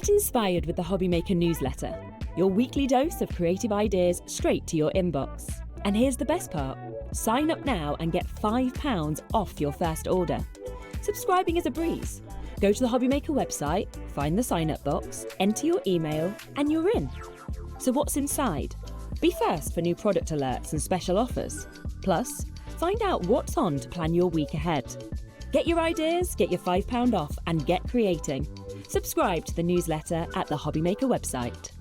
Get inspired with the Hobbymaker newsletter, your weekly dose of creative ideas straight to your inbox. And here's the best part. Sign up now and get £5 off your first order. Subscribing is a breeze. Go to the Hobbymaker website, find the sign-up box, enter your email, and you're in. So what's inside? Be first for new product alerts and special offers. Plus, find out what's on to plan your week ahead. Get your ideas, get your £5 off, and get creating. Subscribe to the newsletter at the Hobbymaker website.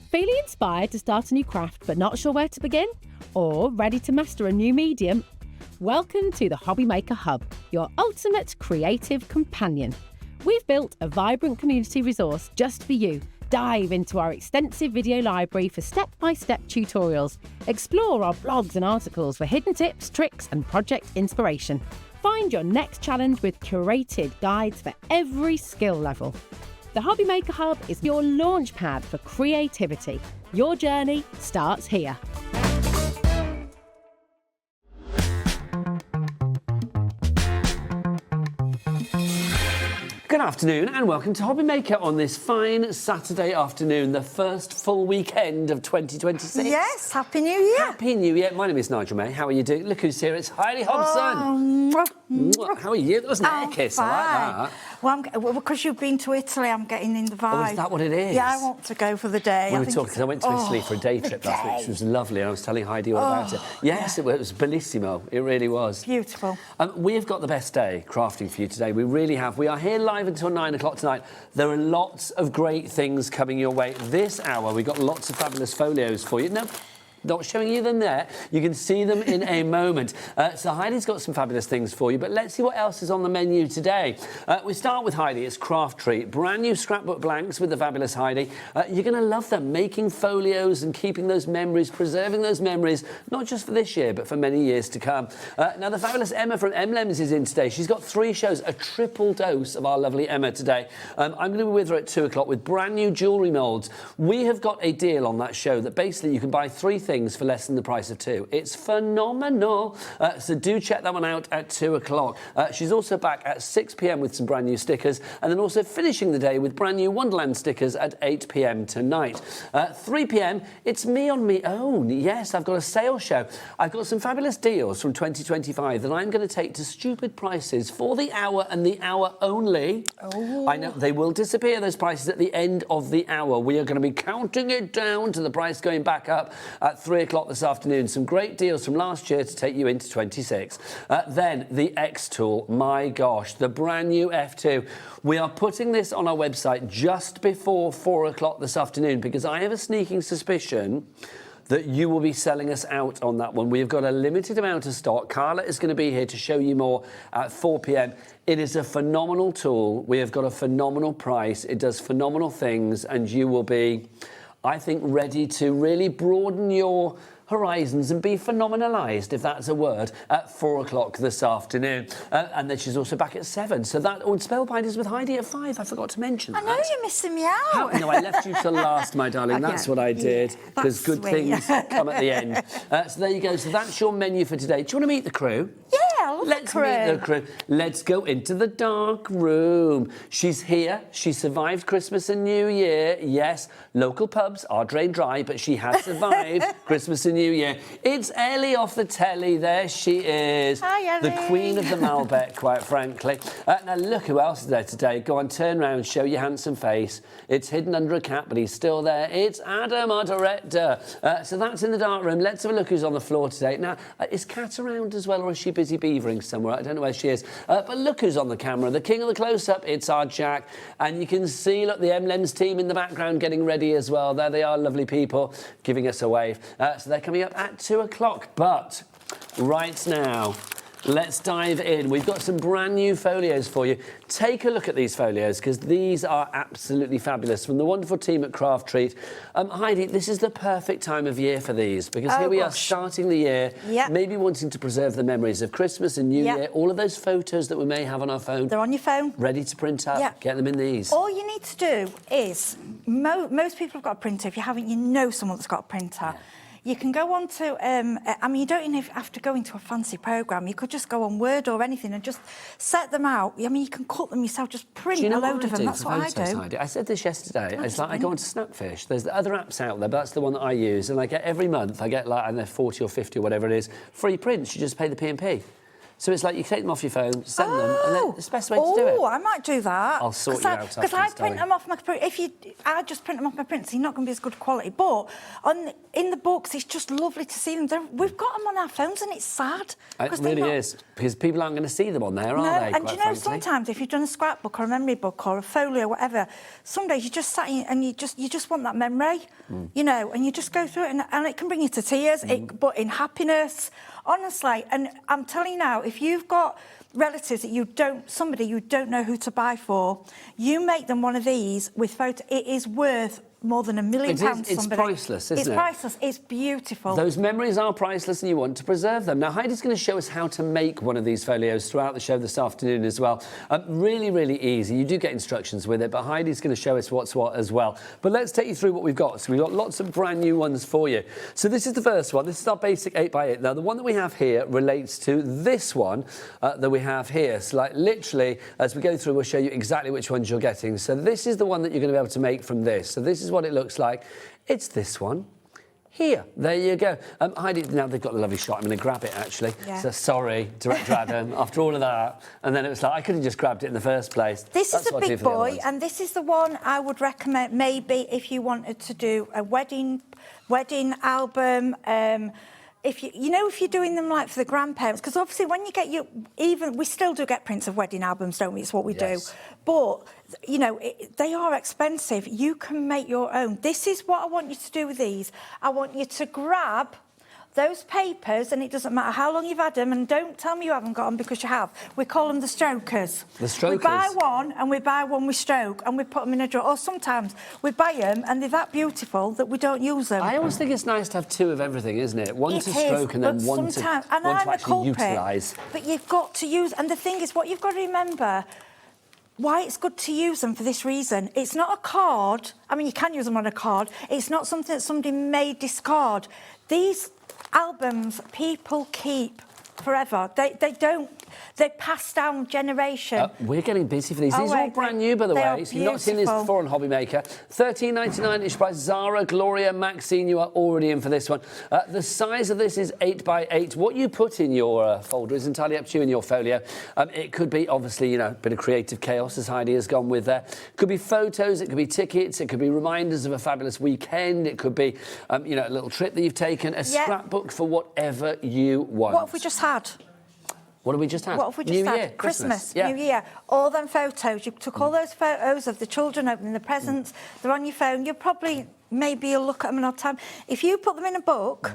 Feeling inspired to start a new craft but not sure where to begin? Or ready to master a new medium? Welcome to the Hobbymaker Hub, your ultimate creative companion. We've built a vibrant community resource just for you. Dive into our extensive video library for step-by-step tutorials. Explore our blogs and articles for hidden tips, tricks, and project inspiration. Find your next challenge with curated guides for every skill level. The Hobbymaker Hub is your launch pad for creativity. Your journey starts here. Good afternoon and welcome to Hobbymaker on this fine Saturday afternoon, the first full weekend of 2026. Yes, Happy New Year. Happy New Year. My name is Nigel May. How are you doing? Look who's here. It's Heidi Hobson. How are you? That was an air kiss. Fine. I like that. Well, because you've been to Italy, I'm getting in the vibe. Oh, is that what it is? Yeah, I want to go for the day. We were talking because I went to Italy for a day trip last week, which was lovely, and I was telling Heidi all about it. Yes, it was bellissimo. It really was. Beautiful. We have got the best day crafting for you today. We really have. We are here live until 9 o'clock tonight. There are lots of great things coming your way. This hour, we've got lots of fabulous folios for you. No, not showing you them there. You can see them in a moment. So Heidi's got some fabulous things for you, but let's see what else is on the menu today. We start with Heidi. It's CrafTreat. Brand new Scrapbook Blanks with the fabulous Heidi. You're going to love them. Making folios and keeping those memories, preserving those memories, not just for this year, but for many years to come. Now, the fabulous Emma from Emlems is in today. She's got 3 shows, a triple dose of our lovely Emma today. I'm going to be with her at 2 o'clock with brand new jewellery moulds. We have got a deal on that show that basically you can buy 3 things for less than the price of 2. It's phenomenal. So do check that one out at 2 o'clock. She's also back at 6 p.m. with some brand new stickers, and then also finishing the day with brand new Wonderland stickers at 8 p.m. tonight. 3 p.m. it's me on me own. Yes, I've got a sales show. I've got some fabulous deals from 2025 that I'm going to take to stupid prices for the hour and the hour only. Oh. I know they will disappear, those prices, at the end of the hour. We are going to be counting it down to the price going back up at 3 o'clock this afternoon. Some great deals from last year to take you into 26. Then the XTool, my gosh, the brand new F2. We are putting this on our website just before 4 o'clock this afternoon because I have a sneaking suspicion that you will be selling us out on that one. We've got a limited amount of stock. Carla is going to be here to show you more at 4 p.m. It is a phenomenal tool. We have got a phenomenal price. It does phenomenal things, and you will be, I think, ready to really broaden your horizons and be phenomenalised, if that's a word, at 4 o'clock this afternoon. And then she's also back at 7. So that, and Spellbinders with Heidi at 5. I forgot to mention that. I know you're missing me out. No, I left you till last, my darling. Okay. That's what I did, because good things come at the end. So there you go. So that's your menu for today. Do you want to meet the crew? Yeah, I love Let's meet the crew. Let's go into the dark room. She's here. She survived Christmas and New Year. Yes, local pubs are drained dry, but she has survived Christmas and New Year. It's Ellie off the telly. There she is. Hi, Ellie. The queen of the Malbec, quite frankly. Now, look who else is there today. Go on, turn round, show your handsome face. It's hidden under a cap, but he's still there. It's Adam, our director. So that's in the dark room. Let's have a look who's on the floor today. Now, is Kat around as well, or is she busy beavering somewhere? I don't know where she is. But look who's on the camera. The king of the close-up, it's our Jack. And you can see, look, the Emlems team in the background getting ready as well. There they are, lovely people, giving us a wave. So they're coming up at 2 o'clock. But right now, let's dive in. We've got some brand new folios for you. Take a look at these folios because these are absolutely fabulous from the wonderful team at CrafTreat. Heidi, this is the perfect time of year for these because here we are starting the year, maybe wanting to preserve the memories of Christmas and New Year, all of those photos that we may have on our phone. They're on your phone. Ready to print up. Get them in these. All you need to do is, most people have got a printer. If you haven't, you know someone that's got a printer. You can go on to, I mean, you don't even have to go into a fancy programme. You could just go on Word or anything and just set them out. I mean, you can cut them yourself, just print a load of them. That's what I do. I said this yesterday. It's like I go onto Snapfish. There's the other apps out there, but that's the one that I use. And I get every month, I get like, I don't know, 40 or 50 or whatever it is, free prints. You just pay the P&P. So it's like you take them off your phone, send them, and then it's the best way to do it. Oh, I might do that. I'll sort you out after, because I print them off my print. I just print them off my prints, they're not going to be as good quality. But in the books, it's just lovely to see them. We've got them on our phones, and it's sad. It really is, because people aren't going to see them on there, are they? And do you know, sometimes if you've done a scrapbook or a memory book or a folio, whatever, some days you just sat in and you just want that memory, you know, and you just go through it, and it can bring you to tears, but in happiness. Honestly, and I'm telling you now, if you've got relatives that somebody you don't know who to buy for, you make them one of these with photo. It is worth more than £1 million to somebody. It's priceless, isn't it? It's priceless. It's beautiful. Those memories are priceless and you want to preserve them. Now, Heidi's going to show us how to make one of these folios throughout the show this afternoon as well. Really, really easy. You do get instructions with it, but Heidi's going to show us what's what as well. But let's take you through what we've got. So we've got lots of brand new ones for you. So this is the first one. This is our basic 8x8. Now, the one that we have here relates to this one that we have here. So, like, literally, as we go through, we'll show you exactly which ones you're getting. So this is the one that you're going to be able to make from this. So this is what it looks like. It's this one here. There you go. Heidi, now they've got a lovely shot. I'm going to grab it, actually. Yeah. So sorry, Director Adam, after all of that. And then it was like, I could have just grabbed it in the first place. This is a big boy, and this is the one I would recommend maybe if you wanted to do a wedding album, if you're doing them like for the grandparents, because obviously when you get we still do get prints of wedding albums, don't we? It's what we do. But, you know, they are expensive. You can make your own. This is what I want you to do with these. I want you to grab those papers, and it doesn't matter how long you've had them, and don't tell me you haven't got them, because you have. We call them the strokers. The strokers? We buy one, and we buy one with stroke, and we put them in a drawer. Or sometimes we buy them, and they're that beautiful that we don't use them. I always think it's nice to have two of everything, isn't it? One to stroke and then one to actually utilise. But you've got to use... And the thing is, what you've got to remember... Why it's good to use them for this reason. It's not a card. I mean, you can use them on a card. It's not something that somebody may discard. These albums people keep forever. They don't. They pass down generation. We're getting busy for these. These are all brand new, by the way. So you've not seen these before on Hobby Maker. $13.99 ish price. Zara, Gloria, Maxine, you are already in for this one. The size of this is 8x8. What you put in your folder is entirely up to you in your folio. It could be, obviously, you know, a bit of creative chaos, as Heidi has gone with there. It could be photos, it could be tickets, it could be reminders of a fabulous weekend, it could be, you know, a little trip that you've taken, a scrapbook for whatever you want. What have we just had? What have we just had? What have we just had? Year, Christmas, New Year. All them photos. You took all those photos of the children opening the presents. They're on your phone. Maybe you'll look at them another time. If you put them in a book,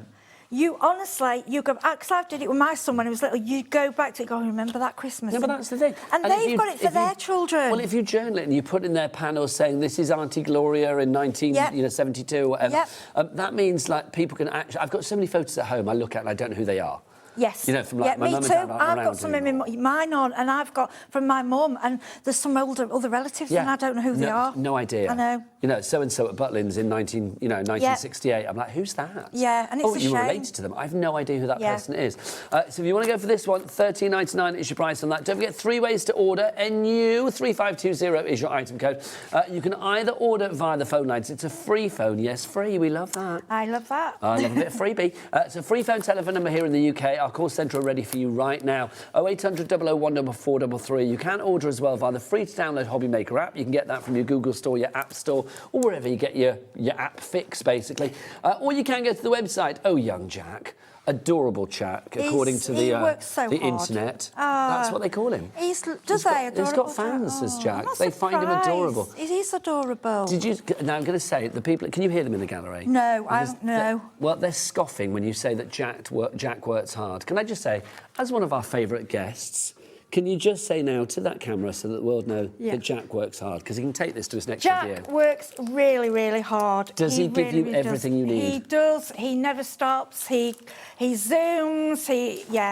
you honestly, you go, because I did it with my son when he was little, you go back to it, go, remember that Christmas? Yeah, but that's the thing. And they've got it for their children. Well, if you journal it and you put in their panels saying, this is Auntie Gloria in 1972 or whatever, that means, like, people can actually... I've got so many photos at home I look at and I don't know who they are. Yes. You know, from like my mum and dad aren't I've around got some in mine on, and I've got from my mum, and there's some other relatives, and I don't know who they are. No idea. I know. You know, so and so at Butlins in 1968. I'm like, who's that? Yeah, and it's a shame. You related to them. I have no idea who that person is. So if you want to go for this one, $13.99 is your price on that. Don't forget 3 ways to order. NU3520 is your item code. You can either order via the phone lines. It's a free phone. Yes, free. We love that. I love that. I love a bit of freebie. It's a free phone telephone number here in the UK. Our call centre are ready for you right now. 0800 001 433. You can order as well via the free-to-download Hobby Maker app. You can get that from your Google Store, your App Store, or wherever you get your app fix, basically. Or you can go to the website. Oh, young Jack. Adorable chap, according to the internet. That's what they call him. He's got fans, says Jack. They find him adorable. He's adorable. Now, I'm going to say, the people... Can you hear them in the gallery? No, I don't know. Well, they're scoffing when you say that Jack works hard. Can I just say, as one of our favourite guests, Can you just say now to that camera so that the world know that Jack works hard? Because he can take this to his next video. Jack works really, really hard. Does he give you everything you need? He does. He never stops. He zooms.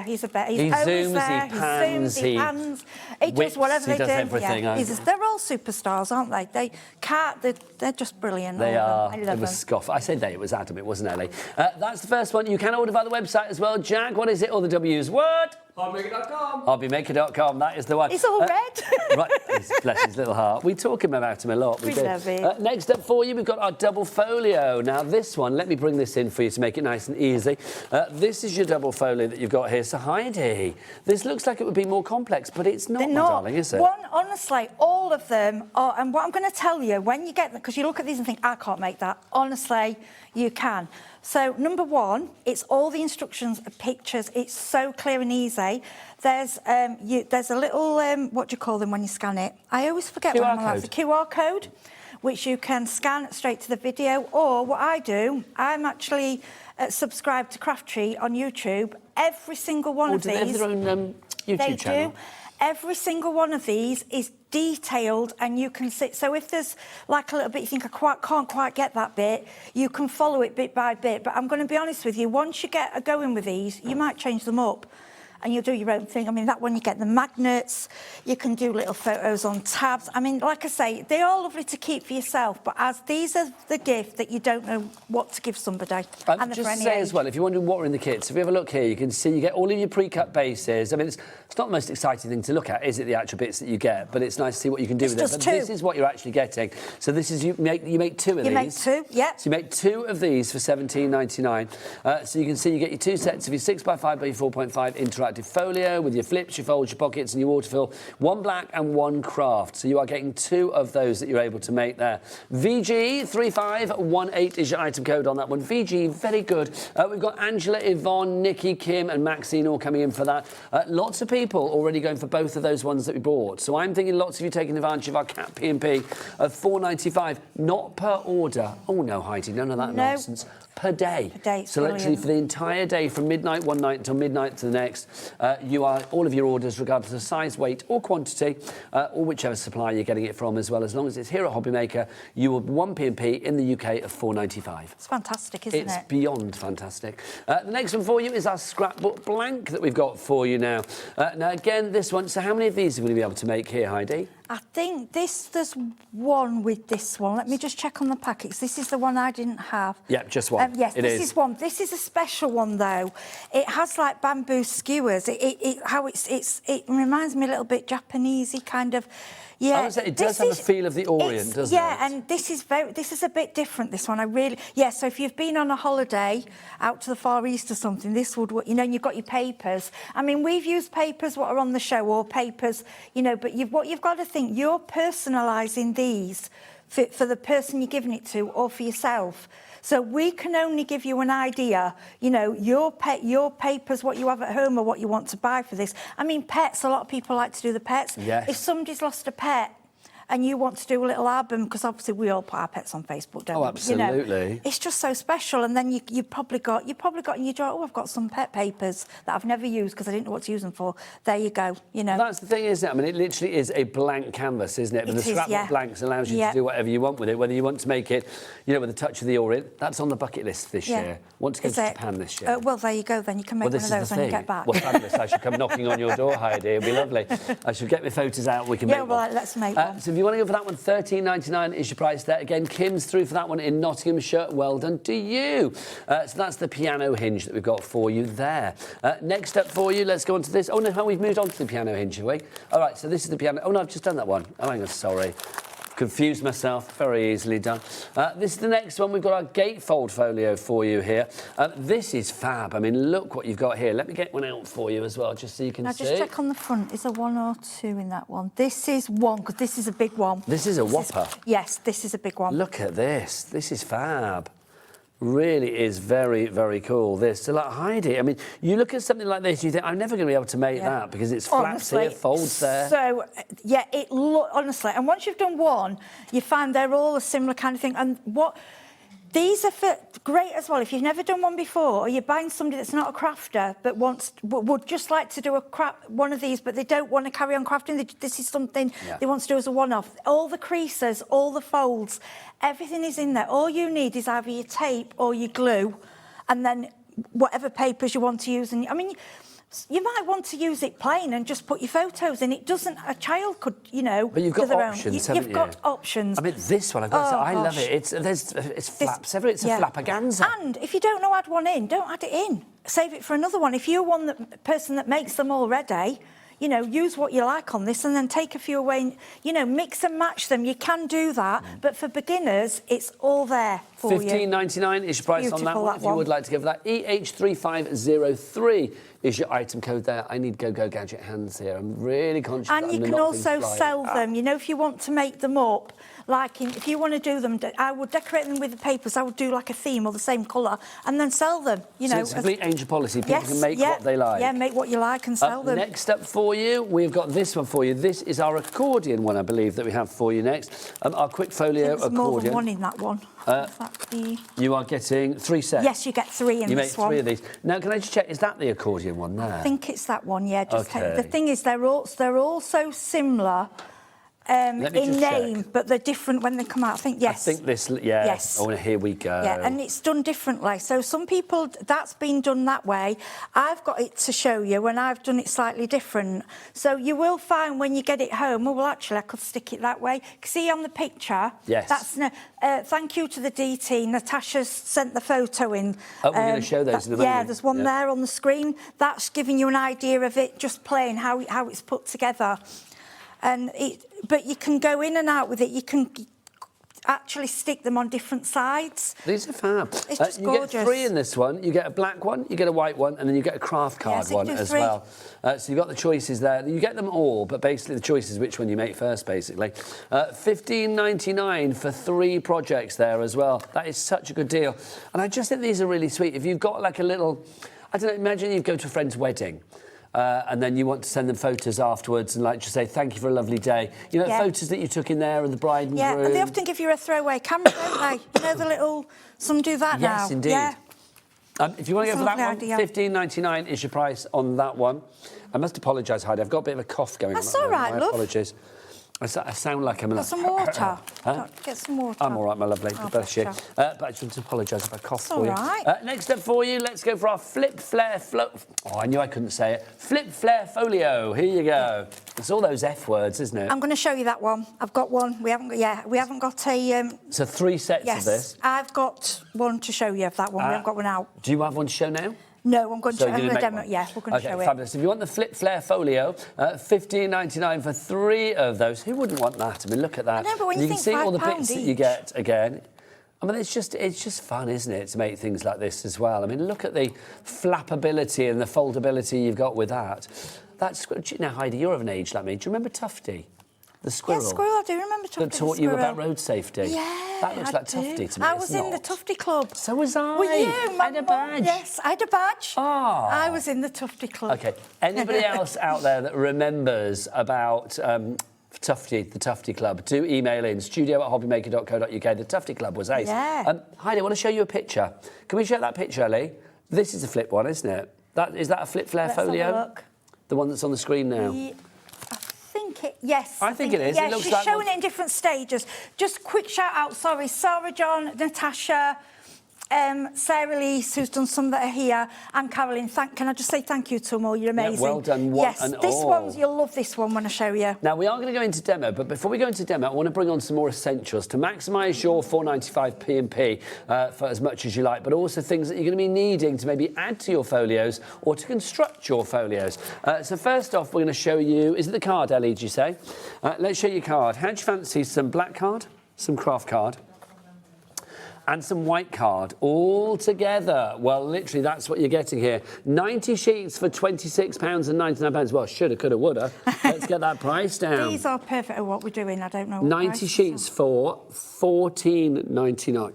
He's a bet. He zooms, he pans, he does whatever they do. Everything. They're all superstars, aren't they? They can't. They're just brilliant. They are. I love them. Scoff. I said they. It was Adam. It wasn't Ellie. That's the first one. You can order via the website as well. Jack, what is it? All the W's. What? Hobbymaker.com. Hobbymaker.com, that is the one. It's all red. Right, bless his little heart. We talk about him a lot. We love it. Next up for you, we've got our double folio. Now, this one, let me bring this in for you to make it nice and easy. This is your double folio that you've got here. So, Heidi, this looks like it would be more complex, but it's not, my darling, is it? Honestly, all of them are, and what I'm going to tell you, when you get them, because you look at these and think, I can't make that. Honestly, you can. So, number one, it's all the instructions, pictures. It's so clear and easy. There's a little, what do you call them when you scan it? I always forget what I'm allowed. The QR code, which you can scan straight to the video. Or what I do, I'm actually subscribed to CrafTreat on YouTube. Every single one of these. Do they have their own YouTube channel? Do. Every single one of these is detailed, and you can see. So if there's like a little bit you think I can't quite get that bit, you can follow it bit by bit. But I'm going to be honest with you, once you get going with these, you might change them up and you'll do your own thing. I mean, that one, you get the magnets, you can do little photos on tabs. I mean, like I say, they're all lovely to keep for yourself, but as these are the gift that you don't know what to give somebody. And just say as well, if you're wondering what are in the kits, if you have a look here, you can see you get all of your pre-cut bases. I mean, it's not the most exciting thing to look at, is it, the actual bits that you get? But it's nice to see what you can do with it. But this is what you're actually getting. So this is, you make two of these. You make two, yeah. So you make two of these for £17.99. So you can see you get your two sets of your 6x5 by your 4.5 interactive folio with your flips, your folds, your pockets and your waterfill. One black and one craft. So you are getting two of those that you're able to make there. VG3518 is your item code on that one. VG, very good. We've got Angela, Yvonne, Nikki, Kim and Maxine all coming in for that. Lots of people already going for both of those ones that we bought. So I'm thinking lots of you taking advantage of our Cat P&P of £4.95, not per order. Oh no, Heidi, none of that nonsense. Per day. So literally for the entire day, from midnight one night until midnight to the next, you are all of your orders, regardless of size, weight or quantity, or whichever supplier you're getting it from as well. As long as it's here at Hobbymaker, you will one P&P in the UK of £4.95. It's fantastic, isn't it? It's beyond fantastic. The next one for you is our scrapbook blank that we've got for you now. Now again, this one. So how many of these are we going to be able to make here, Heidi? I think there's one with this one. Let me just check on the packets. This is the one I didn't have. Yeah, just one. Yes, this is one. This is a special one though. It has like bamboo skewers. It reminds me a little bit Japanesey kind of. Yeah, I would say it does have a feel of the Orient, doesn't it? Yeah, and this is a bit different, this one. So if you've been on a holiday out to the Far East or something, this would, you know, and you've got your papers. I mean, we've used papers what are on the show or papers, you know, but what you've got to think, you're personalising these for the person you're giving it to or for yourself. So we can only give you an idea, you know, your papers, what you have at home or what you want to buy for this. I mean, pets, a lot of people like to do the pets. Yes. If somebody's lost a pet and you want to do a little album, because obviously we all put our pets on Facebook, don't we? Oh, absolutely. You know, it's just so special. And then you've probably got in your drawer, oh, I've got some pet papers that I've never used because I didn't know what to use them for. There you go, you know. That's the thing, isn't it? I mean, it literally is a blank canvas, isn't it? But the scrapbook blanks allows you to do whatever you want with it, whether you want to make it, you know, with a touch of the Orient. That's on the bucket list this year. Want to go to Japan this year. Well, there you go, then. You can make one of those when you get back. Well, fabulous. I should come knocking on your door, Heidi. It'd be lovely. I should get my photos out and we can make one. Yeah, well, let's make one. So if you want to go for that one, £13.99 is your price there. Again, Kim's through for that one in Nottinghamshire. Well done to you. So that's the piano hinge that we've got for you there. Next up for you, let's go on to this. Oh, no, we've moved on to the piano hinge, have we? All right, so this is the piano. Oh, no, I've just done that one. Oh, hang on, sorry. Confused myself, very easily done. This is the next one. We've got our gatefold folio for you here. This is fab. I mean, look what you've got here. Let me get one out for you as well, just so you can see. Now, just check on the front. Is there one or two in that one? This is one, because this is a big one. This is a whopper. Yes, this is a big one. Look at this. This is fab. Really is very, very cool, this. So, like, Heidi, I mean, you look at something like this, you think, I'm never going to be able to make that because it's flaps here, folds there. So, yeah, honestly, and once you've done one, you find they're all a similar kind of thing. And These are great as well if you've never done one before, or you're buying somebody that's not a crafter but would just like to do one of these, but they don't want to carry on crafting. This is something they want to do as a one-off. All the creases, all the folds, everything is in there. All you need is either your tape or your glue, and then whatever papers you want to use. And I mean, you might want to use it plain and just put your photos in. It doesn't. A child could, you know. But you've got options, haven't you? You've got options. I mean, this one, I've got to say, I love it. It's flaps everywhere. It's a flappaganza. And if you don't know add one in, don't add it in. Save it for another one. If you're person that makes them already, you know, use what you like on this and then take a few away. And, you know, mix and match them. You can do that. But for beginners, it's all there for you. $15.99 is your price on that one. If you would like to go for that, EH3503 is your item code there. I need Go-Go Gadget hands here. I'm really conscious that and you can also sell them. You know, if you want to make them up, like if you want to do them, I would decorate them with the papers. I would do like a theme or the same colour and then sell them. You know, it's a complete angel policy. People can make what they like. Yeah, make what you like and sell them. Next up for you, we've got this one for you. This is our accordion one, I believe, that we have for you next. Our quick folio accordion. More than one in that one. You are getting 3 sets. Yes, you get 3 in this one. You make 3 of these. Now, can I just check, is that the accordion one there? I think it's that one, yeah. Okay. The thing is, they're all so similar in name, but they're different when they come out. I think, yes. I think this, yeah. Yes. Oh, here we go. Yeah, and it's done differently. So some people, that's been done that way. I've got it to show you, and I've done it slightly different. So you will find when you get it home, oh, well, actually, I could stick it that way. See on the picture? Yes. That's thank you to the DT. Natasha's sent the photo in. Oh, we're going to show those in a moment. Yeah, there's one there on the screen. That's giving you an idea of it, just plain, how it's put together. But you can go in and out with it. You can actually stick them on different sides. These are fab. It's just gorgeous. You get 3 in this one. You get a black one, you get a white one, and then you get a craft card one as well. So you've got the choices there. You get them all, but basically the choice is which one you make first, basically. $15.99 for 3 projects there as well. That is such a good deal. And I just think these are really sweet. If you've got like a little, I don't know, imagine you go to a friend's wedding. And then you want to send them photos afterwards and like just say thank you for a lovely day. You know, photos that you took in there of the bride and groom. Yeah, and they often give you a throwaway camera, don't they? You know, the little, some do that now. Yes, indeed. Yeah. If you want to go for that one, $15.99 is your price on that one. I must apologise, Heidi. I've got a bit of a cough going on. That's all right, love. Apologies. I sound like I'm... Got some water? Huh? Get some water. I'm all right, my lovely. Bless you. But I just want to apologise if I cough for you. All right. Next up for you, let's go for our Flip Flare Oh, I knew I couldn't say it. Flip Flare Folio. Here you go. It's all those F words, isn't it? I'm going to show you that one. I've got one. We haven't got a... So 3 sets of this? I've got one to show you of that one. We haven't got one out. Do you have one to show now? No, I'm going to demo. Yeah, we're going to show it. Fabulous. If you want the Flip Flare Folio, $15.99 for 3 of those. Who wouldn't want that? I mean, look at that. I know, but when you can think see all the bits each. that you get again. I mean, it's just fun, isn't it, to make things like this as well. I mean, look at the flappability and the foldability you've got with that. That's now, Heidi, you're of an age like me. Do you remember Tufty? The squirrel. Yeah, squirrel, I do remember Tufty. That taught you about road safety. Yeah, that looks like Tufty to me. I was in the Tufty Club. So was I. Were you? I had a badge. Yes, I had a badge. Oh. I was in the Tufty Club. OK. Anybody else out there that remembers about Tufty, the Tufty Club, do email in studio@hobbymaker.co.uk. The Tufty Club was ace. Yeah. Heidi, I want to show you a picture. Can we show that picture, Ellie? This is a flip one, isn't it? Is that a Flip Flare Folio? Have a look. The one that's on the screen now. Yes. I think it is. Yeah, it looks she's like showing it in different stages. Just quick shout out, sorry, Sarah John, Natasha, Sarah Lise, who's done some that are here, and Caroline. Can I just say thank you to them all? You're amazing. Yeah, well done. You'll love this one when I show you. Now, we are going to go into demo, but before we go into demo, I want to bring on some more essentials to maximise your £4.95 P&P for as much as you like, but also things that you're going to be needing to maybe add to your folios or to construct your folios. So first off, we're going to show you, is it the card, Ellie, did you say? Let's show you card. How do you fancy some black card, some craft card, and some white card all together? Well, literally, that's what you're getting here. 90 sheets for £26.99. Well, shoulda, coulda, woulda. Let's get that price down. These are perfect at what we're doing. I don't know. 90 sheets for £14.99.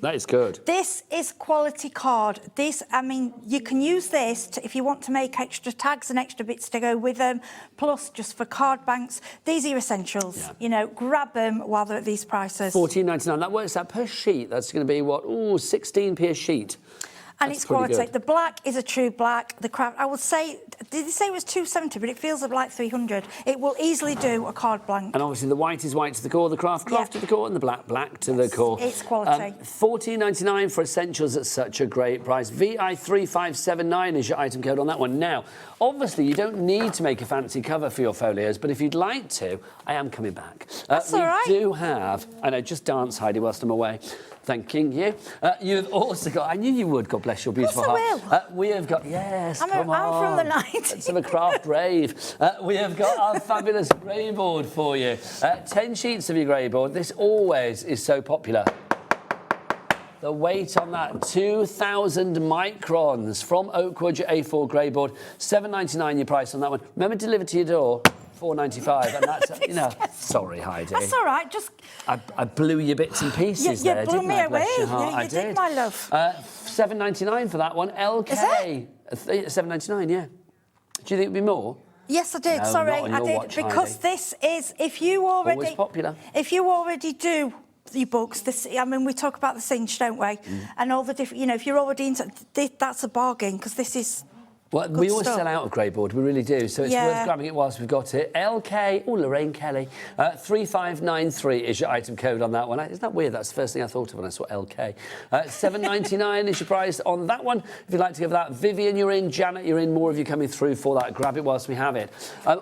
That is good. This is quality card. This, I mean, you can use this if you want to make extra tags and extra bits to go with them, plus just for card banks. These are your essentials. Yeah. You know, grab them while they're at these prices. $14.99. That works out per sheet. That's going to be, what, 16p a sheet. And That's it's quality. good. The black is a true black. The craft, I would say, did they say it was 270? But it feels like 300. It will easily do a card blank. And obviously the white is white to the core, the craft to the core, and the black to the core. It's quality. $14.99 for essentials at such a great price. VI3579 is your item code on that one. Now, obviously you don't need to make a fancy cover for your folios, but if you'd like to, I am coming back. That's all right. We do have, I know, just dance, Heidi, whilst I'm away. Thanking you. You've also got, I knew you would, God bless your beautiful heart. We have got, yes, I'm from the 90s. Let's have a craft brave. We have got our fabulous grey board for you. 10 sheets of your grey board. This always is so popular. The weight on that, 2,000 microns from Oakwood, your A4 grey board. $7.99 your price on that one. Remember, delivered to your door. $4.95, and that's, you know, sorry, Heidi. That's all right, just... I blew your bits and pieces you there, blew didn't me I? away. Bless your heart. You I did, my love. $7.99 for that one. LK. Is it? $7.99, yeah. Do you think it'd be more? Yes, I did. No, Sorry, not on I your did. watch, Because Heidi. this is, if you already... Always popular. If you already do your books, this, I mean, we talk about the cinch, don't we? And all the different, you know, if you're already into... That's a bargain, because this is... Well, we always sell out of grey board, we really do, so it's worth grabbing it whilst we've got it. LK, Lorraine Kelly, 3593 is your item code on that one. Isn't that weird? That's the first thing I thought of when I saw LK. $7.99 is your price on that one. If you'd like to give that, Vivian, you're in, Janet, you're in, more of you coming through for that. Grab it whilst we have it.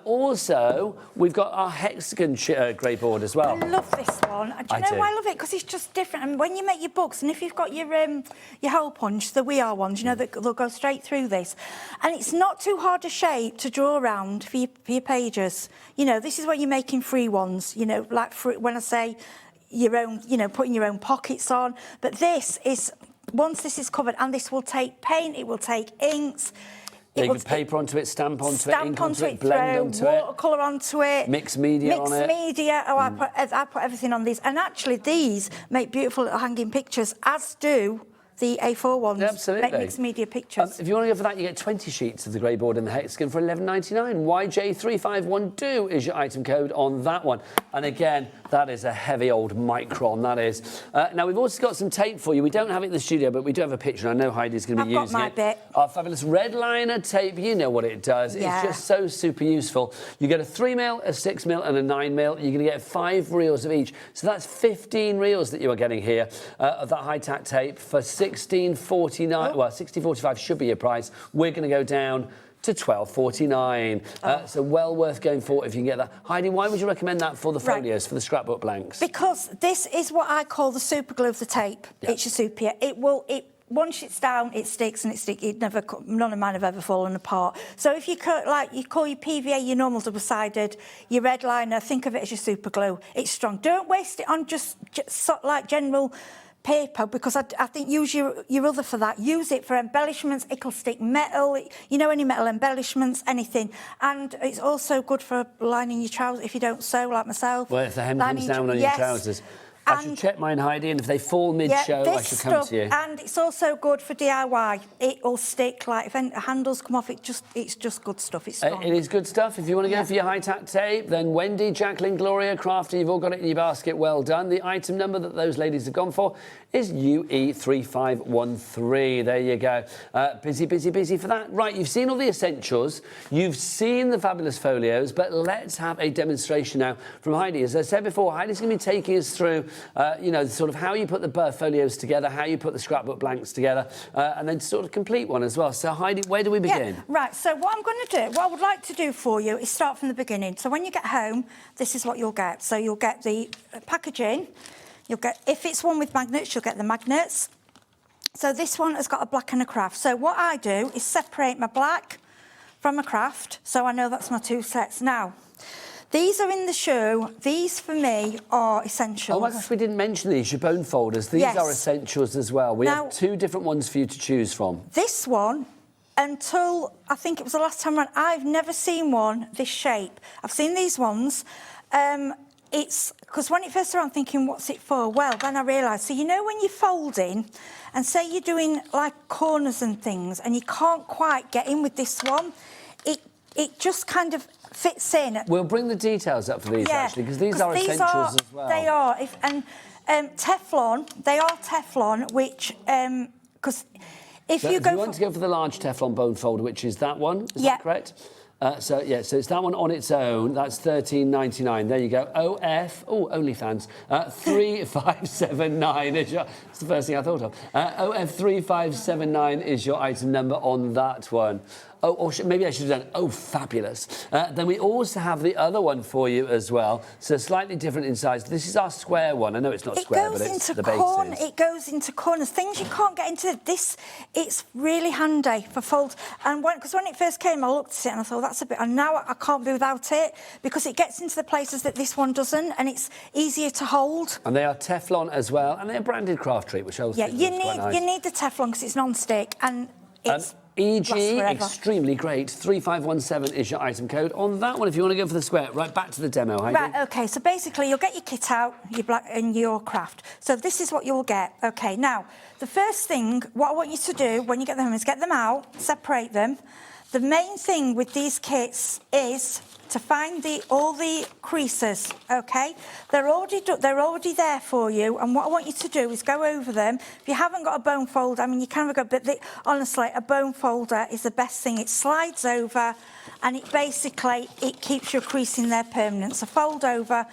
Also, we've got our hexagon grey board as well. I love this one. Do you know why I love it? Because it's just different. And when you make your books, and if you've got your hole punch, the We Are ones, you know, they'll go straight through this. And it's not too hard a shape to draw around for your pages. You know, this is where you're making free ones, you know, like when I say your own, you know, putting your own pockets on. But this is, once this is covered, and this will take paint, it will take inks. You can paper onto it, stamp onto it, ink onto it, blend onto it. Watercolour onto it. Mixed media on it. Mixed media. Oh, I put everything on these. And actually, these make beautiful little hanging pictures, as do the A4 ones. Absolutely. Make mixed media pictures. If you want to go for that, you get 20 sheets of the grey board in the hexagon for $11.99. YJ3512 is your item code on that one. And again, that is a heavy old micron, that is. Now, we've also got some tape for you. We don't have it in the studio, but we do have a picture, and I know Heidi's going to be using it. I've got my bit. Our fabulous red liner tape, you know what it does. Yeah. It's just so super useful. You get a 3mm, a 6mm, and a 9mm. You're going to get 5 reels of each. So that's 15 reels that you are getting here of that high-tack tape for $16.49. Well, $16.45 should be your price. We're going to go down to $12.49. So well worth going for if you can get that. Heidi, why would you recommend that for the folios, for the scrapbook blanks? Because this is what I call the super glue of the tape. Yep. It's your super. Once it's down, it sticks and it sticks. None of mine have ever fallen apart. So if you call your PVA, your normal double-sided, your red liner, think of it as your super glue. It's strong. Don't waste it on just like general paper, because I think use your other for that. Use it for embellishments. It'll stick metal, you know, any metal embellishments, anything. And it's also good for lining your trousers if you don't sew, like myself. Well, if the hem comes down on your trousers. I should check mine, Heidi, and if they fall mid-show, I should come to you. And it's also good for DIY. It will stick, like, if handles come off, it's just good stuff. It's strong. It is good stuff. If you want to go for your high-tack tape, then Wendy, Jacqueline, Gloria, Crafty, you've all got it in your basket. Well done. The item number that those ladies have gone for is UE3513. There you go. Busy, busy, busy for that. Right, you've seen all the essentials. You've seen the fabulous folios, but let's have a demonstration now from Heidi. As I said before, Heidi's going to be taking us through you know, sort of how you put the folios together, how you put the scrapbook blanks together, and then sort of complete one as well. So, Heidi, where do we begin? Yeah, right, so what I'm going to do, what I would like to do for you is start from the beginning. So when you get home, this is what you'll get. So you'll get the packaging. You'll get, if it's one with magnets, you'll get the magnets. So this one has got a black and a craft. So what I do is separate my black from my craft, so I know that's my 2 sets. Now, these are in the shoe. These, for me, are essentials. Oh, my gosh, we didn't mention these, your bone folders. These are essentials as well. We have 2 different ones for you to choose from. This one, until I think it was the last time around, I've never seen one this shape. I've seen these ones. it's, because when it first started, I'm thinking, what's it for? Well, then I realised, so you know when you're folding, and say you're doing like corners and things, and you can't quite get in with this one, it just kind of fits in. We'll bring the details up for these, actually, because these are essentials as well. They are. Teflon, they are Teflon, which, because if you go... If you want to go for the large Teflon bone folder, which is that one, is that correct? So it's that one on its own. That's $13.99. There you go. ONlyFans. 3579 is your. It's the first thing I thought of. OF3579 is your item number on that one. Oh, or maybe I should have done. Oh, fabulous. Then we also have the other one for you as well. So slightly different in size. This is our square one. I know it's not square, but it's the base. It goes into corners. Things you can't get into. This, it's really handy for folds. And because when it first came, I looked at it and I thought, that's a bit... And now I can't be without it because it gets into the places that this one doesn't, and it's easier to hold. And they are Teflon as well, and they're branded CrafTreat, which I also think is quite nice. You need the Teflon because it's non-stick, and it's... EG, extremely great. 3517 is your item code. On that one, if you want to go for the square, right back to the demo, Heidi. Right, OK, so basically you'll get your kit out, your black and your craft. So this is what you'll get. OK, now, the first thing, what I want you to do when you get them is get them out, separate them. The main thing with these kits is to find all the creases, OK? They're already there for you, and what I want you to do is go over them. If you haven't got a bone folder, I mean, you can have a go, but honestly, a bone folder is the best thing. It slides over, and it keeps your crease in there permanent. So fold over,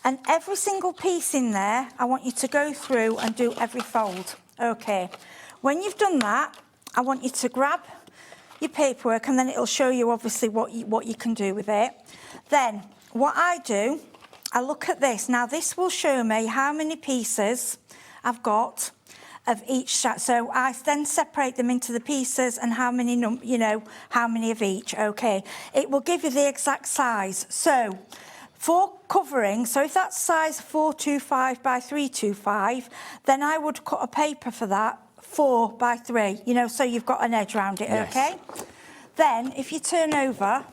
and every single piece in there, I want you to go through and do every fold, OK? When you've done that, I want you to grab your paperwork, and then it'll show you obviously what you can do with it. Then what I do, I look at this. Now this will show me how many pieces I've got of each strap. So I then separate them into the pieces and how many how many of each. Okay, it will give you the exact size. So for covering, so if that's size 425 by 325, then I would cut a paper for that 4 by 3, so you've got an edge around it, OK? Then, if you turn over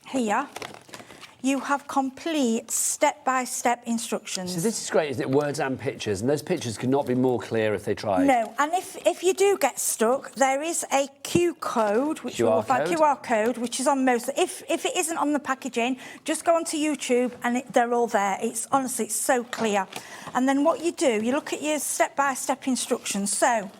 here, you have complete step-by-step instructions. So this is great, isn't it? Words and pictures, and those pictures could not be more clear if they tried. No, and if you do get stuck, there is a QR code, which is on most. If it isn't on the packaging, just go onto YouTube, and they're all there. It's honestly, it's so clear. And then what you do, you look at your step-by-step instructions. So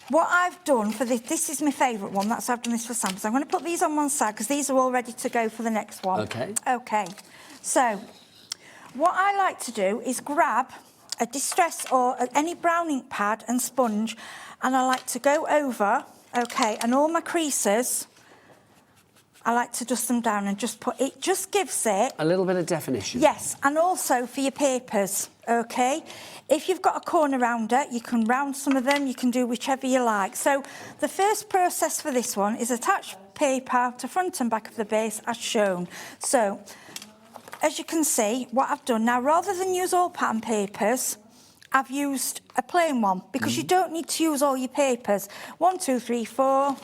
what I've done for this is my favourite one. That's I've done this for samples. I'm going to put these on one side because these are all ready to go for the next one. OK. OK. So what I like to do is grab a distress or any brown ink pad and sponge, and I like to go over, OK, and all my creases, I like to dust them down and just put... It just gives it... a little bit of definition. Yes, and also for your papers, OK? If you've got a corner rounder, you can round some of them, you can do whichever you like. So the first process for this one is attach paper to front and back of the base as shown. So, as you can see, what I've done now, rather than use all pattern papers, I've used a plain one, because you don't need to use all your papers. 1, 2, 3, 4...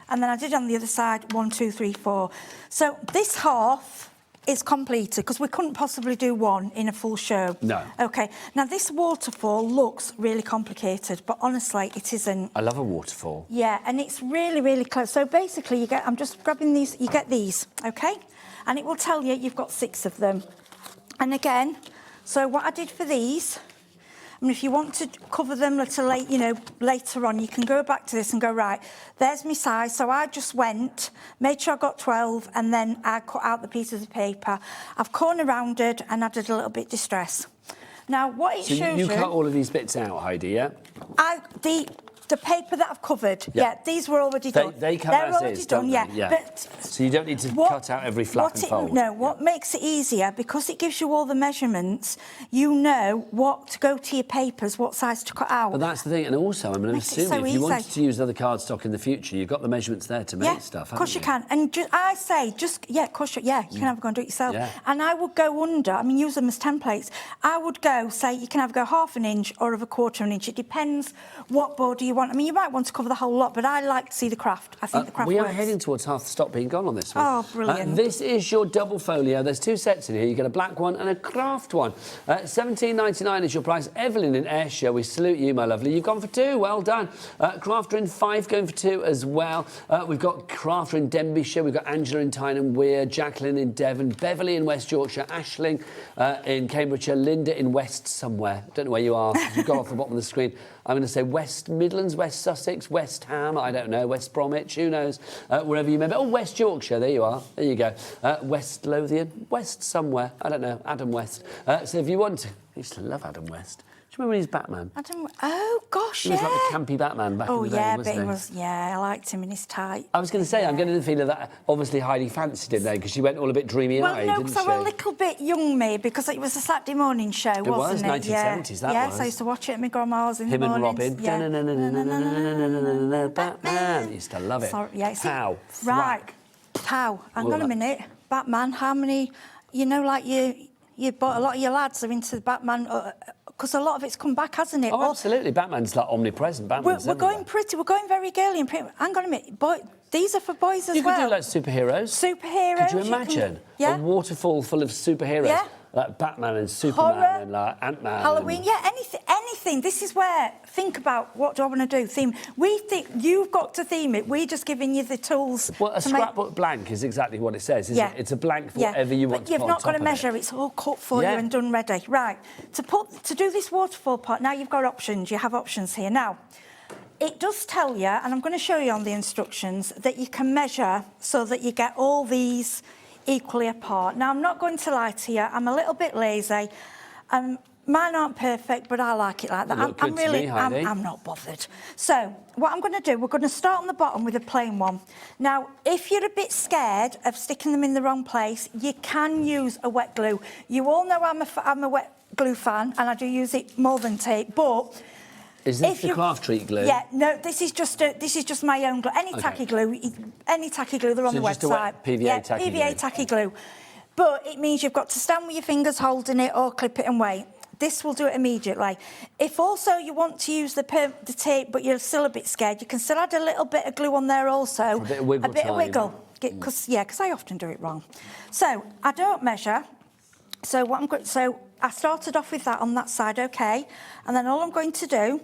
And then I did on the other side, 1, 2, 3, 4. So this half is completed because we couldn't possibly do one in a full show. No. OK. Now, this waterfall looks really complicated, but honestly, it isn't. I love a waterfall. Yeah, and it's really, really close. So basically, I'm just grabbing these, you get these, OK? And it will tell you you've got 6 of them. And again, so what I did for these... I mean, if you want to cover them later on, you can go back to this and go, right, there's my size. So I just made sure I got 12, and then I cut out the pieces of paper. I've corner rounded and added a little bit distress. Now, what it shows you... So you cut all of these bits out, Heidi, yeah? The paper that I've covered, these were already done. They come as already is, done, don't they? yeah. But so you don't need to cut out every flap and fold. No, what makes it easier, because it gives you all the measurements, you know what to go to your papers, what size to cut out. But that's the thing, and also, I'm assuming if you wanted to use other cardstock in the future, you've got the measurements there to make stuff, haven't you? Of course you can. And I say, of course, you can have a go and do it yourself. Yeah. And I would go under, use them as templates. I would go, say, you can have go 1/2 inch or of 1/4 inch. It depends what border you want. want. I mean, you might want to cover the whole lot, but I like to see the craft. I think the craft We are works. heading towards half the stock being gone on this one. Oh, brilliant. This is your double folio. There's 2 sets in here. You get a black one and a craft one. £17.99 is your price. Evelyn in Ayrshire, we salute you, my lovely. You've gone for 2. Well done. Crafter in Fife going for 2 as well. We've got Crafter in Denbighshire. We've got Angela in Tyne and Weir, Jacqueline in Devon, Beverly in West Yorkshire, Aisling in Cambridgeshire, Linda in West somewhere. Don't know where you are. You've got off the bottom of the screen. I'm going to say West Midlands, West Sussex, West Ham, I don't know, West Bromwich, who knows, wherever you may be. Oh, West Yorkshire, there you are, there you go. West Lothian, West somewhere, I don't know, Adam West. So if you want to, I used to love Adam West. Do you remember when he was Batman? Oh, gosh, He was like the campy Batman back in the day, wasn't he? But he was, I liked him in his tie. I was going to say, I'm getting the feeling that obviously Heidi fancied him then because she went all a bit dreamy-eyed, Well, no, didn't because she? I was a little bit young, me, because it was a Saturday morning show, wasn't it? It was, 1970s, that Yes, was. I used to watch it at my grandma's in Him the and mornings. Robin. Batman. Used to love it. Sorry, yeah, Pow. Right. Thwack. Pow. Hang All on a that. minute. Batman, how many, like you bought a lot of your lads are into the Batman, because a lot of it's come back, hasn't it? Oh, absolutely. Batman's like omnipresent. We're Batman's everywhere. going very girly and pretty. Hang on a minute. These are for boys as You well. could do like superheroes. Superheroes. Could you imagine yeah. a waterfall full of superheroes? Yeah. Like Batman and Superman Horror, and like Ant-Man. Halloween, anything. This is where, think about, what do I want to do? Theme. We think, you've got to theme it. We're just giving you the tools. Well, a scrapbook blank is exactly what it says, isn't it? It's a blank for whatever you want to put on top of it. You've not got to measure. It's all cut for you and done ready. Right. To do this waterfall part, now you've got options. You have options here. Now, it does tell you, and I'm going to show you on the instructions, that you can measure so that you get all these equally apart. Now, I'm not going to lie to you. I'm a little bit lazy. Mine aren't perfect, but I like it like that. I'm not bothered. So, what I'm going to do, we're going to start on the bottom with a plain one. Now, if you're a bit scared of sticking them in the wrong place, you can use a wet glue. You all know I'm a wet glue fan, and I do use it more than tape, but... Is this the CrafTreat glue? Yeah, no, this is just my own glue. Any tacky glue, they're on the just website. A wet PVA tacky glue. PVA tacky glue. But it means you've got to stand with your fingers holding it or clip it and wait. This will do it immediately. If also you want to use the tape, but you're still a bit scared, you can still add a little bit of glue on there also. For a bit of wiggle time. Because I often do it wrong. So I don't measure. So I started off with that on that side, okay, and then all I'm going to do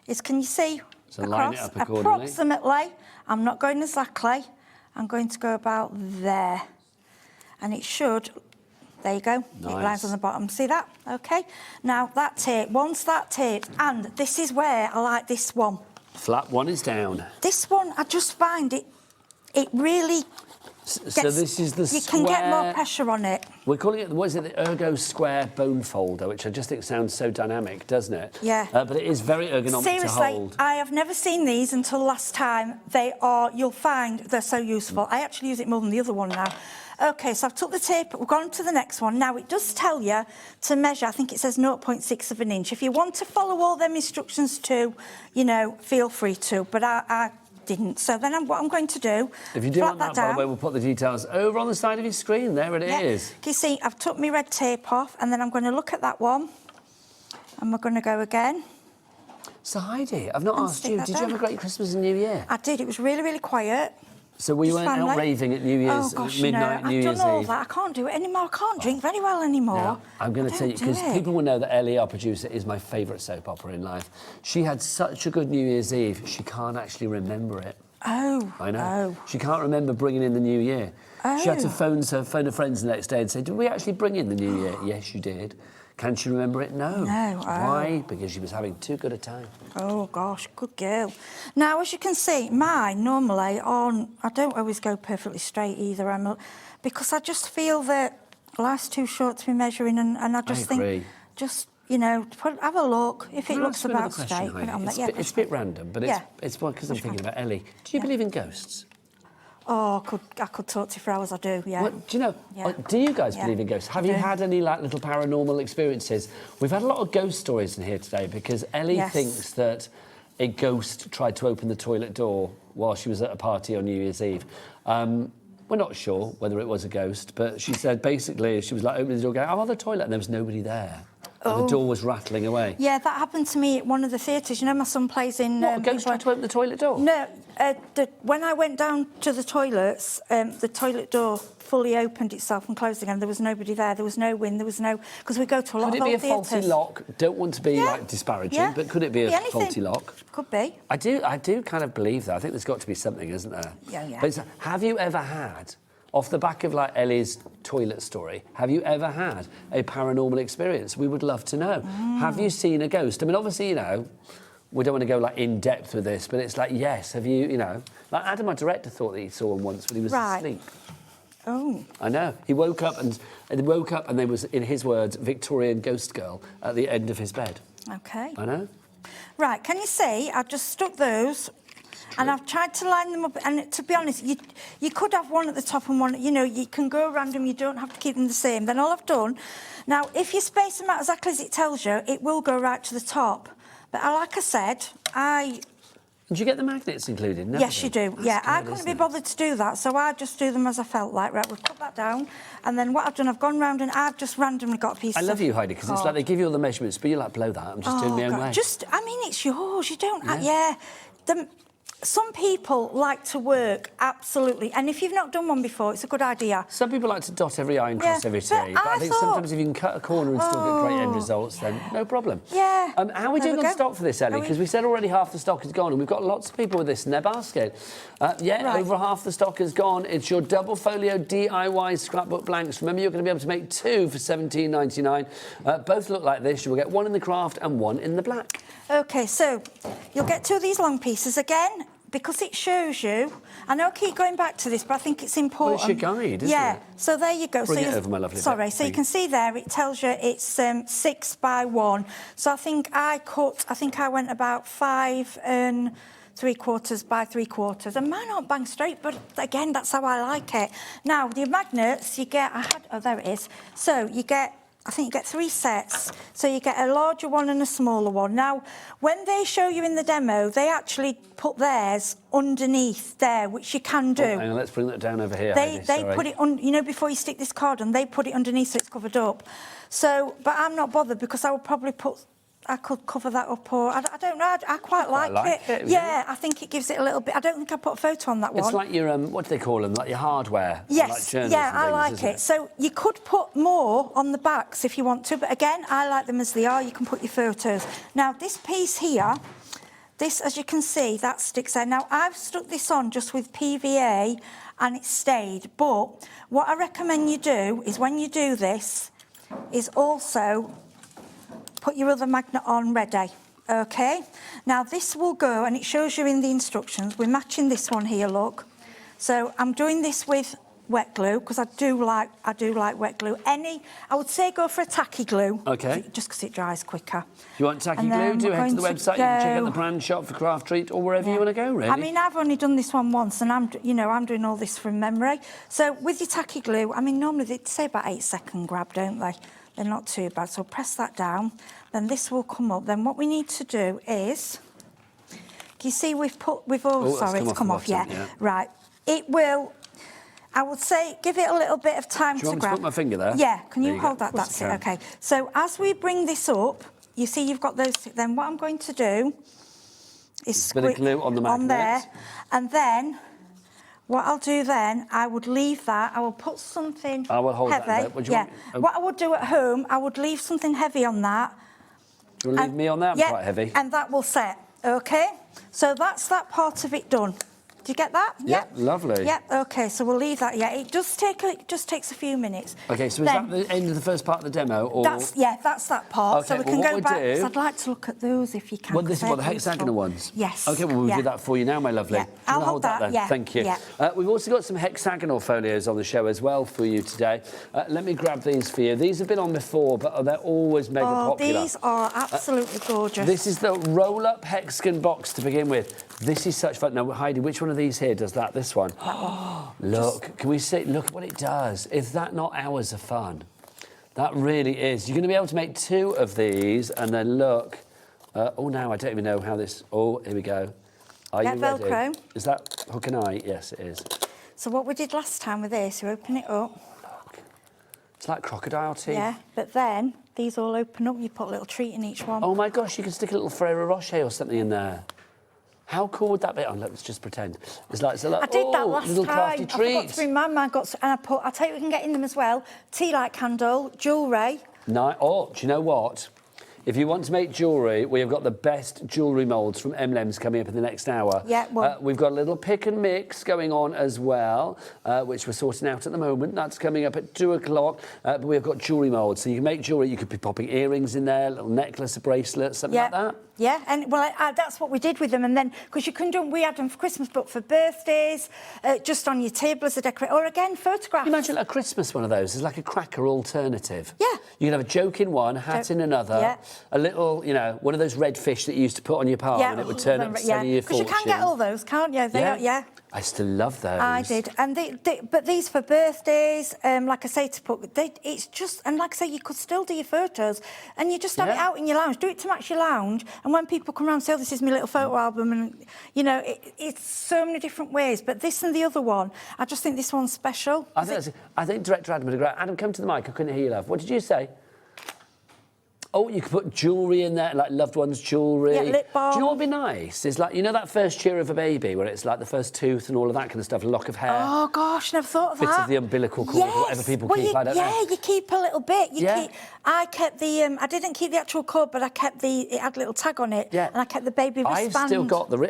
is, can you see? So line it up accordingly. Approximately. I'm not going exactly. I'm going to go about there, and it should. There you go. Nice. It lines on the bottom. See that? Okay. Now that tape. Once that tape, and this is where I like this one. Flap one is down. This one, I just find it really. So this is the You square... can get more pressure on it. We're calling it, what is it, the Ergo Square Bone Folder, which I just think sounds so dynamic, doesn't it? Yeah. But it is very ergonomic to hold. Seriously, I have never seen these until last time. You'll find they're so useful. I actually use it more than the other one now. OK, so I've took the tape, we've gone to the next one. Now, it does tell you to measure, I think it says 0.6 of an inch. If you want to follow all them instructions too, feel free to, but I didn't. So then what I'm going to do... If you do want that, by the way, we'll put the details over on the side of your screen. There it is. You see, I've took my red tape off, and then I'm going to look at that one, and we're going to go again. So, Heidi, I've not asked you, did you have a great Christmas and New Year? I did. It was really, really quiet. So we weren't out raving at New Year's, midnight New Year's Eve? I've done all that. I can't do it anymore. I can't drink very well anymore. Now, I'm going to tell you, because people will know that Ellie, our producer, is my favourite soap opera in life. She had such a good New Year's Eve, she can't actually remember it. Oh. I know. Oh. She can't remember bringing in the New Year. Oh. She had to phone her friends the next day and say, did we actually bring in the New Year? Yes, you did. Can she remember it? No. No. Why? Because she was having too good a time. Oh, gosh, good girl. Now, as you can see, mine normally I don't always go perfectly straight either, Emma, because I just feel that life's too short to be measuring, and I just think, have a look. If it looks about straight, put it on there. It's a bit random, but it's because I'm thinking about Ellie. Do you believe in ghosts? Oh, I could talk to you for hours, I do, yeah. Well, do you know, do you guys believe in ghosts? Have you had any little paranormal experiences? We've had a lot of ghost stories in here today because Ellie thinks that a ghost tried to open the toilet door while she was at a party on New Year's Eve. We're not sure whether it was a ghost, but she said basically she was opening the door going, I'm on the toilet, and there was nobody there. And the door was rattling away. Yeah, that happened to me at one of the theatres. You know, my son plays in... What, a ghost tried to open the toilet door? No, when I went down to the toilets, the toilet door fully opened itself and closed again. There was nobody there. There was no wind. There was no... Because we go to a lot of old theatres. Could it be a faulty lock? Don't want to be, like, disparaging, but could it be a faulty lock? Could be. I do kind of believe that. I think there's got to be something, isn't there? Yeah. But have you ever had... Off the back of, like, Ellie's toilet story, have you ever had a paranormal experience? We would love to know. Have you seen a ghost? I mean, obviously, you know, we don't want to go, like, in-depth with this, but it's like, yes, have you, you know... Like, Adam, my director, thought that he saw him once when he was asleep. Oh. I know. He woke up and there was, in his words, Victorian ghost girl at the end of his bed. OK. I know. Right, can you see? I've just stuck those... And I've tried to line them up, and to be honest, you could have one at the top and one, you know, you can go random, you don't have to keep them the same. Then all I've done, now, if you space them out exactly as it tells you, it will go right to the top. But like I said, Did you get the magnets included? No, yes, you do. That's I good, couldn't be bothered to do that, so I just do them as I felt like. Right, we'll put that down, and then what I've done, I've gone round and I've just randomly got a piece of... I love you, Heidi, because it's like they give you all the measurements, but you're like, blow that, I'm just doing my own way. I mean, it's yours, you don't... Some people like to work, absolutely. And if you've not done one before, it's a good idea. Some people like to dot every I and cross every T. But I think sometimes if you can cut a corner and still get great end results, then no problem. Yeah. How are we doing on stock for this, Ellie? Because we said already half the stock is gone, and we've got lots of people with this in their basket. Over half the stock is gone. It's your double folio DIY scrapbook blanks. Remember, you're going to be able to make two for £17.99. Both look like this. You will get one in the craft and one in the black. OK, so you'll get two of these long pieces again, because it shows you... I know I keep going back to this, but I think it's important. Well, it's your guide, isn't it? Yeah, so there you go. Bring it over, my lovely. Sorry, so you can see there, it tells you it's 6 by 1. So I think I went about 5 3/4 by 3/4. And mine aren't bang straight, but again, that's how I like it. Now, the magnets, you get... oh, there it is. So you get... I think you get 3 sets, so you get a larger one and a smaller one. Now, when they show you in the demo, they actually put theirs underneath there, which you can do. Hang on, let's bring that down over here. They put it on, you know, before you stick this card on, they put it underneath so it's covered up. So, but I'm not bothered because I would probably I could cover that up, or I don't know. I quite like it. Yeah, I think it gives it a little bit. I don't think I put a photo on that one. It's like your what do they call them? Like your hardware. Yes, like yeah, I like it. So you could put more on the backs if you want to, but again, I like them as they are. You can put your photos. Now this piece here, this, as you can see, that sticks there. Now I've stuck this on just with PVA, and it stayed. But what I recommend you do is when you do this, is also put your other magnet on ready, OK? Now, this will go, and it shows you in the instructions. We're matching this one here, look. So I'm doing this with wet glue, because I do like wet glue. I would say go for a tacky glue. OK. Just because it dries quicker. If you want tacky glue, do head to the website. You can check out the brand shop for CrafTreat or wherever you want to go, really. I mean, I've only done this one once, and I'm doing all this from memory. So with your tacky glue, I mean, normally they say about 8-second grab, don't they? They're not too bad. So press that down. Then this will come up. Then what we need to do is, you see it's come off, yeah. Right. It will, I would say, give it a little bit of time to grab. Do you want me to put my finger there? Yeah, can you hold that? That's it, OK. So as we bring this up, you see you've got those, then what I'm going to do is squirt a bit of glue on the magnet. On there, and then what I'll do then, I would leave that. I will put something heavy. I will hold that. What I would do at home, I would leave something heavy on that. Do you want to leave me on that? I'm quite heavy. And that will set, OK? So that's that part of it done. Do you get that? Yep, lovely. Yep, OK, so we'll leave that. Yeah, it just takes a few minutes. OK, so is that the end of the first part of the demo? Or... That's that part. Okay, so we can go back. I'd like to look at those if you can. Well, this is what, the hexagonal ones? Yes. OK, well, we'll do that for you now, my lovely. Yeah. I'll hold that then. Yeah. Thank you. Yeah. We've also got some hexagonal folios on the show as well for you today. Let me grab these for you. These have been on before, but they're always mega popular. These are absolutely gorgeous. This is the roll-up hexagon box to begin with. This is such fun. Now, Heidi, which one of these here does that? This one. That one. Look, can we see? Look at what it does. Is that not hours of fun? That really is. You're going to be able to make 2 of these, and then look. Now I don't even know how this. Oh, here we go. Are you ready? Velcro. Is that hook and eye? Yes, it is. So what we did last time with this, you open it up. Look. It's like crocodile teeth. Yeah, but then these all open up. You put a little treat in each one. Oh my gosh, you could stick a little Ferrero Rocher or something in there. How cool would that be? Oh, let's just pretend. It's like, I did that last little time. crafty I treats. forgot to bring my man got, and I put. I'll tell you what we can get in them as well. Tea light candle, jewellery. No, oh, do you know what? If you want to make jewellery, we have got the best jewellery moulds from Emlems coming up in the next hour. Yeah, well... we've got a little pick and mix going on as well, which we're sorting out at the moment. That's coming up at 2 o'clock. But we've got jewellery moulds, so you can make jewellery. You could be popping earrings in there, a little necklace, a bracelet, something like that. Yeah, and well, that's what we did with them. And then, because you can do them, we had them for Christmas, but for birthdays, just on your table as a decoration, or again, photographs. Can you imagine a Christmas one of those? It's like a cracker alternative. Yeah. You can have a joke in one, hat in another. Yeah. A little, you know, one of those red fish that you used to put on your palm and it would turn up to sell you your fortune. Because you can get all those, can't you? They are, yeah. I still love those. I did, and but these for birthdays, like I say, to put, it's just, and like I say, you could still do your photos, and you just have it out in your lounge, do it to match your lounge, and when people come around, say, oh, this is my little photo album, and, you know, it's so many different ways, but this and the other one, I just think this one's special. I think Director Adam would agree. Adam, come to the mic, I couldn't hear you, love. What did you say? Oh, you could put jewellery in there, like loved one's jewellery. Yeah, lip balm. Do you know what would be nice? It's like, you know that first cheer of a baby where it's like the first tooth and all of that kind of stuff, a lock of hair? Oh, gosh, never thought of that. Bits of the umbilical cord, whatever people keep, I don't know. Yeah, you keep a little bit. I kept the, I didn't keep the actual cord, but I kept it had a little tag on it. Yeah. And I kept the baby wristband.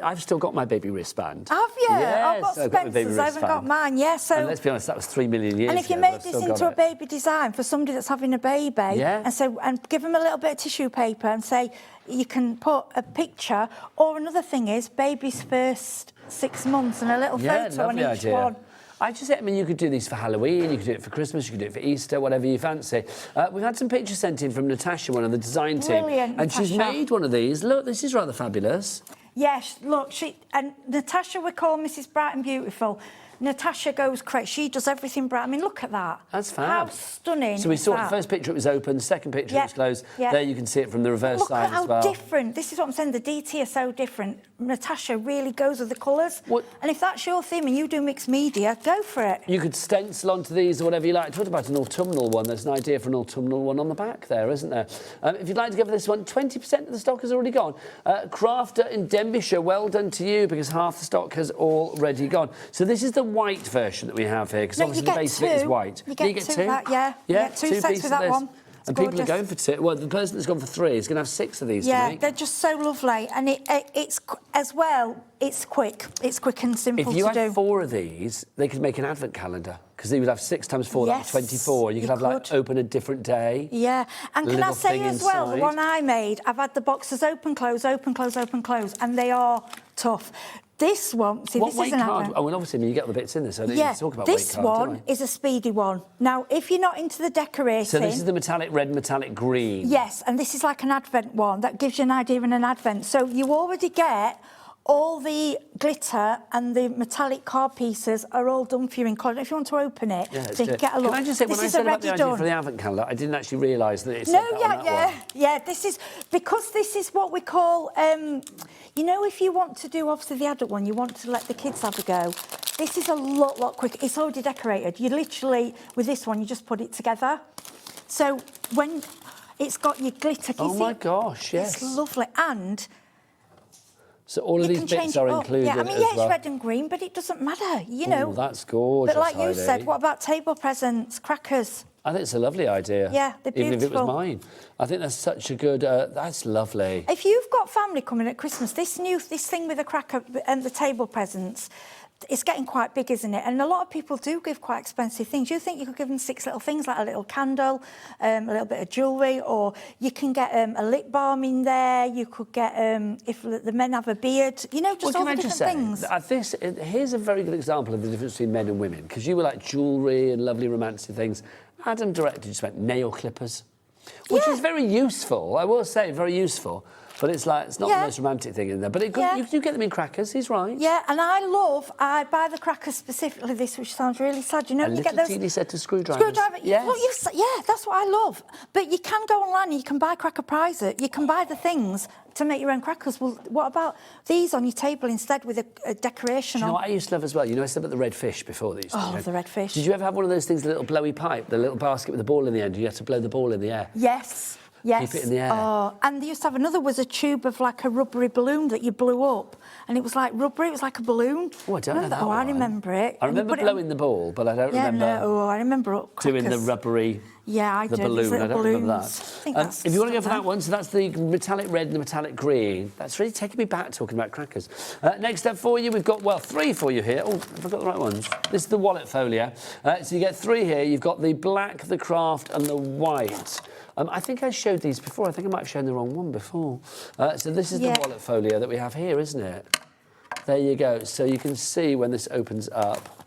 I've still got my baby wristband. Have you? Yes, I've got Spencer's, I haven't got mine, so... And let's be honest, that was 3 million years ago. And if you made this into a baby design for somebody that's having a baby, and give them a little bit of tissue paper and say you can put a picture, or another thing is baby's first 6 months and a little photo on each one. I mean, you could do these for Halloween, you could do it for Christmas, you could do it for Easter, whatever you fancy. We've had some pictures sent in from Natasha, one of the design team. Brilliant, and Natasha. She's made one of these. Look, this is rather fabulous. Yes, look, and Natasha we call Mrs. Bright and Beautiful. Natasha goes crazy. She does everything bright. I mean, look at that. That's fab. How stunning. So we is saw that? the first picture, it was open, second picture, it was closed. Yeah. There you can see it from the reverse side as well. Look at how different. This is what I'm saying. The DT are so different. Natasha really goes with the colours. And if that's your theme and you do mixed media, go for it. You could stencil onto these or whatever you like. Talk about an autumnal one. There's an idea for an autumnal one on the back there, isn't there? If you'd like to give this one, 20% of the stock has already gone. Crafter in Denbighshire, well done to you, because half the stock has already gone. So this is the white version that we have here, because obviously the base of it is white. You get two. Yeah, you get two sets with that one. And people are going for two. Well, the person that's gone for 3 is going to have 6 of these to make. They're just so lovely. And it's, as well, it's quick. It's quick and simple to do. If you had 4 of these, they could make an advent calendar, because they would have 6 times 4, that's 24. You could have, like, open a different day. Yeah. And can I say as well, the one I made, I've had the boxes open, close, open, close, open, close, and they are tough. This one, see, this is an advent. Oh, well, obviously, you get the bits in there, so I don't need to talk about weight card, this one is a speedy one. Now, if you're not into the decorating... So this is the metallic red, metallic green. Yes, and this is like an advent one. That gives you an idea of an advent. So you already get all the glitter and the metallic card pieces are all done for you in colour. If you want to open it, so you get a look. Can I just say, when I said about the idea for the advent calendar, I didn't actually realise that it's this is, because this is what we call, you know, if you want to do, obviously, the adult one, you want to let the kids have a go. This is a lot quicker. It's already decorated. You literally, with this one, you just put it together. So when it's got your glitter... Oh, my gosh, yes. It's lovely. And... So all of these bits are included as well? Yeah, I mean, it's red and green, but it doesn't matter, you know. Oh, that's gorgeous, But like you said, what about table presents, crackers? I think it's a lovely idea. Yeah, they're beautiful. Even if it was mine. I think that's such a good... that's lovely. If you've got family coming at Christmas, this thing with the cracker and the table presents... It's getting quite big, isn't it? And a lot of people do give quite expensive things. You think you could give them 6 little things, like a little candle, a little bit of jewellery, or you can get a lip balm in there. You could get, if the men have a beard, you know, just all the different things. Here's a very good example of the difference between men and women, because you were like jewellery and lovely romantic things. Adam directed just went nail clippers, which is very useful, I will say, very useful. But it's like, it's not the most romantic thing in there. But you do get them in crackers, he's right. Yeah, and I buy the crackers specifically this, which sounds really sad. You know, you get those... teeny set of screwdrivers. Yes. Well, yeah, that's what I love. But you can go online and you can buy cracker prizer. You can buy the things to make your own crackers. Well, what about these on your table instead with a decoration on? You know what I used to love as well? You know, I said about the red fish before these. Oh, the red fish. Did you ever have one of those things, the little blowy pipe, the little basket with the ball in the end? You had to blow the ball in the air. Yes. Yes. Keep it in the air. Oh, and they used to have another, was a tube of like a rubbery balloon that you blew up. And it was like rubbery, it was like a balloon. Oh, I don't know that one. I remember it. I remember blowing the ball, but I don't remember... I remember doing the rubbery... Yeah, I the did. balloon. I don't remember that. I think that's if you want to go for that one, so that's the metallic red and the metallic green. That's really taking me back talking about crackers. Next up for you, we've got, well, 3 for you here. Oh, have I got the right ones? This is the wallet folio. So you get 3 here. You've got the black, the craft and the white. I think I showed these before. I think I might have shown the wrong one before. So this is the wallet folio that we have here, isn't it? There you go. So you can see when this opens up.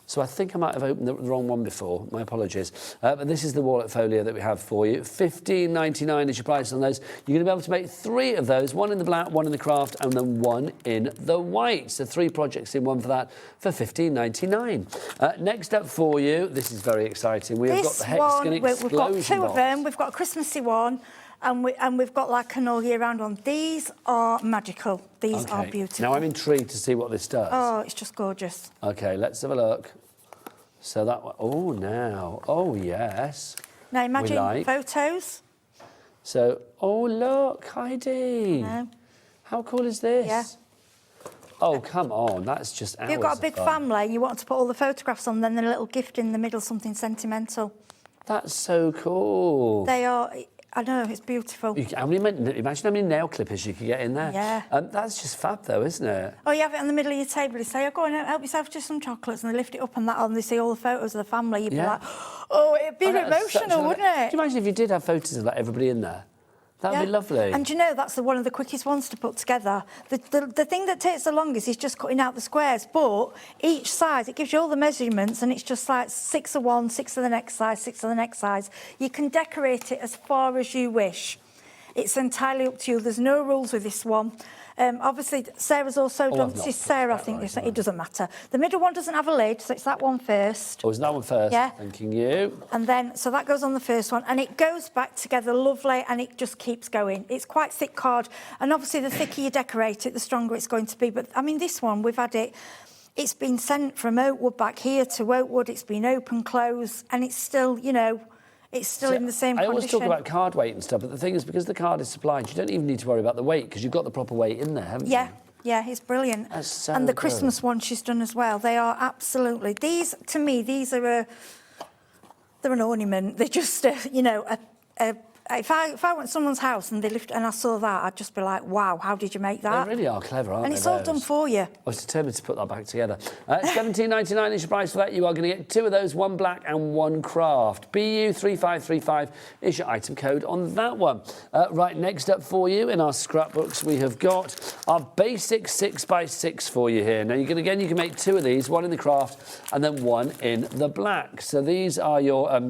So I think I might have opened the wrong one before. My apologies. But this is the wallet folio that we have for you. $15.99 is your price on those. You're going to be able to make 3 of those, 1 in the black, 1 in the craft, and then 1 in the white. So 3 projects in one for that for $15.99. Next up for you, this is very exciting. We have got the Hexagon Explosion We've got 2 of box. them. We've got a Christmassy one. And we've got like an all year round one. These are magical. These are beautiful. Now I'm intrigued to see what this does. Oh, it's just gorgeous. Okay, let's have a look. So that one, oh, now, oh, yes. Now imagine photos. So, oh, look, Heidi. No. How cool is this? Yeah. Oh, come on, that's just hours. If you've got a big family and you want to put all the photographs on, then a little gift in the middle, something sentimental. That's so cool. They are... I know, it's beautiful. Imagine how many nail clippers you could get in there. Yeah. That's just fab, though, isn't it? Oh, you have it on the middle of your table. You say, go and help yourself to some chocolates, and they lift it up and that on. They see all the photos of the family. You'd be like, oh, it'd be emotional, wouldn't it? Do you imagine if you did have photos of like everybody in there? That would be lovely. And you know, that's one of the quickest ones to put together. The thing that takes the longest is just cutting out the squares, but each size, it gives you all the measurements, and it's just like 6 of one, 6 of the next size, 6 of the next size. You can decorate it as far as you wish. It's entirely up to you. There's no rules with this one. Obviously, Sarah's also done... This is Sarah, I think. It doesn't matter. The middle one doesn't have a lid, so it's that one first. Oh, is that one first? Yeah. Thanking you. And then, so that goes on the first one, and it goes back together lovely, and it just keeps going. It's quite thick card, and obviously the thicker you decorate it, the stronger it's going to be. But, I mean, this one, we've had it... It's been sent from Oakwood back here to Oakwood. It's been open, close, and it's still, you know... It's still in the same condition. I always talk about card weight and stuff, but the thing is, because the card is supplied, you don't even need to worry about the weight, because you've got the proper weight in there, haven't you? Yeah, it's brilliant. That's so And the good. Christmas one she's done as well. They are absolutely... These, to me, these are they're an ornament. They're just, you know, if I went to someone's house and they lift and I saw that, I'd just be like, wow, how did you make that? They really are clever, aren't they? And it's all done for you. I was determined to put that back together. $17.99 is your price for that. You are going to get 2 of those, 1 black and 1 craft. BU3535 is your item code on that one. Right, next up for you in our scrapbooks, we have got our basic 6x6 for you here. Now, you can make 2 of these, 1 in the craft and then 1 in the black. So these are your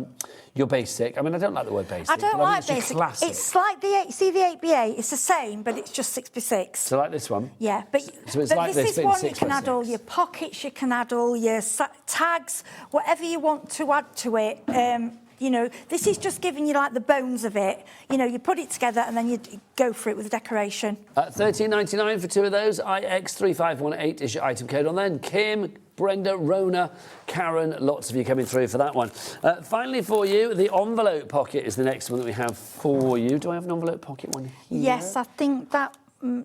basic. I mean, I don't like the word basic. I don't like basic. Classic. It's like the 8B8. It's the same, but it's just 6x6. So like this one? Yeah, but, so it's like this is one you can add all your pockets, you can add all your tags, whatever you want to add to it. You know, this is just giving you like the bones of it. You know, you put it together and then you go for it with the decoration. $13.99 for 2 of those. IX3518 is your item code on then. Kim, Brenda, Rona, Karen, lots of you coming through for that one. Finally for you, the envelope pocket is the next one that we have for you. Do I have an envelope pocket one here? Yes, I think that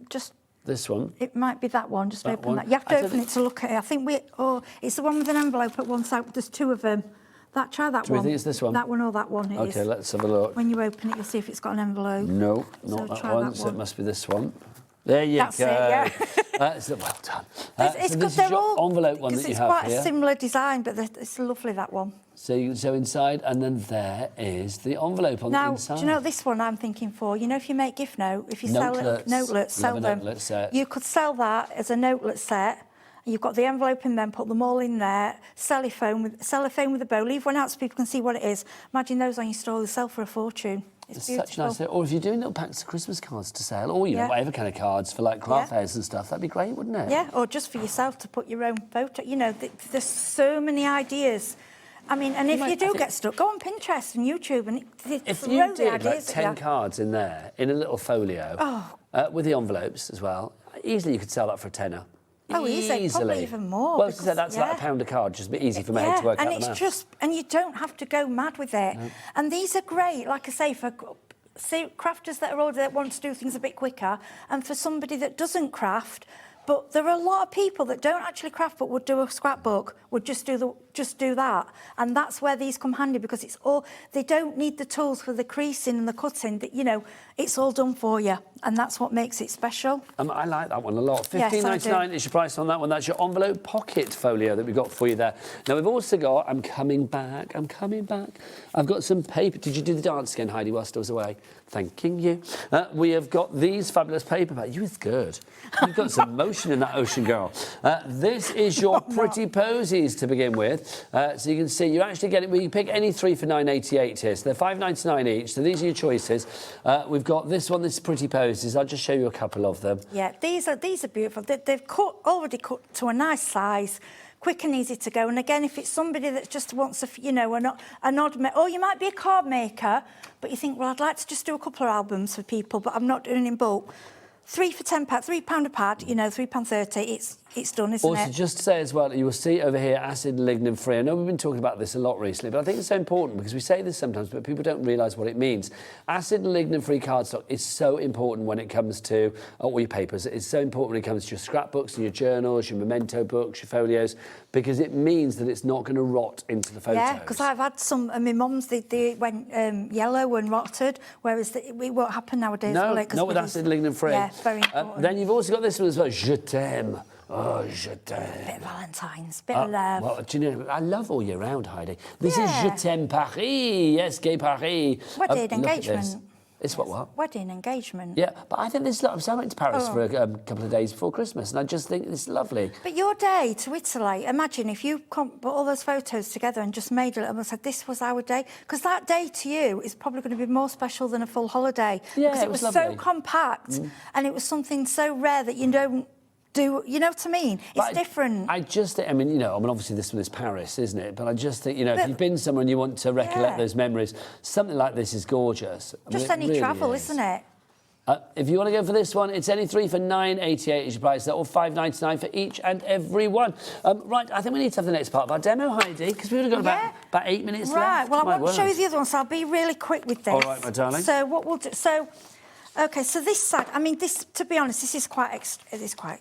just... This one? It might be that one. Just open that. You have to open it to look at it. I think it's the one with an envelope at one side. There's 2 of them. Try that one. Do we think it's this one? That one or that one it is. OK, let's have a look. When you open it, you'll see if it's got an envelope. No, not that one. So it must be this one. There you That's go. That's it, yeah. Well done. It's so good. this is your envelope one that you have It's quite here. a similar design, but it's lovely, that one. So inside, and then there is the envelope on the inside. Now, do you know this one I'm thinking for? You know, if you make gift note, if you sell notelets, sell them. Notelet set. You could sell that as a notelet set. You've got the envelope in them, put them all in there, cellophane with a bow, leave one out so people can see what it is. Imagine those on your store, they sell for a fortune. It's such beautiful. nice. Or if you're doing little packs of Christmas cards to sell, or you know, whatever kind of cards for like craft fairs and stuff, that'd be great, wouldn't it? Yeah, or just for yourself to put your own photo. You know, there's so many ideas. I mean, and if you do get stuck, go on Pinterest and YouTube and if you did like 10 cards in there in a little folio with the envelopes as well, easily you could sell that for a tenner. Oh, easily. Probably even more. Well, because, that's like £1 a card, just a bit easy for my head to work out the maths. And you don't have to go mad with it. No. And these are great, like I say, for crafters that want to do things a bit quicker, and for somebody that doesn't craft. But there are a lot of people that don't actually craft but would do a scrapbook, would just do that. And that's where these come handy, because it's all, they don't need the tools for the creasing and the cutting, that, you know, it's all done for you. And that's what makes it special. I like that one a lot. $15.99 is your price on that one. That's your envelope pocket folio that we've got for you there. Now, we've also got, I'm coming back. I've got some paper. Did you do the dance again, Heidi, whilst I was away? Thanking you. We have got these fabulous paper bags. You was good. You've got some motion in that ocean, girl. This is your pretty posies to begin with. So you can see, you actually get it, we can pick any three for $9.88 here. So they're $5.99 each. So these are your choices. We've got this one, this is pretty posies. I'll just show you a couple of them. Yeah, these are beautiful. They've already cut to a nice size. Quick and easy to go. And again, if it's somebody that just wants a, you know, an odd, or you might be a card maker, but you think, well, I'd like to just do a couple of albums for people, but I'm not doing in bulk. 3 for £10, £3 a pad, you know, £3.30. It's done, isn't it? Also, just to say as well, you will see over here acid and lignin free. I know we've been talking about this a lot recently, but I think it's so important because we say this sometimes, but people don't realise what it means. Acid and lignin free cardstock is so important when it comes to all your papers. It's so important when it comes to your scrapbooks and your journals, your memento books, your folios, because it means that it's not going to rot into the photos. Yeah, because I've had some, my mum's, they went yellow and rotted, whereas it won't happen nowadays. No, will it? not with acid and lignin free. Yeah, very important. Then you've also got this one as well, Je t'aime. Oh, je t'aime. Bit of Valentine's, bit of love. Well, do you know, I love all year round, Heidi. This is Je t'aime Paris. Yes, Gay Paris. Wedding engagement. It's what? Wedding engagement. Yeah, but I think this. So I went to Paris for a couple of days before Christmas, and I just think this is lovely. But your day to Italy, imagine if you put all those photos together and just made it and said, this was our day. Because that day to you is probably going to be more special than a full holiday. Yeah, because it was lovely. so compact and it was something so rare that you don't do, you know what I mean? It's different. I mean, you know, obviously this one is Paris, isn't it? But I just think, you know, if you've been somewhere and you want to recollect those memories, something like this is gorgeous. Just any really travel, isn't it? If you want to go for this one, it's any three for $9.88 is your price, or $5.99 for each and every one. Right, I think we need to have the next part of our demo, Heidi, because we've only got about 8 minutes left. Right, well, I want to show you the other one, so I'll be really quick with this. All right, my darling. So what we'll do... OK, so this side, I mean, this, to be honest, this is quite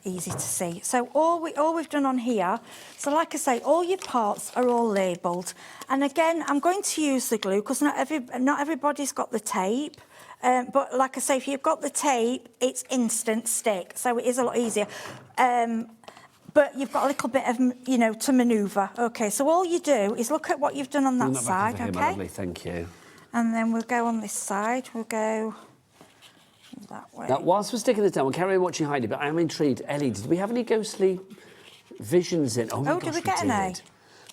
easy to see. So all we've done on here, so like I say, all your parts are all labelled. And again, I'm going to use the glue because not everybody's got the tape. But like I say, if you've got the tape, it's instant stick, so it is a lot easier. But you've got a little bit of, you know, to manoeuvre. OK, so all you do is look at what you've done on that side, OK? Lovely, thank you. And then we'll go on this side, we'll go... that way. Now, whilst we're sticking this down, we'll carry on watching Heidi, but I am intrigued. Ellie, did we have any ghostly visions in? Oh, my gosh, did we get any?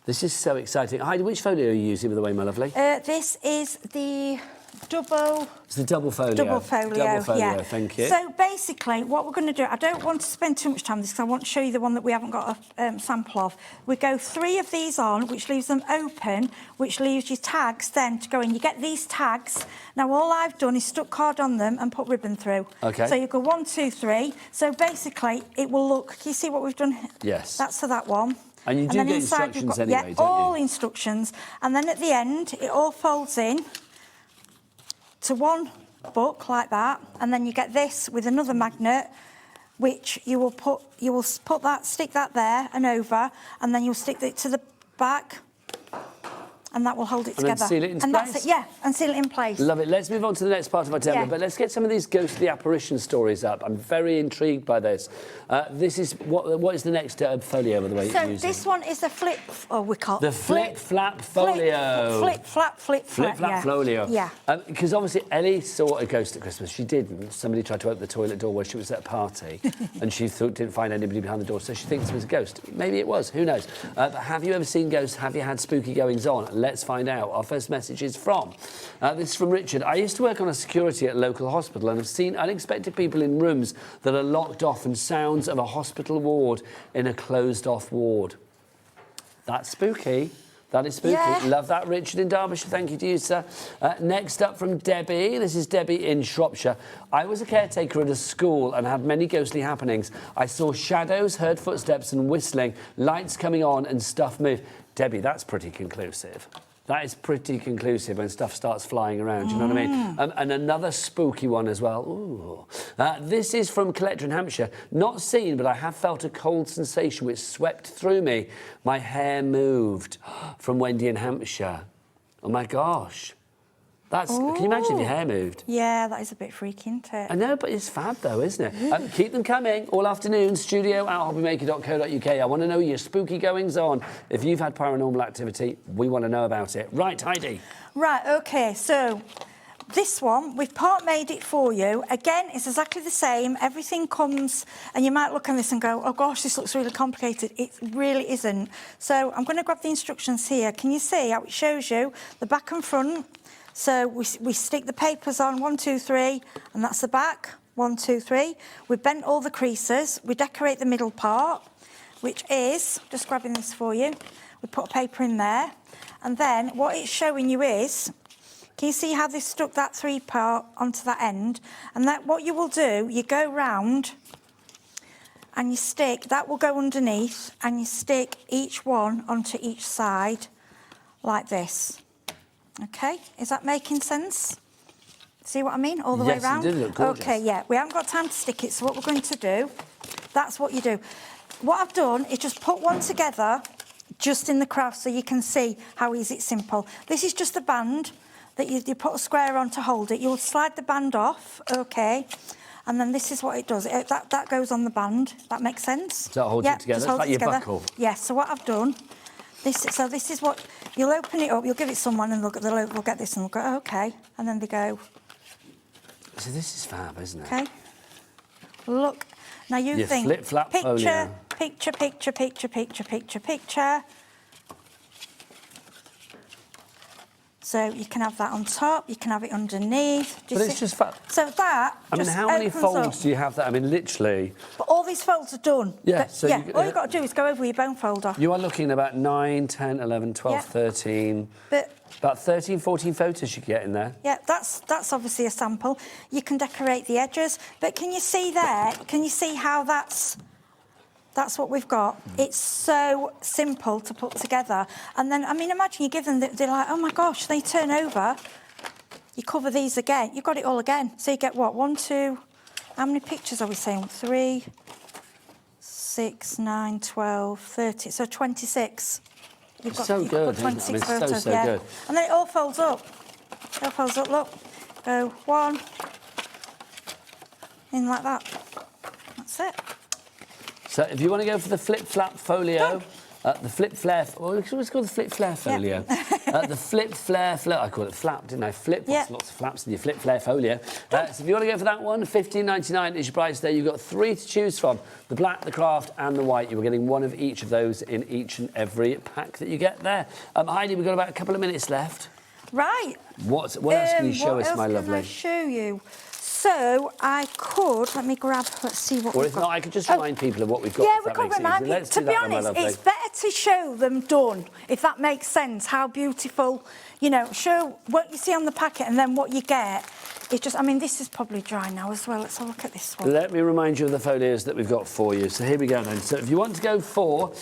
This is so exciting. Heidi, which folio are you using, by the way, my lovely? This is the double... It's the double folio. Double folio, yeah. Thank you. So, basically, what we're going to do... I don't want to spend too much time on this because I want to show you the one that we haven't got a sample of. We go 3 of these on, which leaves them open, which leaves your tags then to go in. You get these tags. Now, all I've done is stuck card on them and put ribbon through. OK. So you go 1, 2, 3. So, basically, it will look... Can you see what we've done? Yes. That's for that one. And you do get instructions anyway, don't you? All instructions. And then at the end, it all folds in to one book like that, and then you get this with another magnet, which you will stick that there and over, and then you'll stick it to the back, and that will hold it together. And then seal it in place? That's it, yeah, and seal it in place. Love it. Let's move on to the next part of our demo, but let's get some of these ghostly apparition stories up. I'm very intrigued by this. This is, what is the next folio, by the way, you're using? So this one is a flip, we call it... The flip-flap folio. Flip-flap folio. Yeah. Because obviously Ellie saw a ghost at Christmas. She didn't. Somebody tried to open the toilet door while she was at a party, and she didn't find anybody behind the door, so she thinks it was a ghost. Maybe it was, who knows? But have you ever seen ghosts? Have you had spooky goings-on? Let's find out. Our first message is from, this is from Richard. I used to work on a security at a local hospital and have seen unexpected people in rooms that are locked off and sounds of a hospital ward in a closed-off ward. That's spooky. That is spooky. Yeah. Love that, Richard in Derbyshire. Thank you to you, sir. Next up from Debbie. This is Debbie in Shropshire. I was a caretaker at a school and had many ghostly happenings. I saw shadows, heard footsteps and whistling, lights coming on and stuff move. Debbie, that's pretty conclusive. That is pretty conclusive when stuff starts flying around, you know what I mean? And another spooky one as well. Ooh. This is from Collector in Hampshire. Not seen, but I have felt a cold sensation which swept through me. My hair moved. From Wendy in Hampshire. Oh, my gosh. Can you imagine if your hair moved? Yeah, that is a bit freaky, isn't it? I know, but it's fab, though, isn't it? Keep them coming all afternoon. studio@hobbymaker.co.uk. I want to know your spooky goings-on. If you've had paranormal activity, we want to know about it. Right, Heidi. Right, OK, so this one, we've part-made it for you. Again, it's exactly the same. Everything comes, and you might look at this and go, oh, gosh, this looks really complicated. It really isn't. So I'm going to grab the instructions here. Can you see how it shows you the back and front? So we stick the papers on, 1, 2, 3, and that's the back, 1, 2, 3. We've bent all the creases. We decorate the middle part, which is, just grabbing this for you, we put a paper in there. And then what it's showing you is, can you see how they stuck that 3-part onto that end? And that what you will do, you go round and you stick, that will go underneath, and you stick each one onto each side like this. OK, is that making sense? See what I mean? All the way round? Yes, it did look gorgeous. OK, yeah, we haven't got time to stick it, so what we're going to do, that's what you do. What I've done is just put one together just in the craft so you can see how easy it's simple. This is just a band that you put a square on to hold it. You'll slide the band off, OK, and then this is what it does. That goes on the band. That makes sense? So that holds it together? It's like your buckle? Yes, so what I've done, this is what... You'll open it up, you'll give it someone and they'll look at this and they'll go, oh, OK. And then they go... So this is fab, isn't it? OK. Look. Now you think... flip-flap folio. Picture, picture, picture, picture, picture, picture. So you can have that on top, you can have it underneath. But it's just fab. So that I mean, how many folds do you have that? I mean, literally... But all these folds are done. Yeah, but, so yeah, all you've got to do is go over your bone folder. You are looking at about 9, 10, 11, 12, 13... About 13, 14 photos you get in there. Yeah, that's obviously a sample. You can decorate the edges. But can you see there, can you see how that's what we've got? It's so simple to put together. And then, I mean, imagine you give them, they're like, oh, my gosh, they turn over. You cover these again. You've got it all again. So you get what? 1, 2... How many pictures are we saying? 3, 6, 9, 12, 30. So 26. You've got, so good, 26 isn't it? I mean, photos, so yeah. good. And then it all folds up. It all folds up, look. Go 1. In like that. That's it. So if you want to go for the flip-flap folio, the flip-flare... Well, it's called the flip-flare folio. Yeah. The flip-flare... I called it flap, didn't I? Flip, lots of flaps in your flip-flare folio. So if you want to go for that one, $15.99 is your price there. You've got 3 to choose from. The black, the craft and the white. You were getting one of each of those in each and every pack that you get there. Heidi, we've got about a couple of minutes left. Right. What else can you show us, my lovely? What else can I show you? So I could, let me grab, let's see what or we've if got. not, I could just remind people of what we've got. Yeah, if we that could makes remind it easy. people. To be honest, it's better to show them done, if that makes sense, how beautiful, you know, show what you see on the packet and then what you get. It's just, I mean, this is probably dry now as well. Let's have a look at this one. Let me remind you of the folios that we've got for you. So here we go then. So if you want to go for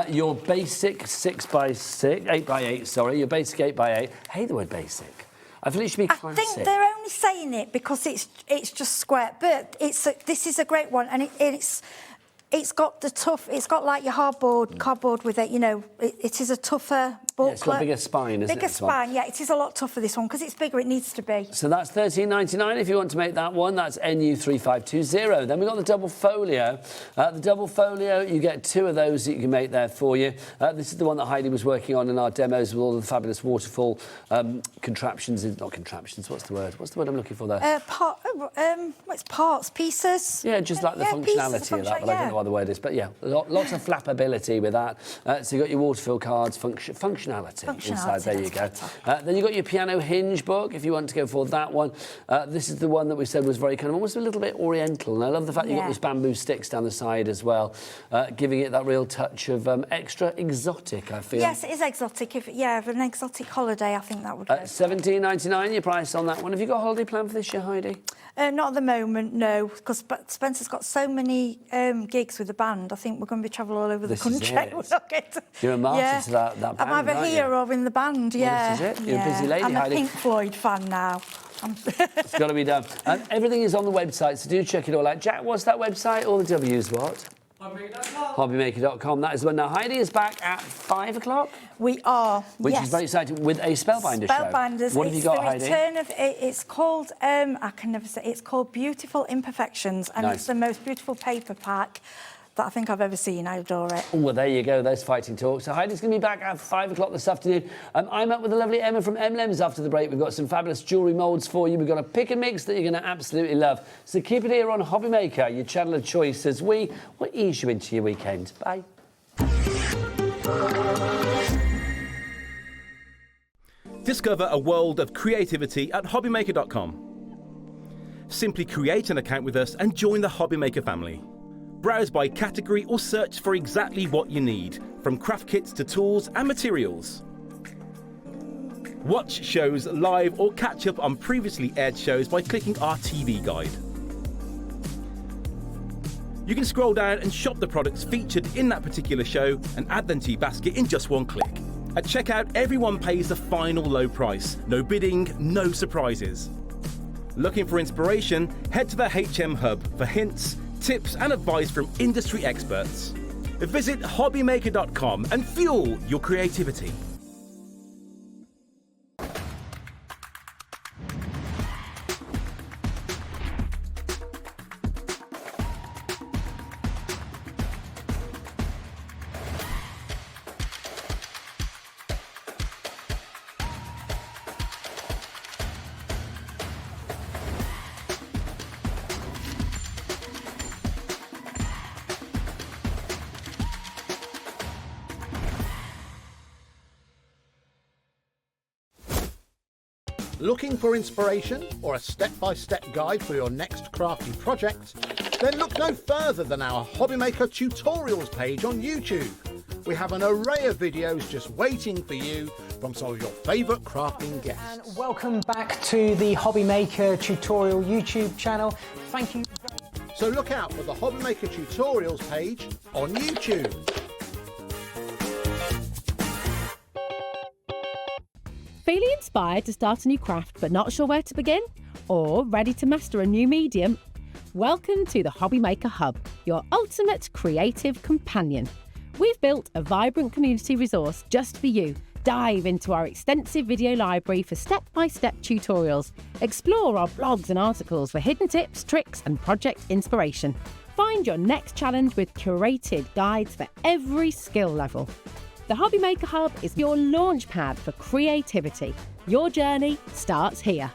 your basic 8x8, sorry, your basic 8x8. I hate the word basic. I feel it should be classic. I think they're only saying it because it's just square, but this is a great one, and it's got the tough. It's got like your cardboard with it. You know, it is a tougher booklet. Yeah, it's got a bigger spine, isn't it? Bigger spine, yeah. It is a lot tougher, this one, because it's bigger. It needs to be. So that's $13.99 if you want to make that one. That's NU3520. Then we've got the double folio. The double folio, you get 2 of those that you can make there for you. This is the one that Heidi was working on in our demos with all the fabulous waterfall contraptions. Not contraptions, what's the word? What's the word I'm looking for there? It's parts, pieces. Yeah, just like the functionality of that, but I don't know what the word is, but yeah, lots of flappability with that. So you've got your waterfill cards, functionality inside. There you go. Then you've got your piano hinge book, if you want to go for that one. This is the one that we said was very kind of almost a little bit oriental, and I love the fact you've got those bamboo sticks down the side as well, giving it that real touch of extra exotic, I feel. Yes, it is exotic. If an exotic holiday, I think that would go. $17.99, your price on that one. Have you got a holiday plan for this year, Heidi? Not at the moment, no, because Spencer's got so many gigs with the band. I think we're going to be travelling all over the country. You're a master to that band, I'm either here or in the band, Well, this is it. You're a busy lady, I'm Heidi. a Pink Floyd fan now. It's got to be done. Everything is on the website, so do check it all out. Jack, what's that website? All the W's what? Hobbymaker.com. That is the one. Now, Heidi is back at 5 o'clock. We are, Which is very exciting, with a Spellbinders show. Spellbinders. What have you got, Heidi? It's called, I can never say, it's called Beautiful Imperfections, and it's the most beautiful paper pack that I think I've ever seen. I adore it. Oh, well, there you go. There's fighting talk. So Heidi's going to be back at 5 o'clock this afternoon. I'm up with the lovely Emma from Emlems after the break. We've got some fabulous jewellery moulds for you. We've got a pick and mix that you're going to absolutely love. So keep it here on Hobby Maker, your channel of choice, as we will ease you into your weekend. Bye. Discover a world of creativity at hobbymaker.com. Simply create an account with us and join the Hobby Maker family. Browse by category or search for exactly what you need, from craft kits to tools and materials. Watch shows live or catch up on previously aired shows by clicking our TV guide. You can scroll down and shop the products featured in that particular show and add them to your basket in just one click. At checkout, everyone pays the final low price. No bidding, no surprises. Looking for inspiration? Head to the HM Hub for hints, tips and advice from industry experts. Visit hobbymaker.com and fuel your creativity. Looking for inspiration or a step-by-step guide for your next crafty project? Then look no further than our Hobby Maker tutorials page on YouTube. We have an array of videos just waiting for you from some of your favourite crafting guests. And welcome back to the Hobby Maker tutorial YouTube channel. Thank you. So look out for the Hobby Maker tutorials page on YouTube. Feeling inspired to start a new craft but not sure where to begin? Or ready to master a new medium? Welcome to the Hobby Maker Hub, your ultimate creative companion. We've built a vibrant community resource just for you. Dive into our extensive video library for step-by-step tutorials. Explore our blogs and articles for hidden tips, tricks and project inspiration. Find your next challenge with curated guides for every skill level. The Hobby Maker Hub is your launch pad for creativity. Your journey starts here.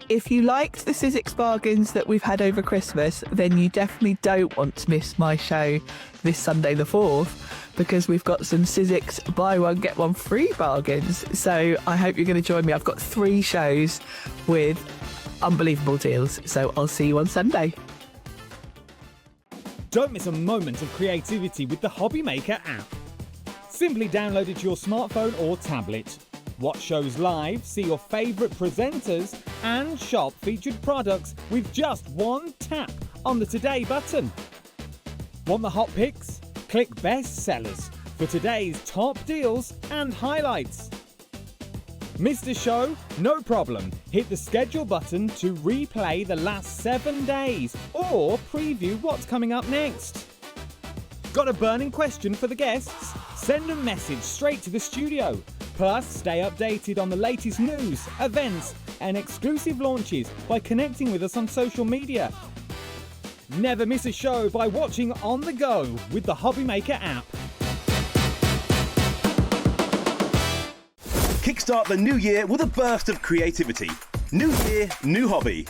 If you liked the Sizzix bargains that we've had over Christmas, then you definitely don't want to miss my show this Sunday the 4th, because we've got some Sizzix buy one get one free bargains. So I hope you're going to join me. I've got 3 shows with unbelievable deals. So I'll see you on Sunday. Don't miss a moment of creativity with the Hobby Maker app. Simply download it to your smartphone or tablet. Watch shows live, see your favourite presenters and shop featured products with just one tap on the Today button. Want the hot picks? Click Best Sellers for today's top deals and highlights. Missed a show? No problem. Hit the schedule button to replay the last 7 days or preview what's coming up next. Got a burning question for the guests? Send a message straight to the studio. Plus, stay updated on the latest news, events and exclusive launches by connecting with us on social media. Never miss a show by watching on the go with the Hobby Maker app. Kickstart the new year with a burst of creativity. New year, new hobby.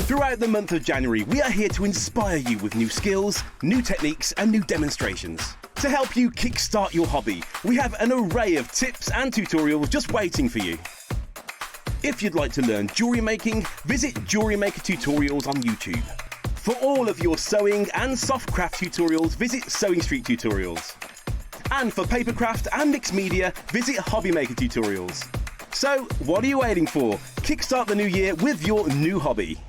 Throughout the month of January, we are here to inspire you with new skills, new techniques and new demonstrations. To help you kickstart your hobby, we have an array of tips and tutorials just waiting for you. If you'd like to learn jewellery making, visit Jewellery Maker Tutorials on YouTube. For all of your sewing and soft craft tutorials, visit Sewing Street Tutorials. And for papercraft and mixed media, visit Hobby Maker Tutorials. So, what are you waiting for? Kickstart the new year with your new hobby.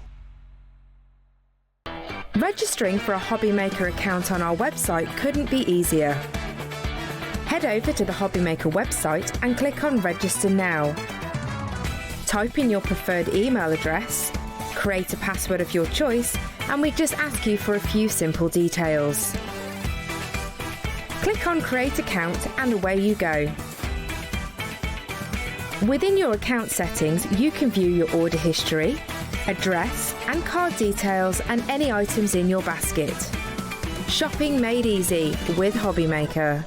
Registering for a Hobby Maker account on our website couldn't be easier. Head over to the Hobby Maker website and click on Register Now. Type in your preferred email address, create a password of your choice, and we just ask you for a few simple details. Click on Create Account and away you go. Within your account settings, you can view your order history, address and card details and any items in your basket. Shopping made easy with Hobby Maker.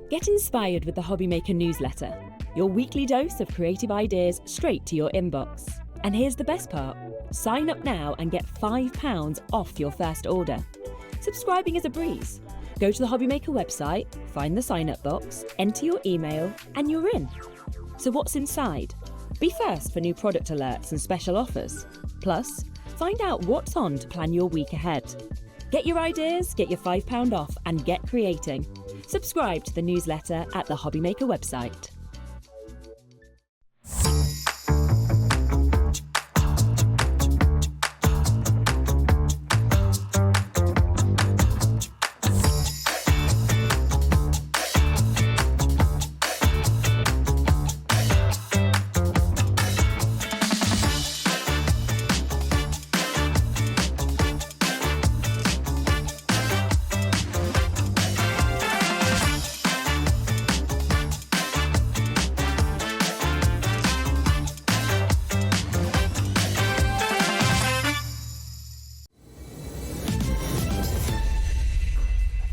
Get inspired with the Hobby Maker newsletter, your weekly dose of creative ideas straight to your inbox. And here's the best part. Sign up now and get £5 off your first order. Subscribing is a breeze. Go to the Hobby Maker website, find the sign up box, enter your email, and you're in. So what's inside? Be first for new product alerts and special offers. Plus, find out what's on to plan your week ahead. Get your ideas, get your £5 off, and get creating. Subscribe to the newsletter at the Hobby Maker website.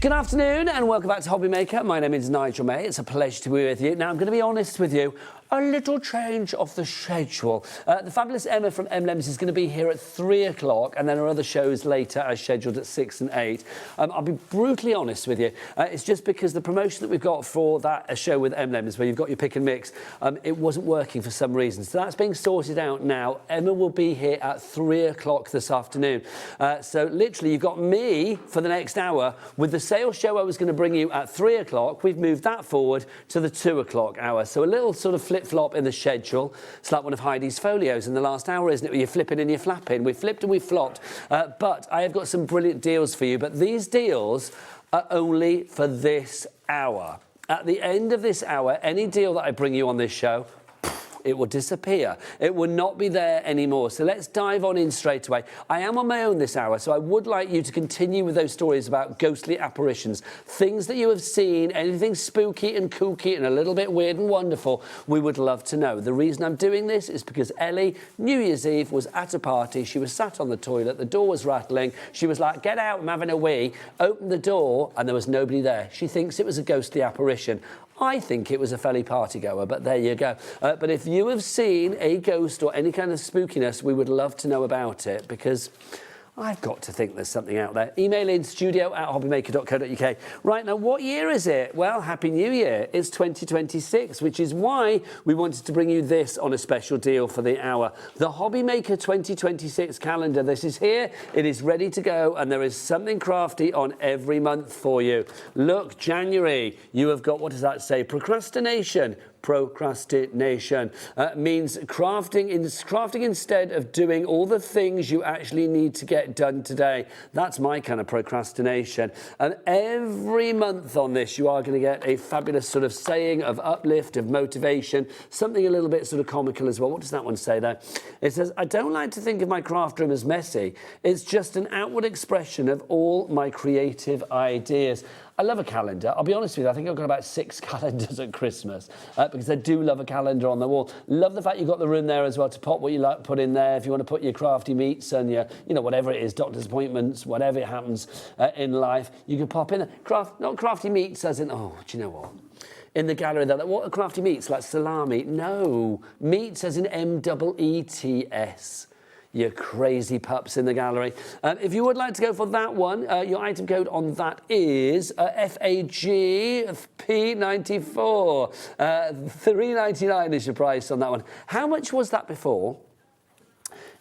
Good afternoon and welcome back to Hobby Maker. My name is Nigel May. It's a pleasure to be with you. Now, I'm going to be honest with you, a little change of the schedule. The fabulous Emma from Emlems is going to be here at 3 o'clock, and then our other shows later are scheduled at 6 and 8. I'll be brutally honest with you. It's just because the promotion that we've got for that show with Emlems, where you've got your pick and mix, it wasn't working for some reason. So that's being sorted out now. Emma will be here at 3 o'clock this afternoon. So literally, you've got me for the next hour with the sales show I was going to bring you at 3 o'clock. We've moved that forward to the 2 o'clock hour. So a little sort of flip-flop in the schedule. It's like one of Heidi's folios in the last hour, isn't it? Where you're flipping and you're flapping. We've flipped and we've flopped. But I have got some brilliant deals for you. But these deals are only for this hour. At the end of this hour, any deal that I bring you on this show, it will disappear. It will not be there anymore. So let's dive on in straight away. I am on my own this hour, so I would like you to continue with those stories about ghostly apparitions, things that you have seen, anything spooky and kooky and a little bit weird and wonderful. We would love to know. The reason I'm doing this is because Ellie, New Year's Eve, was at a party. She was sat on the toilet. The door was rattling. She was like, get out, I'm having a wee. Opened the door and there was nobody there. She thinks it was a ghostly apparition. I think it was a felly partygoer, but there you go. But if you have seen a ghost or any kind of spookiness, we would love to know about it, because I've got to think there's something out there. Email in studio@hobbymaker.co.uk. Right, now, what year is it? Well, Happy New Year. It's 2026, which is why we wanted to bring you this on a special deal for the hour. The Hobby Maker 2026 calendar. This is here. It is ready to go, and there is something crafty on every month for you. Look, January, you have got, what does that say? Procrastination. Procrastination means crafting instead of doing all the things you actually need to get done today. That's my kind of procrastination. And every month on this, you are going to get a fabulous sort of saying of uplift, of motivation, something a little bit sort of comical as well. What does that one say there? It says, I don't like to think of my craft room as messy. It's just an outward expression of all my creative ideas. I love a calendar. I'll be honest with you, I think I've got about 6 calendars at Christmas because I do love a calendar on the wall. Love the fact you've got the room there as well to pop what you like, put in there. If you want to put your crafty meats and your, you know, whatever it is, doctor's appointments, whatever it happens in life, you can pop in. Not crafty meats as in, oh, do you know what? In the gallery, they're like, what are crafty meats? Like salami? No, meats as in M-E-E-T-S. you crazy pups in the gallery. If you would like to go for that one, your item code on that is FAGP94. $3.99 is your price on that one. How much was that before?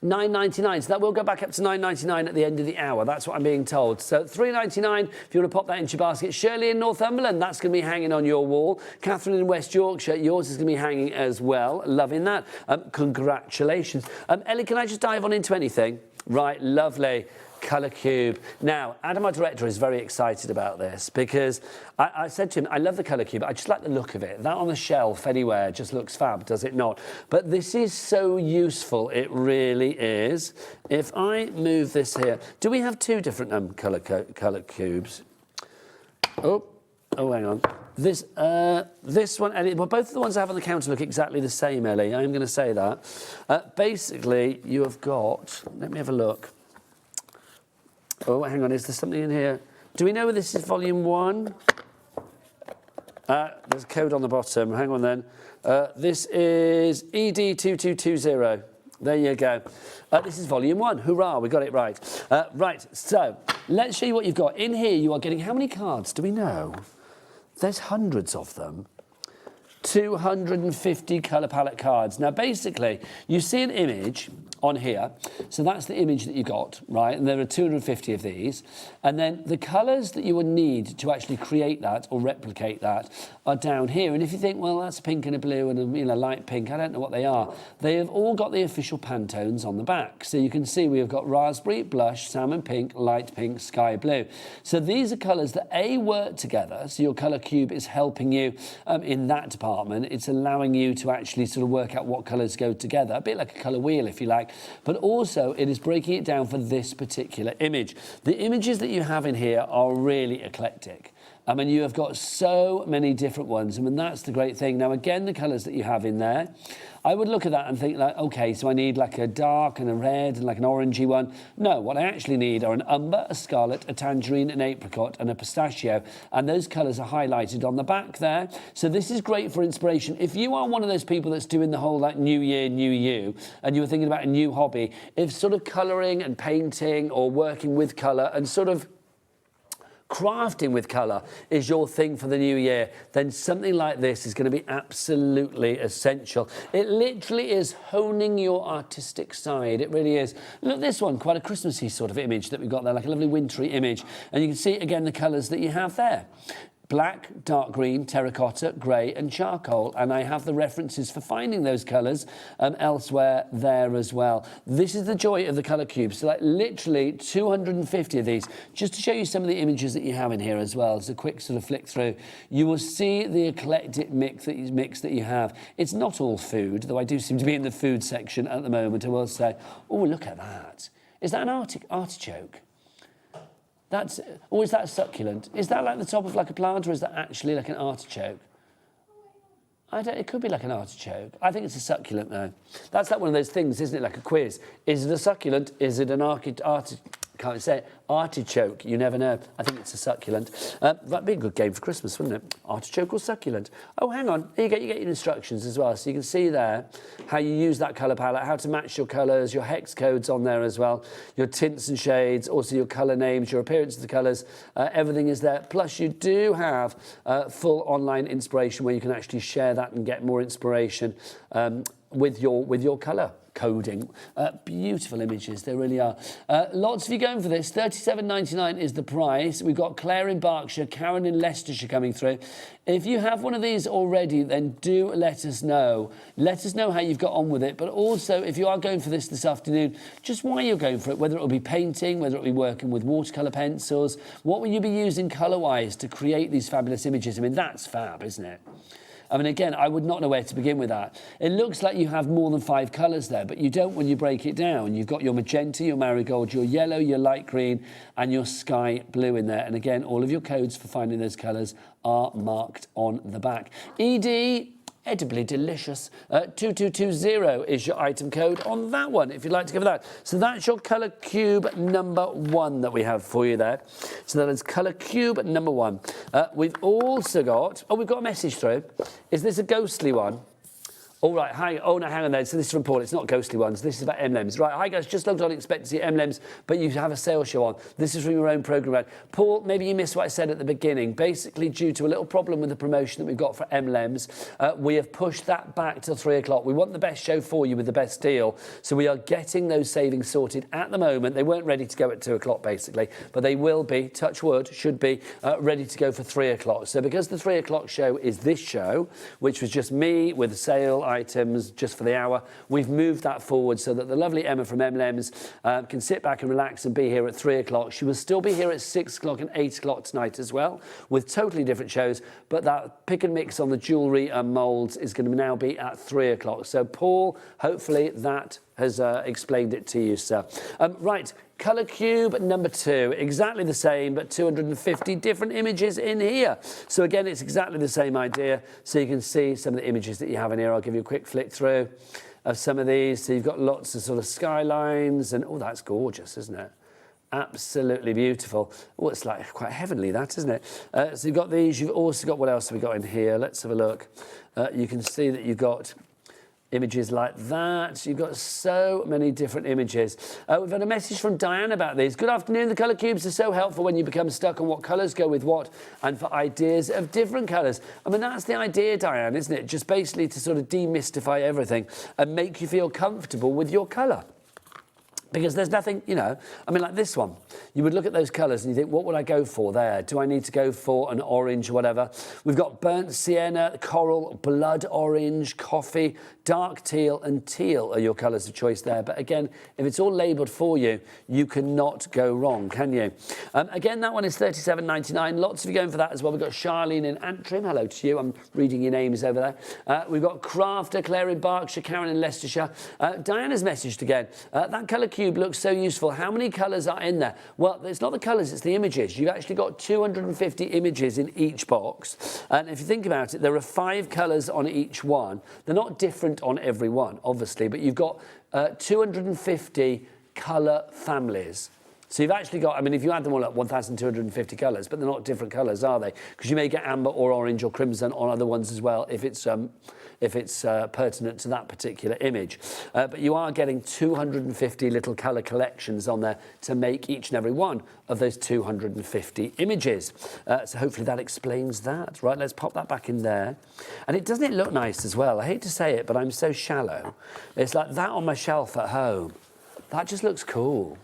$9.99, so that will go back up to $9.99 at the end of the hour. That's what I'm being told. So $3.99 if you want to pop that into your basket. Shirley in Northumberland, that's going to be hanging on your wall. Catherine in West Yorkshire, yours is going to be hanging as well. Loving that. Congratulations. Ellie, can I just dive on into anything? Right, lovely. Colour cube. Now, Adam, our director, is very excited about this because I said to him, I love the colour cube. I just like the look of it. That on the shelf anywhere just looks fab, does it not? But this is so useful. It really is. If I move this here, do we have two different colour cubes? Oh, hang on. This one, Ellie, well, both of the ones I have on the counter look exactly the same, Ellie. I'm going to say that. Basically, you have got, let me have a look. Oh, hang on, is there something in here? Do we know whether this is volume 1? There's a code on the bottom. Hang on then. This is ED2220. There you go. This is volume 1. Hurrah, we got it right. Right, so let's show you what you've got. In here, you are getting how many cards? Do we know? There's hundreds of them. 250 colour palette cards. Now, basically, you see an image on here. So that's the image that you got, right? And there are 250 of these. And then the colours that you would need to actually create that or replicate that are down here. And if you think, well, that's a pink and a blue and a light pink, I don't know what they are. They have all got the official Pantones on the back. So you can see we have got raspberry, blush, salmon pink, light pink, sky blue. So these are colours that A, work together. So your colour cube is helping you in that department. It's allowing you to actually sort of work out what colours go together, a bit like a colour wheel, if you like. But also, it is breaking it down for this particular image. The images that you have in here are really eclectic. I mean, you have got so many different ones. I mean, that's the great thing. Now, again, the colours that you have in there, I would look at that and think, like, OK, so I need like a dark and a red and like an orangey one. No, what I actually need are an umber, a scarlet, a tangerine, an apricot and a pistachio. And those colours are highlighted on the back there. So this is great for inspiration. If you are one of those people that's doing the whole like new year, new you, and you were thinking about a new hobby, if sort of colouring and painting or working with colour and sort of crafting with colour is your thing for the new year, then something like this is going to be absolutely essential. It literally is honing your artistic side. It really is. Look at this one, quite a Christmassy sort of image that we've got there, like a lovely wintry image. And you can see, again, the colours that you have there. Black, dark green, terracotta, grey and charcoal. And I have the references for finding those colours elsewhere there as well. This is the joy of the colour cube. So like literally 250 of these, just to show you some of the images that you have in here as well. As a quick sort of flick through, you will see the eclectic mix that you have. It's not all food, though I do seem to be in the food section at the moment, I will say. Oh, look at that. Is that an artichoke? Or is that a succulent? Is that like the top of like a plant, or is that actually like an artichoke? It could be like an artichoke. I think it's a succulent though. That's like one of those things, isn't it? Like a quiz. Is it a succulent? Is it an can't say it. Artichoke, you never know. I think it's a succulent. That'd be a good game for Christmas, wouldn't it? Artichoke or succulent? Oh, hang on. Here you get your instructions as well. So you can see there how you use that colour palette, how to match your colours, your hex codes on there as well, your tints and shades, also your colour names, your appearance of the colours. Everything is there. Plus, you do have full online inspiration where you can actually share that and get more inspiration with your colour coding. Beautiful images, they really are. Lots of you going for this. £37.99 is the price. We've got Claire in Berkshire, Karen in Leicestershire coming through. If you have one of these already, then do let us know. Let us know how you've got on with it. But also, if you are going for this afternoon, just why you're going for it, whether it will be painting, whether it will be working with watercolour pencils, what will you be using colour-wise to create these fabulous images? I mean, that's fab, isn't it? I mean, again, I would not know where to begin with that. It looks like you have more than 5 colours there, but you don't when you break it down. You've got your magenta, your marigold, your yellow, your light green, and your sky blue in there. And again, all of your codes for finding those colours are marked on the back. ED, edibly delicious. 2220 is your item code on that one, if you'd like to go for that. So that's your colour cube number 1 that we have for you there. So that is colour cube number 1. We've also got, we've got a message through. Is this a ghostly one? All right, hang on there. So this is from Paul. It's not ghostly ones. This is about Emlems. Right, hi guys, just logged on, expect to see Emlems, but you have a sales show on. This is from your own programme. Paul, maybe you missed what I said at the beginning. Basically, due to a little problem with the promotion that we've got for Emlems, we have pushed that back till 3 o'clock. We want the best show for you with the best deal. So we are getting those savings sorted at the moment. They weren't ready to go at 2 o'clock, basically, but they will be, touch wood, should be ready to go for 3 o'clock. So because the 3 o'clock show is this show, which was just me with a sale items just for the hour, we've moved that forward so that the lovely Emma from Emlems can sit back and relax and be here at 3 o'clock. She will still be here at 6 o'clock and 8 o'clock tonight as well, with totally different shows, but that pick and mix on the jewellery and moulds is going to now be at 3 o'clock. So Paul, hopefully that has explained it to you, sir. Right, colour cube number 2, exactly the same, but 250 different images in here. So again, it's exactly the same idea. So you can see some of the images that you have in here. I'll give you a quick flick through of some of these. So you've got lots of sort of skylines and, oh, that's gorgeous, isn't it? Absolutely beautiful. Oh, it's like quite heavenly, that, isn't it? So you've got these. You've also got, what else have we got in here? Let's have a look. You can see that you've got images like that. You've got so many different images. We've had a message from Diane about these. Good afternoon. The colour cubes are so helpful when you become stuck on what colours go with what and for ideas of different colours. I mean, that's the idea, Diane, isn't it? Just basically to sort of demystify everything and make you feel comfortable with your colour. Because there's nothing, you know, I mean, like this one, you would look at those colours and you think, what would I go for there? Do I need to go for an orange or whatever? We've got burnt sienna, coral, blood orange, coffee, dark teal and teal are your colours of choice there. But again, if it's all labelled for you, you cannot go wrong, can you? Again, that one is £37.99. Lots of you going for that as well. We've got Charlene in Antrim. Hello to you. I'm reading your names over there. We've got Crafter, Claire in Berkshire, Karen in Leicestershire. Diana's messaged again. That colour cube looks so useful. How many colours are in there? Well, it's not the colours, it's the images. You've actually got 250 images in each box. And if you think about it, there are 5 colours on each one. They're not different on every one, obviously, but you've got 250 colour families. So you've actually got, I mean, if you add them all up, 1,250 colours, but they're not different colours, are they? Because you may get amber or orange or crimson on other ones as well if it's pertinent to that particular image. But you are getting 250 little colour collections on there to make each and every one of those 250 images. So hopefully that explains that. Right, let's pop that back in there. And doesn't it look nice as well? I hate to say it, but I'm so shallow. It's like that on my shelf at home. That just looks cool.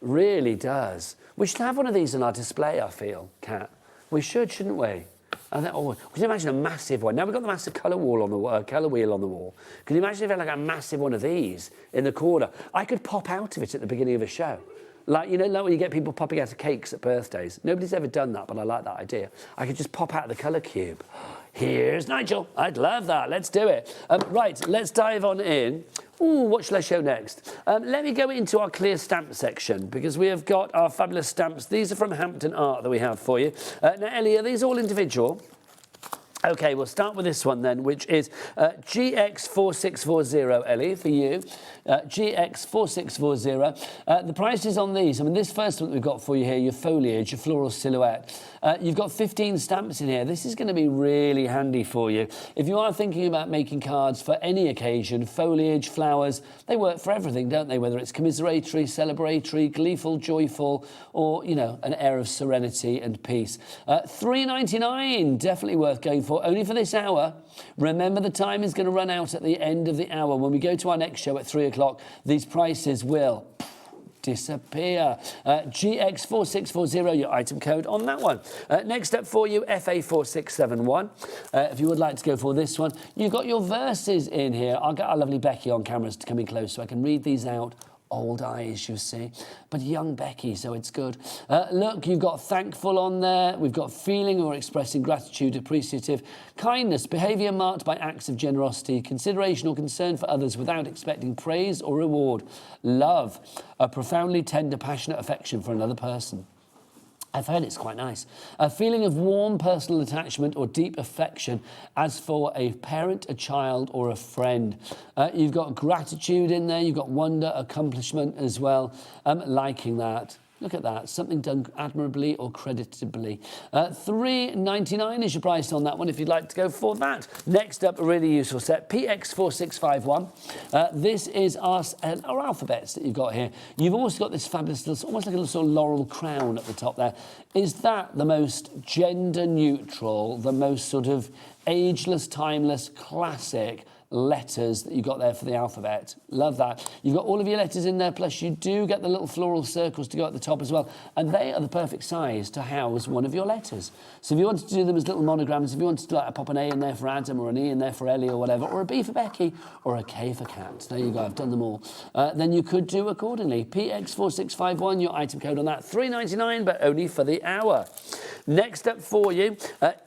Really does. We should have one of these on our display, I feel, Kat. We should, shouldn't we? And then, oh, can you imagine a massive one? Now we've got the massive colour wheel on the wall. Can you imagine if we had like a massive one of these in the corner? I could pop out of it at the beginning of a show. Like, you know, like when you get people popping out of cakes at birthdays. Nobody's ever done that, but I like that idea. I could just pop out of the colour cube. Here's Nigel. I'd love that. Let's do it. Right, let's dive on in. Ooh, what shall I show next? Let me go into our clear stamp section because we have got our fabulous stamps. These are from Hampton Art that we have for you. Now, Ellie, are these all individual? OK, we'll start with this one then, which is GX4640, Ellie, for you. GX4640. The prices on these, I mean, this first one that we've got for you here, your foliage, your floral silhouette. You've got 15 stamps in here. This is going to be really handy for you. If you are thinking about making cards for any occasion, foliage, flowers, they work for everything, don't they? Whether it's commiseratory, celebratory, gleeful, joyful, or, you know, an air of serenity and peace. £3.99, definitely worth going for. Only for this hour. Remember, the time is going to run out at the end of the hour. When we go to our next show at 3 o'clock, these prices will disappear. GX4640, your item code on that one. Next up for you, FA4671. If you would like to go for this one, you've got your verses in here. I'll get our lovely Becky on cameras to come in close so I can read these out. Old eyes, you see, but young Becky, so it's good. Look, you've got thankful on there. We've got feeling or expressing gratitude, appreciative, kindness, behaviour marked by acts of generosity, consideration or concern for others without expecting praise or reward, love, a profoundly tender, passionate affection for another person. I've heard it's quite nice. A feeling of warm personal attachment or deep affection as for a parent, a child or a friend. You've got gratitude in there. You've got wonder, accomplishment as well. Liking that. Look at that, something done admirably or creditably. $3.99 is your price on that one if you'd like to go for that. Next up, a really useful set, PX4651. This is our alphabets that you've got here. You've also got this fabulous, little, almost like a little sort of laurel crown at the top there. Is that the most gender neutral, the most sort of ageless, timeless, classic letters that you've got there for the alphabet? Love that. You've got all of your letters in there, plus you do get the little floral circles to go at the top as well, and they are the perfect size to house one of your letters. So if you wanted to do them as little monograms, if you wanted to like pop an A in there for Adam, or an E in there for Ellie or whatever, or a B for Becky, or a K for Cat, there you go, I've done them all, then you could do accordingly. PX4651, your item code on that, $3.99, but only for the hour. Next up for you,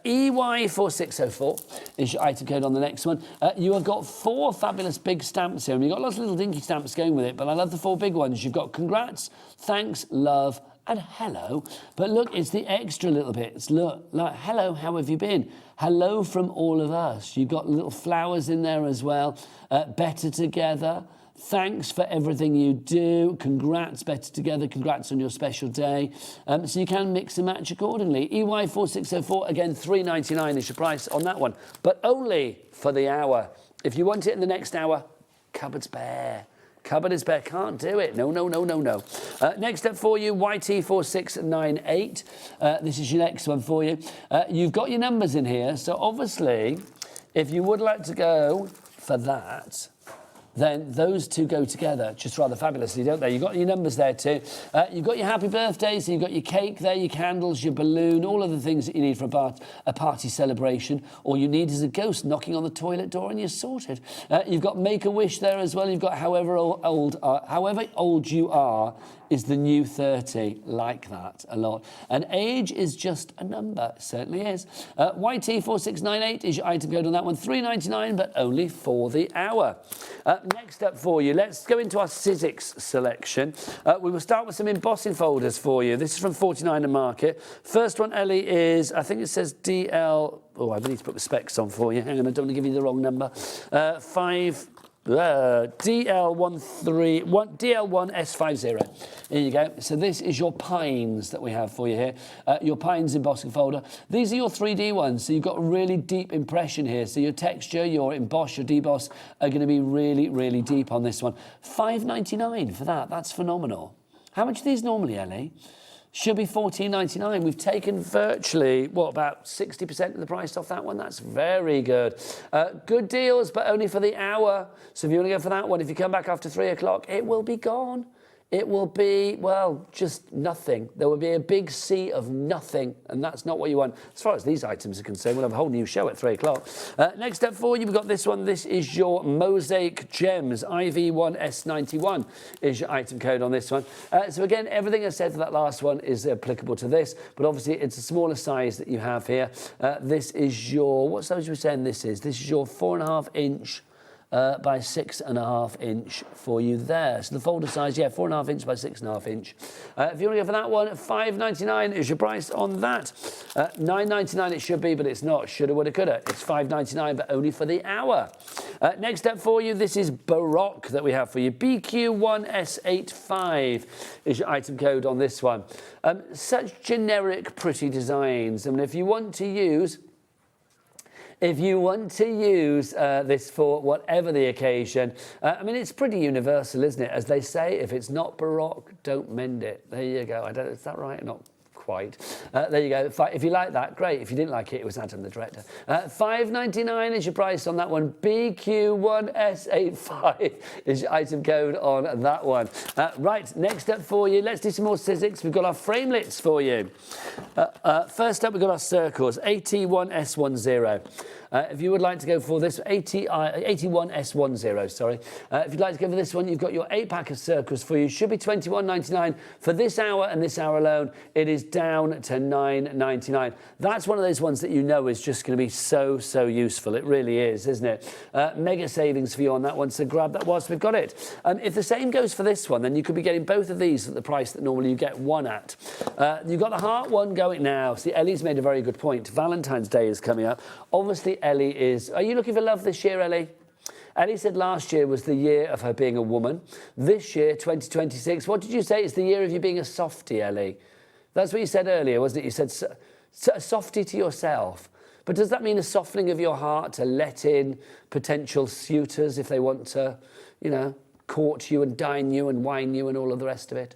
EY4604 is your item code on the next one. You have got 4 fabulous big stamps here, and you've got lots of little dinky stamps going with it, but I love the 4 big ones. You've got congrats, thanks, love, and hello. But look, it's the extra little bits. Look, like, hello, how have you been? Hello from all of us. You've got little flowers in there as well. Better together. Thanks for everything you do. Congrats, better together. Congrats on your special day. So you can mix and match accordingly. EY4604, again, $3.99 is your price on that one, but only for the hour. If you want it in the next hour, cupboard's bare. Cupboard is bare, can't do it. No, no, no, no, no. Next up for you, YT4698. This is your next one for you. You've got your numbers in here, so obviously, if you would like to go for that, then those two go together just rather fabulously, don't they? You've got your numbers there too. You've got your happy birthdays, you've got your cake there, your candles, your balloon, all of the things that you need for a party celebration. All you need is a ghost knocking on the toilet door and you're sorted. You've got Make-A-Wish there as well. You've got however old you are is the new 30, like that a lot. And age is just a number, it certainly is. YT4698 is your item code on that one, $3.99, but only for the hour. Next up for you, let's go into our Sizzix selection. We will start with some embossing folders for you. This is from 49 and Market. First one, Ellie, is, I think it says DL, oh, I need to put the specs on for you. Hang on, I don't want to give you the wrong number. DL1S50. Here you go. So this is your pines that we have for you here. Your pines embossing folder. These are your 3D ones. So you've got a really deep impression here. So your texture, your emboss, your deboss are going to be really, really deep on this one. $5.99 for that. That's phenomenal. How much are these normally, Ellie? Should be $14.99. We've taken virtually, what, about 60% of the price off that one? That's very good. Good deals, but only for the hour. So if you want to go for that one, if you come back after 3 o'clock, it will be gone. It will be, well, just nothing. There will be a big sea of nothing, and that's not what you want. As far as these items are concerned, we'll have a whole new show at 3 o'clock. Next up for you, we've got this one. This is your Mosaic Gems. IV1S91 is your item code on this one. So again, everything I said for that last one is applicable to this, but obviously it's a smaller size that you have here. This is your, what size are we saying this is? This is your 4.5 inch by 6.5 inch for you there. So the folder size, yeah, 4.5 inch by 6.5 inch. If you want to go for that one, $5.99 is your price on that. $9.99 it should be, but it's not. Shoulda, woulda, coulda. It's $5.99, but only for the hour. Next up for you, this is Baroque that we have for you. BQ1S85 is your item code on this one. Such generic, pretty designs. I mean, if you want to use this for whatever the occasion, I mean, it's pretty universal, isn't it? As they say, if it's not Baroque, don't mend it. There you go. I don't know, is that right? Not quite. There you go. If you like that, great. If you didn't like it, it was Adam, the director. $5.99 is your price on that one. BQ1S85 is your item code on that one. Right, next up for you, let's do some more Sizzix. We've got our framelits for you. First up, we've got our circles, AT1S10. If you would like to go for this, AT1S10, sorry. If you'd like to go for this one, you've got your 8-pack of circles for you. Should be $21.99 for this hour and this hour alone. It is down to $9.99. That's one of those ones that you know is just going to be so, so useful. It really is, isn't it? Mega savings for you on that one, so grab that whilst we've got it. If the same goes for this one, then you could be getting both of these at the price that normally you get one at. You've got the heart one going now. See, Ellie's made a very good point. Valentine's Day is coming up. Obviously, Ellie is... Are you looking for love this year, Ellie? Ellie said last year was the year of her being a woman. This year, 2026, what did you say? It's the year of you being a softie, Ellie. That's what you said earlier, wasn't it? You said a softie to yourself. But does that mean a softening of your heart to let in potential suitors if they want to, you know, court you and dine you and wine you and all of the rest of it?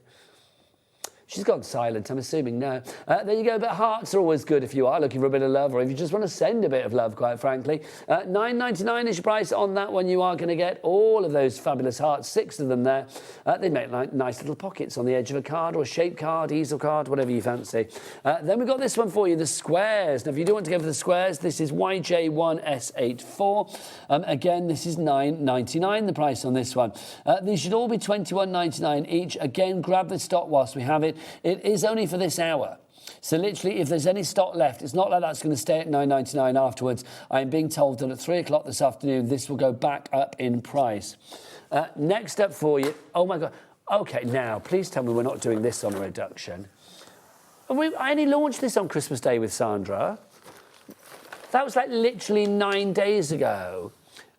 She's gone silent, I'm assuming no. There you go, but hearts are always good if you are looking for a bit of love, or if you just want to send a bit of love, quite frankly. $9.99 is your price on that one. You are going to get all of those fabulous hearts, 6 of them there. They make like nice little pockets on the edge of a card, or a shape card, easel card, whatever you fancy. Then we've got this one for you, the squares. Now, if you do want to go for the squares, this is YJ1S84. Again, this is $9.99, the price on this one. These should all be $21.99 each. Again, grab the stock whilst we have it. It is only for this hour. So literally, if there's any stock left, it's not like that's going to stay at $9.99 afterwards. I'm being told that at 3 o'clock this afternoon, this will go back up in price. Next up for you, oh my God. Okay, now, please tell me we're not doing this on a reduction. I only launched this on Christmas Day with Sandra. That was like literally 9 days ago.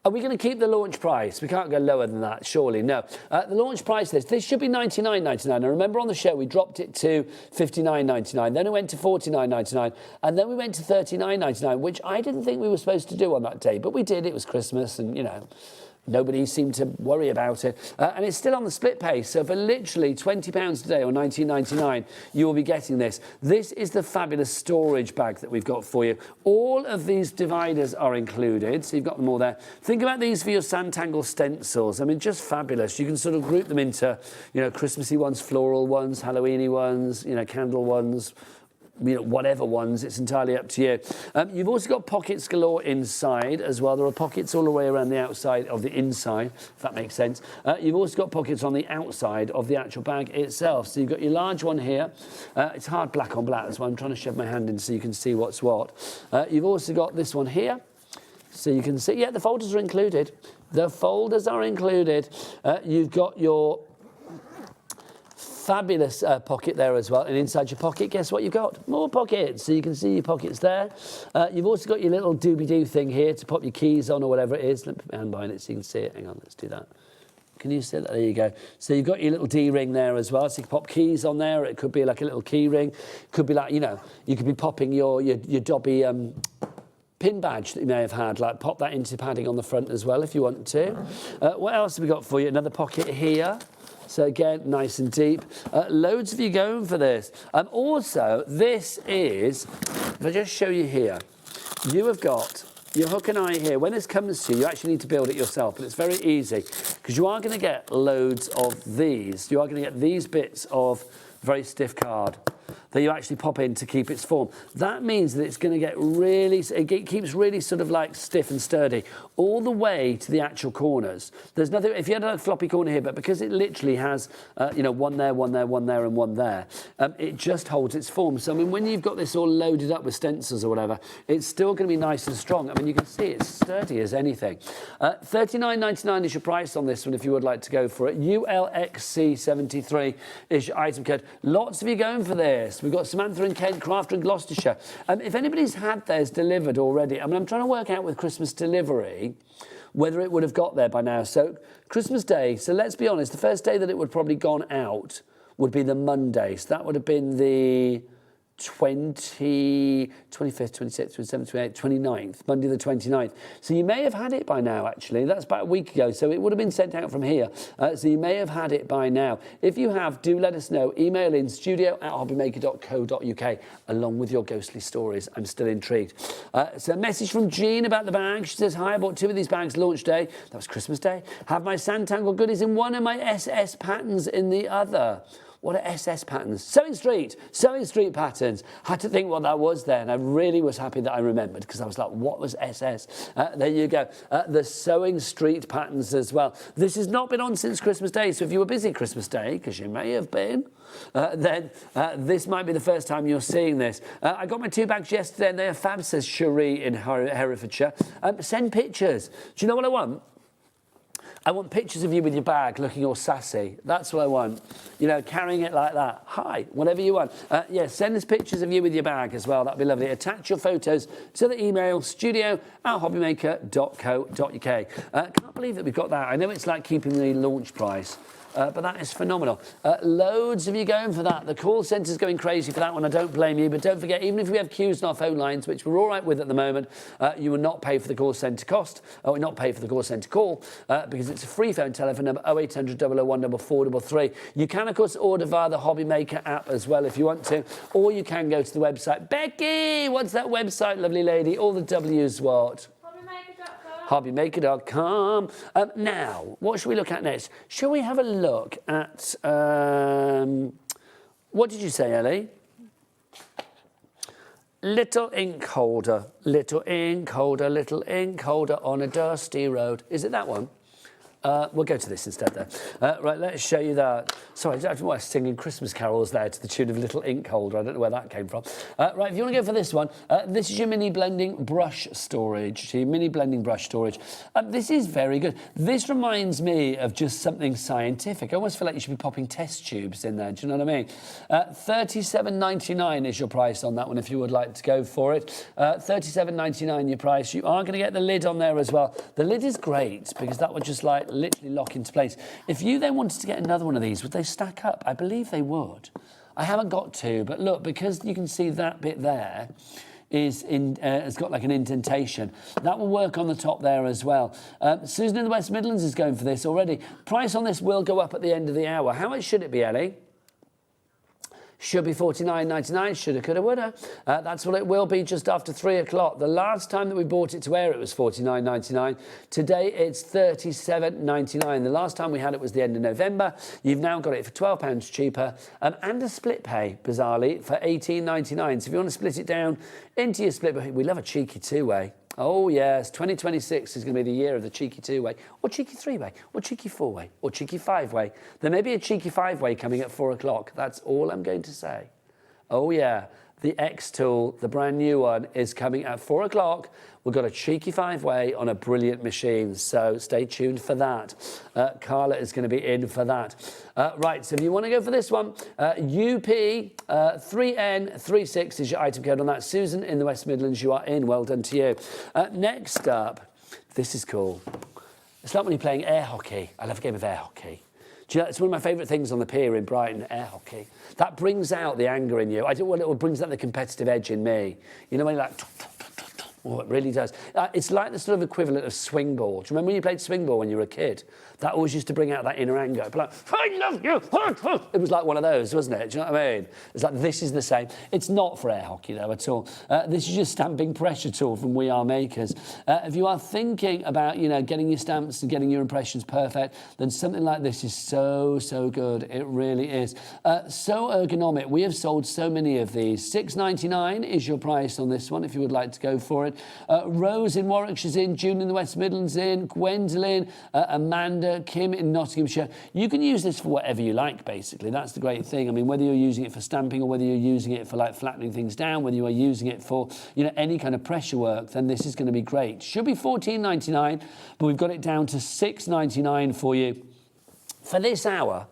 Are we going to keep the launch price? We can't go lower than that, surely. No. The launch price this should be $99.99. Now, remember on the show, we dropped it to $59.99. Then it went to $49.99. And then we went to $39.99, which I didn't think we were supposed to do on that day. But we did. It was Christmas and, you know, nobody seemed to worry about it. And it's still on the split pay. So for literally £20 today or $19.99, you will be getting this. This is the fabulous storage bag that we've got for you. All of these dividers are included. So you've got them all there. Think about these for your Sanntangle stencils. I mean, just fabulous. You can sort of group them into, you know, Christmassy ones, floral ones, Halloweeny ones, you know, candle ones, you know, whatever ones, it's entirely up to you. You've also got pockets galore inside as well. There are pockets all the way around the outside of the inside, if that makes sense. You've also got pockets on the outside of the actual bag itself. So you've got your large one here. It's hard black on black, that's why I'm trying to shove my hand in so you can see what's what. You've also got this one here. So you can see, yeah, the folders are included. The folders are included. You've got your fabulous pocket there as well, and inside your pocket, guess what you've got? More pockets, so you can see your pockets there. You've also got your little doobie-doo thing here to pop your keys on or whatever it is. Let me put my hand behind it so you can see it. Hang on, let's do that. Can you see that? There you go. So you've got your little D-ring there as well, so you can pop keys on there. It could be like a little key ring. It could be like, you know, you could be popping your Dobby pin badge that you may have had, like pop that into padding on the front as well if you want to. What else have we got for you? Another pocket here. So again, nice and deep. Loads of you going for this. Also, this is, if I just show you here, you have got your hook and eye here. When this comes to you, you actually need to build it yourself, but it's very easy because you are going to get loads of these. You are going to get these bits of very stiff card that you actually pop in to keep its form. That means that it's going to get really, it keeps really sort of like stiff and sturdy all the way to the actual corners. There's nothing, if you had a floppy corner here, but because it literally has, you know, one there, one there, one there, and one there, it just holds its form. So, I mean, when you've got this all loaded up with stencils or whatever, it's still going to be nice and strong. I mean, you can see it's sturdy as anything. $39.99 is your price on this one if you would like to go for it. ULXC73 is your item code. Lots of you going for this. We've got Samantha and Kent, Crafter and Gloucestershire. If anybody's had theirs delivered already, I mean, I'm trying to work out with Christmas delivery whether it would have got there by now. So Christmas Day, so let's be honest, the first day that it would probably gone out would be the Monday. So that would have been the 25th, 26th, 27th, 28th, 29th, Monday the 29th. So you may have had it by now, actually. That's about a week ago, so it would have been sent out from here. So you may have had it by now. If you have, do let us know. Email in studio@hobbymaker.co.uk along with your ghostly stories. I'm still intrigued. So a message from Jean about the bag. She says, hi, I bought 2 of these bags launch day. That was Christmas Day. Have my Sanntangle goodies in one and my SS patterns in the other. What are SS patterns? Sewing Street patterns. Had to think what that was then. I really was happy that I remembered because I was like, what was SS? There you go. The Sewing Street patterns as well. This has not been on since Christmas Day, so if you were busy Christmas Day, because you may have been, then this might be the first time you're seeing this. I got my 2 bags yesterday and they are fab, says Cherie in Herefordshire. Send pictures. Do you know what I want? I want pictures of you with your bag looking all sassy. That's what I want. You know, carrying it like that. Hi, whatever you want. Yeah, send us pictures of you with your bag as well. That'd be lovely. Attach your photos to the email studio@hobbymaker.co.uk. Can't believe that we've got that. I know it's like keeping the launch price. But that is phenomenal. Loads of you going for that. The call centre's going crazy for that one. I don't blame you. But don't forget, even if we have queues on our phone lines, which we're all right with at the moment, you will not pay for the call centre cost, or not pay for the call centre call, because it's a free phone telephone number 0800 001 4433. You can, of course, order via the Hobby Maker app as well if you want to, or you can go to the website. Becky, what's that website, lovely lady? All the W's what? hobbymaker.com. Now, what should we look at next? Shall we have a look at, what did you say, Ellie? Little ink holder, little ink holder, little ink holder on a dusty road. Is it that one? We'll go to this instead, though. Right, let's show you that. Sorry, I was singing Christmas carols there to the tune of Little Ink Holder. I don't know where that came from. Right, if you want to go for this one, this is your mini blending brush storage. So your mini blending brush storage. This is very good. This reminds me of just something scientific. I almost feel like you should be popping test tubes in there. Do you know what I mean? $37.99 is your price on that one if you would like to go for it. $37.99 your price. You are going to get the lid on there as well. The lid is great because that would just like literally lock into place. If you then wanted to get another one of these, would they stack up? I believe they would. I haven't got to, but look, because you can see that bit there is in, has got like an indentation. That will work on the top there as well. Susan in the West Midlands is going for this already. Price on this will go up at the end of the hour. How much should it be, Ellie? Should be $49.99, shoulda, coulda, woulda. That's what it will be just after 3 o'clock. The last time that we bought it to air, it was $49.99. Today, it's $37.99. The last time we had it was the end of November. You've now got it for £12 cheaper, and a split pay, bizarrely, for $18.99. So if you want to split it down into your split pay, we love a cheeky two-way. Oh, yes, 2026 is going to be the year of the cheeky two-way, or cheeky three-way, or cheeky four-way, or cheeky five-way. There may be a cheeky five-way coming at 4 o'clock. That's all I'm going to say. Oh, yeah, the XTool, the brand new one, is coming at 4 o'clock. We've got a cheeky five-way on a brilliant machine, so stay tuned for that. Carla is going to be in for that. Right, so if you want to go for this one, UP3N36 is your item code on that. Susan in the West Midlands, you are in. Well done to you. Next up, this is cool. It's like when you're playing air hockey. I love a game of air hockey. Do you know, it's one of my favourite things on the pier in Brighton, air hockey. That brings out the anger in you. I don't want it brings out the competitive edge in me. You know when you're like... Oh, it really does. It's like the sort of equivalent of swing ball. Do you remember when you played swing ball when you were a kid? That always used to bring out that inner anger. Like, I love you. It was like one of those, wasn't it? Do you know what I mean? It's like, this is the same. It's not for air hockey, though, at all. This is your stamping pressure tool from We Are Makers. If you are thinking about, you know, getting your stamps and getting your impressions perfect, then something like this is so, so good. It really is. So ergonomic. We have sold so many of these. $6.99 is your price on this one, if you would like to go for it. Rose in Warwickshire's in, June in the West Midlands in, Gwendolyn, Amanda, Kim in Nottinghamshire. You can use this for whatever you like, basically. That's the great thing. I mean, whether you're using it for stamping or whether you're using it for like flattening things down, whether you are using it for, you know, any kind of pressure work, then this is going to be great. Should be $14.99, but we've got it down to $6.99 for you for this hour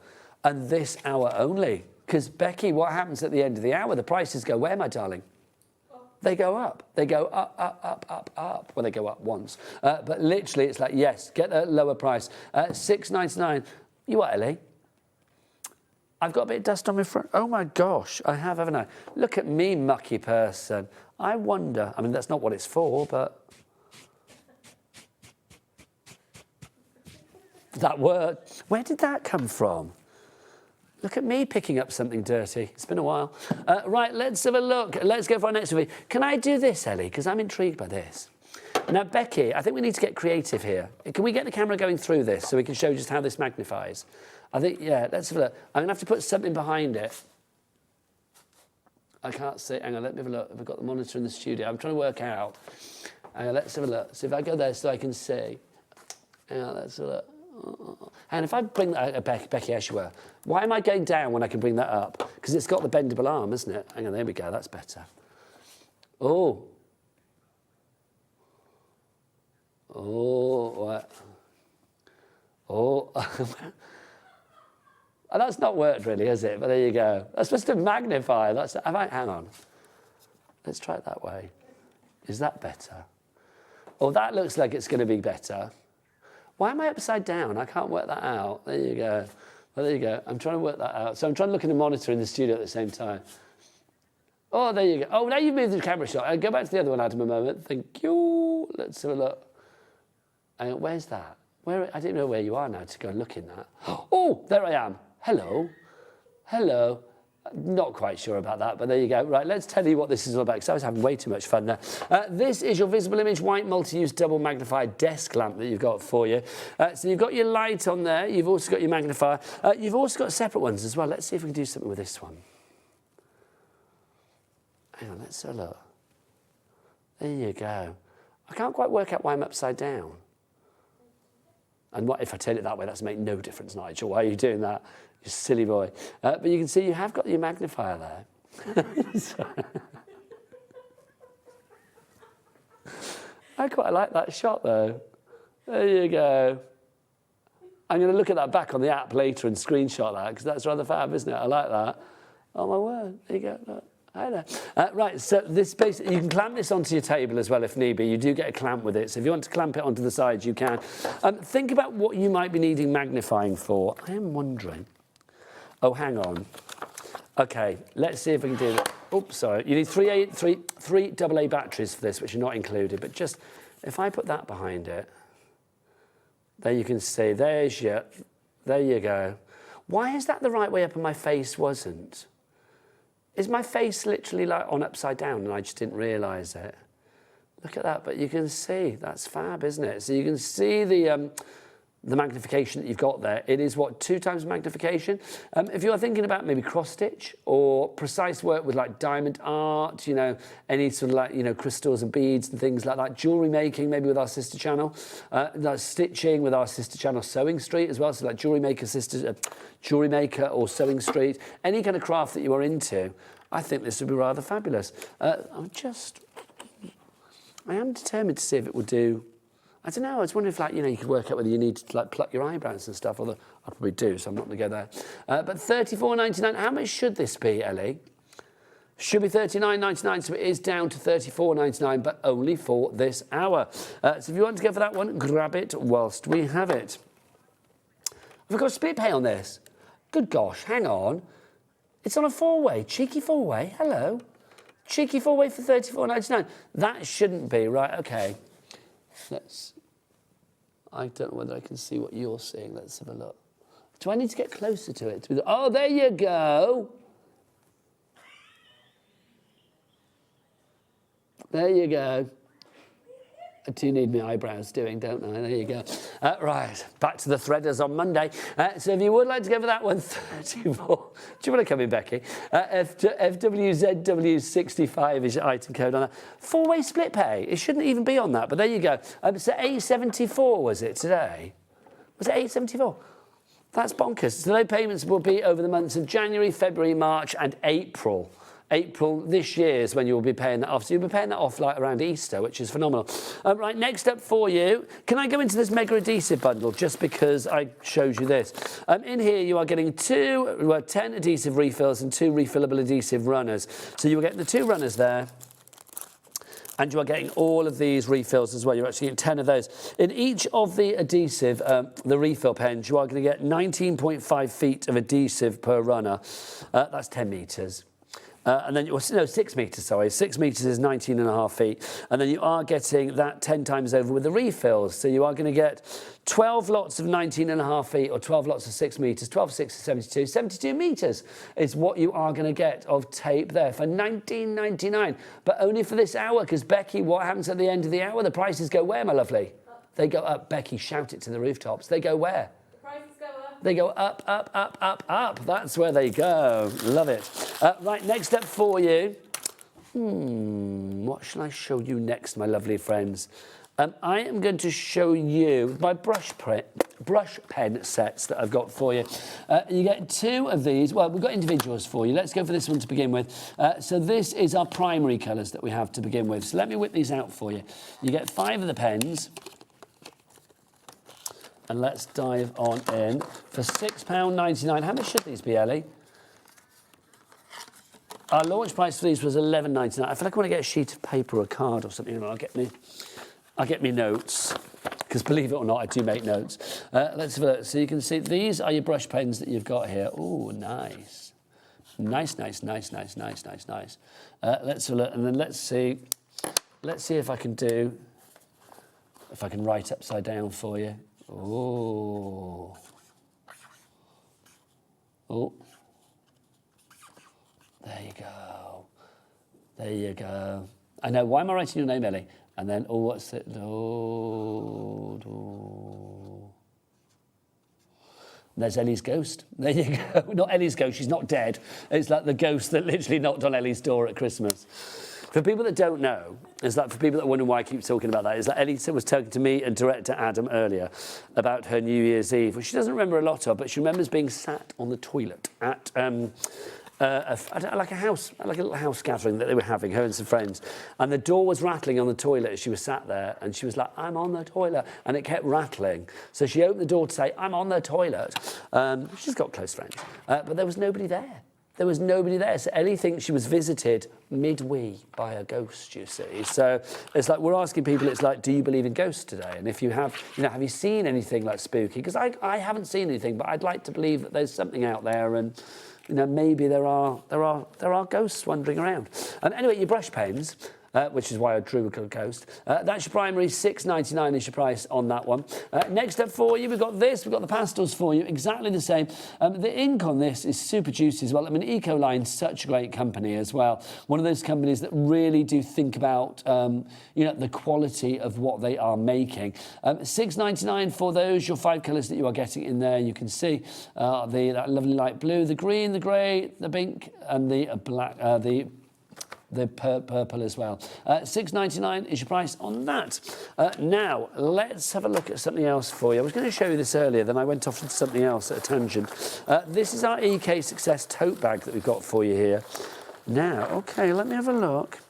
and this hour only. Because, Becky, what happens at the end of the hour? The prices go where, my darling? They go up. They go up, up, up, up, up. Well, they go up once. But literally, it's like, yes, get a lower price. $6.99. You what, Ellie? I've got a bit of dust on my front. Oh, my gosh, I have, haven't I? Look at me, mucky person. I wonder. I mean, that's not what it's for, but... That worked. Where did that come from? Look at me picking up something dirty. It's been a while. Right, let's have a look. Let's go for our next review. Can I do this, Ellie? Because I'm intrigued by this. Now, Becky, I think we need to get creative here. Can we get the camera going through this so we can show just how this magnifies? I think, yeah, let's have a look. I'm going to have to put something behind it. I can't see. Hang on, let me have a look. Have I got the monitor in the studio? I'm trying to work out. Hang on, let's have a look. So if I go there so I can see. Hang on, let's have a look. And if I bring that, Becky Eshewer, why am I going down when I can bring that up? Because it's got the bendable arm, isn't it? Hang on, there we go, that's better. Oh. Oh, what? Oh, and that's not worked really, has it? But there you go. That's supposed to magnify. Hang on. Let's try it that way. Is that better? Oh, that looks like it's going to be better. Why am I upside down? I can't work that out. There you go. Well, there you go. I'm trying to work that out. So I'm trying to look at the monitor in the studio at the same time. Oh, there you go. Oh, now you've moved the camera shot. I'll go back to the other one, Adam, a moment. Thank you. Let's have a look. Where's that? I don't know where you are now to go and look in that. Oh, there I am. Hello. Hello. Not quite sure about that, but there you go. Right, let's tell you what this is all about, because I was having way too much fun there. This is your visible image white multi-use double magnified desk lamp that you've got for you. So you've got your light on there. You've also got your magnifier. You've also got separate ones as well. Let's see if we can do something with this one. Hang on, let's have a look. There you go. I can't quite work out why I'm upside down. And what if I turn it that way? That's make no difference, Nigel. Why are you doing that? You silly boy. But you can see you have got your magnifier there. I quite like that shot, though. There you go. I'm going to look at that back on the app later and screenshot that, because that's rather fab, isn't it? I like that. Oh, my word. There you go. Look. Hi there. Right, so this basically, you can clamp this onto your table as well if need be. You do get a clamp with it, so if you want to clamp it onto the sides, you can. Think about what you might be needing magnifying for. I am wondering. Oh, hang on. Okay, let's see if we can do that. Oops, sorry. You need three AA batteries for this, which are not included, but just, if I put that behind it, there you can see, there you go. Why is that the right way up and my face wasn't? Is my face literally like on upside down and I just didn't realise it? Look at that, but you can see, that's fab, isn't it? So you can see the magnification that you've got there. It is, what, 2 times magnification? If you're thinking about maybe cross-stitch or precise work with like diamond art, you know, any sort of like, you know, crystals and beads and things like that, jewellery making maybe with our sister channel, like stitching with our sister channel Sewing Street as well, so like jewellery maker or Sewing Street, any kind of craft that you are into, I think this would be rather fabulous. I am determined to see if it will do. I don't know, I was wondering if, like, you know, you could work out whether you need to, like, pluck your eyebrows and stuff, although I probably do, so I'm not going to go there. But $34.99, how much should this be, Ellie? Should be $39.99, so it is down to $34.99, but only for this hour. So if you want to go for that one, grab it whilst we have it. Have we got a split pay on this? Good gosh, hang on. It's on a 4-way, cheeky 4-way, hello. Cheeky 4-way for $34.99. That shouldn't be, right, okay. I don't know whether I can see what you're seeing. Let's have a look. Do I need to get closer to it? Oh, there you go. There you go. I do need my eyebrows doing, don't I? There you go. Right, back to the threaders on Monday. So if you would like to go for that one, 34. Do you want to come in, Becky? FWZW65 is your item code on that. 4-way split pay. It shouldn't even be on that, but there you go. So $8.74 was it today? Was it $8.74? That's bonkers. So those payments will be over the months of January, February, March, and April. April this year is when you'll be paying that off. So you'll be paying that off like around Easter, which is phenomenal. Right, next up for you, can I go into this mega adhesive bundle just because I showed you this? In here you are getting 10 adhesive refills and 2 refillable adhesive runners. So you'll get the 2 runners there. And you are getting all of these refills as well. You're actually getting 10 of those. In each of the adhesive, the refill pens, you are going to get 19.5 feet of adhesive per runner. That's 10 metres. And then, 6 metres, sorry. 6 metres is 19.5 feet. And then you are getting that 10 times over with the refills. So you are going to get 12 lots of 19.5 feet or 12 lots of 6 metres. 12, 6 is 72. 72 metres is what you are going to get of tape there for $19.99. But only for this hour, because, Becky, what happens at the end of the hour? The prices go where, my lovely? They go up. Becky, shout it to the rooftops. They go where? They go up, up, up, up, up. That's where they go. Love it. Right, next up for you. What shall I show you next, my lovely friends? I am going to show you my brush pen sets that I've got for you. You get 2 of these. Well, we've got individuals for you. Let's go for this one to begin with. So this is our primary colours that we have to begin with. So let me whip these out for you. You get 5 of the pens. And let's dive on in for £6.99. How much should these be, Ellie? Our launch price for these was £11.99. I feel like I want to get a sheet of paper or a card or something, and I'll get me notes. Because believe it or not, I do make notes. Let's have a look. So you can see these are your brush pens that you've got here. Oh, nice. Nice. Let's have a look, and then let's see if I can write upside down for you. Oh. There you go. I know. Why am I writing your name, Ellie? And then, what's it? There's Ellie's ghost. There you go. Not Ellie's ghost. She's not dead. It's like the ghost that literally knocked on Ellie's door at Christmas. For people that don't know, it's like for people that wonder why I keep talking about that, is that Ellie was talking to me and director Adam earlier about her New Year's Eve, which she doesn't remember a lot of, but she remembers being sat on the toilet at like a little house gathering that they were having, her and some friends. And the door was rattling on the toilet as she was sat there, and she was like, I'm on the toilet. And it kept rattling. So she opened the door to say, I'm on the toilet. She's got close friends. But there was nobody there. There was nobody there. So Ellie thinks she was visited mid-wee by a ghost, you see. So it's like we're asking people, it's like, do you believe in ghosts today? And if you have, have you seen anything like spooky? Because I haven't seen anything, but I'd like to believe that there's something out there, and maybe there are ghosts wandering around. Anyway, your brush pens, which is why I drew a ghost. That's your primary, £6.99 is your price on that one. Next up for you, we've got this. We've got the pastels for you, exactly the same. The ink on this is super juicy as well. I mean, Ecoline's such a great company as well. One of those companies that really do think about, the quality of what they are making. £6.99 for those, your 5 colours that you are getting in there. You can see that lovely light blue, the green, the grey, the pink, and the black, the purple as well. £6.99 is your price on that. Now, let's have a look at something else for you. I was going to show you this earlier, then I went off into something else at a tangent. This is our EK Success tote bag that we've got for you here. Now, okay, let me have a look.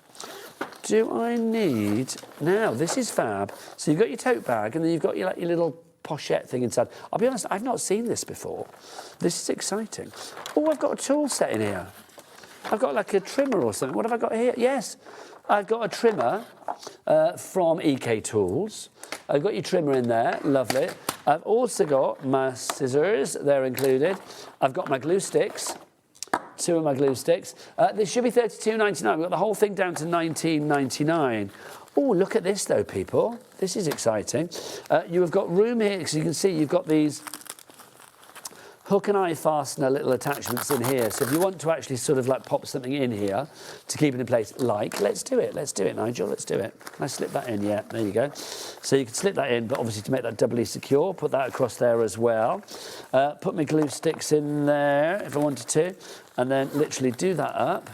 Do I need... Now, this is fab. So you've got your tote bag, and then you've got your little pochette thing inside. I'll be honest, I've not seen this before. This is exciting. Oh, I've got a tool set in here. I've got like a trimmer or something. What have I got here? Yes, I've got a trimmer from EK Tools. I've got your trimmer in there, lovely. I've also got my scissors, they're included. I've got my glue sticks, 2 of my glue sticks. This should be £32.99. We've got the whole thing down to £19.99. Oh, look at this though, people. This is exciting. You have got room here, because you can see you've got these hook and eye fastener little attachments in here. So if you want to actually sort of like pop something in here to keep it in place, let's do it, Nigel, let's do it. Can I slip that in? Yeah, there you go. So you can slip that in, but obviously to make that doubly secure, put that across there as well. Put my glue sticks in there if I wanted to, and then literally do that up.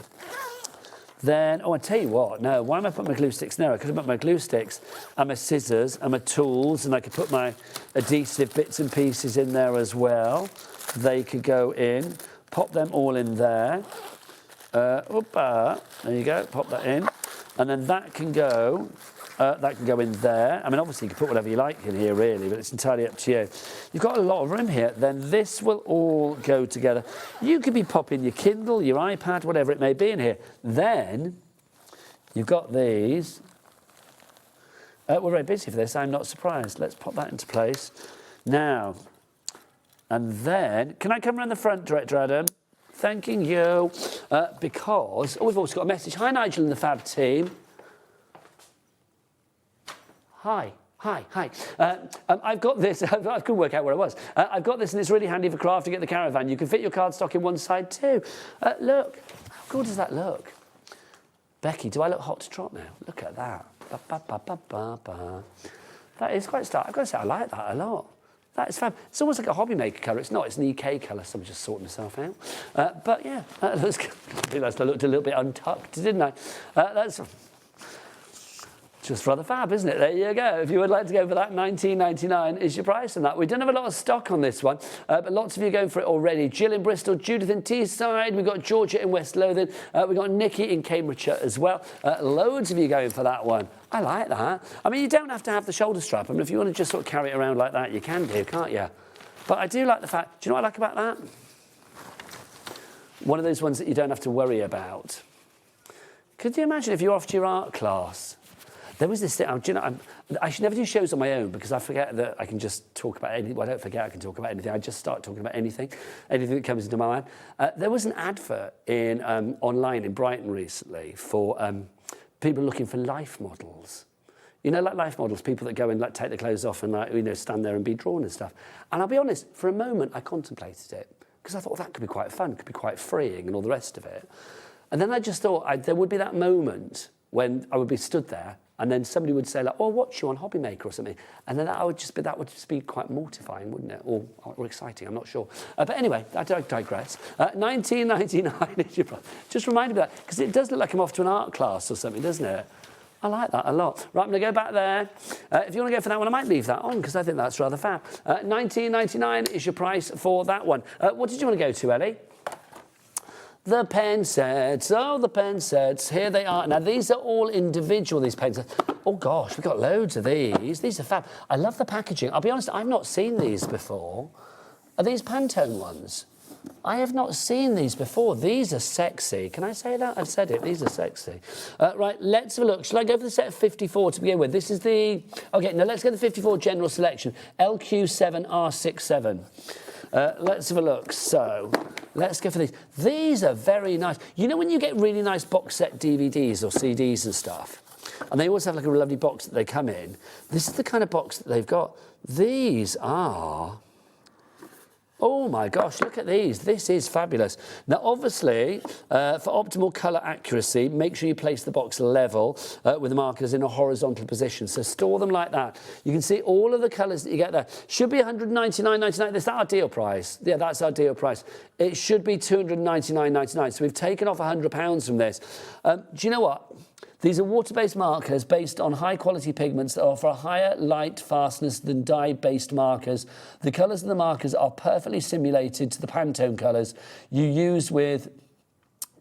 Then, I tell you what, no, why am I putting my glue sticks in there? I could have put my glue sticks and my scissors and my tools, and I could put my adhesive bits and pieces in there as well. They could go in, pop them all in there. There you go, pop that in. And then that can go in there. I mean, obviously you can put whatever you like in here really, but it's entirely up to you. You've got a lot of room here. Then this will all go together. You could be popping your Kindle, your iPad, whatever it may be in here. Then you've got these. We're very busy for this, I'm not surprised. Let's pop that into place. Now, and then, can I come around the front, Director Adam? Thanking you. Because, we've also got a message. Hi, Nigel and the Fab team. Hi. I've got this. I couldn't work out where I was. I've got this, and it's really handy for crafting at the caravan. You can fit your cardstock in one side too. Look, how cool does that look? Becky, do I look hot to trot now? Look at that. That is quite stylish. I've got to say, I like that a lot. That is fab. It's almost like a hobby maker colour. It's not. It's an EK colour, so I'm just sorting myself out. But yeah, that looks good. I realised I looked a little bit untucked, didn't I? That's... Just rather fab, isn't it? There you go. If you would like to go for that, £19.99 is your price on that. We don't have a lot of stock on this one, but lots of you are going for it already. Jill in Bristol, Judith in Teesside, we've got Georgia in West Lothian, we've got Nikki in Cambridgeshire as well. Loads of you going for that one. I like that. I mean, you don't have to have the shoulder strap. I mean, if you want to just sort of carry it around like that, you can do, can't you? But I do like the fact, do you know what I like about that? One of those ones that you don't have to worry about. Could you imagine if you're off to your art class? There was this thing, do you know, I should never do shows on my own because I forget that I can just talk about anything. Well, I don't forget I can talk about anything. I just start talking about anything that comes into my mind. There was an advert in online in Brighton recently for people looking for life models. You know, like life models, people that go and like take their clothes off and like, you know, stand there and be drawn and stuff. And I'll be honest, for a moment I contemplated it because I thought, well, that could be quite fun, it could be quite freeing and all the rest of it. And then I just thought there would be that moment when I would be stood there and then somebody would say like, oh, watch you on Hobbymaker or something. And then that would just be quite mortifying, wouldn't it? Or exciting, I'm not sure. But anyway, I digress. £19.99 is your price. Just remind me of that, because it does look like I'm off to an art class or something, doesn't it? I like that a lot. Right, I'm going to go back there. If you want to go for that one, I might leave that on, because I think that's rather fab. £19.99 is your price for that one. What did you want to go to, Ellie? The pen sets. Oh, the pen sets. Here they are. Now, these are all individual, these pen sets. Oh, gosh, we've got loads of these. These are fab. I love the packaging. I'll be honest, I've not seen these before. Are these Pantone ones? I have not seen these before. These are sexy. Can I say that? I've said it. These are sexy. Right, let's have a look. Shall I go for the set of 54 to begin with? This is the... OK, now let's get the 54 general selection. LQ7R67. Let's have a look. So, let's go for these. These are very nice. You know when you get really nice box set DVDs or CDs and stuff, and they always have like a lovely box that they come in, this is the kind of box that they've got. These are... Oh my gosh, look at these. This is fabulous. Now, obviously, for optimal colour accuracy, make sure you place the box level with the markers in a horizontal position. So store them like that. You can see all of the colours that you get there. Should be £199.99. Is that our deal price? Yeah, that's our deal price. It should be £299.99. So we've taken off £100 from this. Do you know what? These are water-based markers based on high-quality pigments that offer a higher light fastness than dye-based markers. The colours of the markers are perfectly simulated to the Pantone colours you use with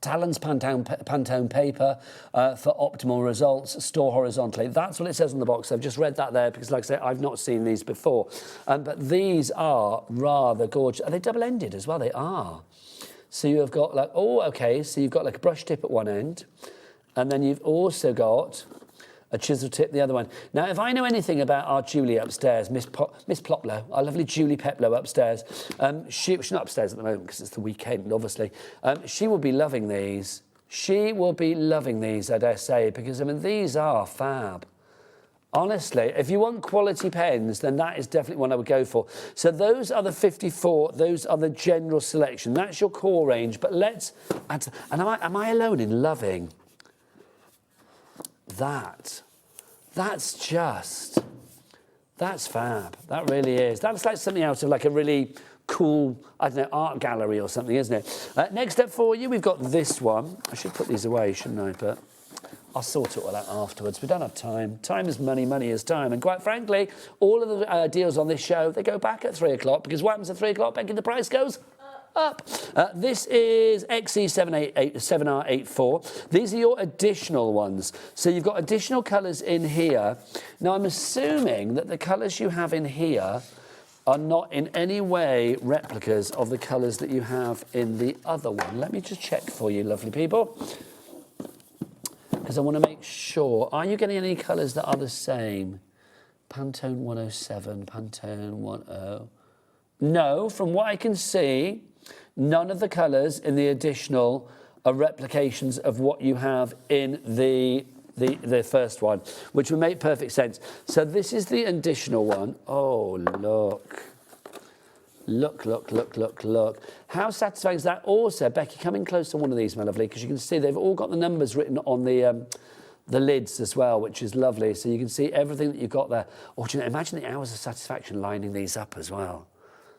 Talon's Pantone paper for optimal results. Store horizontally. That's what it says on the box. I've just read that there because, like I say, I've not seen these before. But these are rather gorgeous. Are they double-ended as well? They are. So you've got like, oh, OK, so you've got like a brush tip at one end. And then you've also got a chisel tip the other one. Now, if I know anything about our Julie upstairs, Miss Ploplow, our lovely Julie Peplow upstairs, she's not upstairs at the moment because it's the weekend, obviously. She will be loving these. She will be loving these, I dare say, because, I mean, these are fab. Honestly, if you want quality pens, then that is definitely one I would go for. So those are the 54. Those are the general selection. That's your core range. But let's add to, and am I alone in loving that? That's fab. That really is. That's like something out of like a really cool, I don't know, art gallery or something, isn't it? Next up for you, we've got this one. I should put these away, shouldn't I? But I'll sort it all out afterwards. We don't have time. Time is money, money is time. And quite frankly, all of the deals on this show, they go back at 3 o'clock because what happens at 3 o'clock, Becky, the price goes up. This is XE7R84. These are your additional ones. So you've got additional colours in here. Now, I'm assuming that the colours you have in here are not in any way replicas of the colours that you have in the other one. Let me just check for you, lovely people, because I want to make sure. Are you getting any colours that are the same? Pantone 107, Pantone 10. No, from what I can see, none of the colours in the additional are replications of what you have in the first one, which would make perfect sense. So this is the additional one. Oh, look. Look, look, look, look, look. How satisfying is that? Also, Becky, come in close to one of these, my lovely, because you can see they've all got the numbers written on the lids as well, which is lovely. So you can see everything that you've got there. Oh, do you know, imagine the hours of satisfaction lining these up as well.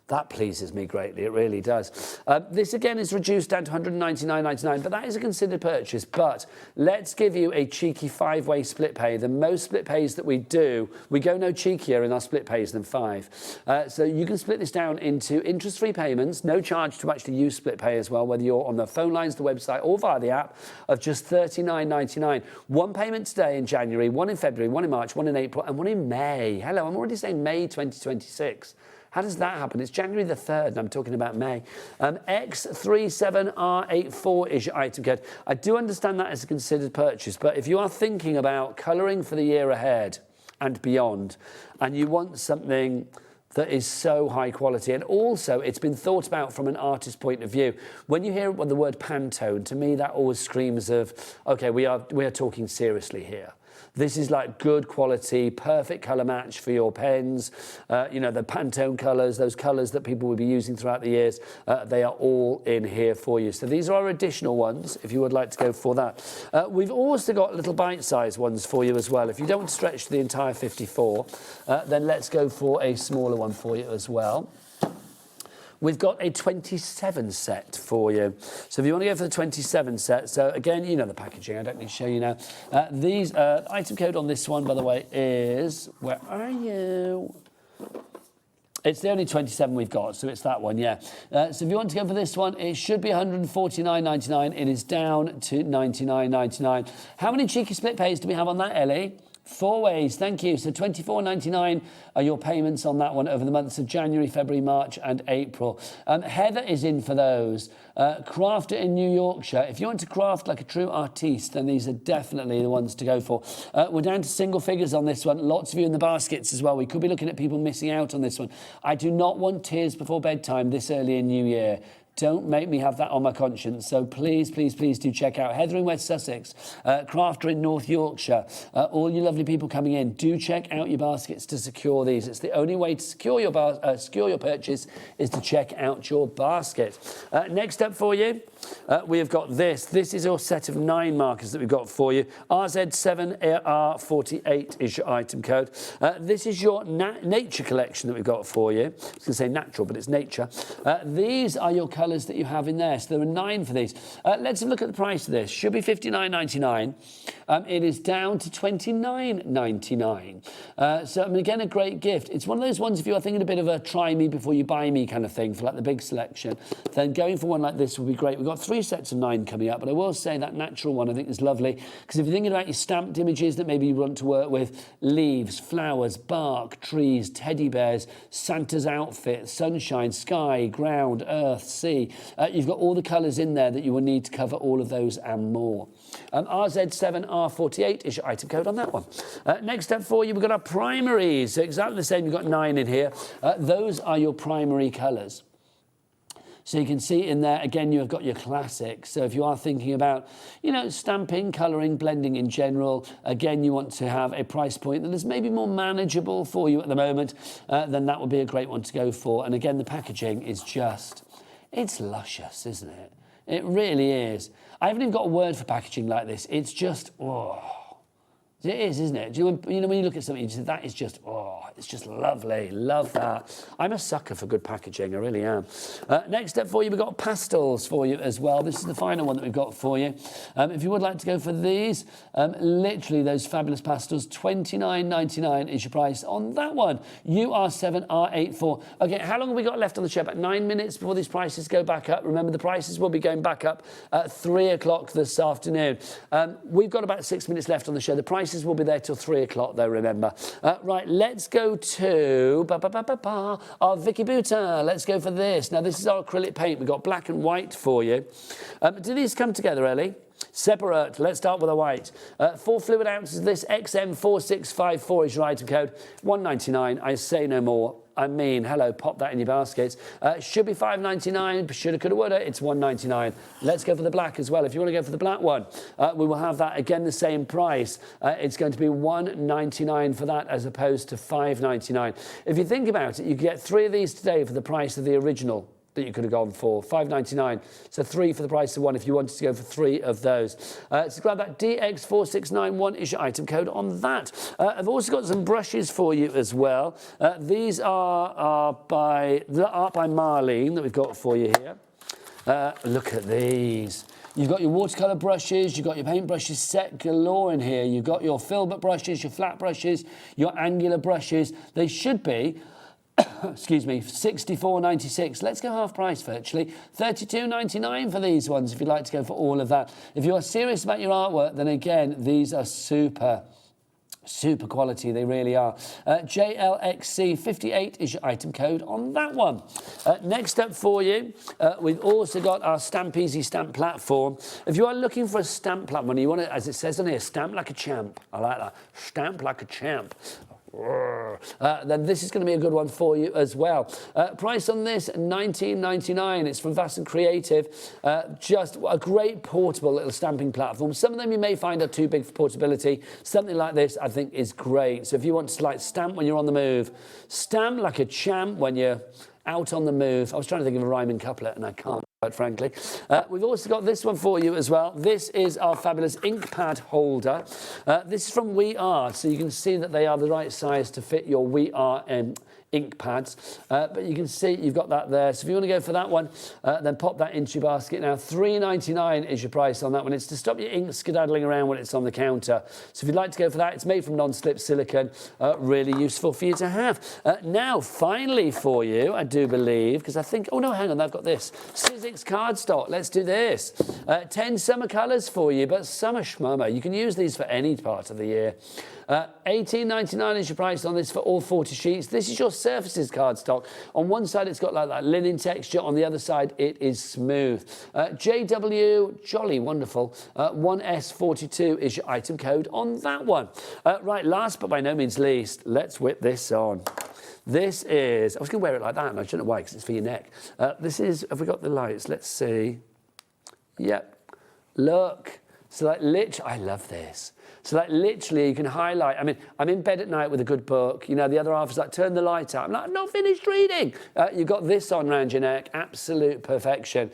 That pleases me greatly, it really does. This again is reduced down to £199.99, but that is a considered purchase. But let's give you a cheeky 5-way split pay. The most split pays that we do, we go no cheekier in our split pays than 5. So you can split this down into interest-free payments, no charge to actually use split pay as well, whether you're on the phone lines, the website, or via the app, of just £39.99. One payment today in January, one in February, one in March, one in April, and one in May. Hello, I'm already saying May 2026. How does that happen? It's January the 3rd, and I'm talking about May. X37R84 is your item code. I do understand that as a considered purchase, but if you are thinking about colouring for the year ahead and beyond, and you want something that is so high quality, and also it's been thought about from an artist's point of view. When you hear the word Pantone, to me that always screams of, okay, we are talking seriously here. This is like good quality, perfect colour match for your pens. You know, the Pantone colours, those colours that people will be using throughout the years, they are all in here for you. So these are our additional ones, if you would like to go for that. We've also got little bite-sized ones for you as well. If you don't want to stretch to the entire 54, then let's go for a smaller one for you as well. We've got a 27 set for you. So if you want to go for the 27 set, so again, you know the packaging, I don't need to show you now. These item code on this one, by the way, is, where are you? It's the only 27 we've got, so it's that one, yeah. So if you want to go for this one, it should be £149.99. It is down to £99.99. How many cheeky split pays do we have on that, Ellie? 4 ways, thank you. So £24.99 are your payments on that one over the months of January, February, March and April. Heather is in for those. Crafter in New Yorkshire. If you want to craft like a true artiste, then these are definitely the ones to go for. We're down to single figures on this one. Lots of you in the baskets as well. We could be looking at people missing out on this one. I do not want tears before bedtime this early in New Year. Don't make me have that on my conscience. So please, please, please do check out Heather in West Sussex, Crafter in North Yorkshire. All you lovely people coming in, do check out your baskets to secure these. It's the only way to secure your purchase is to check out your basket. Next up for you, we have got this. This is your set of 9 markers that we've got for you. RZ7R48 is your item code. This is your nature collection that we've got for you. I was going to say natural, but it's nature. These are your colours that you have in there. So there are 9 for these. Let's have a look at the price of this. Should be £59.99. It is down to £29.99. So I mean, again, a great gift. It's one of those ones, if you are thinking a bit of a try me before you buy me kind of thing for like the big selection, then going for one like this would be great. We've got 3 sets of 9 coming up, but I will say that natural one I think is lovely, because if you're thinking about your stamped images that maybe you want to work with, leaves, flowers, bark, trees, teddy bears, Santa's outfit, sunshine, sky, ground, earth, sea, you've got all the colours in there that you will need to cover all of those and more. RZ7R48 is your item code on that one. Next up for you, we've got our primaries. So exactly the same, you've got 9 in here. Those are your primary colours. So you can see in there, again, you've got your classics. So if you are thinking about, you know, stamping, colouring, blending in general, again, you want to have a price point that is maybe more manageable for you at the moment, then that would be a great one to go for. And again, the packaging is just, it's luscious, isn't it? It really is. I haven't even got a word for packaging like this. It's just, oh. It is, isn't it? You know, when you look at something, you say, that is just, oh, it's just lovely. Love that. I'm a sucker for good packaging, I really am. Next up for you, we've got pastels for you as well. This is the final one that we've got for you. If you would like to go for these, literally those fabulous pastels, £29.99 is your price on that one. UR7R84. Okay, how long have we got left on the show? About 9 minutes before these prices go back up. Remember, the prices will be going back up at 3 o'clock this afternoon. We've got about 6 minutes left on the show. The prices will be there till 3 o'clock, though, remember. Right, let's go to our Vicky Buta. Let's go for this. Now, this is our acrylic paint. We've got black and white for you. Do these come together, Ellie? Separate. Let's start with a white. 4 fluid ounces of this. XM4654 is your item code. £1.99. I say no more. I mean, hello, pop that in your baskets. Should be £5.99. Shoulda, coulda, woulda. It's £1.99. Let's go for the black as well. If you want to go for the black one, we will have that again the same price. It's going to be £1.99 for that as opposed to £5.99. If you think about it, you get 3 of these today for the price of the original. that you could have gone for, $5.99. So 3 for the price of 1 if you wanted to go for 3 of those. So grab that DX4691 is your item code on that. I've also got some brushes for you as well. These are by Marlene that we've got for you here. Look at these. You've got your watercolour brushes, you've got your paint brushes set galore in here. You've got your filbert brushes, your flat brushes, your angular brushes. They should be, excuse me, $64.96. Let's go half price virtually. $32.99 for these ones if you'd like to go for all of that. If you are serious about your artwork, then again, these are super quality, they really are. JLXC58 is your item code on that one. Next up for you, we've also got our Stamp Easy stamp platform. If you are looking for a stamp platform, you want to, as it says on here, stamp like a champ. I like that. Stamp like a champ. Then this is going to be a good one for you as well. Price on this, $19.99. It's from Vass and Creative. Just a great portable little stamping platform. Some of them you may find are too big for portability. Something like this I think is great. So if you want to like stamp when you're on the move, stamp like a champ when you're out on the move. I was trying to think of a rhyming couplet and I can't, quite frankly. We've also got this one for you as well. This is our fabulous ink pad holder. This is from We Are, so you can see that they are the right size to fit your We Are ink pads. But you can see you've got that there. So if you want to go for that one, then pop that into your basket. Now, $3.99 is your price on that one. It's to stop your ink skedaddling around when it's on the counter. So if you'd like to go for that, it's made from non-slip silicone. Really useful for you to have. Now, finally for you, I do believe, because I think, oh no, hang on, I've got this. Sizzix cardstock. Let's do this. 10 summer colours for you, but summer schmummer. You can use these for any part of the year. $18.99 is your price on this for all 40 sheets. This is your surfaces cardstock. On one side, it's got like that linen texture. On the other side, it is smooth. JW, jolly wonderful. 1S42 is your item code on that one. Right, last but by no means least, let's whip this on. This is, I was going to wear it like that, and I don't know why, because it's for your neck. This is, have we got the lights? Let's see. Yep. Look. So like literally, I love this. So like literally you can highlight, I mean, I'm in bed at night with a good book, you know, the other half is like, turn the light out. I'm like, I'm not finished reading. You've got this on round your neck, absolute perfection.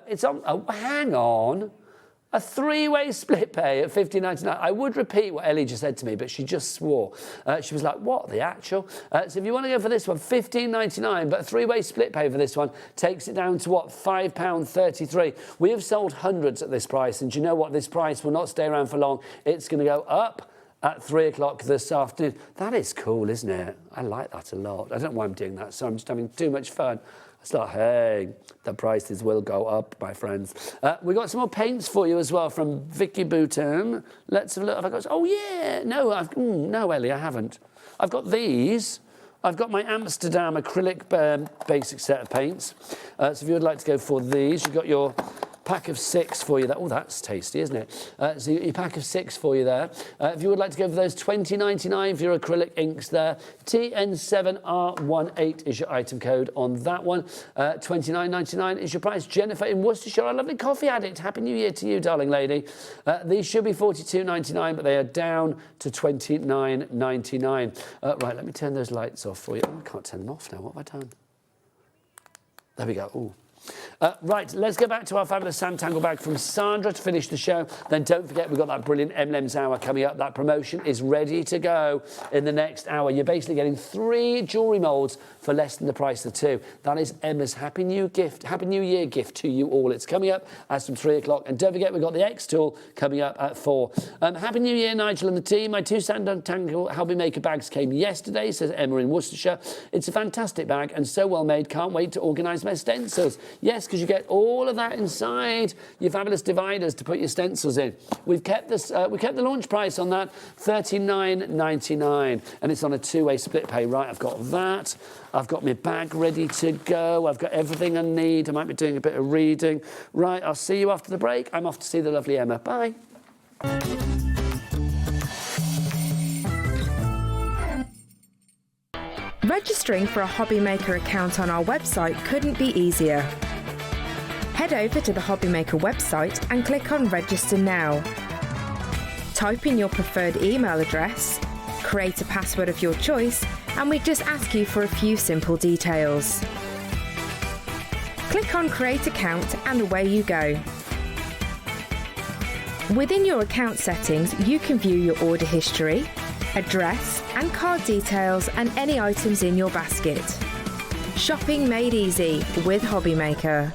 It's on, oh, hang on. A 3-way split pay at $15.99. I would repeat what Ellie just said to me, but she just swore. She was like, what, the actual? So if you want to go for this one, $15.99, but a 3-way split pay for this one takes it down to what, £5.33. We have sold hundreds at this price, and do you know what? This price will not stay around for long. It's going to go up at 3 o'clock this afternoon. That is cool, isn't it? I like that a lot. I don't know why I'm doing that, so I'm just having too much fun. It's like, hey, the prices will go up, my friends. We got some more paints for you as well from Vicky Boutin. Let's have a look. Have I got? Oh yeah, no, no, Ellie, I haven't. I've got these. I've got my Amsterdam acrylic basic set of paints. So if you would like to go for these, you've got your pack of 6 for you there. Oh, that's tasty, isn't it? So your pack of 6 for you there. If you would like to go for those, $20.99 for your acrylic inks there. TN7R18 is your item code on that one. $29.99 is your price. Jennifer in Worcestershire, our lovely coffee addict. Happy New Year to you, darling lady. These should be $42.99, but they are down to $29.99. Right, let me turn those lights off for you. Oh, I can't turn them off now. What have I done? There we go. Ooh. Right, let's go back to our fabulous Sanntangle bag from Sandra to finish the show. Then don't forget, we've got that brilliant Emlems hour coming up. That promotion is ready to go in the next hour. You're basically getting 3 jewellery moulds for less than the price of 2. That is Emma's Happy New Year gift to you all. It's coming up as from 3 o'clock. And don't forget, we've got the XTool coming up at 4. Happy New Year, Nigel and the team. My 2 Sanntangle Hobby Maker bags came yesterday, says Emma in Worcestershire. It's a fantastic bag and so well made. Can't wait to organise my stencils. Yes, because you get all of that inside your fabulous dividers to put your stencils in. We've kept this. We kept the launch price on that, $39.99, and it's on a 2-way split pay. Right, I've got that. I've got my bag ready to go. I've got everything I need. I might be doing a bit of reading. Right, I'll see you after the break. I'm off to see the lovely Emma. Bye. Registering for a Hobby Maker account on our website couldn't be easier. Head over to the Hobby Maker website and click on Register Now. Type in your preferred email address, create a password of your choice, and we just ask you for a few simple details. Click on Create Account and away you go. Within your account settings, you can view your order history, address and card details and any items in your basket. Shopping made easy with Hobbymaker.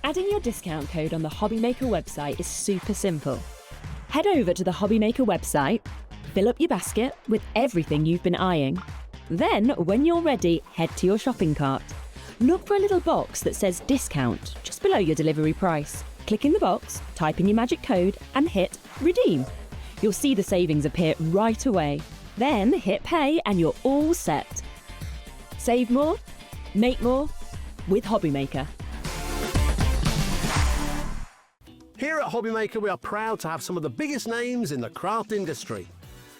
Adding your discount code on the Hobbymaker website is super simple. Head over to the Hobbymaker website, fill up your basket with everything you've been eyeing. Then, when you're ready, head to your shopping cart. Look for a little box that says discount just below your delivery price. Click in the box, type in your magic code and hit redeem. You'll see the savings appear right away. Then hit pay and you're all set. Save more, make more with Hobbymaker. Here at Hobbymaker, we are proud to have some of the biggest names in the craft industry.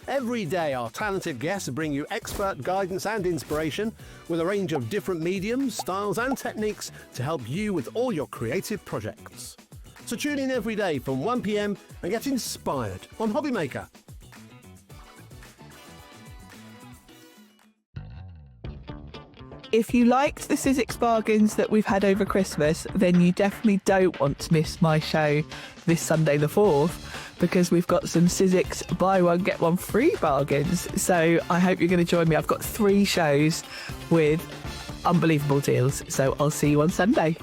Every day, our talented guests bring you expert guidance and inspiration with a range of different mediums, styles and techniques to help you with all your creative projects. So tune in every day from 1 p.m. and get inspired on Hobbymaker. If you liked the Sizzix bargains that we've had over Christmas, then you definitely don't want to miss my show this Sunday the 4th, because we've got some Sizzix buy one get one free bargains. So I hope you're going to join me. I've got 3 shows with unbelievable deals. So I'll see you on Sunday.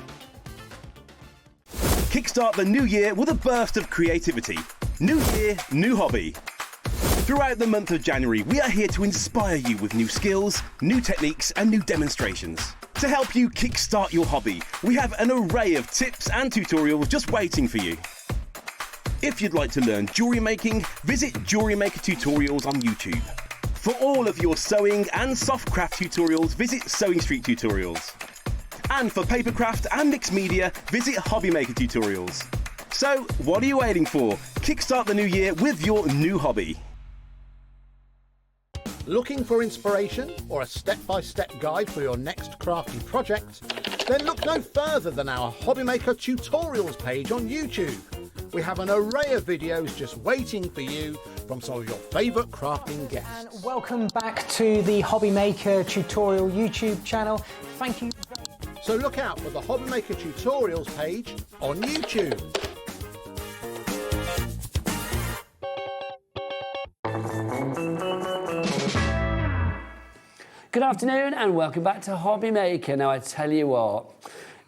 Kickstart the new year with a burst of creativity. New year, new hobby. Throughout the month of January, we are here to inspire you with new skills, new techniques and new demonstrations. To help you kickstart your hobby, we have an array of tips and tutorials just waiting for you. If you'd like to learn jewellery making, visit Jewellery Maker Tutorials on YouTube. For all of your sewing and soft craft tutorials, visit Sewing Street Tutorials. And for papercraft and mixed media, visit Hobbymaker Tutorials. So, what are you waiting for? Kickstart the new year with your new hobby. Looking for inspiration or a step-by-step guide for your next crafty project? Then look no further than our Hobbymaker Tutorials page on YouTube. We have an array of videos just waiting for you from some of your favourite crafting guests. And welcome back to the Hobbymaker Tutorial YouTube channel. Thank you. So look out for the Hobbymaker Tutorials page on YouTube. Good afternoon and welcome back to Hobbymaker. Now I tell you what,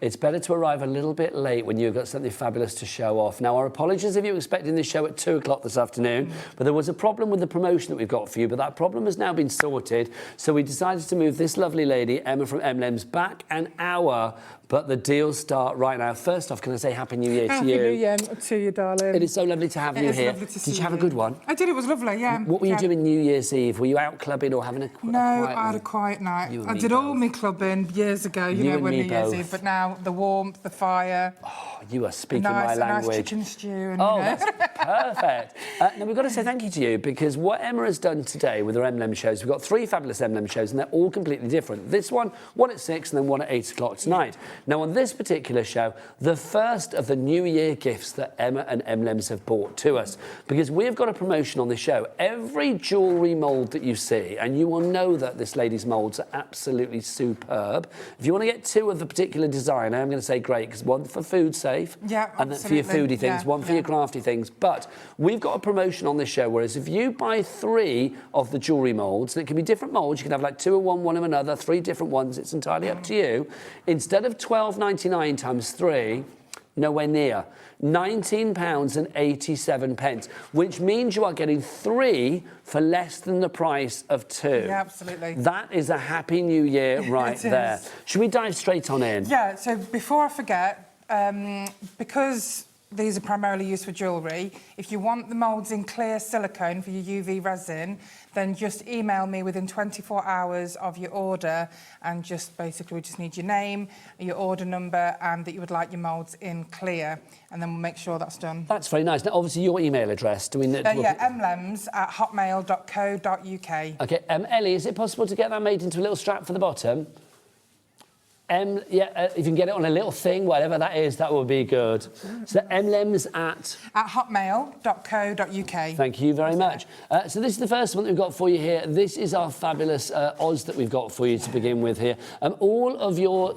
it's better to arrive a little bit late when you've got something fabulous to show off. Now, our apologies if you were expecting this show at 2 o'clock this afternoon, but there was a problem with the promotion that we've got for you, but that problem has now been sorted. So we decided to move this lovely lady, Emma from Emlems, back an hour, but the deals start right now. First off, can I say Happy New Year to you? Happy New Year to you, darling. It is so lovely to have you here. Did you have a good one? I did, it was lovely, yeah. What were you doing New Year's Eve? Were you out clubbing or having a quiet night? No, I had a quiet night. I did all my clubbing years ago, you know, when New Year's Eve, but now the warmth, the fire. Oh, you are speaking my language. A nice chicken stew. And, oh, you know. that's perfect. Now, we've got to say thank you to you, because what Emma has done today with her Emblem shows, we've got 3 fabulous Emblem shows, and they're all completely different. This one at 6 and then one at 8 o'clock tonight. Now, on this particular show, the first of the New Year gifts that Emma and Emblems have brought to us, because we've got a promotion on the show. Every jewellery mould that you see, and you will know that this lady's moulds are absolutely superb. If you want to get 2 of the particular design, I'm going to say great, because one for food safe, and then for your foodie things, one for your crafty things. But we've got a promotion on this show, whereas if you buy 3 of the jewellery moulds, and it can be different moulds, you can have like 2 of one of another, 3 different ones, it's entirely up to you. Instead of £12.99 times 3, nowhere near, £19.87, which means you are getting 3 for less than the price of 2. Yeah, absolutely. That is a Happy New Year right there. Should we dive straight on in? Yeah, so before I forget, because these are primarily used for jewellery. If you want the moulds in clear silicone for your UV resin, then just email me within 24 hours of your order, and just basically we just need your name, your order number, and that you would like your moulds in clear, and then we'll make sure that's done. That's very nice. Now, obviously, your email address. Do we? Yeah, emlems@hotmail.co.uk. Okay, Ellie, is it possible to get that made into a little strap for the bottom? If you can get it on a little thing, whatever that is, that would be good. So emlems at hotmail.co.uk. Thank you very much. So this is the first one that we've got for you here. This is our fabulous Oz that we've got for you to begin with here. All of your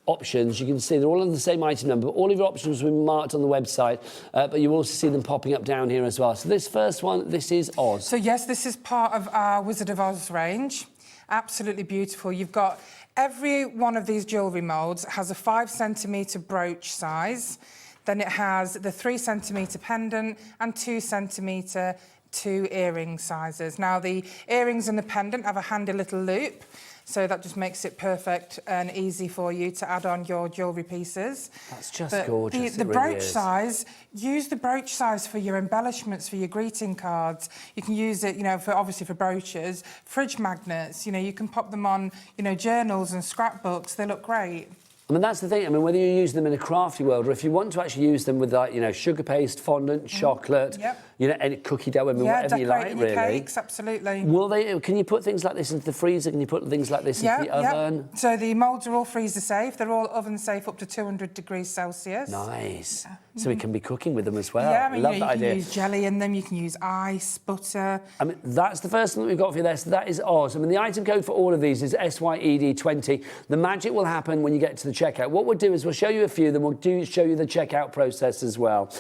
options, you can see they're all on the same item number. All of your options will be marked on the website, but you will also see them popping up down here as well. So this first one, this is Oz. So yes, this is part of our Wizard of Oz range. Absolutely beautiful. You've got every one of these jewellery moulds has a 5 centimetre brooch size. Then it has the 3 centimetre pendant and 2 centimetre 2 earring sizes. Now the earrings and the pendant have a handy little loop, so that just makes it perfect and easy for you to add on your jewellery pieces. That's just gorgeous. The really brooch is. size, use the brooch size for your embellishments, for your greeting cards. You can use it, you know, for obviously for brooches, fridge magnets. You know, you can pop them on, you know, journals and scrapbooks. They look great. I mean, that's the thing. I mean, whether you use them in a crafty world or if you want to actually use them with, like, you know, sugar paste, fondant, chocolate, you know, any cookie dough, I mean, whatever you like, really. Cakes, absolutely. Will they? Can you put things like this into the freezer? Can you put things like this into the oven? So the moulds are all freezer safe. They're all oven safe up to 200 degrees Celsius. Nice. So we can be cooking with them as well. Yeah, I mean, love you that idea. can use jelly in them. You can use ice, butter. I mean, that's the first one that we've got for you there. So that is Oz. I mean, the item code for all of these is SYED20. The magic will happen when you get to the checkout. What we'll do is we'll show you a few, then we'll show you the checkout process as well.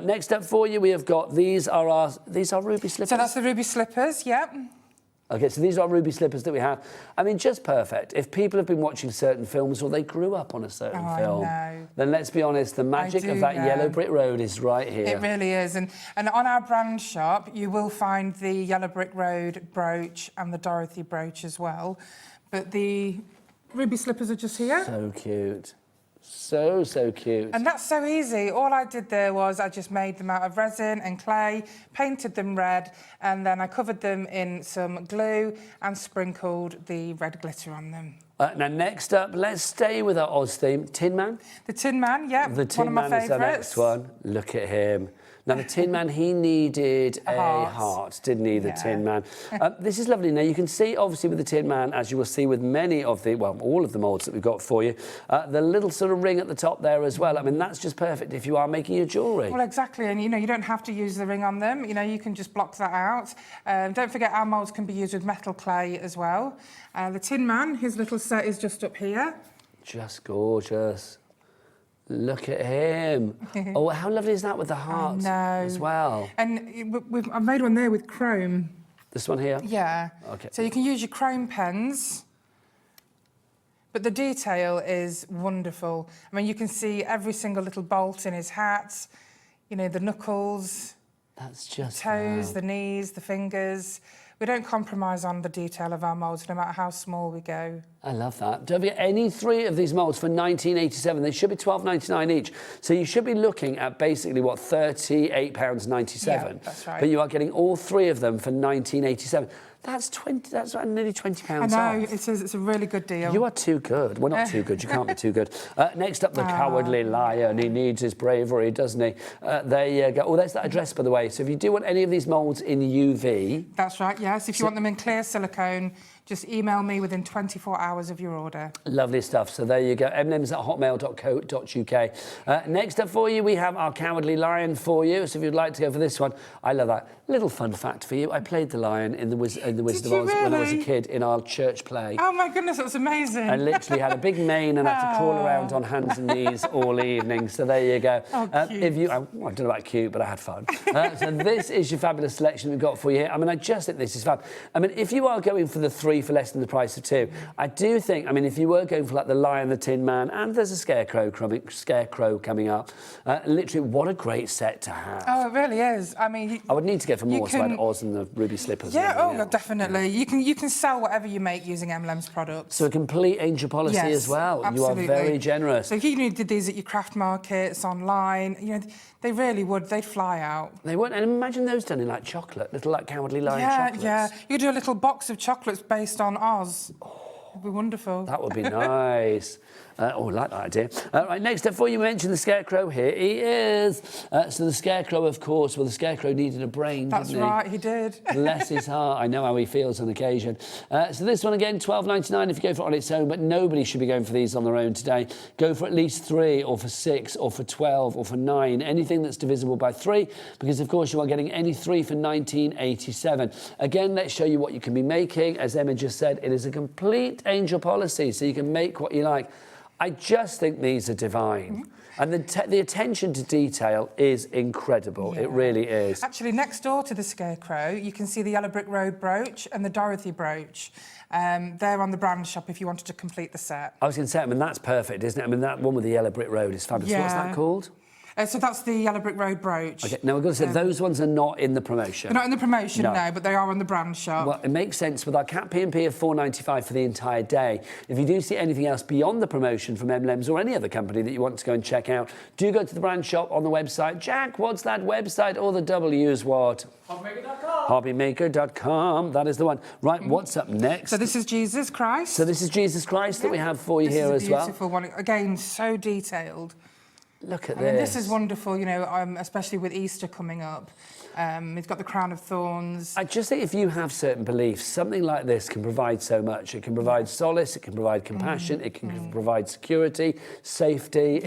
Next up for you, we have got these are ruby slippers. So that's the ruby slippers, yep. Okay, so these are ruby slippers that we have. I mean, just perfect. If people have been watching certain films or they grew up on a certain film, then let's be honest, the magic of that yellow brick road is right here. It really is. And on our brand shop, you will find the yellow brick road brooch and the Dorothy brooch as well. But the ruby slippers are just here. So cute. So cute. And that's so easy. All I did there was I just made them out of resin and clay, painted them red, and then I covered them in some glue and sprinkled the red glitter on them. Now, next up, let's stay with our Oz theme. Tin Man? The Tin Man, yeah. The Tin Man is our next one. Look at him. Now, the Tin Man, he needed a heart, didn't he, the Tin Man? This is lovely. Now, you can see, obviously, with the Tin Man, as you will see with many of the, well, all of the moulds that we've got for you, the little sort of ring at the top there as well. I mean, that's just perfect if you are making your jewellery. Well, exactly. And, you know, you don't have to use the ring on them. You know, you can just block that out. Don't forget our moulds can be used with metal clay as well. The Tin Man, his little set is just up here. Just gorgeous. Look at him. Oh, how lovely is that with the heart as well? And I've made one there with chrome. This one here? Yeah. Okay. So you can use your chrome pens, but the detail is wonderful. I mean, you can see every single little bolt in his hat, you know, the knuckles, that's just the toes, the knees, the fingers. We don't compromise on the detail of our moulds, no matter how small we go. I love that. Don't forget, any three of these moulds for £19.87. They should be £12.99 each. So you should be looking at basically, what, £38.97? Yeah, that's right. But you are getting all three of them for £19.87. That's nearly £20 off. I know, it is. It's a really good deal. You are too good. Well, not too good. You can't be too good. Next up, the Cowardly Lion. He needs his bravery, doesn't he? There you go. Oh, there's that address, by the way. So if you do want any of these moulds in UV... That's right, yes. If you want them in clear silicone, just email me within 24 hours of your order. Lovely stuff. So there you go. emlems@hotmail.co.uk. Next up for you, we have our Cowardly Lion for you. So if you'd like to go for this one, I love that. Little fun fact for you. I played the lion in the Wizard of Oz when I was a kid in our church play. Oh, my goodness, that's amazing. I literally had a big mane and had to crawl around on hands and knees all evening. So there you go. Oh, cute. I don't know about cute, but I had fun. So this is your fabulous selection we've got for you here. I mean, I just think this is fab. I mean, if you are going for the three 3 for less than the price of 2. I do think, I mean, if you were going for like the Lion, the Tin Man, and there's a Scarecrow coming up, literally, what a great set to have. Oh, it really is. I mean, I would need to go for more, so I had Oz and the ruby slippers. Yeah, oh, definitely. You can sell whatever you make using Emlems products. So a complete angel policy as well. Absolutely. You are very generous. So if you did these at your craft markets, online, you know, they really would. They'd fly out. They would. And imagine those done in like chocolate, little like Cowardly Lion chocolates. Yeah, you do a little box of chocolates based on Oz. It'd be wonderful. That would be nice. I like that idea. Right, next up for you, mentioned the Scarecrow. Here he is. So the Scarecrow, of course, well, the Scarecrow needed a brain, That's didn't he? right, he did. Bless his heart. I know how he feels on occasion. So this one, again, £12.99 if you go for it on its own, but nobody should be going for these on their own today. Go for at least 3, or for 6, or for 12, or for 9. Anything that's divisible by 3, because, of course, you are getting any 3 for £19.87. Again, let's show you what you can be making. As Emma just said, it is a complete angel policy, so you can make what you like. I just think these are divine. And the attention to detail is incredible. It really is. Actually, next door to the Scarecrow, you can see the Yellow Brick Road brooch and the Dorothy brooch. They're on the brand shop if you wanted to complete the set. I was going to say, I mean, that's perfect, isn't it? I mean, that one with the Yellow Brick Road is fabulous. What's that called? So that's the Yellow Brick Road brooch. Okay, now I've got to say, those ones are not in the promotion. They're not in the promotion, no, but they are on the brand shop. Well, it makes sense with our Cat P&P of £4.95 for the entire day. If you do see anything else beyond the promotion from Emlems or any other company that you want to go and check out, do go to the brand shop on the website. Jack, what's that website? All the W's what? Hobbymaker.com. Hobbymaker.com, that is the one. Right, what's up next? So this is Jesus Christ. So this is Jesus Christ that we have for you here as well. This is a beautiful one. Again, so detailed. Look at this. I mean, this is wonderful, you know, especially with Easter coming up. It's got the crown of thorns. I just think if you have certain beliefs, something like this can provide so much. It can provide solace, it can provide compassion, it can provide security, safety.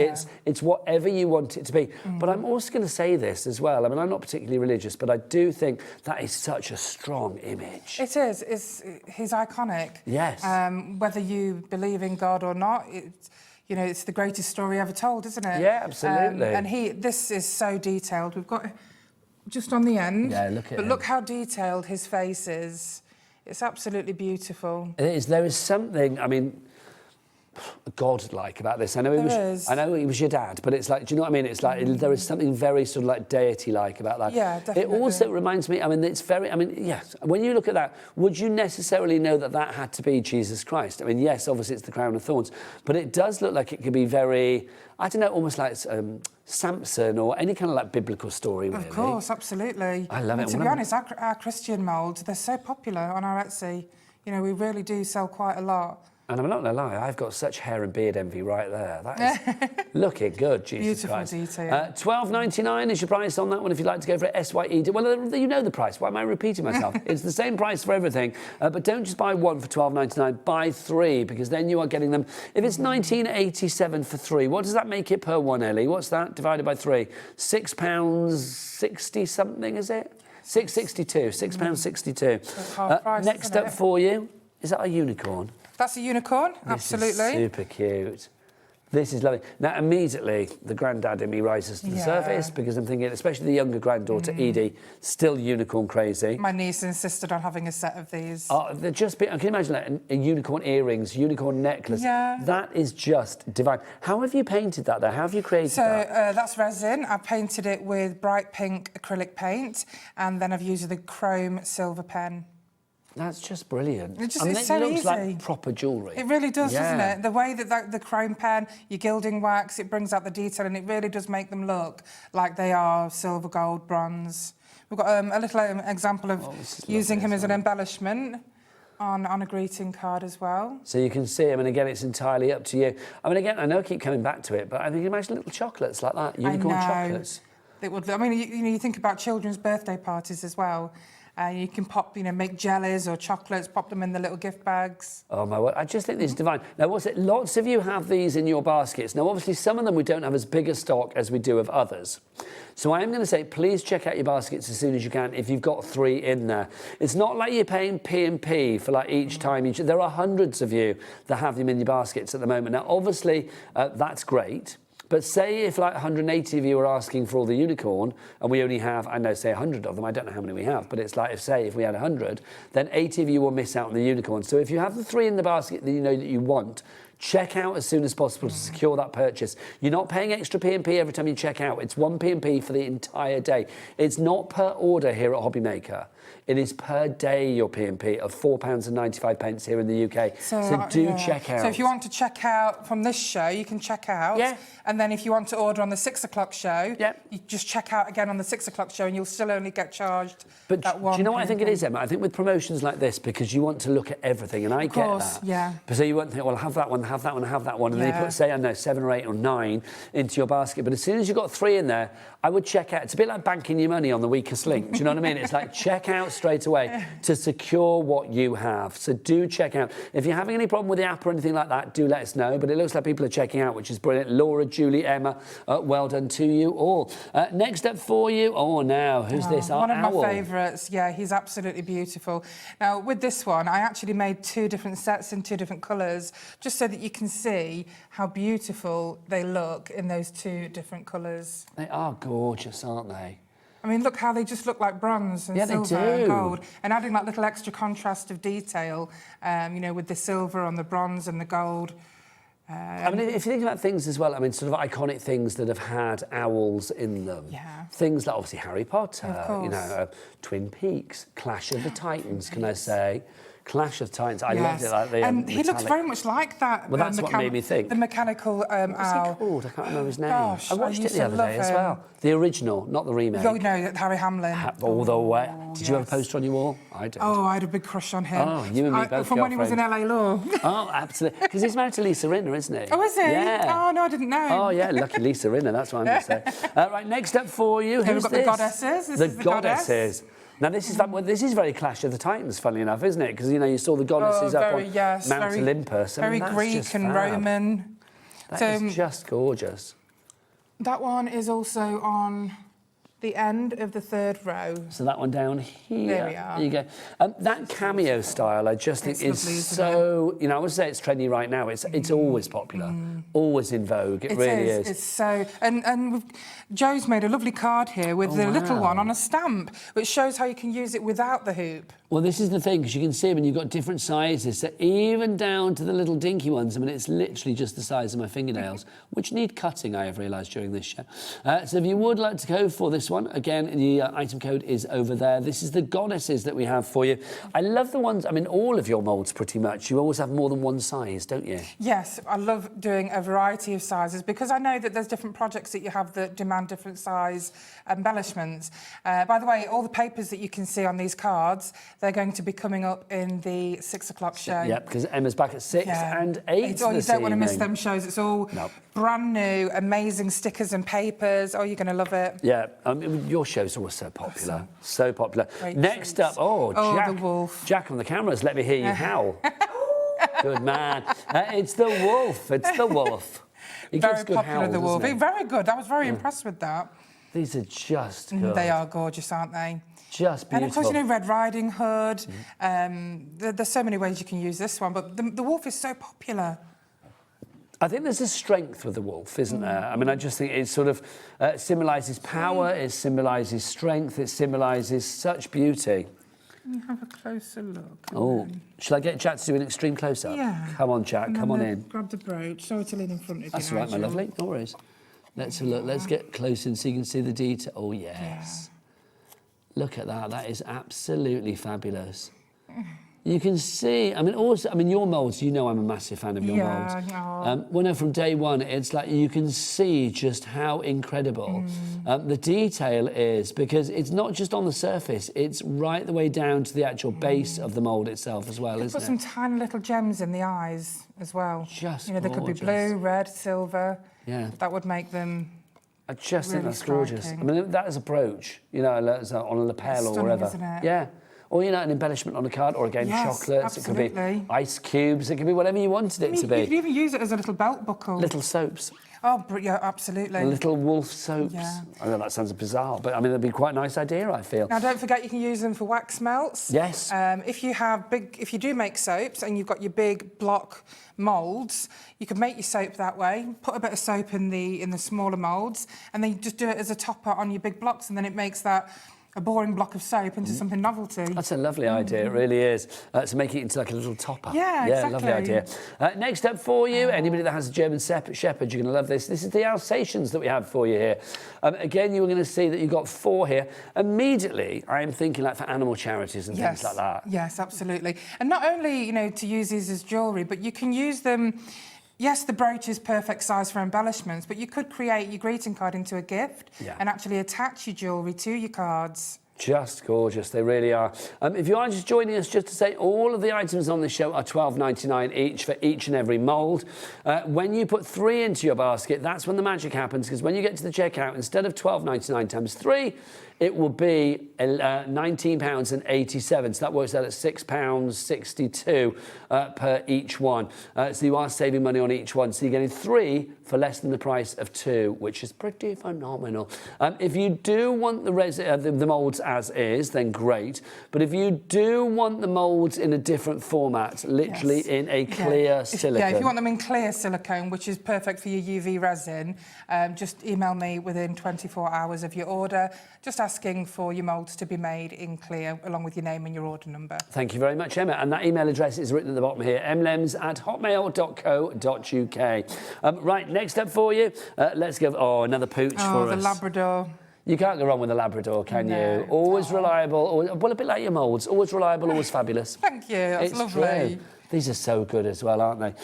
It's whatever you want it to be. But I'm also going to say this as well. I mean, I'm not particularly religious, but I do think that is such a strong image. It is. He's iconic. Yes. Whether you believe in God or not, you know, it's the greatest story ever told, isn't it? Yeah, absolutely. And this is so detailed. We've got just on the end. Yeah, look at But look how detailed his face is. It's absolutely beautiful. It is. There is something, I mean, God-like about this. I know he was your dad, but it's like, do you know what I mean? It's like there is something very sort of like deity-like about that. Yeah, definitely. It also reminds me, I mean, it's very, I mean, yes, when you look at that, would you necessarily know that that had to be Jesus Christ? I mean, yes, obviously it's the crown of thorns, but it does look like it could be very, I don't know, almost like Samson or any kind of like biblical story, really. Of course, absolutely. I love it. To be honest, our Christian moulds, they're so popular on our Etsy. You know, we really do sell quite a lot. And I'm not going to lie, I've got such hair and beard envy right there. That is looking good, Jesus Beautiful Christ. detail. £12.99 is your price on that one if you'd like to go for it. SYE. Well, you know the price. Why am I repeating myself? It's the same price for everything. But don't just buy one for £12.99. Buy 3, because then you are getting them. If it's £19.87 for 3, what does that make it per one, Ellie? What's that divided by 3? £6.60 something, is it? £6.62. £6.62. Next up for you, is that a unicorn? That's a unicorn, absolutely. This is super cute. This is lovely. Now, immediately, the granddad in me rises to the surface, because I'm thinking, especially the younger granddaughter, Edie, still unicorn crazy. My niece insisted on having a set of these. They're just, can you imagine that? A unicorn earrings, unicorn necklace. Yeah. That is just divine. How have you painted that, though? How have you created that? So that's resin. I painted it with bright pink acrylic paint, and then I've used the chrome silver pen. That's just brilliant. It's it so looks easy. like proper jewellery. It really does, doesn't it? The way that the chrome pen, your gilding wax, it brings out the detail, and it really does make them look like they are silver, gold, bronze. We've got a little example of using him as an embellishment on a greeting card as well. So you can see him, and again, it's entirely up to you. I mean, again, I know I keep coming back to it, but I think imagine little chocolates like that, unicorn chocolates. It would. I mean, you think about children's birthday parties as well. You can pop, make jellies or chocolates, pop them in the little gift bags. Oh, my word. I just think this is divine. Now, what's it? Lots of you have these in your baskets. Now, obviously, some of them we don't have as big a stock as we do of others. So I am going to say, please check out your baskets as soon as you can if you've got 3 in there. It's not like you're paying P&P for like each time. There are hundreds of you that have them in your baskets at the moment. Now, obviously, that's great. But say if like 180 of you are asking for all the unicorn and we only have, I know, say 100 of them, I don't know how many we have, but it's like if we had 100, then 80 of you will miss out on the unicorn. So if you have the 3 in the basket that you know that you want, check out as soon as possible to secure that purchase. You're not paying extra P&P every time you check out. It's 1 P&P for the entire day. It's not per order here at Hobby Maker. It is per day your P&P of £4.95 here in the UK. So do check out. So if you want to check out from this show, you can check out. Yeah. And then if you want to order on the 6 o'clock show, you just check out again on the 6 o'clock show and you'll still only get charged but that one. Do you know what I think it is, Emma? I think with promotions like this, because you want to look at everything, and I get that. Yeah. But so you won't think, well, have that one, have that one, have that one, and then you put, say, I don't know, 7 or 8 or 9 into your basket. But as soon as you've got 3 in there, I would check out. It's a bit like banking your money on the weakest link. Do you know what I mean? It's like check out straight away to secure what you have. So do check out. If you're having any problem with the app or anything like that, do let us know. But it looks like people are checking out, which is brilliant. Laura, Julie, Emma, well done to you all. Next up for you, now, who's this? Our one of owl. my favourites. Yeah, he's absolutely beautiful. Now, with this one, I actually made 2 different sets in 2 different colours, just so that you can see how beautiful they look in those 2 different colours. They are gorgeous, aren't they? I mean, look how they just look like bronze and silver and gold. And adding that little extra contrast of detail, you know, with the silver on the bronze and the gold. I mean, if you think about things as well, I mean, sort of iconic things that have had owls in them. Yeah. Things like, obviously, Harry Potter, Of course. you know, Twin Peaks, Clash of the Titans, can I say? Clash of Titans, I loved it. Like the, and he looks very much like that. Well, that's what made me think. The mechanical owl. What's he called? I can't remember his name. Gosh, I watched it used the to other love day as him. well. The original, not the remake. Oh, no, Harry Hamlin. All the way. Did you have a poster on your wall? I did. Oh, I had a big crush on him. Oh, you and me both. From when he was in LA Law. Oh, absolutely. Because he's married to Lisa Rinna, isn't he? Oh, is he? Yeah. Oh, no, I didn't know. Oh, yeah, lucky Lisa Rinna, that's what I'm going to say. Right, next up for you, Here who's we've got this? the goddesses. This the is the goddesses. Now, this is very Clash of the Titans, funnily enough, isn't it? Because, you know, you saw the goddesses up on Mount Olympus. Very Greek and Roman. That is just gorgeous. That one is also on the end of the 3rd row. So that one down here. There we are. There you go. That cameo style, I just think is so... You know, I would say it's trendy right now. It's always popular, always in vogue. It really is. It's so... And Joe's made a lovely card here with the little one on a stamp, which shows how you can use it without the hoop. Well, this is the thing, because you can see them and you've got different sizes. So even down to the little dinky ones, I mean, it's literally just the size of my fingernails, which need cutting, I have realised during this show. So if you would like to go for this one, again, the item code is over there. This is the goddesses that we have for you. I love the ones, I mean, all of your moulds pretty much. You always have more than one size, don't you? Yes, I love doing a variety of sizes because I know that there's different projects that you have that demand different size embellishments. By the way, all the papers that you can see on these cards, they're going to be coming up in the 6 o'clock show. Yep, because Emma's back at 6 and 8 You don't want to miss evening. them shows. It's all brand new, amazing stickers and papers. Oh, you're going to love it. Yeah, your shows are always so popular. So popular. Great Next treats. up, Jack. The wolf. Jack on the cameras, let me hear you howl. Good man. It's the wolf. It's the wolf. He gives Very good popular, howls, the wolf. doesn't he? Very good. I was very impressed with that. These are just good. They are gorgeous, aren't they? Just beautiful. And of course, you know, Red Riding Hood. There's so many ways you can use this one, but the wolf is so popular. I think there's a strength with the wolf, isn't there? I mean, I just think it sort of symbolises power, it symbolises strength, it symbolises such beauty. Have a closer look. Oh, shall I get Jack to do an extreme close-up? Yeah. Come on, Jack, come on in. Grab the brooch. Sorry to lean in front of you. That's all right, my lovely. No worries. Let's have a look. Let's get close in so you can see the detail. Oh, yes. Yeah. Look at that. That is absolutely fabulous. You can see, I mean, also, I mean, your moulds, you know I'm a massive fan of your moulds. Well, no, from day one, it's like you can see just how incredible the detail is, because it's not just on the surface, it's right the way down to the actual base of the mould itself as well, isn't it? Put some tiny little gems in the eyes as well. Just You know, they could be gorgeous. blue, red, silver. Yeah. That would make them I just think really that's gorgeous. I striking. mean, that is a brooch, you know, on a lapel or Stunning, whatever. isn't it? Yeah. Or, you know, an embellishment on a card, or again, Yes, chocolates. absolutely. It could be ice cubes. It could be whatever you wanted it to be. You could even use it as a little belt buckle. Little soaps. Oh, yeah, absolutely. Little wolf soaps. Yeah. I know that sounds bizarre, but I mean, that'd be quite a nice idea, I feel. Now, don't forget you can use them for wax melts. Yes. If you do make soaps and you've got your big block moulds, you can make your soap that way. Put a bit of soap in the smaller moulds, and then you just do it as a topper on your big blocks, and then it makes that a boring block of soap into something novelty. That's a lovely idea, it really is. To make it into like a little topper. Yeah, yeah, exactly. Lovely idea. Next up for you, anybody that has a German Shepherd, you're going to love this. This is the Alsatians that we have for you here. Again, you're going to see that you've got 4 here. Immediately, I am thinking like for animal charities and things like that. Yes, absolutely. And not only, you know, to use these as jewellery, but you can use them. Yes, the brooch is perfect size for embellishments, but you could create your greeting card into a gift and actually attach your jewellery to your cards. Just gorgeous, they really are. If you are just joining us, just to say all of the items on this show are $12.99 each for each and every mould. When you put 3 into your basket, that's when the magic happens, because when you get to the checkout, instead of $12.99 times 3, it will be £19.87. So that works out at £6.62 per each one. So you are saving money on each one. So you're getting 3 for less than the price of 2, which is pretty phenomenal. If you do want the moulds as is, then great. But if you do want the moulds in a different format, literally in a clear silicone. If you want them in clear silicone, which is perfect for your UV resin, just email me within 24 hours of your order, just asking for your moulds to be made in clear, along with your name and your order number. Thank you very much, Emma. And that email address is written at the bottom here, emlems@hotmail.co.uk. Right, next up for you, let's go. Oh, another pooch for us. Oh, the Labrador. You can't go wrong with a Labrador, can you? Always reliable, well, a bit like your moulds. Always reliable, always fabulous. Thank you, that's lovely. True. These are so good as well, aren't they?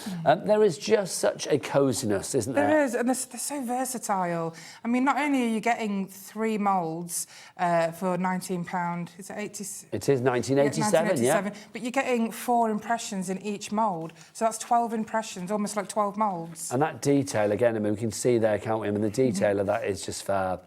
There is just such a coziness, isn't there? There is, and they're so versatile. I mean, not only are you getting 3 moulds for £19, is it 80? It is 1987, yeah. But you're getting 4 impressions in each mould, so that's 12 impressions, almost like 12 moulds. And that detail, again, I mean, we can see there, can't we? I mean, the detail of that is just fab.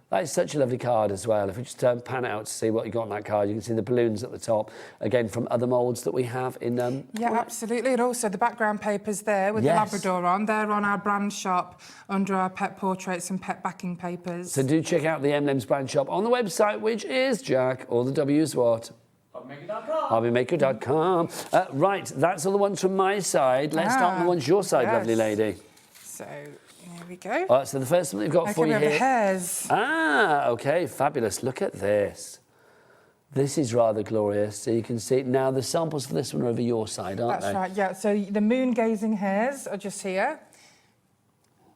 That is such a lovely card as well. If we just pan it out to see what you got on that card, you can see the balloons at the top, again, from other moulds that we have in... yeah, absolutely. And also the background papers there with the Labrador on. They're on our brand shop under our pet portraits and pet backing papers. So do check out the Emlems brand shop on the website, which is, Jack, all the W's what? Hobbymaker.com. Right, that's all the ones from my side. Let's start on the ones your side, lovely lady. So... here we go. All right, so the first one that we've got for you here... the hairs. Ah, OK, fabulous. Look at this. This is rather glorious. So you can see... Now, the samples for this one are over your side, aren't they? That's right, yeah. So the moon-gazing hairs are just here.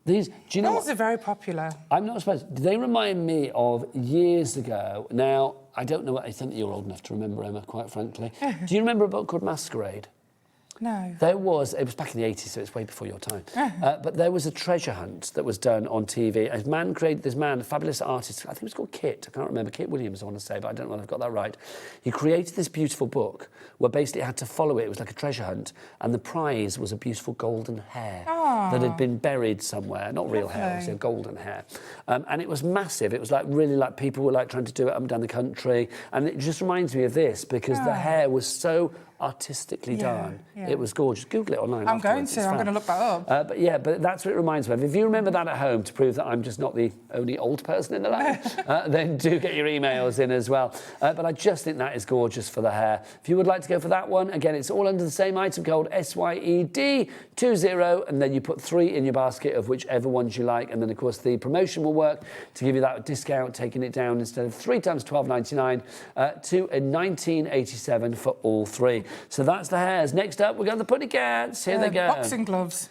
These, do you know These are very popular. I'm not surprised. They remind me of years ago. Now, I don't know... I think you're old enough to remember, Emma, quite frankly. Do you remember a book called Masquerade? No. It was back in the 80s, so it's way before your time. But there was a treasure hunt that was done on TV. A fabulous artist, I think it was called Kit, I can't remember, Kit Williams, I want to say, but I don't know if I've got that right. He created this beautiful book where basically it had to follow it. It was like a treasure hunt, and the prize was a beautiful golden hair that had been buried somewhere. Not real hair, obviously, a golden hair. And it was massive. It was like really like people were like trying to do it up and down the country. And it just reminds me of this because the hair was so artistically done. It was gorgeous. Google it online. I'm going to look that up. But that's what it reminds me of. If you remember that at home to prove that I'm just not the only old person in the land, then do get your emails in as well. But I just think that is gorgeous for the hair. If you would like to go for that one, again, it's all under the same item code SYED20, and then you put 3 in your basket of whichever ones you like, and then of course the promotion will work to give you that discount, taking it down instead of 3 times £12.99 to a £19.87 for all 3. So that's the hairs. Next up, we've got the putty cats. Here they go. Boxing gloves.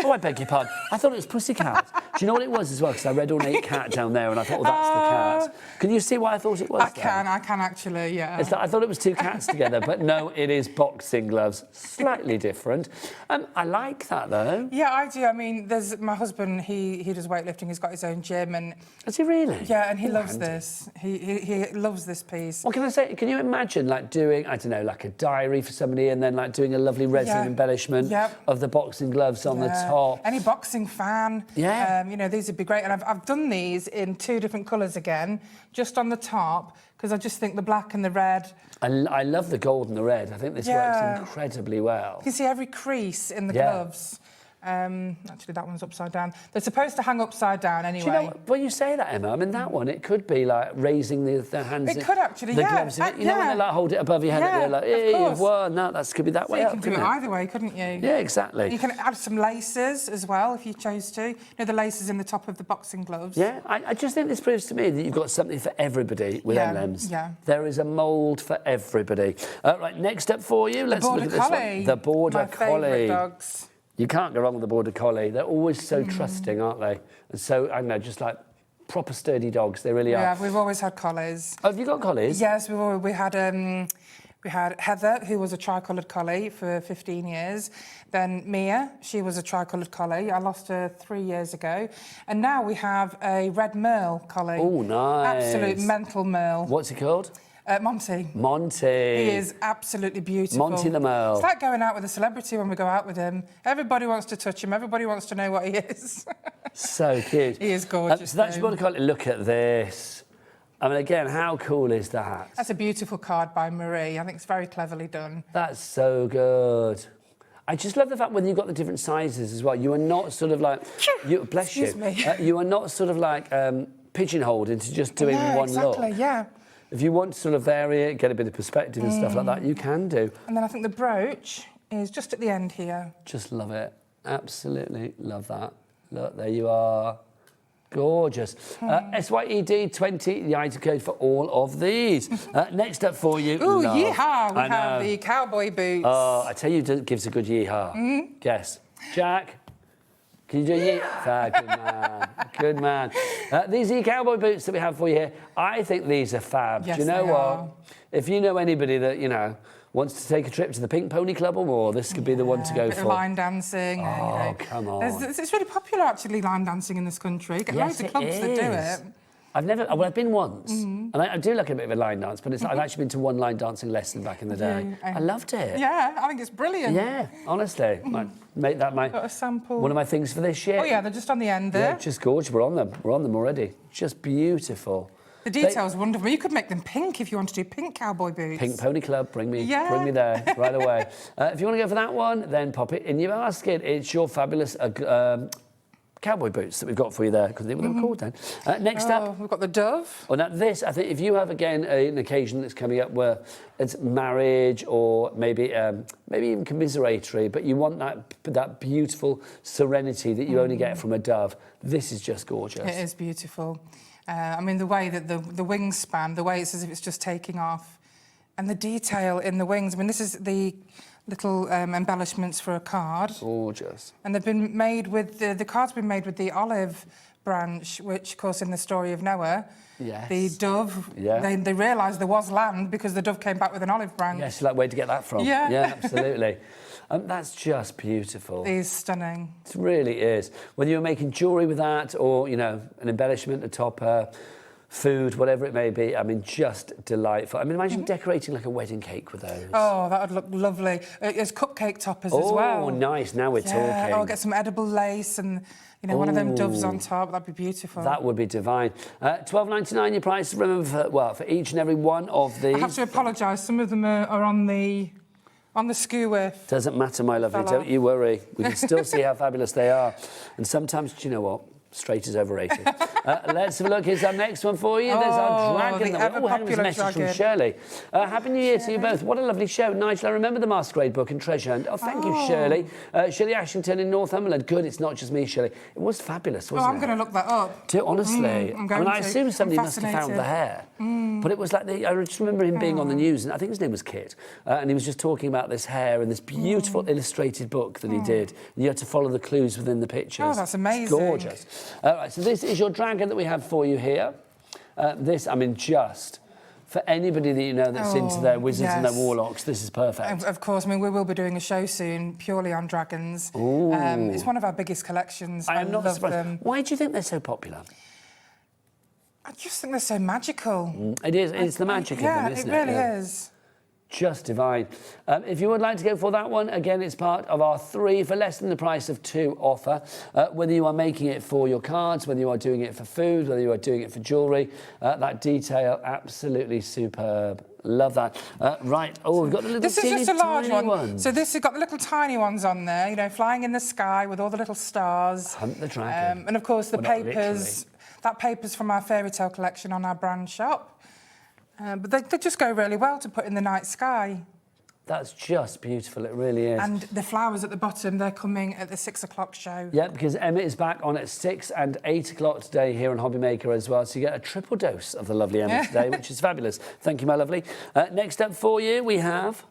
Oh, I beg your pardon. I thought it was Pussycat. Do you know what it was as well? Because I read Ornate Cat down there and I thought, oh, that's the cat. Can you see why I thought it was I can actually, yeah. It's like, I thought it was 2 cats together, but no, it is boxing gloves. Slightly different. I like that, though. Yeah, I do. I mean, there's my husband, he does weightlifting. He's got his own gym. And does he really? Yeah, and he loves this. He loves this piece. What can I say? Can you imagine, like, doing, I don't know, like a diary for somebody and then, like, doing a lovely resin embellishment of the boxing gloves on the top. Any boxing fan. Yeah. You know, these would be great. And I've done these in 2 different colours again, just on the top, because I just think the black and the red. I love the gold and the red. I think this works incredibly well. You can see every crease in the gloves. Actually, that one's upside down. They're supposed to hang upside down anyway. Do you know, when you say that, Emma, I mean, that one, it could be like raising the hands. It could actually, the gloves. You know, when they like hold it above your head, and you're like, hey, you've won. No, that could be that So way you up, can do it either way, couldn't you? Yeah, exactly. You can add some laces as well, if you chose to. You know, the laces in the top of the boxing gloves. Yeah, I just think this proves to me that you've got something for everybody with Emlems. Yeah. There is a mould for everybody. Right, next up for you, let's look at this one. The Border Collie. My favourite dogs. You can't go wrong with the Border Collie. They're always so trusting, aren't they? And so, I don't know, just like proper sturdy dogs. They really are. Yeah, we've always had collies. Oh, have you got collies? Yes, we had Heather, who was a tricoloured collie for 15 years. Then Mia, she was a tricoloured collie. I lost her 3 years ago. And now we have a red merle collie. Oh, nice. Absolute mental merle. What's he called? Monty. Monty. He is absolutely beautiful. Monty the Merle. It's like going out with a celebrity when we go out with him. Everybody wants to touch him. Everybody wants to know what he is. So cute. He is gorgeous. So that's Border Collie. Look at this. I mean, again, how cool is that? That's a beautiful card by Marie. I think it's very cleverly done. That's so good. I just love the fact when you've got the different sizes as well. You are not sort of like... bless you. Excuse me. You are not sort of like pigeonholed into just doing one look. Exactly, yeah. If you want to sort of vary it, get a bit of perspective and stuff like that, you can do. And then I think the brooch is just at the end here. Just love it. Absolutely love that. Look, there you are. Gorgeous. SYED20, the item code for all of these. Next up for you. Ooh, yeehaw! We have the cowboy boots. Oh, I tell you, it gives a good yeehaw. Guess. Jack? Can you do a yeet? Good man. Good man. These are your cowboy boots that we have for you here. I think these are fab. Yes, do you know they what? are. If you know anybody that, you know, wants to take a trip to the Pink Pony Club or more, this could be the one to go a bit for. Of line dancing. Oh, come on. It's really popular, actually, line dancing in this country. You get loads of clubs that do it. I've been once, and I do like a bit of a line dance, but I've actually been to one line dancing lesson back in the day. I loved it. Yeah, I think it's brilliant. Yeah, honestly. Might make that Got a sample. one of my things for this year. Oh, yeah, they're just on the end there. Yeah, just gorgeous. We're on them. We're on them already. Just beautiful. The detail's wonderful. You could make them pink if you want to do pink cowboy boots. Pink Pony Club, bring me there right away. If you want to go for that one, then pop it in your basket. It's your fabulous cowboy boots that we've got for you there, because they were called then. Next up... We've got the Dove. Well, now this, I think, if you have, again, an occasion that's coming up where it's marriage or maybe even commiseratory, but you want that beautiful serenity that you only get from a dove, this is just gorgeous. It is beautiful. I mean, the way that the wingspan, the way it's as if it's just taking off, and the detail in the wings. I mean, this is the little embellishments for a card. Gorgeous. And they've been made with, the card's been made with the olive branch, which, of course, in the story of Noah, the dove, they realised there was land because the dove came back with an olive branch. Yes, like, where'd you get that from? Yeah. Yeah, absolutely. That's just beautiful. It is stunning. It really is. Whether you're making jewellery with that or, you know, an embellishment atop food, whatever it may be, I mean, just delightful. I mean, imagine decorating like a wedding cake with those. Oh, that would look lovely. There's cupcake toppers as well. Oh, nice. Now we're talking. Oh, get some edible lace and, you know, one of them doves on top. That'd be beautiful. That would be divine. $12.99 your price. Remember, for each and every one of these. I have to apologise. Some of them are on the skewer. Doesn't matter, my lovely. Don't you worry. We can still see how fabulous they are. And sometimes, do you know what? Straight is overrated. Let's have a look. Here's our next one for you. There's our dragon. The ever-popular message dragon. from Shirley. Happy New Year to you both. What a lovely show. Nigel, I remember the Masquerade book and Treasure Hunt. Oh, thank you, Shirley. Shirley Ashington in Northumberland. Good, it's not just me, Shirley. It was fabulous, wasn't it? I'm going to look that up. Honestly. I assume somebody must have found the hair. But it was like, I just remember him being on the news, and I think his name was Kit, and he was just talking about this hair and this beautiful illustrated book that he did. And you had to follow the clues within the pictures. Oh, that's amazing. It's gorgeous. All right, so this is your dragon that we have for you here. This, I mean, just for anybody that you know that's into their wizards and their warlocks, this is perfect. Of course, I mean, we will be doing a show soon purely on dragons. It's one of our biggest collections. I am not love surprised. them. Why do you think they're so popular? I just think they're so magical. It is. It's the magic in them, isn't it? Yeah, it really is. Just divine. If you would like to go for that one, again, it's part of our 3 for less than the price of 2 offer. Whether you are making it for your cards, whether you are doing it for food, whether you are doing it for jewellery, that detail, absolutely superb. Love that. Right. Oh, we've got the little This is just a large one. ones. So this has got the little tiny ones on there, you know, flying in the sky with all the little stars. Hunt the dragon. And of course the Well, not papers. That paper's from our fairy tale collection on our brand shop. But they just go really well to put in the night sky. That's just beautiful, it really is. And the flowers at the bottom, they're coming at the 6 o'clock show. Yeah, because Emma is back on at 6 and 8 o'clock today here on Hobby Maker as well. So you get a triple dose of the lovely Emma today, which is fabulous. Thank you, my lovely. Next up for you, we have...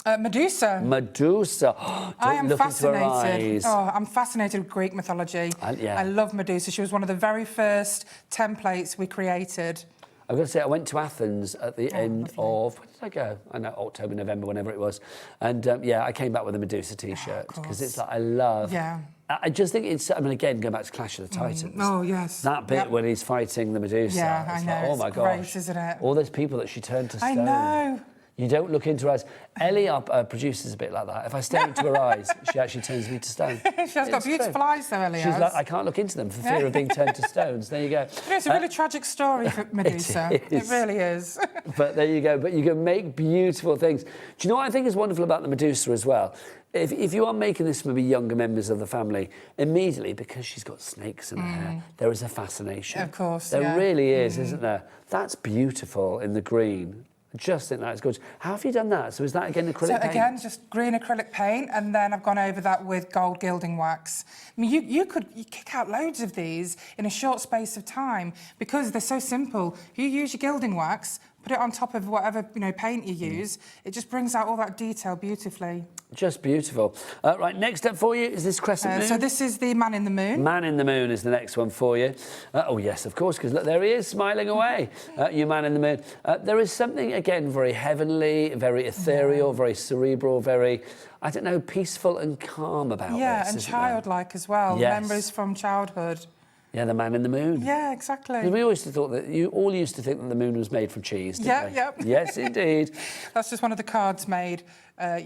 Medusa. Medusa. I am fascinated. Oh, I'm fascinated with Greek mythology. yeah. I love Medusa. She was one of the very first templates we created. I've got to say, I went to Athens at the end of, when did I go? I know, October, November, whenever it was. And yeah, I came back with a Medusa T-shirt because it's like, I love. Yeah. I just think it's, I mean, again, going back to Clash of the Titans. Oh, yes. That bit when he's fighting the Medusa. Yeah, I know. Like, oh my gosh. gosh. Isn't it? All those people that she turned to stone. I know. You don't look into her eyes. Ellie, our producer's a bit like that. If I stare into her eyes, she actually turns me to stone. She has got beautiful eyes, though, Ellie. She's like, I can't look into them for fear of being turned to stones. There you go. You know, it's a really tragic story for Medusa. It really is. But there you go. But you can make beautiful things. Do you know what I think is wonderful about the Medusa as well? If you are making this for maybe younger members of the family, immediately, because she's got snakes in her hair, there is a fascination. Of course, There really is, isn't there? That's beautiful in the green. I just think that's gorgeous. How have you done that? So is that again acrylic paint? So again, just green acrylic paint, and then I've gone over that with gold gilding wax. I mean, you kick out loads of these in a short space of time because they're so simple. You use your gilding wax, put it on top of whatever paint you use. It just brings out all that detail beautifully. Just beautiful. Right, next up for you is this crescent moon. So this is the Man in the Moon. Man in the Moon is the next one for you. Oh, yes, of course, because look, there he is, smiling away. You Man in the Moon. There is something, again, very heavenly, very ethereal, very cerebral, very, I don't know, peaceful and calm about this. Yeah, and childlike as well. Yes. Memories from childhood. Yeah, the Man in the Moon. Yeah, exactly. We always thought that you all used to think that the moon was made from cheese, didn't we? Yeah. Yes, indeed. That's just one of the cards made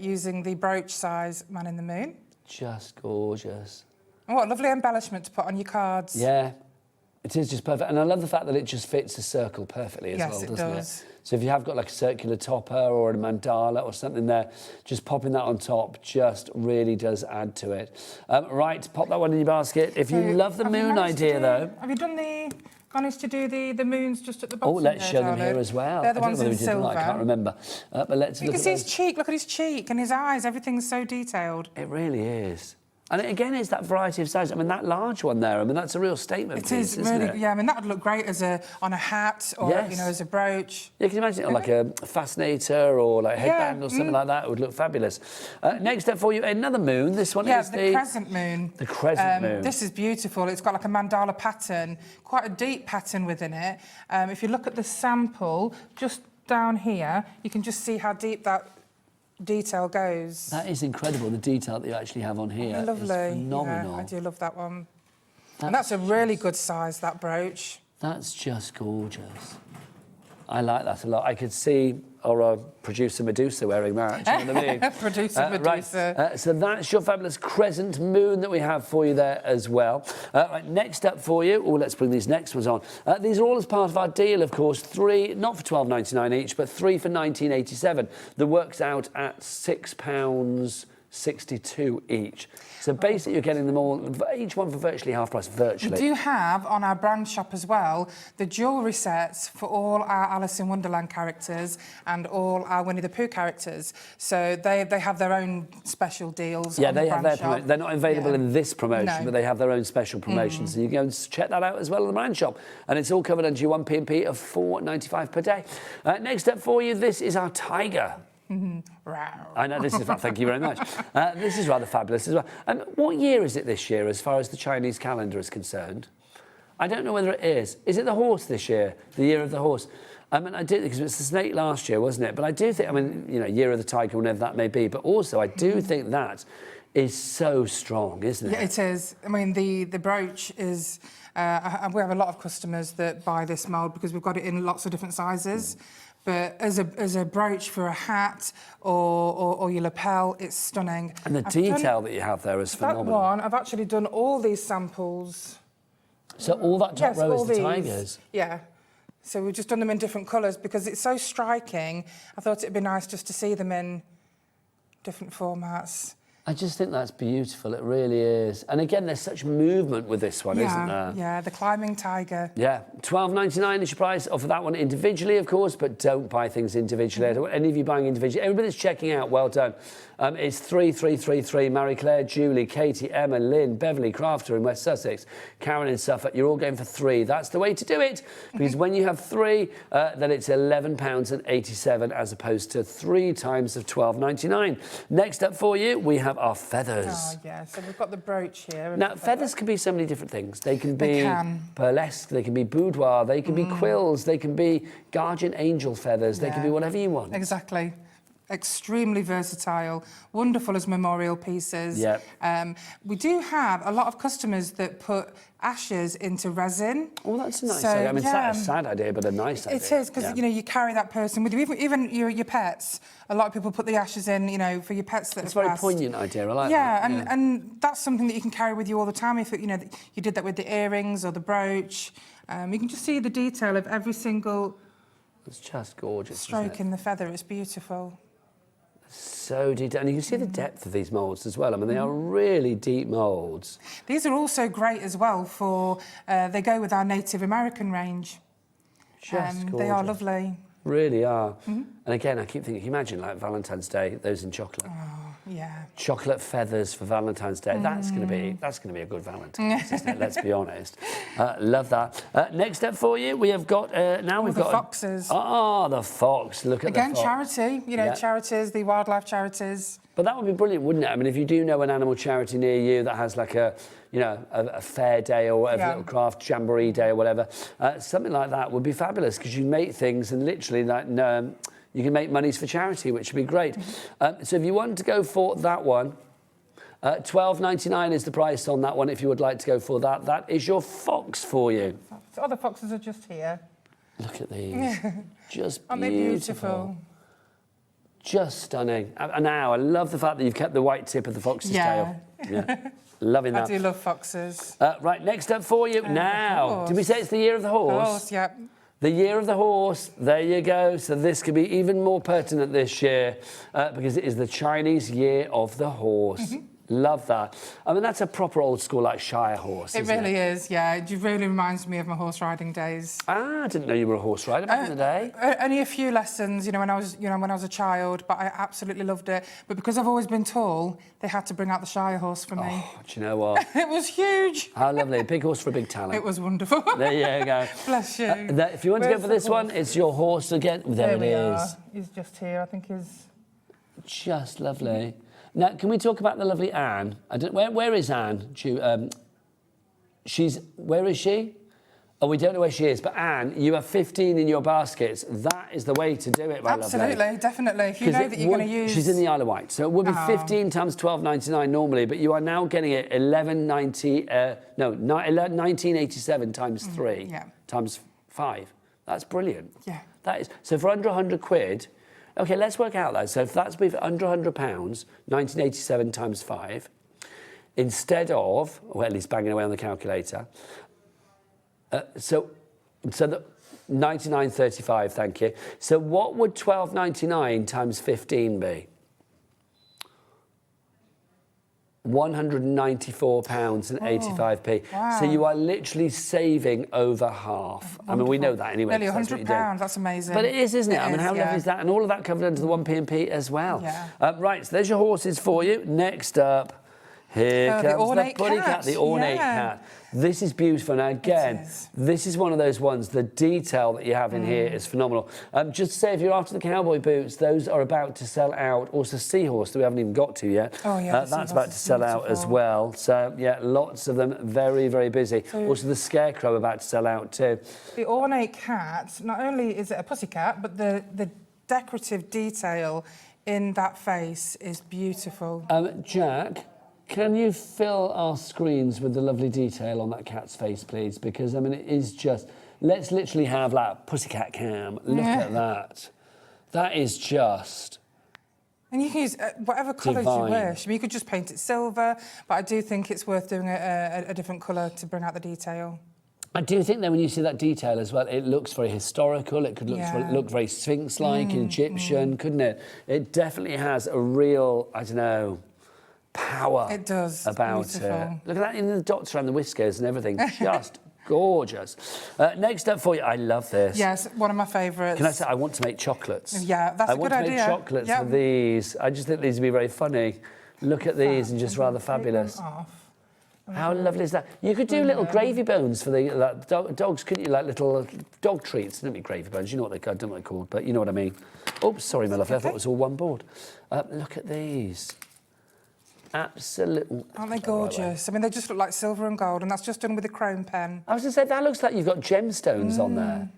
using the brooch size Man in the Moon. Just gorgeous. And what a lovely embellishment to put on your cards. Yeah, it is just perfect. And I love the fact that it just fits a circle perfectly as well, doesn't it? Yes, it does. So if you have got like a circular topper or a mandala or something there, just popping that on top just really does add to it. Right, pop that one in your basket. If you love the moon idea, though... Have you managed to do the moons just at the bottom? Oh, let's there, show them darling? here as well. They're the ones in I silver. can't remember. But let's You look can at see those. his cheek. Look at his cheek and his eyes. Everything's so detailed. It really is. And again, it's that variety of size. I mean, that large one there, I mean, that's a real statement piece, It is isn't really, it? yeah. I mean, that would look great on a hat or as a brooch. Yeah, can you imagine it like a fascinator or like a headband or something like that? It would look fabulous. Next up for you, another moon. This one is the crescent moon. The crescent moon. This is beautiful. It's got like a mandala pattern, quite a deep pattern within it. If you look at the sample, just down here, you can just see how deep that detail goes. That is incredible, the detail that you actually have on here. Lovely. Is phenomenal. Yeah, I do love that one. And that's a really good size, that brooch. That's just gorgeous. I like that a lot. I could see our producer Medusa wearing that. Do you know what I mean? Producer Medusa. Right. So that's your fabulous crescent moon that we have for you there as well. Right, next up for you, let's bring these next ones on. These are all as part of our deal, of course. 3, not for £12.99 each, but 3 for £19.87. That works out at £6.62 each. So basically, you're getting them all, each one for virtually half price, virtually. We do have on our brand shop as well the jewellery sets for all our Alice in Wonderland characters and all our Winnie the Pooh characters. So they have their own special deals. Yeah, on they the have brand their shop. They're not available in this promotion, but they have their own special promotion. So you can go and check that out as well in the brand shop. And it's all covered under your 1 P&P of £4.95 per day. Next up for you, this is our tiger. I know, this is, thank you very much. This is rather fabulous as well. What year is it this year as far as the Chinese calendar is concerned? I don't know whether it is. Is it the horse this year, the year of the horse? I mean, I do, because it was the snake last year, wasn't it? But I do think, I mean, year of the tiger, whenever that may be. But also, I do think that is so strong, isn't it? Yeah, it is. I mean, the brooch is... we have a lot of customers that buy this mould because we've got it in lots of different sizes. But as a brooch for a hat or your lapel, it's stunning. And the detail that you have there is phenomenal. That one, I've actually done all these samples. So all that top row is the these. tigers? Yeah. So we've just done them in different colours because it's so striking. I thought it'd be nice just to see them in different formats. I just think that's beautiful, it really is. And again, there's such movement with this one, isn't there? Yeah, the climbing tiger. Yeah, $12.99 is your price. Offer that one individually, of course, but don't buy things individually. I don't want any of you buying individually. Everybody that's checking out, well done. It's 3333, Marie Claire, Julie, Katie, Emma, Lynn, Beverly, Crafter in West Sussex, Karen in Suffolk. You're all going for 3. That's the way to do it, because when you have 3, then it's £11.87 as opposed to 3 times of $12.99. Next up for you, we have our feathers. Oh, yeah, so we've got the brooch here. Now, feathers can be so many different things. They can be burlesque, they can be boudoir, they can be quills, they can be guardian angel feathers, they can be whatever you want. Exactly. Extremely versatile, wonderful as memorial pieces. Yep. We do have a lot of customers that put ashes into resin. Oh, that's a nice idea. I mean, it's not a sad idea, but a nice idea. It is, because, you know, you carry that person with you. Even your pets, a lot of people put the ashes in, you know, for your pets that It's have a very passed. poignant idea, I like that. And that's something that you can carry with you all the time. If, you know, you did that with the earrings or the brooch. You can just see the detail of every single... It's just gorgeous, stroke in the feather. It's beautiful. So detailed. And you can see the depth of these moulds as well. I mean, they are really deep moulds. These are also great as well for, they go with our Native American range. Just gorgeous. They are lovely. Really are. And again, I keep thinking, can you imagine, like Valentine's Day, those in chocolate? Oh, yeah. Chocolate feathers for Valentine's Day. That's going to be a good Valentine's, isn't it? Let's be honest. Love that. Next up for you, we have got we've got the foxes. The fox. Look at again, the fox. charity. You know, charities, the wildlife charities. But that would be brilliant, wouldn't it? I mean, if you do know an animal charity near you that has like a fair day or whatever, little craft jamboree day or whatever, something like that would be fabulous because you make things and literally like you can make monies for charity, which would be great. So if you want to go for that one, $12.99 is the price on that one. If you would like to go for that, that is your fox for you. So other foxes are just here. Look at these, just Aren't they beautiful? Just stunning. And now I love the fact that you've kept the white tip of the fox's tail. Yeah. Loving that. I do love foxes. Right, next up for you now. Did we say it's the year of the horse? Horse, yeah. The year of the horse, there you go. So this could be even more pertinent this year because it is the Chinese year of the horse. Love that. I mean, that's a proper old school, like Shire horse, It really is, yeah. It really reminds me of my horse riding days. I didn't know you were a horse rider back in the day. Only a few lessons, when I was a child, but I absolutely loved it. But because I've always been tall, they had to bring out the Shire horse for me. Oh, do you know what? It was huge. How lovely. A big horse for a big talent. It was wonderful. There you go. Bless you. If you want to go for this one, it's your horse again. There it is. He's just here. I think he's... Just lovely. Now, can we talk about the lovely Anne? Where is Anne? Where is she? Oh, we don't know where she is. But Anne, you have 15 in your baskets. That is the way to do it, my lovely. Absolutely, definitely. If you know that you're going to use... She's in the Isle of Wight. So it would be 15 times $12.99 normally, but you are now getting it $19.87 times 3 times 5. That's brilliant. Yeah. That is. So for under 100 quid... OK, let's work out that. So if that's under £100, 1987 times 5, instead of, or at least banging away on the calculator, so the 99.35, thank you. So what would 12.99 times 15 be? £194.85. Wow. So you are literally saving over half. Wonderful. I mean, we know that anyway. Nearly £100, that's amazing. But it is, isn't it? I mean, how lovely is that? And all of that covered under the 1p&p as well. Yeah. Right, so there's your horses for you. Next up, here comes the putty cat, the ornate cat. This is beautiful. Now, again, this is one of those ones, the detail that you have in here is phenomenal. Just to say, if you're after the cowboy boots, those are about to sell out. Also, seahorse that we haven't even got to yet. Oh, yeah, that's about to sell out as well. So, yeah, lots of them, very, very busy. Also, the scarecrow about to sell out too. The ornate cat, not only is it a pussycat, but the decorative detail in that face is beautiful. Jack, can you fill our screens with the lovely detail on that cat's face, please? Because, I mean, it is just... Let's literally have, like, pussycat cam. Look at that. That is just... And you can use whatever colours you divine. wish. I mean, you could just paint it silver, but I do think it's worth doing a different colour to bring out the detail. I do think that when you see that detail as well, it looks very historical. It could look very Sphinx-like, Egyptian, couldn't it? It definitely has a real, I don't know, power. It does. About Beautiful. it. Look at that, in the dots around the whiskers and everything. Just gorgeous. Next up for you, I love this. Yes, one of my favourites. Can I say I want to make chocolates? Yeah, that's a good idea. I want to make chocolates with these. I just think these would be very funny. Look at these and just rather fabulous. How lovely is that? You could do little gravy bones for the dogs, couldn't you? Like little dog treats. They don't mean gravy bones. You know what I don't know what they're called, but you know what I mean. Oops, sorry, my lovely. I thought it was all one board. Look at these. Absolutely. Aren't they gorgeous? I mean, they just look like silver and gold, and that's just done with a chrome pen. I was going to say, that looks like you've got gemstones on there.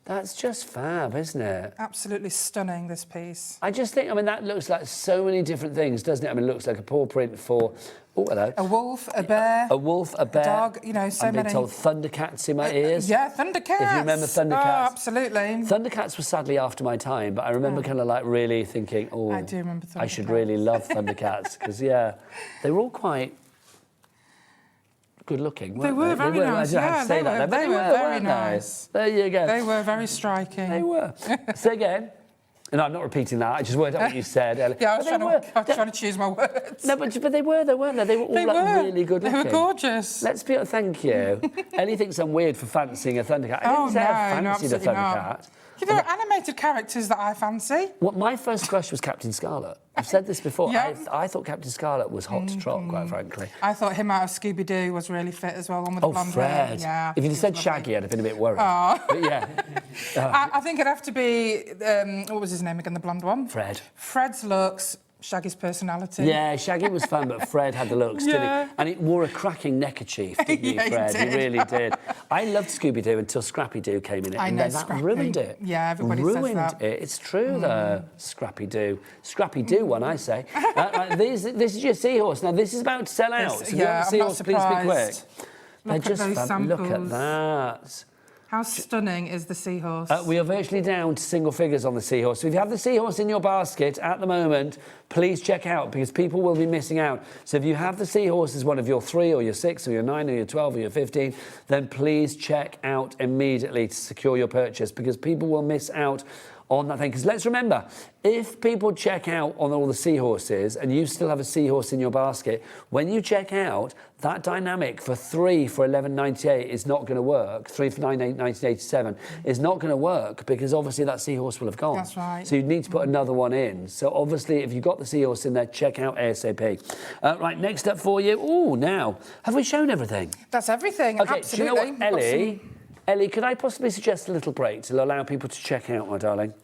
That's just fab, isn't it? Absolutely stunning, this piece. I just think, I mean, that looks like so many different things, doesn't it? I mean, it looks like a paw print for... Oh, hello. A wolf, a bear. A wolf, a bear. A dog, you know, so I'm many. being told Thundercats in my ears. Yeah, Thundercats. If you remember Thundercats. Oh, absolutely. Thundercats was sadly after my time, but I remember kind of like really thinking, oh, I do remember Thundercats. I should really love Thundercats, because, yeah, they were all quite... good looking, weren't they? Were very nice, yeah. They were very nice. There you go. They were very striking. They were. Say again. No, I'm not repeating that. I just worked out what you said, Ellie. Yeah, I was trying to choose my words. No, but they were, weren't they? They were all really good looking. They were gorgeous. Let's be... Thank you. Ellie thinks I'm weird for fancying a Thundercat. I didn't say I fancied a Thundercat. There are animated characters that I fancy. Well, my first crush was Captain Scarlet. I've said this before. Yeah. I thought Captain Scarlet was hot to trot, quite frankly. I thought him out of Scooby-Doo was really fit as well, one with the blonde hair. Fred. Yeah, if you'd said Shaggy, I'd have been a bit worried. Oh. But yeah. I think it'd have to be, what was his name again, the blonde one? Fred. Fred's looks, Shaggy's personality. Yeah, Shaggy was fun, but Fred had the looks, didn't he? And he wore a cracking neckerchief, didn't he, Fred? He really did. I loved Scooby-Doo until Scrappy-Doo came in it, and then that ruined it. Yeah, everybody says that. It. It's true, though. Scrappy-Doo. Scrappy-Doo one, I say. This is your seahorse. Now, this is about to sell out. So if you have a seahorse, please be quick. Look at those samples. Look at that. How stunning is the seahorse? We are virtually down to single figures on the seahorse. So if you have the seahorse in your basket at the moment, please check out, because people will be missing out. So if you have the seahorse as one of your 3 or your 6 or your 9 or your 12 or your 15, then please check out immediately to secure your purchase, because people will miss out on that thing. Because let's remember, if people check out on all the seahorses and you still have a seahorse in your basket, when you check out, that dynamic for 3 for $11.98 is not going to work. 3 for $19.87 is not going to work, because obviously that seahorse will have gone. That's right. So you need to put another one in. So obviously, if you've got the seahorse in there, check out ASAP. Right, next up for you. Oh, now, have we shown everything? That's everything. Okay, absolutely. do you know what, Ellie, could I possibly suggest a little break to allow people to check out, my darling?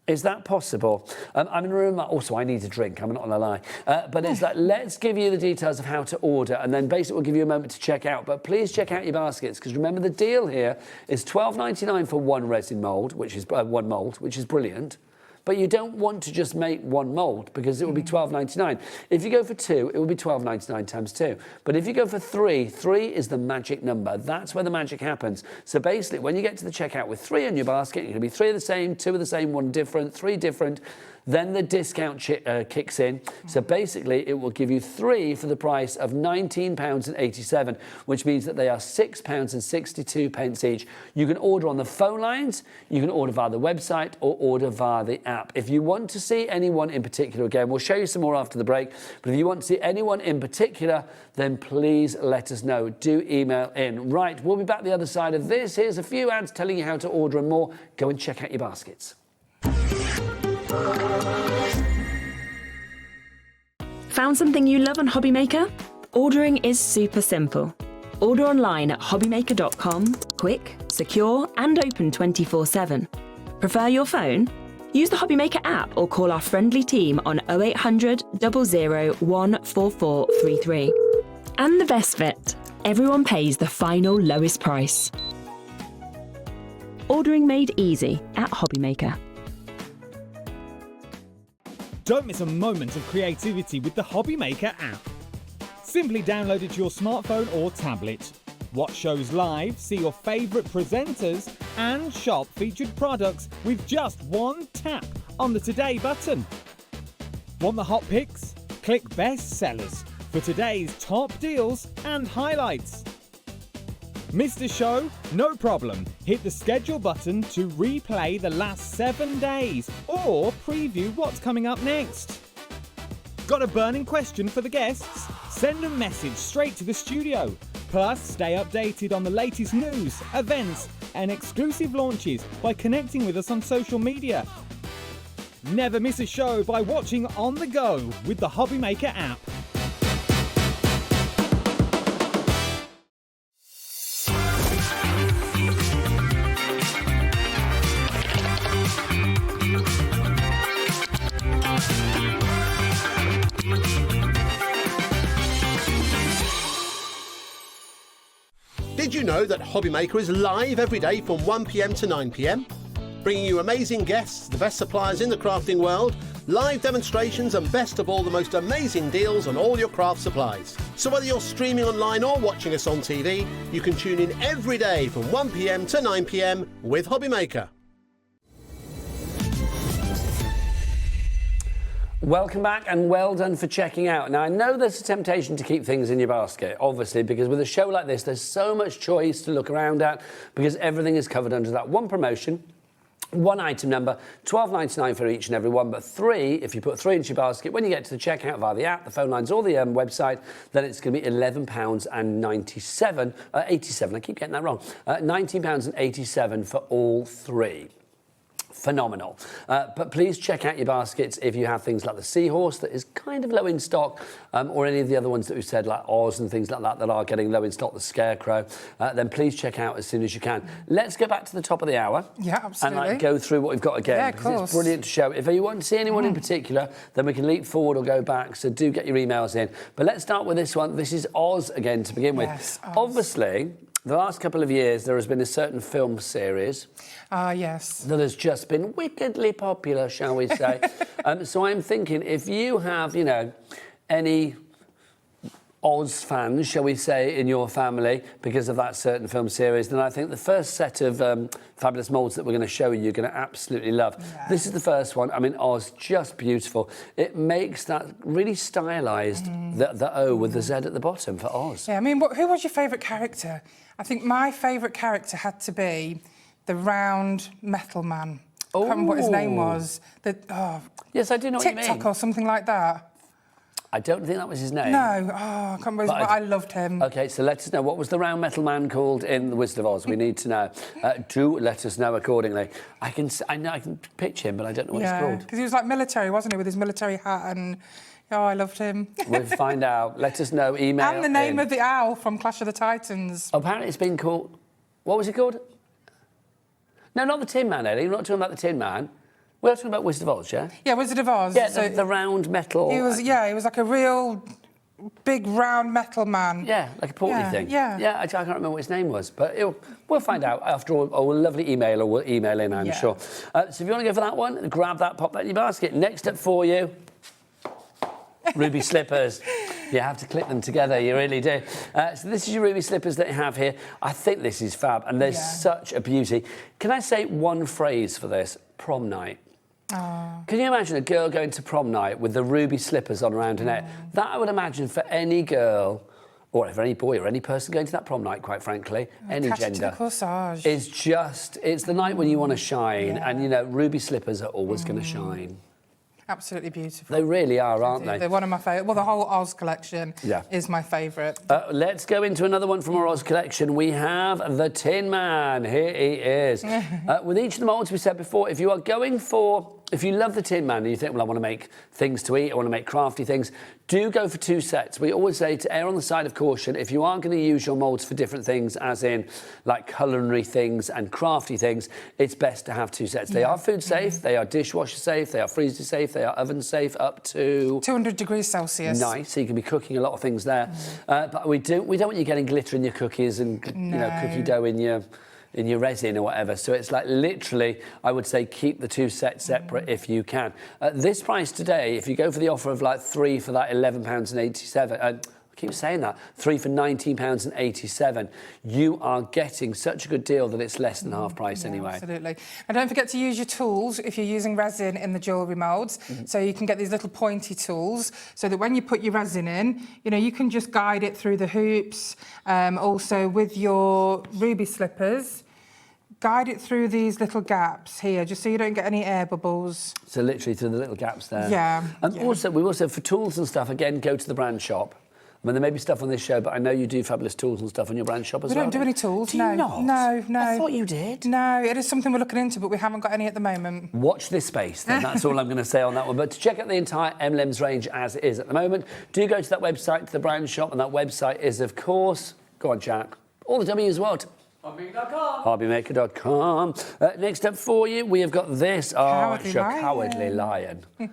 Is that possible? I'm in a room. Also, I need a drink. I'm not going to lie. But it's like, let's give you the details of how to order, and then basically we'll give you a moment to check out. But please check out your baskets, because remember the deal here is $12.99 for one resin mould, which is one mould, which is brilliant. But you don't want to just make one mould, because it will be $12.99. If you go for 2, it will be $12.99 times 2. But if you go for 3, 3 is the magic number. That's where the magic happens. So basically, when you get to the checkout with 3 in your basket, you're going to be 3 of the same, 2 of the same, 1 different, 3 different. Then the discount kicks in. So basically, it will give you 3 for the price of £19.87, which means that they are £6.62 each. You can order on the phone lines, you can order via the website, or order via the app. If you want to see anyone in particular, again, we'll show you some more after the break, but if you want to see anyone in particular, then please let us know. Do email in. Right, we'll be back the other side of this. Here's a few ads telling you how to order and more. Go and check out your baskets. Found something you love on Hobbymaker? Ordering is super simple. Order online at hobbymaker.com, quick, secure, and open 24/7. Prefer your phone? Use the Hobbymaker app or call our friendly team on 0800 00 14433. And the best bit, everyone pays the final lowest price. Ordering made easy at Hobbymaker. Don't miss a moment of creativity with the Hobbymaker app. Simply download it to your smartphone or tablet. Watch shows live, see your favourite presenters, and shop featured products with just one tap on the Today button. Want the hot picks? Click Best Sellers for today's top deals and highlights. Missed a show? No problem. Hit the schedule button to replay the last 7 days or preview what's coming up next. Got a burning question for the guests? Send a message straight to the studio. Plus, stay updated on the latest news, events, and exclusive launches by connecting with us on social media. Never miss a show by watching on the go with the Hobby Maker app. Did you know that Hobby Maker is live every day from 1 p.m. to 9 p.m? Bringing you amazing guests, the best suppliers in the crafting world, live demonstrations and best of all, the most amazing deals on all your craft supplies. So whether you're streaming online or watching us on TV, you can tune in every day from 1 p.m. to 9 p.m. with Hobby Maker. Welcome back and well done for checking out. Now, I know there's a temptation to keep things in your basket, obviously, because with a show like this, there's so much choice to look around at because everything is covered under that one promotion, one item number, $12.99 for each and every one, but 3, if you put 3 into your basket, when you get to the checkout via the app, the phone lines or the website, then it's going to be £11.97, 87, I keep getting that wrong, £19.87 for all 3. Phenomenal. But please check out your baskets if you have things like the Seahorse that is kind of low in stock, or any of the other ones that we've said like Oz and things like that that are getting low in stock, the Scarecrow, then please check out as soon as you can. Let's go back to the top of the hour. Yeah, absolutely. And go through what we've got again. Yeah, of because course. It's brilliant to show. If you want to see anyone in particular, then we can leap forward or go back, so do get your emails in. But let's start with this one. This is Oz again to begin with. Yes, Oz. Obviously, the last couple of years, there has been a certain film series Yes. that has just been wickedly popular, shall we say. So I'm thinking, if you have, you know, any Oz fans, shall we say, in your family because of that certain film series, then I think the first set of fabulous moulds that we're going to show you, you're going to absolutely love. Yeah. This is the first one. I mean, Oz, just beautiful. It makes that really stylised, the O with the Z at the bottom for Oz. Yeah, I mean, who was your favourite character? I think my favourite character had to be the round metal man. I can't remember what his name was. Yes, I do know what you mean. TikTok or something like that. I don't think that was his name. No, I can't remember, but I loved him. OK, so let us know. What was the round metal man called in The Wizard of Oz? We need to know. Do let us know accordingly. I know I can picture him, but I don't know what he's called. Because he was like military, wasn't he, with his military hat and... Oh, I loved him. We'll find out. Let us know. Email And the name in. of the owl from Clash of the Titans. Apparently it's been called... What was it called? No, not the Tin Man, Ellie. We're not talking about the Tin Man. We're talking about Wizard of Oz, yeah? Yeah, Wizard of Oz. Yeah, So the round metal... he was like a real big round metal man. Yeah, like a portly thing. Yeah. Yeah, I can't remember what his name was, but we'll find out after all. Or a lovely email, or we'll email in, I'm sure. So if you want to go for that one, grab that, pop that in your basket. Next up for you... Ruby slippers. You have to clip them together, you really do. So this is your ruby slippers that you have here. I think this is fab, and there's such a beauty. Can I say one phrase for this? Prom night. Oh. Can you imagine a girl going to prom night with the ruby slippers on around her neck? That I would imagine for any girl, or for any boy or any person going to that prom night, quite frankly, any Attached to gender. the corsage. It's the night when you want to shine, and, you know, ruby slippers are always going to shine. Absolutely beautiful. They really are, aren't they? They're one of my favourite. Well, the whole Oz collection is my favourite. Let's go into another one from our Oz collection. We have the Tin Man. Here he is. With each of the moulds we said before, if you are going for... If you love the Tin Man and you think, well, I want to make things to eat, I want to make crafty things, do go for 2 sets. We always say to err on the side of caution. If you are going to use your moulds for different things, as in like culinary things and crafty things, it's best to have 2 sets. They are food safe, they are dishwasher safe, they are freezer safe, they are oven safe up to 200 degrees Celsius. Nice, so you can be cooking a lot of things there. But we don't want you getting glitter in your cookies and you know, cookie dough in your resin or whatever. So it's like literally, I would say keep the 2 sets separate if you can. At this price today, if you go for the offer of like 3 for that £11.87, keep saying that. 3 for £19.87. You are getting such a good deal that it's less than half price anyway. Absolutely. And don't forget to use your tools if you're using resin in the jewellery moulds. So you can get these little pointy tools so that when you put your resin in, you know, you can just guide it through the hoops. Also with your ruby slippers, guide it through these little gaps here, just so you don't get any air bubbles. So literally through the little gaps there. Yeah. Also, we also, for tools and stuff, again, go to the brand shop. I mean, there may be stuff on this show, but I know you do fabulous tools and stuff on your brand shop as well. We don't do any tools, do no. You not? No. I thought you did. No, it is something we're looking into, but we haven't got any at the moment. Watch this space, then. That's all I'm going to say on that one. But to check out the entire Emlems range as it is at the moment, do go to that website, to the brand shop, and that website is, of course, go on, Jack, all the W's what? Hobbymaker.com. Next up for you, we have got this. Cowardly Lion. I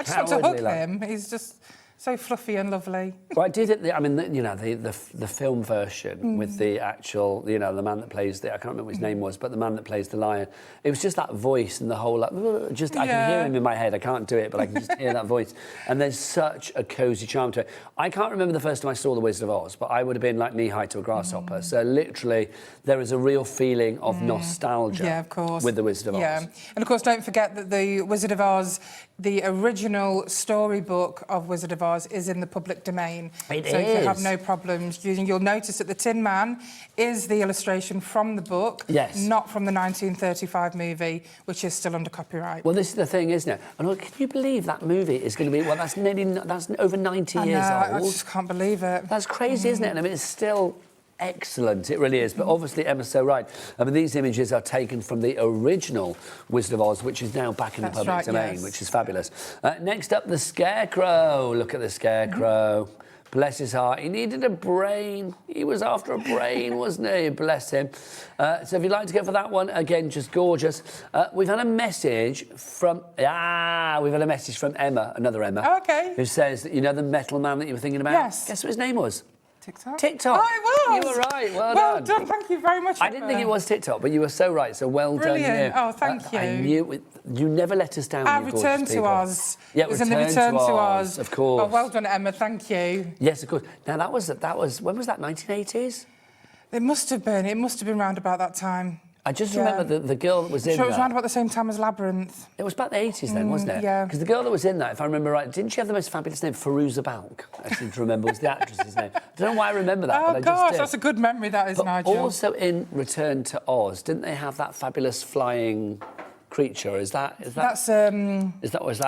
just want to hook him. He's just so fluffy and lovely. Well, I did it. I mean, you know, the film version with the actual, you know, the man that plays I can't remember what his name was, but the man that plays the lion. It was just that voice and the whole, like, I can hear him in my head. I can't do it, but I can just hear that voice. And there's such a cosy charm to it. I can't remember the first time I saw The Wizard of Oz, but I would have been like knee-high to a grasshopper. So literally, there is a real feeling of nostalgia. Yeah, of course. With The Wizard of Oz. Yeah, and of course, don't forget that The Wizard of Oz, the original storybook of Wizard of Oz, is in the public domain. So you have no problems using. You'll notice that the Tin Man is the illustration from the book, not from the 1935 movie, which is still under copyright. Well, this is the thing, isn't it? And can you believe that movie is going to be, well, that's over 90 years old. I just can't believe it. That's crazy, isn't it? And I mean, it's still excellent, it really is. But obviously, Emma's so right. I mean, these images are taken from the original Wizard of Oz, which is now back in the public domain, which is fabulous. Next up, the Scarecrow. Look at the Scarecrow. Bless his heart. He needed a brain. He was after a brain, wasn't he? Bless him. So if you'd like to go for that one, again, just gorgeous. We've had a message from Emma, another Emma. Oh, okay. Who says that, you know, the metal man that you were thinking about? Yes. Guess what his name was? TikTok. Oh, it was. You were right. Well done. Thank you very much. I didn't think it was TikTok, but you were so right. So well Brilliant. done you. Oh, thank you. I knew you never let us down. Our Return to Oz. Yeah, it was in the Return to Oz. Of course. Oh, well done, Emma. Thank you. Yes, of course. Now that was when was that? 1980s? It must have been. It must have been round about that time. I just remember the girl that was in it was that. around about the same time as Labyrinth. It was about the 80s then, wasn't it? Yeah. Because the girl that was in that, if I remember right, didn't she have the most fabulous name? Firuza Balk, I seem to remember, was the actress's name. I don't know why I remember that, but I just did. Oh, gosh, that's a good memory, that is, but Nigel. Also in Return to Oz, didn't they have that fabulous flying creature? Is that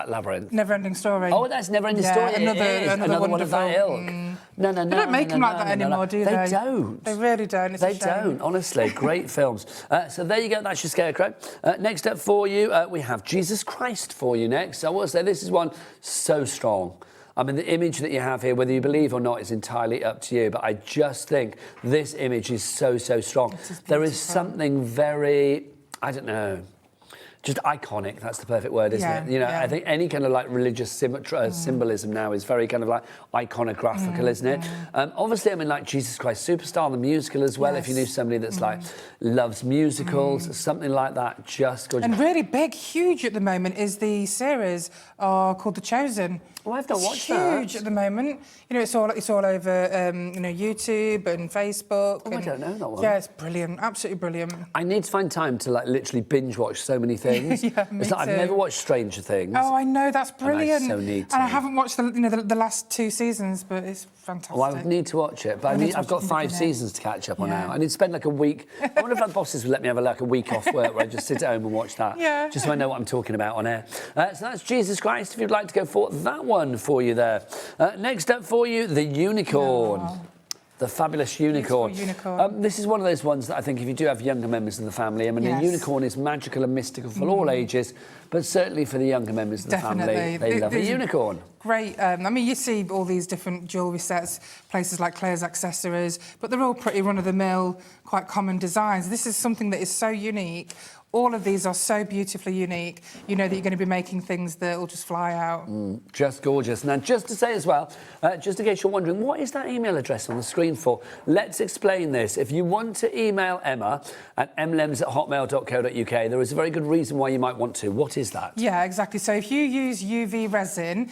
Labyrinth? Never-ending Story. Oh, that's Never-ending Story. Another one of that ilk. No. They don't make them like that anymore, do they? They don't. They really don't. It's a shame. They don't, honestly. Great films. So there you go. That's your Scarecrow. Next up for you, we have Jesus Christ for you next. So I will say this is one so strong. I mean, the image that you have here, whether you believe or not, is entirely up to you. But I just think this image is so strong. There is something very, I don't know, just iconic. That's the perfect word, isn't it? You know, I think any kind of like religious symbolism now is very kind of like iconographical, isn't it? Obviously, I mean, like Jesus Christ Superstar, the musical as well. If you knew somebody that's like loves musicals, something like that, just gorgeous. And really big, huge at the moment is the series called The Chosen. Well, I've not watched that. Huge at the moment. You know, it's all over you know, YouTube and Facebook. Oh, I don't know that one. Yeah, it's brilliant, absolutely brilliant. I need to find time to like literally binge watch so many things. Yeah, me I've never watched Stranger Things. Oh, I know, that's brilliant. And I so need to. And I haven't watched the last 2 seasons, but it's fantastic. Well, I need to watch it, but I've got 5 seasons to catch up on now. I need to spend like a week. I wonder if my bosses would let me have a week off work where I just sit at home and watch that. Yeah. Just so I know what I'm talking about on air. So that's Jesus Christ, if you'd like to go for that one for you there. Next up for you, the unicorn. Oh. The fabulous unicorn. This is one of those ones that I think if you do have younger members of the family, I mean, a unicorn is magical and mystical for all ages, but certainly for the younger members of the family, they love a unicorn. Great. I mean, you see all these different jewellery sets, places like Claire's Accessories, but they're all pretty run-of-the-mill, quite common designs. This is something that is so unique. All of these are so beautifully unique. You know that you're going to be making things that will just fly out. Just gorgeous. Now, just to say as well, just in case you're wondering, what is that email address on the screen for? Let's explain this. If you want to email Emma at emlems@hotmail.co.uk, there is a very good reason why you might want to. What is that? Yeah, exactly. So if you use UV resin,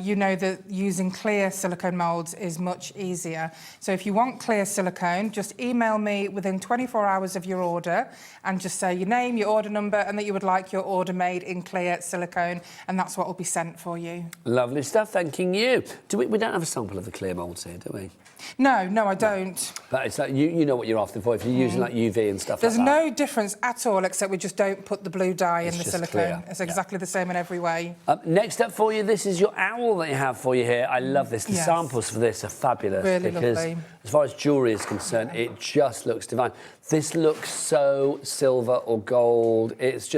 you know that using clear silicone moulds is much easier. So if you want clear silicone, just email me within 24 hours of your order and just say your name, your order number, and that you would like your order made in clear silicone, and that's what will be sent for you. Lovely stuff, thanking you. We don't have a sample of the clear moulds here, do we? No, I don't. But it's like, you know what you're after for if you're using like UV and stuff There's like that. no difference at all, except we just don't put the blue dye in the just silicone. clear. It's exactly the same in every way. Next up for you, this is your owl that you have for you here. I love this. The Yes. samples for this are fabulous. Really because lovely. as far as jewellery is concerned, it just looks divine. This looks so silver or gold. It's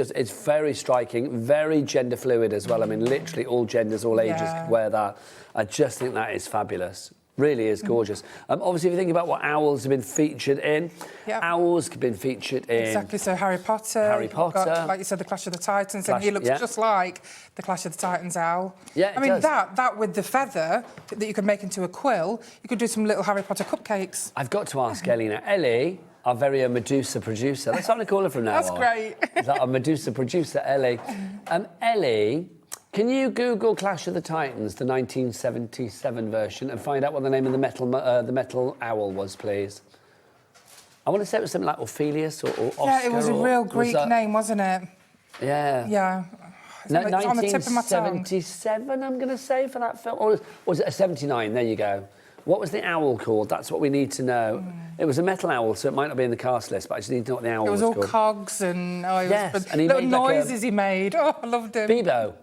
very striking, very gender fluid as well. I mean, literally all genders, all ages could wear that. I just think that is fabulous. Really is gorgeous. Obviously, if you think about what owls have been featured in, owls have been featured in... Exactly, so Harry Potter. You've got, like you said, the Clash of the Titans, and he looks just like the Clash of the Titans owl. Yeah, I mean, that with the feather that you could make into a quill, you could do some little Harry Potter cupcakes. I've got to ask Ellie now. Ellie, our very own Medusa producer. That's what I call her from now That's on. great. Is that our Medusa producer, Ellie? Ellie... Can you Google Clash of the Titans, the 1977 version, and find out what the name of the metal owl was, please? I want to say it was something like Ophelius or Oscar. Yeah, it was a real Greek name, wasn't it? Yeah. Yeah. It's on the tip of my tongue. 1977, I'm going to say, for that film. Or was it a 79? There you go. What was the owl called? That's what we need to know. It was a metal owl, so it might not be in the cast list, but I just need to know what the owl was called. It was all cogs and... and he little made noises he made. Oh, I loved him. Bebo.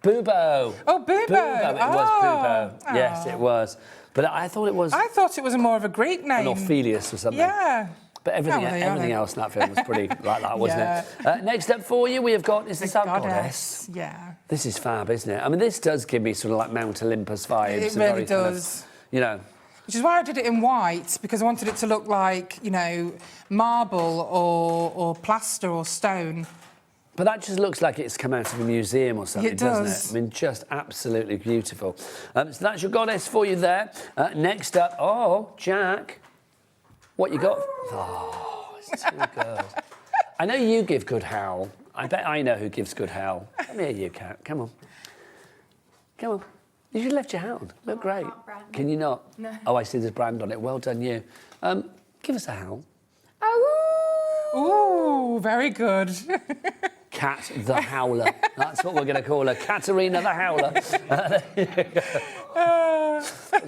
Bubo. Oh, Bubo. It was Bubo. Yes, it was. But I thought it was... I thought it was more of a Greek name. An Ophelius or something. Yeah. But everything else in that film was pretty like that, wasn't it? Next up for you, we have got... Is this our goddess? Yeah. This is fab, isn't it? I mean, this does give me sort of like Mount Olympus vibes. It really does. You know... Which is why I did it in white, because I wanted it to look like, you know, marble or plaster or stone. But that just looks like it's come out of a museum or something, doesn't it? I mean, just absolutely beautiful. So that's your goddess for you there. Next up, Jack, what you got? Oh, it's too good. I know you give good howl. I bet I know who gives good howl. Come here, you cat. Come on. Come on. You should have left your hound. Look great. Can you not? No. Oh, I see there's brand on it. Well done, you. Give us a howl. Ooh, very good. Cat the Howler. That's what we're going to call her. Katerina the Howler.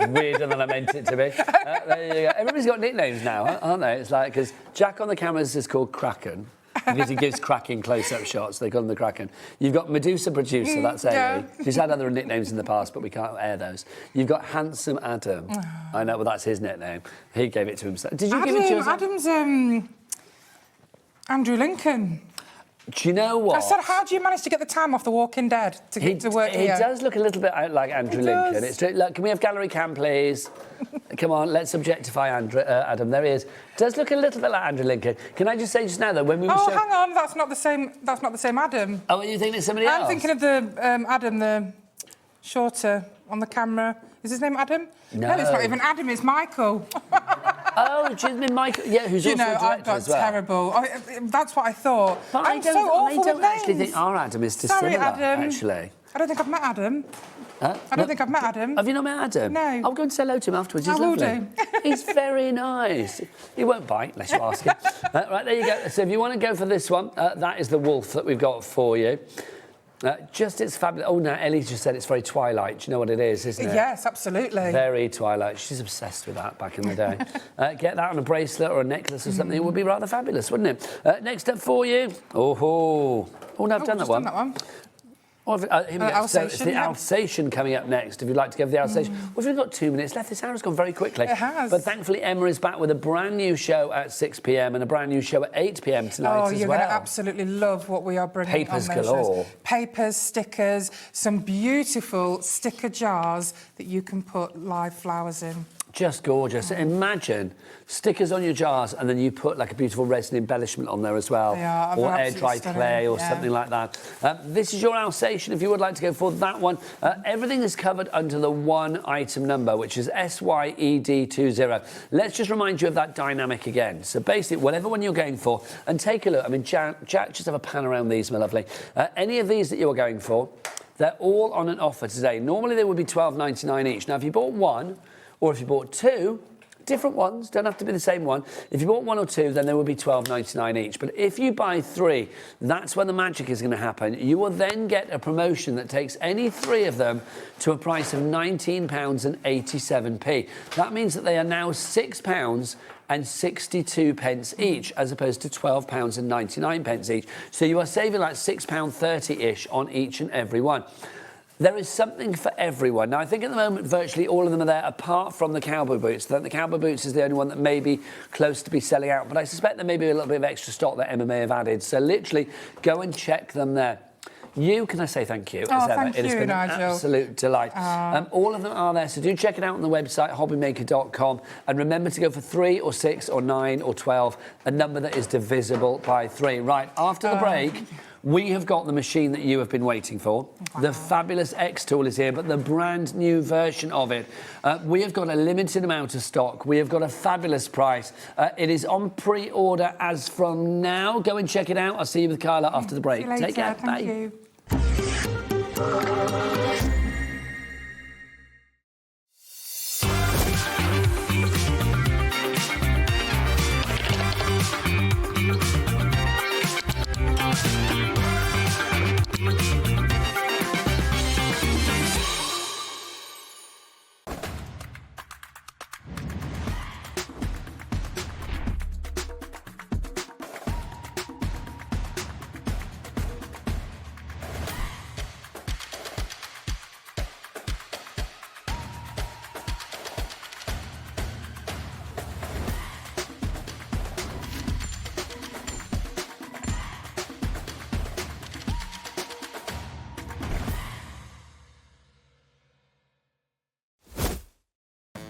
Weirder than I meant it to be. There you go. Everybody's got nicknames now, aren't they? It's like, because Jack on the cameras is called Kraken, because he gives cracking close-up shots. They call him the Kraken. You've got Medusa Producer, that's Amy. She's had other nicknames in the past, but we can't air those. You've got Handsome Adam. I know, well, that's his nickname. He gave it to himself. Did you give it to yourself? Adam's Andrew Lincoln. Do you know what? I said, how do you manage to get the time off The Walking Dead to get to work here? He does look a little bit like Andrew Lincoln. It's true. Look, can we have gallery cam, please? Come on, let's objectify Adam. There he is. Does look a little bit like Andrew Lincoln. Can I just say just now, though, when we were hang on, that's not the same Adam. Oh, you think it's somebody else? I'm thinking of the Adam, the shorter on the camera. Is his name Adam? No. No, it's not even Adam, it's Michael. Oh, do you mean Michael? Yeah, who's also a director I've got as well. terrible. That's what I thought. But I'm so awful I don't with actually names. think our Adam is Sorry, dissimilar, Adam. actually. I don't think I've met Adam. I don't think I've met Adam. Have you not met Adam? No. I'll go and say hello to him afterwards. He's I will lovely. do. He's very nice. He won't bite unless you ask him. Right, there you go. So if you want to go for this one, that is the wolf that we've got for you. It's fabulous. Oh, no, Ellie's just said it's very Twilight. Do you know what it is, isn't it? Yes, absolutely. Very Twilight. She's obsessed with that back in the day. Get that on a bracelet or a necklace or something. It would be rather fabulous, wouldn't it? Next up for you. Oh, no, I've done that one. Done that one. Here we go. So it's the Alsatian, Alsatian coming up next, if you'd like to go for the Alsatian. We've only got 2 minutes left. This hour has gone very quickly. It has. But thankfully, Emma is back with a brand new show at 6 p.m. and a brand new show at 8 p.m. tonight as well. Oh, you're going to absolutely love what we are bringing Papers on those galore. shows. Papers, stickers, some beautiful sticker jars that you can put live flowers in. Just gorgeous. Imagine stickers on your jars and then you put like a beautiful resin embellishment on there as well. They are, or they're air dry absolutely clay or stunning, something like that. This is your Alsatian if you would like to go for that one. Everything is covered under the one item number, which is SYED20. Let's just remind you of that dynamic again. So basically, whatever one you're going for, and take a look. I mean, Jack, just have a pan around these, my lovely. Any of these that you're going for, they're all on an offer today. Normally, they would be $12.99 each. Now, if you bought one, or if you bought two, different ones, don't have to be the same one. If you bought one or two, then they would be $12.99 each. But if you buy three, that's when the magic is going to happen. You will then get a promotion that takes any three of them to a price of £19.87. That means that they are now £6.62 each, as opposed to £12.99 each. So you are saving like £6.30-ish on each and every one. There is something for everyone. Now, I think at the moment, virtually all of them are there, apart from the cowboy boots. The cowboy boots is the only one that may be close to be selling out, but I suspect there may be a little bit of extra stock that Emma may have added. So literally, go and check them there. Can I say thank you? Oh, as ever. thank It has you, been Nigel. an absolute delight. All of them are there, so do check it out on the website, hobbymaker.com. And remember to go for 3 or 6 or 9 or 12, a number that is divisible by 3. Right, after the break, we have got the machine that you have been waiting for. Wow. The fabulous XTool is here, but the brand new version of it. We have got a limited amount of stock. We have got a fabulous price. It is on pre-order as from now. Go and check it out. I'll see you with Carla after the break. See you later. Take care. Thank Bye. you.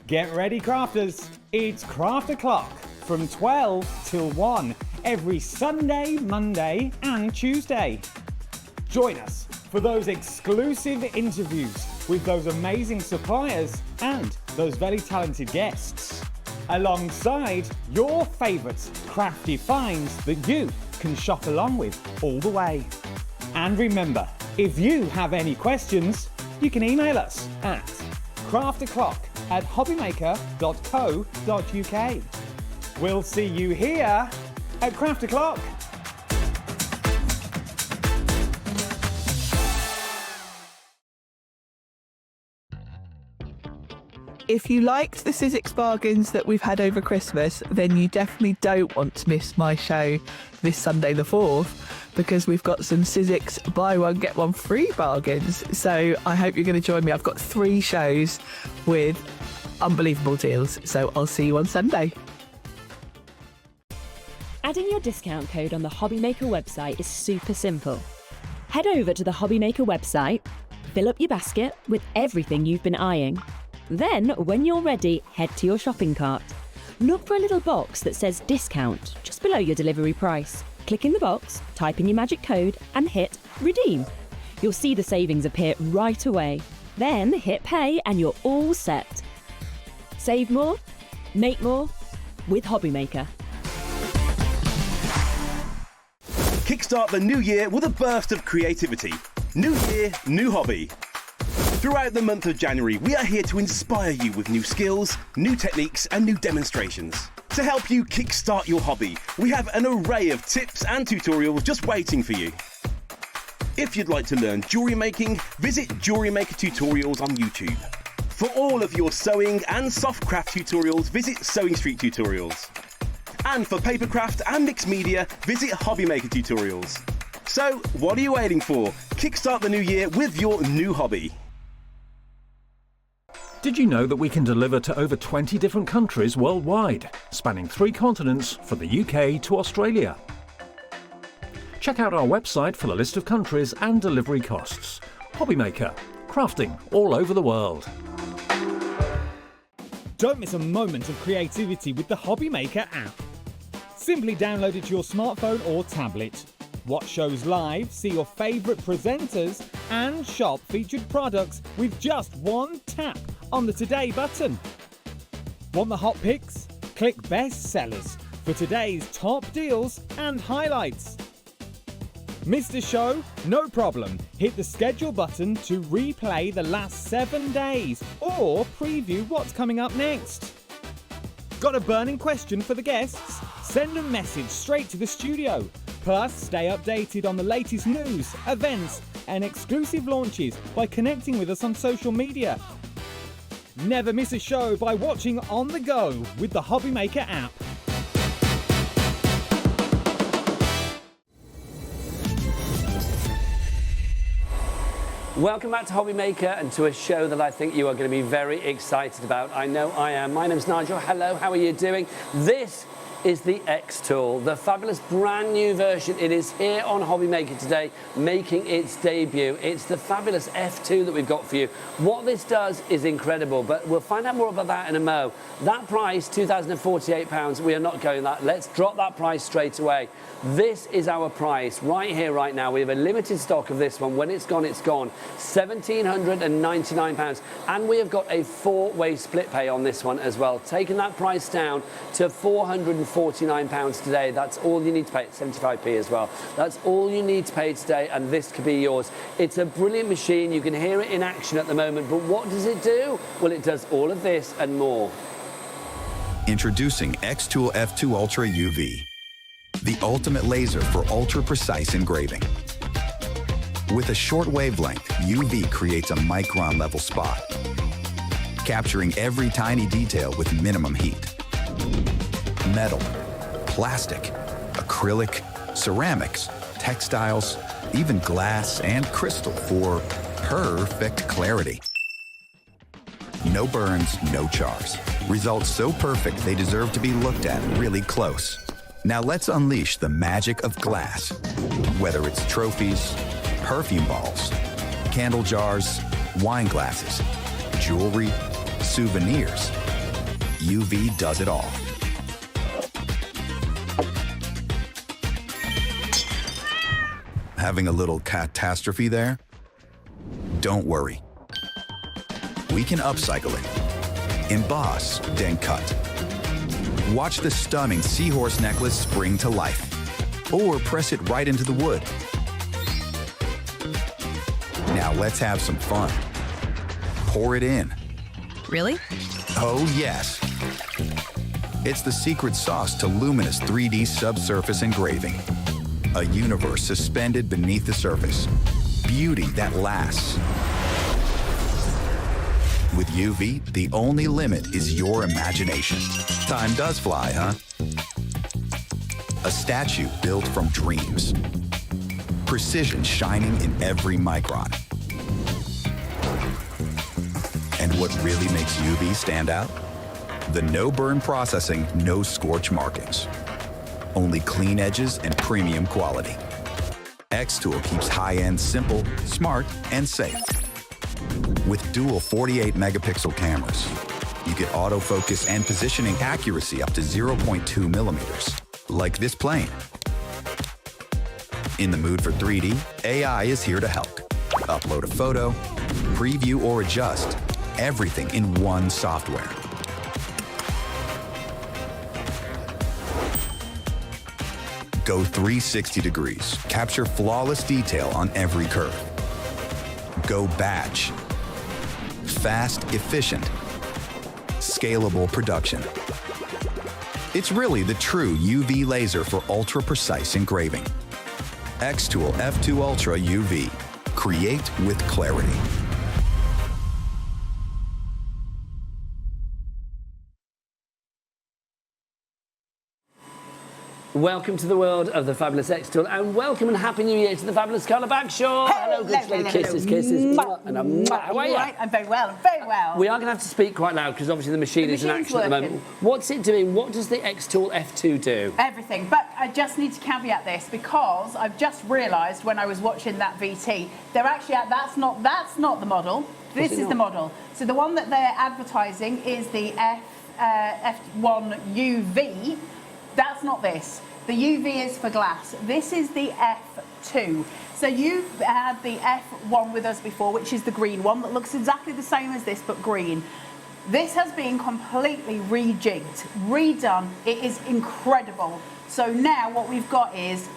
Get ready, crafters. It's Craft O'Clock from 12 till 1 every Sunday, Monday and Tuesday. Join us for those exclusive interviews with those amazing suppliers and those very talented guests, alongside your favourite crafty finds that you can shop along with all the way. And remember, if you have any questions, you can email us at crafto'clock@hobbymaker.co.uk. We'll see you here at Craft O'Clock. If you liked the Sizzix bargains that we've had over Christmas, then you definitely don't want to miss my show this Sunday the 4th, because we've got some Sizzix buy one get one free bargains. So I hope you're going to join me. I've got 3 shows with unbelievable deals. So I'll see you on Sunday. Adding your discount code on the Hobbymaker website is super simple. Head over to the Hobbymaker website, fill up your basket with everything you've been eyeing. Then, when you're ready, head to your shopping cart. Look for a little box that says discount just below your delivery price. Click in the box, type in your magic code and hit redeem. You'll see the savings appear right away. Then hit pay and you're all set. Save more, make more with Hobbymaker. Kickstart the new year with a burst of creativity. New year, new hobby. Throughout the month of January, we are here to inspire you with new skills, new techniques and new demonstrations. To help you kickstart your hobby, we have an array of tips and tutorials just waiting for you. If you'd like to learn jewellery making, visit Jewellery Maker Tutorials on YouTube. For all of your sewing and soft craft tutorials, visit Sewing Street Tutorials. And for papercraft and mixed media, visit Hobby Maker Tutorials. So, what are you waiting for? Kickstart the new year with your new hobby. Did you know that we can deliver to over 20 different countries worldwide, spanning 3 continents from the UK to Australia? Check out our website for the list of countries and delivery costs. Hobbymaker, crafting all over the world. Don't miss a moment of creativity with the Hobby Maker app. Simply download it to your smartphone or tablet. Watch shows live, see your favourite presenters, and shop featured products with just one tap on the Today button. Want the hot picks? Click Best Sellers for today's top deals and highlights. Missed a show? No problem. Hit the schedule button to replay the last 7 days or preview what's coming up next. Got a burning question for the guests? Send a message straight to the studio. Plus, stay updated on the latest news, events, and exclusive launches by connecting with us on social media. Never miss a show by watching on the go with the Hobby Maker app. Welcome back to Hobby Maker and to a show that I think you are going to be very excited about. I know I am. My name's Nigel. Hello, how are you doing? This is the XTool, the fabulous brand new version. It is here on Hobby Maker today, making its debut. It's the fabulous F2 that we've got for you. What this does is incredible, but we'll find out more about that in a mo. That price, £2,048, we are not going that. Let's drop that price straight away. This is our price right here, right now. We have a limited stock of this one. When it's gone, it's gone. £1,799. And we have got a 4-way split pay on this one as well, taking that price down to £449 today. That's all you need to pay. 75p as well. That's all you need to pay today, and this could be yours. It's a brilliant machine. You can hear it in action at the moment, but what does it do? Well, it does all of this and more. Introducing XTool F2 Ultra UV, the ultimate laser for ultra-precise engraving. With a short wavelength, UV creates a micron-level spot, capturing every tiny detail with minimum heat. Metal, plastic, acrylic, ceramics, textiles, even glass and crystal for perfect clarity. No burns, no chars. Results so perfect they deserve to be looked at really close. Now let's unleash the magic of glass. Whether it's trophies, perfume balls, candle jars, wine glasses, jewelry, souvenirs, UV does it all. Having a little catastrophe there? Don't worry. We can upcycle it, emboss, then cut. Watch the stunning seahorse necklace spring to life, or press it right into the wood. Now let's have some fun. Pour it in. Really? Oh yes. It's the secret sauce to luminous 3D subsurface engraving. A universe suspended beneath the surface. Beauty that lasts. With UV, the only limit is your imagination. Time does fly, huh? A statue built from dreams. Precision shining in every micron. And what really makes UV stand out? The no-burn processing, no scorch markings. Only clean edges and premium quality. XTool keeps high-end simple, smart, and safe. With dual 48-megapixel cameras, you get autofocus and positioning accuracy up to 0.2 millimeters, like this plane. In the mood for 3D, AI is here to help. Upload a photo, preview or adjust, everything in one software. Go 360 degrees, capture flawless detail on every curve. Go batch. Fast, efficient, scalable production. It's really the true UV laser for ultra-precise engraving. XTool F2 Ultra UV. Create with clarity. Welcome to the world of the fabulous XTool, and welcome and happy New Year to the fabulous Carla Bagshaw. Hello, good lady. Kisses, kisses. And how are you? Right, I'm very well. Very well. We are going to have to speak quite loud because obviously the machine is in action at the moment. What's it doing? What does the XTool F2 do? Everything. But I just need to caveat this because I've just realised when I was watching that VT, they're actually that's not the model. This is the model. So the one that they're advertising is the F1 UV. That's not this. The UV is for glass. This is the F2. So you've had the F1 with us before, which is the green one that looks exactly the same as this, but green. This has been completely rejigged, redone. It is incredible. So now what we've got is,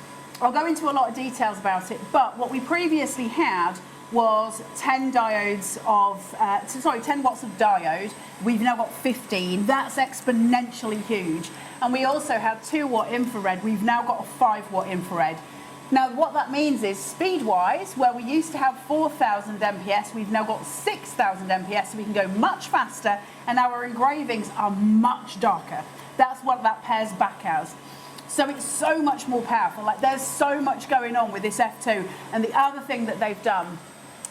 I'll go into a lot of details about it, but what we previously had was 10 watts of diode. We've now got 15. That's exponentially huge. And we also had 2-watt infrared. We've now got a 5-watt infrared. Now, what that means is, speed-wise, where we used to have 4,000 MPS, we've now got 6,000 MPS, so we can go much faster, and our engravings are much darker. That's what that pairs back as. So it's so much more powerful. Like, there's so much going on with this F2. And the other thing that they've done,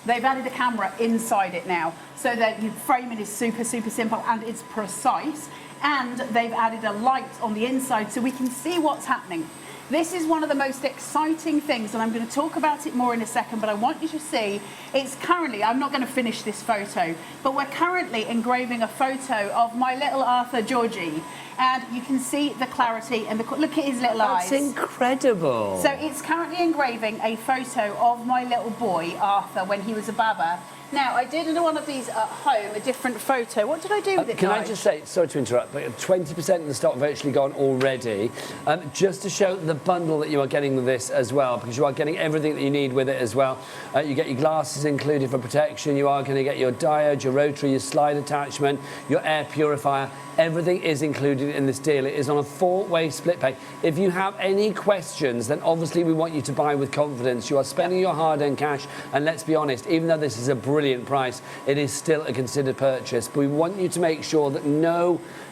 they've added a camera inside it now, so that your framing is super, super simple and it's precise. And they've added a light on the inside so we can see what's happening. This is one of the most exciting things, and I'm going to talk about it more in a second, but I want you to see, it's currently, I'm not going to finish this photo, but we're currently engraving a photo of my little Arthur Georgie, and you can see the clarity and look at his little eyes. That's incredible. So it's currently engraving a photo of my little boy, Arthur, when he was a baba. Now, I did one of these at home, a different photo. What did I do with it, Can guys? I just say, sorry to interrupt, but 20% of the stock virtually gone already. Just to show the bundle that you are getting with this as well, because you are getting everything that you need with it as well. You get your glasses included for protection. You are going to get your diode, your rotary, your slide attachment, your air purifier. Everything is included in this deal. It is on a 4-way split pay. If you have any questions, then obviously we want you to buy with confidence. You are spending your hard-earned cash, and let's be honest, even though this is a brilliant price, it is still a considered purchase. But we want you to make sure that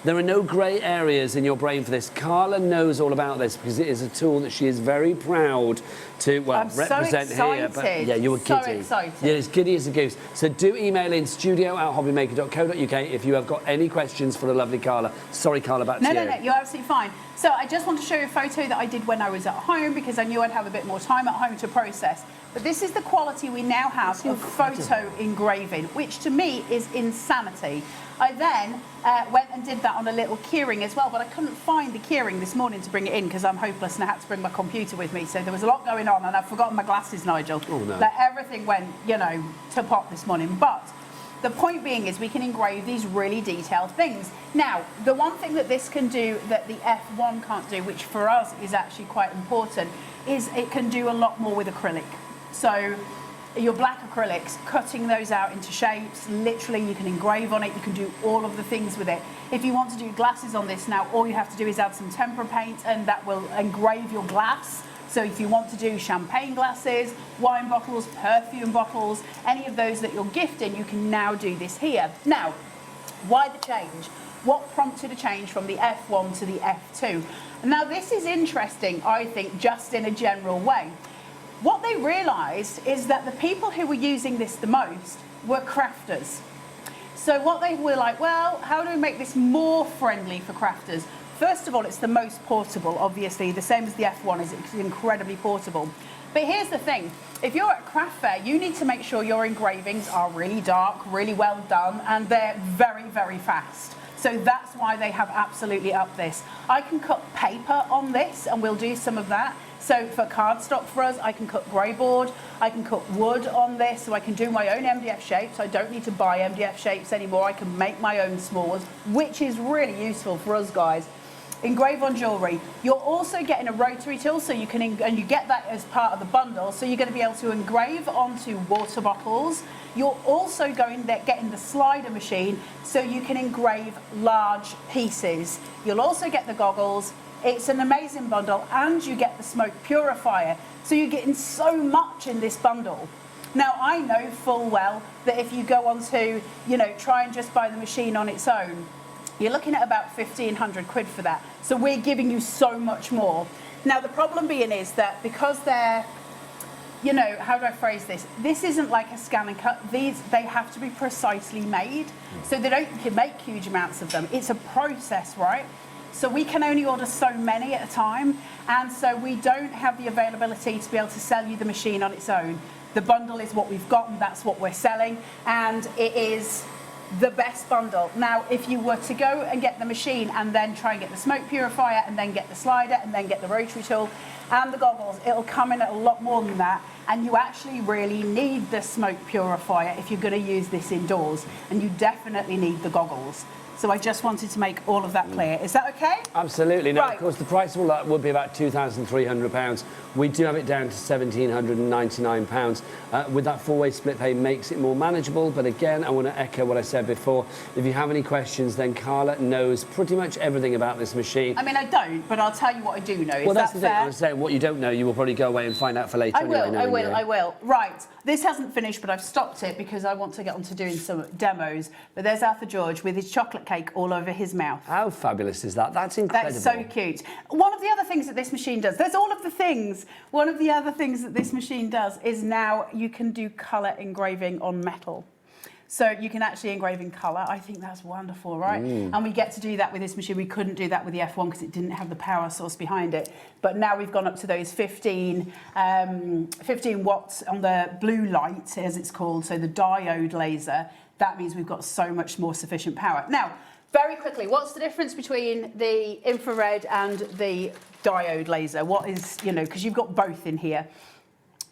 there are no grey areas in your brain for this. Carla knows all about this because it is a tool that she is very proud to represent here. But yeah, you were giddy. So excited. Yeah, it's giddy as a goose. So do email in studio@hobbymaker.co.uk if you have got any questions for the lovely Carla. Sorry, Carla, back to you. No, you're absolutely fine. So I just want to show you a photo that I did when I was at home because I knew I'd have a bit more time at home to process. But this is the quality we now have of photo engraving, which to me is insanity. I then went and did that on a little keyring as well, but I couldn't find the keyring this morning to bring it in because I'm hopeless and I had to bring my computer with me. So there was a lot going on and I've forgotten my glasses, Nigel. Oh, no. Like everything went, to pot this morning. But the point being is we can engrave these really detailed things. Now, the one thing that this can do that the F1 can't do, which for us is actually quite important, is it can do a lot more with acrylic. So your black acrylics, cutting those out into shapes, literally you can engrave on it, you can do all of the things with it. If you want to do glasses on this now, all you have to do is add some tempera paint and that will engrave your glass. So if you want to do champagne glasses, wine bottles, perfume bottles, any of those that you're gifting, you can now do this here. Now, why the change? What prompted a change from the F1 to the F2? Now this is interesting, I think, just in a general way. What they realised is that the people who were using this the most were crafters. So what they were like, well, how do we make this more friendly for crafters? First of all, it's the most portable, obviously, the same as the F1 is, it's incredibly portable. But here's the thing, if you're at a craft fair, you need to make sure your engravings are really dark, really well done, and they're very, very fast. So that's why they have absolutely upped this. I can cut paper on this, and we'll do some of that. So for cardstock for us, I can cut grey board, I can cut wood on this, so I can do my own MDF shapes. I don't need to buy MDF shapes anymore. I can make my own small ones, which is really useful for us guys. Engrave on jewellery. You're also getting a rotary tool, so you can, and you get that as part of the bundle, so you're going to be able to engrave onto water bottles. You're also getting the slider machine, so you can engrave large pieces. You'll also get the goggles. It's an amazing bundle, and you get the smoke purifier. So you're getting so much in this bundle. Now, I know full well that if you go on to, try and just buy the machine on its own, you're looking at about 1,500 quid for that. So we're giving you so much more. Now, the problem being is that because they're, you know, how do I phrase this? This isn't like a scan and cut. These, they have to be precisely made. So they don't make huge amounts of them. It's a process, right? So we can only order so many at a time. And so we don't have the availability to be able to sell you the machine on its own. The bundle is what we've got and that's what we're selling. And it is the best bundle. Now, if you were to go and get the machine and then try and get the smoke purifier and then get the slider and then get the rotary tool and the goggles, it'll come in at a lot more than that. And you actually really need the smoke purifier if you're going to use this indoors. And you definitely need the goggles. So I just wanted to make all of that clear. Is that okay? Absolutely. Now, Right. of course, the price of all that would be about £2,300. We do have it down to £1,799. With that four-way split pay makes it more manageable. But again, I want to echo what I said before. If you have any questions, then Carla knows pretty much everything about this machine. I mean, I don't, but I'll tell you what I do know. Is Well, that's that the thing. fair? I was saying, what you don't know, you will probably go away and find out for later. I will, anyway, I will. Right, this hasn't finished, but I've stopped it because I want to get on to doing some demos. But there's Arthur George with his chocolate cake all over his mouth. How fabulous is that? That's incredible. That's so cute. One of the other things that this machine does, there's all of the things. One of the other things that this machine does is now you can do colour engraving on metal. So you can actually engrave in colour. I think that's wonderful, right? And we get to do that with this machine. We couldn't do that with the F1 because it didn't have the power source behind it. But now we've gone up to those 15 watts on the blue light, as it's called, so the diode laser. That means we've got so much more sufficient power. Now, very quickly, what's the difference between the infrared and the diode laser? What is, you know, because you've got both in here.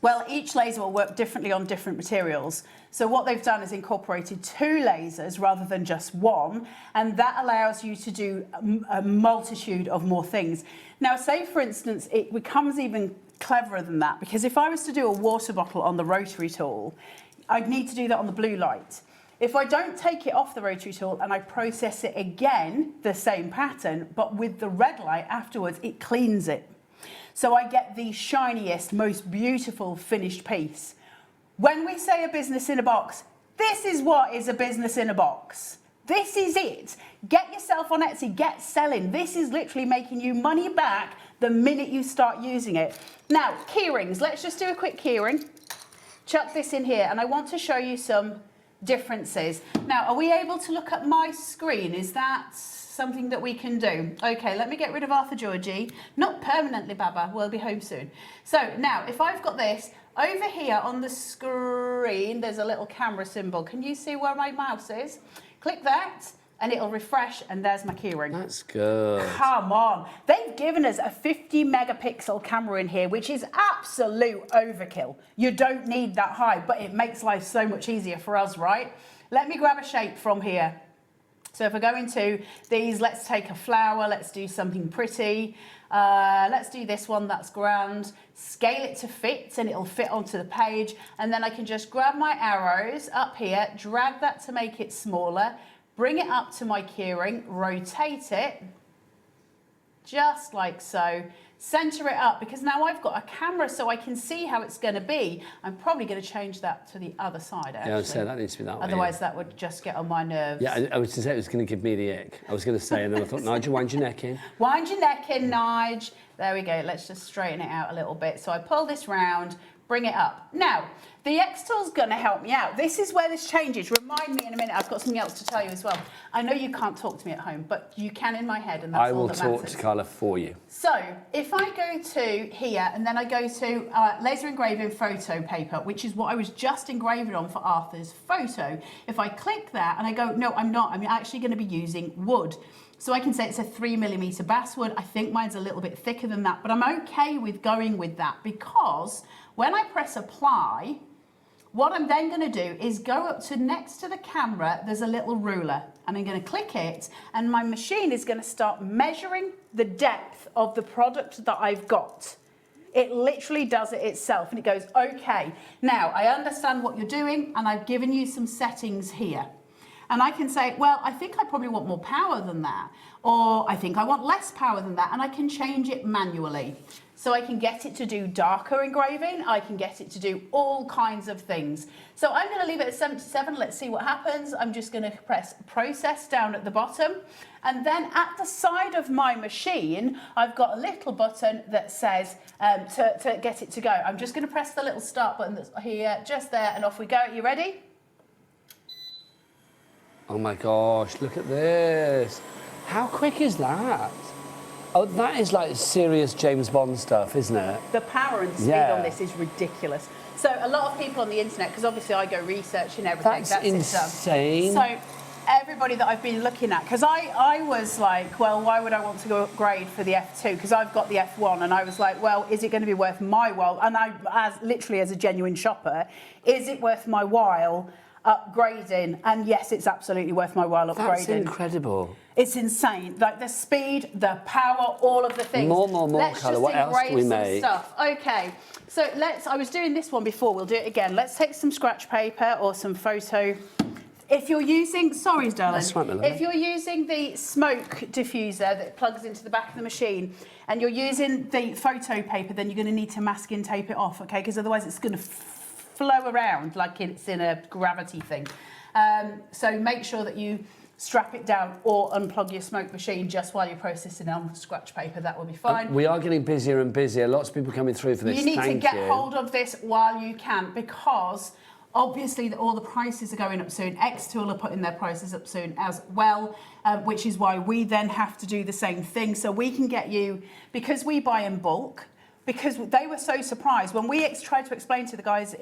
Well, each laser will work differently on different materials. So what they've done is incorporated two lasers rather than just one, and that allows you to do a multitude of more things. Now, say, for instance, it becomes even cleverer than that, because if I was to do a water bottle on the rotary tool, I'd need to do that on the blue light. If I don't take it off the rotary tool and I process it again, the same pattern, but with the red light afterwards, it cleans it. So I get the shiniest, most beautiful finished piece. When we say a business in a box, this is what is a business in a box. This is it. Get yourself on Etsy, get selling. This is literally making you money back the minute you start using it. Now, keyrings. Let's just do a quick keyring. Chuck this in here, and I want to show you some differences. Now, are we able to look at my screen? Is that something that we can do? Okay, let me get rid of Arthur Georgie. Not permanently, Baba, we'll be home soon. So now, if I've got this, over here on the screen, there's a little camera symbol. Can you see where my mouse is? Click that, and it'll refresh, and there's my keyring. That's good. Come on. They've given us a 50 megapixel camera in here, which is absolute overkill. You don't need that high, but it makes life so much easier for us, right? Let me grab a shape from here. So if I go into these, let's take a flower, let's do something pretty. Let's do this one, that's grand. Scale it to fit, and it'll fit onto the page. And then I can just grab my arrows up here, drag that to make it smaller, bring it up to my keyring, rotate it, just like so. Center it up, because now I've got a camera so I can see how it's going to be. I'm probably going to change that to the other side, actually. Yeah, I would say that needs to be that way. Otherwise, yeah. that would just get on my nerves. Yeah, I was to say it was going to give me the ick. I was going to say, and then I thought, Nigel, wind your neck in. Wind your neck in, Nige. There we go. Let's just straighten it out a little bit. So I pull this round, bring it up. Now, the XTool's going to help me out. This is where this changes. Remind me in a minute. I've got something else to tell you as well. I know you can't talk to me at home, but you can in my head, and that's all that matters. I will talk to Carla for you. So if I go to here, and then I go to laser engraving photo paper, which is what I was just engraving on for Arthur's photo. If I click that and I go, no, I'm not. I'm actually going to be using wood. So I can say it's a 3mm basswood. I think mine's a little bit thicker than that, but I'm okay with going with that, because when I press apply, what I'm then going to do is go up to next to the camera, there's a little ruler, and I'm going to click it, and my machine is going to start measuring the depth of the product that I've got. It literally does it itself, and it goes, okay, now I understand what you're doing, and I've given you some settings here. And I can say, well, I think I probably want more power than that, or I think I want less power than that, and I can change it manually. So I can get it to do darker engraving, I can get it to do all kinds of things. So I'm going to leave it at 77, let's see what happens. I'm just going to press process down at the bottom, and then at the side of my machine, I've got a little button that says to get it to go. I'm just going to press the little start button that's here, just there, and off we go. Are you ready? Oh my gosh, look at this. How quick is that? Oh, that is like serious James Bond stuff, isn't it? The power and speed on this is ridiculous. So a lot of people on the internet, because obviously I go researching everything. That's insane. So everybody that I've been looking at, because I was like, well, why would I want to go upgrade for the F2? Because I've got the F1, and I was like, well, is it going to be worth my while? And literally as a genuine shopper, is it worth my while upgrading? And yes, it's absolutely worth my while upgrading. That's incredible. It's insane. Like the speed, the power, all of the things. More colour. What else can we make? Stuff. Okay. So I was doing this one before, we'll do it again. Let's take some scratch paper or some photo. If you're using, sorry darling, that's right, if you're using the smoke diffuser that plugs into the back of the machine and you're using the photo paper, then you're going to need to masking tape it off, okay? Because otherwise it's going to flow around like it's in a gravity thing. So make sure that you strap it down or unplug your smoke machine just while you're processing on scratch paper. That will be fine. We are getting busier and busier. Lots of people coming through for this. You need to get hold of this while you can, because obviously all the prices are going up soon. XTool are putting their prices up soon as well, which is why we then have to do the same thing. So we can get you, because we buy in bulk, because they were so surprised when we tried to explain to the guys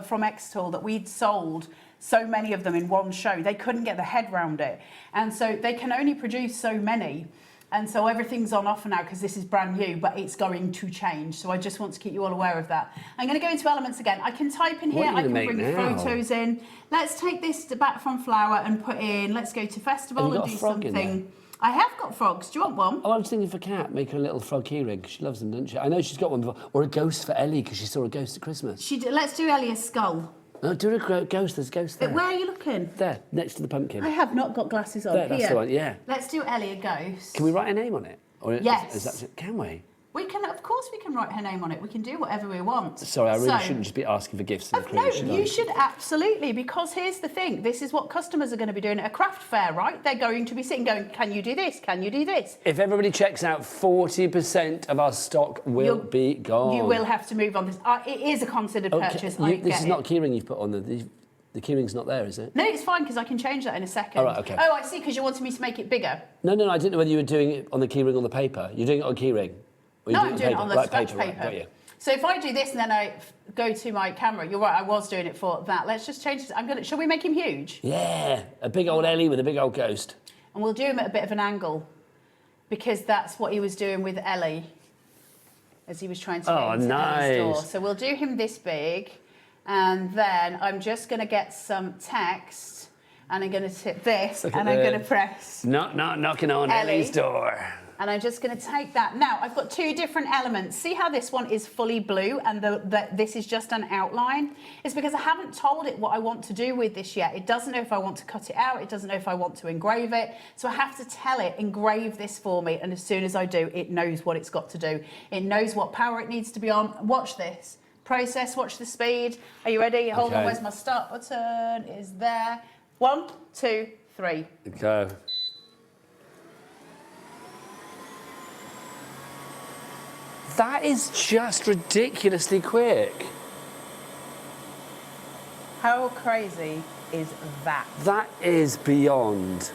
from XTool that we'd sold so many of them in one show. They couldn't get their head around it. And so they can only produce so many. And so everything's on offer now because this is brand new, but it's going to change. So I just want to keep you all aware of that. I'm going to go into elements again. I can type in here, I can bring photos in. Let's take this back from flower and put in, let's go to festival and do something. I have got frogs. Do you want one? Oh, I was thinking for Kat, make her a little frog keyring. She loves them, doesn't she? I know she's got one before. Or a ghost for Ellie, because she saw a ghost at Christmas. Let's do Ellie a skull. No, do a ghost. There's a ghost there. Where are you looking? There, next to the pumpkin. I have not got glasses on. There, that's the one, yeah. Let's do Ellie a ghost. Can we write a name on it? Or yes. Can we? We can, of course we can write her name on it. We can do whatever we want. Sorry, I really shouldn't just be asking for gifts. No, you should absolutely, because here's the thing. This is what customers are going to be doing at a craft fair, right? They're going to be sitting going, can you do this? Can you do this? If everybody checks out, 40% of our stock will be gone. You will have to move on this. It is a considered purchase. This is not keyring you've put on the keyring's not there, is it? No, it's fine, because I can change that in a second. All right, okay. Oh, I see, because you wanted me to make it bigger. No, I didn't know whether you were doing it on the keyring or on the paper. You're doing it on keyring. No, I'm doing it on the scratch paper. Got you. So if I do this and then I go to my camera, you're right, I was doing it for that. Let's just change this. Shall we make him huge? Yeah, a big old Ellie with a big old ghost. And we'll do him at a bit of an angle, because that's what he was doing with Ellie as he was trying to get into Ellie's door. So we'll do him this big, and then I'm just going to get some text, and I'm going to tip this, and I'm going to press Not knocking on Ellie's door. And I'm just going to take that. Now, I've got two different elements. See how this one is fully blue and this is just an outline? It's because I haven't told it what I want to do with this yet. It doesn't know if I want to cut it out. It doesn't know if I want to engrave it. So I have to tell it, engrave this for me. And as soon as I do, it knows what it's got to do. It knows what power it needs to be on. Watch this. Process, watch the speed. Are you ready? Hold on, where's my start button? Is there. 1, 2, 3. Go. That is just ridiculously quick. How crazy is that? That is beyond.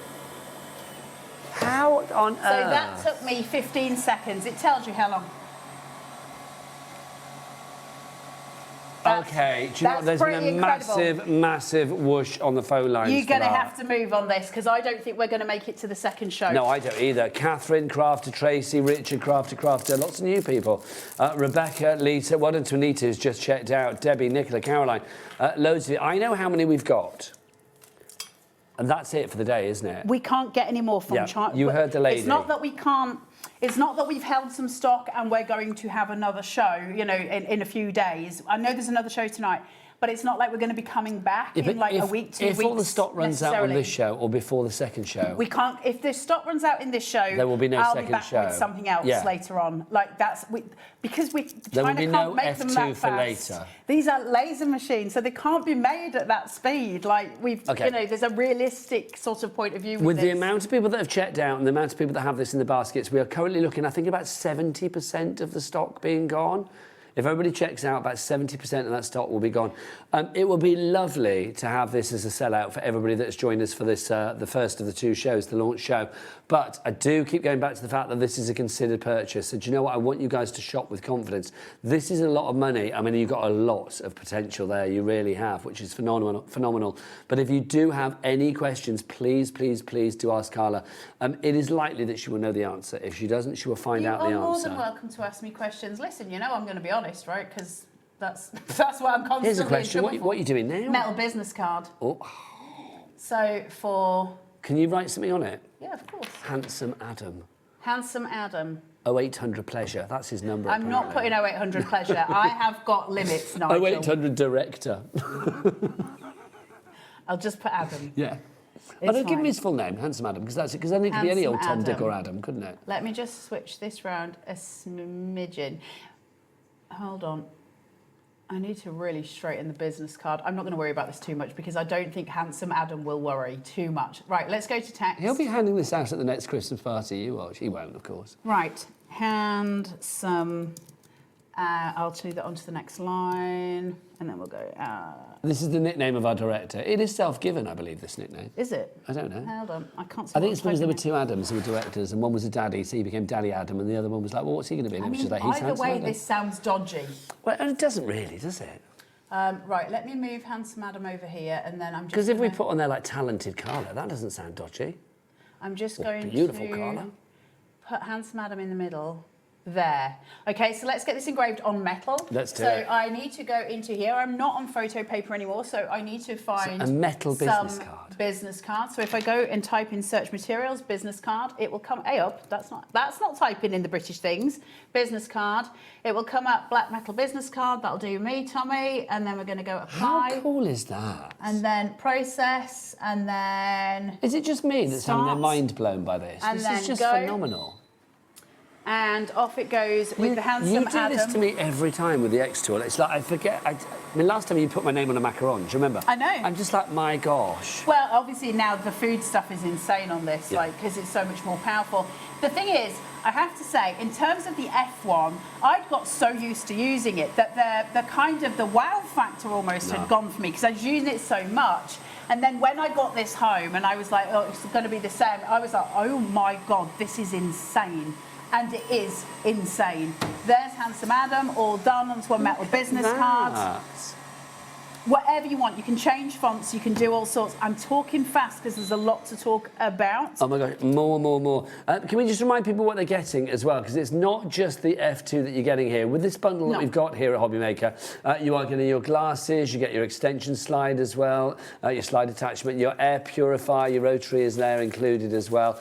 How on earth? So that took me 15 seconds. It tells you how long. Okay, do you know what? There's been a massive whoosh on the phone lines. You're going to have to move on this, because I don't think we're going to make it to the second show. No, I don't either. Catherine, Crafter, Tracy, Richard, Crafter, lots of new people. Rebecca, Lisa, one and two Anita's just checked out. Debbie, Nicola, Caroline, loads of you. I know how many we've got. And that's it for the day, isn't it? We can't get any more from China. You heard the lady. It's not that we can't. It's not that we've held some stock and we're going to have another show, you know, in a few days. I know there's another show tonight, but it's not like we're going to be coming back Yeah, in like a week, 2 weeks. If all the stock runs out on necessarily. this show or before the second show, We can't. If the stock runs out in this show, there will be no I'll second be back show. with something else Yeah. later on. Like because There will China be can't no make them F2 that for fast. later. These are laser machines, so they can't be made at that speed. Like Okay. you know, there's a realistic sort of point of view with the this. amount of people that have checked out and the amount of people that have this in the baskets, we are currently looking, I think, about 70% of the stock being gone. If everybody checks out, about 70% of that stock will be gone. It will be lovely to have this as a sellout for everybody that's joined us for this, the first of the 2 shows, the launch show. But I do keep going back to the fact that this is a considered purchase. So do you know what? I want you guys to shop with confidence. This is a lot of money. I mean, you've got a lot of potential there. You really have, which is phenomenal. But if you do have any questions, please do ask Carla. It is likely that she will know the answer. If she doesn't, she will find out the You are more answer. than welcome to ask me questions. Listen, you know I'm going to be honest, right? Because that's what I'm constantly. Here's a question. in trouble What are you doing now? Metal business card. Oh. So for. Can you write something on it? Yeah, of course. Handsome Adam. Handsome Adam. 0800 Pleasure. That's his number. I'm not putting 0800 pleasure. I have got limits, Nigel. 0800 Director. I'll just put Adam. Yeah. It's I don't give him fine. his full name, Handsome Adam, because that's it. Because then it could be any old Tom, Handsome Dick, or Adam. Adam, couldn't it? Let me just switch this round a smidgen. Hold on. I need to really straighten the business card. I'm not going to worry about this too much because I don't think Handsome Adam will worry too much. Right, let's go to text. He'll be handing this out at the next Christmas party. You watch. He won't, of course. Right, handsome. I'll do that onto the next line, and then we'll go. This is the nickname of our director. It is self-given, I believe, this nickname. Is it? I don't know. Hold on, I can't see. I think what it's because I'm there were typing 2 Adams who were directors, and one was a daddy, so he became Daddy Adam, and the other one was like, well, what's he going to be? And in. it was just like, I he's mean, either Handsome way, Adam. this sounds dodgy. Well, and it doesn't really, does it? Right, let me move Handsome Adam over here, and then I'm just. Because if we gonna- put on there like talented Carla, that doesn't sound dodgy. I'm just Or going beautiful to Carla. put Handsome Adam in the middle. There. Okay, so let's get this engraved on metal. Let's do so it. I need to go into here. I'm not on photo paper anymore, so I need to find a metal business card. Business card. So if I go and type in search materials, business card, it will come up. That's not typing in the British things. Business card. It will come up black metal business card. That'll do me, Tommy. And then we're going to go apply. How cool is that? And then process, and then. Is it just me that's having their Start. mind blown by this? And This then is just go. phenomenal. And off it goes with the Handsome You do Adam. this to me every time with the XTool. It's like I forget. I mean, last time you put my name on a macaron. Do you remember? I know. I'm just like, my gosh. Well, obviously now the food stuff is insane on this, Yeah. like because it's so much more powerful. The thing is, I have to say, in terms of the F1, I'd got so used to using it that the kind of the wow factor almost had gone for me because I was using it so much. And then when I got this home and I was like, oh, it's going to be the same, I was like, oh my God, this is insane. And it is insane. There's Handsome Adam, all done onto a metal business card. Whatever you want. You can change fonts, you can do all sorts. I'm talking fast because there's a lot to talk about. Oh my gosh, more. Can we just remind people what they're getting as well? Because it's not just the F2 that you're getting here. With this bundle that we've got here at Hobby Maker, you are getting your glasses, you get your extension slide as well, your slide attachment, your air purifier, your rotary is there included as well.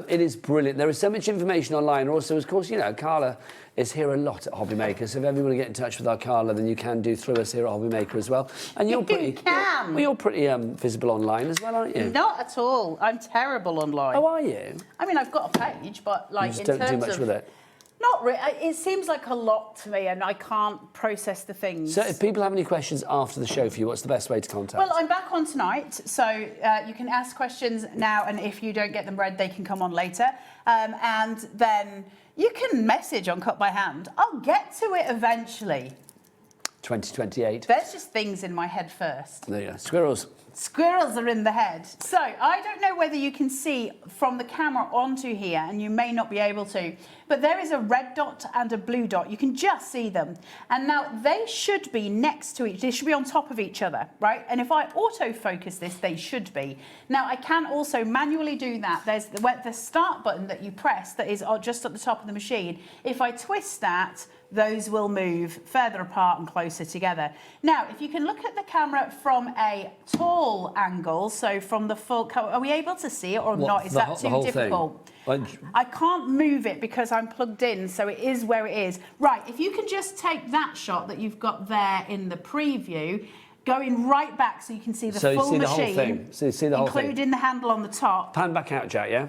It is brilliant. There is so much information online. Also, of course, you know, Carla is here a lot at Hobby Maker, so if ever you want to get in touch with our Carla, then you can do through us here at Hobby Maker as well. And you're pretty, can. Well, you're pretty visible online as well, aren't you? Not at all. I'm terrible online. Oh, are you? I mean, I've got a page, but like You just in don't do terms much of, with it. Not really. It seems like a lot to me, and I can't process the things. So if people have any questions after the show for you, what's the best way to contact? Well, I'm back on tonight, so you can ask questions now, and if you don't get them read, they can come on later. And then you can message on Cut by Hand. I'll get to it eventually. 2028. There's just things in my head first. There you go. Squirrels. Squirrels are in the head. So I don't know whether you can see from the camera onto here, and you may not be able to, but there is a red dot and a blue dot. You can just see them. And now they should be next to they should be on top of each other, right? And if I autofocus this, they should be. Now I can also manually do that. There's the start button that you press that is just at the top of the machine. If I twist that, those will move further apart and closer together. Now, if you can look at the camera from a tall angle, so from the full, are we able to see it or not? Is that too difficult? I can't move it because I'm plugged in, so it is where it is. Right, if you can just take that shot that you've got there in the preview, going right back so you can see the so full you see machine. The whole thing. So you see the whole thing. Including the handle on the top. Pan back out, Jack, yeah?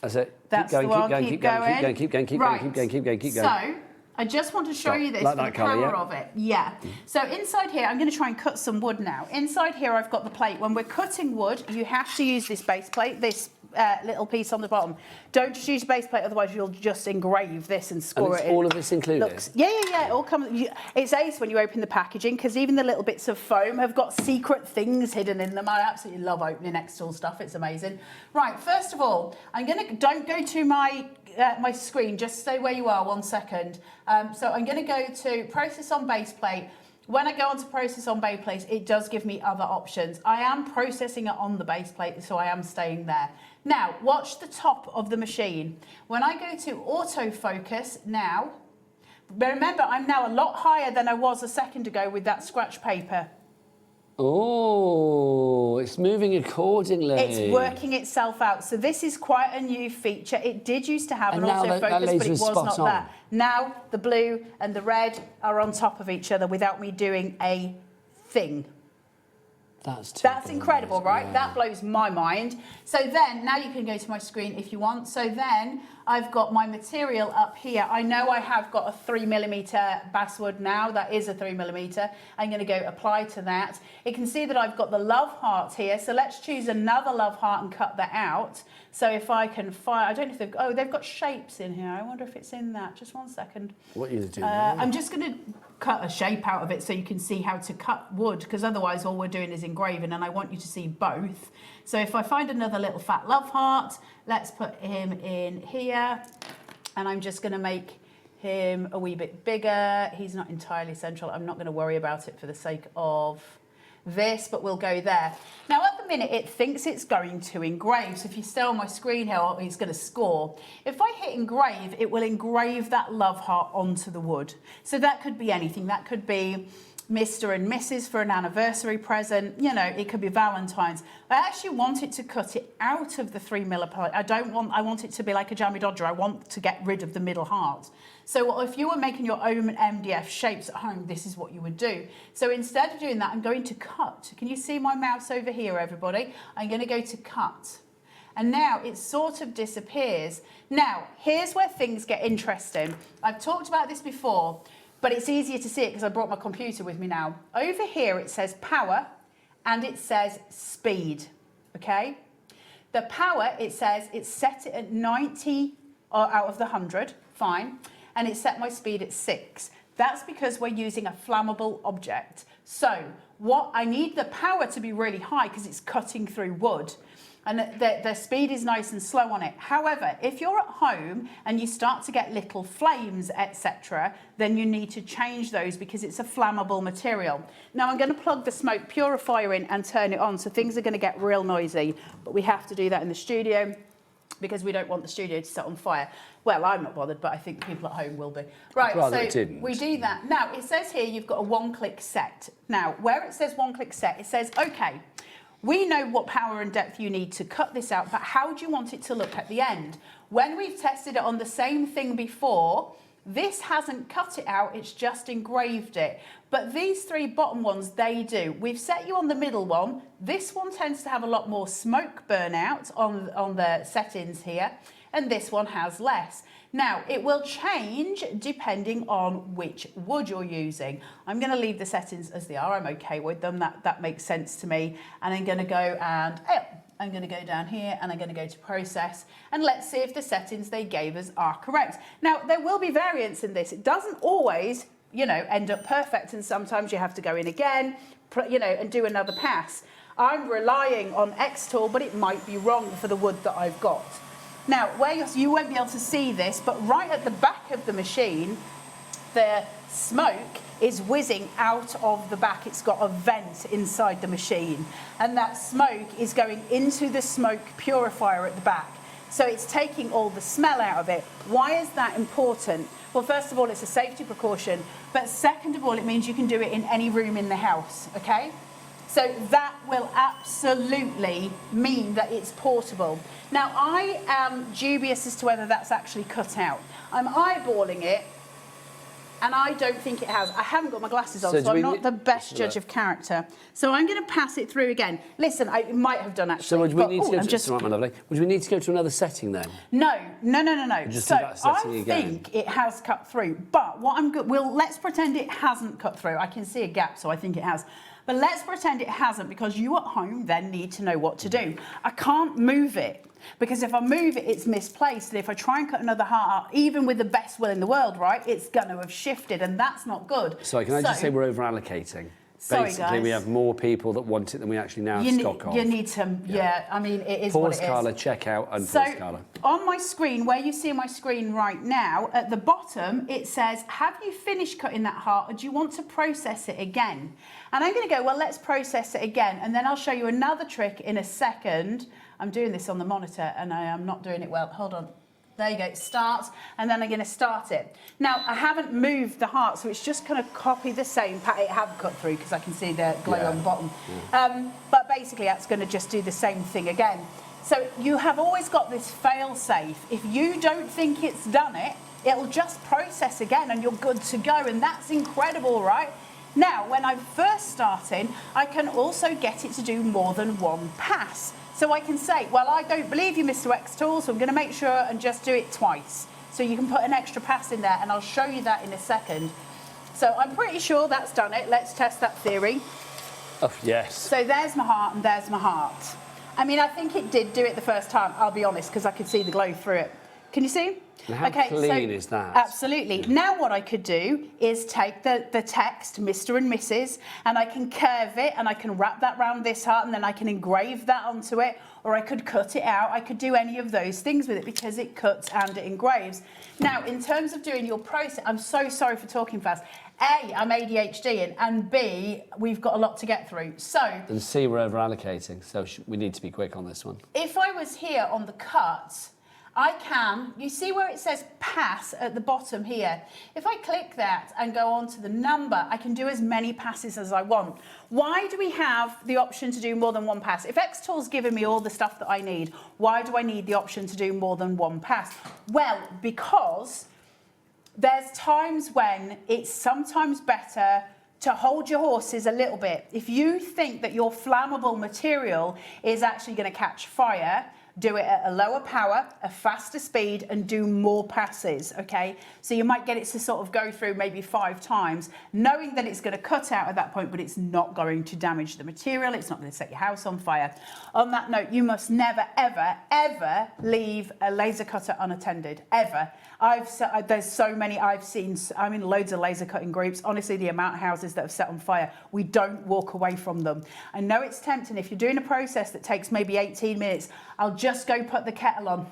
That's it. That's keep going, the one, keep going, keep going, keep going, keep going, keep going, keep going. So, I just want to show you this Like for that the colour, power yeah? of it. Yeah. So inside here, I'm going to try and cut some wood now. Inside here, I've got the plate. When we're cutting wood, you have to use this base plate, this little piece on the bottom. Don't just use base plate, otherwise you'll just engrave this and score it in. All of this included? Yeah. It all comes. It's ace when you open the packaging, because even the little bits of foam have got secret things hidden in them. I absolutely love opening XTool stuff. It's amazing. Right. First of all, don't go to my screen. Just stay where you are 1 second. So I'm going to go to process on base plate. When I go on to process on base plate, it does give me other options. I am processing it on the base plate, so I am staying there. Now, watch the top of the machine. When I go to autofocus now, remember, I'm now a lot higher than I was a second ago with that scratch paper. Oh, it's moving accordingly. It's working itself out. So this is quite a new feature. It did used to have an autofocus, but it was not that. Now the blue and the red are on top of each other without me doing a thing. That's incredible, right? Yeah. That blows my mind. So then, now you can go to my screen if you want. So then, I've got my material up here. I know I have got a 3mm basswood now. That is a 3mm. I'm going to go apply to that. You can see that I've got the love heart here. So let's choose another love heart and cut that out. So if I can find, I don't know if they've got shapes in here. I wonder if it's in that. Just 1 second. What are you doing? I'm just going to cut a shape out of it so you can see how to cut wood, because otherwise all we're doing is engraving, and I want you to see both. So if I find another little fat love heart, let's put him in here, and I'm just going to make him a wee bit bigger. He's not entirely central. I'm not going to worry about it for the sake of this, but we'll go there. Now at the minute it thinks it's going to engrave, so if you stay on my screen here, it's going to score. If I hit engrave, it will engrave that love heart onto the wood. So that could be anything. That could be Mr. and Mrs. for an anniversary present, you know, it could be Valentine's. I actually want it to cut it out of the 3mm plate. I want it to be like a jammy dodger. I want to get rid of the middle heart. So if you were making your own MDF shapes at home, this is what you would do. So instead of doing that, I'm going to cut. Can you see my mouse over here, everybody? I'm going to go to cut. And now it sort of disappears. Now, here's where things get interesting. I've talked about this before, but it's easier to see it because I brought my computer with me now. Over here, it says power and it says speed, okay? The power, it says it's set it at 90 out of the 100, fine. And it's set my speed at 6. That's because we're using a flammable object. So what I need the power to be really high because it's cutting through wood. And the speed is nice and slow on it. However, if you're at home and you start to get little flames, etc., then you need to change those because it's a flammable material. Now I'm going to plug the smoke purifier in and turn it on, so things are going to get real noisy. But we have to do that in the studio because we don't want the studio to set on fire. Well, I'm not bothered, but I think people at home will be. Right, so we do that. Now, it says here you've got a one-click set. Now, where it says one-click set, it says, okay, we know what power and depth you need to cut this out, but how do you want it to look at the end? When we've tested it on the same thing before, this hasn't cut it out, it's just engraved it. But these three bottom ones, they do. We've set you on the middle one. This one tends to have a lot more smoke burnout on the settings here, and this one has less. Now, it will change depending on which wood you're using. I'm going to leave the settings as they are. I'm okay with them. That makes sense to me. And I'm going to go and I'm going to go down here and I'm going to go to process. And let's see if the settings they gave us are correct. Now, there will be variance in this. It doesn't always, you know, end up perfect. And sometimes you have to go in again, you know, and do another pass. I'm relying on XTool, but it might be wrong for the wood that I've got. Now, you won't be able to see this, but right at the back of the machine, the smoke is whizzing out of the back. It's got a vent inside the machine, and that smoke is going into the smoke purifier at the back. So it's taking all the smell out of it. Why is that important? Well, first of all, it's a safety precaution, but second of all, it means you can do it in any room in the house, okay? So that will absolutely mean that it's portable. Now, I am dubious as to whether that's actually cut out. I'm eyeballing it, and I don't think it has. I haven't got my glasses on, So so do I'm we not the best judge of character. So I'm going to pass it through again. Listen, I might have done actually. So would we need to go to, just... right, my lovely, would we need to go to another setting then? No. Just So do that setting I again. think it has cut through, but what I'm good. Well, let's pretend it hasn't cut through. I can see a gap, so I think it has. But let's pretend it hasn't, because you at home then need to know what to do. I can't move it, because if I move it, it's misplaced. And if I try and cut another heart out, even with the best will in the world, right, it's going to have shifted, and that's not good. Sorry, can I just say we're over-allocating? Sorry, Basically, we guys. have more people that want it than we actually now have stock of. You need to, I mean, it is what it is. Pause Carla, check out, unpause Carla. On my screen, where you see my screen right now, at the bottom, it says, have you finished cutting that heart, or do you want to process it again? And I'm going to go, well, let's process it again, and then I'll show you another trick in a second. I'm doing this on the monitor, and I am not doing it well. Hold on. There you go, start, and then I'm going to start it. Now, I haven't moved the heart, so it's just going to copy the same pattern. It have cut through, because I can see the glow on the bottom. But basically, that's going to just do the same thing again. So you have always got this fail-safe. If you don't think it's done it, it'll just process again, and you're good to go, and that's incredible, right? Now, when I'm first starting, I can also get it to do more than one pass. So I can say, well, I don't believe you, Mr. XTool, so I'm going to make sure and just do it twice. So you can put an extra pass in there, and I'll show you that in a second. So I'm pretty sure that's done it. Let's test that theory. Oh, yes. So there's my heart, and there's my heart. I mean, I think it did do it the first time, I'll be honest, because I could see the glow through it. Can you see? And how clean is that? Absolutely. Now what I could do is take the text, Mr. and Mrs., and I can curve it, and I can wrap that around this heart, and then I can engrave that onto it, or I could cut it out. I could do any of those things with it, because it cuts and it engraves. Now, in terms of doing your process, I'm so sorry for talking fast. A, I'm ADHD, and B, we've got a lot to get through. So, and C, we're over allocating, so we need to be quick on this one. if I was here on the cut, I can, you see where it says pass at the bottom here? If I click that and go on to the number, I can do as many passes as I want. Why do we have the option to do more than one pass? If XTool's given me all the stuff that I need, why do I need the option to do more than one pass? Well, because there's times when it's sometimes better to hold your horses a little bit. If you think that your flammable material is actually going to catch fire, do it at a lower power, a faster speed, and do more passes, okay? So you might get it to sort of go through maybe 5 times, knowing that it's going to cut out at that point, but it's not going to damage the material, it's not going to set your house on fire. On that note, you must never, ever, ever leave a laser cutter unattended, ever. There's so many I've seen, I'm in loads of laser cutting groups. Honestly, the amount of houses that have set on fire, we don't walk away from them. I know it's tempting. If you're doing a process that takes maybe 18 minutes, I'll just go put the kettle on.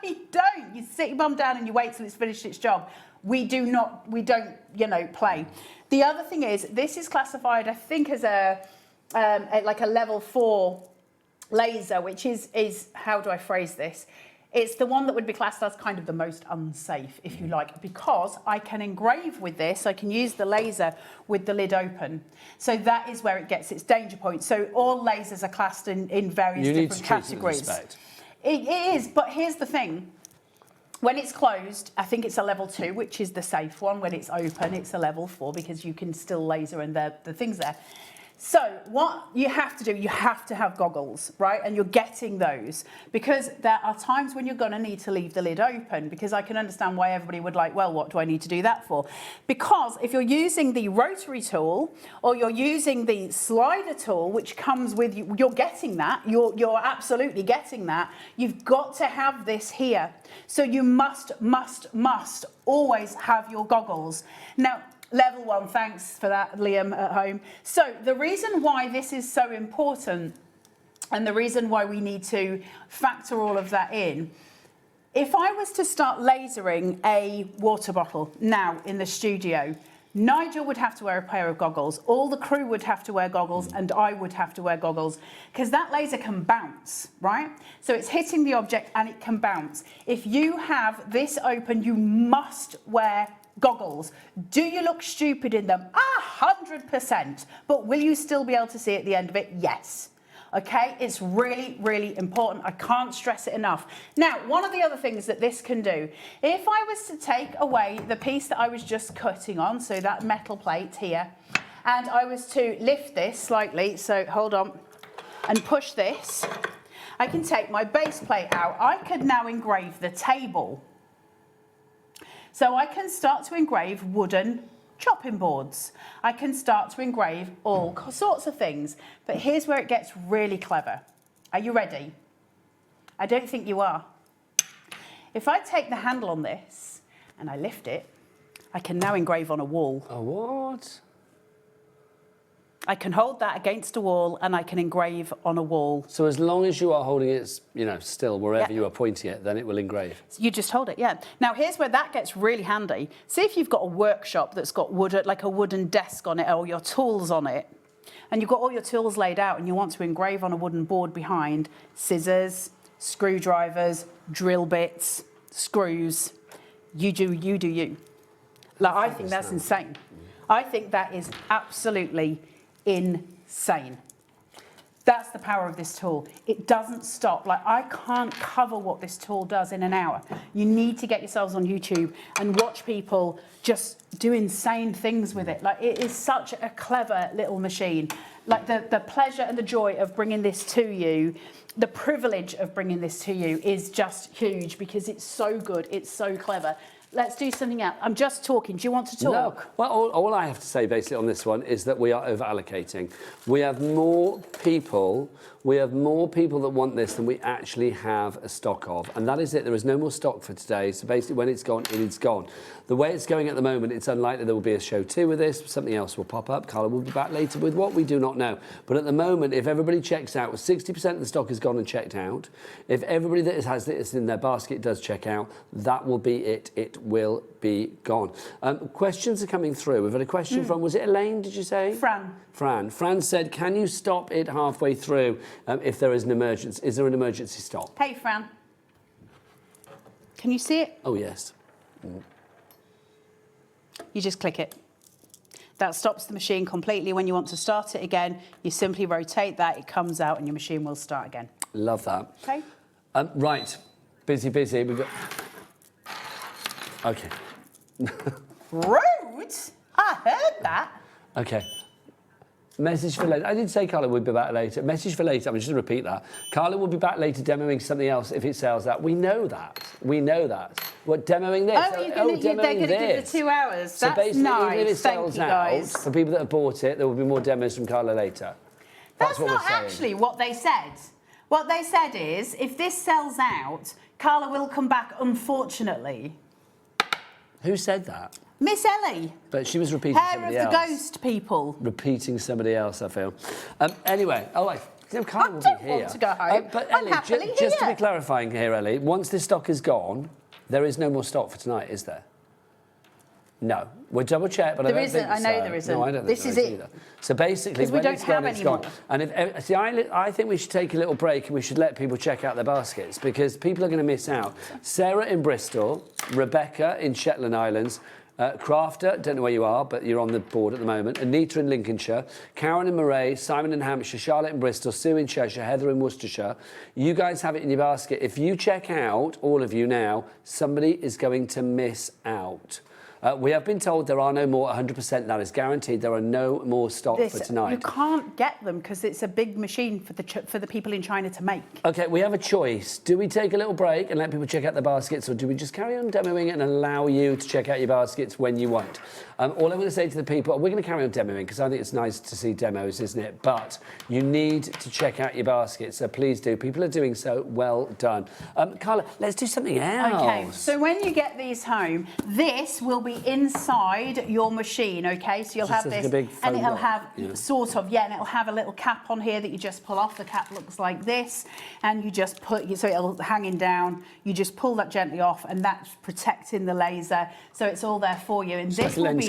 You don't. You sit your bum down and you wait till it's finished its job. We don't, you know, play. The other thing is, this is classified, I think, as like a level 4 laser, which is, how do I phrase this? It's the one that would be classed as kind of the most unsafe, if you like, because I can engrave with this. I can use the laser with the lid open. So that is where it gets its danger point. So all lasers are classed in various different categories. It is, but here's the thing. When it's closed, I think it's a level 2, which is the safe one. When it's open, it's a level 4, because you can still laser and the things there. So what you have to do, you have to have goggles, right? And you're getting those, because there are times when you're going to need to leave the lid open, because I can understand why everybody would like, well, what do I need to do that for? Because if you're using the rotary tool, or you're using the slider tool, which comes with you, you're getting that, you're absolutely getting that. You've got to have this here. So you must always have your goggles. Now, level 1, thanks for that, Liam, at home. So the reason why this is so important, and the reason why we need to factor all of that in, if I was to start lasering a water bottle now in the studio, Nigel would have to wear a pair of goggles, all the crew would have to wear goggles, and I would have to wear goggles, because that laser can bounce, right? So it's hitting the object and it can bounce. If you have this open, you must wear goggles. Do you look stupid in them? 100%. But will you still be able to see at the end of it? Yes. okay? It's really, really important. I can't stress it enough. Now, one of the other things that this can do, if I was to take away the piece that I was just cutting on, so that metal plate here, and I was to lift this slightly, so hold on, and push this, I can take my base plate out. I could now engrave the table. So I can start to engrave wooden chopping boards. I can start to engrave all sorts of things. But here's where it gets really clever. Are you ready? I don't think you are. If I take the handle on this and I lift it, I can now engrave on a wall. A what? I can hold that against a wall and I can engrave on a wall. So as long as you are holding it, you know, still wherever you are pointing it, then it will engrave. You just hold it, yeah. Now here's where that gets really handy. See if you've got a workshop that's got wood, like a wooden desk on it, or your tools on it, and you've got all your tools laid out and you want to engrave on a wooden board behind, scissors, screwdrivers, drill bits, screws, you do you. Like, I think that's insane. I think that is absolutely insane. That's the power of this tool. It doesn't stop. Like, I can't cover what this tool does in an hour. You need to get yourselves on YouTube and watch people just do insane things with it. Like, it is such a clever little machine. Like, the pleasure and the joy of bringing this to you, the privilege of bringing this to you is just huge because it's so good, it's so clever. Let's do something else. I'm just talking. Do you want to talk? No. Well, all I have to say basically on this one is that we are over allocating. We have more people that want this than we actually have a stock of. And that is it. There is no more stock for today. So basically when it's gone, it is gone. The way it's going at the moment, it's unlikely there will be a show 2 with this. Something else will pop up. Carla will be back later with what we do not know. But at the moment, if everybody checks out, 60% of the stock is gone and checked out. If everybody that has this in their basket does check out, that will be it. It will be gone. Questions are coming through. We've had a question from, was it Elaine, did you say? Fran. Fran said, can you stop it halfway through if there is an emergency? Is there an emergency stop? Hey, Fran. Can you see it? Oh, yes. You just click it. That stops the machine completely. When you want to start it again, you simply rotate that, it comes out, and your machine will start again. Love that. Okay. Right. Busy. We've got... Okay. Rude? I heard that. Okay. Message for later. I did say Carla would be back later. Message for later. I'm just going to repeat that. Carla will be back later demoing something else if it sells out. We know that. What, demoing this? They're going to do the 2 hours. So that's basically, nice. even if it Thank sells you, out, guys. for people that have bought it, there will be more demos from Carla later. That's what not we're saying. actually what they said. What they said is, if this sells out, Carla will come back, unfortunately. Who said that? Miss Ellie. But she was repeating somebody else. Hair of the ghost people. Repeating somebody else, I feel. Anyway, Carla will be here. Want to go home. But I'm Ellie, happily just to here. be clarifying here, Ellie, once this stock is gone, there is no more stock for tonight, is there? No. We'll double check, but I don't think so. I know there isn't. No, I don't think this is there it. either. So basically, we when don't it's gone, have it's any gone. more. And if see, I think we should take a little break and we should let people check out their baskets because people are going to miss out. Sarah in Bristol, Rebecca in Shetland Islands, Crafter, don't know where you are, but you're on the board at the moment. Anita in Lincolnshire, Karen in Moray, Simon in Hampshire, Charlotte in Bristol, Sue in Cheshire, Heather in Worcestershire. You guys have it in your basket. If you check out, all of you now, somebody is going to miss out. We have been told there are no more, 100%, that is guaranteed. There are no more stock for tonight. You can't get them because it's a big machine for the people in China to make. OK, we have a choice. Do we take a little break and let people check out their baskets, or do we just carry on demoing it and allow you to check out your baskets when you want? All I'm going to say to the people, we're going to carry on demoing because I think it's nice to see demos, isn't it? But you need to check out your baskets, so please do. People are doing so. Well done. Carla, let's do something else. OK, so when you get these home, this will be inside your machine, OK? So you'll have this, and it'll have and it'll have a little cap on here that you just pull off. The cap looks like this, and you just so it'll hanging down. You just pull that gently off, and that's protecting the laser, so it's all there for you. And this will be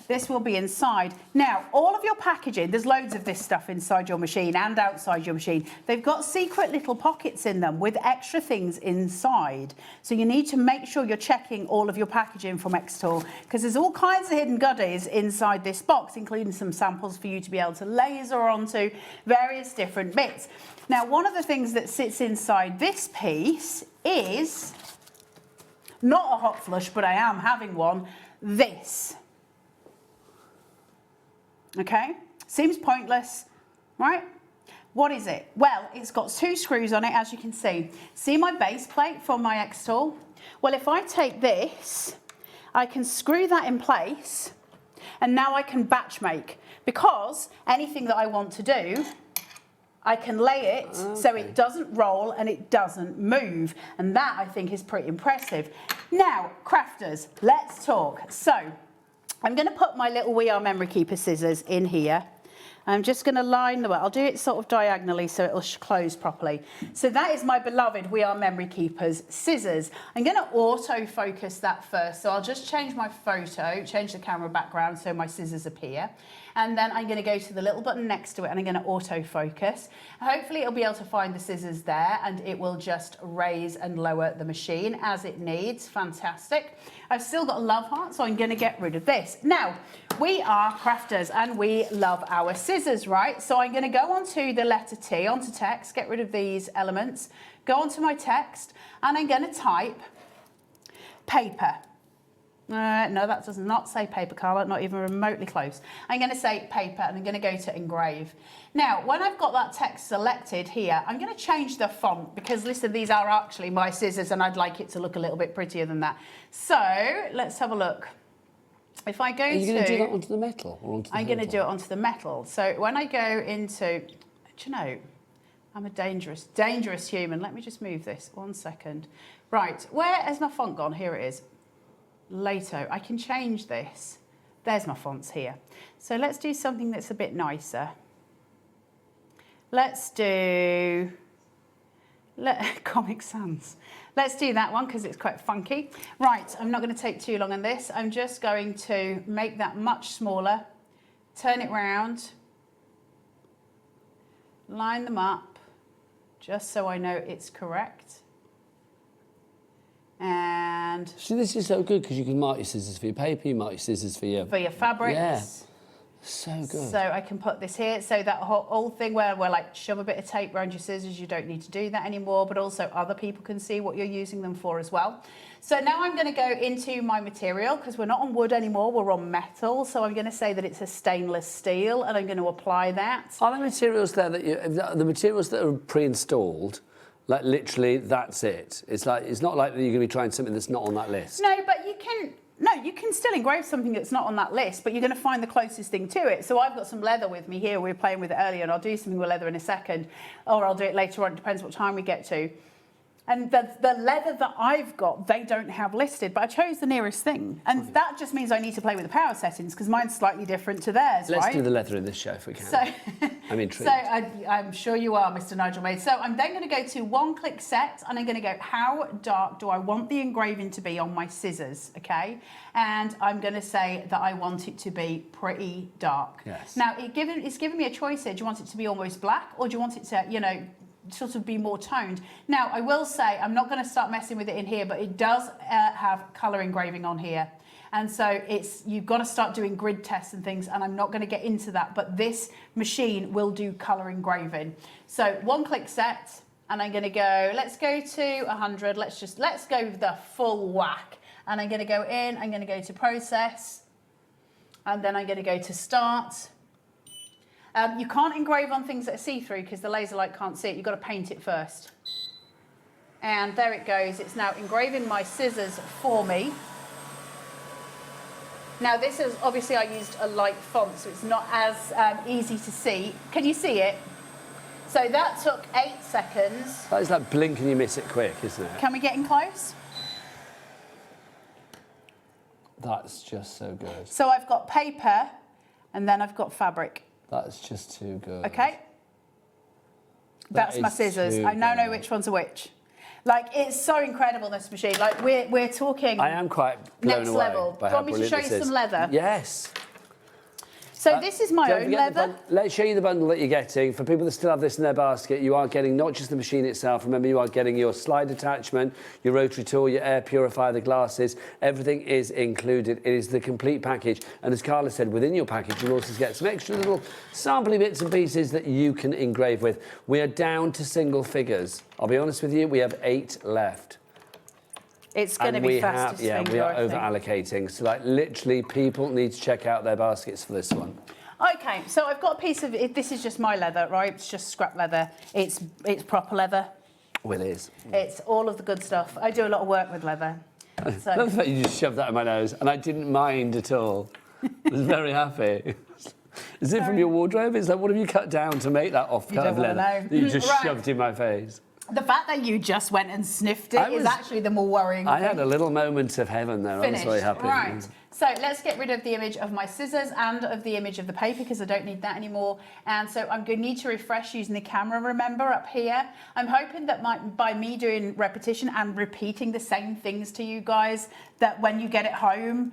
this will be inside. Now, all of your packaging, there's loads of this stuff inside your machine and outside your machine. They've got secret little pockets in them with extra things inside. So you need to make sure you're checking all of your packaging from external XTool, because there's all kinds of hidden goodies inside this box, including some samples for you to be able to laser onto various different bits. Now, one of the things that sits inside this piece is not a hot flush, but I am having one, this. Okay, seems pointless, right? What is it? Well, it's got 2 screws on it, as you can see. See my base plate for my XTool? Well, if I take this, I can screw that in place, and now I can batch make, because anything that I want to do, I can lay it so it doesn't roll and it doesn't move. And that, I think, is pretty impressive. Now, crafters, let's talk. So, I'm going to put my little We Are Memory Keeper scissors in here. I'm just going to line them up. I'll do it sort of diagonally so it'll close properly. So that is my beloved We Are Memory Keepers scissors. I'm going to auto-focus that first. So I'll just change my photo, change the camera background so my scissors appear. And then I'm going to go to the little button next to it and I'm going to autofocus. Hopefully it'll be able to find the scissors there and it will just raise and lower the machine as it needs. Fantastic. I've still got a love heart, so I'm going to get rid of this. Now, we are crafters and we love our scissors, right? So I'm going to go onto the letter T, onto text, get rid of these elements, go onto my text, and I'm going to type paper. No, that does not say paper, Carla, not even remotely close. I'm going to say paper and I'm going to go to engrave. Now, when I've got that text selected here, I'm going to change the font because, listen, these are actually my scissors and I'd like it to look a little bit prettier than that. So, let's have a look. If I go to... Are you going to do that onto the metal? Or onto the I'm going to do it onto the metal. So, when I go into... Do you know, I'm a dangerous human. Let me just move this 1 second. Right, where has my font gone? Here it is. Later, I can change this. There's my fonts here. So let's do something that's a bit nicer. Let's do Comic Sans. Let's do that one because it's quite funky. Right, I'm not going to take too long on this. I'm just going to make that much smaller, turn it round, line them up, just so I know it's correct. And see, this is so good because you can mark your scissors for your paper, you mark your scissors for your fabrics. Yeah, so good. So I can put this here. So that whole thing where we're like shove a bit of tape around your scissors, you don't need to do that anymore. But also other people can see what you're using them for as well. So now I'm going to go into my material because we're not on wood anymore, we're on metal. So I'm going to say that it's a stainless steel, and I'm going to apply that. Are there materials there that the materials that are pre-installed? Like literally, that's it. It's not like you're going to be trying something that's not on that list. No, but you can still engrave something that's not on that list, but you're going to find the closest thing to it. So I've got some leather with me here. We were playing with it earlier, and I'll do something with leather in a second, or I'll do it later on. It depends what time we get to. And the leather that I've got, they don't have listed, but I chose the nearest thing. And that just means I need to play with the power settings because mine's slightly different to theirs, Let's right? do the leather in this show if we can. So, I'm intrigued. So I'm sure you are, Mr. Nigel Maid. So I'm then going to go to one-click set, and I'm going to go, how dark do I want the engraving to be on my scissors, okay? And I'm going to say that I want it to be pretty dark. Yes. Now, it's given me a choice here. Do you want it to be almost black, or do you want it to, you know, sort of be more toned? Now, I will say, I'm not going to start messing with it in here, but it does have colour engraving on here. And so you've got to start doing grid tests and things, and I'm not going to get into that, but this machine will do colour engraving. So one-click set, and I'm going to go, let's go to 100, let's go with the full whack. And I'm going to go in, I'm going to go to process, and then I'm going to go to start. You can't engrave on things that are see-through because the laser light can't see it. You've got to paint it first. And there it goes. It's now engraving my scissors for me. Now this is, obviously I used a light font, so it's not as easy to see. Can you see it? So that took 8 seconds. That is like blink and you miss it quick, isn't it? Can we get in close? That's just so good. So I've got paper and then I've got fabric. That's just too good. Okay. That's my scissors. I now know which ones are which. Like, it's so incredible, this machine. Like, we're talking... I am quite blown next away level. by Do you how want me to show you some leather? Yes. So this is my own leather. Let's show you the bundle that you're getting. For people that still have this in their basket, you are getting not just the machine itself. Remember, you are getting your slide attachment, your rotary tool, your air purifier, the glasses. Everything is included. It is the complete package. And as Carla said, within your package, you'll also get some extra little sampling bits and pieces that you can engrave with. We are down to single figures. I'll be honest with you, we have 8 left. It's going to be fastest finger, we are I think. over-allocating. So, like, literally, people need to check out their baskets for this one. Okay, so I've got a piece of it. This is just my leather, right? It's just scrap leather. It's proper leather. Well, it is. It's all of the good stuff. I do a lot of work with leather. So. I love the fact you just shoved that in my nose, and I didn't mind at all. I was very happy. Is it from your wardrobe? Is that what have you cut down to make that off-cut of leather that you just shoved in my face? The fact that you just went and sniffed it is actually the more worrying thing. I had a little moment of heaven there. Finished. I was very happy. Right. So let's get rid of the image of my scissors and of the image of the paper because I don't need that anymore. And so I'm going to need to refresh using the camera, remember, up here. I'm hoping that by me doing repetition and repeating the same things to you guys, that when you get it home,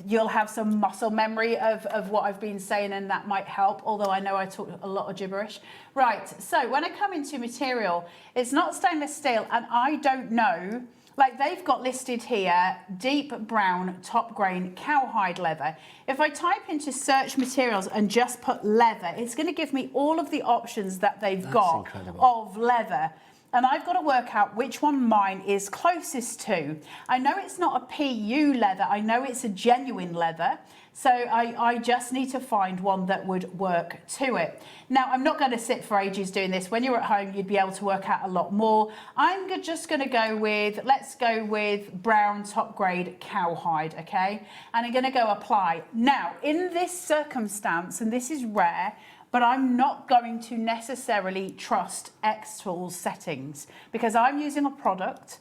you'll have some muscle memory of what I've been saying, and that might help, although I know I talk a lot of gibberish. Right, so when I come into material, it's not stainless steel, and I don't know, like they've got listed here, deep brown, top grain, cowhide leather. If I type into search materials and just put leather, it's going to give me all of the options that they've got incredible. Of leather. And I've got to work out which one mine is closest to. I know it's not a PU leather, I know it's a genuine leather, so I just need to find one that would work to it. Now, I'm not going to sit for ages doing this. When you're at home, you'd be able to work out a lot more. I'm just going to go with, let's go with brown top grade cowhide, okay? And I'm going to go apply. Now, in this circumstance, and this is rare, but I'm not going to necessarily trust XTool's settings because I'm using a product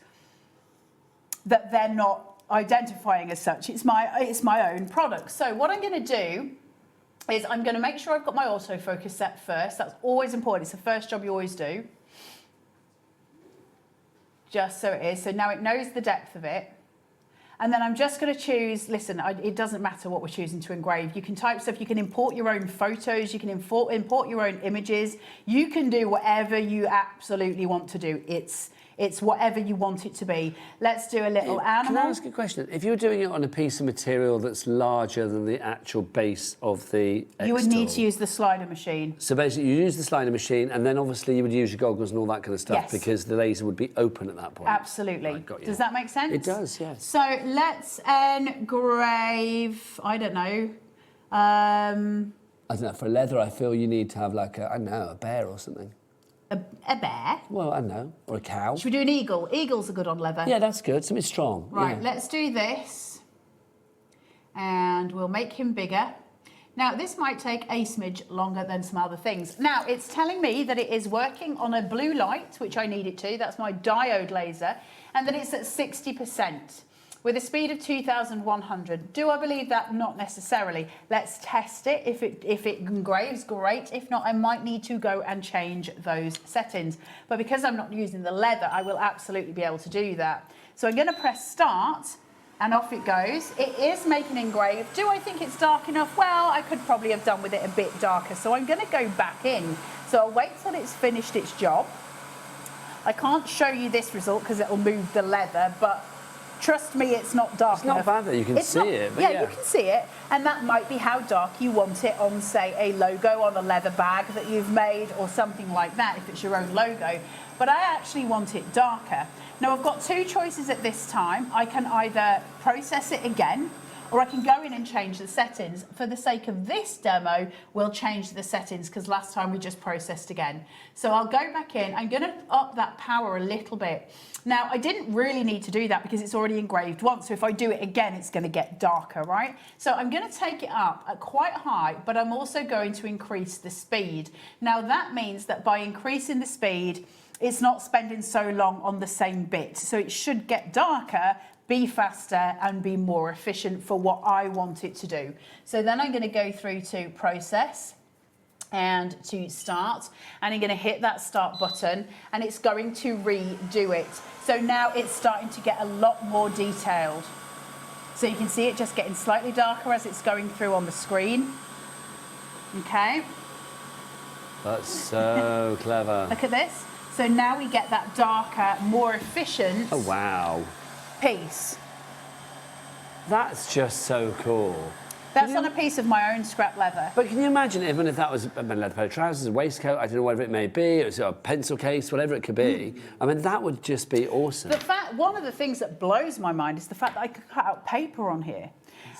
that they're not identifying as such. It's my own product. So what I'm going to do is I'm going to make sure I've got my autofocus set first. That's always important. It's the first job you always do. Just so it is. So now it knows the depth of it. And then I'm just going to choose, listen, it doesn't matter what we're choosing to engrave. You can type stuff, you can import your own photos, you can import your own images. You can do whatever you absolutely want to do. It's whatever you want it to be. Let's do a little animal. Can I ask a question? If you're doing it on a piece of material that's larger than the actual base of the You would need to use the slider machine. So basically you use the slider machine and then obviously you would use your goggles and all that kind of stuff because the laser would be open at that point. Absolutely. Right, got you. Does that make sense? It does, yes. So let's engrave, I don't know. I don't know, for leather I feel you need to have like a, I don't know, a bear or something. A bear? Well, I don't know, or a cow. Should we do an eagle? Eagles are good on leather. Yeah, that's good, something strong. Right, yeah. Let's do this. And we'll make him bigger. Now, this might take a smidge longer than some other things. Now, it's telling me that it is working on a blue light, which I need it to. That's my diode laser. And that it's at 60%. With a speed of 2,100. Do I believe that? Not necessarily. Let's test it. If it engraves, great. If not, I might need to go and change those settings. But because I'm not using the leather, I will absolutely be able to do that. So I'm going to press start, and off it goes. It is making engrave. Do I think it's dark enough? Well, I could probably have done with it a bit darker. So I'm going to go back in. So I'll wait till it's finished its job. I can't show you this result because it'll move the leather, but trust me, it's not dark enough. It's not bad that you can see it. But yeah, you can see it. And that might be how dark you want it on, say, a logo on a leather bag that you've made or something like that, if it's your own logo. But I actually want it darker. Now, I've got two choices at this time. I can either process it again, or I can go in and change the settings. For the sake of this demo, we'll change the settings because last time we just processed again. So I'll go back in. I'm going to up that power a little bit. Now, I didn't really need to do that because it's already engraved once. So if I do it again, it's going to get darker, right? So I'm going to take it up at quite high, but I'm also going to increase the speed. Now, that means that by increasing the speed, it's not spending so long on the same bit. So it should get darker, be faster and be more efficient for what I want it to do. So then I'm going to go through to process and to start, and I'm going to hit that start button and it's going to redo it. So now it's starting to get a lot more detailed. So you can see it just getting slightly darker as it's going through on the screen. Okay. That's so clever. Look at this. So now we get that darker, more efficient Oh, wow. piece. That's just so cool. That's on a piece of my own scrap leather. But can you imagine, even if that was a leather pair of trousers, a waistcoat, I don't know, whatever it may be, it was a pencil case, whatever it could be. I mean, that would just be awesome. The fact, one of the things that blows my mind is the fact that I could cut out paper on here.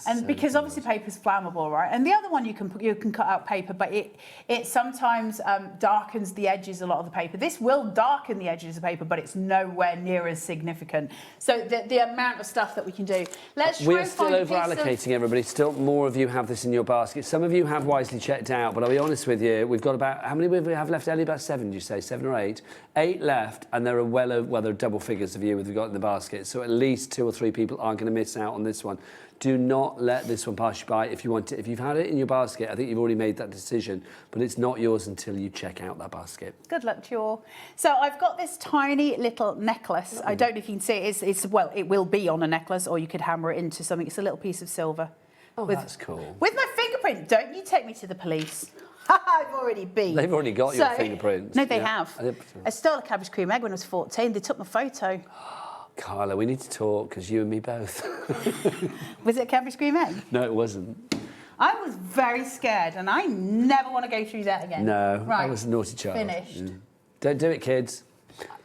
And because obviously paper's flammable, right? And the other one you can cut out paper, but it sometimes darkens the edges a lot of the paper. This will darken the edges of paper, but it's nowhere near as significant. So the amount of stuff that we can do. Let's try We're and still find a piece over-allocating, everybody. Still more of you have this in your basket. Some of you have wisely checked out, but I'll be honest with you, we've got about, how many we have left, Ellie? About 7, you say? 7 or 8? 8 left, and there are well there are double figures of you we've got in the basket. So at least 2 or 3 people are going to miss out on this one. Do not let this one pass you by if you want to. If you've had it in your basket, I think you've already made that decision, but it's not yours until you check out that basket. Good luck to you all. So I've got this tiny little necklace. I don't know if you can see it. Well, it will be on a necklace, or you could hammer it into something. It's a little piece of silver. Oh, that's cool. With my fingerprint. Don't you take me to the police. I've already been. They've already got your fingerprints. No, they have. I stole a cabbage cream egg when I was 14. They took my photo. Carla, we need to talk, because you and me both. Was it a cabbage cream egg? No, it wasn't. I was very scared, and I never want to go through that again. No, right. I was a naughty child. Finished. Don't do it, kids.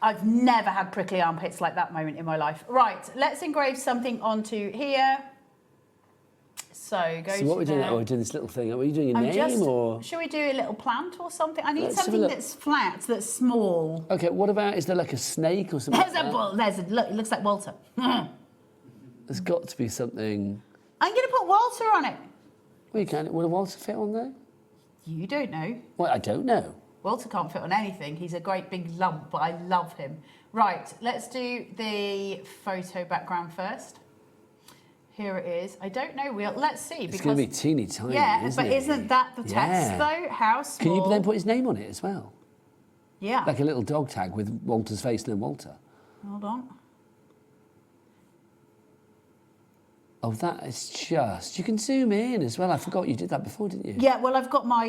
I've never had prickly armpits like that moment in my life. Right, let's engrave something onto here. So go So what are we doing? Oh, we're doing this little thing. Are we doing a name or? Should we do a little plant or something? I need something that's flat, that's small. Okay, what about, is there like a snake or something? Look, it looks like Walter. There's got to be something. I'm going to put Walter on it. Well, you can. Will a Walter fit on there? You don't know. Well, I don't know. Walter can't fit on anything. He's a great big lump, but I love him. Right, let's do the photo background first. Here it is. I don't know. Let's see. It's going to be teeny tiny, isn't it? Isn't that the text, though? How small? Can you then put his name on it as well? Yeah. Like a little dog tag with Walter's face and then Walter. Hold on. Oh, that is just... You can zoom in as well. I forgot you did that before, didn't you? Yeah, well, I've got my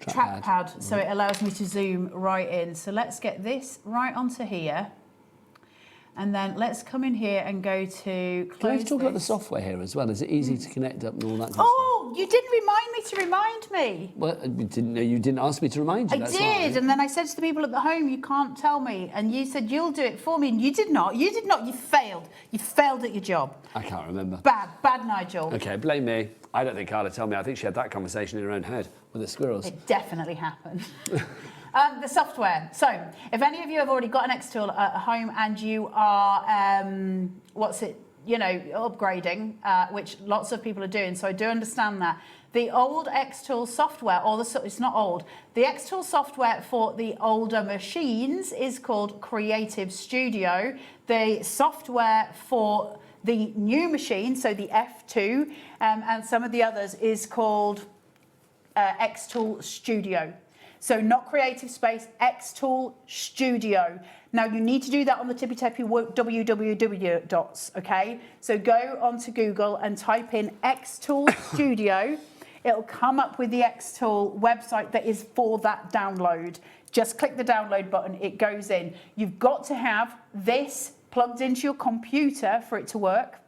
trackpad, so it allows me to zoom right in. So let's get this right onto here. And then let's come in here and go to close. Can we talk about the software here as well? Is it easy to connect up and all that kind of stuff? Oh, you didn't remind me to remind me. Well, you didn't ask me to remind you. I did, and then I said to the people at the home, you can't tell me. And you said, you'll do it for me, and you did not. You did not. You failed. You failed at your job. I can't remember. Bad, Nigel. Okay, blame me. I don't think Carla told me. I think she had that conversation in her own head with the squirrels. It definitely happened. The software. So, if any of you have already got an XTool at home and you are, upgrading, which lots of people are doing, so I do understand that. The old XTool software, it's not old, the XTool software for the older machines is called Creative Studio. The software for the new machine, so the F2 and some of the others, is called XTool Studio. So not Creative Space, XTool Studio. Now you need to do that on the tippy-tappy www dots, okay? So go onto Google and type in XTool Studio. It'll come up with the XTool website that is for that download. Just click the download button, it goes in. You've got to have this plugged into your computer for it to work.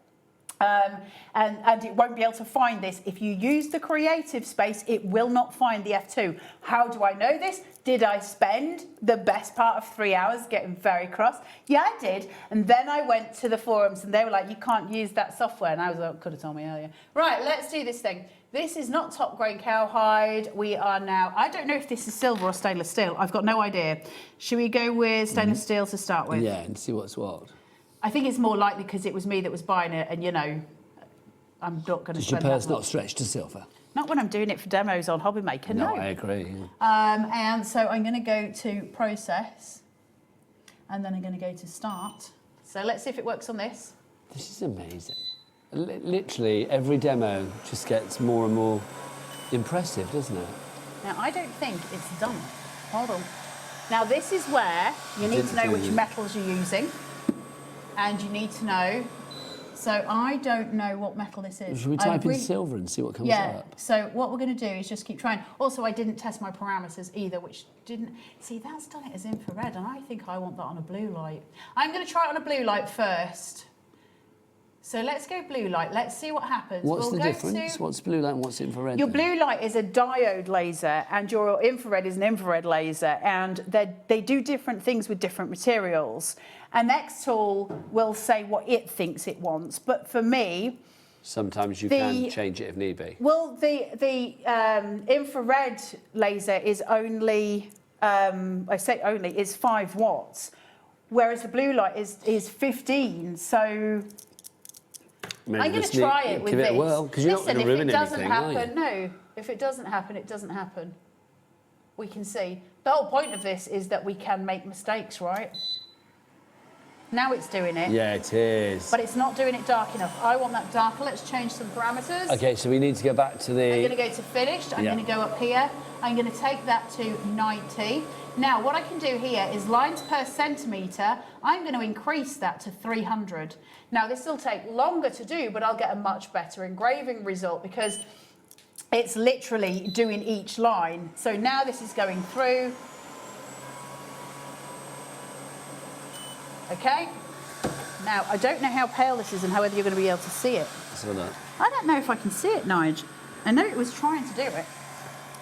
And it won't be able to find this. If you use the Creative Space, it will not find the F2. How do I know this? Did I spend the best part of 3 hours getting very cross? Yeah, I did. And then I went to the forums and they were like, you can't use that software. And I was like, could have told me earlier. Right, let's do this thing. This is not top grain cowhide. We are now, I don't know if this is silver or stainless steel. I've got no idea. Should we go with stainless steel to start with? Yeah, and see what's what. I think it's more likely because it was me that was buying it, and I'm not going to. Does your purse not stretch to silver? Not when I'm doing it for demos on Hobbymaker. No, I agree. And so I'm going to go to process, and then I'm going to go to start. So let's see if it works on this. This is amazing. Literally every demo just gets more and more impressive, doesn't it? Now I don't think it's done. Hold on. Now this is where you need to know which metals you're using. And you need to know So I don't know what metal this is. Should we type in silver and see what comes up? So what we're going to do is just keep trying. Also, I didn't test my parameters either, which didn't... See, that's done it as infrared, and I think I want that on a blue light. I'm going to try it on a blue light first. So let's go blue light. Let's see what happens. What's the difference? What's blue light and what's infrared? Your blue light is a diode laser and your infrared is an infrared laser, and they do different things with different materials. And XTool will say what it thinks it wants. But for me... Sometimes you can change it if need be. Well, the infrared laser is only, I say only, is 5 watts, whereas the blue light is 15. So... Maybe I'm going to try it with this. Give it a whirl, because you're not going to ruin anything, are you? No, if it doesn't happen, it doesn't happen. We can see. The whole point of this is that we can make mistakes, right? Now it's doing it. Yeah, it is. But it's not doing it dark enough. I want that darker. Let's change some parameters. Okay, so we need to go back to the... I'm going to go to finished. I'm going to go up here. I'm going to take that to 90. Now, what I can do here is lines per centimetre. I'm going to increase that to 300. Now, this will take longer to do, but I'll get a much better engraving result because it's literally doing each line. So now this is going through. Okay. Now, I don't know how pale this is and whether you're going to be able to see it. Let's have a look. I don't know if I can see it, Nigel. I know it was trying to do it.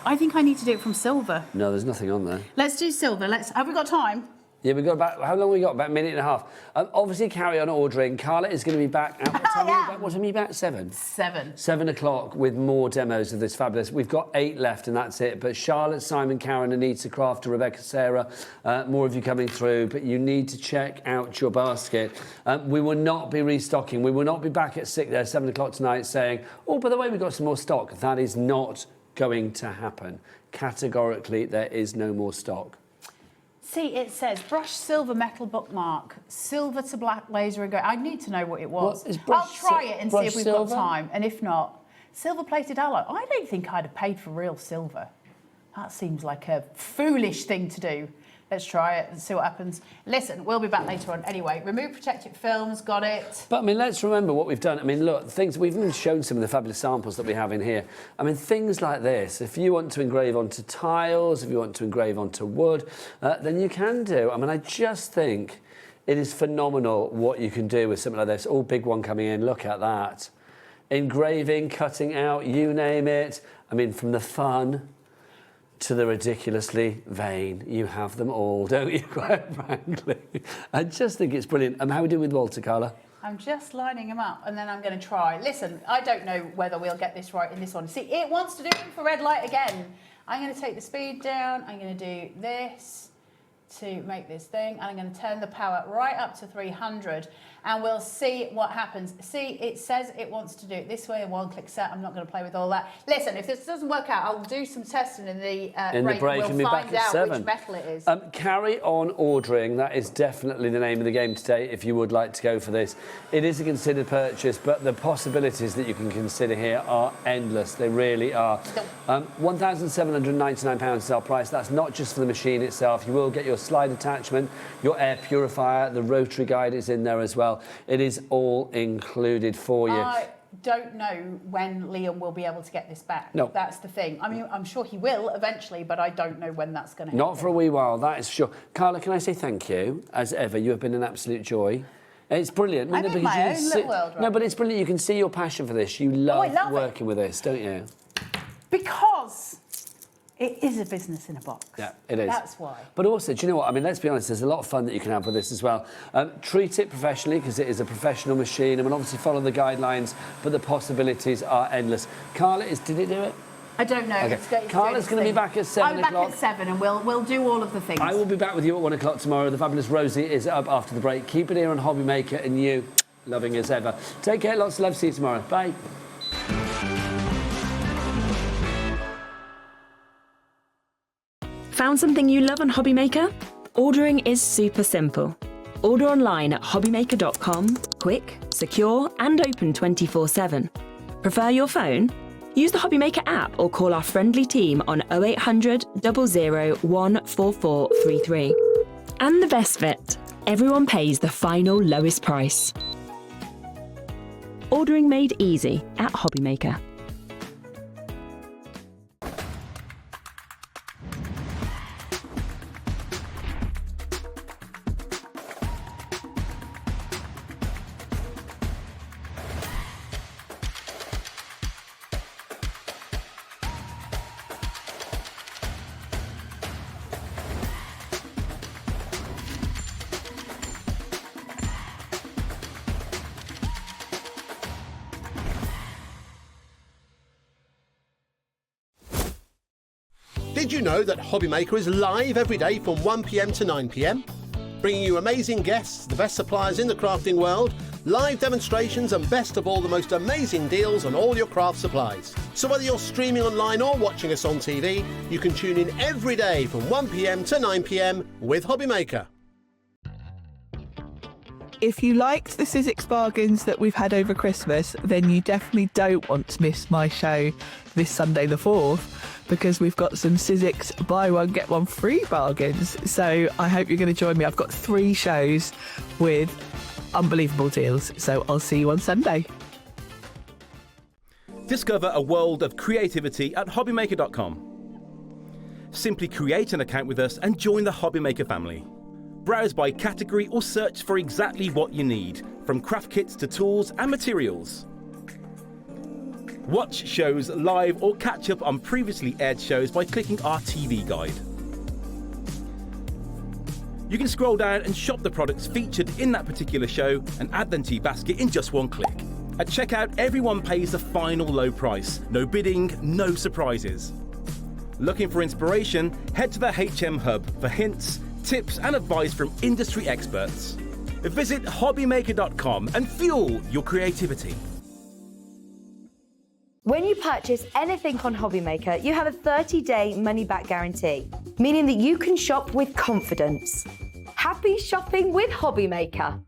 I think I need to do it from silver. No, there's nothing on there. Let's do silver. Have we got time? Yeah, we've got about... How long have we got? About a minute and a half. Obviously, carry on ordering. Carla is going to be back... What time are you back? 7? 7. 7 o'clock with more demos of this fabulous. We've got 8 left and that's it. But Charlotte, Simon, Karen, Anita, Crafter, Rebecca, Sarah, more of you coming through. But you need to check out your basket. We will not be restocking. We will not be back at 7 o'clock tonight saying, oh, by the way, we've got some more stock. That is not going to happen. Categorically, there is no more stock. See, it says brush silver metal bookmark, silver to black laser engraver. I need to know what it was. I'll try it and see if we've got time. And if not, silver plated alloy. I don't think I'd have paid for real silver. That seems like a foolish thing to do. Let's try it and see what happens. Listen, we'll be back later on. Anyway, remove protected films, got it. But, I mean, let's remember what we've done. I mean, look, we've even shown some of the fabulous samples that we have in here. I mean, things like this, if you want to engrave onto tiles, if you want to engrave onto wood, then you can do. I mean, I just think it is phenomenal what you can do with something like this. Oh, big one coming in, look at that. Engraving, cutting out, you name it. I mean, from the fun to the ridiculously vain. You have them all, don't you, quite frankly? I just think it's brilliant. How are we doing with Walter, Carla? I'm just lining them up and then I'm going to try. Listen, I don't know whether we'll get this right in this one. See, it wants to do infrared light again. I'm going to take the speed down. I'm going to do this to make this thing. And I'm going to turn the power right up to 300. And we'll see what happens. See, it says it wants to do it this way, a one-click set. I'm not going to play with all that. Listen, if this doesn't work out, I'll do some testing in the break. We'll find out which metal it is. Carry on ordering. That is definitely the name of the game today, if you would like to go for this. It is a considered purchase, but the possibilities that you can consider here are endless. They really are. £1,799 is our price. That's not just for the machine itself. You will get your slide attachment, your air purifier, the rotary guide is in there as well. It is all included for you. I don't know when Liam will be able to get this back. No. That's the thing. I mean, I'm sure he will eventually, but I don't know when that's going to happen. Not for a wee while, that is for sure. Carla, can I say thank you? As ever, you have been an absolute joy. It's brilliant. I'm in my own little world, right? No, but it's brilliant. You can see your passion for this. You love working with this, don't you? Because it is a business in a box. Yeah, it is. That's why. But also, do you know what? I mean, let's be honest, there's a lot of fun that you can have with this as well. Treat it professionally, because it is a professional machine, and we'll obviously follow the guidelines, but the possibilities are endless. Carla, did it do it? I don't know. Okay. Carla's going to be back at 7 o'clock. I'm back at 7 and we'll do all of the things. I will be back with you at 1 o'clock tomorrow. The fabulous Rosie is up after the break. Keep it here on Hobby Maker, and you, loving as ever. Take care, lots of love. See you tomorrow. Bye. Found something you love on Hobby Maker? Ordering is super simple. Order online at hobbymaker.com, quick, secure and open 24/7. Prefer your phone? Use the Hobby Maker app or call our friendly team on 0800 00 14433. And the best bit, everyone pays the final lowest price. Ordering made easy at Hobbymaker. Did you know that Hobbymaker is live every day from 1 p.m. to 9 p.m? Bringing you amazing guests, the best suppliers in the crafting world, live demonstrations and best of all, the most amazing deals on all your craft supplies. So whether you're streaming online or watching us on TV, you can tune in every day from 1 p.m. to 9 p.m. with Hobbymaker. If you liked the Sizzix bargains that we've had over Christmas, then you definitely don't want to miss my show this Sunday the 4th, because we've got some Sizzix buy one get one free bargains. So I hope you're going to join me. I've got 3 shows with unbelievable deals. So I'll see you on Sunday. Discover a world of creativity at hobbymaker.com. Simply create an account with us and join the Hobbymaker family. Browse by category or search for exactly what you need, from craft kits to tools and materials. Watch shows live or catch up on previously aired shows by clicking our TV guide. You can scroll down and shop the products featured in that particular show and add them to your basket in just one click. At checkout, everyone pays the final low price. No bidding, no surprises. Looking for inspiration? Head to the HM Hub for hints, tips and advice from industry experts. Visit hobbymaker.com and fuel your creativity. When you purchase anything on Hobbymaker, you have a 30-day money-back guarantee, meaning that you can shop with confidence. Happy shopping with Hobbymaker.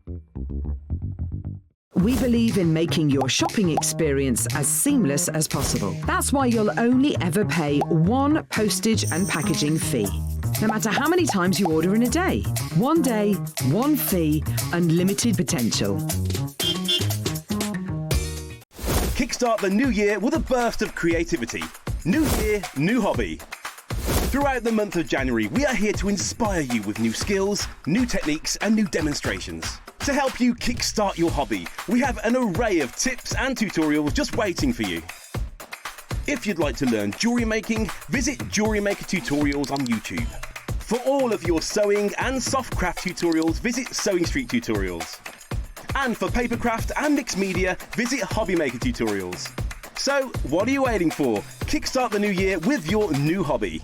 We believe in making your shopping experience as seamless as possible. That's why you'll only ever pay one postage and packaging fee, no matter how many times you order in a day. One day, one fee, unlimited potential. Kickstart the new year with a burst of creativity. New year, new hobby. Throughout the month of January, we are here to inspire you with new skills, new techniques and new demonstrations. To help you kickstart your hobby, we have an array of tips and tutorials just waiting for you. If you'd like to learn jewellery making, visit Jewellery Maker Tutorials on YouTube. For all of your sewing and soft craft tutorials, visit Sewing Street Tutorials. And for papercraft and mixed media, visit Hobbymaker Tutorials. So, what are you waiting for? Kickstart the new year with your new hobby.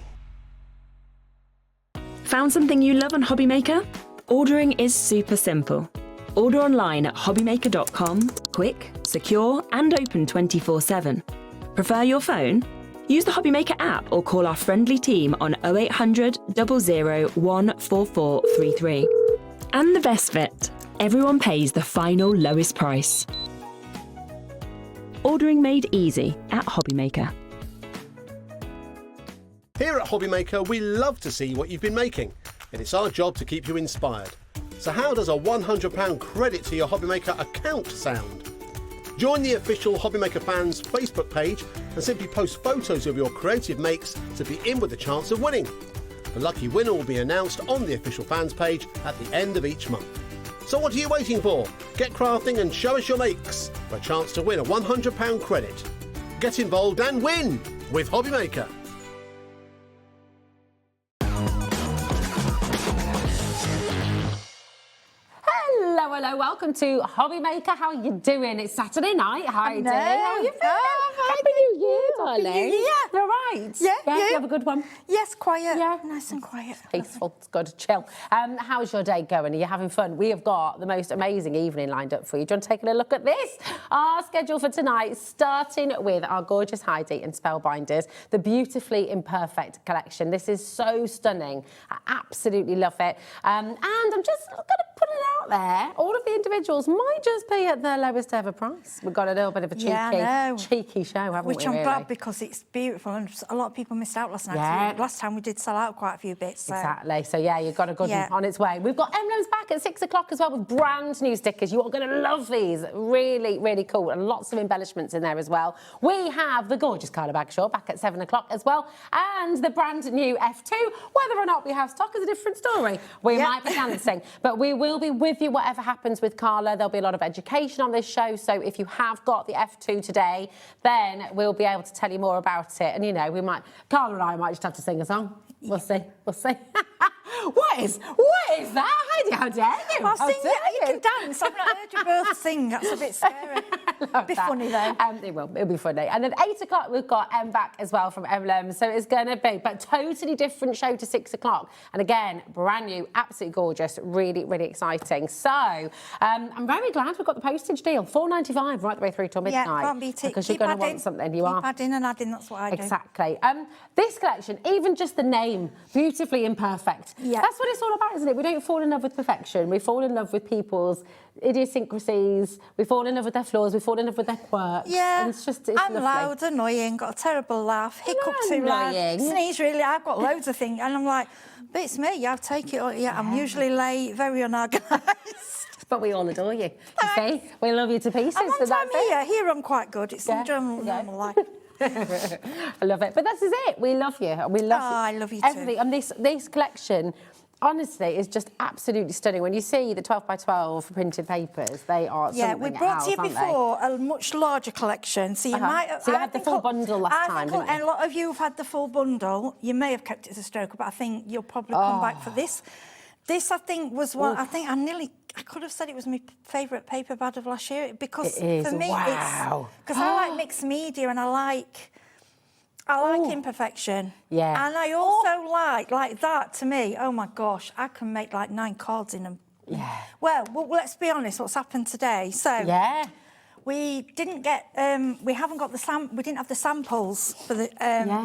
Found something you love on Hobbymaker? Ordering is super simple. Order online at hobbymaker.com, quick, secure and open 24/7. Prefer your phone? Use the Hobbymaker app or call our friendly team on 0800 001 4433. And the best bit, everyone pays the final lowest price. Ordering made easy at Hobbymaker. Here at Hobbymaker, we love to see what you've been making, and it's our job to keep you inspired. So how does a £100 credit to your Hobbymaker account sound? Join the official Hobbymaker fans Facebook page and simply post photos of your creative makes to be in with a chance of winning. The lucky winner will be announced on the official fans page at the end of each month. So what are you waiting for? Get crafting and show us your makes for a chance to win a £100 credit. Get involved and win with Hobbymaker. Hello, welcome to Hobbymaker. How are you doing? It's Saturday night, Heidi. Hello. How are you feeling? Oh, Happy New Year, darling. Happy New Year. You're all right? Yeah. You have a good one? Yes, quiet. Yeah. Nice and quiet. Peaceful. It's good. Chill. How's your day going? Are you having fun? We have got the most amazing evening lined up for you. Do you want to take a look at this? Our schedule for tonight, starting with our gorgeous Heidi and Spellbinders, the beautifully Imperfect collection. This is so stunning. I absolutely love it. And I'm just going to putting it out there. All of the individuals might just be at their lowest ever price. We've got a little bit of a cheeky show, haven't we? Which I'm glad, because it's beautiful, and a lot of people missed out last night. Yeah. Last time we did sell out quite a few bits. So. Exactly. So yeah, you've got a good one on its way. We've got Emlems back at 6 o'clock as well with brand new stickers. You are going to love these. Really, really cool, and lots of embellishments in there as well. We have the gorgeous Carla Bagshaw back at 7 o'clock as well, and the brand new F2. Whether or not we have stock is a different story. We might be dancing, but we will be with you whatever happens with Carla. There'll be a lot of education on this show, so if you have got the F2 today, then we'll be able to tell you more about it. And, you know, Carla and I might just have to sing a song. We'll see. What is that, Heidi? How dare you? I'll sing it. You can dance. I've not heard you both sing. That's a bit scary. It'll be funny though. It'll be funny. And at 8 o'clock we've got Em back as well from Emlems. So it's going to be, but totally different show to 6 o'clock. And again, brand new, absolutely gorgeous, really, really exciting. So I'm very glad we've got the postage deal, $4.95 right the way through till midnight. Yeah, can't beat it. Because you're going to want something. You are. Keep adding and adding. That's what I do. Exactly. This collection, even just the name, beautifully imperfect. Yeah. That's what it's all about, isn't it? We don't fall in love with perfection. We fall in love with people's idiosyncrasies. We fall in love with their flaws. We fall in love with their quirks. Yeah. And it's I'm lovely. loud, annoying, got a terrible laugh, hiccup too loud, sneeze really. I've got loads of things, and I'm like, but it's me. I'll take it. Yeah, I'm usually late, very unorganised. But we all adore you. You see, we love you to pieces. I'm on time here I'm quite good. It's normal life. I love it. But this is it. We love you. We love you. I love you everything. too. And this collection, honestly, is just absolutely stunning. When you see the 12 by 12 printed papers, they are something we brought to you before a much larger collection, so you might have... So you had the full bundle last time, didn't you? And a lot of you have had the full bundle. You may have kept it as a stroker, but I think you'll probably come back for this. This, I think, was one... I could have said it was my favourite paper bag of last year, because for me, it's... Because I like mixed media, and I like imperfection. Yeah. And I also like that, to me, oh my gosh, I can make like 9 cards in them. Yeah. Well, let's be honest, what's happened today. So... Yeah. We didn't get, we haven't got we didn't have the samples for the,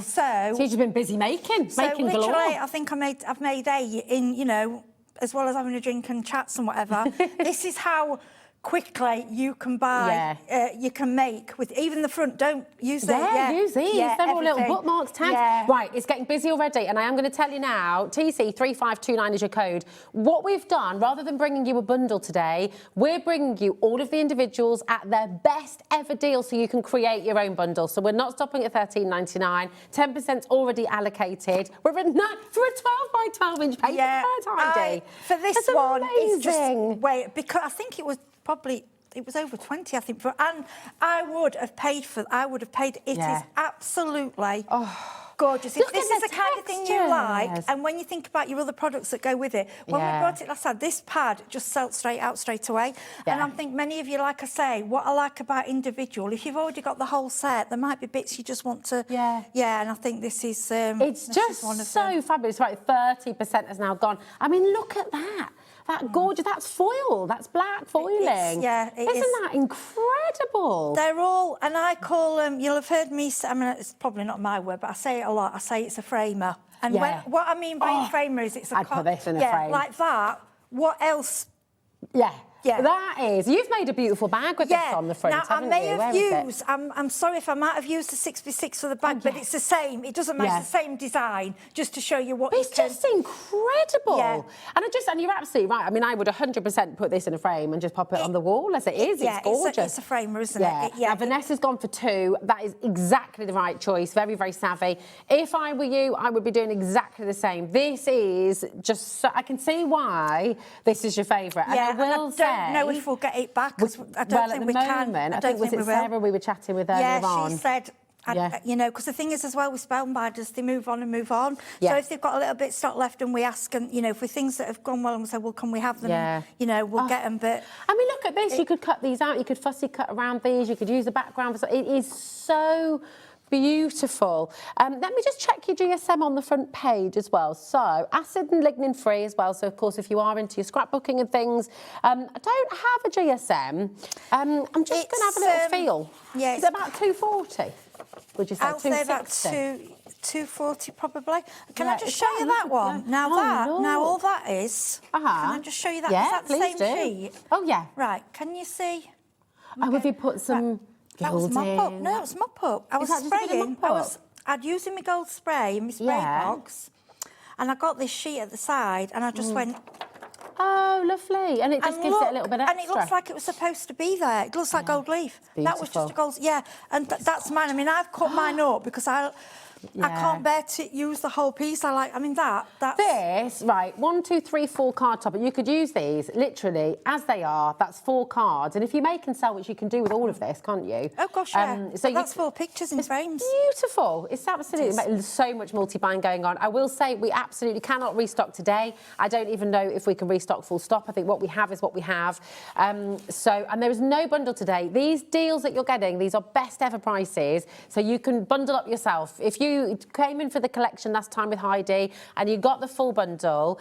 So you've been busy making literally, galore. I think I've made 8 in, you know, as well as having a drink and chats and whatever. This is how quickly you can buy, you can make with even the front. Don't use use these. Yeah, they're all little bookmarks, tags. Yeah. Right, it's getting busy already, and I am going to tell you now, TC3529 is your code. What we've done, rather than bringing you a bundle today, we're bringing you all of the individuals at their best ever deal, so you can create your own bundle. So we're not stopping at $13.99. 10% already allocated. We're at for a 12 by 12 inch paper Heidi. For this That's one, amazing. it's just because I think it was over 20, I think, and I would have paid it. Is absolutely gorgeous. If this is the kind of thing you like, and when you think about your other products that go with it, when we brought it last time, this pad just sold straight away. And I think many of you, like I say, what I like about individual, if you've already got the whole set, there might be bits you just want to... and I think this is... it's just one of so fabulous. Right, 30% has now gone. I mean, look at that. That gorgeous, that's foil, that's black foiling. Isn't that incredible? They're all, and I call them, you'll have heard me say, I mean, it's probably not my word, but I say it a lot, I say it's a framer. And what I mean by a framer is it's a... I'd put this in a frame. Like that. What else? Yeah, that is. You've made a beautiful bag with this on the front, haven't you? Now, I may have used... I'm sorry if I might have used the 6x6 for the bag, but it's the same. It doesn't matter. It's the same design, just to show you what it's just incredible. Yeah. And you're absolutely right. I mean, I would 100% put this in a frame and just pop it on the wall as it is. It's gorgeous. It's a framer, isn't it? Now, Vanessa's gone for 2. That is exactly the right choice. Very, very savvy. If I were you, I would be doing exactly the same. This is just... So, I can see why this is your favourite. And I will say... I don't know if we'll get it back, because I don't think we can. I think was it Sarah we were chatting with earlier on? Yeah, she said... you know, because the thing is as well with Spellbinders, they move on and move on. So if they've got a little bit of stock left and we ask, and, you know, for things that have gone well and we say, well, can we have them? You know, we'll get them, but... I mean, look at this. You could cut these out. You could fussy cut around these. You could use the background. It is so... beautiful. Let me just check your GSM on the front page as well. So, acid and lignin free as well. So, of course, if you are into your scrapbooking and things, I don't have a GSM. I'm just going to have a little feel. Yeah, is it about 240? Would you say I'll 260? say about 240 probably. Can I just show you that one? Now now all that is. Can I just show you that? Yeah, is that the please same do. sheet? Oh yeah. Right. Can you see? Oh, have you put some That was mop up. No, it was mop up. I was that just a bit of spraying. mop up? I'd using my gold spray in my spray box, and I got this sheet at the side, and I just went. Oh, lovely. And it just gives it a little bit extra. And it looks like it was supposed to be there. It looks like gold leaf. That was just a gold. Yeah, and that's mine. I mean, I've cut mine up because I can't bear to use the whole piece. I mean, that's... This, right, 1, 2, 3, 4 card topper. You could use these literally as they are. That's 4 cards. And if you make and sell, which you can do with all of this, can't you? Oh, gosh, yeah. So that's 4 pictures in frames. Beautiful. It's absolutely... There's so much multi-buying going on. I will say we absolutely cannot restock today. I don't even know if we can restock full stop. I think what we have is what we have. And there is no bundle today. These deals that you're getting, these are best ever prices. So you can bundle up yourself. If you came in for the collection last time with Heidi and you got the full bundle,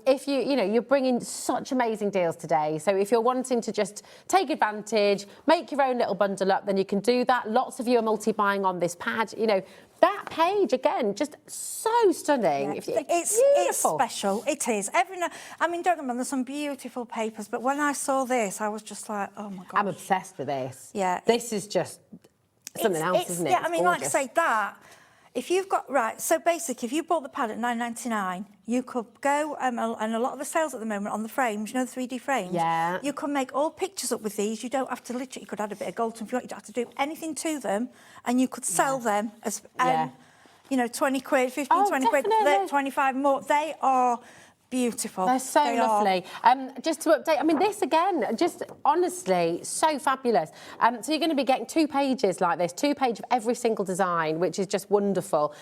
if you're bringing such amazing deals today. So if you're wanting to just take advantage, make your own little bundle up, then you can do that. Lots of you are multi-buying on this pad. That page, again, just so stunning. Yeah, it's special. It is. I mean, don't get me wrong, there's some beautiful papers, but when I saw this, I was just like, oh, my God. I'm obsessed with this. Yeah. This is just something else, isn't it? Yeah, I mean, gorgeous. like I say, that... If you've got, so basically, if you bought the pad at $9.99, you could go, and a lot of the sales at the moment on the frames, the 3D frames, you can make all pictures up with these. You don't have to literally, you could add a bit of gold if you want, you don't have to do anything to them, and you could sell them as, 20 quid, 15, 20 quid, 25 more. They are beautiful. They're so lovely. Just to update, I mean, this again, just honestly, so fabulous. So you're going to be getting 2 pages like this, 2 pages of every single design, which is just wonderful.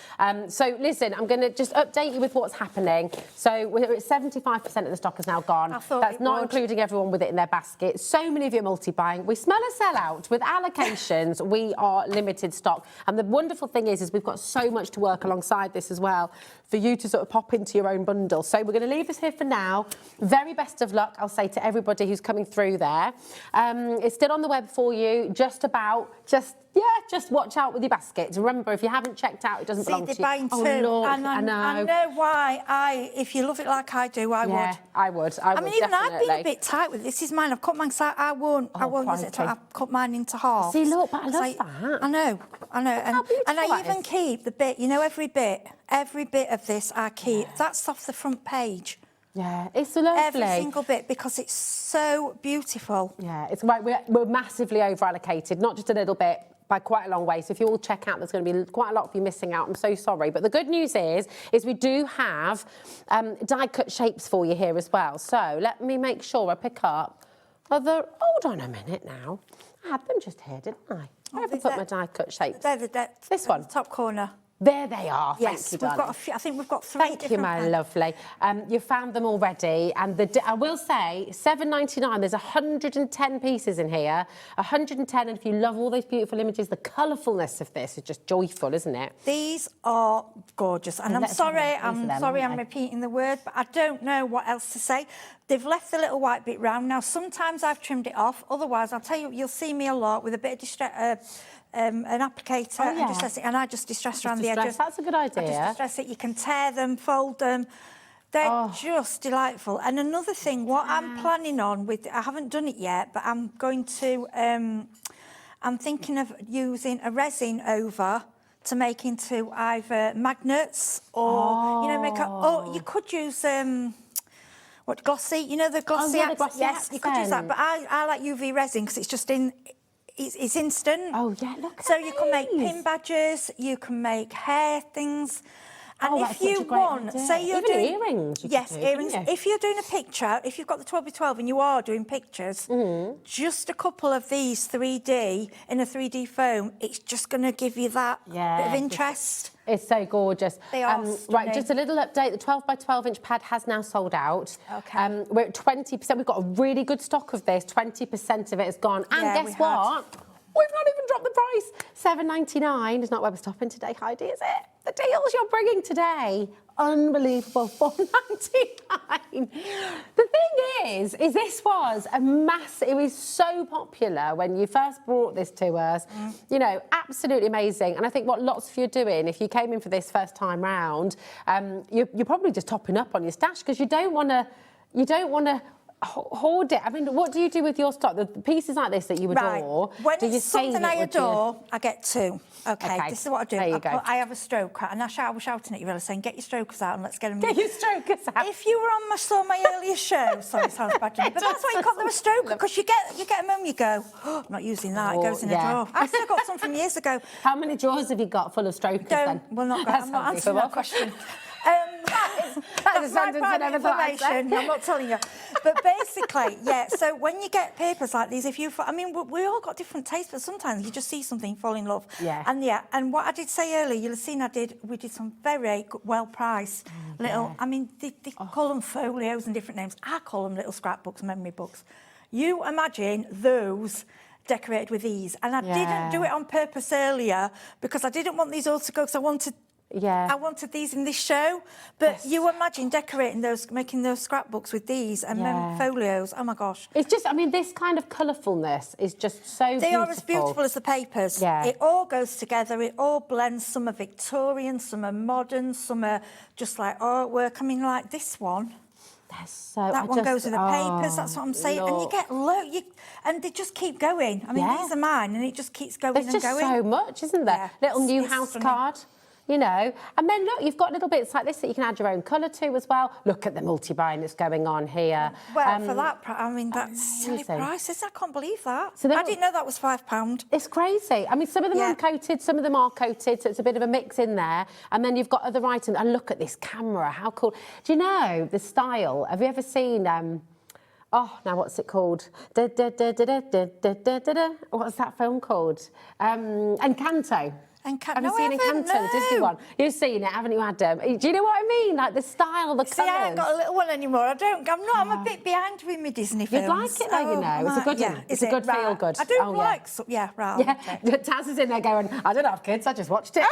So listen, I'm going to just update you with what's happening. So we're at 75% of the stock is now gone. That's not including everyone with it in their basket. So many of you are multi-buying. We smell a sellout. With allocations, we are limited stock. And the wonderful thing is we've got so much to work alongside this as well for you to sort of pop into your own bundle. So we're going to leave this here for now. Very best of luck, I'll say to everybody who's coming through there. It's still on the web for you, just watch out with your baskets. Remember, if you haven't checked out, it doesn't belong to you. Buying too. Look, and I know why. If you love it like I do, I would. I would. I mean, even I've been a bit tight with this. Is mine. I've cut mine, so I won't use it. I've cut mine into half. See, look, but I love that. I know. And I even keep the bit, every bit of this I keep. That's off the front page. Yeah, it's lovely. Every single bit, because it's so beautiful. Yeah, it's right. We're massively over-allocated, not just a little bit, by quite a long way. So if you all check out, there's going to be quite a lot of you missing out. I'm so sorry. But the good news is we do have die-cut shapes for you here as well. So let me make sure I pick up other... Hold on a minute now. I had them just here, didn't I? Where have I put my die-cut shapes? This one? Top corner. There they are. Yes, thank you, we've got a few. I think we've got 3 Thank you, my lovely. You found them already, and I will say, $7.99. There's 110 pieces in here, 110. And if you love all those beautiful images, the colourfulness of this is just joyful, isn't it? These are gorgeous, and I'm sorry, I'm repeating the word, but I don't know what else to say. They've left the little white bit round. Now, sometimes I've trimmed it off. Otherwise, I'll tell you, you'll see me a lot with a bit of an applicator and I just distress around the edges. That's a good idea. I just distress it. You can tear them, fold them. They're just delightful. And another thing, what I'm planning on I haven't done it yet, but I'm going to, I'm thinking of using a resin over to make into either magnets or, or you could use, glossy, the glossy accent? Yes, you could use that. But I like UV resin because it's just it's instant. Oh, yeah, look at So you can make pin badges, you can make hair things. And if you want, say you're doing... earrings. Yes, earrings. If you're doing a picture, if you've got the 12x12 and you are doing pictures, just a couple of these 3D in a 3D foam, it's just going to give you that bit of interest. It's so gorgeous. They are right, just a little update. The 12x12-inch pad has now sold out. Okay. We're at 20%. We've got a really good stock of this. 20% of it is gone. And guess what? We've not even dropped the price. $7.99 is not where we're stopping today, Heidi, is it? The deals you're bringing today, unbelievable. $4.99. The thing is this was a massive, it was so popular when you first brought this to us, you know, absolutely amazing. And I think what lots of you are doing, if you came in for this first time round, you're probably just topping up on your stash because you don't want to hoard it. I mean, what do you do with your stock? The pieces like this that you adore, when do you it's something save it, I or do you- adore, I get two. Okay, this is what I do. There you go. I have a stroker, and I was shouting at you, really saying, "Get your strokers out and let's get them." Get your strokers out. If you were on my earlier show, sorry, it sounds bad, but that's why you call them a stroker, because you get them home, you go, oh, I'm not using that. It goes in a drawer. I still got some from years ago. How many drawers have you got full of strokers then? Well, I'm not answering that question. That's my private information. I'm not telling you. But basically, yeah, so when you get papers like these, I mean, we all got different tastes, but sometimes you just see something, fall in love. Yeah. And what I did say earlier, you'll have seen we did some very well-priced little, I mean, they call them folios and different names. I call them little scrapbooks, memory books. You imagine those decorated with these. And I didn't do it on purpose earlier because I didn't want these all to go, because I wanted these in this show, but you imagine decorating those, making those scrapbooks with these and folios. Oh my gosh! It's just, I mean, this kind of colourfulness is just so beautiful. They are as beautiful as the papers. Yeah. It all goes together. It all blends. Some are Victorian, some are modern, some are just like artwork. I mean, like this one. That one goes with the papers. That's what I'm saying. And you get and they just keep going. I mean, these are mine, and it just keeps going and going. There's just so much, isn't there? Little new house card. You know, and then look, you've got little bits like this that you can add your own colour to as well. Look at the multi-buying that's going on here. Well, for that, I mean, that's silly prices. I can't believe that. So I didn't know that was £5. It's crazy. I mean, some of them are uncoated, some of them are coated, so it's a bit of a mix in there. And then you've got other items. And look at this camera, how cool. Do you know the style? Have you ever seen... oh, now what's it called? What's that film called? Encanto. Have you seen Encanto, the Disney one? You've seen it, haven't you, Adam? Do you know what I mean? Like the style, the colours. I ain't got a little one anymore. I'm a bit behind with my Disney films. You'd like it though, you know. It's a good one. It's a good feel good. I do like... right. Yeah, Taz is in there going, I don't have kids, I just watched it.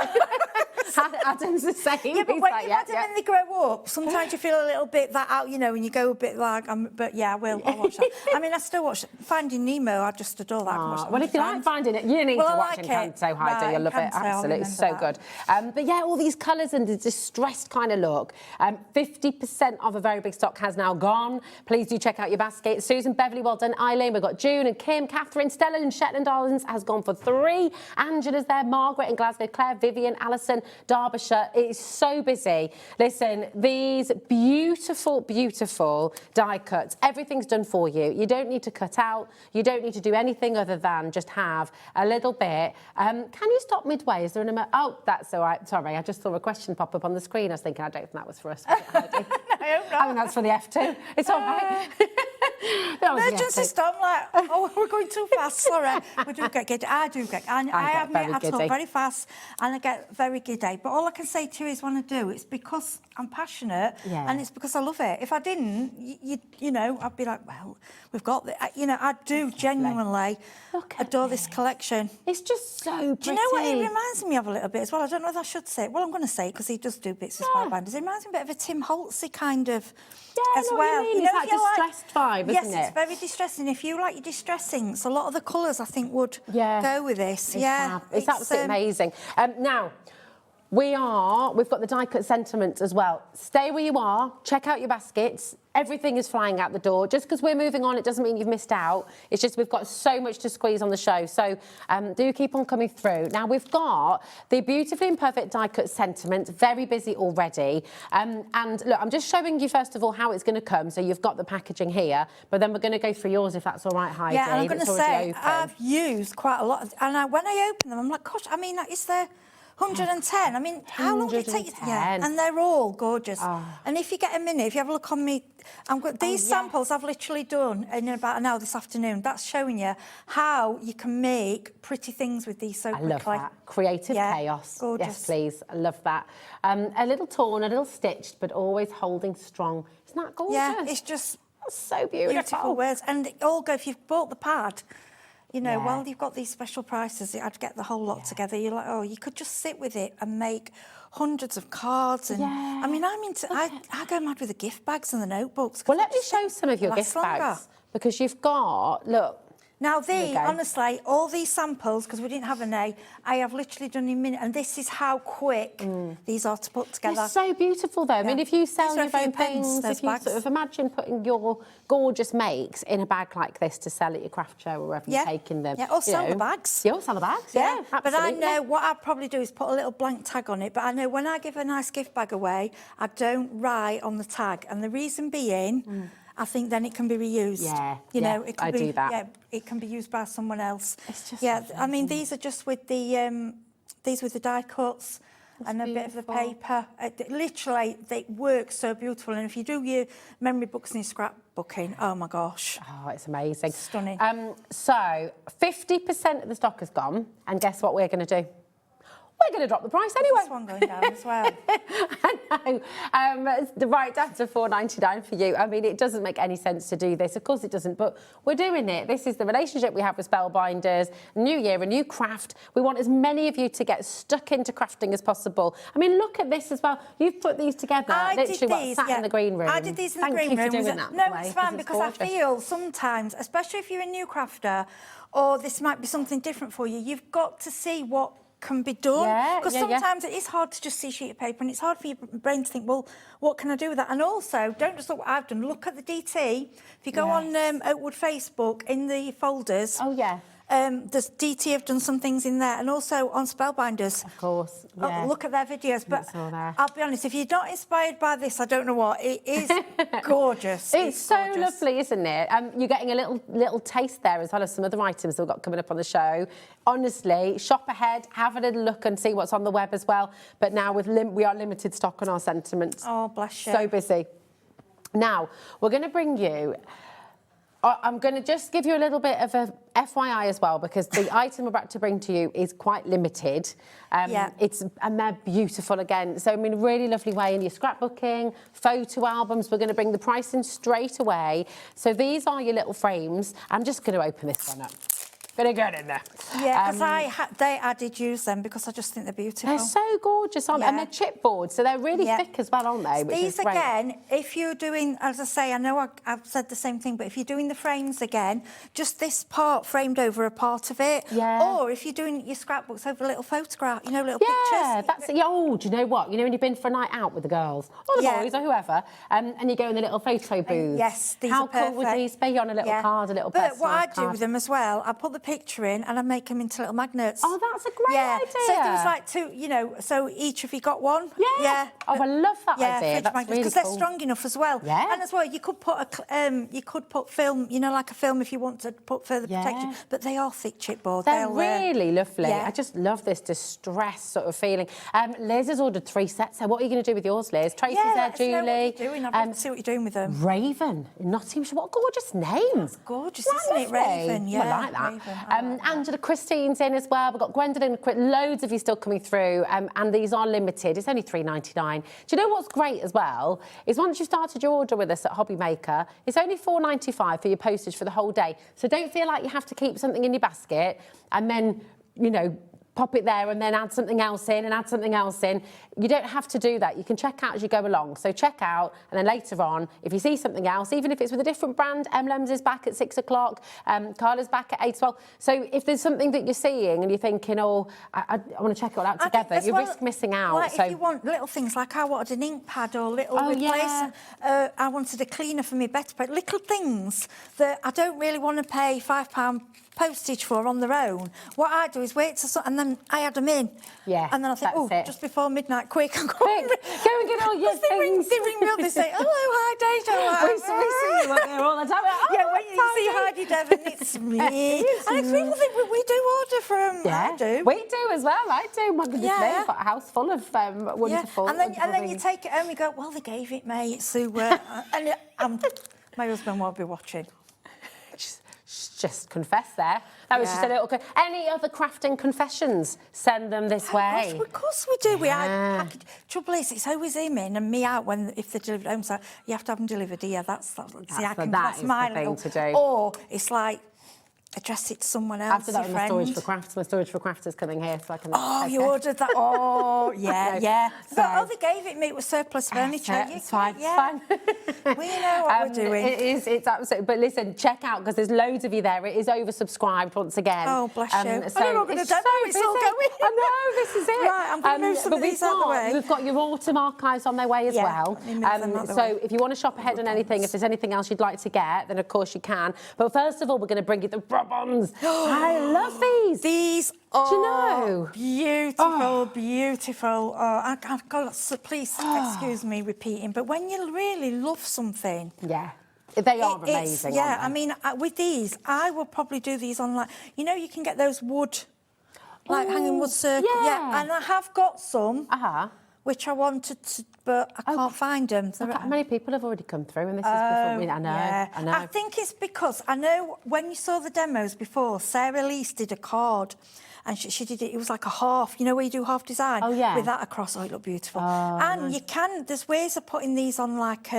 Adam's the same. Yeah, but when they grow up, sometimes you feel a little bit that out, you know, and you go a bit like, but yeah, I'll watch that. I mean, I still watch Finding Nemo. I just adore that. Well, if you like Finding It, you need to watch Encanto, Heidi. You'll love it. Absolutely, so good. But yeah, all these colours and the distressed kind of look. 50% of a very big stock has now gone. Please do check out your basket. Susan, Beverly, well done. Eileen, we've got June and Kim, Catherine, Stella and Shetland Islands has gone for 3. Angela's there, Margaret in Glasgow, Claire, Vivian, Alison, Derbyshire. It is so busy. Listen, these beautiful, beautiful die cuts, everything's done for you. You don't need to cut out. You don't need to do anything other than just have a little bit. Can you stop midway? Is there an... Oh, that's all right. Sorry, I just saw a question pop up on the screen. I was thinking, I don't think that was for us. Was it, Heidi? No, I think that's for the F2. It's all right. Emergency stop, like, oh, we're going too fast, sorry. We do get giddy. I do get, and I admit I talk very fast and I get very giddy. But all I can say to you is when I do, it's because I'm passionate and it's because I love it. If I didn't, you know, I'd be like, well, we've got the, you know, I do genuinely adore this collection. It's just so pretty. Do you know what it reminds me of a little bit as well? I don't know if I should say it. Well, I'm going to say it because he does do bits of Spellbinders. It reminds me a bit of a Tim Holtzy kind of as well. You know, it's that distressed vibe, isn't it? Yes, it's very distressing. If you like your distressing, so a lot of the colours I think would go with this. It's absolutely amazing. Now, we've got the die cut sentiment as well. Stay where you are, check out your baskets. Everything is flying out the door. Just because we're moving on, it doesn't mean you've missed out. It's just we've got so much to squeeze on the show. So do keep on coming through. Now, we've got the Beautifully Imperfect die cut sentiment, very busy already. And look, I'm just showing you, first of all, how it's going to come. So you've got the packaging here, but then we're going to go through yours, if that's all right, Heidi. Yeah, and I'm going to say, I've used quite a lot. And when I open them, I'm like, gosh, I mean, is there... 110. I mean, how long did it take? Yeah, and they're all gorgeous. And if you get a minute, if you have a look on me, these samples I've literally done in about an hour this afternoon. That's showing you how you can make pretty things with these so quickly. I love that. Creative chaos. Gorgeous. Yes, please. I love that. A little torn, a little stitched, but always holding strong. Isn't that gorgeous? Yeah, it's just that's so beautiful. Beautiful words. And it all go, if you've bought the pad, You know, well, you've got these special prices, I'd get the whole lot together. You're like, oh, you could just sit with it and make hundreds of cards. And I mean, I go mad with the gift bags and the notebooks. Well, let me show some of your gift bags, because you've got, look. Now, honestly, all these samples, because we didn't have an A, I have literally done in a minute, and this is how quick these are to put together. They're so beautiful, though. I mean, if you sell your own things, if you sort of imagine putting your gorgeous makes in a bag like this to sell at your craft show or wherever you're taking them. Yeah, or sell the bags. Yeah, or sell the bags, yeah, absolutely. But I know what I'd probably do is put a little blank tag on it, but I know when I give a nice gift bag away, I don't write on the tag, and the reason being... I think then it can be reused. Yeah, you know, it can do that. Yeah, it can be used by someone else. It's just I mean, these are just with the die cuts and a bit of the paper. Literally, they work so beautiful. And if you do your memory books and your scrapbooking, oh my gosh, it's amazing, stunning. So 50% of the stock is gone, and guess what we're going to do? We're going to drop the price anyway. This one going down as well. I know. It's the right down to $4.99 for you. I mean, it doesn't make any sense to do this. Of course it doesn't, but we're doing it. This is the relationship we have with Spellbinders. New year, a new craft. We want as many of you to get stuck into crafting as possible. I mean, look at this as well. You've put these together, literally, sat in the green room. I did these in the green room. Thank you for doing that. No, it's fine, because I feel sometimes, especially if you're a new crafter, or this might be something different for you, you've got to see what can be done, because sometimes it is hard to just see a sheet of paper, and it's hard for your brain to think, well, what can I do with that? And also, don't just look what I've done, look at the DT. If you go on Oakwood Facebook, in the folders, there's DT have done some things in there, and also on Spellbinders. Of course, look at their videos. But I'll be honest, if you're not inspired by this, I don't know what. It is gorgeous. It's so lovely, isn't it? You're getting a little taste there as well as some other items that we've got coming up on the show. Honestly, shop ahead, have a little look and see what's on the web as well. But now we are limited stock on our sentiments. Oh, bless you. So busy. Now, we're going to bring you... I'm going to just give you a little bit of a FYI as well, because the item we're about to bring to you is quite limited. And they're beautiful again. So, I mean, a really lovely way in your scrapbooking, photo albums. We're going to bring the price in straight away. So these are your little frames. I'm just going to open this one up. Gonna get in there. Yeah, because I did use them because I just think they're beautiful. They're so gorgeous, aren't they? And they're chipboard, so they're really thick as well, aren't they? These again, if you're doing, as I say, I know I've said the same thing, but if you're doing the frames again, just this part framed over a part of it. Yeah. Or if you're doing your scrapbooks over a little photograph, you know, little pictures. Yeah, that's it. Oh, do you know what? You know when you've been for a night out with the girls, or the boys, or whoever, and you go in the little photo booth. Yes, these How are perfect. cool would these be on a little card, a little personalised card? But what I do with them as well, I put the picture in and I make them into little magnets. Oh, that's a great idea. So there was like two, you know, so each of you got one. Yeah. Oh, I love that idea. That's really cool. Because they're strong enough as well. Yeah. And as well, you could put film, you know, like a film if you want to put further protection. But they are thick chipboard. They're really lovely. Yeah. I just love this distressed sort of feeling. Liz has ordered 3 sets. So what are you going to do with yours, Liz? Tracy's there, Julie. Know what you're doing. I'd love to see what you're doing with them. Raven in Nottinghamshire. What a gorgeous name. That's gorgeous, isn't it? Raven, I like that. Angela Christine's in as well. We've got Gwendolyn, loads of you still coming through, and these are limited. It's only $3.99. Do you know what's great as well? Is once you've started your order with us at Hobby Maker, it's only $4.95 for your postage for the whole day. So don't feel like you have to keep something in your basket and then, you know, pop it there and then add something else in and add something else in. You don't have to do that. You can check out as you go along. So check out, and then later on, if you see something else, even if it's with a different brand, Emlems is back at 6 o'clock, Carla's back at 8 as well. So if there's something that you're seeing and you're thinking, oh, I want to check it all out together, you risk missing out. Like if you want little things, like I wanted an ink pad or little replacement, I wanted a cleaner for my better pad, little things that I don't really want to pay £5 postage for on their own. What I do is wait till and then I add them in. Yeah, and then I think, just before midnight, quick, go and get all your things. They ring me up, they say, hello, hi, Deja. We see you up there all the time. When you see Heidi Devon, it's me. And people think we do order from. Yeah, I do. We do as well. I do. My goodness me, I've got a house full of wonderful. And then you take it home, you go, well, they gave it, mate. So, and my husband won't be watching. Just confess there. That was just a little... Any other crafting confessions? Send them this way. Of course we do. Trouble is, it's always him in and me out if they're delivered home. So you have to have them delivered here. That's my thing to do. Or it's like, address it to someone else. After that, my storage for crafts. My storage for crafters coming here, so I can. Oh, you ordered that? Oh, yeah, yeah. But, they gave it me. It was surplus furniture. It's fine. Yeah. It's fine. We know what we're doing. It is. It's absolutely. But listen, check out because there's loads of you there. It is oversubscribed once again. Oh, bless you. So I'm not going to demo. It's all going. I know. This is it. Right, I'm going to move some of these out the way. We've got your autumn archives on their way as well. So if you want to shop ahead on anything, if there's anything else you'd like to get, then of course you can. But first of all, we're going to bring you the rub-ons. I love these. These are Do you know? Beautiful, beautiful. Oh, I've got, so please excuse me repeating, but when you really love something. Yeah. They are amazing. Yeah, I mean, with these, I will probably do these on like, you know, you can get those wood, like hanging wood circle. Yeah, and I have got some. Which I wanted to, but I can't find them. Look how many people have already come through, and this is before me. I know, I know. I think it's because I know when you saw the demos before, Sarah Lease did a card, and she did it. It was like a half, you know, where you do half design. Oh yeah. With that across, it looked beautiful. Oh, and nice. you can. There's ways of putting these on like.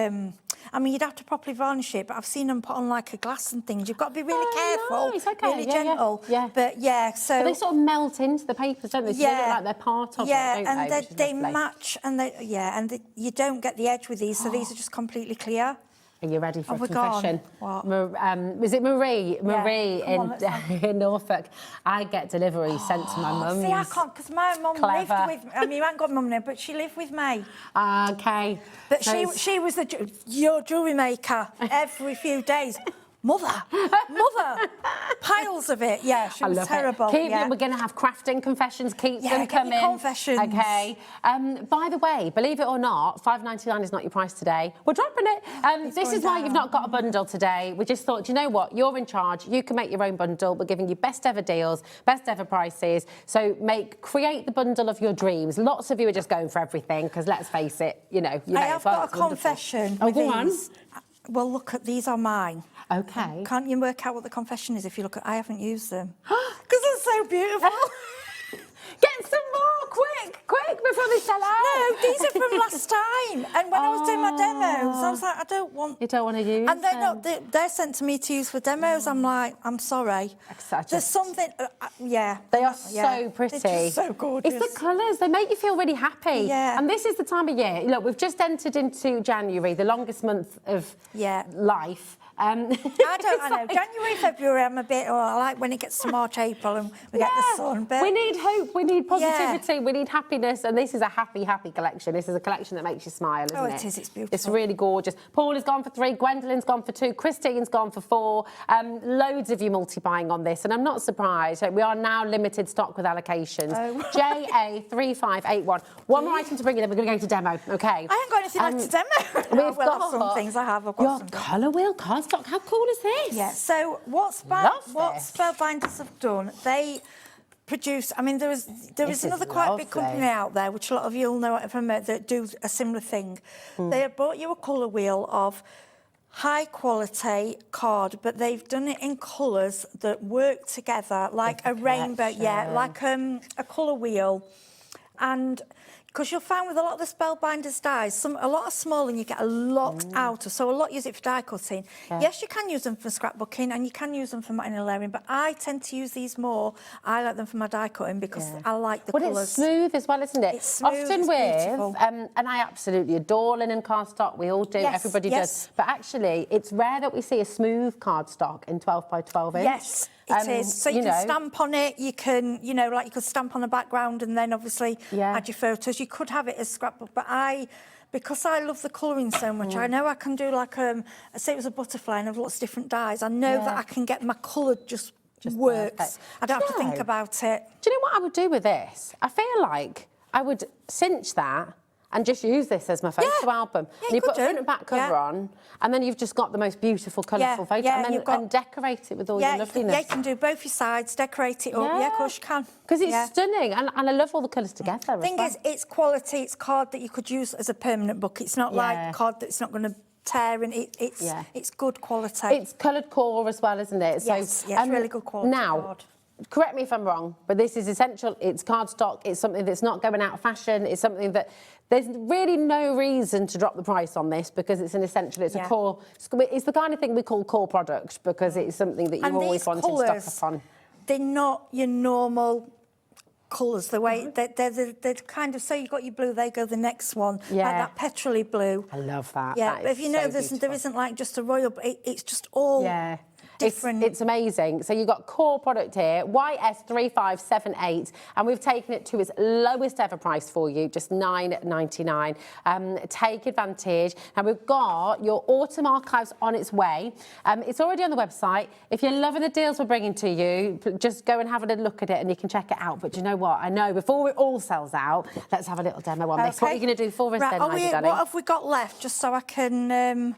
I mean, you'd have to properly varnish it, but I've seen them put on like a glass and things. You've got to be really careful, nice. Okay. really gentle. Yeah. But yeah, so but they sort of melt into the papers, don't they? So they look like they're part of it, don't and they match, and you don't get the edge with these, so these are just completely clear. Are you ready for a we're confession? What? Was it Marie? Marie on, in Norfolk. I get deliveries sent to my mum. See, I can't, because my mum lived with me. I mean, I haven't got mum now, but she lived with me. Okay. But she was your jewellery maker every few days. Mother, piles of it. Yeah, she was terrible. Keep them. We're going to have crafting confessions. Keep them coming. Confessions. Okay. By the way, believe it or not, $5.99 is not your price today. We're dropping it. This is why you've not got a bundle today. We just thought, you know what? You're in charge. You can make your own bundle. We're giving you best ever deals, best ever prices. So create the bundle of your dreams. Lots of you are just going for everything because let's face it, you know. I have got a confession. Oh, go on. Well, look at these are mine. Okay. Can't you work out what the confession is if you look at? I haven't used them because they're so beautiful. Get some more, quick, before they sell out. No, these are from last time. And when I was doing my demos, I was like, I don't want. You don't want to use. And they're not. They're sent to me to use for demos. I'm like, I'm sorry. There's something. They are so pretty. They're just so gorgeous. It's the colours. They make you feel really happy. Yeah. And this is the time of year. Look, we've just entered into January, the longest month of life. I know. January, February, I'm a bit. I like when it gets to March, April, and we get the sun. But we need hope. We need positivity. We need happiness. And this is a happy collection. This is a collection that makes you smile, isn't it? Oh, it is. It's beautiful. It's really gorgeous. Paul has gone for 3. Gwendolyn's gone for 2. Christine's gone for 4. Loads of you multi-buying on this, and I'm not surprised. We are now limited stock with allocations. JA3581. One more item to bring in, then we're going to go to demo. Okay. I haven't got anything like to demo. We've got some things. I've got your some colour wheel cardstock. How cool is this? Yeah. So what Spellbinders have done? They produce. I mean, there is another quite big company out there, which a lot of you'll know from that do a similar thing. They have brought you a colour wheel of high quality card, but they've done it in colours that work together, like a rainbow. Yeah, like a colour wheel, and. Because you'll find with a lot of the Spellbinders dies, a lot are small and you get a lot out of. So a lot use it for die cutting. Yeah. Yes, you can use them for scrapbooking and you can use them for matting layering, but I tend to use these more. I like them for my die cutting because I like the colours. It's smooth as well, isn't it? It's smooth, Often and I absolutely adore linen cardstock. We all do. Everybody does. But actually, it's rare that we see a smooth cardstock in 12 by 12 inch. Yes. It is. So you can stamp on it. You can, like you could stamp on the background and then obviously add your photos. You could have it as scrapbook, but because I love the colouring so much, I know I can do like say it was a butterfly and have lots of different dyes. I know that I can get my colour just works. Perfect. I don't have to think about it. Do you know what I would do with this? I feel like I would cinch that and just use this as my photo album. Yeah, and you put a front and back cover on, and then you've just got the most beautiful, colourful photo, and decorate it with all your loveliness. Yeah, you can do both your sides, decorate it up. Yeah, of course you can. Because it's stunning, and I love all the colours together. The thing is, it's quality. It's card that you could use as a permanent book. It's not like card that's not going to tear, and it's good quality. It's coloured core as well, isn't it? Yes, it's really good quality now, card. correct me if I'm wrong, but this is essential. It's cardstock. It's something that's not going out of fashion. It's something that there's really no reason to drop the price on this because it's an essential. It's a core. It's the kind of thing we call core product because it's something that you always wanted to stock up on. They're not your normal colours. The way they're kind of, so you've got your blue, they go the next one, like that petrol-y blue. I love that. Yeah, that but if you know, there isn't like just a royal. It's just all. Yeah. It's amazing. So you've got core product here, YS3578, and we've taken it to its lowest ever price for you, just $9.99. Take advantage. Now we've got your autumn archives on its way. It's already on the website. If you're loving the deals we're bringing to you, just go and have a little look at it and you can check it out. But you know what? I know before it all sells out, let's have a little demo on this. What are you going to do for us then, Heidi, darling? What have we got left, just so I can...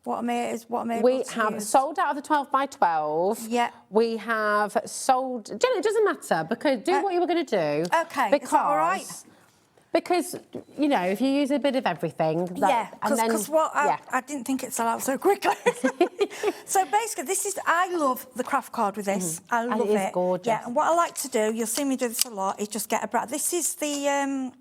What am I we have sold out of the 12 by 12. Yeah. We have sold... Jenna, it doesn't matter, because do what you were going to do. OK, because, is that all right? Because, you know, if you use a bit of everything... because I didn't think it'd sell out so quickly. So basically, I love the craft card with this. I love it. It is gorgeous. Yeah, and what I like to do, you'll see me do this a lot, is just get a brand. This is the...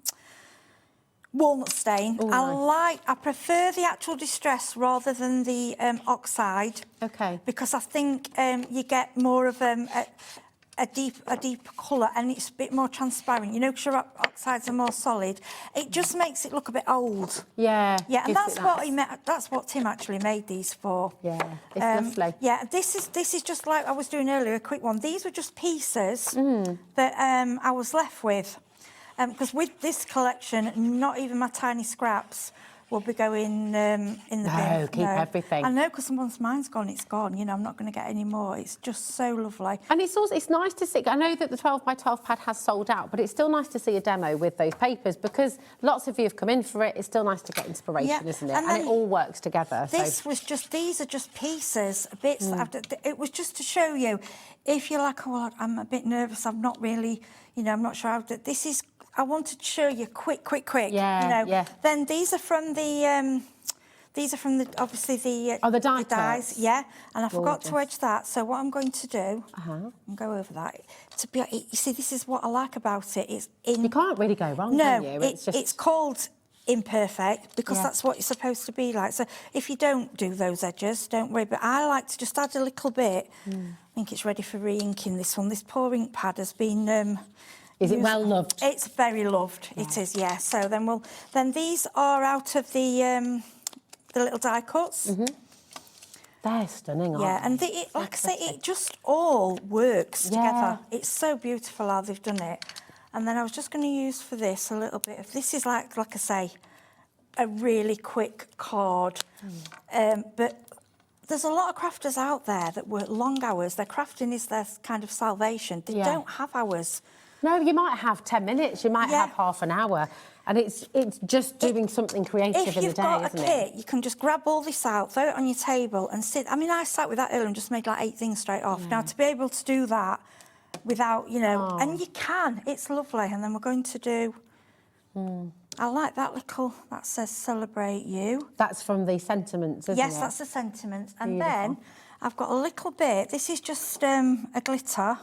walnut stain. Ooh, nice. I prefer the actual distress rather than the oxide. Okay. Because I think you get more of a deeper colour and it's a bit more transparent. You know, because your oxides are more solid. It just makes it look a bit old. Yeah. Yeah, and that's what Tim actually made these for. Yeah, it's lovely. Yeah, this is just like I was doing earlier, a quick one. These were just pieces that I was left with. Because with this collection, not even my tiny scraps will be going in the bin. No, keep everything. I know, because once mine's gone, it's gone. You know, I'm not going to get any more. It's just so lovely. And it's nice to see. I know that the 12 by 12 pad has sold out, but it's still nice to see a demo with those papers because lots of you have come in for it. It's still nice to get inspiration, isn't it? And it all works together. These are just pieces, bits. It was just to show you, if you're like, oh, I'm a bit nervous. I'm not really, you know, I'm not sure how to. This is. I wanted to show you quick. Yeah, you know. Then these are from the obviously the die dies. Yeah, and I forgot to edge that. So what I'm going to do, and go over that. You see, this is what I like about it. You can't really go wrong, can you? It's called Imperfect because that's what it's supposed to be like. So if you don't do those edges, don't worry. But I like to just add a little bit. I think it's ready for re-inking this one. This poor ink pad has been. Is it well loved? It's very loved. Yeah. It is, yeah. So then these are out of the little die cuts. They're stunning, aren't they? Yeah, and like I say, it just all works together. It's so beautiful how they've done it. And then I was just going to use for this a little bit of this is like I say, a really quick card, but. There's a lot of crafters out there that work long hours. Their crafting is their kind of salvation. They don't have hours. No, you might have 10 minutes, you might have half an hour, and it's just doing something creative in the day, isn't it? If you've got a kit, you can just grab all this out, throw it on your table and sit. I mean, I sat with that earlier and just made like 8 things straight off. Now, to be able to do that without, you know, and you can, it's lovely. And then we're going to do... I like that little, that says celebrate you. That's from the sentiments, isn't it? Yes, that's the sentiments. And then I've got a little bit, this is just a glitter,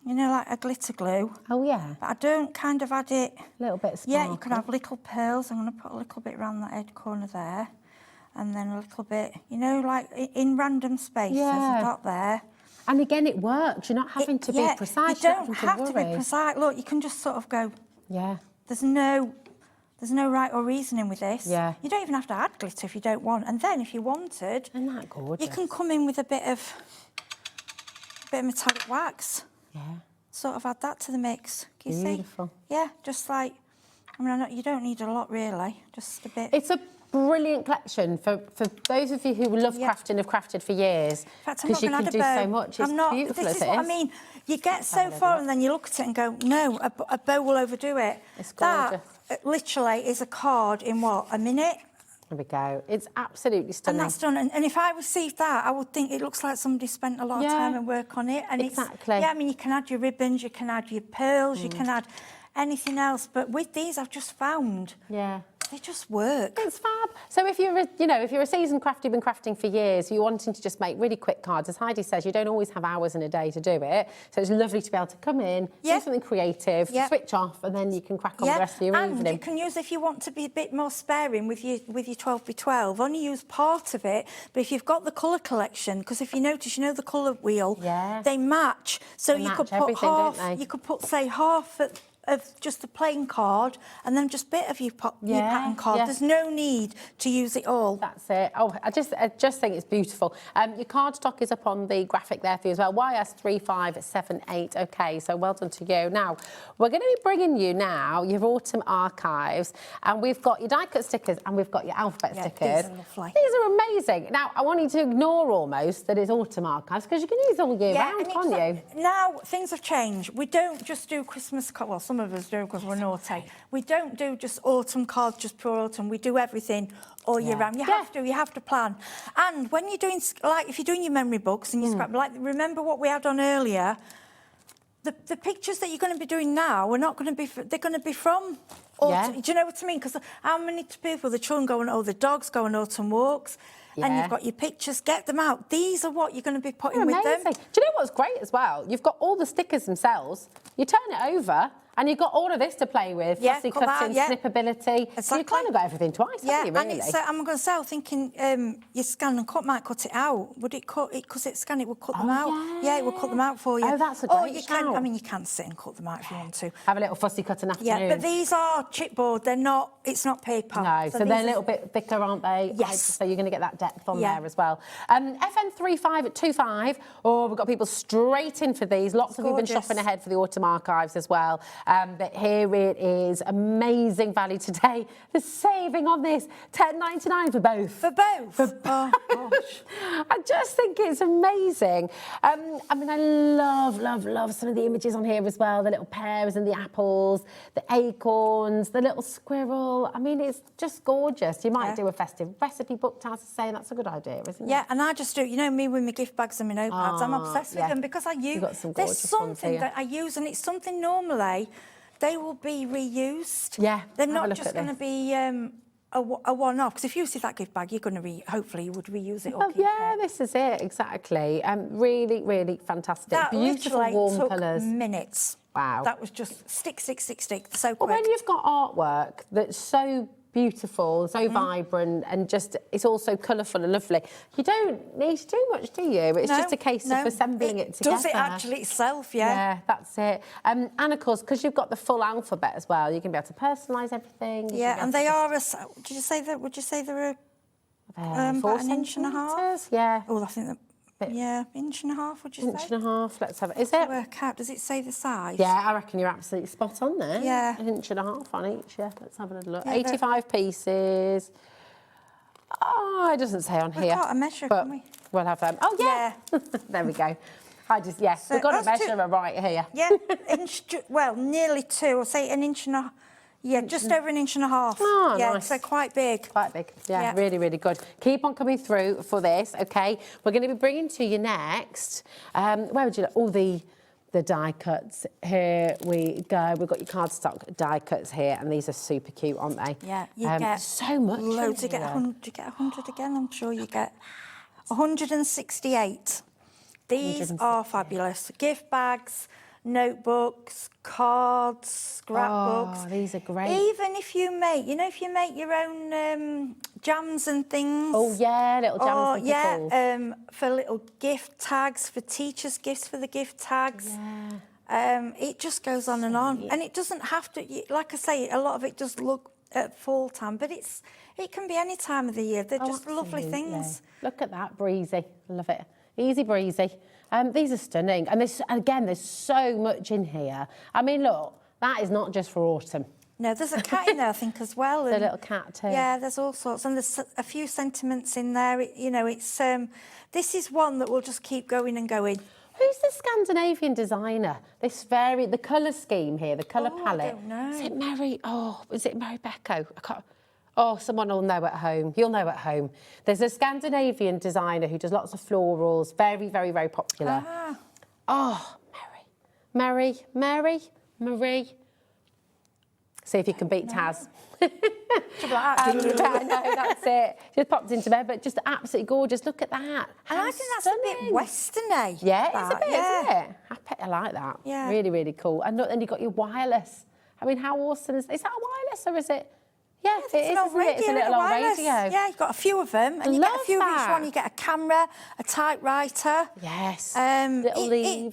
you know, like a glitter glue. Oh, yeah. But I don't kind of add it. A little bit of sparkle. Yeah, you can have little pearls. I'm going to put a little bit around that edge corner there. And then a little bit, you know, like in random spaces, a dot there. And again, it works. You're not having to be precise. You don't have to be precise. Look, you can just sort of go... Yeah. There's no right or reasoning with this. Yeah. You don't even have to add glitter if you don't want. And then if you wanted, isn't that gorgeous? You can come in with a bit of metallic wax. Yeah. Sort of add that to the mix. Can you Beautiful. see? Yeah, just like, I mean, you don't need a lot really, just a bit. It's a brilliant collection for those of you who love crafting, have crafted for years. In fact, I'm not going to add a bow. Because you can do so much. It's beautiful, this is what I mean. You get so far and then you look at it and go, no, a bow will overdo it. It's gorgeous. That literally is a card in what, a minute? There we go. It's absolutely stunning. And that's done. And if I received that, I would think it looks like somebody spent a lot of time and work on it. And exactly. I mean, you can add your ribbons, you can add your pearls, you can add anything else. But with these, I've just found they just work. It's fab. So if you're, if you're a seasoned crafter, you've been crafting for years, you're wanting to just make really quick cards, as Heidi says, you don't always have hours in a day to do it. So it's lovely to be able to come in, do something creative, switch off, and then you can crack on the rest of your evening. And you can use, if you want to be a bit more sparing with your 12x12, only use part of it. But if you've got the colour collection, because if you notice, the colour wheel, they match. So you could put half. You could put, say, half of just the plain card and then just a bit of your pattern card. There's no need to use it all. That's it. Oh, I just think it's beautiful. Your card stock is up on the graphic there for you as well. YS3578. Okay, so well done to you. Now, we're going to be bringing you now your autumn archives, and we've got your die cut stickers and we've got your alphabet stickers. These are lovely. These are amazing. Now, I want you to ignore almost that it's autumn archives because you can use all year round, can't you? Now, things have changed. We don't just do Christmas cards. Well, some of us do because we're naughty. We don't do just autumn cards, just pure autumn. We do everything all year round. You have to plan. And when you're doing, like, if you're doing your memory books and your scrap, like, remember what we had on earlier. The pictures that you're going to be doing now are not going to be. They're going to be from autumn. Do you know what I mean? Because how many people, the children go on, the dogs go on autumn walks. And you've got your pictures, get them out. These are what you're going to be putting with them. Do you know what's great as well? You've got all the stickers themselves. You turn it over and you've got all of this to play with. Fussy cutting, snippability. Exactly. So you've kind of got everything twice, haven't you, really? And it's, I'm going to say, I was thinking your scan and cut might cut it out. Would it cut it? Because it's scan, it would cut them out. Yeah, it would cut them out for you. Oh, that's a great shout. I mean, you can sit and cut them out if you want to. Have a little fussy cutting afternoon. Yeah, but these are chipboard. They're not, it's not paper. No, so they're a little bit thicker, aren't they? Yes. So you're going to get that depth on there as well. FN3525. Oh, we've got people straight in for these. Lots of you have been shopping ahead for the autumn archives as well. But here it is. Amazing value today. The saving on this, £10.99 for both. For both? Oh, gosh. I just think it's amazing. I mean, I love some of the images on here as well. The little pears and the apples, the acorns, the little squirrel. I mean, it's just gorgeous. You might do a festive recipe book, Taz is saying. That's a good idea, isn't it? Yeah, and I just do, me with my gift bags and my notepads, I'm obsessed with them because I use, there's something that I use and it's something normally they will be reused. Yeah, they're not just going to be a one-off. Because if you see that gift bag, you're going to hopefully you would reuse it. Oh yeah, this is it exactly. Really, really fantastic. That beautiful warm colours. Minutes. Wow. That was just stick. So quick. Well, when you've got artwork that's so beautiful, so vibrant, and just it's also colourful and lovely. You don't need to do much, do you? It's just a case of assembling it together. Does it actually itself? Yeah, that's it. And of course, because you've got the full alphabet as well, you can be able to personalise everything. Yeah, and they are. Did you say that? Would you say they're about an inch and a half? Yeah. Oh, I think that. Yeah, inch and a half, would you say? Inch and a half, let's have it. Is it? Work out. Does it say the size? Yeah, I reckon you're absolutely spot on there. Yeah. An inch and a half on each, yeah. Let's have a little look. Yeah, 85 pieces. Oh, it doesn't say on here. We can't measure, can we? We'll have oh, yeah. There we go. So we've got a measurer right here. Yeah, nearly 2. I'll say an inch and a half. Yeah, just over an inch and a half. Oh, yeah, nice. So quite big. Quite big. Yeah, really, really good. Keep on coming through for this, OK? We're going to be bringing to you next. Where would you like? All the die cuts. Here we go. We've got your cardstock die cuts here, and these are super cute, aren't they? Yeah, you get so much. Loads. You get 100 again. I'm sure you get 168. These are fabulous. Gift bags, notebooks, cards, scrapbooks. Oh, these are great. Even if you make, if you make your own jams and things. Oh, yeah, little jams and pickles. For little gift tags, for teachers' gifts for the gift tags. Yeah. It just goes on and on. And it doesn't have to, like I say, a lot of it does look at fall time, but it can be any time of the year. They're just lovely things. Look at that, breezy. Love it. Easy breezy. These are stunning. And there's so much in here. I mean, look, that is not just for autumn. No, there's a cat in there, I think, as well. The little cat too. Yeah, there's all sorts. And there's a few sentiments in there. It's this is one that will just keep going and going. Who's the Scandinavian designer? The colour scheme here, the colour palette. I don't know. Is it Mary? Oh, is it Mary Becco? I can't. Oh, someone will know at home. You'll know at home. There's a Scandinavian designer who does lots of florals. Very, very, very popular. Oh, Marie. See if you can beat Taz. I know, that's it. Just popped into bed, but just absolutely gorgeous. Look at that. And I think that's a bit western-y. Yeah, it's a bit, isn't it? I like that. Yeah. Really, really cool. And look, then you've got your wireless. I mean, how awesome is that a wireless or is it? Yeah, it is, isn't it? It's a little old radio. Yeah, you've got a few of them, and you get a few of each one. You get a camera, a typewriter. Yes. It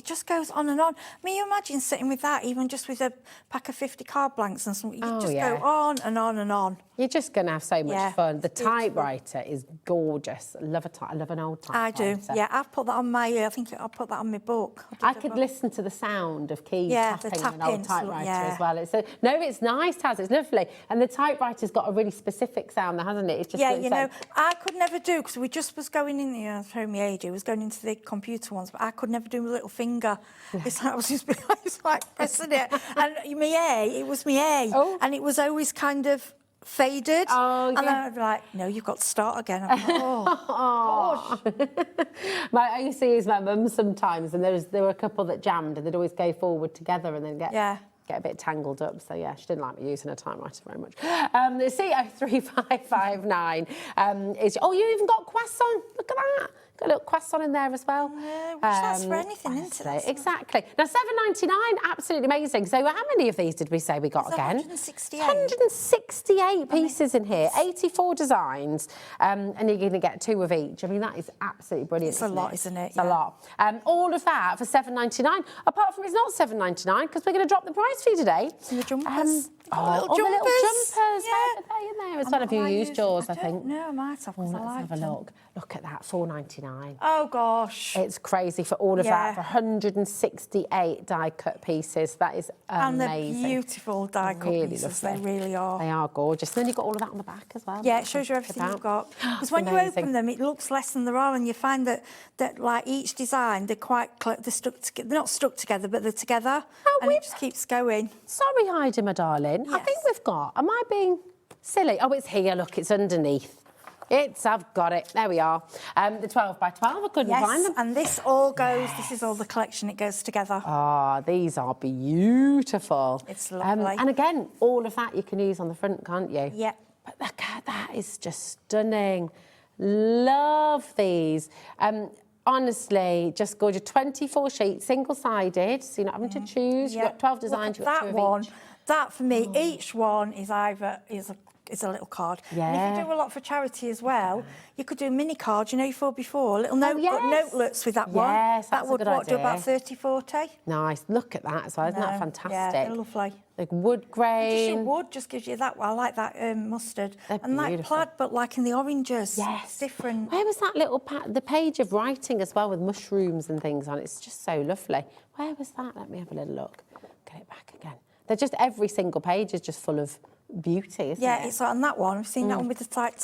just goes on and on. I mean, you imagine sitting with that, even just with a pack of 50 card blanks and something. You just go on and on and on. You're just going to have so much fun. The typewriter is gorgeous. I love an old typewriter. I do. Yeah, I've put that on my. I think I'll put that on my book. I could listen to the sound of keys tapping on an old typewriter as well. It's nice, Taz. It's lovely, and the typewriter's got a really specific sound, there, hasn't it? It's just I could never do because we just was going in. Showing me age, was going into the computer ones, but I could never do my little finger. It's like I was just like pressing it, and it was my A, and it was always kind of faded. And then I'd be like, no, you've got to start again. I'm like, oh, gosh. I used to use my mum sometimes, and there were a couple that jammed, and they'd always go forward together and then get a bit tangled up. So yeah, she didn't like me using a typewriter very much. The CO3559 is. Oh, you even got croissant. Look at that. Got a little croissant in there as well. That's for anything, isn't it? Exactly. Now, $7.99, absolutely amazing. So how many of these did we say we got again? 168. 168 pieces in here, 84 designs, and you're going to get 2 of each. I mean, that is absolutely brilliant. It's a lot, isn't it? It's a lot. All of that for $7.99. Apart from it's not $7.99 because we're going to drop the price for you today. The jumpers. The little jumpers. Yeah. They're in there as well. Have you used yours, I think? No, I might have. Let's have a look. Look at that, $4.99. Oh, gosh. It's crazy for all of that, for 168 die-cut pieces. That is amazing. And they're beautiful die-cut pieces. They really are. They are gorgeous. And then you've got all of that on the back as well. Yeah, it shows you everything you've got. Because when you open them, it looks less than there are, and you find that like each design, they're they're not stuck together, but they're together. And it just keeps going. Sorry, Heidi, my darling. Yes. I think we've got. Am I being silly? Oh, it's here. Look, it's underneath. I've got it. There we are. The 12 by 12. I couldn't find them. And this all goes. This is all the collection. It goes together. These are beautiful. It's lovely. And again, all of that you can use on the front, can't you? Yeah. But look at that. Is just stunning. Love these. Honestly, just gorgeous. 24 sheets, single-sided, so you're not having to choose. You've got 12 designs. You've got 2 of each. That for me, each one is is a little card. Yeah. And if you do a lot for charity as well, you could do mini cards, you thought before, little notelets with that one. Yes, that would do about 30, 40. Nice. Look at that as well. Isn't that fantastic? Yeah, they're lovely. Like wood grain. Just wood just gives you that. I like that mustard. They're and beautiful. Like plaid, but like in the oranges. Yes. It's different. Where was that little the page of writing as well with mushrooms and things on it? It's just so lovely. Where was that? Let me have a little look. Get it back again. They're just, every single page is just full of beauty, isn't it? Yeah, it's on that one. I've seen that one with the type.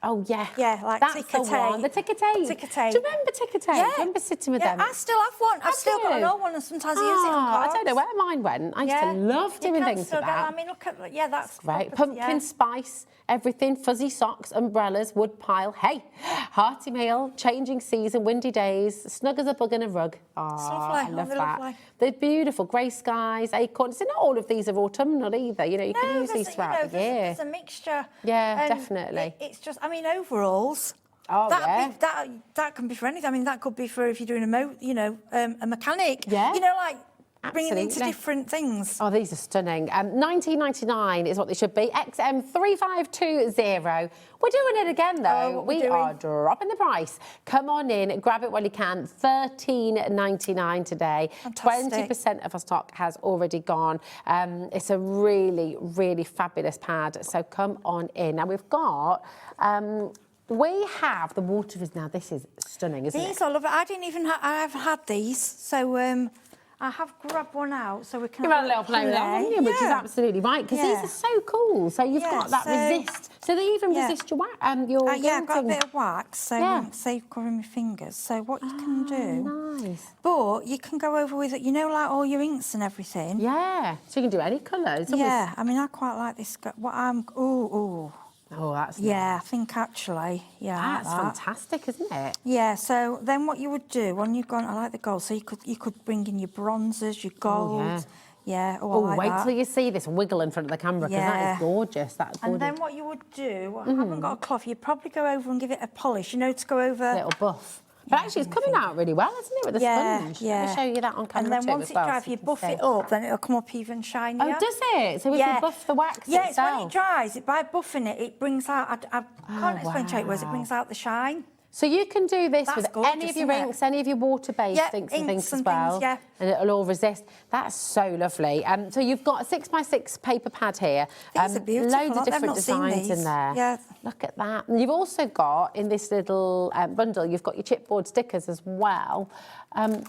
Oh, yeah. Yeah, like that's ticker the tape. one. The ticker tape. Ticker tape. Do you remember ticker tape? Yeah. Do you remember sitting with them? I still have one. I've still got an old one and sometimes I use it on cards. I don't know where mine went. I used to love doing things with that. I mean, look at, that's great. Pumpkin spice, everything, fuzzy socks, umbrellas, wood pile, hey, hearty meal, changing season, windy days, snug as a bug in a rug. Oh, I love that. Lovely. They're beautiful, grey skies, acorns. So not all of these are autumnal either. You know, you can use these throughout the year. There's a mixture. Yeah, definitely. It's just, I mean, overalls. Oh, that can be for anything. I mean, that could be for if you're doing a mechanic. Yeah. Like bringing into different things. Oh, these are stunning. $19.99 is what they should be. XM3520. We're doing it again, though. We are dropping the price. Come on in, grab it while you can. $13.99 today. Fantastic. 20% of our stock has already gone. It's a really, really fabulous pad. So come on in. Now we've got. We have the water is now. This is stunning, isn't it? These I love it. I haven't had these, so I have grabbed one out so we can. You've had a little play with that, haven't you? Which is absolutely right because these are so cool. So you've got that resist. So they even resist your wax. Your I've got a bit of wax, so I won't save covering my fingers. So what you can do, nice. But you can go over with it. Like all your inks and everything. Yeah. So you can do any colours. Yeah. I mean, I quite like this. Oh, that's I think actually, that's fantastic, isn't it? Yeah. So then, what you would do when you've gone, I like the gold. So you could bring in your bronzes, your gold, Yeah, oh, I Oh, like wait that. till you see this wiggle in front of the camera, because that is gorgeous. That's gorgeous. And then what you would do, I haven't got a cloth, you'd probably go over and give it a polish, you know, to go over... Little buff. But actually, it's coming out really well, isn't it, with the sponge? Yeah. Let me show you that on camera and then too once as it well, dries, so you can buff see. it up, then it'll come up even shinier. Oh, does it? So we can buff the wax Yeah, itself? it's when it dries, by buffing it, it brings out, I can't explain to you how it works, it brings out the shine. So you can do this That's with gorgeous, any of your isn't it? inks, any of your water-based inks and things as well. And it'll all resist. That's so lovely. So you've got a 6x6 paper pad here. These are beautiful. Loads of I've different not seen designs in these. there. Yeah. Look at that. And you've also got, in this little bundle, you've got your chipboard stickers as well.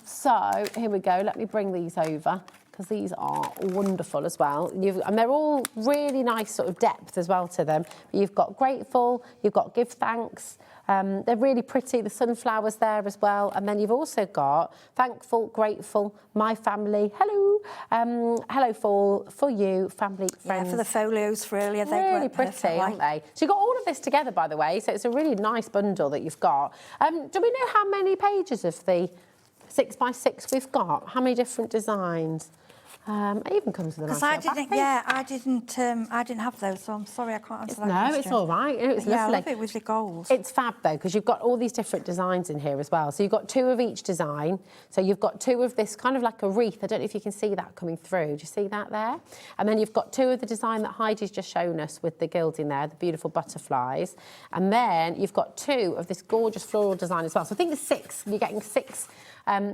So here we go. Let me bring these over, because these are wonderful as well. And they're all really nice sort of depth as well to them. But you've got grateful, you've got give thanks. They're really pretty, the sunflowers there as well. And then you've also got thankful, grateful, my family, hello, hello for you, family, friends. Yeah, for the folios for earlier. Really pretty, aren't they? So you've got all of this together, by the way, so it's a really nice bundle that you've got. Do we know how many pages of the 6x6 we've got? How many different designs? It even comes with a nice Because little back piece. I didn't have those, so I'm sorry I can't answer that No, question. it's all right. It's Yeah, lovely. I love it with the gold. It's fab though, because you've got all these different designs in here as well. So you've got 2 of each design. So you've got 2 of this kind of like a wreath. I don't know if you can see that coming through. Do you see that there? And then you've got 2 of the design that Heidi's just shown us with the gilding there, the beautiful butterflies. And then you've got 2 of this gorgeous floral design as well. So I think there's 6. You're getting 6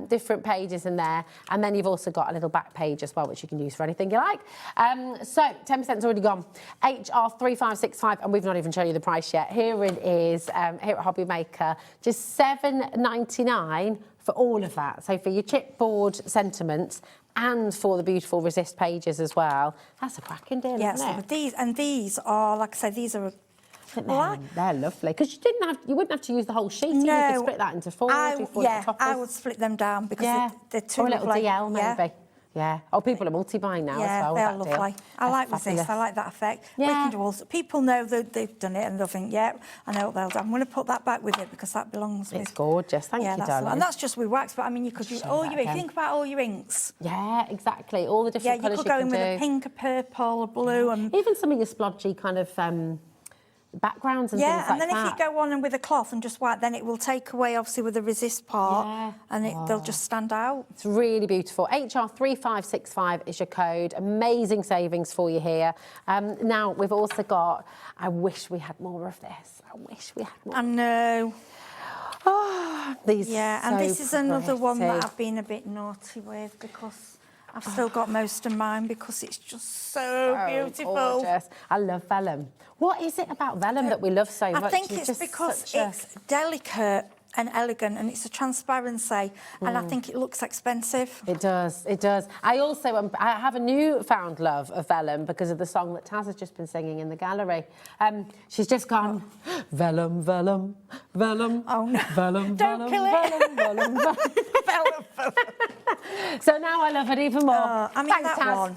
different pages in there. And then you've also got a little back page as well, which you can use for anything you like. So 10%'s already gone. HR3565, and we've not even shown you the price yet. Here it is, here at Hobby Maker, just $7.99 for all of that. So for your chipboard sentiments and for the beautiful resist pages as well. That's a cracking deal, isn't it? These are, like I said, these are they're lovely, because you wouldn't have to use the whole sheet. You could split that into 4. I would split them down because they're too or a little lovely. DL maybe. Yeah. Oh, people are multi-buying now as well. Yeah, with they're that lovely. deal. I like That's resist. fabulous. I like that effect. Yeah. We can do all. People know that they've done it and they'll think, yeah, I know what they'll do. I'm going to put that back with it because that belongs with. It's gorgeous. Thank you, darling. And that's just with wax, but I mean, you could use all your inks. Think about all your inks. Yeah, exactly. All the different colours you could go in with a do. pink, a purple, a blue, and even some of your splodgy kind of backgrounds and things like that. and then if you go on and with a cloth and just wipe, then it will take away obviously with the resist part, and they'll just stand out. It's really beautiful. HR3565 is your code. Amazing savings for you here. Now we've also got. I wish we had more of this. I wish we had more. I know. Oh, these. And this is another one that I've been a bit naughty with because I've still got most of mine because it's just so beautiful. Gorgeous. I love vellum. What is it about vellum that we love so much? I think it's because it's delicate and elegant, and it's a transparency, and I think it looks expensive. It does, it does. I also I have a newfound love of vellum because of the song that Taz has just been singing in the gallery. She's just gone, vellum, vellum, vellum. Oh no! Vellum, Don't vellum, kill vellum, it. vellum, vellum. Vellum. So now I love it even more. I mean, Thanks, that Taz. one.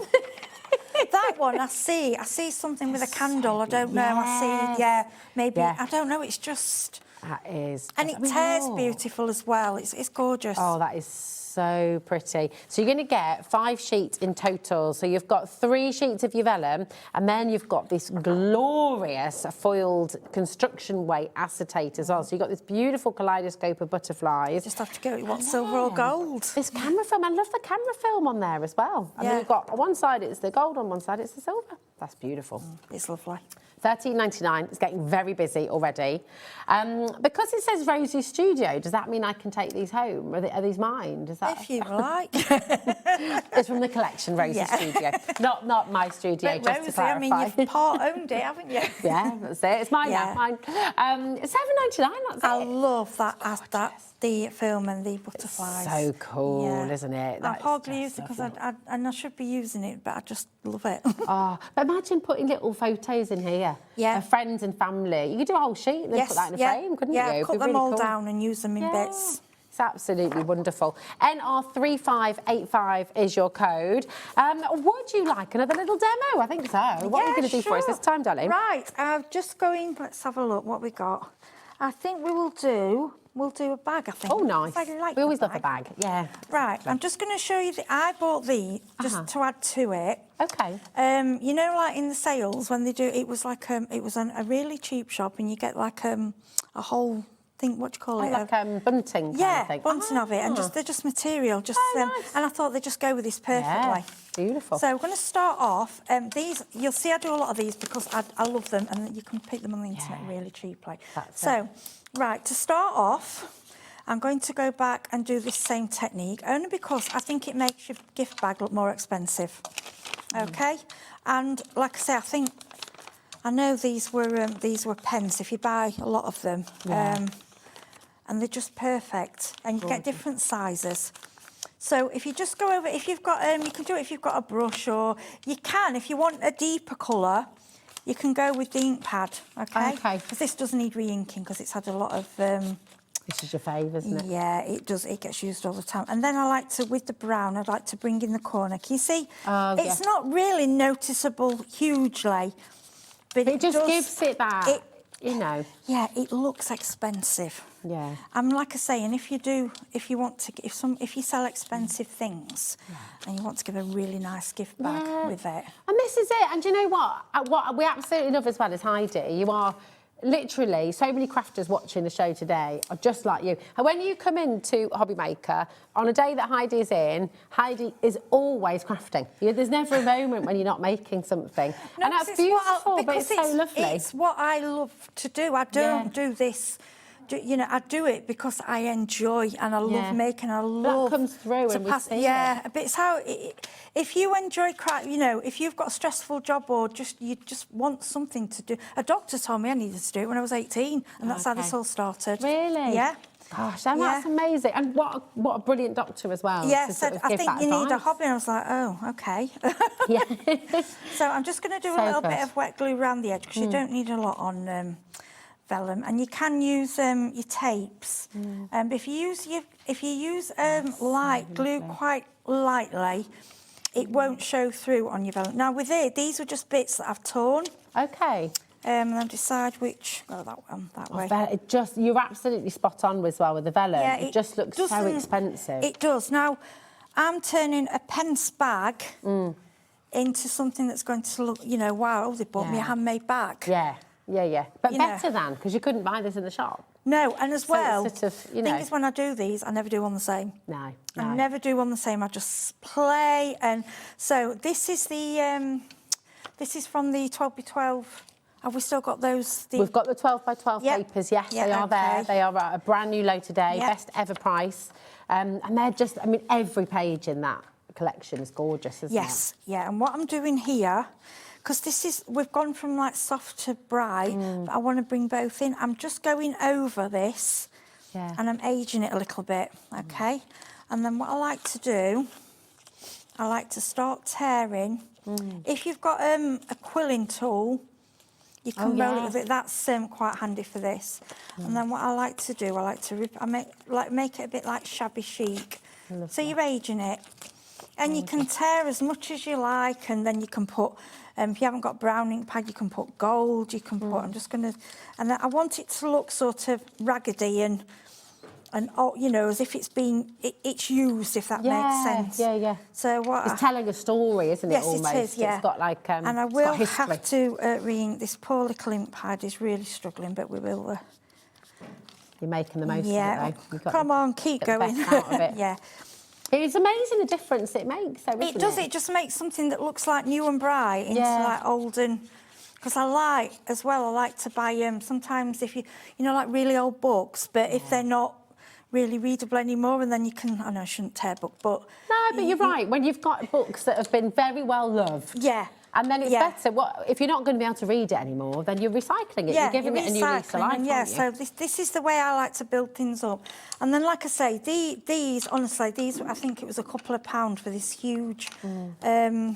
That one, I see something with a candle. I don't know. I see, maybe. I don't know. It's just. That is. And it tears beautiful as well. It's gorgeous. Oh, that is so pretty. So you're going to get 5 sheets in total. So you've got 3 sheets of your vellum, and then you've got this glorious foiled construction weight acetate as well. So you've got this beautiful kaleidoscope of butterflies. Just have to go, you want silver or gold? This camera film, I love the camera film on there as well. And then you've got on one side it's the gold, on one side it's the silver. That's beautiful. It's lovely. $13.99. It's getting very busy already. Because it says Rosie Studio, does that mean I can take these home? Are these mine? Does that... If you like. It's from the collection, Rosie Studio. Not my studio, But just Rosie, to clarify. I mean, you've part-owned it, haven't you? Yeah, that's it. It's mine now, mine. $7.99, that's I love that, the film and the butterflies. So cool, isn't it? I've hardly used it because I should be using it, but I just love it. But imagine putting little photos in here of friends and family. You could do a whole sheet and then put that in a frame, couldn't you? Yeah, cut It'd be them really all cool. down and use them in bits. It's absolutely wonderful. NR3585 is your code. Would you like another little demo? I think so. What are you going to do for us this time, darling? Right, I'm just going, let's have a look what we got. I think we'll do a bag, I think. Oh, nice. I like We always the love a bag, yeah. Right, I'm just going to show you, I bought these just to add to it. Okay. You know, like in the sales, when they do, it was like, it was a really cheap shop and you get like a whole thing, what do you call it? Like bunting kind of thing. Bunting of it, and they're just material, nice. and I thought they'd just go with this perfectly. Yeah, beautiful. So we're going to start off, these, you'll see I do a lot of these because I love them, and you can pick them on the internet really cheaply. Right, to start off, I'm going to go back and do this same technique, only because I think it makes your gift bag look more expensive. Okay, and like I say, I know these were pence if you buy a lot of them, and they're just perfect, and you get different sizes. So if you just go over, if you've got, you can do it if you've got a brush, or you can, if you want a deeper colour, you can go with the ink pad, okay? Because this does need re-inking because it's had a lot of... this is your fave, isn't it? Yeah, it does. It gets used all the time. And then I like to, with the brown, I'd like to bring in the corner. Can you see? It's not really noticeable hugely, but it just gives it that, you know. Yeah, it looks expensive. Yeah. Like I say, and if you want to, if you sell expensive things, and you want to give a really nice gift bag with it. And this is it. And do you know what? What we absolutely love as well as Heidi, you are literally, so many crafters watching the show today are just like you. And when you come into Hobby Maker, on a day that Heidi is in, Heidi is always crafting. There's never a moment when you're not making something. No, and that's beautiful, but it's so lovely. It's what I love to do. I don't do this... You know, I do it because I enjoy and I love making. I love that comes through and we see it. But it's how if you enjoy craft, you know, if you've got a stressful job or you just want something to do. A doctor told me I needed to do it when I was 18, and that's how this all started. Really? Yeah. Gosh, and that's amazing. And what a brilliant doctor as well. Yeah, said I think you need a hobby. And I was like, oh, okay. So I'm just going to do a little bit of wet glue around the edge because you don't need a lot on. Vellum, and you can use your tapes. But if you use light glue quite lightly, it won't show through on your vellum. Now with these are just bits that I've torn. Okay. And I'll decide which. Oh, that one, that way. It just, you're absolutely spot on as well with the vellum. Yeah, it just looks so expensive. It does. Now, I'm turning a pence bag into something that's going to look, you know, wow, they bought me a handmade bag. Yeah. Yeah. But better than, because you couldn't buy this in the shop. No, and as well, sort of, you know. Thing is, when I do these, I never do one the same. No. I never do one the same. I just play, and so this is the, this is from the 12x12. Have we still got those? We've got the 12x12 papers. Yes, they are there. They are a brand new load today, best ever price, and they're just. I mean, every page in that collection is gorgeous, isn't it? Yes, yeah. And what I'm doing here. Because this is, we've gone from like soft to bright, but I want to bring both in. I'm just going over this and I'm aging it a little bit, okay? And then what I like to do, I like to start tearing. If you've got a quilling tool, you can roll it with it. That's quite handy for this. And then what I like to do, I like to make it a bit like shabby chic. So you're aging it. And you can tear as much as you like, and then you can put, if you haven't got brown ink pad, you can put gold, you can put, I'm just going to, and then I want it to look sort of raggedy and you know, as if it's been, it's used, if that makes sense. Yeah. So what? It's telling a story, isn't it, almost? Yes, it is, yeah. It's got like, and I will have to re-ink. This poor little ink pad is really struggling, but we will. You're making the most of it, though. Come on, keep going. The best out of it. Yeah. It's amazing the difference it makes, though, isn't it? It does. It just makes something that looks like new and bright into like old and... Because I like to buy sometimes if you know, like really old books, but if they're not really readable anymore, and then you can... I know I shouldn't tear book, but... No, but you're right. When you've got books that have been very well loved... Yeah. And then it's better. If you're not going to be able to read it anymore, then you're recycling it. Yeah, you're giving it a new lease of life, yeah, so this is the way I like to build things up. And then, like I say, these, honestly, these, I think it was a couple of £2 for this huge, a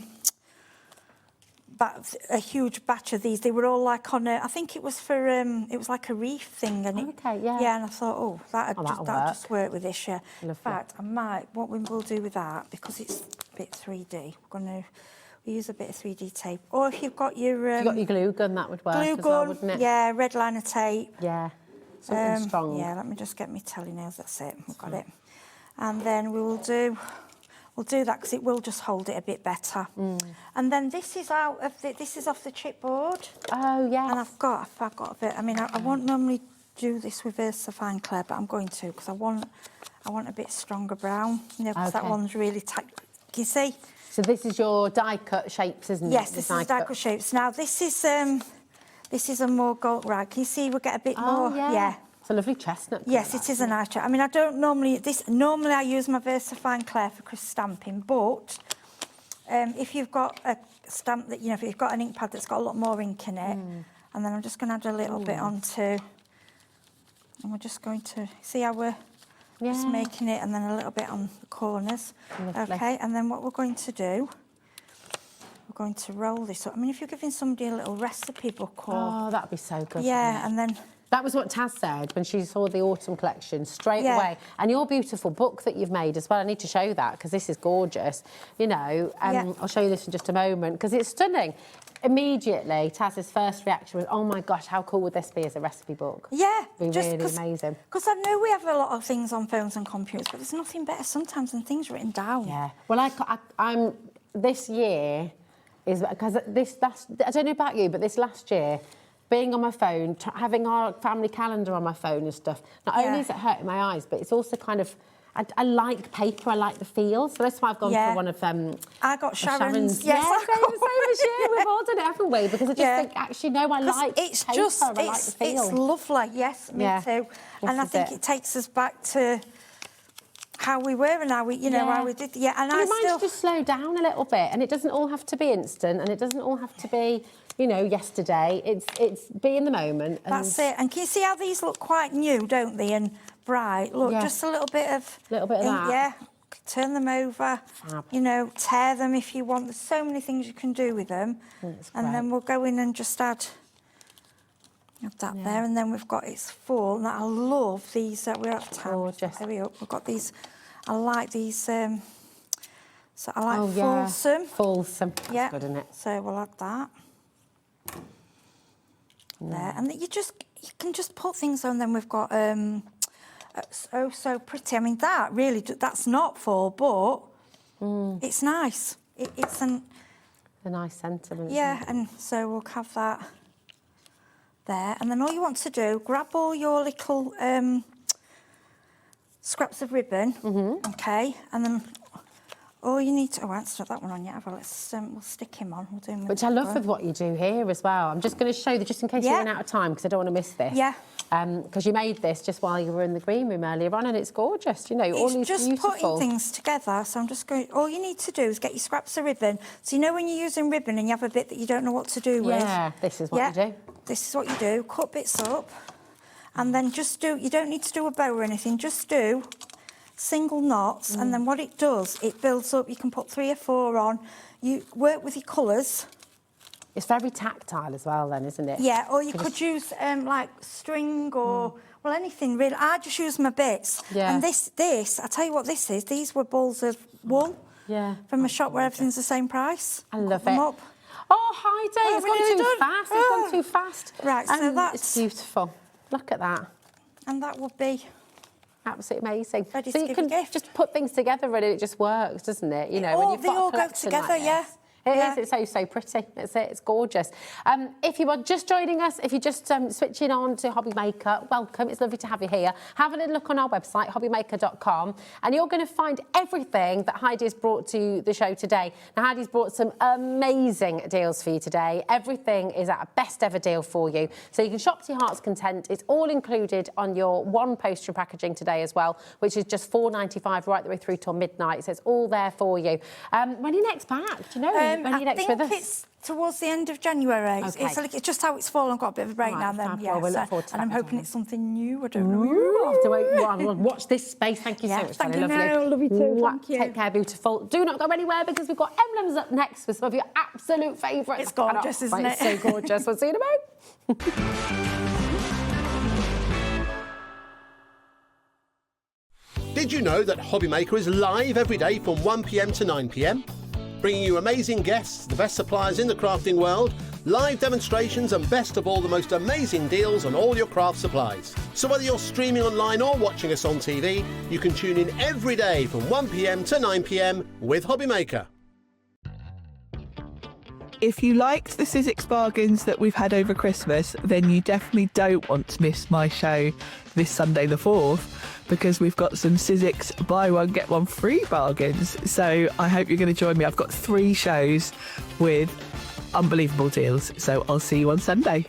huge batch of these. They were all like on a, I think it was for, it was like a reef thing. And yeah, and I thought, oh, that'll just work with this, yeah. In fact, what we will do with that, because it's a bit 3D, we're going to... We use a bit of 3D tape. Or if you've got your... if you've got your glue gun, that would work glue as well, gun, wouldn't it? Yeah, red liner tape. Yeah. Something strong. Yeah, let me just get my telly nails. That's it. We've got it. And then we'll do that because it will just hold it a bit better. And then this is this is off the chipboard. Oh yeah. And I've got a bit. I mean, I won't normally do this with VersaFine Clay, but I'm going to because I want a bit stronger brown. You know, because that one's really tight. Can you see? So this is your die cut shapes, isn't it? Yes, this is die cut shapes. Now this is a more gold. Right? Can you see? We'll get a bit more. Yeah. It's a lovely chestnut. Yes, it is a nice chestnut. I mean, I don't normally Normally, I use my VersaFine Clay for crisp stamping, but if you've got a stamp that if you've got an ink pad that's got a lot more ink in it, and then I'm just going to add a little bit onto, and we're just going to see how we're just making it, and then a little bit on the corners. Lovely. Okay, and then what we're going to do. We're going to roll this up. I mean, if you're giving somebody a little recipe book or... Oh, that'd be so good. Yeah, and then... That was what Taz said when she saw the autumn collection straight away. And your beautiful book that you've made as well, I need to show that because this is gorgeous. You know, I'll show you this in just a moment because it's stunning. Immediately, Taz's first reaction was, oh my gosh, how cool would this be as a recipe book? Yeah. It'd be really amazing. Because I know we have a lot of things on phones and computers, but there's nothing better sometimes than things written down. Yeah. Well, I'm this year is because I don't know about you, but this last year, being on my phone, having our family calendar on my phone and stuff, not only is it hurting my eyes, but it's also kind of, I like paper, I like the feel, so that's why I've gone for one of I got Sharon's. Yes, same as you. We've all done it, haven't we? Because I just think, actually, no, I like it's paper, just, I like the feel. It's lovely, yes, me too. And I think it takes us back to how we were and how we, how we did. Yeah, and I still just slow down a little bit, and it doesn't all have to be instant, and it doesn't all have to be, yesterday. It's be in the moment. And that's it. And can you see how these look quite new, don't they, and bright? Look, just a little bit of that. Yeah. Turn them over. Fab. Tear them if you want. There's so many things you can do with them. And then we'll go in and just add that there, and then we've got it's full. And I love these. We're out of time. Gorgeous. Hurry up. We've got these. I like these. So I like fulsome. Fulsome. That's good, isn't it? So we'll add that. There, and you can just put things on. Then we've got so pretty. I mean, that's not full, but it's nice. It's a nice sentiment. Yeah, and so we'll have that there, and then all you want to do, grab all your little scraps of ribbon, okay, and then all you need to... Oh, that's not that one on yet. We'll stick him on. We'll do him. Which I love with what you do here as well. I'm just going to show you, just in case you run out of time, because I don't want to miss this. Yeah. Because you made this just while you were in the green room earlier on, and it's gorgeous. All it's these just beautiful. Putting things together. So I'm just going... All you need to do is get your scraps of ribbon. So when you're using ribbon and you have a bit that you don't know what to do with... Yeah, this is what you do. This is what you do. Cut bits up. And then just do... You don't need to do a bow or anything. Just do... single knots, and then what it does, it builds up. You can put 3 or 4 on. You work with your colours. It's very tactile as well, then, isn't it? Yeah, or you could use like string or well anything really. I just use my bits. Yeah. And this, I tell you what this is. These were balls of wool. Yeah. From a shop where everything's the same price. I love them it. Up. Oh, Heidi, it's gone too fast. It's gone too fast. Right, so that's it's beautiful. Look at that. And that would be. Absolutely amazing. Ready so to you give can a gift. just put things together and it just works, doesn't it? When you've they got all a go collection together, like yeah. this. It is. It's so pretty. It's gorgeous. If you are just joining us, if you're just switching on to Hobby Maker, welcome. It's lovely to have you here. Have a little look on our website, hobbymaker.com, and you're going to find everything that Heidi has brought to the show today. Now, Heidi's brought some amazing deals for you today. Everything is at a best ever deal for you. So you can shop to your heart's content. It's all included on your one poster packaging today as well, which is just $4.95 right the way through till midnight. So it's all there for you. When are you next back? Do you know? When are you next with us? It's towards the end of January. Okay. It's just how it's fallen. I've got a bit of a break now and then. Well, we'll look forward to and I'm that hoping it's something new. I don't know. I'll have to wait. Well, watch this space. Thank you so much. Thank you. Lovely. Love you too. Thank you. Take care, beautiful. Do not go anywhere because we've got Emlems up next with some of your absolute favourites. It's gorgeous, isn't it? It's so gorgeous. We'll see you in a moment. Did you know that Hobby Maker is live every day from 1 p.m. to 9 p.m? Bringing you amazing guests, the best suppliers in the crafting world, live demonstrations and best of all, the most amazing deals on all your craft supplies. So whether you're streaming online or watching us on TV, you can tune in every day from 1 p.m. to 9 p.m. with Hobbymaker. If you liked the Sizzix bargains that we've had over Christmas, then you definitely don't want to miss my show this Sunday the 4th, because we've got some Sizzix buy one get one free bargains. So I hope you're going to join me. I've got 3 shows with unbelievable deals. So I'll see you on Sunday.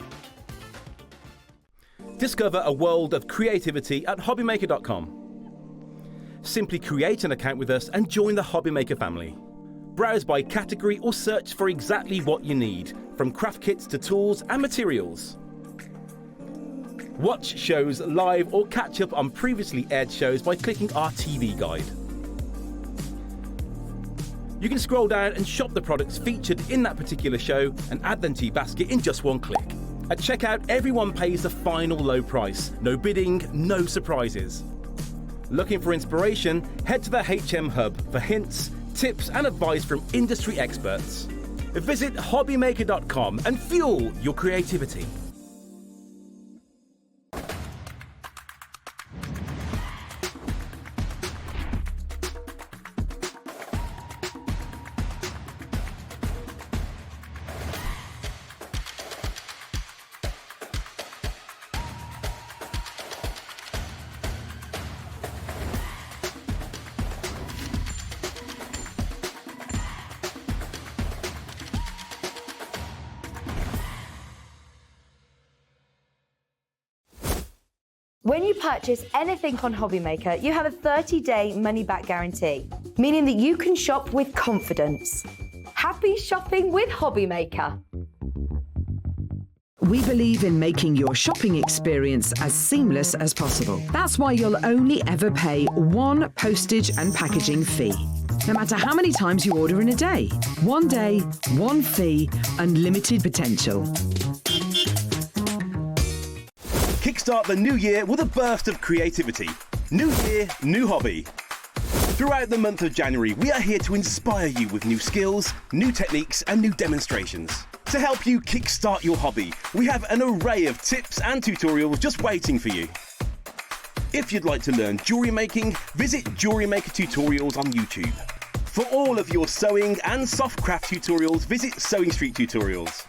Discover a world of creativity at hobbymaker.com. Simply create an account with us and join the Hobbymaker family. Browse by category or search for exactly what you need, from craft kits to tools and materials. Watch shows live or catch up on previously aired shows by clicking our TV guide. You can scroll down and shop the products featured in that particular show and add them to your basket in just one click. At checkout, everyone pays the final low price. No bidding, no surprises. Looking for inspiration? Head to the HM Hub for hints, tips and advice from industry experts. Visit hobbymaker.com and fuel your creativity. When you purchase anything on Hobbymaker, you have a 30-day money-back guarantee, meaning that you can shop with confidence. Happy shopping with Hobbymaker. We believe in making your shopping experience as seamless as possible. That's why you'll only ever pay one postage and packaging fee, no matter how many times you order in a day. One day, one fee, unlimited potential. Kickstart the new year with a burst of creativity. New year, new hobby. Throughout the month of January, we are here to inspire you with new skills, new techniques and new demonstrations. To help you kickstart your hobby, we have an array of tips and tutorials just waiting for you. If you'd like to learn jewellery making, visit Jewellery Maker Tutorials on YouTube. For all of your sewing and soft craft tutorials, visit Sewing Street Tutorials.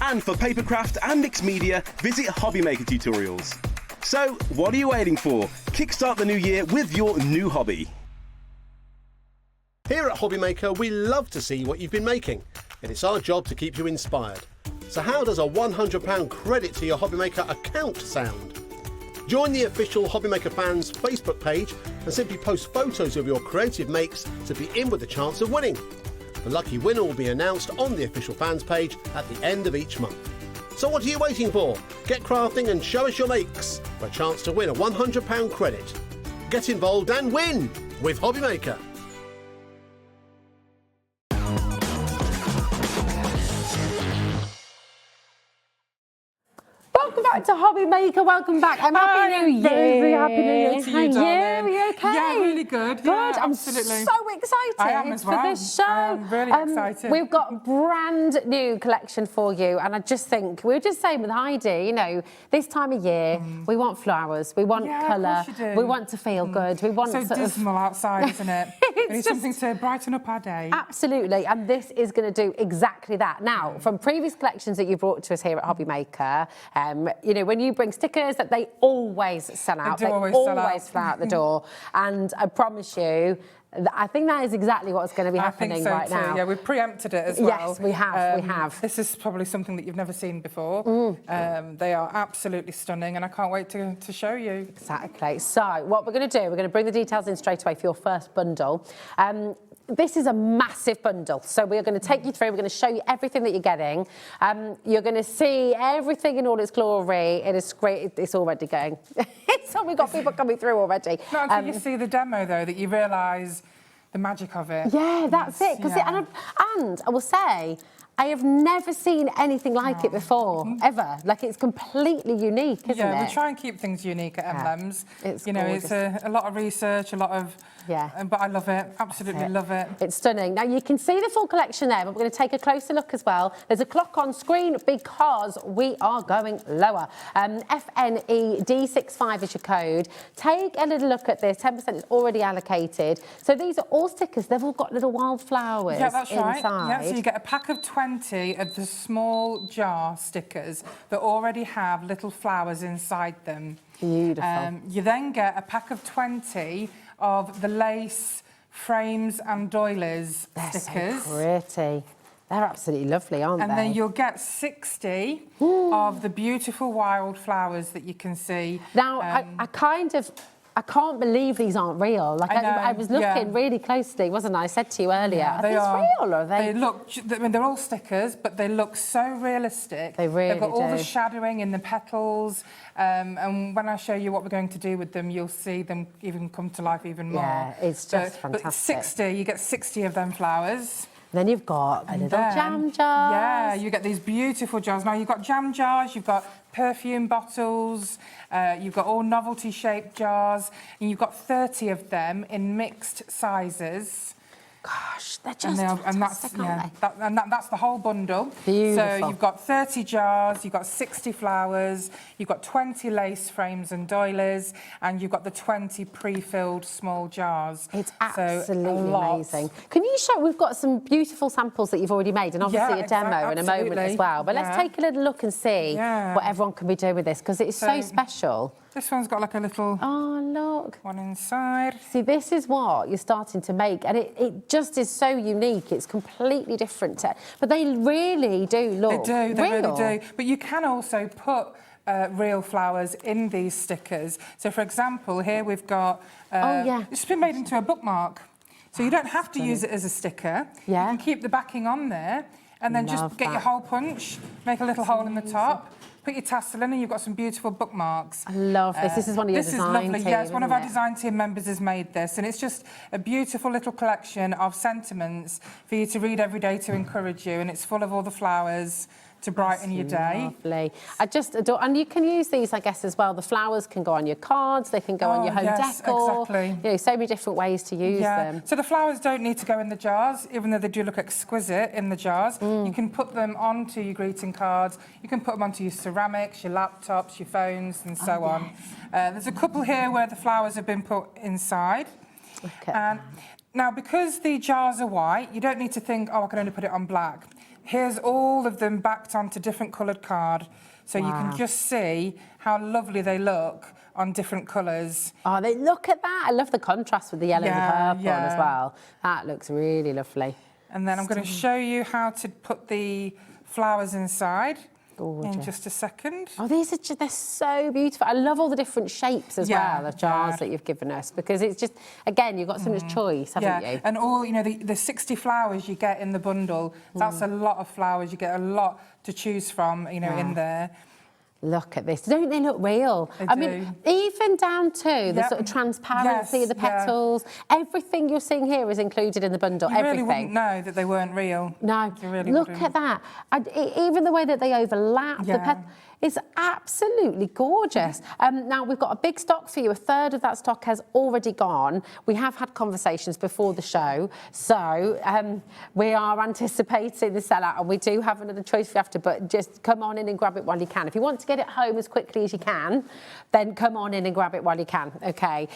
And for papercraft and mixed media, visit Hobbymaker Tutorials. So, what are you waiting for? Kickstart the new year with your new hobby. Here at Hobbymaker, we love to see what you've been making, and it's our job to keep you inspired. So how does a £100 credit to your Hobbymaker account sound? Join the official Hobbymaker fans Facebook page and simply post photos of your creative makes to be in with a chance of winning. The lucky winner will be announced on the official fans page at the end of each month. So what are you waiting for? Get crafting and show us your makes for a chance to win a £100 credit. Get involved and win with Hobbymaker. Welcome back to Hobbymaker. Welcome back. Happy New Year. Very happy New Year to you, darling. Are you okay? Yeah, really good. Good. Yeah, I'm absolutely. so excited I am as well. for this show. I'm really excited. We've got a brand new collection for you, and I just think we were just saying with Heidi, you know, this time of year we want flowers, we want colour, we want to feel good, we want so sort dismal outside, isn't it? We need something to brighten up our day. Absolutely, and this is going to do exactly that. Now, from previous collections that you brought to us here at Hobbymaker, you know, when you bring stickers, that they always sell out. They always fly out the door. And I promise you, I think that is exactly what's going to be happening right now. Yeah, we've preempted it as well. Yes, we have. We have. This is probably something that you've never seen before. They are absolutely stunning, and I can't wait to show you. Exactly. So what we're going to do, we're going to bring the details in straight away for your first bundle. This is a massive bundle, so we're going to take you through, we're going to show you everything that you're getting. You're going to see everything in all its glory. It is great. It's already going. We've got people coming through already. Not until you see the demo, though, that you realise the magic of it. Yeah, that's it. And I will say, I have never seen anything like it before, ever. Like, it's completely unique, isn't it? Yeah, we try and keep things unique at Emlems. It's gorgeous. It's a lot of research, a lot of... but I love it, absolutely love it. It's stunning. Now, you can see the full collection there, but we're going to take a closer look as well. There's a clock on screen because we are going lower. FNE D65 is your code. Take a little look at this. 10% is already allocated. So these are all stickers. They've all got little wildflowers inside. Yeah, that's right. Yeah, so you get a pack of 20 of the small jar stickers that already have little flowers inside them. Beautiful. You then get a pack of 20 of the lace frames and doilies stickers. So pretty. They're absolutely lovely, aren't they? And then you'll get 60 of the beautiful wildflowers that you can see. Now, I can't believe these aren't real. Like, I was looking really closely, wasn't I? I said to you earlier, are these real or are they? They look, I mean, they're all stickers, but they look so realistic. They really do. They've got all the shadowing in the petals. And when I show you what we're going to do with them, you'll see them even come to life even more. Yeah, it's just fantastic. But 60, you get 60 of them flowers. Then you've got the little jam jars. Yeah, you get these beautiful jars. Now, you've got jam jars, you've got perfume bottles, you've got all novelty-shaped jars, and you've got 30 of them in mixed sizes. Gosh, they're just fantastic, aren't they? That's the whole bundle. Beautiful. So you've got 30 jars, you've got 60 flowers, you've got 20 lace frames and doilies, and you've got the 20 pre-filled small jars. It's absolutely amazing. Can you show, we've got some beautiful samples that you've already made, and obviously a demo in a moment as well. But let's take a little look and see what everyone can be doing with this, because it's so special. This one's got like a little one inside. See, this is what you're starting to make, and it just is so unique. It's completely different. But they really do look They real. really do. But you can also put real flowers in these stickers. So, for example, here we've got... It's been made into a bookmark. So you don't have to use it as a sticker. You can keep the backing on there, and then just get your hole punch, make a little hole in the top, put your tassel in, and you've got some beautiful bookmarks. I love this. This is one of your design team, Yes, one of our design team members has made this, and it's just a beautiful little collection of sentiments for you to read every day to encourage you, and it's full of all the flowers to brighten your day. Lovely. I just adore, and you can use these, I guess, as well. The flowers can go on your cards, they can go on your home decor. Exactly. You know, so many different ways to use them. So the flowers don't need to go in the jars, even though they do look exquisite in the jars. You can put them onto your greeting cards, you can put them onto your ceramics, your laptops, your phones, and so on. There's a couple here where the flowers have been put inside. And now, because the jars are white, you don't need to think, oh, I can only put it on black. Here's all of them backed onto different coloured card, so you can just see how lovely they look on different colours. Oh, they look at that. I love the contrast with the yellow and the purple as well. That looks really lovely. And then I'm going to show you how to put the flowers inside. Gorgeous. In just a second. Oh, these are just, they're so beautiful. I love all the different shapes as well of jars that you've given us, because it's just, again, you've got so much choice, haven't you? And all, you know, the 60 flowers you get in the bundle, that's a lot of flowers. You get a lot to choose from, you know, in there. Look at this. Don't they look real? I mean, even down to the sort of transparency of the petals. Everything you're seeing here is included in the bundle. You really wouldn't know that they weren't real. No. You really look wouldn't. at that. Even the way that they overlap the petals. It's absolutely gorgeous. Now, we've got a big stock for you. A third of that stock has already gone. We have had conversations before the show, so we are anticipating the sellout, and we do have another choice for you after, but just come on in and grab it while you can. If you want to get it home as quickly as you can, then come on in and grab it while you can, OK?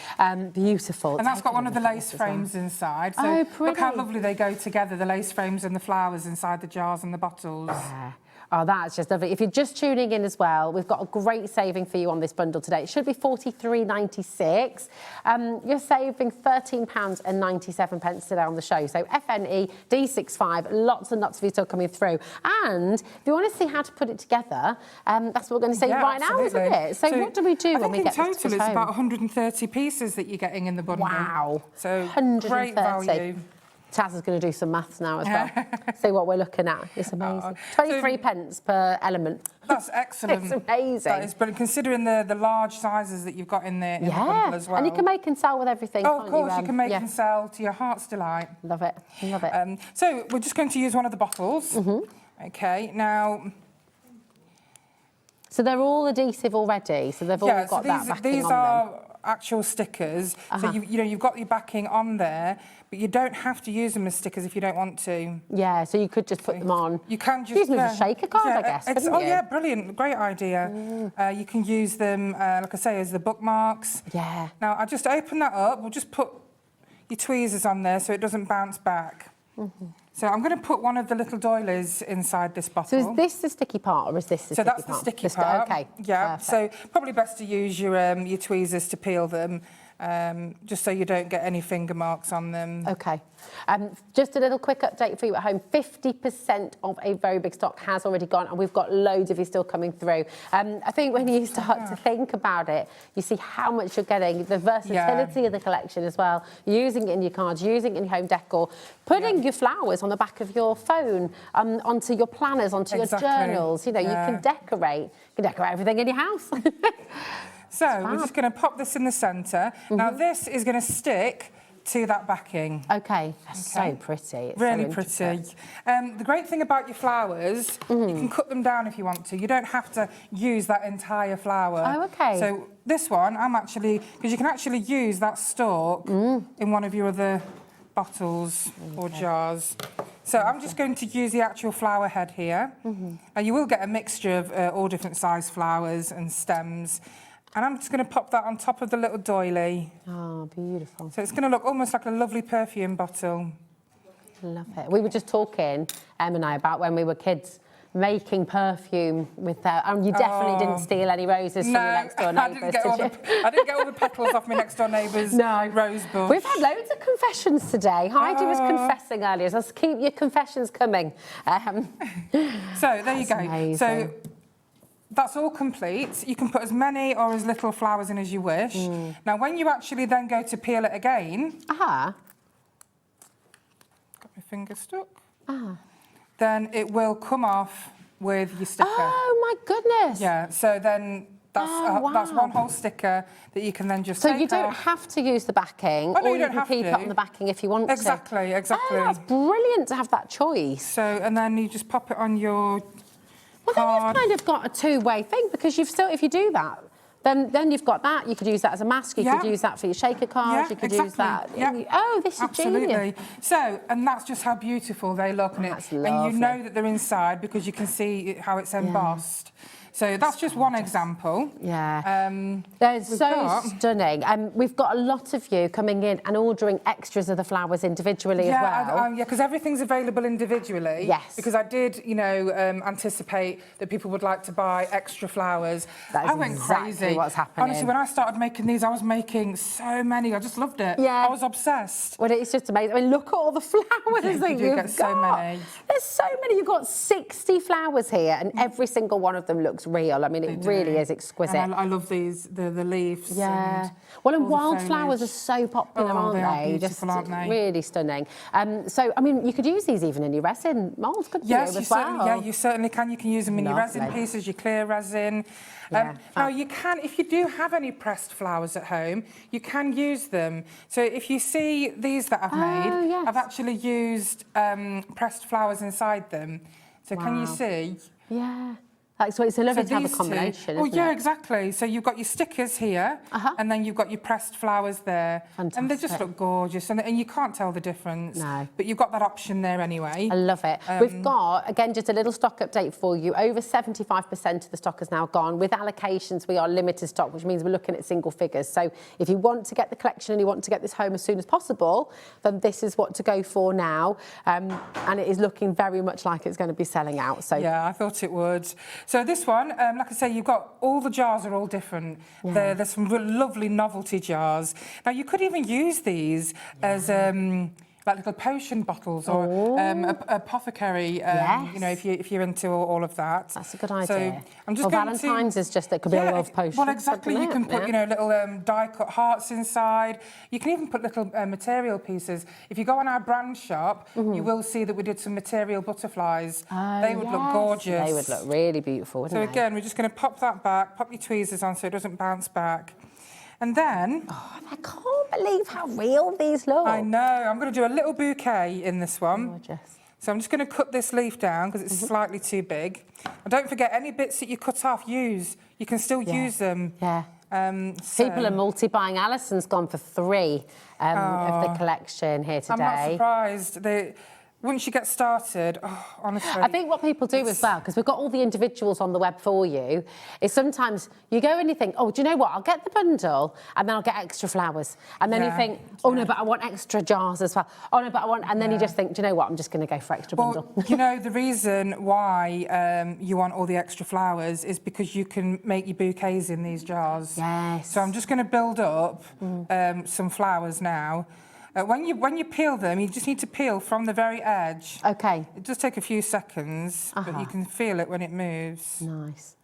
Beautiful. And that's got one of the lace frames inside, so look how lovely they go together, the lace frames and the flowers inside the jars and the bottles. Yeah. Oh, that's just lovely. If you're just tuning in as well, we've got a great saving for you on this bundle today. It should be £43.96. You're saving £13.97 today on the show. So FNE D65, lots and lots of you still coming through. And if you want to see how to put it together, that's what we're going to see right now, isn't it? So what do we do when we get this to home? I think in total it's about 130 pieces that you're getting in the bundle. Wow. So 130. Great value. Taz is going to do some maths now as well. See what we're looking at. It's amazing. 23 pence per element. That's excellent. It's amazing. That is brilliant, considering the large sizes that you've got in there in the bundle as well. And you can make and sell with everything, Oh, of course, you can make and sell to your heart's delight. Love it. Love it. So we're just going to use one of the bottles. Okay, now... So they're all adhesive already, so they've all got that backing these on are them. actual stickers. So you've got your backing on there, but you don't have to use them as stickers if you don't want to. Yeah, so you could just put them on. You can just use them as a shaker card, I guess. Couldn't you? Yeah, brilliant, great idea. You can use them, like I say, as the bookmarks. Yeah. Now I just open that up. We'll just put your tweezers on there so it doesn't bounce back. So I'm going to put one of the little doilies inside this bottle. So is this the sticky part, or is this the sticky part? So that's the sticky part. Okay. Yeah. Perfect. So probably best to use your tweezers to peel them, just so you don't get any finger marks on them. Okay. Just a little quick update for you at home. 50% of a very big stock has already gone, and we've got loads of you still coming through. I think when you start to think about it, you see how much you're getting, the versatility of the collection as well, using it in your cards, using it in your home decor, putting your flowers on the back of your phone, onto your planners, onto your journals. You know, you can decorate everything in your house. So we're just going to pop this in the centre. Now this is going to stick to that backing. Okay, that's so pretty. It's really so pretty. The great thing about your flowers, you can cut them down if you want to. You don't have to use that entire flower. Oh, okay. So this one, because you can actually use that stalk in one of your other bottles or jars. So I'm just going to use the actual flower head here. And you will get a mixture of all different size flowers and stems. And I'm just going to pop that on top of the little doily. Oh, beautiful. So it's going to look almost like a lovely perfume bottle. Love it. We were just talking, Em and I, about when we were kids, making perfume with their... And you definitely didn't steal any roses from your next door neighbours, did you? I didn't get all the petals off my next door neighbour's rose bush. We've had loads of confessions today. Heidi was confessing earlier, so keep your confessions coming. So there you go. Amazing. So that's all complete. You can put as many or as little flowers in as you wish. Now, when you actually then go to peel it again... Got my finger stuck. Then it will come off with your sticker. Oh, my goodness. Yeah, so then that's one whole sticker that you can then just So take you don't off. have to use the backing, Oh, no, or you you don't can have keep to. it on the backing if you want Exactly, to. exactly. Oh, that's brilliant to have that choice. So, and then you just pop it on your Well, then you've kind of got a two-way thing, because you've still, if you do that, then you've got that. You could use that as a mask. You could use that for your shaker cards. You could use that. Oh, this is genius. So, and that's just how beautiful they look. And you know that they're inside because you can see how it's embossed. So that's just one example. Yeah. They're so stunning. We've got a lot of you coming in and ordering extras of the flowers individually as well. Yeah, because everything's available individually. Yes. Because I did, you know, anticipate that people would like to buy extra flowers. That is I went exactly crazy. what's happening. Honestly, when I started making these, I was making so many. I just loved it. Yeah. I was obsessed. Well, it's just amazing. I mean, look at all the flowers that you do you've get so got. many. There's so many. You've got 60 flowers here, and every single one of them looks real. I mean, it really is exquisite. And I love these, the leaves. Yeah. Well, and all the wildflowers are foliage. so popular, aren't they are they? beautiful, aren't they? Really stunning. So, I mean, you could use these even in your resin moulds, couldn't you, as well? You certainly can. You can use them in your resin pieces, your clear resin. Now, you can, if you do have any pressed flowers at home, you can use them. So if you see these that I've made, I've actually used pressed flowers inside them. So can you see? Yeah. So it's lovely to have a combination, isn't yeah, it? exactly. So you've got your stickers here, and then you've got your pressed flowers there. Fantastic. And they just look gorgeous, and you can't tell the difference. No. But you've got that option there anyway. I love it. We've got, again, just a little stock update for you. Over 75% of the stock has now gone. With allocations, we are limited stock, which means we're looking at single figures. So if you want to get the collection and you want to get this home as soon as possible, then this is what to go for now. And it is looking very much like it's going to be selling out. So yeah, I thought it would. So this one, like I say, you've got all the jars are all different. Yeah. There's some lovely novelty jars. Now you could even use these as like little potion bottles or apothecary. You know, if you're into all of that. That's a good idea. So I'm just going Valentine's is just it could be a love potion. Well, exactly. You can put you know little die-cut hearts inside. You can even put little material pieces. If you go on our brand shop, you will see that we did some material butterflies. They would look gorgeous. They would look really beautiful, wouldn't they? So again, we're just going to pop that back, pop your tweezers on so it doesn't bounce back. And then... Oh, I can't believe how real these look. I know. I'm going to do a little bouquet in this one. Gorgeous. So I'm just going to cut this leaf down because it's slightly too big. And don't forget, any bits that you cut off, you can still use them. Yeah. People are multi-buying. Alison's gone for 3 of the collection here today. I'm not surprised. Once you get started, honestly... I think what people do as well, because we've got all the individuals on the web for you, is sometimes you go and you think, oh, do you know what, I'll get the bundle and then I'll get extra flowers. And then you think, oh, no, but I want extra jars as well. Oh, no, but I want... And then you just think, do you know what, I'm just going to go for extra bundle. You know, the reason why you want all the extra flowers is because you can make your bouquets in these jars. Yes. So I'm just going to build up some flowers now. When you peel them, you just need to peel from the very edge. Okay. It does take a few seconds, but you can feel it when it moves. Nice.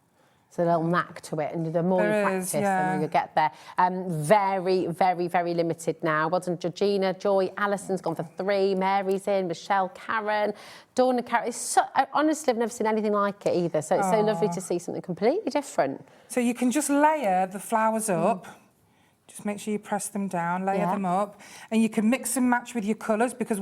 It's a little knack to it, and the more you practice, the more you get there. Very, very, very limited now. Well done, Georgina, Joy, Alison's gone for 3, Mary's in, Michelle, Karen, Dawn and Karen. Honestly, I've never seen anything like it either, so it's so lovely to see something completely different. So you can just layer the flowers up. Just make sure you press them down, layer them up, and you can mix and match with your colours because,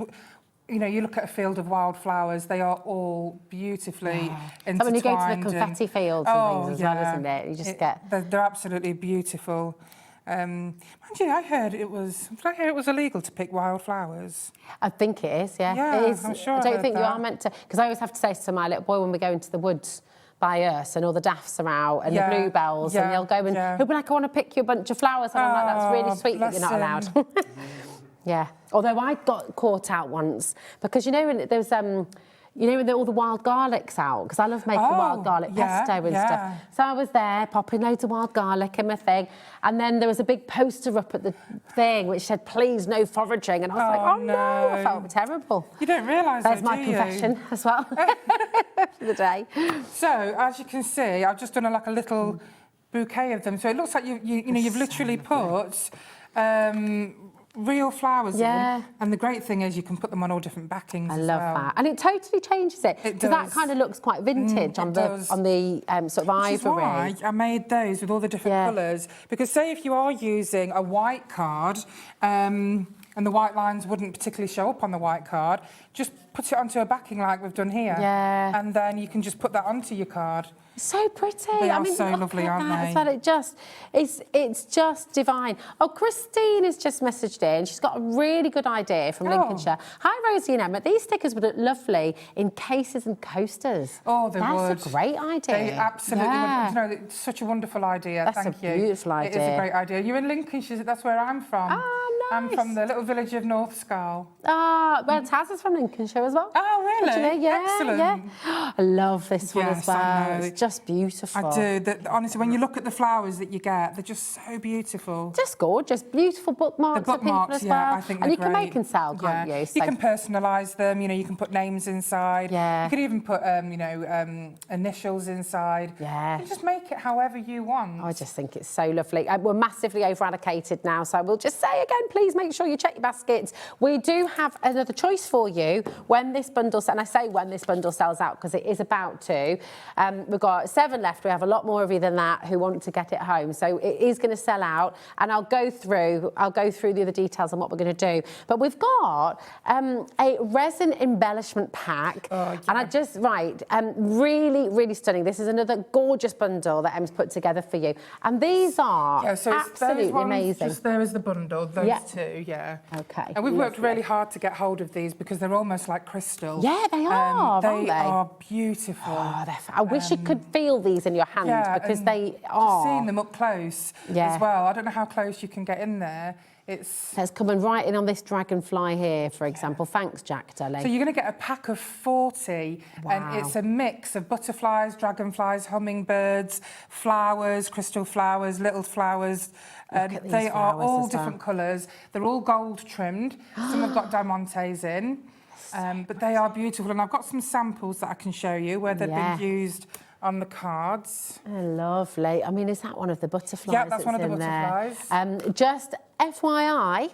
you know, you look at a field of wildflowers, they are all beautifully intertwined. So when you go to the confetti fields and things as well, isn't it? You just get... They're absolutely beautiful. Mind you, I heard it was illegal to pick wildflowers. I think it is, Yeah, it is. I'm sure I don't think that. you are meant to, because I always have to say to my little boy when we go into the woods by us and all the daffs are out and the bluebells and they'll go and he'll be like, I want to pick you a bunch of flowers, and I'm like, that's really sweet that you're not allowed. Yeah. Although I got caught out once because, you know, when there's you know, when all the wild garlic's out, because I love making wild garlic pesto and stuff. So I was there popping loads of wild garlic in my thing, and then there was a big poster up at the thing which said, please, no foraging, and I was like, oh no, I felt terrible. You don't realise There's it, my do confession as well for the day. So, as you can see, I've just done a little bouquet of them. So it looks like you've literally put real flowers in. And the great thing is you can put them on all different backings. I love that. And it totally changes it. It because that kind of looks quite vintage on the sort of ivory. Which is why I made those with all the different colours. Because say if you are using a white card, and the white lines wouldn't particularly show up on the white card, just put it onto a backing like we've done here. Yeah. And then you can just put that onto your card. So pretty. They I are mean, so lovely, aren't they? As well. It's just divine. Oh, Christine has just messaged in. She's got a really good idea from Lincolnshire. Hi, Rosie and Emma. These stickers would look lovely in cases and coasters. Oh, they would. That's a great idea. They absolutely would. You know, it's such a wonderful idea. That's Thank a beautiful idea. It is a great idea. You're in Lincolnshire. That's where I'm from. Oh, nice. I'm from the little village of North Scarl. Ah, well, Taz is from Lincolnshire as well. Oh, really? Yeah, excellent. Yeah. I love this one as well. I know. It's just beautiful. I do. Honestly, when you look at the flowers that you get, they're just so beautiful. Just gorgeous. Beautiful bookmarks for people as well. I think and you they're can great. make and sell, can't you? So you can personalise them. You know, you can put names inside. Yeah. You could even put, initials inside. Yeah. You just make it however you want. I just think it's so lovely. We're massively over-allocated now, so we'll just say again, please make sure you check your baskets. We do have another choice for you when this bundle, and I say when this bundle sells out because it is about to. We've got 7 left. We have a lot more of you than that who want to get it home, so it is going to sell out. And I'll go through the other details on what we're going to do. But we've got a resin embellishment pack, and I just really, really stunning. This is another gorgeous bundle that Em's put together for you, and these are absolutely amazing. Just there is the bundle. Those two, Okay. And we've worked really hard to get hold of these because they're almost like crystal. Yeah, they are. They are beautiful. Oh, I wish you could feel these in your hand because they are. Just seeing them up close as well. I don't know how close you can get in there. It's coming right in on this dragonfly here, for example. Thanks, Jack, darling. So you're going to get a pack of 40, and it's a mix of butterflies, dragonflies, hummingbirds, flowers, crystal flowers, little flowers. They are all different colours. They're all gold trimmed. Some have got diamantes in, but they are beautiful. And I've got some samples that I can show you where they've been used on the cards. Oh, lovely. I mean, is that one of the butterflies? Yeah, that's one of the butterflies. Just FYI,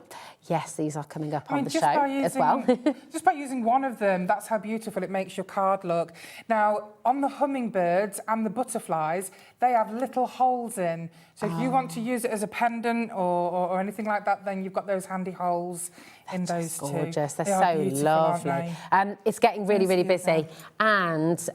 yes, these are coming up on the show as well. Just by using one of them, that's how beautiful it makes your card look. Now, on the hummingbirds and the butterflies, they have little holes in. So if you want to use it as a pendant or anything like that, then you've got those handy holes in those two. Gorgeous. They're They so lovely. It's getting really, really busy, and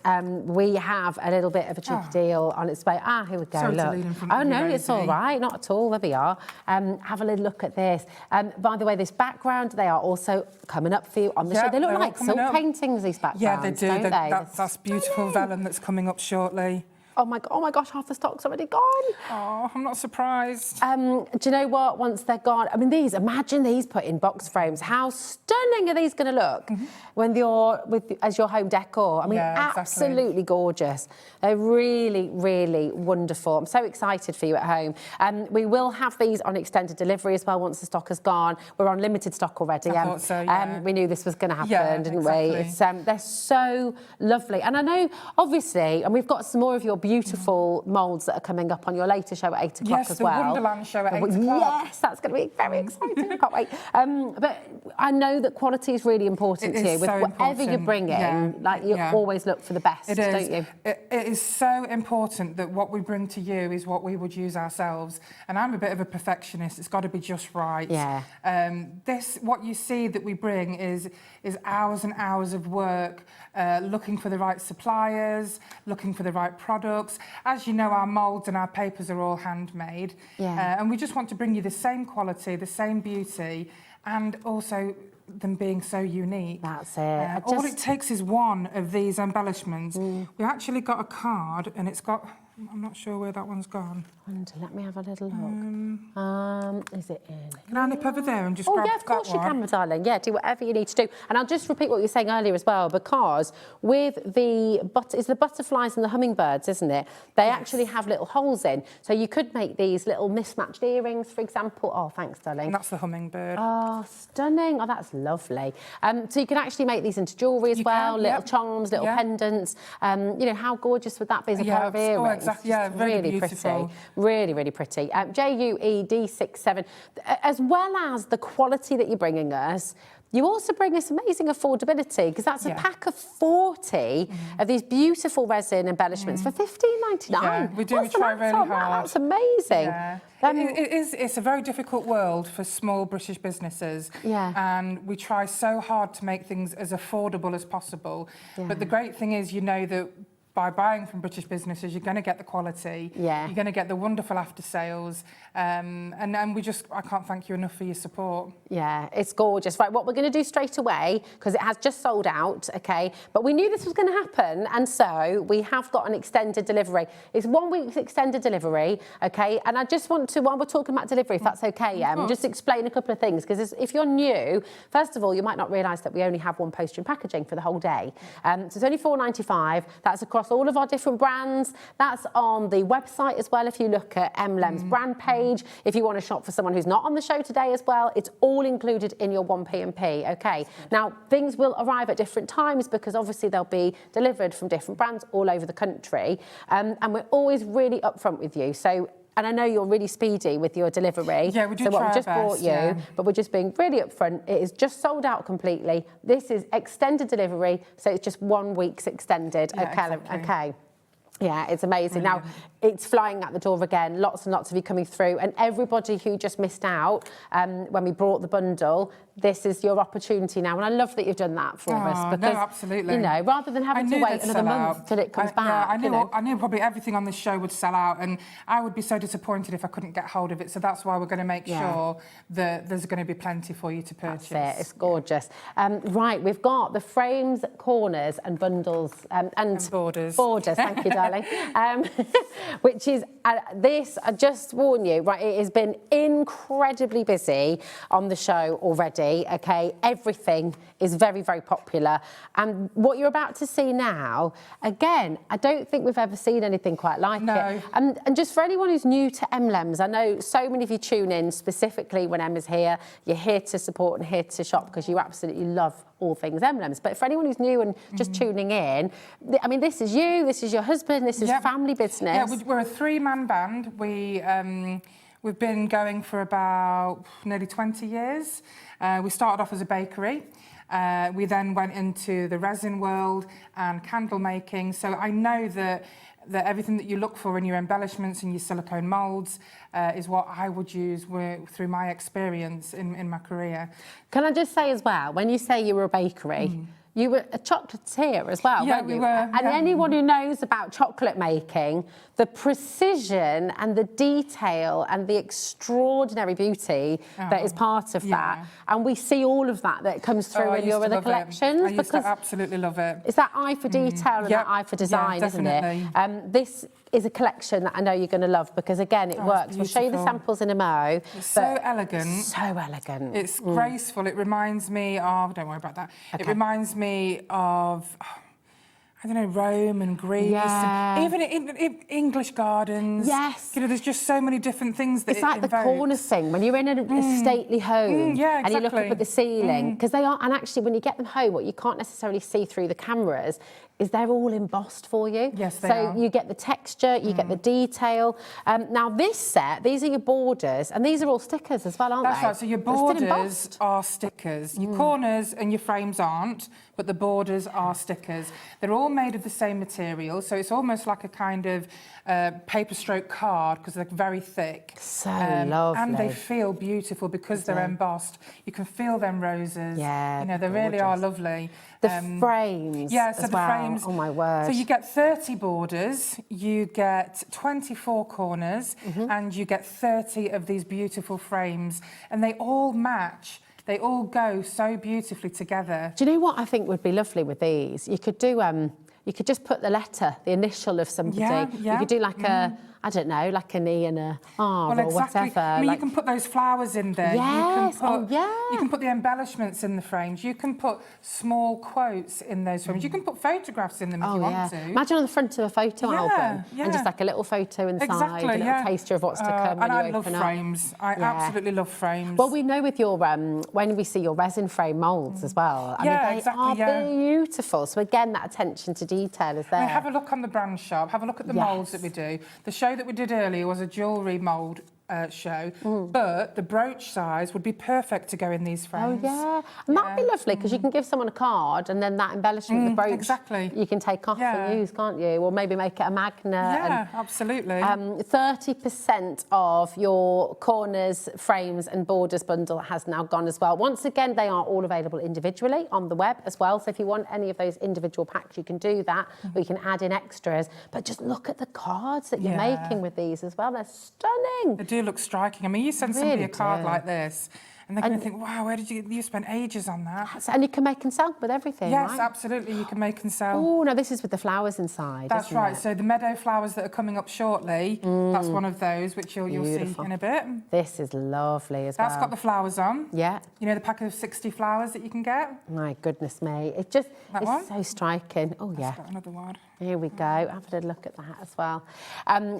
we have a little bit of a cheeky deal on its way. Ah, here we go. Sorry to look. lean in front Oh of you, no, it's all Rosie. right. Not at all. There we are. Have a little look at this. By the way, this background, they are also coming up for you on the show. They look they're all like coming silk up. paintings. These backgrounds, Yeah, they do. don't they? That's beautiful vellum that's coming up shortly. Oh my gosh, half the stock's already gone. Oh, I'm not surprised. Do you know what? Once they're gone, I mean, imagine these put in box frames. How stunning are these going to look when you're as your home decor? I mean, absolutely gorgeous. They're really, really wonderful. I'm so excited for you at home. We will have these on extended delivery as well once the stock has gone. We're on limited stock already. I thought so, yeah. We knew this was going to happen, didn't we? It's, they're so lovely. And I know, obviously, and we've got some more of your beautiful moulds that are coming up on your later show at 8 o'clock as well. Yes, the Wonderland show at 8 o'clock. Yes, that's going to be very exciting. I can't wait. But I know that quality is really important to you. With whatever you bring in, you always look for the best, don't you? It is so important that what we bring to you is what we would use ourselves. And I'm a bit of a perfectionist. It's got to be just right. Yeah. What you see that we bring is hours and hours of work, looking for the right suppliers, looking for the right products. As you know, our moulds and our papers are all handmade. Yeah. And we just want to bring you the same quality, the same beauty, and also them being so unique. That's it. All it takes is one of these embellishments. We actually got a card, and it's got... I'm not sure where that one's gone. Let me have a little look. Is it in? Can I nip over there and just grab that one? Oh, yeah, of course you can, my darling. Yeah, do whatever you need to do. And I'll just repeat what you were saying earlier as well, because with it's the butterflies and the hummingbirds, isn't it? They actually have little holes in. So you could make these little mismatched earrings, for example. Oh, thanks, darling. And that's the hummingbird. Oh, stunning. Oh, that's lovely. So you can actually make these into jewellery as well, little charms, little pendants. You know, how gorgeous would that be as a pair of earrings? Exactly. Yeah, really beautiful. pretty. Really, really pretty. JUED67. As well as the quality that you're bringing us, you also bring us amazing affordability, because that's a pack of 40 of these beautiful resin embellishments for $15.99. Yeah, we do. We try really hard. That's amazing. Yeah. It's a very difficult world for small British businesses. Yeah. And we try so hard to make things as affordable as possible. Yeah. But the great thing is, you know that by buying from British businesses, you're going to get the quality. Yeah. You're going to get the wonderful after sales. And I can't thank you enough for your support. Yeah, it's gorgeous. Right, what we're going to do straight away, because it has just sold out, okay, but we knew this was going to happen, and so we have got an extended delivery. It's 1 week's extended delivery, okay, and I just want to, while we're talking about delivery, if that's okay, just explain a couple of things, because if you're new, first of all, you might not realise that we only have one poster and packaging for the whole day. So it's only £4.95. That's across all of our different brands. That's on the website as well, if you look at Emlems brand page. If you want to shop for someone who's not on the show today as well, it's all included in your 1P&P, okay? Now, things will arrive at different times, because obviously they'll be delivered from different brands all over the country. And we're always really upfront with you. So, and I know you're really speedy with your delivery. Yeah, we do so try what we just our brought best, you, but we're just being really upfront. It is just sold out completely. This is extended delivery, so it's just 1 week's extended. Yeah, okay, exactly. Okay. Yeah, it's amazing. Now, it's flying out the door again. Lots and lots of you coming through. And everybody who just missed out when we brought the bundle, this is your opportunity now. And I love that you've done that for us. Because, no, absolutely. You know, rather than having to wait another month till it comes back. Yeah, I knew probably everything on this show would sell out, and I would be so disappointed if I couldn't get hold of it. So that's why we're going to make sure that there's going to be plenty for you to purchase. That's it. It's gorgeous. Right, we've got the frames, corners and bundles and borders. Borders, thank you, darling. Which is, this, I just warn you, right, it has been incredibly busy on the show already, okay? Everything is very, very popular. And what you're about to see now, again, I don't think we've ever seen anything quite like it. And just for anyone who's new to Emlems, I know so many of you tune in specifically when Emma's here. You're here to support and here to shop because you absolutely love all things Emlems. But for anyone who's new and just tuning in, I mean, this is you, this is your husband, this is family business. Yeah, we're a three-man band. We've been going for about nearly 20 years. We started off as a bakery. We then went into the resin world and candle making. So I know that everything that you look for in your embellishments and your silicone moulds is what I would use through my experience in my career. Can I just say as well, when you say you were a bakery, you were a chocolatier as well, Yeah, weren't we you? were, And yeah. anyone who knows about chocolate making, the precision and the detail and the extraordinary beauty that is part of that. And we see all of that comes through in your other collections. I used to absolutely love it. It's that eye for detail and that eye for design, isn't it? This is a collection that I know you're going to love because, again, it works. We'll show you the samples in a mo. It's so elegant. So elegant. It's graceful. It reminds me of... Don't worry about that. It reminds me of... I don't know, Rome and Greece, and even in English gardens. Yes. You know, there's just so many different things that it's like the corner thing when you're in a stately home and you look up at the ceiling, because they are, and actually when you get them home, what you can't necessarily see through the cameras is they're all embossed for you. Yes, they are. are. So you get the texture, you get the detail. Now this set, these are your borders, and these are all stickers as well, aren't That's they? right, so your They're still borders embossed. are stickers. Your corners and your frames aren't, but the borders are stickers. They're all made of the same material, so it's almost like a kind of paper stroke card because they're very thick. So lovely. And they feel beautiful because they're embossed. You can feel them roses. Yeah, you know, they really are lovely. The frames Yeah, so as the well. frames. Oh my word. So you get 30 borders, you get 24 corners, and you get 30 of these beautiful frames, and they all match. They all go so beautifully together. Do you know what I think would be lovely with these? You could do, you could just put the letter, the initial of somebody. Yeah, yeah. You could do like a, I don't know, like an E and a R or whatever. I mean, like... you can put those flowers in there. Yes, You can put the embellishments in the frames. You can put small quotes in those frames. You can put photographs in them if you want to. Imagine on the front of a photo album yeah. and just like a little photo inside, a little taster of what's to come when and you I love open frames. I absolutely love frames. Well, we know with your, when we see your resin frame moulds as well, I mean, they are beautiful. So again, that attention to detail is there. I mean, have a look on the brand shop. Have a look at the moulds that we do. The show that we did earlier was a jewellery mould show, but the brooch size would be perfect to go in these frames. Oh, yeah. And that'd be lovely because you can give someone a card and then that embellishment, the brooch, you can take off and use, can't you? Or maybe make it a magnet. Yeah, absolutely. 30% of your corners, frames and borders bundle has now gone as well. Once again, they are all available individually on the web as well. So if you want any of those individual packs, you can do that, or you can add in extras. But just look at the cards that you're making with these as well. They're stunning. They do look striking. I mean, you send somebody a card like this, and they're going to think, wow, where did you spent ages on that? And you can make and sell with everything, Yes, right? absolutely, you can make and sell. Oh, no, this is with the flowers inside, That's isn't right. it? So the meadow flowers that are coming up shortly, that's one of those, which you'll see in a bit. This is lovely as well. That's got the flowers on. Yeah. You know, the pack of 60 flowers that you can get? My goodness me. It just is so striking. Oh, yeah. Got another one. Here we go. Have a look at that as well.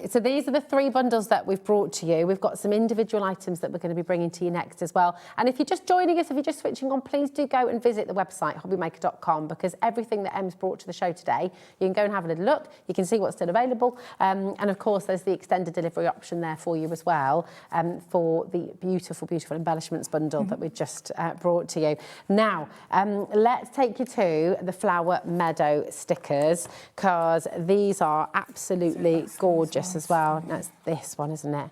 So these are the 3 bundles that we've brought to you. We've got some individual items that we're going to be bringing to you next as well. And if you're just joining us, if you're just switching on, please do go and visit the website, hobbymaker.com, because everything that Em's brought to the show today, you can go and have a little look. You can see what's still available. And of course, there's the extended delivery option there for you as well, for the beautiful, beautiful embellishments bundle that we just brought to you. Now, let's take you to the Flower Meadow stickers, because these are absolutely gorgeous as well. That's this one, isn't it?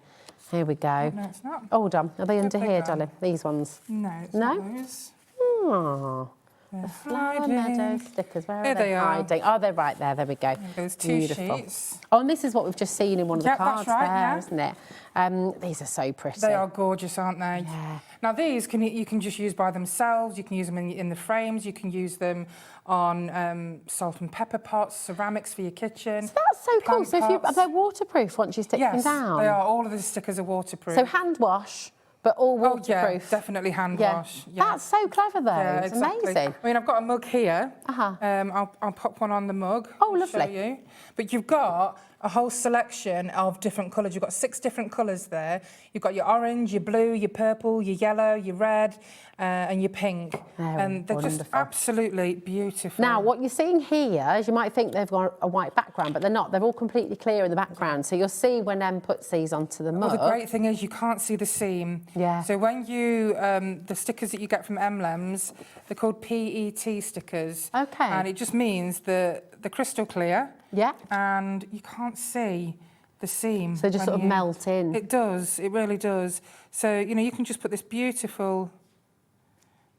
Here we go. No, it's not. Hold on. Are they under here, darling? These ones? No, it's no? not those. Oh. The Flower Meadow stickers, where are they hiding? Oh, they're right there. There we go. There's 2 Beautiful. sheets. Oh, and this is what we've just seen in one of the cards that's right, there, isn't it? These are so pretty. They are gorgeous, aren't they? Yeah. Now, these you can just use by themselves. You can use them in the frames. You can use them on salt and pepper pots, ceramics for your kitchen. So that's so cool. So are they waterproof once you stick them down? They are. All of the stickers are waterproof. So hand wash, but all waterproof. Oh, yeah, definitely hand wash. Yeah. That's so clever, though. Yeah, it's exactly. amazing. I mean, I've got a mug here. I'll pop one on the mug. Oh, Show lovely. you. But you've got a whole selection of different colours. You've got 6 different colours there. You've got your orange, your blue, your purple, your yellow, your red, and your pink. And they're just absolutely beautiful. Now, what you're seeing here is you might think they've got a white background, but they're not. They're all completely clear in the background. So you'll see when Em puts these onto the mug. Well, the great thing is you can't see the seam. Yeah. So when you, the stickers that you get from Emlems, they're called PET stickers. Okay. And it just means that they're crystal clear. Yeah. And you can't see the seam. So they just sort of melt in. It does. It really does. So, you know, you can just put this beautiful...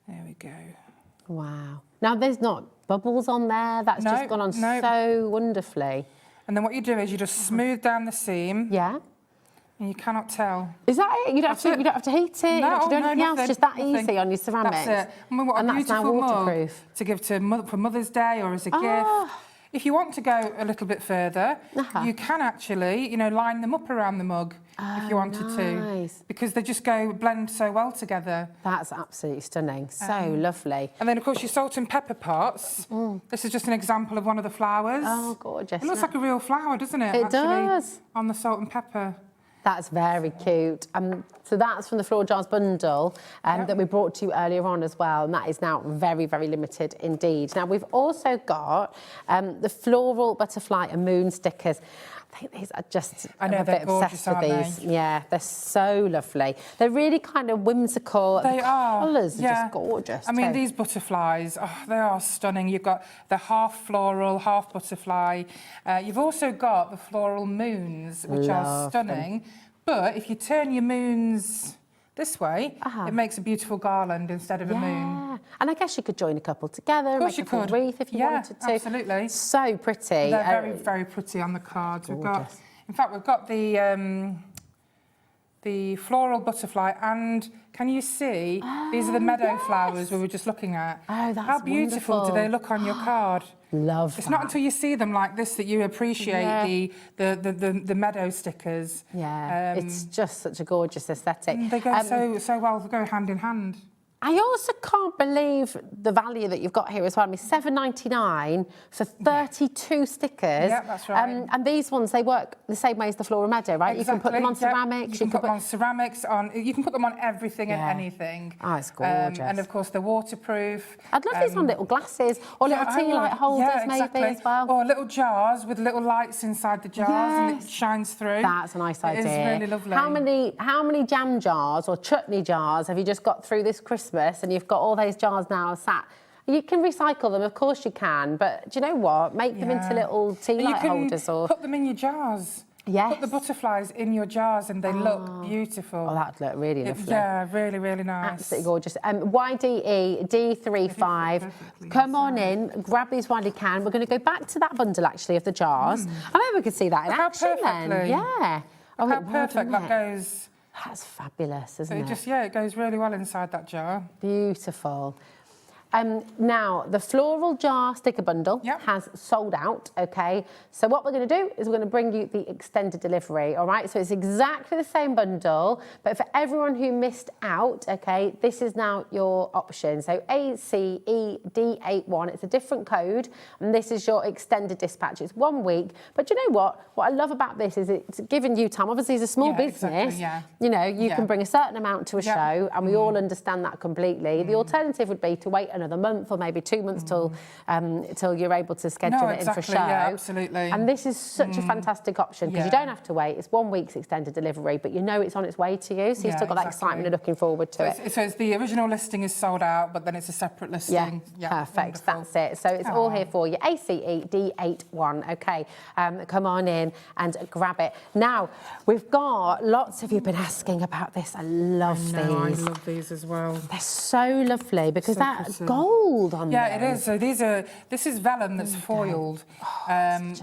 There we go. Wow. Now, there's not bubbles on there. That's just gone on so wonderfully. And then what you do is you just smooth down the seam. Yeah. And you cannot tell. Is that it? You don't have to heat it. You don't have to do anything else. Just that easy on your ceramics. That's it. I mean, what and a that's now beautiful waterproof. mug to give to for Mother's Day or as a gift. If you want to go a little bit further, you can actually, you know, line them up around the mug if you wanted to, because they just blend so well together. That's absolutely stunning. So lovely. And then, of course, your salt and pepper pots. This is just an example of one of the flowers. Oh, gorgeous. It looks like a real flower, doesn't it? It does. On the salt and pepper. That's very cute. So that's from the Floral Jars bundle that we brought to you earlier on as well, and that is now very, very limited indeed. Now, we've also got the floral butterfly and moon stickers. I think these are just, I'm a bit obsessed with these. Yeah, they're so lovely. They're really kind of whimsical. They are. Colours are just gorgeous. I mean, these butterflies, they are stunning. You've got the half floral, half butterfly. You've also got the floral moons, which are stunning. But if you turn your moons this way, it makes a beautiful garland instead of a moon. And I guess you could join a couple together and make a full wreath if you wanted to. Absolutely. So pretty. They're very, very pretty on the cards. We've got, in fact, we've got the floral butterfly, and can you see these are the meadow flowers we were just looking at? Oh, that's How beautiful do they look on your card? Love It's not until you see them like this that you appreciate the meadow stickers. Yeah, it's just such a gorgeous aesthetic. They go so well, they go hand in hand. I also can't believe the value that you've got here as well. I mean, $7.99 for 32 stickers. Yeah, that's right. And these ones, they work the same way as the Floral Meadow, right? Exactly. You can put them on ceramics. You can put them on ceramics. You can put them on everything and anything. Oh, it's gorgeous. And of course, they're waterproof. I'd love these on little glasses or little tea light holders maybe as well. Or little jars with little lights inside the jars and it shines through. That's a nice idea. It is really lovely. How many jam jars or chutney jars have you just got through this Christmas and you've got all those jars now sat? You can recycle them, of course you can, but do you know what? Make them into little tea light holders or... put them in your jars. Yes. Put the butterflies in your jars and they look beautiful. Oh, that'd look really lovely. Yeah, really, really nice. Absolutely gorgeous. YDE D35. Come on in, grab these while you can. We're going to go back to that bundle, actually, of the jars. I know we could see that in action then. Yeah. Oh, how perfect that goes. That's fabulous, isn't it? It goes really well inside that jar. Beautiful. Now, the floral jar sticker bundle has sold out, okay? So what we're going to do is we're going to bring you the extended delivery, all right? So it's exactly the same bundle, but for everyone who missed out, okay, this is now your option. So ACED81, it's a different code, and this is your extended dispatch. It's 1 week, but you know what? What I love about this is it's giving you time. Obviously, it's a small business. You know, you can bring a certain amount to a show, and we all understand that completely. The alternative would be to wait another month or maybe 2 months till you're able to schedule it in for show. Yeah, absolutely. And this is such a fantastic option because you don't have to wait. It's 1 week's extended delivery, but you know it's on its way to you, so you've still got that excitement of looking forward to it. So it's the original listing is sold out, but then it's a separate listing. Yeah, perfect. Wonderful. That's it. So it's all here for you. ACED81. Okay, come on in and grab it. Now, we've got lots of you been asking about this. I love these. I love these as well. They're so lovely because that's gold on them. Yeah, it is. So this is vellum that's foiled.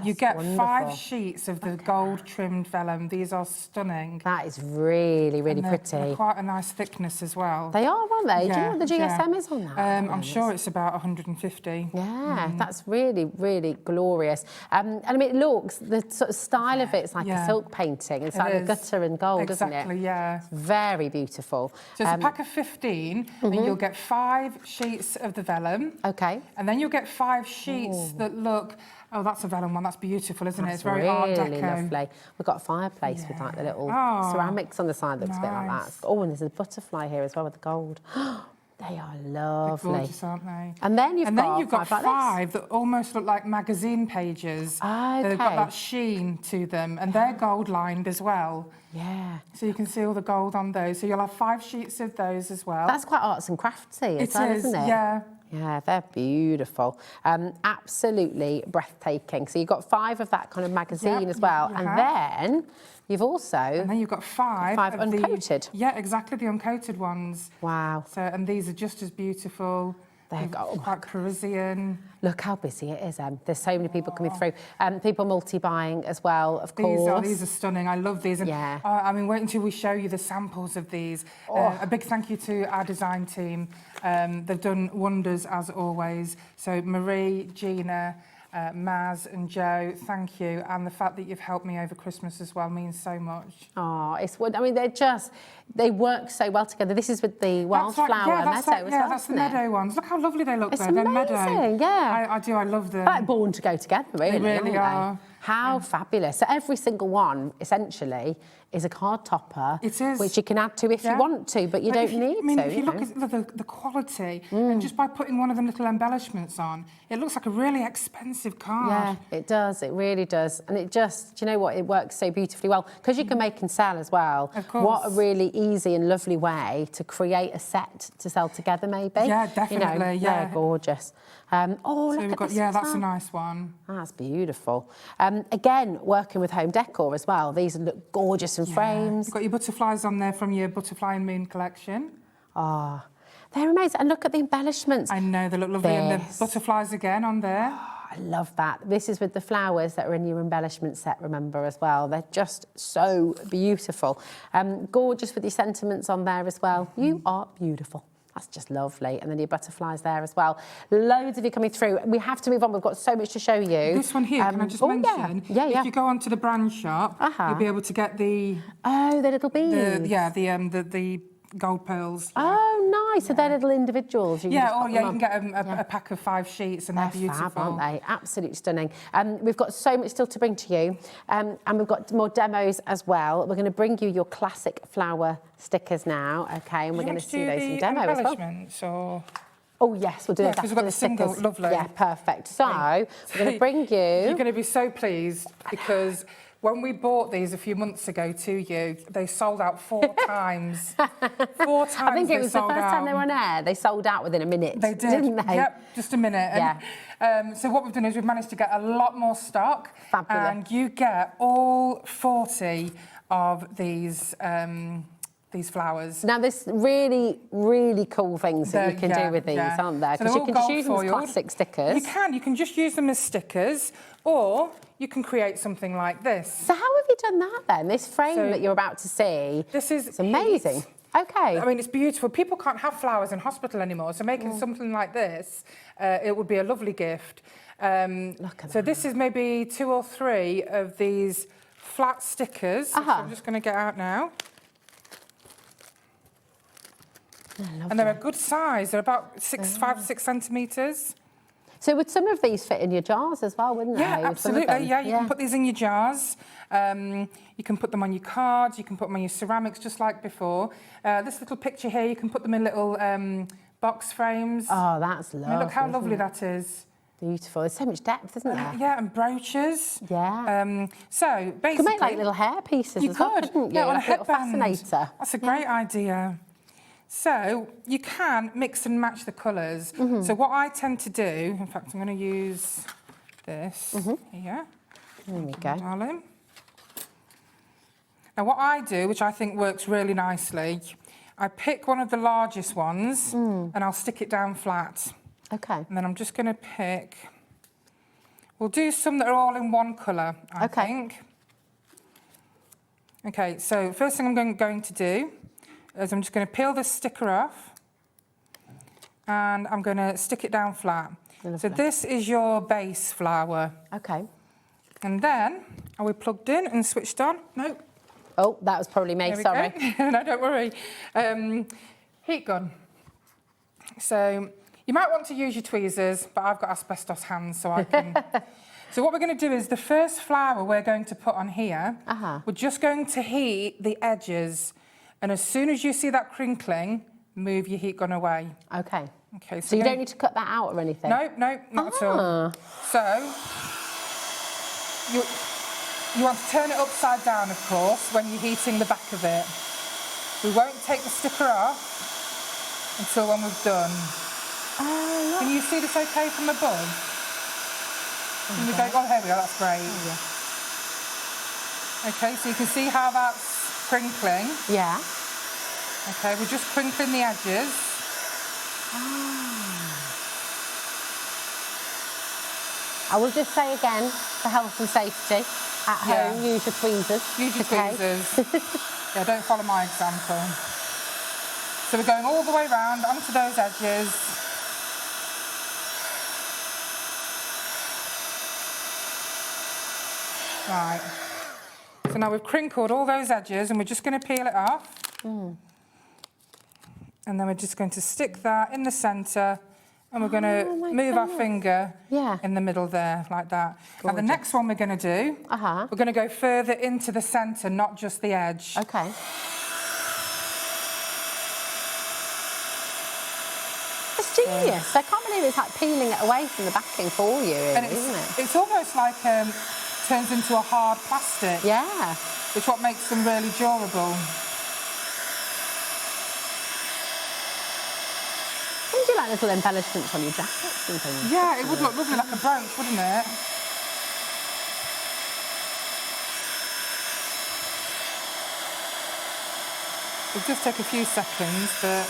You get wonderful. 5 sheets of the gold trimmed vellum. These are stunning. That is really, really pretty. They're quite a nice thickness as well. They are, aren't they? Do you know what the GSM is on that? I'm sure it's about 150. Yeah, that's really, really glorious. And I mean, it looks, the sort of style of it's like a silk painting inside a gutter and gold, isn't it? Exactly, yeah. It's very beautiful. So it's a pack of 15, and you'll get 5 sheets sheets of the vellum. Okay. And then you'll get 5 sheets that look... Oh, that's a vellum one. That's beautiful, isn't it? It's very Art Deco. Really lovely. We've got a fireplace with like the little ceramics on the side. Looks a bit like that. Oh, and there's a butterfly here as well with the gold. They are lovely. They're gorgeous, aren't they? And then you've got 5 that almost look like magazine pages. Okay. They've got that sheen to them, and they're gold lined as well. Yeah. So you can see all the gold on those. So you'll have 5 sheets of those as well. That's quite arts and craftsy as well, isn't it? Yeah. Yeah, they're beautiful. Absolutely breathtaking. So you've got 5 of that kind of magazine as well. And then you've also... And then you've got 5 of uncoated. Yeah, exactly, the uncoated ones. Wow. So, and these are just as beautiful. They're quite Parisian. Look how busy it is, There's so many people coming through. People multi-buying as well, of course. These are stunning. I love these. And, yeah. I mean, wait until we show you the samples of these. A big thank you to our design team. They've done wonders, as always. So Marie, Gina, Maz and Joe, thank you. And the fact that you've helped me over Christmas as well means so much. Oh, I mean, they work so well together. This is with the wildflower meadow as well, that's the meadow ones. Look how lovely they look it's there. Amazing, They're meadow. Yeah. I do, I love them. Like born to go together, really. They really are. How fabulous. So every single one, essentially, is a card topper. It is. Which you can add to if you want to, but you don't need to. I mean, if you look at the quality, and just by putting one of the little embellishments on, it looks like a really expensive card. Yeah, it does. It really does. And it just, do you know what? It works so beautifully well. Because you can make and sell as well. Of course. What a really easy and lovely way to create a set to sell together, maybe. Yeah, definitely, They're gorgeous. Oh, so look at this that's as a well. nice one. That's beautiful. Again, working with home decor as well. These look gorgeous in frames. You've got your butterflies on there from your Butterfly and Moon collection. Ah, they're amazing. And look at the embellishments. I know, they look lovely. And the butterflies again on there. I love that. This is with the flowers that are in your embellishment set, remember, as well. They're just so beautiful. Gorgeous with your sentiments on there as well. You are beautiful. That's just lovely. And then your butterflies there as well. Loads of you coming through. We have to move on. We've got so much to show you. This one here, can I just mention? Yeah. If you go onto the brand shop, you'll be able to get the... Oh, the little beads. The gold pearls. Oh, nice. So they're little individuals. You can get a pack of 5 sheets and they're beautiful. Fab, aren't they? Absolutely stunning. We've got so much still to bring to you. And we've got more demos as well. We're going to bring you your classic flower stickers now, okay? And we're going to see those in demo as well. Or... Oh, yes, we'll do that. Because we've got the single, lovely. Yeah, perfect. So, we're going to bring you... You're going to be so pleased because... When we bought these a few months ago to you, they sold out 4 times. 4 times I think it was the first time they were on air. They sold out within a minute. They did. Didn't they? Yep, just a minute. Yeah. So what we've done is we've managed to get a lot more stock. Fabulous. And you get all 40 of these flowers. Now, there's really, really cool things that you can do with these, aren't there? Because you can just use them as classic stickers. You can just use them as stickers, or you can create something like this. So how have you done that then? This frame that you're about to see, it's amazing. Okay. I mean, it's beautiful. People can't have flowers in hospital anymore, so making something like this, it would be a lovely gift. Look at that. This is maybe 2 or 3 of these flat stickers, which I'm just going to get out now. And they're a good size. They're about 5 to 6 centimetres. So would some of these fit in your jars as well, wouldn't they? Yeah, absolutely. Yeah, you can put these in your jars. You can put them on your cards. You can put them on your ceramics, just like before. This little picture here, you can put them in little box frames. Oh, that's lovely. I mean, look how lovely that is. Beautiful. There's so much depth, isn't there? Yeah, and brooches. Yeah. So basically, you could make like little hair pieces as well, couldn't you? Yeah, on a like little headband. fascinator. That's a great idea. So you can mix and match the colours. So what I tend to do, in fact, I'm going to use this here. There we go. Darling. Now what I do, which I think works really nicely, I pick one of the largest ones and I'll stick it down flat. Okay. And then I'm just going to pick... We'll do some that are all in one colour, I think. Okay, so first thing I'm going to do is I'm just going to peel this sticker off and I'm going to stick it down flat. Lovely. So this is your base flower. Okay. And then, are we plugged in and switched on? No. Oh, that was probably me, sorry. No, don't worry. Heat gun. So You might want to use your tweezers, but I've got asbestos hands, so I can... So what we're going to do is the first flower we're going to put on here, we're just going to heat the edges. And as soon as you see that crinkling, move your heat gun away. Okay. Okay. So you don't need to cut that out or anything? No, not at all. So you want to turn it upside down, of course, when you're heating the back of it. We won't take the sticker off until when we've done. Can you see this okay from above? Can you go, oh, here we go, that's great. Okay, so you can see how that's crinkling. Yeah. Okay, we're just crinkling the edges. I will just say again, for health and safety, at home, use your tweezers. Use your tweezers. Yeah, don't follow my example. So we're going all the way round onto those edges. Right. So now we've crinkled all those edges and we're just going to peel it off. And then we're just going to stick that in the centre and we're going to move our finger in the middle there, like that. Gorgeous. Now the next one we're going to do, we're going to go further into the centre, not just the edge. Okay. It's genius. I can't believe it's like peeling it away from the backing for you, really, isn't it? It's almost like turns into a hard plastic. Yeah. Which what makes them really durable. Wouldn't you like little embellishments on your jackets and things? Yeah, it would look lovely like a brooch, wouldn't it? It'll just take a few seconds, but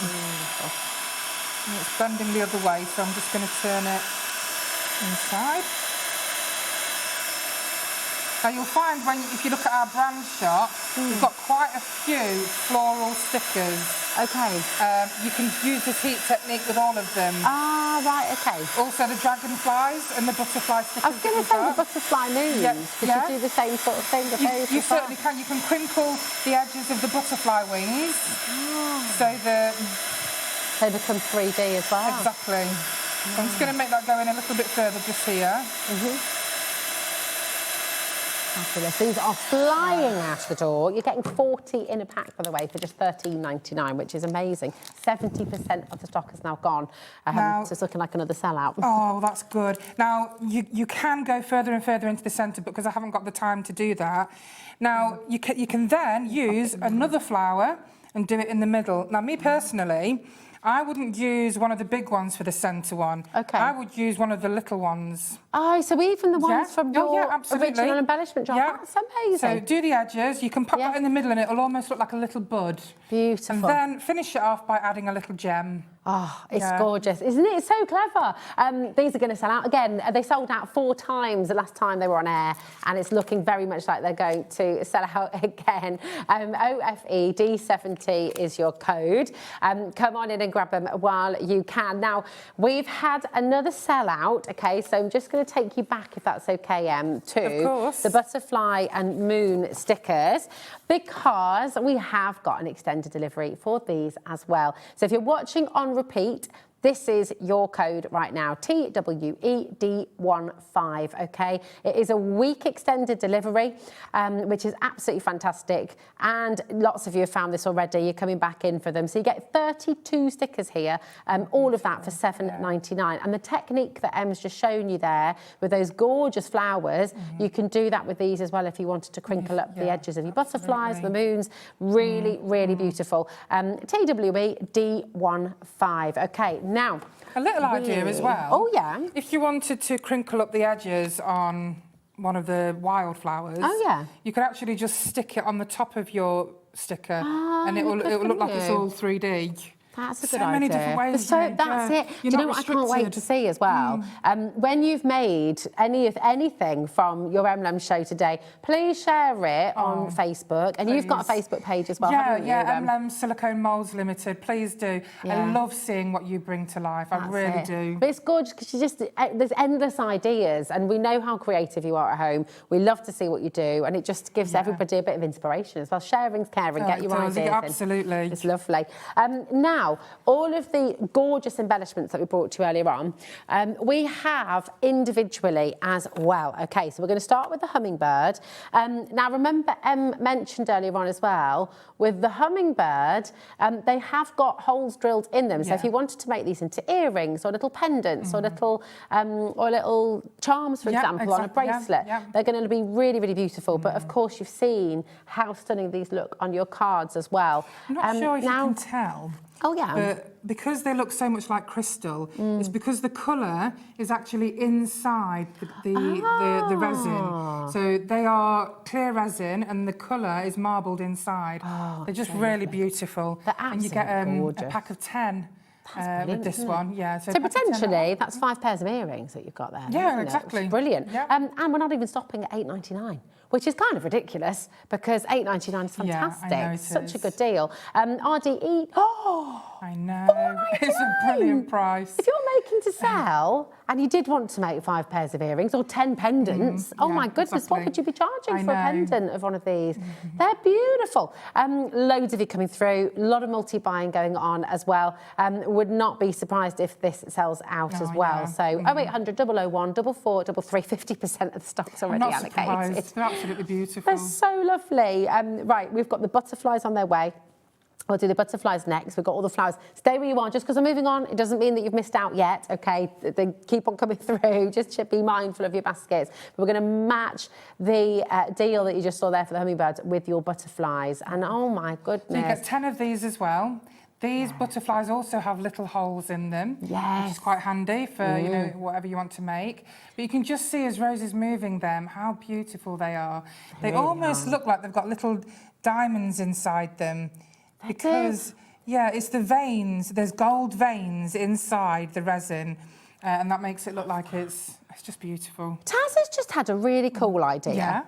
it's bending the other way, so I'm just going to turn it inside. Now you'll find if you look at our brand shop, we've got quite a few floral stickers. Okay. You can use this heat technique with all of them. Ah, right, okay. Also the dragonflies and the butterfly stickers. I was going to say the butterfly moons. Could you do the same sort of thing with those? You certainly can. You can crinkle the edges of the butterfly wings so that they become 3D as well. Exactly. I'm just going to make that go in a little bit further just here. Fabulous. These are flying out the door. You're getting 40 in a pack, by the way, for just $13.99, which is amazing. 70% of the stock is now gone. So it's looking like another sellout. Oh, that's good. Now, you can go further and further into the centre because I haven't got the time to do that. Now, you can then use another flower and do it in the middle. Now, me personally, I wouldn't use one of the big ones for the centre one. Okay. I would use one of the little ones. Oh, so even the ones from your original embellishment job? Yeah. That's amazing. So do the edges. You can pop that in the middle and it'll almost look like a little bud. Beautiful. And then finish it off by adding a little gem. Oh, it's gorgeous. Isn't it? It's so clever. These are going to sell out. Again, they sold out 4 times the last time they were on air, and it's looking very much like they're going to sell out again. OFED70 is your code. Come on in and grab them while you can. Now, we've had another sellout, okay, so I'm just going to take you back, if that's okay, to the butterfly and moon stickers, because we have got an extended delivery for these as well. So if you're watching on repeat, this is your code right now, TWED15, okay? It is a week extended delivery, which is absolutely fantastic. And lots of you have found this already. You're coming back in for them. So you get 32 stickers here, all of that for $7.99. And the technique that Em's just shown you there with those gorgeous flowers, you can do that with these as well if you wanted to crinkle up the edges of your butterflies, the moons. Really, really beautiful. TWED15, okay. Now, a little idea as well. Oh, yeah. If you wanted to crinkle up the edges on one of the wildflowers, you could actually just stick it on the top of your sticker and it will look like it's all 3D. That's a good idea. So many different ways. That's it. Do you know what I can't wait to see as well? When you've made anything from your Emlem show today, please share it on Facebook. And you've got a Facebook page as well, haven't you? Yeah, Emlem Silicone Moulds Limited. Please do. I love seeing what you bring to life. I really do. But it's gorgeous because there's endless ideas, and we know how creative you are at home. We love to see what you do, and it just gives everybody a bit of inspiration as well. Sharing's caring. Get your ideas in. Absolutely. It's lovely. Now, Now, all of the gorgeous embellishments that we brought to you earlier on, we have individually as well. Okay, so we're going to start with the hummingbird. Now, remember Em mentioned earlier on as well, with the hummingbird, they have got holes drilled in them. So if you wanted to make these into earrings or little pendants or little charms, for example, on a bracelet, they're going to be really, really beautiful. But of course, you've seen how stunning these look on your cards as well. I'm not sure if you can tell. Oh, yeah. But because they look so much like crystal, it's because the colour is actually inside the resin. So they are clear resin and the colour is marbled inside. They're just really beautiful. They're and you get gorgeous. a pack of 10 with this isn't it? one. Yeah. So potentially, that's 5 pairs of earrings that you've got there. Yeah, isn't it? exactly. Which is brilliant. Yeah. And we're not even stopping at £8.99. Which is kind of ridiculous because £8.99 is fantastic. Yeah, I know it Such is. a good deal. RDE. I know. It's a brilliant price. If you're making to sell and you did want to make 5 pairs of earrings or 10 pendants, oh my goodness, what would you be charging for a pendant of one of these? They're beautiful. Loads of you coming through, a lot of multi-buying going on as well. Would not be surprised if this sells out as well. So 0800 001 44 33, 50% of the stock's already allocated. Surprised. They're absolutely beautiful. They're so lovely. Right, we've got the butterflies on their way. We'll do the butterflies next. We've got all the flowers. Stay where you are. Just because I'm moving on, it doesn't mean that you've missed out yet, OK? They keep on coming through. Just be mindful of your baskets. But we're going to match the deal that you just saw there for the hummingbirds with your butterflies. And oh, my goodness. So you get 10 of these as well. These butterflies also have little holes in them, which is quite handy for you know, whatever you want to make. But you can just see as Rose is moving them how beautiful they are. They almost look like they've got little diamonds inside them. Because, yeah, it's the veins. There's gold veins inside the resin, and that makes it look like it's just beautiful. Taz has just had a really cool idea. Yeah.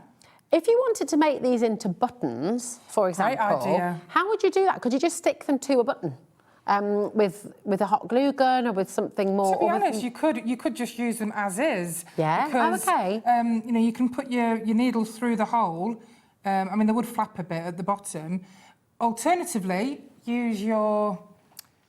If you wanted to make these into buttons, for example, how would you do that? Could you just stick them to a button with a hot glue gun or with something more? To be honest, you could just use them as is. Yeah. Because, you know, you can put your needle through the hole. I mean, they would flap a bit at the bottom. Alternatively, use your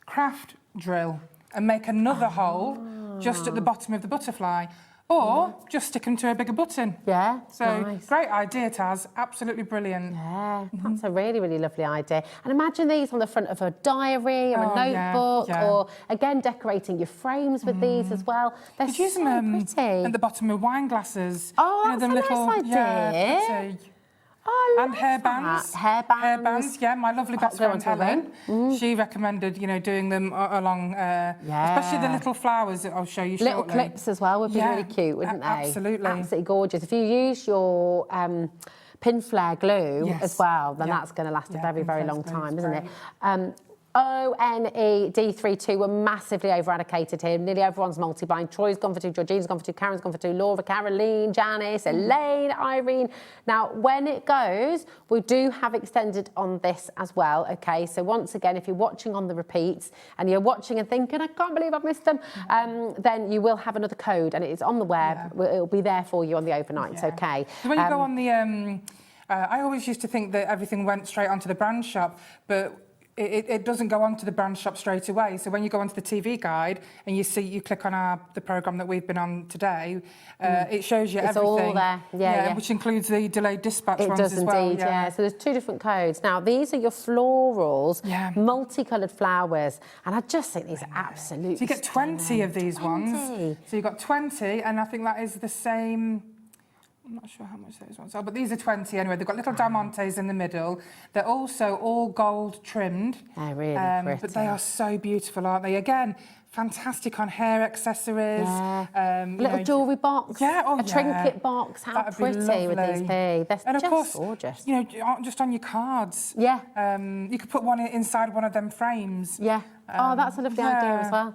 craft drill and make another hole just at the bottom of the butterfly. Or just stick them to a bigger button. Yeah, so nice. Great idea, Taz. Absolutely brilliant. Yeah, that's a really, really lovely idea. And imagine these on the front of a diary or a notebook, or again decorating your frames with these as well. They're so pretty. At the bottom of wine glasses. Oh, that's a nice idea. Yeah, pretty. Oh, and hairbands. Hairbands, yeah. My lovely best friend Helen, she recommended, you know, doing them along, especially the little flowers that I'll show you shortly. Little clips as well would be really cute, wouldn't they? Absolutely. Absolutely gorgeous. If you use your pin flare glue as well, then that's going to last a very, very long time, isn't it? ONED32 were massively over-allocated here. Nearly everyone's multi-buying. Troy's gone for 2, Georgina's gone for 2, Karen's gone for 2, Laura, Caroline, Janice, Elaine, Irene. Now, when it goes, we do have extended on this as well, OK? So once again, if you're watching on the repeats and you're watching and thinking, I can't believe I've missed them, then you will have another code and it's on the web. It'll be there for you on the overnights, OK? So when you go on the... I always used to think that everything went straight onto the brand shop, but it doesn't go onto the brand shop straight away. So when you go onto the TV guide and you click on the programme that we've been on today, it shows you it's everything. All there, yeah. Which includes the delayed dispatch ones as well. It does indeed, yeah. So there's 2 different codes. Now, these are your florals, multicoloured flowers, and I just think these are absolutely So you get 20 of these ones. So you've got 20, and I think that is the same... I'm not sure how much those ones are, but these are 20 anyway. They've got little diamantes in the middle. They're also all gold trimmed. They're really pretty. But they are so beautiful, aren't they? Again, fantastic on hair accessories. Little jewellery box. Yeah, a trinket box. How pretty would these be? They're and of just course, gorgeous. You know, just on your cards. Yeah. You could put one inside one of them frames. Yeah. Oh, that's a lovely idea as well.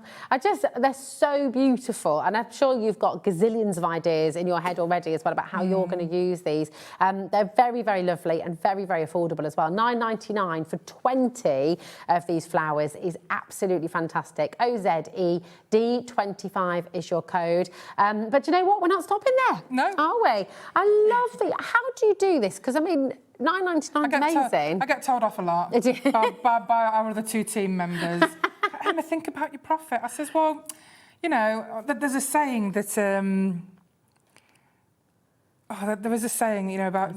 They're so beautiful, and I'm sure you've got gazillions of ideas in your head already as well about how you're going to use these. They're very, very lovely and very, very affordable as well. £9.99 for 20 of these flowers is absolutely fantastic. OZED25 is your code. But you know what? We're not stopping there. No. Are we? I love the... How do you do this? Because, I mean... £9.99 amazing. I get told off a lot by our other 2 team members. making me think about your profit. I says, well, you know, there's a saying that, there was a saying, you know, about...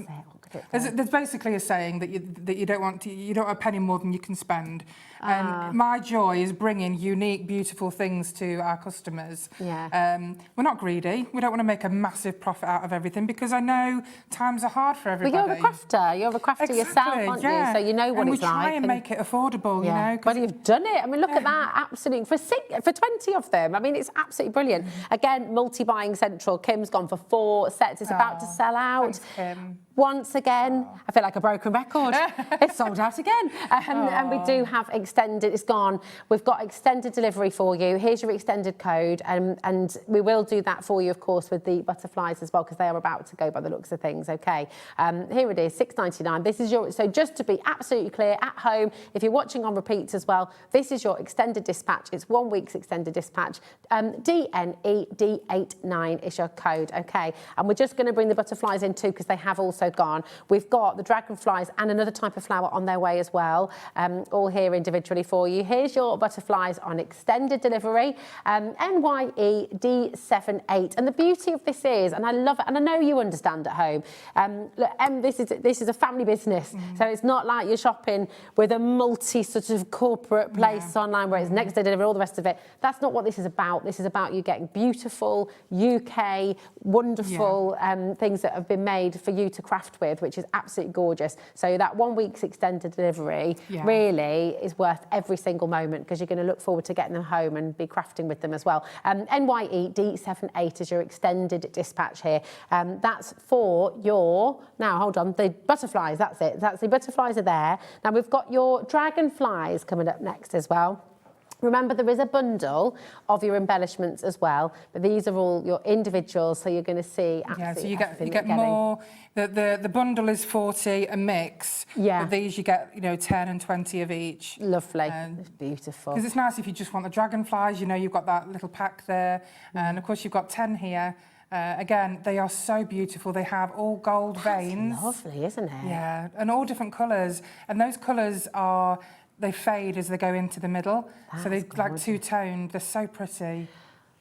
There's basically a saying that you don't want a penny more than you can spend. And my joy is bringing unique, beautiful things to our customers. Yeah. We're not greedy. We don't want to make a massive profit out of everything because I know times are hard for everybody. But you're a crafter. You're a crafter yourself, aren't you? So you know what it's like. And we try and make it affordable, you know. But you've done it. I mean, look at that. Absolutely. For 20 of them, I mean, it's absolutely brilliant. Again, multi-buying central. Kim's gone for 4 sets. It's about to sell out. Thanks, Kim. Once again, I feel like a broken record. It's sold out again. And we do have extended, it's gone. We've got extended delivery for you. Here's your extended code. And we will do that for you, of course, with the butterflies as well, because they are about to go by the looks of things, okay? Here it is, £6.99. This is your, so just to be absolutely clear, at home, if you're watching on repeats as well, this is your extended dispatch. It's 1 week's extended dispatch. DNED89 is your code, okay? And we're just going to bring the butterflies in too, because they have also gone. We've got the dragonflies and another type of flower on their way as well, all here individually for you. Here's your butterflies on extended delivery, NYED78. And the beauty of this is, and I love it, and I know you understand at home, look, this is a family business, so it's not like you're shopping with a multi sort of corporate place online where it's next day delivery, all the rest of it. That's not what this is about. This is about you getting beautiful UK, wonderful things that have been made for you to craft with, which is absolutely gorgeous. So that 1 week's extended delivery really is worth every single moment, because you're going to look forward to getting them home and be crafting with them as well. NYED78 is your extended dispatch here. That's for your, now hold on, the butterflies, that's it. That's the butterflies are there. Now we've got your dragonflies coming up next as well. Remember, there is a bundle of your embellishments as well, but these are all your individuals, so you're going to see absolutely you get more. The bundle is 40 a mix. But these you get 10 and 20 of each. Lovely, it's beautiful. Because it's nice if you just want the dragonflies. You know, you've got that little pack there, and of course you've got 10 here. Again, they are so beautiful. They have all gold veins. Lovely, isn't it? Yeah, and all different colours, and those colours are. They fade as they go into the middle. So they're like two-toned. They're so pretty.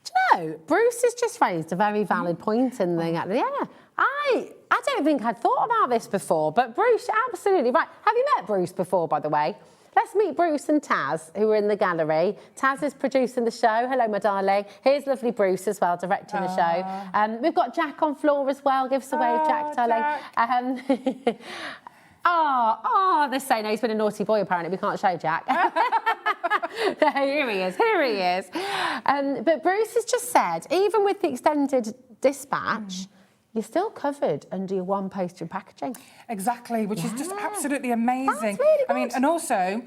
Do you know, Bruce has just raised a very valid point in the... Yeah, I don't think I'd thought about this before, but Bruce, absolutely right. Have you met Bruce before, by the way? Let's meet Bruce and Taz, who are in the gallery. Taz is producing the show. Hello, my darling. Here's lovely Bruce as well, directing the show. We've got Jack on floor as well. Give us a wave, Jack, darling. They're saying he's been a naughty boy, apparently. We can't show Jack. Here he is. But Bruce has just said, even with the extended dispatch, you're still covered under your one postage and packaging. Exactly, which is just absolutely amazing. That's really good. I mean, and also,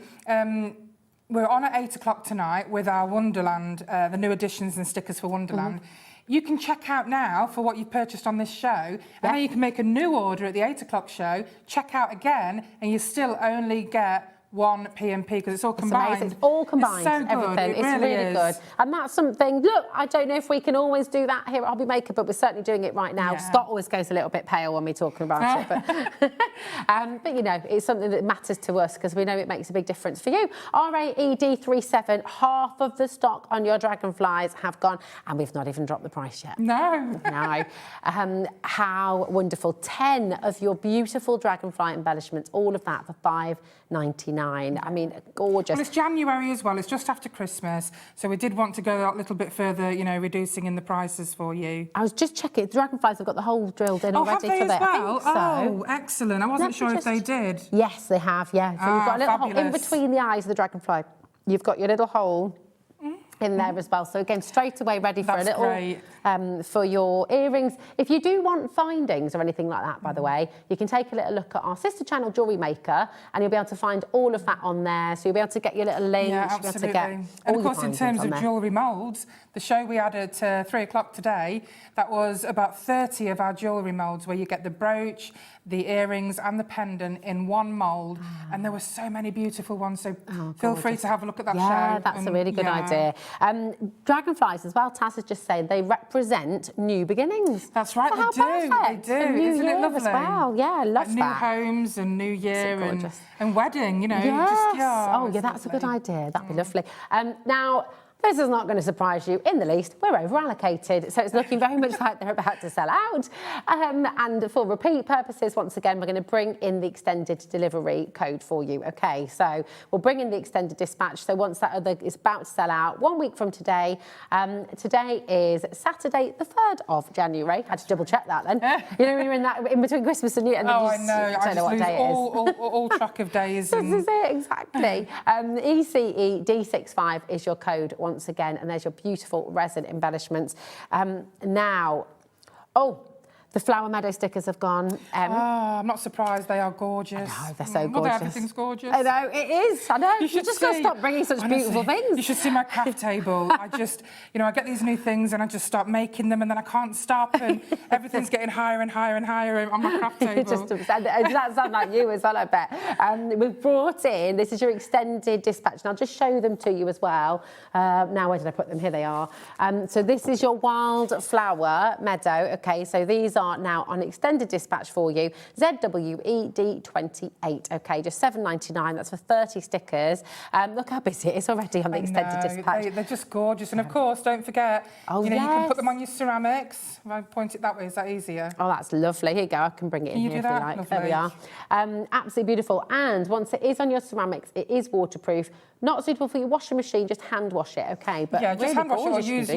we're on at 8 o'clock tonight with our Wonderland, the new additions and stickers for Wonderland. You can check out now for what you've purchased on this show, and then you can make a new order at the 8 o'clock show, check out again, and you still only get one PMP because it's all combined. It's all combined. It's so good. Everything. It it's really good. And that's something, look, I don't know if we can always do that here at Hobby Maker, but we're certainly doing it right now. Scott always goes a little bit pale when we're talking about it. But you know, it's something that matters to us because we know it makes a big difference for you. RAED37, half of the stock on your dragonflies have gone, and we've not even dropped the price yet. No. How wonderful. 10 of your beautiful dragonfly embellishments, all of that for £5.99. I mean, gorgeous. Well, it's January as well. It's just after Christmas. So we did want to go a little bit further, you know, reducing in the prices for you. I was just checking. The dragonflies have got the hole drilled in already have they for as well? I think so. Oh, excellent. I wasn't sure if they did. Yes, they have, yeah. So you've got a little hole in between the eyes of the dragonfly. You've got your little hole in there as well. So again, straight away ready for a little for your earrings. If you do want findings or anything like that, by the way, you can take a little look at our sister channel, Jewellery Maker, and you'll be able to find all of that on there. So you'll be able to get your little links. Yeah, absolutely. And of course, in terms of jewellery moulds, the show we had at 3 o'clock today, that was about 30 of our jewellery moulds where you get the brooch, the earrings and the pendant in one mould. And there were so many beautiful ones. So feel free to have a look at that show. Yeah, that's a really good idea. Dragonflies as well, Taz has just said, they represent new beginnings. That's right, So how perfect. They do. A new Isn't year it lovely? as well. Yeah, I love like that. New homes and New Year and wedding, you know. Yes. Just, yeah, oh, yeah, that's a good idea. That'd be lovely. Now, this is not going to surprise you in the least. We're over-allocated, so it's looking very much like they're about to sell out. And for repeat purposes, once again, we're going to bring in the extended delivery code for you. OK, so we'll bring in the extended dispatch. So once that other is about to sell out, 1 week from today, today is Saturday, the 3rd of January. Had to double-check that then. You know, when you're in that in between Christmas and New Year. And I you know. don't know what day it is. all track of days. This is it, exactly. ECE D65 is your code once again, and there's your beautiful resin embellishments. Now, the Flower Meadow stickers have gone. I'm not surprised. They are gorgeous. I know, they're so gorgeous. Everything's gorgeous. I know, it is. I know. You just got to stop bringing such beautiful things. You should see my craft table. I just, I get these new things and I just start making them and then I can't stop and everything's getting higher and higher and higher on my craft table. That sounds like you as well, I bet. We've brought in, this is your extended dispatch, and I'll just show them to you as well. Now, where did I put them? Here they are. So this is your wildflower meadow. OK, so these are now on extended dispatch for you. ZWED28, OK, just £7.99. That's for 30 stickers. Look how busy it is already on the extended dispatch. They're just gorgeous. And of course, don't forget, you can put them on your ceramics. If I point it that way, is that easier? Oh, that's lovely. Here you go. I can bring it in here if you like. Lovely. There we are. Absolutely beautiful. And once it is on your ceramics, it is waterproof. Not suitable for your washing machine, just hand wash it, OK? But yeah, really just hand wash it or use,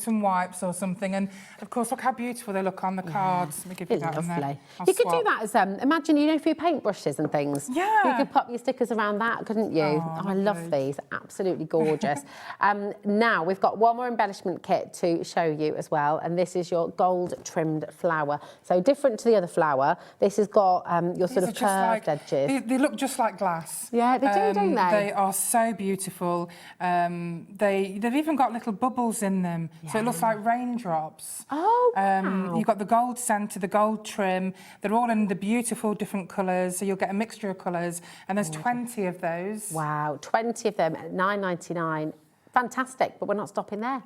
some wipes or something. And of course, look how beautiful they look on the cards. Let me give you that in there. You could do that as, imagine, for your paintbrushes and things. Yeah. You could pop your stickers around that, couldn't you? Oh, I love these. Absolutely gorgeous. Now, we've got one more embellishment kit to show you as well, and this is your gold-trimmed flower. So different to the other flower, this has got your sort of curved edges. They look just like glass. Yeah, they do, don't they? They are so beautiful. They've even got little bubbles in them, so it looks like raindrops. Oh, wow. You've got the gold centre, the gold trim. They're all in the beautiful different colours, so you'll get a mixture of colours, and there's 20 of those. Wow, 20 of them at £9.99. Fantastic, but we're not stopping there.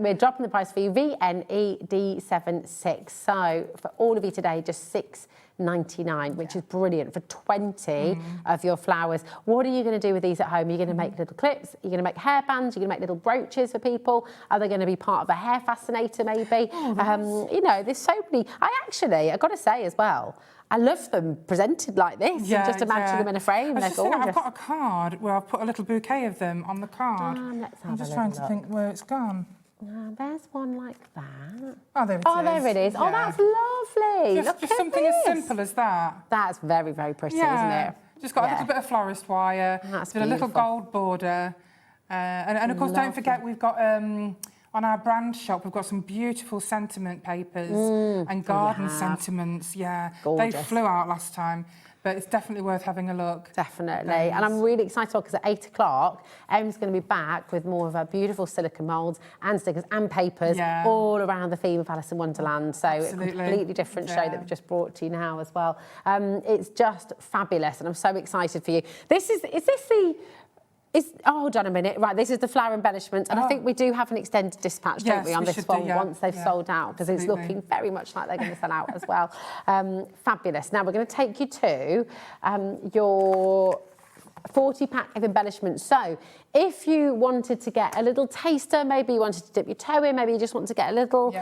We're dropping the price for you, VNED76. So for all of you today, just £6.99, which is brilliant for 20 of your flowers. What are you going to do with these at home? Are you going to make little clips? Are you going to make hairbands? Are you going to make little brooches for people? Are they going to be part of a hair fascinator, maybe? There's so many. I've got to say as well, I love them presented like this. Yeah, just imagine them in a frame. They're gorgeous. I've got a card where I've put a little bouquet of them on the card. I'm just trying to think where it's gone. There's one like that. Oh, there it is. Oh, there it is. Yeah. Oh, that's lovely. Just something as simple as that. That's very, very pretty, isn't it? Just got a little bit of florist wire. That's a little gold border. And of course, don't forget, we've got... on our brand shop, we've got some beautiful sentiment papers and garden sentiments. Yeah, gorgeous. They flew out last time, but it's definitely worth having a look. Definitely, and I'm really excited because at 8 o'clock, Em's going to be back with more of our beautiful silicone moulds and stickers and papers all around the theme of Alice in Wonderland. So a completely different show that we've just brought to you now as well. It's just fabulous, and I'm so excited for you. Is this the... hold on a minute. Right, this is the flower embellishment, and I think we do have an extended dispatch, don't we, on this one once they've sold out, because it's looking very much like they're going to sell out as well. Fabulous. Now, we're going to take you to your 40-pack of embellishments. So if you wanted to get a little taster, maybe you wanted to dip your toe in, maybe you just want to get a little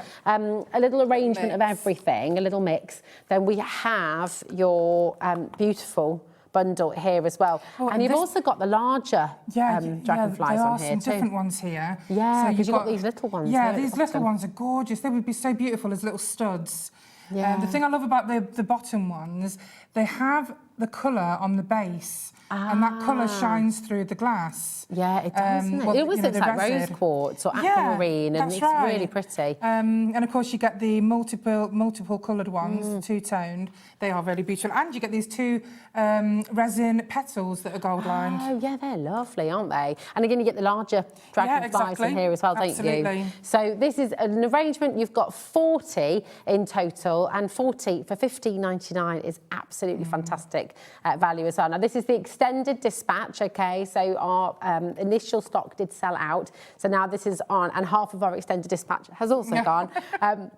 arrangement of everything, a little mix, then we have your beautiful bundle here as well. And you've also got the larger dragonflies on here too. There are some different ones here. Yeah, because you've got these little ones. Yeah, these little ones are gorgeous. They would be so beautiful as little studs. Yeah. The thing I love about the bottom ones, they have the colour on the base, and that colour shines through the glass. Yeah, it does, doesn't it? It always looks like rose quartz or aquamarine, and it's really pretty. And of course, you get the multiple coloured ones, two-toned. They are really beautiful. And you get these two resin petals that are gold-lined. Oh, yeah, they're lovely, aren't they? And again, you get the larger dragonflies in here as well, don't you? So this is an arrangement. You've got 40 in total, and 40 for £15.99 is absolutely fantastic. fantastic value as well. Now, this is the extended dispatch, okay? So our initial stock did sell out. So now this is on, and half of our extended dispatch has also gone.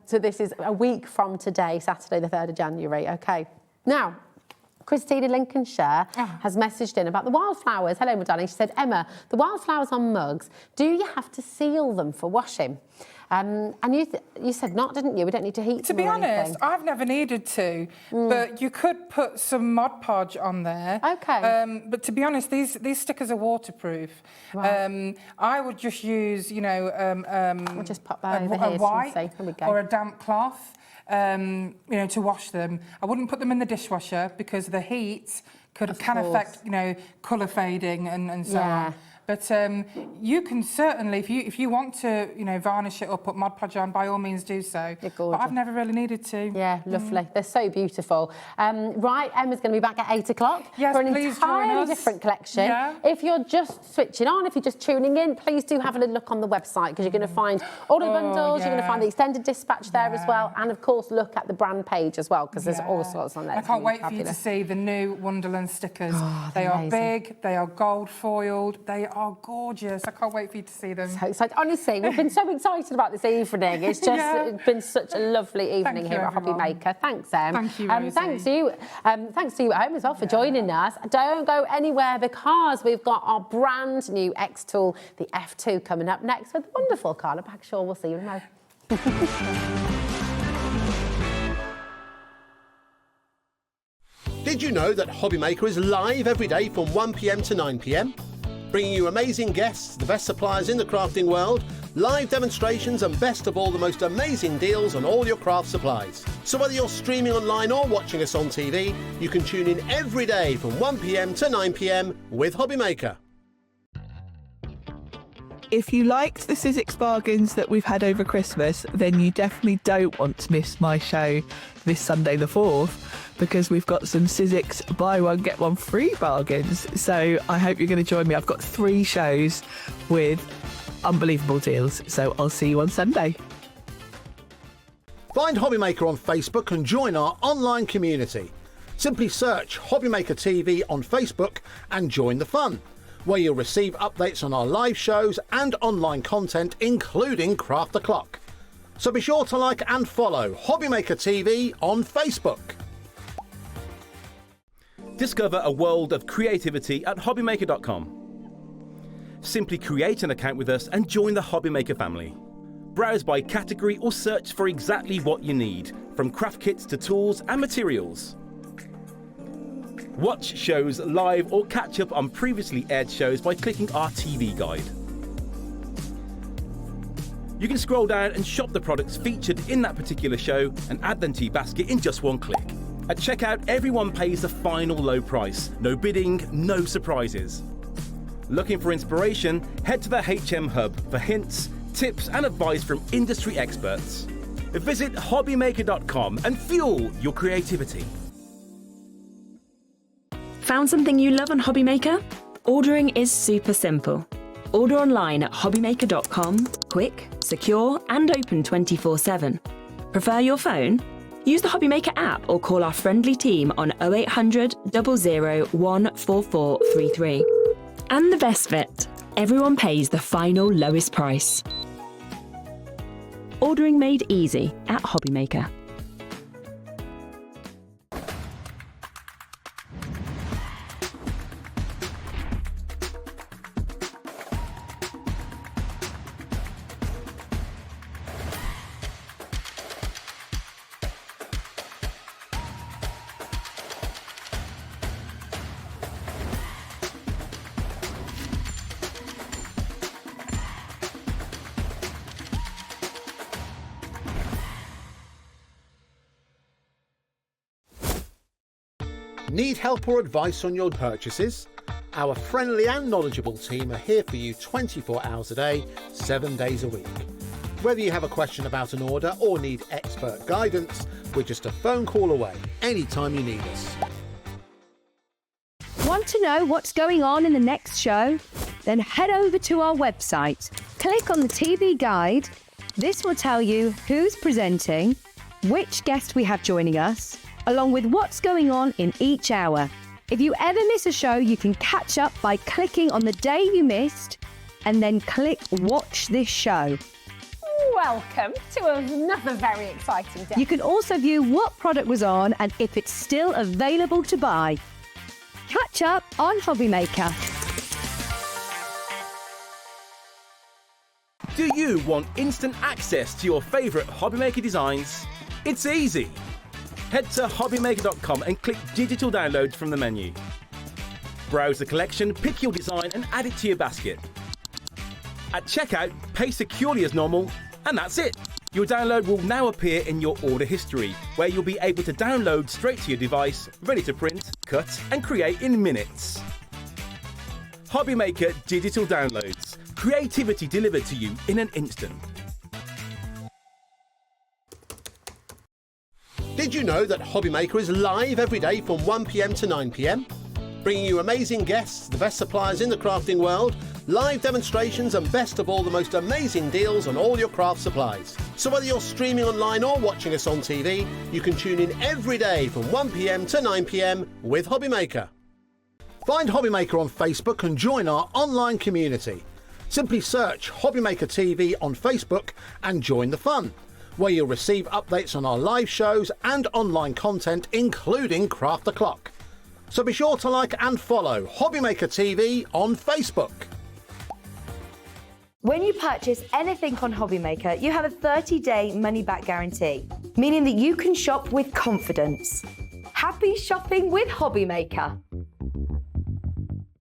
So this is a week from today, Saturday, the 3rd of January, okay? Now, Christine in Lincolnshire has messaged in about the wildflowers. Hello, my darling. She said, Emma, the wildflowers on mugs, do you have to seal them for washing? And you said not, didn't you? We don't need to heat them. To be honest, I've never needed to, but you could put some Mod Podge on there. Okay. But to be honest, these stickers are waterproof. Right. I would just use, you know, we'll just pop that over a here white Here we go. or a damp cloth, you know, to wash them. I wouldn't put them in the dishwasher because the heat can affect, you know, colour fading and so on. But you can certainly, if you want to, you know, varnish it or put Mod Podge on, by all means do so. They're gorgeous. But I've never really needed to. Yeah, lovely. They're so beautiful. Right, Emma's going to be back at 8 o'clock for an entirely different collection. Yeah. If you're just switching on, if you're just tuning in, please do have a little look on the website because you're going to find all the bundles, you're going to find the extended dispatch there as well, and of course look at the brand page as well because there's all sorts on there. I can't wait for you to see the new Wonderland stickers. They are big, they are gold foiled, they are gorgeous. I can't wait for you to see them. So excited. Honestly, we've been so excited about this evening. It's just it's been such a lovely evening here at Hobby Maker. Thanks, Em. Thank you, Rosie. Thanks to you at home as well for joining us. Don't go anywhere because we've got our brand new XTool, the F2, coming up next with the wonderful Carla Bagshaw. We'll see you in a moment. Did you know that Hobby Maker is live every day from 1 p.m. to 9 p.m? Bringing you amazing guests, the best suppliers in the crafting world, live demonstrations and best of all, the most amazing deals on all your craft supplies. So whether you're streaming online or watching us on TV, you can tune in every day from 1 p.m. to 9 p.m. with Hobby Maker. If you liked the Sizzix bargains that we've had over Christmas, then you definitely don't want to miss my show this Sunday the 4th, because we've got some Sizzix buy one get one free bargains. So I hope you're going to join me. I've got 3 shows with unbelievable deals. So I'll see you on Sunday. Find Hobby Maker on Facebook and join our online community. Simply search Hobby Maker TV on Facebook and join the fun, where you'll receive updates on our live shows and online content, including Craft the Clock. So be sure to like and follow Hobby Maker TV on Facebook. Discover a world of creativity at hobbymaker.com. Simply create an account with us and join the Hobby Maker family. Browse by category or search for exactly what you need, from craft kits to tools and materials. Watch shows live or catch up on previously aired shows by clicking our TV guide. You can scroll down and shop the products featured in that particular show and add them to your basket in just one click. At checkout, everyone pays the final low price. No bidding, no surprises. Looking for inspiration? Head to the HM Hub for hints, tips and advice from industry experts. Visit hobbymaker.com and fuel your creativity. Found something you love on Hobby Maker? Ordering is super simple. Order online at hobbymaker.com, quick, secure and open 24/7. Prefer your phone? Use the Hobby Maker app or call our friendly team on 0800 00 14433. And the best bit, everyone pays the final lowest price. Ordering made easy at Hobby Maker. Need help or advice on your purchases? Our friendly and knowledgeable team are here for you 24 hours a day, 7 days a week. Whether you have a question about an order or need expert guidance, we're just a phone call away anytime you need us. Want to know what's going on in the next show? Then head over to our website. Click on the TV guide. This will tell you who's presenting, which guest we have joining us, along with what's going on in each hour. If you ever miss a show, you can catch up by clicking on the day you missed and then click Watch This Show. Welcome to another very exciting day. You can also view what product was on and if it's still available to buy. Catch up on Hobbymaker. Do you want instant access to your favourite Hobbymaker designs? It's easy. Head to hobbymaker.com and click Digital Downloads from the menu. Browse the collection, pick your design and add it to your basket. At checkout, pay securely as normal, and that's it. Your download will now appear in your order history, where you'll be able to download straight to your device, ready to print, cut and create in minutes. Hobbymaker Digital Downloads. Creativity delivered to you in an instant. Did you know that Hobbymaker is live every day from 1 p.m. to 9 p.m? Bringing you amazing guests, the best suppliers in the crafting world, live demonstrations and best of all, the most amazing deals on all your craft supplies. So whether you're streaming online or watching us on TV, you can tune in every day from 1 p.m. to 9 p.m. with Hobbymaker. Find Hobbymaker on Facebook and join our online community. Simply search Hobbymaker TV on Facebook and join the fun, where you'll receive updates on our live shows and online content, including Craft the Clock. So be sure to like and follow Hobbymaker TV on Facebook. When you purchase anything on Hobbymaker, you have a 30-day money-back guarantee, meaning that you can shop with confidence. Happy shopping with Hobbymaker.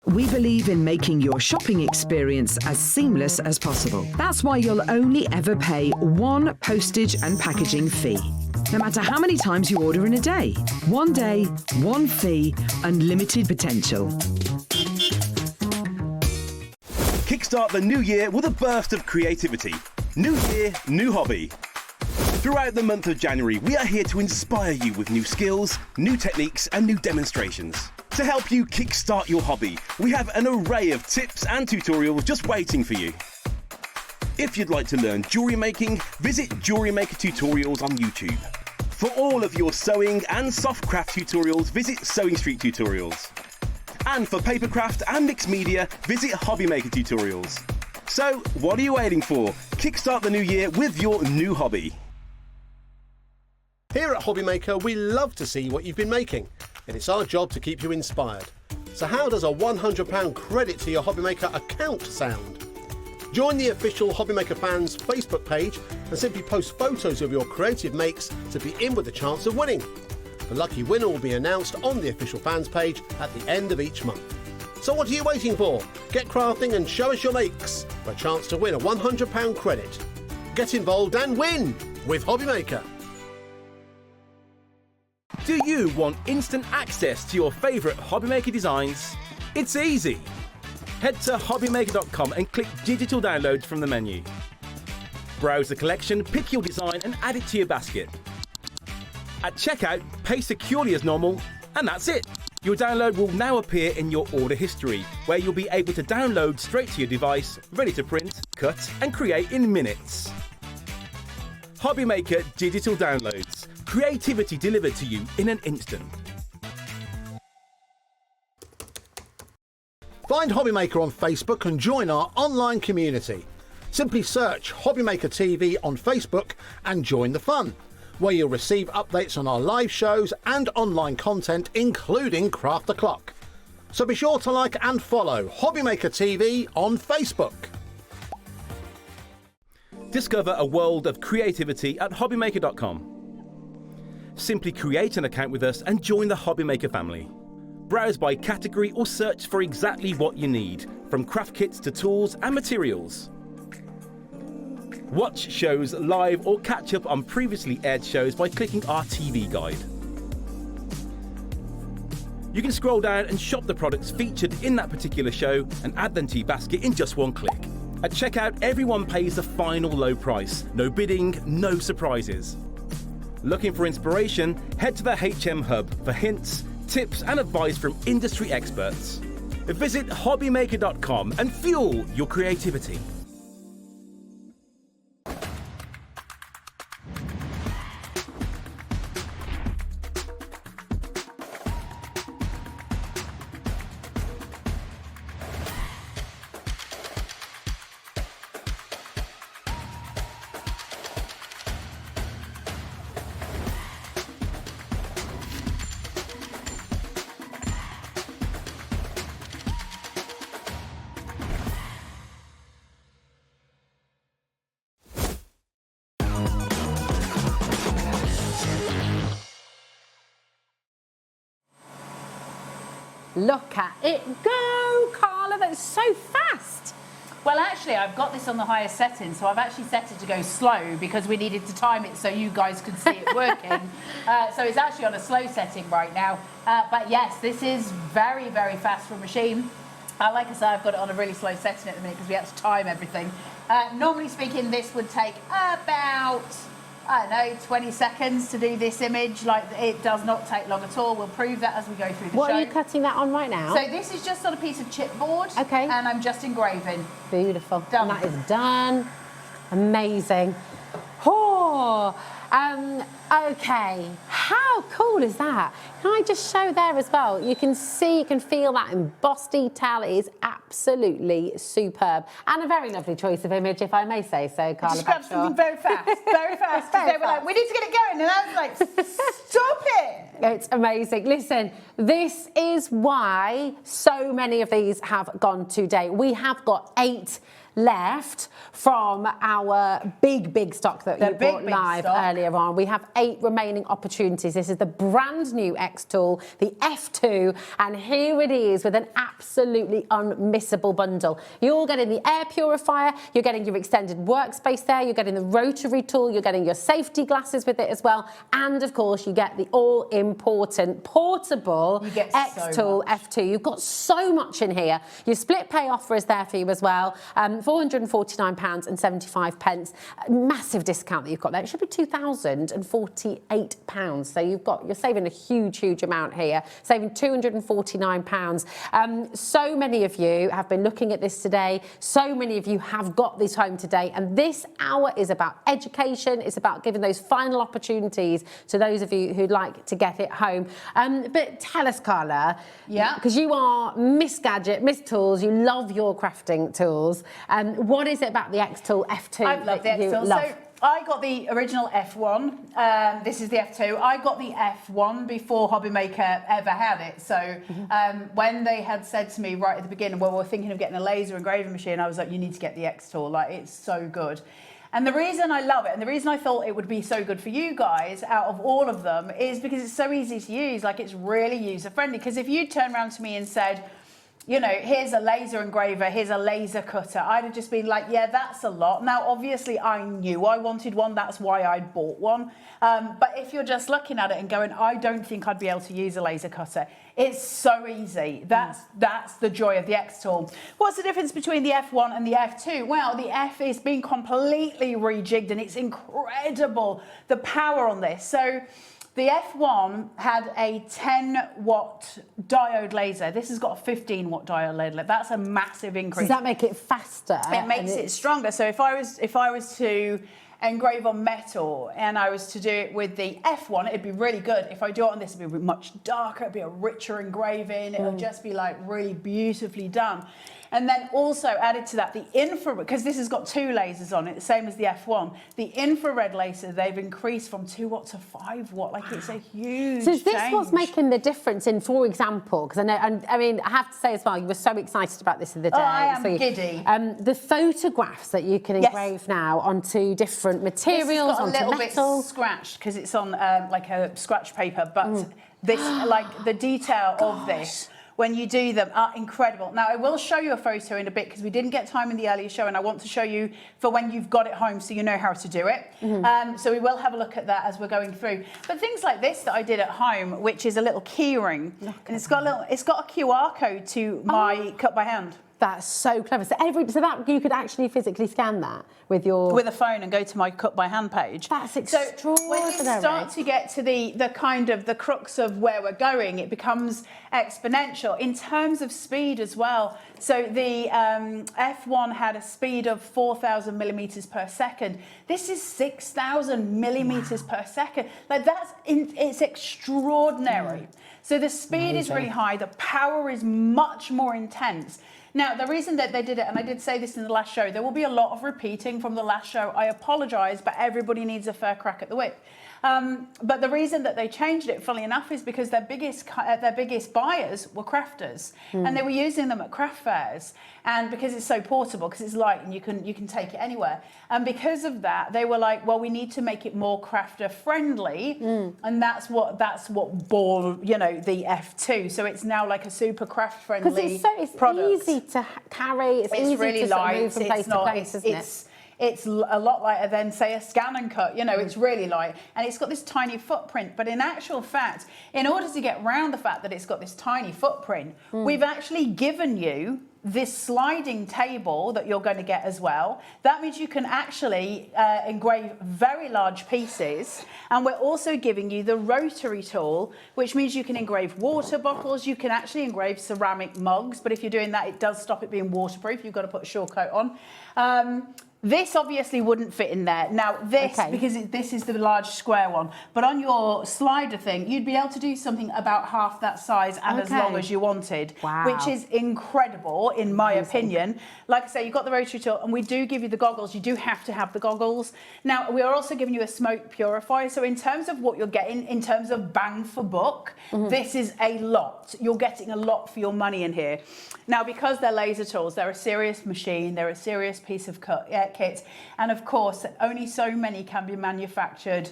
We believe in making your shopping experience as seamless as possible. That's why you'll only ever pay one postage and packaging fee, no matter how many times you order in a day. One day, one fee, unlimited potential. Kickstart the new year with a burst of creativity. New year, new hobby. Throughout the month of January, we are here to inspire you with new skills, new techniques and new demonstrations. To help you kickstart your hobby, we have an array of tips and tutorials just waiting for you. If you'd like to learn jewellery making, visit Jewellery Maker Tutorials on YouTube. For all of your sewing and soft craft tutorials, visit Sewing Street Tutorials. And for papercraft and mixed media, visit Hobbymaker Tutorials. So, what are you waiting for? Kickstart the new year with your new hobby. Here at Hobbymaker, we love to see what you've been making, and it's our job to keep you inspired. So how does a £100 credit to your Hobbymaker account sound? Join the official Hobbymaker fans Facebook page and simply post photos of your creative makes to be in with a chance of winning. The lucky winner will be announced on the official fans page at the end of each month. So what are you waiting for? Get crafting and show us your makes for a chance to win a £100 credit. Get involved and win with Hobbymaker. Do you want instant access to your favourite Hobbymaker designs? It's easy. Head to hobbymaker.com and click Digital Downloads from the menu. Browse the collection, pick your design and add it to your basket. At checkout, pay securely as normal, and that's it. Your download will now appear in your order history, where you'll be able to download straight to your device, ready to print, cut and create in minutes. Hobbymaker Digital Downloads. Creativity delivered to you in an instant. Find Hobbymaker on Facebook and join our online community. Simply search Hobbymaker TV on Facebook and join the fun, where you'll receive updates on our live shows and online content, including Craft the Clock. So be sure to like and follow Hobbymaker TV on Facebook. Discover a world of creativity at hobbymaker.com. Simply create an account with us and join the Hobbymaker family. Browse by category or search for exactly what you need, from craft kits to tools and materials. Watch shows live or catch up on previously aired shows by clicking our TV guide. You can scroll down and shop the products featured in that particular show and add them to your basket in just one click. At checkout, everyone pays the final low price. No bidding, no surprises. Looking for inspiration? Head to the HM Hub for hints, tips and advice from industry experts. Visit hobbymaker.com and fuel your creativity. Look at it go, Carla. That's so fast. Well, actually, I've got this on the highest setting, so I've actually set it to go slow because we needed to time it so you guys could see it working. So it's actually on a slow setting right now. But yes, this is very, very fast for a machine. Like I said, I've got it on a really slow setting at the minute because we had to time everything. Normally speaking, this would take about, I don't know, 20 seconds to do this image. Like, it does not take long at all. We'll prove that as we go through the show. What are you cutting that on right now? So this is just on a piece of chipboard. Okay. And I'm just engraving. Beautiful. Done. And that is done. Amazing. Oh, okay. How cool is that? Can I just show there as well? You can see, you can feel that embossed detail. It is absolutely superb. And a very lovely choice of image, if I may say so, Carla. Just grabbed something very fast, very fast. Because they were like, we need to get it going. And I was like, stop it. It's amazing. Listen, this is why so many of these have gone today. We have got 8 left from our big stock that you brought live earlier on. We have 8 remaining opportunities. This is the brand new XTool, the F2, and here it is with an absolutely unmissable bundle. You're getting the air purifier, you're getting your extended workspace there, you're getting the rotary tool, you're getting your safety glasses with it as well, and of course you get the all-important portable XTool F2. You've got so much in here. Your split pay offer is there for you as well. £449.75. Massive discount that you've got there. It should be £2,048. So you're saving a huge amount here, saving £249. So many of you have been looking at this today. So many of you have got this home today. And this hour is about education. It's about giving those final opportunities to those of you who'd like to get it home. But tell us, Carla, because you are Miss Gadget, Miss Tools, you love your crafting tools. What is it about the XTool F2? I love the XTool. So I got the original F1. This is the F2. I got the F1 before Hobbymaker ever had it. So when they had said to me right at the beginning, well, we're thinking of getting a laser engraving machine, I was like, you need to get the XTool. Like, it's so good. And the reason I love it, and the reason I thought it would be so good for you guys out of all of them, is because it's so easy to use. Like, it's really user-friendly. Because if you turned around to me and said, you know, here's a laser engraver, here's a laser cutter, I'd have just been like, yeah, that's a lot. Now, obviously, I knew I wanted one. That's why I bought one. But if you're just looking at it and going, I don't think I'd be able to use a laser cutter, it's so easy. That's the joy of the XTool. What's the difference between the F1 and the F2? Well, the F is being completely rejigged, and it's incredible, the power on this. So the F1 had a 10-watt diode laser. This has got a 15-watt diode laser. That's a massive increase. Does that make it faster? It makes it stronger. So if I was to engrave on metal and I was to do it with the F1, it'd be really good. If I do it on this, it'd be much darker. It'd be a richer engraving. It'll just be like really beautifully done. And then also added to that, the infrared, because this has got 2 lasers on it, the same as the F1. The infrared laser, they've increased from 2 watt to 5 watt. Like, it's a huge So is this change. what's making the difference in, for example, because I know, and I mean, I have to say as well, you were so excited about this the other day. Oh, I am giddy. The photographs that you can engrave now onto different materials, onto metal. This is got a little bit scratched because it's on like a scratch paper, but this, like the detail of this, when you do them, are incredible. Now, I will show you a photo in a bit because we didn't get time in the earlier show, and I want to show you for when you've got it home so you know how to do it. So we will have a look at that as we're going through. But things like this that I did at home, which is a little key ring, and it's got a QR code to my cut by hand. That's so clever. So that you could actually physically scan that with a phone and go to my cut by hand page. That's extraordinary. So when you start to get to the kind of the crux of where we're going, it becomes exponential in terms of speed as well. So the F1 had a speed of 4,000 millimeters per second. This is 6,000 millimeters per second. Like, it's extraordinary. So the speed is really high. The power is much more intense. Now, the reason that they did it, and I did say this in the last show, there will be a lot of repeating from the last show. I apologise, but everybody needs a fair crack at the whip. But the reason that they changed it, funnily enough, is because their biggest buyers were crafters, and they were using them at craft fairs. And because it's so portable, because it's light and you can take it anywhere, and because of that, they were like, well, we need to make it more crafter friendly, and that's what bore the F2. So it's now like a super craft friendly it's product. easy to carry. It's easy really to sort of light. move from place to place, isn't it? It's a lot lighter than, say, a scan and cut. It's really light. And it's got this tiny footprint. But in actual fact, in order to get around the fact that it's got this tiny footprint, we've actually given you this sliding table that you're going to get as well. That means you can actually engrave very large pieces. And we're also giving you the rotary tool, which means you can engrave water bottles. You can actually engrave ceramic mugs. But if you're doing that, it does stop it being waterproof. You've got to put a shore coat on. This obviously wouldn't fit in there. Now this, because this is the large square one, but on your slider thing, you'd be able to do something about half that size and as long as you wanted, which is incredible in my opinion. Like I say, you've got the rotary tool and we do give you the goggles. You do have to have the goggles. Now, we are also giving you a smoke purifier. So in terms of what you're getting, in terms of bang for buck, this is a lot. You're getting a lot for your money in here. Now, because they're laser tools, they're a serious machine, they're a serious piece of kit. And of course, only so many can be manufactured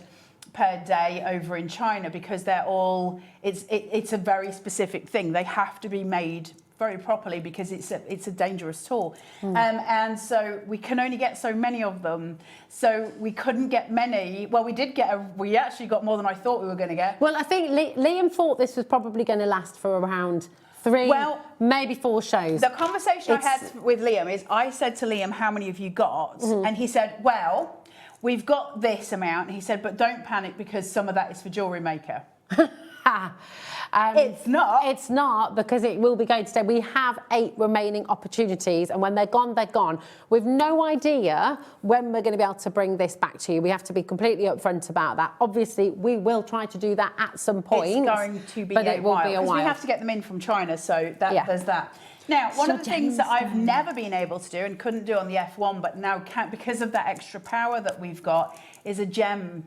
per day over in China because they're all, it's a very specific thing. They have to be made very properly because it's a dangerous tool. And so we can only get so many of them. So we couldn't get many. Well, we actually got more than I thought we were going to get. Well, I think Liam thought this was probably going to last for around 3, maybe 4 shows. The conversation I had with Liam is I said to Liam, how many have you got? And he said, well, we've got this amount. He said, but don't panic because some of that is for jewellery maker. It's not. It's not, because it will be going today. We have 8 remaining opportunities, and when they're gone, they're gone. We've no idea when we're going to be able to bring this back to you. We have to be completely upfront about that. Obviously, we will try to do that at some point. It's going to be a while, because we have to get them in from China, so there's that. Now, one of the things that I've never been able to do and couldn't do on the F1, but now can because of that extra power that we've got, is a gem.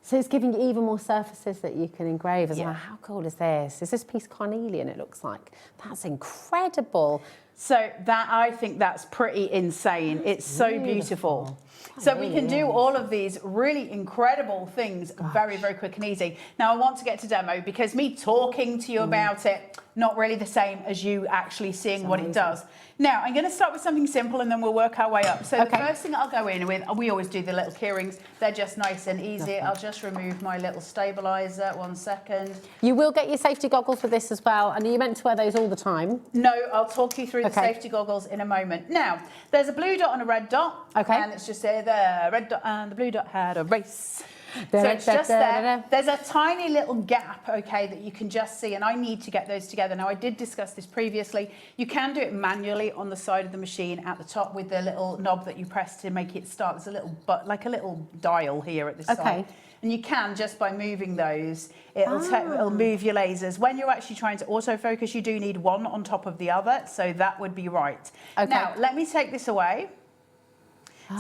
So it's giving you even more surfaces that you can engrave as well. How cool is this? Is this piece carnelian, it looks like? That's incredible. So I think that's pretty insane. It's so beautiful. So we can do all of these really incredible things very, very quick and easy. Now, I want to get to demo because me talking to you about it, not really the same as you actually seeing what it does. Now, I'm going to start with something simple and then we'll work our way up. So the first thing I'll go in with, we always do the little key rings. They're just nice and easy. I'll just remove my little stabiliser. 1 second. You will get your safety goggles with this as well. And are you meant to wear those all the time? No, I'll talk you through the safety goggles in a moment. Now, there's a blue dot and a red dot. And it's just there, the red dot and the blue dot had a race. So it's just there. There's a tiny little gap, that you can just see, and I need to get those together. Now, I did discuss this previously. You can do it manually on the side of the machine at the top with the little knob that you press to make it start. There's a little, like a little dial here at the side. And you can, just by moving those, it'll move your lasers. When you're actually trying to autofocus, you do need one on top of the other, so that would be right. Now, let me take this away.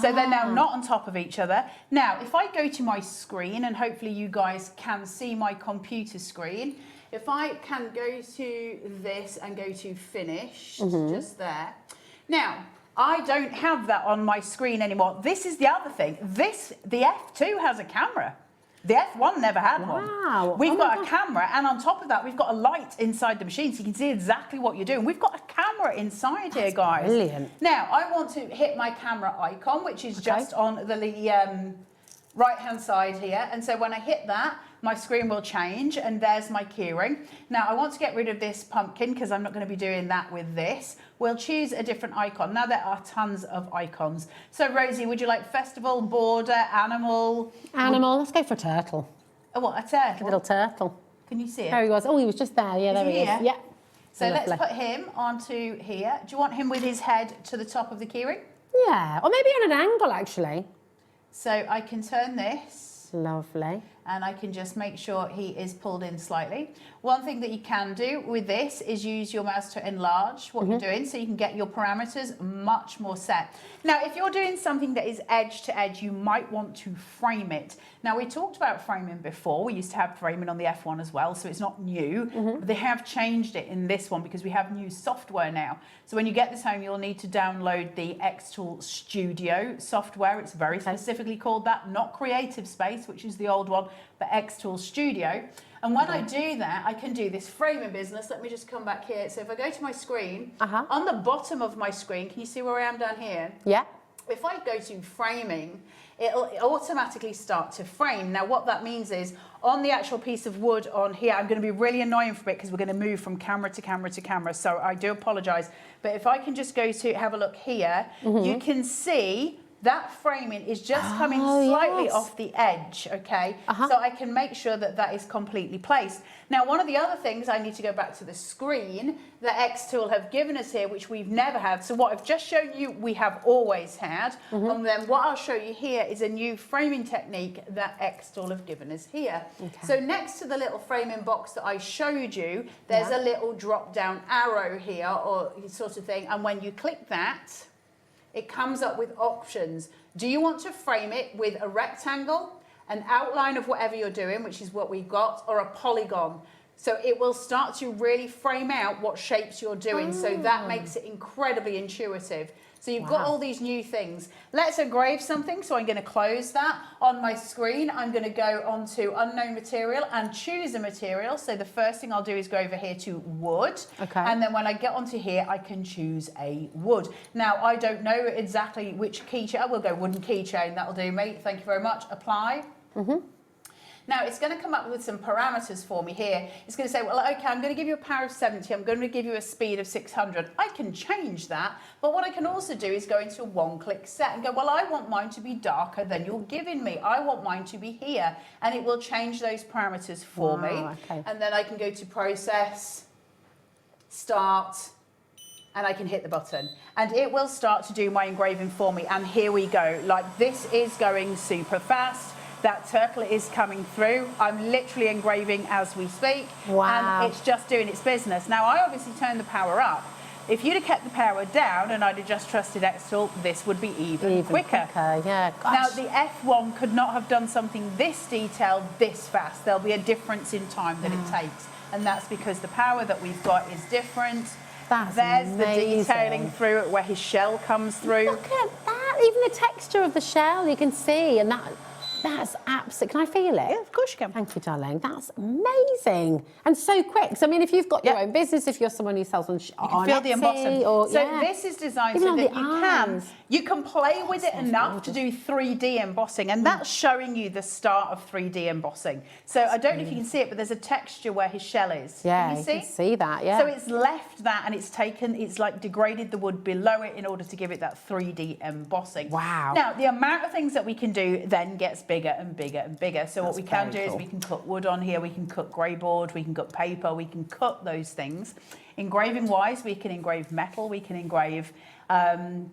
So they're now not on top of each other. Now, if I go to my screen, and hopefully you guys can see my computer screen, if I can go to this and go to finish, just there. Now, I don't have that on my screen anymore. This is the other thing. The F2 has a camera. The F1 never had one. We've got a camera, and on top of that, we've got a light inside the machine, so you can see exactly what you're doing. We've got a camera inside here, guys. Brilliant. Now, I want to hit my camera icon, which is just on the right-hand side here. And so when I hit that, my screen will change, and there's my keyring. Now, I want to get rid of this pumpkin because I'm not going to be doing that with this. We'll choose a different icon. Now, there are tons of icons. So, Rosie, would you like festival, border, animal? Animal. Let's go for a turtle. Oh, what, a turtle? A little turtle. Can you see it? There he was. Oh, he was just there. Yeah, there he is. Yeah. So let's put him onto here. Do you want him with his head to the top of the keyring? Yeah, or maybe on an angle, actually. So I can turn this. Lovely. and I can just make sure he is pulled in slightly. One thing that you can do with this is use your mouse to enlarge what you're doing, so you can get your parameters much more set. Now, if you're doing something that is edge to edge, you might want to frame it. Now, we talked about framing before. We used to have framing on the F1 as well, so it's not new. But they have changed it in this one because we have new software now. So when you get this home, you'll need to download the XTool Studio software. It's very specifically called that, not Creative Space, which is the old one, but XTool Studio. And when I do that, I can do this framing business. Let me just come back here. So if I go to my screen, on the bottom of my screen, can you see where I am down here? Yeah. If I go to framing, it'll automatically start to frame. Now, what that means is on the actual piece of wood on here, I'm going to be really annoying for it because we're going to move from camera to camera to camera. So I do apologize. But if I can just go to have a look here, you can see that framing is just coming slightly off the edge, okay? So I can make sure that that is completely placed. Now, one of the other things, I need to go back to the screen that XTool have given us here, which we've never had. So what I've just shown you, we have always had. And then what I'll show you here is a new framing technique that XTool have given us here. So next to the little framing box that I showed you, there's a little drop down arrow here or sort of thing. And when you click that, it comes up with options. Do you want to frame it with a rectangle, an outline of whatever you're doing, which is what we've got, or a polygon? So it will start to really frame out what shapes you're doing. So that makes it incredibly intuitive. So you've got all these new things. Let's engrave something. So I'm going to close that. On my screen, I'm going to go onto unknown material and choose a material. So the first thing I'll do is go over here to wood. And then when I get onto here, I can choose a wood. Now, I don't know exactly which keychain. I will go wooden keychain. That'll do, mate. Thank you very much. Apply. Now, it's going to come up with some parameters for me here. It's going to say, well, okay, I'm going to give you a power of 70. I'm going to give you a speed of 600. I can change that. But what I can also do is go into a one-click set and go, well, I want mine to be darker than you're giving me. I want mine to be here. And it will change those parameters for me. And then I can go to process, start, and I can hit the button. And it will start to do my engraving for me. And here we go. Like, this is going super fast. That turtle is coming through. I'm literally engraving as we speak. And it's just doing its business. Now, I obviously turned the power up. If you'd have kept the power down and I'd have just trusted XTool, this would be even quicker. Now, the F1 could not have done something this detailed this fast. There'll be a difference in time that it takes. And that's because the power that we've got is different. There's the detailing through it where his shell comes through. Look at that. Even the texture of the shell, you can see. And that's absolutely, can I feel it? Yeah, of course you can. Thank you, darling. That's amazing. And so quick. So, I mean, if you've got your own business, if you're someone who sells on feel the embossing. Or, so this is designed so that you can play with it enough to do 3D embossing. And that's showing you the start of 3D embossing. So I don't know if you can see it, but there's a texture where his shell is. Yeah, can you see? You can see that, yeah. So it's left that and it's like degraded the wood below it in order to give it that 3D embossing. Wow. Now, the amount of things that we can do then gets bigger and bigger and bigger. So what we can do is we can cut wood on here, we can cut grey board, we can cut paper, we can cut those things. Engraving wise, we can engrave metal, we can engrave leather,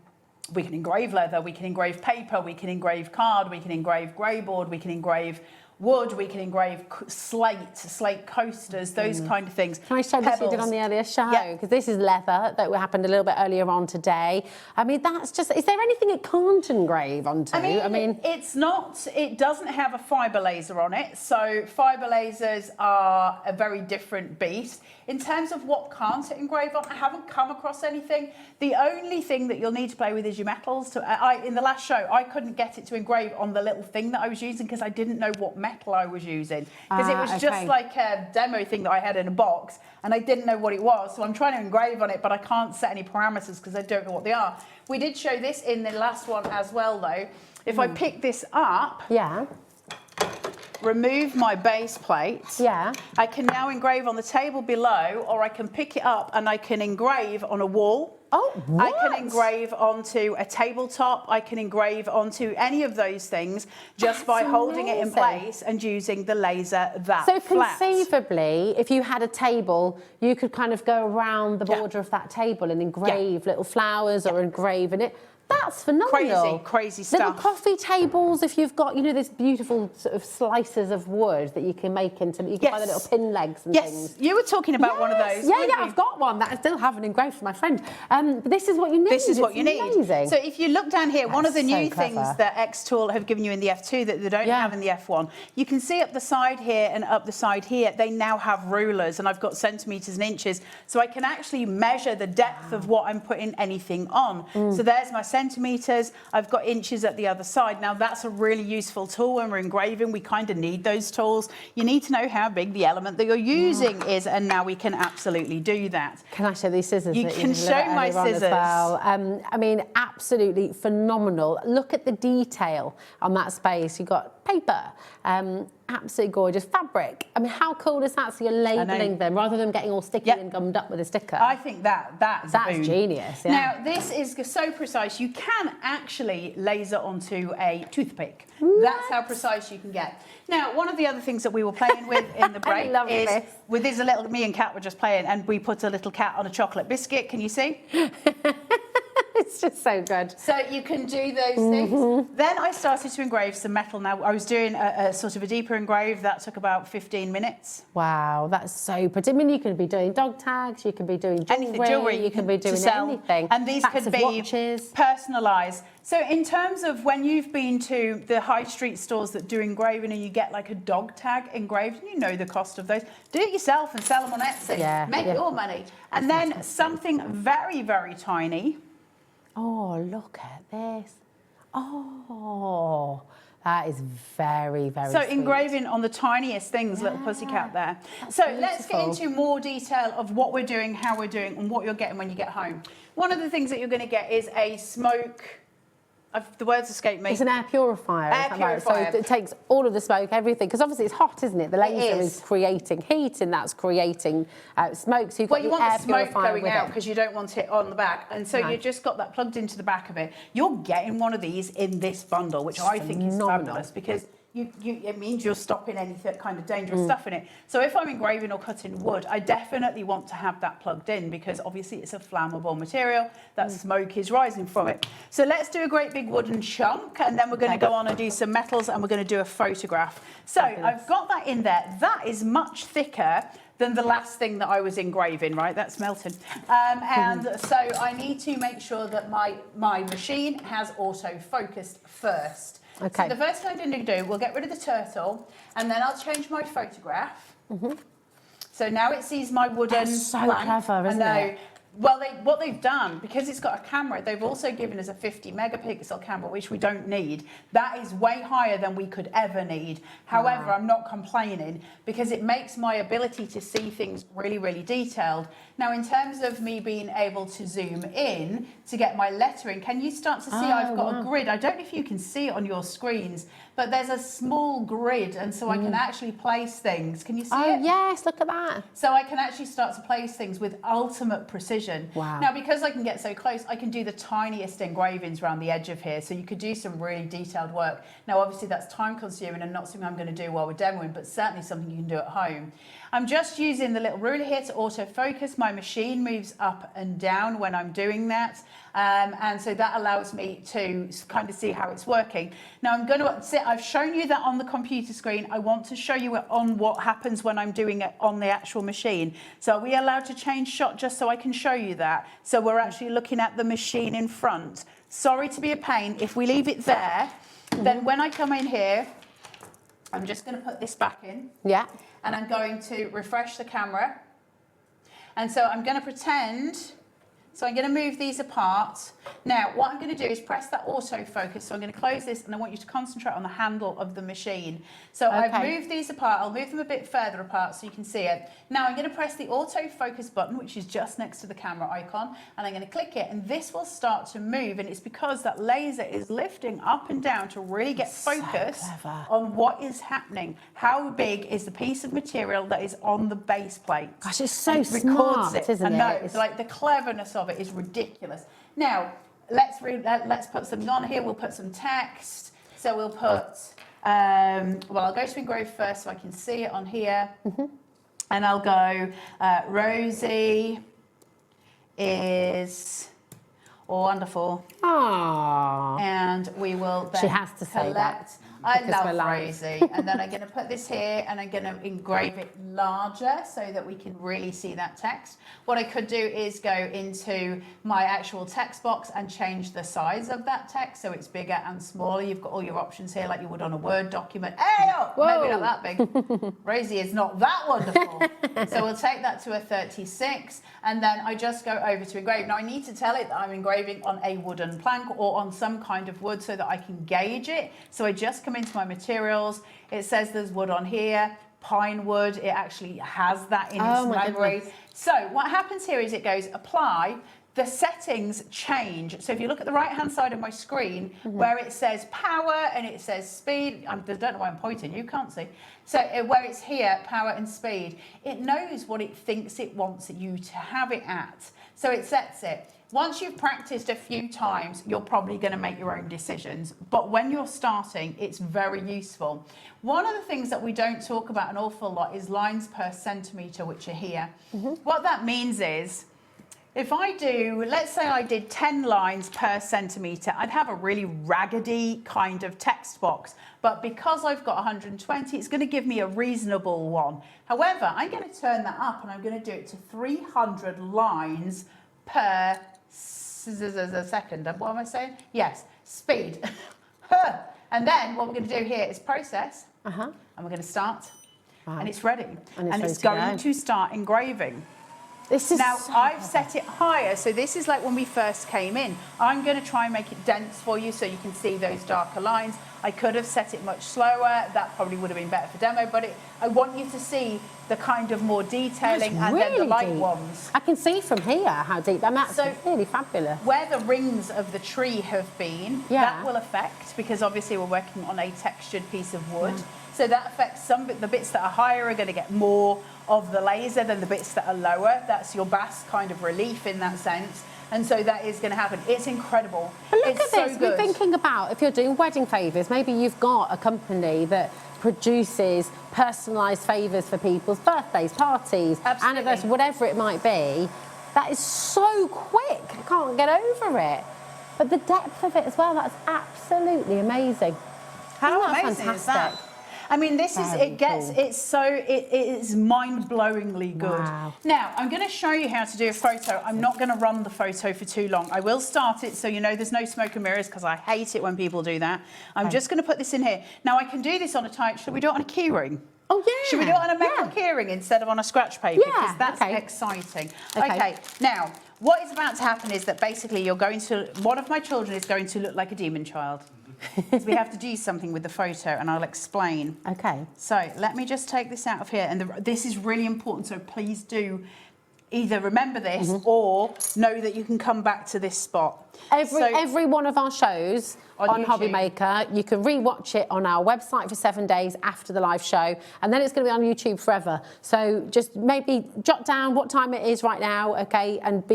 we can engrave paper, we can engrave card, we can engrave grey board, we can engrave wood, we can engrave slate coasters, those kind of things. Can I show this you did on the earlier show? Because this is leather that happened a little bit earlier on today. I mean, that's just, is there anything it can't engrave onto? I mean, it's not, it doesn't have a fibre laser on it. So fibre lasers are a very different beast. In terms of what can't it engrave on, I haven't come across anything. The only thing that you'll need to play with is your metals. In the last show, I couldn't get it to engrave on the little thing that I was using because I didn't know what metal I was using. Because it was just like a demo thing that I had in a box and I didn't know what it was. So I'm trying to engrave on it, but I can't set any parameters because I don't know what they are. We did show this in the last one as well, though. If I pick this up, remove my base plate, I can now engrave on the table below, or I can pick it up and I can engrave on a wall. I can engrave onto a tabletop. I can engrave onto any of those things just by holding it in place and using the laser that So flat. conceivably, if you had a table, you could kind of go around the border of that table and engrave little flowers or engrave in it. That's phenomenal. Crazy Little stuff. coffee tables, if you've got, you know, this beautiful sort of slices of wood that you can make into, you can buy the little pin legs and things. You were talking about one of those. Yeah, I've got one that I still haven't engraved for my friend. But this is what you need. This is what you need. Amazing. So if you look down here, one of the That's new so things clever. that XTool have given you in the F2 that they don't have in the F1, you can see up the side here and up the side here, they now have rulers, and I've got centimetres and inches, so I can actually measure the depth of what I'm putting anything on. So there's my centimetres, I've got inches at the other side. Now that's a really useful tool when we're engraving. We kind of need those tools. You need to know how big the element that you're using is, and now we can absolutely do that. Can I show these scissors? You that can delivered show my earlier on as scissors. well? I mean, absolutely phenomenal. Look at the detail on that space. You've got paper, absolutely gorgeous fabric. I mean, how cool is that? So you're labelling them rather than getting all sticky and gummed up with a sticker. I think that's a boon. Genius. Yeah. Now, this is so precise, you can actually laser onto a toothpick. That's how precise you can get. Now, one of the other things that we were playing with in the break is, with this a little, me and Kat were just playing, and we put a little cat on a chocolate biscuit. Can you see? It's just so good. So you can do those things. Then I started to engrave some metal. Now, I was doing a sort of a deeper engrave. That took about 15 minutes. Wow, that's so pretty. I mean, you could be doing dog tags, you could be doing jewellery, you could be doing anything. And these Packs could of be watches. personalised. So in terms of when you've been to the high street stores that do engraving and you get like a dog tag engraved, and you know the cost of those, do it yourself and sell them on Etsy. Yeah, Make your money. And then something very, very tiny. Oh, look at this. Oh, that is very, very So sweet. engraving on the tiniest things, little pussycat there. So let's get into more detail of what we're doing, how we're doing, and what you're getting when you get home. One of the things that you're going to get is a smoke. The words escape me. It's an air purifier. Air purifier. So it takes all of the smoke, everything, because obviously it's hot, isn't it? The laser is creating heat, and that's creating smoke. So you've got you the want air the smoke purifier going with out it. because you don't want it on the back, and so you just got that plugged into the back of it. You're getting one of these in this bundle, which I think is fabulous because it means you're stopping any kind of dangerous stuff in it. So if I'm engraving or cutting wood, I definitely want to have that plugged in because obviously it's a flammable material. That smoke is rising from it. So let's do a great big wooden chunk, and then we're going to go on and do some metals, and we're going to do a photograph. So I've got that in there. That is much thicker than the last thing that I was engraving, right? That's melting. And so I need to make sure that my machine has auto-focused first. Okay. So the first thing I'm going to do, we'll get rid of the turtle, and then I'll change my photograph. So now it sees my wooden That's so blank. clever, isn't it? Well, what they've done, because it's got a camera, they've also given us a 50 megapixel camera, which we don't need. That is way higher than we could ever need. However, I'm not complaining because it makes my ability to see things really, really detailed. Now, in terms of me being able to zoom in to get my lettering, can you start to see I've got a grid? I don't know if you can see it on your screens, but there's a small grid, and so I can actually place things. Can you see it? Oh, yes, look at that. So I can actually start to place things with ultimate precision. Wow. Now, because I can get so close, I can do the tiniest engravings around the edge of here. So you could do some really detailed work. Now, obviously, that's time consuming and not something I'm going to do while we're demoing, but certainly something you can do at home. I'm just using the little ruler here to autofocus. My machine moves up and down when I'm doing that. And so that allows me to kind of see how it's working. Now I'm going to sit, I've shown you that on the computer screen. I want to show you it on what happens when I'm doing it on the actual machine. So are we allowed to change shot just so I can show you that? So we're actually looking at the machine in front. Sorry to be a pain. If we leave it there, then when I come in here, I'm just going to put this back in. Yeah. And I'm going to refresh the camera. And so I'm going to pretend, so I'm going to move these apart. Now, what I'm going to do is press that autofocus. So I'm going to close this, and I want you to concentrate on the handle of the machine. So I've moved these apart. I'll move them a bit further apart so you can see it. Now I'm going to press the autofocus button, which is just next to the camera icon, and I'm going to click it, and this will start to move, and it's because that laser is lifting up and down to really get focus on what is happening. How big is the piece of material that is on the base plate? Gosh, it's so It records smart, isn't it? I know, it's like the cleverness of it is ridiculous. Now, let's put something on here. We'll put some text. So we'll put, well, I'll go to engrave first so I can see it on here. And I'll go, Rosie is Wonderful. Aww. And we will then She has to say that. I because we're love live. Rosie. And then I'm going to put this here and I'm going to engrave it larger so that we can really see that text. What I could do is go into my actual text box and change the size of that text so it's bigger and smaller. You've got all your options here like you would on a Word document. Hey, oh, maybe not that big. Rosie is not that wonderful. So we'll take that to a 36 and then I just go over to engrave. Now I need to tell it that I'm engraving on a wooden plank or on some kind of wood so that I can gauge it. So I just come into my materials. It says there's wood on here, pine wood. It actually has that in its memory. So what happens here is it goes apply. The settings change. So if you look at the right-hand side of my screen where it says power and it says speed, I don't know why I'm pointing, you can't see. So where it's here, power and speed, it knows what it thinks it wants you to have it at. So it sets it. Once you've practiced a few times, you're probably going to make your own decisions. But when you're starting, it's very useful. One of the things that we don't talk about an awful lot is lines per centimetre, which are here. What that means is, if I do, let's say I did 10 lines per centimetre, I'd have a really raggedy kind of text box. But because I've got 120, it's going to give me a reasonable one. However, I'm going to turn that up and I'm going to do it to 300 lines per second. What am I saying? Yes, speed. And then what we're going to do here is process. And we're going to start. And it's ready. And it's going to start engraving. This is now, so I've set it higher, so this is like when we first came in. I'm going to try and make it dense for you so you can see those darker lines. I could have set it much slower. That probably would have been better for demo, but I want you to see the kind of more detailing and then the light ones. I can see from here how deep, and that's really fabulous. Where the rings of the tree have been, that will affect, because obviously we're working on a textured piece of wood. So that affects the bits that are higher are going to get more of the laser than the bits that are lower. That's your bas kind of relief in that sense. And so that is going to happen. It's incredible. But look it's at this. We're thinking about if you're doing wedding favours, maybe you've got a company that produces personalised favours for people's birthdays, parties, anniversaries, whatever it might be. That is so quick. I can't get over it. But the depth of it as well, that's absolutely amazing. How amazing is that? I mean, this is, it is mind-blowingly good. Wow. Now, I'm going to show you how to do a photo. I'm not going to run the photo for too long. I will start it so you know there's no smoke and mirrors because I hate it when people do that. I'm just going to put this in here. Now, I can do this on a type. Should we do it on a keyring? Oh, yeah. Should we do it on a metal keyring instead of on a scratch paper? Yeah, because that's exciting. Okay. Now, what is about to happen is that basically you're going to, one of my children is going to look like a demon child. So we have to do something with the photo and I'll explain. Okay. So let me just take this out of here, and this is really important, so please do either remember this or know that you can come back to this spot. Every one of our shows on Hobby Maker, you can re-watch it on our website for 7 days after the live show, and then it's going to be on YouTube forever. So just maybe jot down what time it is right now, okay, and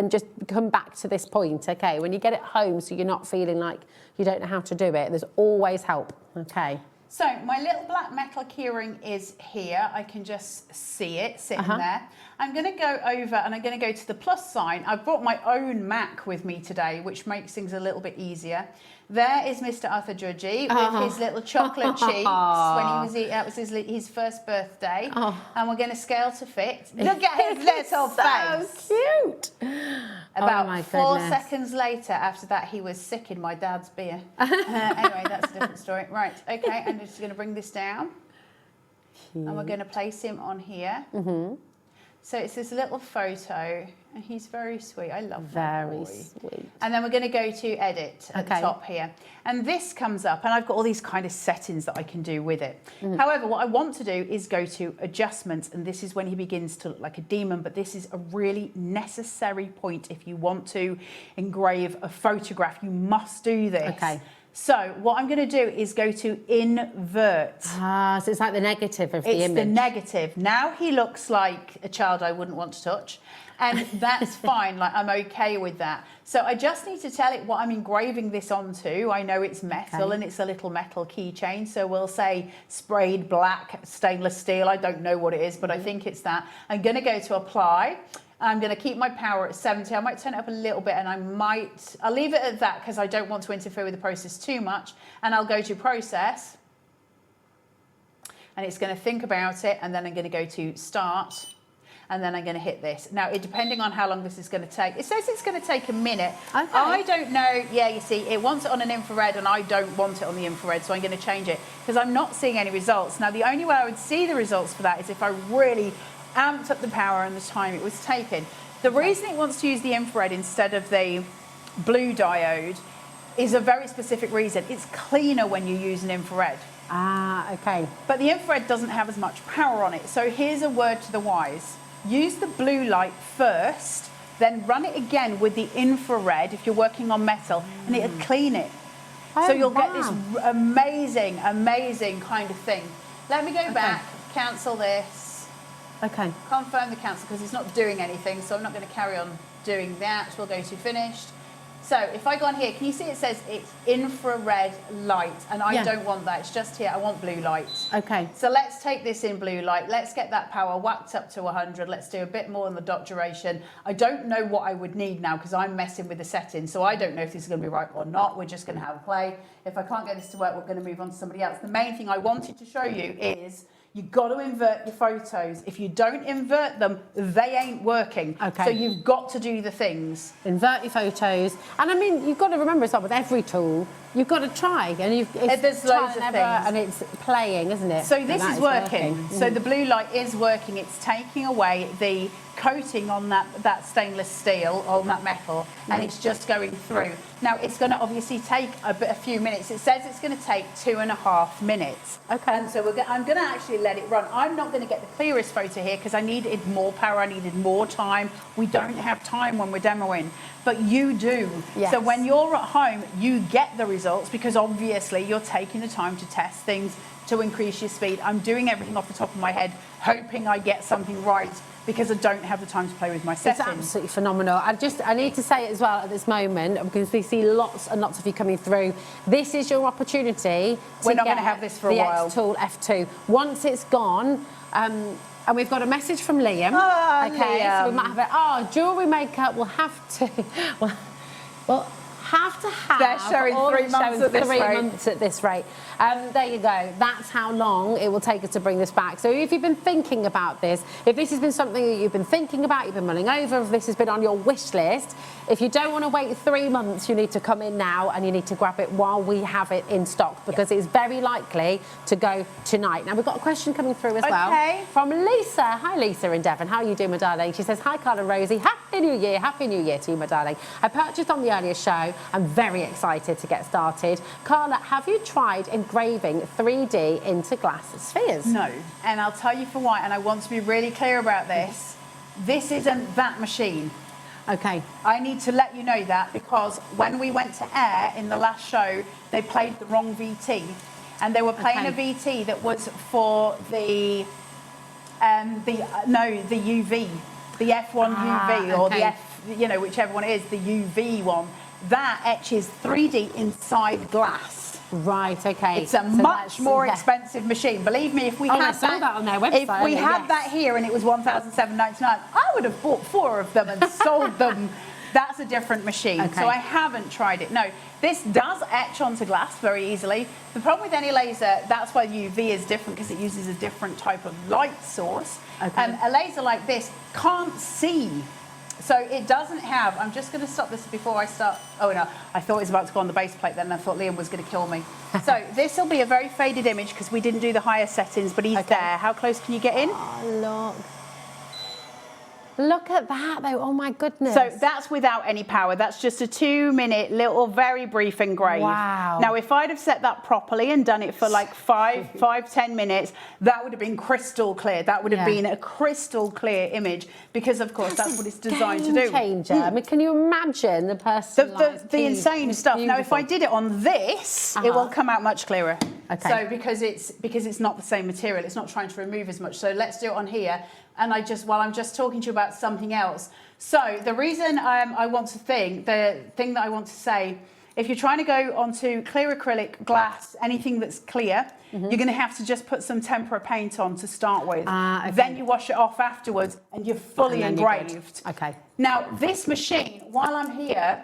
just come back to this point, okay, when you get it home, so you're not feeling like you don't know how to do it. There's always help, okay. So my little black metal keyring is here. I can just see it sitting there. I'm going to go over and I'm going to go to the plus sign. I've brought my own Mac with me today, which makes things a little bit easier. There is Mr. Arthur Judgy with his little chocolate cheeks when he was that was his first birthday. And we're going to scale to fit. Look at his little face. So cute. About 4 seconds later, after that, he was sick in my dad's beer. Anyway, that's a different story. Right, okay, I'm just going to bring this down. And we're going to place him on here. So it's this little photo, and he's very sweet. I love that boy. Very sweet. And then we're going to go to edit at the top here. And this comes up, and I've got all these kind of settings that I can do with it. However, what I want to do is go to adjustments, and this is when he begins to look like a demon, but this is a really necessary point. If you want to engrave a photograph, you must do this. Okay. So what I'm going to do is go to invert. So it's like the negative of the image. It's the negative. Now he looks like a child I wouldn't want to touch. And that's fine, like I'm okay with that. So I just need to tell it what I'm engraving this onto. I know it's metal and it's a little metal keychain. So we'll say sprayed black stainless steel. I don't know what it is, but I think it's that. I'm going to go to apply. I'm going to keep my power at 70. I might turn it up a little bit, and I'll leave it at that because I don't want to interfere with the process too much. And I'll go to process, and it's going to think about it, and then I'm going to go to start, and then I'm going to hit this. Now, depending on how long this is going to take, it says it's going to take a minute. Okay. I don't know. Yeah, you see, it wants it on an infrared, and I don't want it on the infrared, so I'm going to change it because I'm not seeing any results. Now, the only way I would see the results for that is if I really amped up the power and the time it was taken. The reason it wants to use the infrared instead of the blue diode is a very specific reason. It's cleaner when you use an infrared. Ah, okay. But the infrared doesn't have as much power on it. So here's a word to the wise. Use the blue light first, then run it again with the infrared if you're working on metal, and it'll clean it. So you'll get this amazing, amazing kind of thing. Let me go back, cancel this. Okay. Confirm the cancel because it's not doing anything, so I'm not going to carry on doing that. We'll go to finished. So if I go on here, can you see it says it's infrared light, and I don't want that. It's just here. I want blue light. Okay. So let's take this in blue light. Let's get that power whacked up to 100. Let's do a bit more on the dot duration. I don't know what I would need now because I'm messing with the settings, so I don't know if this is going to be right or not. We're just going to have a play. If I can't get this to work, we're going to move on to somebody else. The main thing I wanted to show you is you've got to invert your photos. If you don't invert them, they ain't working. Okay. So you've got to do the things. Invert your photos. And I mean, you've got to remember as well, with every tool, you've got to try. And there's loads of things. And it's playing, isn't it? So this is working. So Mm. the blue light is working. It's taking away the coating on that stainless steel, on that metal, and it's just going through. Now, it's going to obviously take a few minutes. It says it's going to take 2.5 minutes. Okay. And so I'm going to actually let it run. I'm not going to get the clearest photo here because I needed more power. I needed more time. We don't have time when we're demoing, but you do. Yes. So when you're at home, you get the results because obviously you're taking the time to test things to increase your speed. I'm doing everything off the top of my head, hoping I get something right because I don't have the time to play with my settings. It's absolutely phenomenal. I need to say it as well at this moment, because we see lots and lots of you coming through. This is your opportunity. We're not going to have this for a while. The XTool F2. Once it's gone, and we've got a message from Liam. Oh, okay, Liam. so we might have it. Oh, jewellery makeup will have to. Well, have to have. They're showing 3 months at this rate. 3 months at this rate. There you go. That's how long it will take us to bring this back. So if you've been thinking about this, if this has been something that you've been thinking about, you've been mulling over, if this has been on your wish list, if you don't want to wait 3 months, you need to come in now and you need to grab it while we have it in stock because it's very likely to go tonight. Now, we've got a question coming through as well from Lisa. Hi, Lisa in Devon. How are you doing, my darling? She says, hi, Carl and Rosie. Happy New Year. Happy New Year to you, my darling. I purchased on the earlier show. I'm very excited to get started. Carla, have you tried engraving 3D into glass spheres? No, and I'll tell you for why, and I want to be really clear about this. This isn't that machine. Okay. I need to let you know that because when we went to air in the last show, they played the wrong VT. And they were playing a VT that was for the UV, the F1 UV or the F, whichever one it is, the UV one. That etches 3D inside glass. Right, okay. It's a much more expensive machine. Believe me, if we had that on their website. If we had that here and it was $1,799, I would have bought 4 of them and sold them. That's a different machine. Okay. So I haven't tried it. No, this does etch onto glass very easily. The problem with any laser, that's why UV is different because it uses a different type of light source. Okay. A laser like this can't see. So it doesn't have, I'm just going to stop this before I start. Oh no, I thought it was about to go on the base plate then, and I thought Liam was going to kill me. So this will be a very faded image because we didn't do the higher settings, but he's there. How close can you get in? Oh, look. Look at that though, oh my goodness. So that's without any power. That's just a 2-minute little very brief engrave. Wow. Now if I'd have set that properly and done it for like 5-10 minutes, that would have been crystal clear. That would have been a crystal clear image because of course that's what it's designed to do. Changer. I mean, can you imagine the personalised the insane stuff. Now if I did it on this, it will come out much clearer. Okay. So because it's not the same material, it's not trying to remove as much. So let's do it on here. And while I'm just talking to you about something else. So the reason the thing that I want to say If you're trying to go onto clear acrylic, glass, anything that's clear, you're going to have to just put some tempera paint on to start with. Okay. Then you wash it off afterwards and you're fully And then you're engraved. good. Okay. Now, this machine, while I'm here,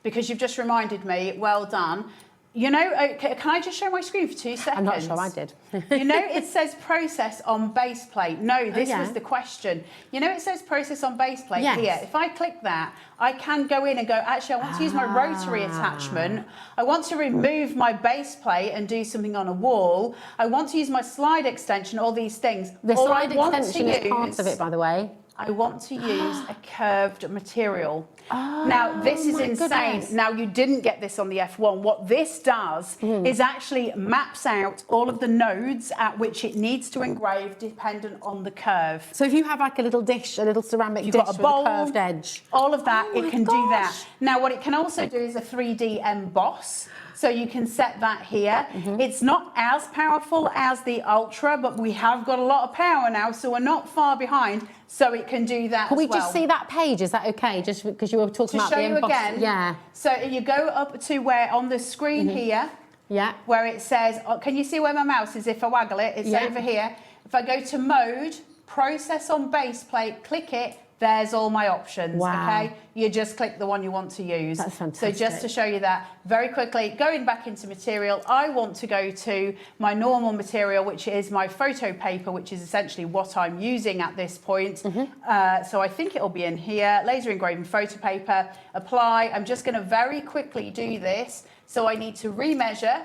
because you've just reminded me, well done. You know, okay, can I just show my screen for 2 seconds? I'm not sure I did. You know, it says process on base plate. No, this was the question. You know, it says process on base plate here. If I click that, I can go in and go, actually, I want to use my rotary attachment. I want to remove my base plate and do something on a wall. I want to use my slide extension, all these things. The slide extension is part of it, by the way. I want to use a curved material. Now, this is insane. Goodness. Now, you didn't get this on the F1. What this does is actually maps out all of the nodes at which it needs to engrave dependent on the curve. So if you have like a little dish, a little ceramic dish got a bowl, with a curved edge. All of that, it can do that. Now, what it can also do is a 3D emboss. So you can set that here. It's not as powerful as the Ultra, but we have got a lot of power now, so we're not far behind. So it can do that. Can we just see that page? Is that okay? Just because you were talking about the To show you emboss. again. Yeah. So you go up to where on the screen here. Yeah. Where it says, can you see where my mouse is? If I waggle it, it's over here. If I go to mode, process on base plate, click it. There's all my options, okay? You just click the one you want to use. That's fantastic. So just to show you that, very quickly, going back into material, I want to go to my normal material, which is my photo paper, which is essentially what I'm using at this point. So I think it'll be in here, laser engraving photo paper, apply. I'm just gonna very quickly do this. So I need to remeasure.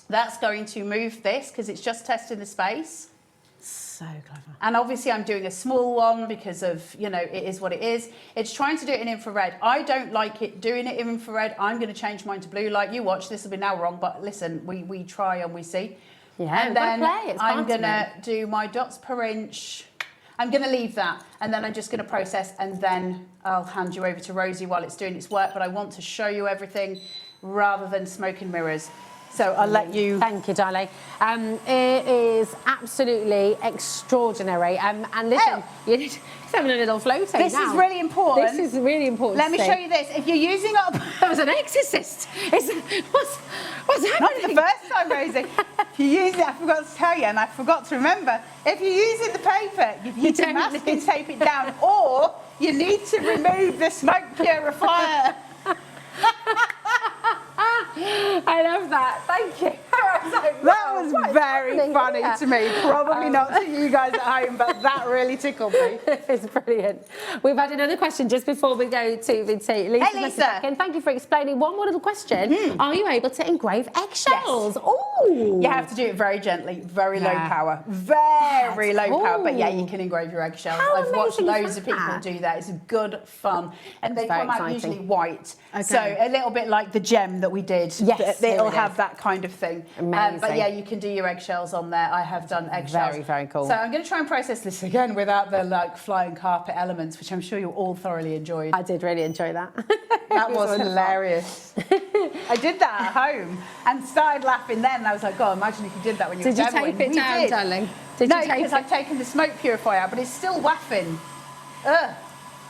That's going to move this because it's just testing the space. So clever. And obviously I'm doing a small one because of, you know, it is what it is. It's trying to do it in infrared. I don't like it doing it in infrared. I'm going to change mine to blue light. You watch, this will be now wrong, but listen, we try and we see. Yeah, and then play. I'm going to do my dots per inch. I'm going to leave that and then I'm just going to process and then I'll hand you over to Rosie while it's doing its work. But I want to show you everything rather than smoke and mirrors. So I'll let you... Thank you, darling. It is absolutely extraordinary. And listen, you're having a little floating This now. is really important. This is really important. Let me show you this. If you're using up... That was an exorcist. What's happening? Not the first time, Rosie. If you use it, I forgot to tell you, and I forgot to remember, if you're using the paper, you need to mask and tape it down, or you need to remove the smoke purifier. I love that. Thank you. That was very funny to me. Probably not to you guys at home, but that really tickled me. It's brilliant. We've had another question just before we go to Lisa. Hey, Lisa. Thank you for explaining. One more little question. Are you able to engrave eggshells? Oh. You have to do it very gently, very low power. Very low power. But yeah, you can engrave your eggshells. I've watched loads of people do that. It's good fun. And they come out usually white. So a little bit like the gem that we did. Yes, it'll have that kind of thing. Amazing. But yeah, you can do your eggshells on there. I have done eggshells. Very, very cool. So I'm going to try and process this again without the like flying carpet elements, which I'm sure you all thoroughly enjoyed. I did really enjoy that. That was hilarious. I did that at home and started laughing then. And I was like, God, imagine if you did that when you were demoing. Did you tape it down, darling? No, because I've taken the smoke purifier out, but it's still waffing. Ugh.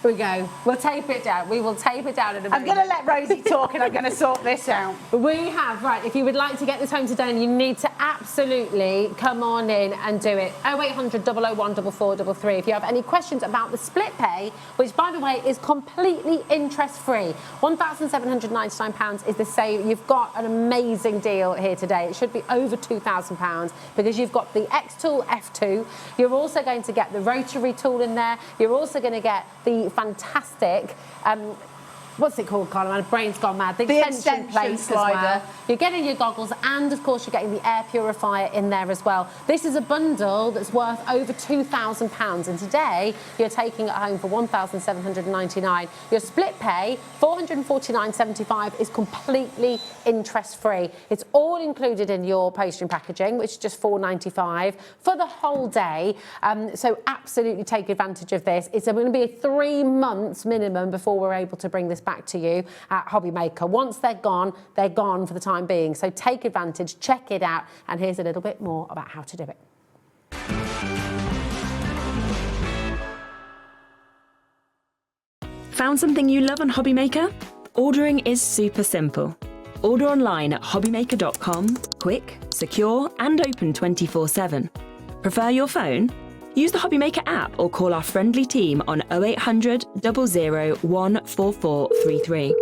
Here we go. We'll tape it down. We will tape it down in a minute. I'm going to let Rosie talk and I'm going to sort this out. We have, right, if you would like to get this home today, you need to absolutely come on in and do it. 0800 001 4433. If you have any questions about the split pay, which, by the way, is completely interest-free. £1,799 is the same. You've got an amazing deal here today. It should be over £2,000 because you've got the XTool F2. You're also going to get the rotary tool in there. You're also going to get the fantastic, what's it called, Carla? My brain's gone mad. The extension plate slider. As well. You're getting your goggles and, of course, you're getting the air purifier in there as well. This is a bundle that's worth over £2,000 and today you're taking it home for £1,799. Your split pay, £449.75, is completely interest-free. It's all included in your postage and packaging, which is just £4.95 for the whole day. So absolutely take advantage of this. It's going to be 3 months minimum before we're able to bring this back to you at Hobby Maker. Once they're gone for the time being. So take advantage, check it out, and here's a little bit more about how to do it. Found something you love on Hobby Maker? Ordering is super simple. Order online at hobbymaker.com, quick, secure, and open 24/7. Prefer your phone? Use the Hobbymaker app or call our friendly team on 0800 00 14433.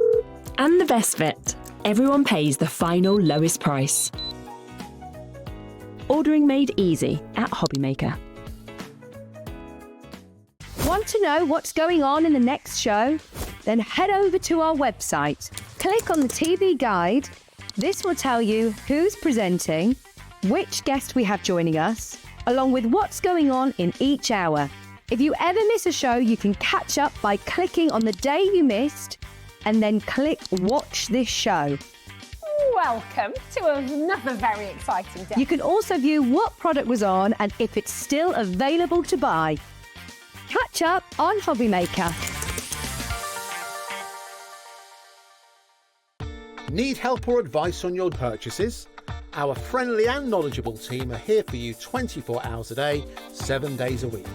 And the best bit, everyone pays the final lowest price. Ordering made easy at Hobbymaker. Want to know what's going on in the next show? Then head over to our website. Click on the TV guide. This will tell you who's presenting, which guest we have joining us, along with what's going on in each hour. If you ever miss a show, you can catch up by clicking on the day you missed and then click Watch This Show. Welcome to another very exciting day. You can also view what product was on and if it's still available to buy. Catch up on Hobbymaker. Need help or advice on your purchases? Our friendly and knowledgeable team are here for you 24 hours a day, 7 days a week.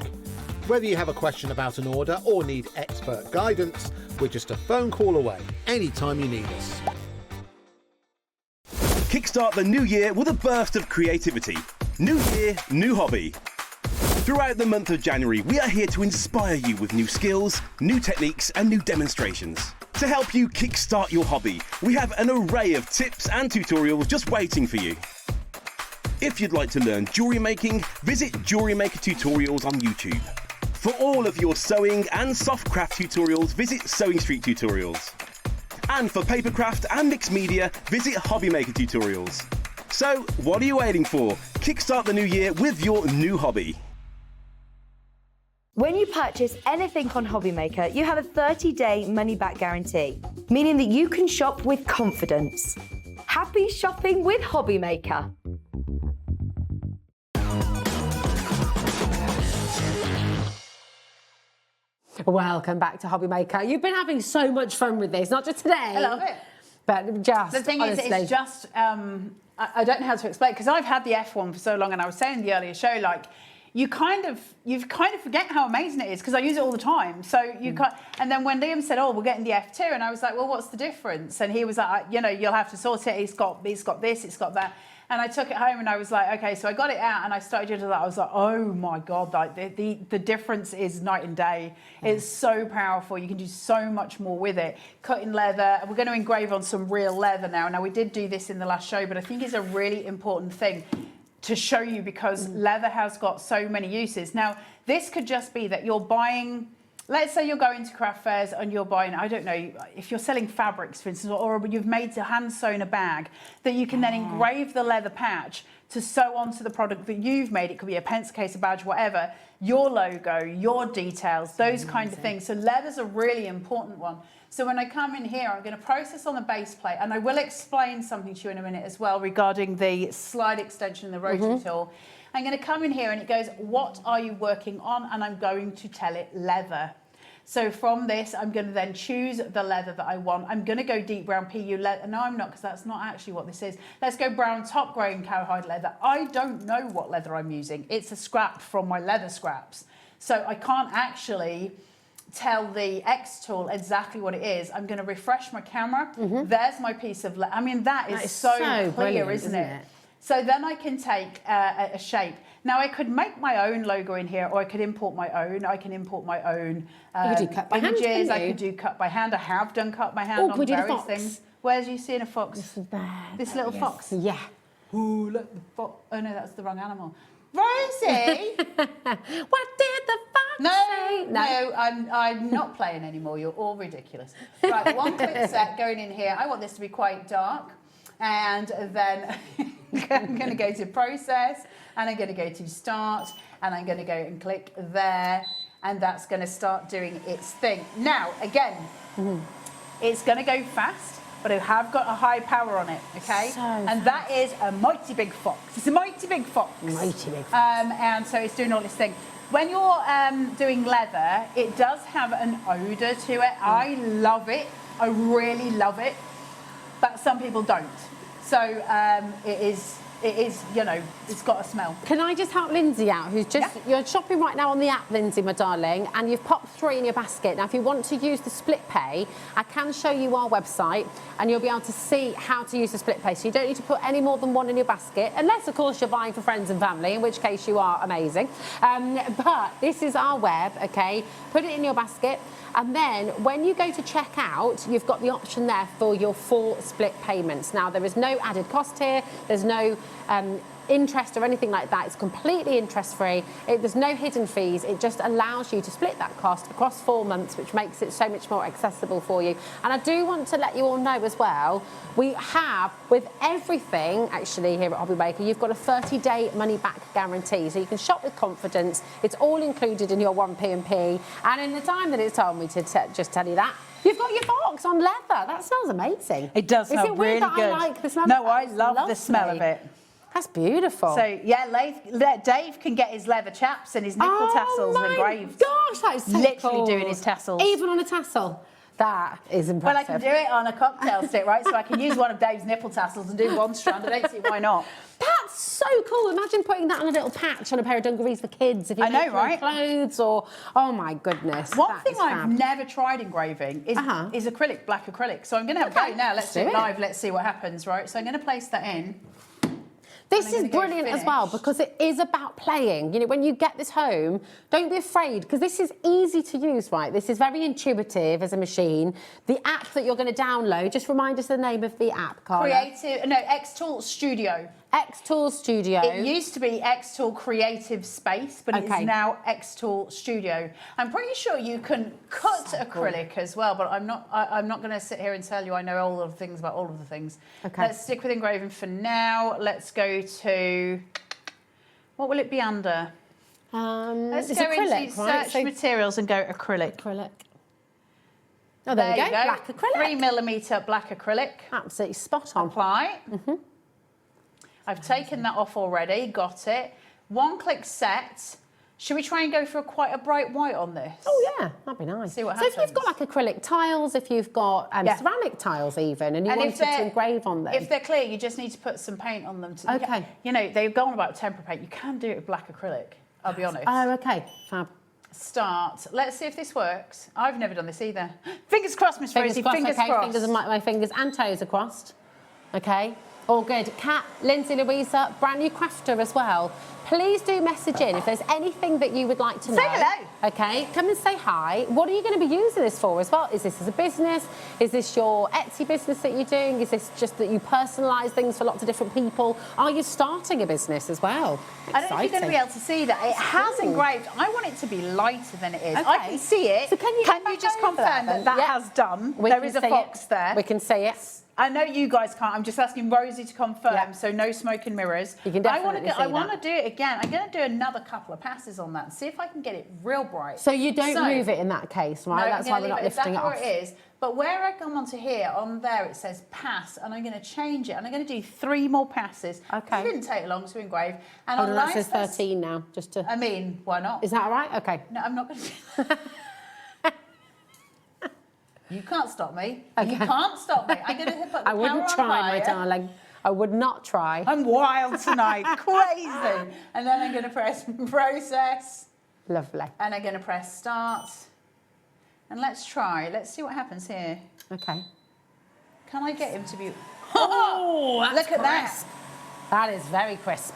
Whether you have a question about an order or need expert guidance, we're just a phone call away anytime you need us. Kickstart the new year with a burst of creativity. New year, new hobby. Throughout the month of January, we are here to inspire you with new skills, new techniques and new demonstrations. To help you kickstart your hobby, we have an array of tips and tutorials just waiting for you. If you'd like to learn jewellery making, visit Jewellery Maker Tutorials on YouTube. For all of your sewing and soft craft tutorials, visit Sewing Street Tutorials. And for papercraft and mixed media, visit Hobby Maker Tutorials. So, what are you waiting for? Kickstart the new year with your new hobby. When you purchase anything on Hobbymaker, you have a 30-day money-back guarantee, meaning that you can shop with confidence. Happy shopping with Hobbymaker. Welcome back to Hobbymaker. You've been having so much fun with this, not just today. I love it. But just, the thing honestly. is, it's just, I don't know how to explain, because I've had the F1 for so long, and I was saying in the earlier show, like, you kind of forget how amazing it is, because I use it all the time. So you can't. And then when Liam said, "Oh, we're getting the F2," and I was like, "Well, what's the difference?" And he was like, "You know, you'll have to sort it. It's got this, it's got that." And I took it home, and I was like, "Okay." So I got it out, and I started doing that. I was like, "Oh my God! Like the difference is night and day. It's so powerful. You can do so much more with it. Cutting leather. We're going to engrave on some real leather now. Now we did do this in the last show, but I think it's a really important thing to show you, because leather has got so many uses. Now, this could just be that you're buying, let's say you're going to craft fairs and you're buying, I don't know, if you're selling fabrics, for instance, or you've made a hand-sewn a bag, that you can then engrave the leather patch to sew onto the product that you've made. It could be a pencil case, a badge, whatever, your logo, your details, those kind of things. So leather's a really important one. So when I come in here, I'm going to process on the base plate, and I will explain something to you in a minute as well regarding the slide extension, the rotary tool. I'm going to come in here and it goes, what are you working on? And I'm going to tell it leather. So from this, I'm going to then choose the leather that I want. I'm going to go deep brown PU leather. No, I'm not, because that's not actually what this is. Let's go brown top grain cowhide leather. I don't know what leather I'm using. It's a scrap from my leather scraps. So I can't actually tell the XTool exactly what it is. I'm going to refresh my camera. There's my piece of leather. I mean, that is so clear, isn't it? So then I can take a shape. Now, I could make my own logo in here, or I could import my own. I can import my own you could do cut by images. hand, I could do cut by hand. I have done cut by hand on various things. Where's you seeing a fox? This is there. This little fox? Yeah. Ooh, look, the fox. Oh, no, that's the wrong animal. Rosie! What did the fox say? No, I'm not playing anymore. You're all ridiculous. Right, one quick set going in here. I want this to be quite dark. And then I'm going to go to process, and I'm going to go to start, and I'm going to go and click there, and that's going to start doing its thing. Now, again, it's going to go fast, but I have got a high power on it, okay? And that is a mighty big fox. It's a mighty big fox. Mighty big fox. And so it's doing all this thing. When you're doing leather, it does have an odour to it. I love it. I really love it. But some people don't. So it is it is, you know, it's got a smell. Can I just help Lindsay out, who's just, you're shopping right now on the app, Lindsay, my darling, and you've popped 3 in your basket. Now, if you want to use the split pay, I can show you our website, and you'll be able to see how to use the split pay. So you don't need to put any more than 1 in your basket, unless, of course, you're buying for friends and family, in which case you are amazing. But this is our web, okay? Put it in your basket. And then when you go to check out, you've got the option there for your 4 split payments. Now, there is no added cost here. There's no interest or anything like that. It's completely interest-free. There's no hidden fees. It just allows you to split that cost across 4 months, which makes it so much more accessible for you. And I do want to let you all know as well, we have, with everything, actually, here at Hobby Maker, you've got a 30-day money-back guarantee. So you can shop with confidence. It's all included in your 1P&P. And in the time that it's told me to just tell you that, you've got your box on leather. That smells amazing. It does smell really really good. I like the smell no, of I love the smell of it. That's beautiful. So, yeah, Dave can get his leather chaps and his nipple tassels engraved. Gosh, that is so literally cool. doing his tassels. Even on a tassel. That is impressive. Well, I can do it on a cocktail stick, right? So I can use one of Dave's nipple tassels and do one strand. I don't see why not. That's so cool. Imagine putting that on a little patch on a pair of dungarees for kids. If you make your own clothes or, oh my goodness. One thing I've never tried engraving is acrylic, black acrylic. So I'm going to have a go now. Let's do it live. Let's see what happens, right? So I'm going to place that in. This is brilliant as well because it is about playing. You know, when you get this home, don't be afraid because this is easy to use, right? This is very intuitive as a machine. The app that you're going to download, just remind us the name of the app, Carla. XTool Studio. XTool Studio. It used to be XTool Creative Space, but it's now XTool Studio. I'm pretty sure you can cut acrylic as well, but I'm not going to sit here and tell you I know all of the things about all of the things. Okay. Let's stick with engraving for now. Let's go to, what will it be under? Let's go into search materials and go acrylic. Acrylic. Oh, there we go. Black acrylic. 3mm black acrylic. Absolutely spot on. Apply. I've taken that off already, got it. 1-click set. Should we try and go for quite a bright white on this? Oh, yeah, that'd be nice. See what so happens. if you've got like acrylic tiles, if you've got ceramic tiles even, and you wanted to engrave on them. If they're clear, you just need to put some paint on them. You know, they've gone about tempera paint. You can do it with black acrylic, I'll be honest. Oh, okay, fab. Start. Let's see if this works. I've never done this either. Fingers crossed, Miss Rosie, fingers crossed. My fingers and toes are crossed. Okay. All good. Kat, Lindsay, Louisa, brand new crafter as well. Please do message in if there's anything that you would like to know. Say hello. Okay, come and say hi. What are you going to be using this for as well? Is this as a business? Is this your Etsy business that you're doing? Is this just that you personalise things for lots of different people? Are you starting a business as well? I don't know if you're going to be able to see that. It has engraved. I want it to be lighter than it is. Okay. I can see it. So can you just confirm that has done? There is a fox there. We can see it. I know you guys can't. I'm just asking Rosie to confirm, so no smoke and mirrors. You can definitely I want to do it again. I'm going to do another couple of passes on that and see if I can get it real bright. So you don't move it in that case, right? No, that's why we're not lifting it off. Exactly where it is. But where I come onto here, on there, it says pass, and I'm going to change it, and I'm going to do 3 more passes. Okay. It didn't take long to engrave. And no, that says 13 now, just to... I mean, why not? Is that all right? Okay. No, I'm not going to do that. You can't stop me. Okay. You can't stop me. I'm going to put the I wouldn't try, my darling. I would not try. I'm wild tonight. Crazy. And then I'm going to press process. Lovely. And I'm going to press start. And let's try. Let's see what happens here. Okay. Can I get him to be... Oh, that's look at crisp. that. That is very crisp.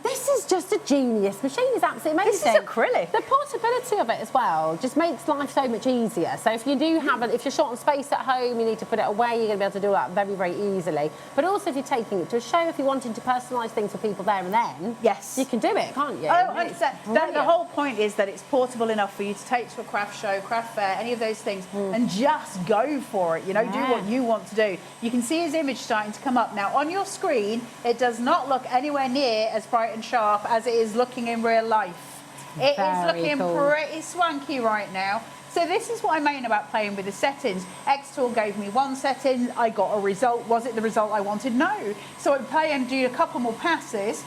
This is just a genius machine. It's absolutely amazing. This is acrylic. The portability of it as well just makes life so much easier. So if you do have if you're short on space at home, you need to put it away, you're going to be able to do that very, very easily. But also if you're taking it to a show, if you're wanting to personalise things for people there and then, yes, you can do it, can't you? Oh, the whole point is that it's portable enough for you to take to a craft show, craft fair, any of those things, and just go for it. You know, do what you want to do. You can see his image starting to come up now on your screen. It does not look anywhere near as bright and sharp as it is looking in real life. It is looking pretty swanky right now. So this is what I mean about playing with the settings. XTool gave me one setting, I got a result. Was it the result I wanted? No. So I play and do a couple more passes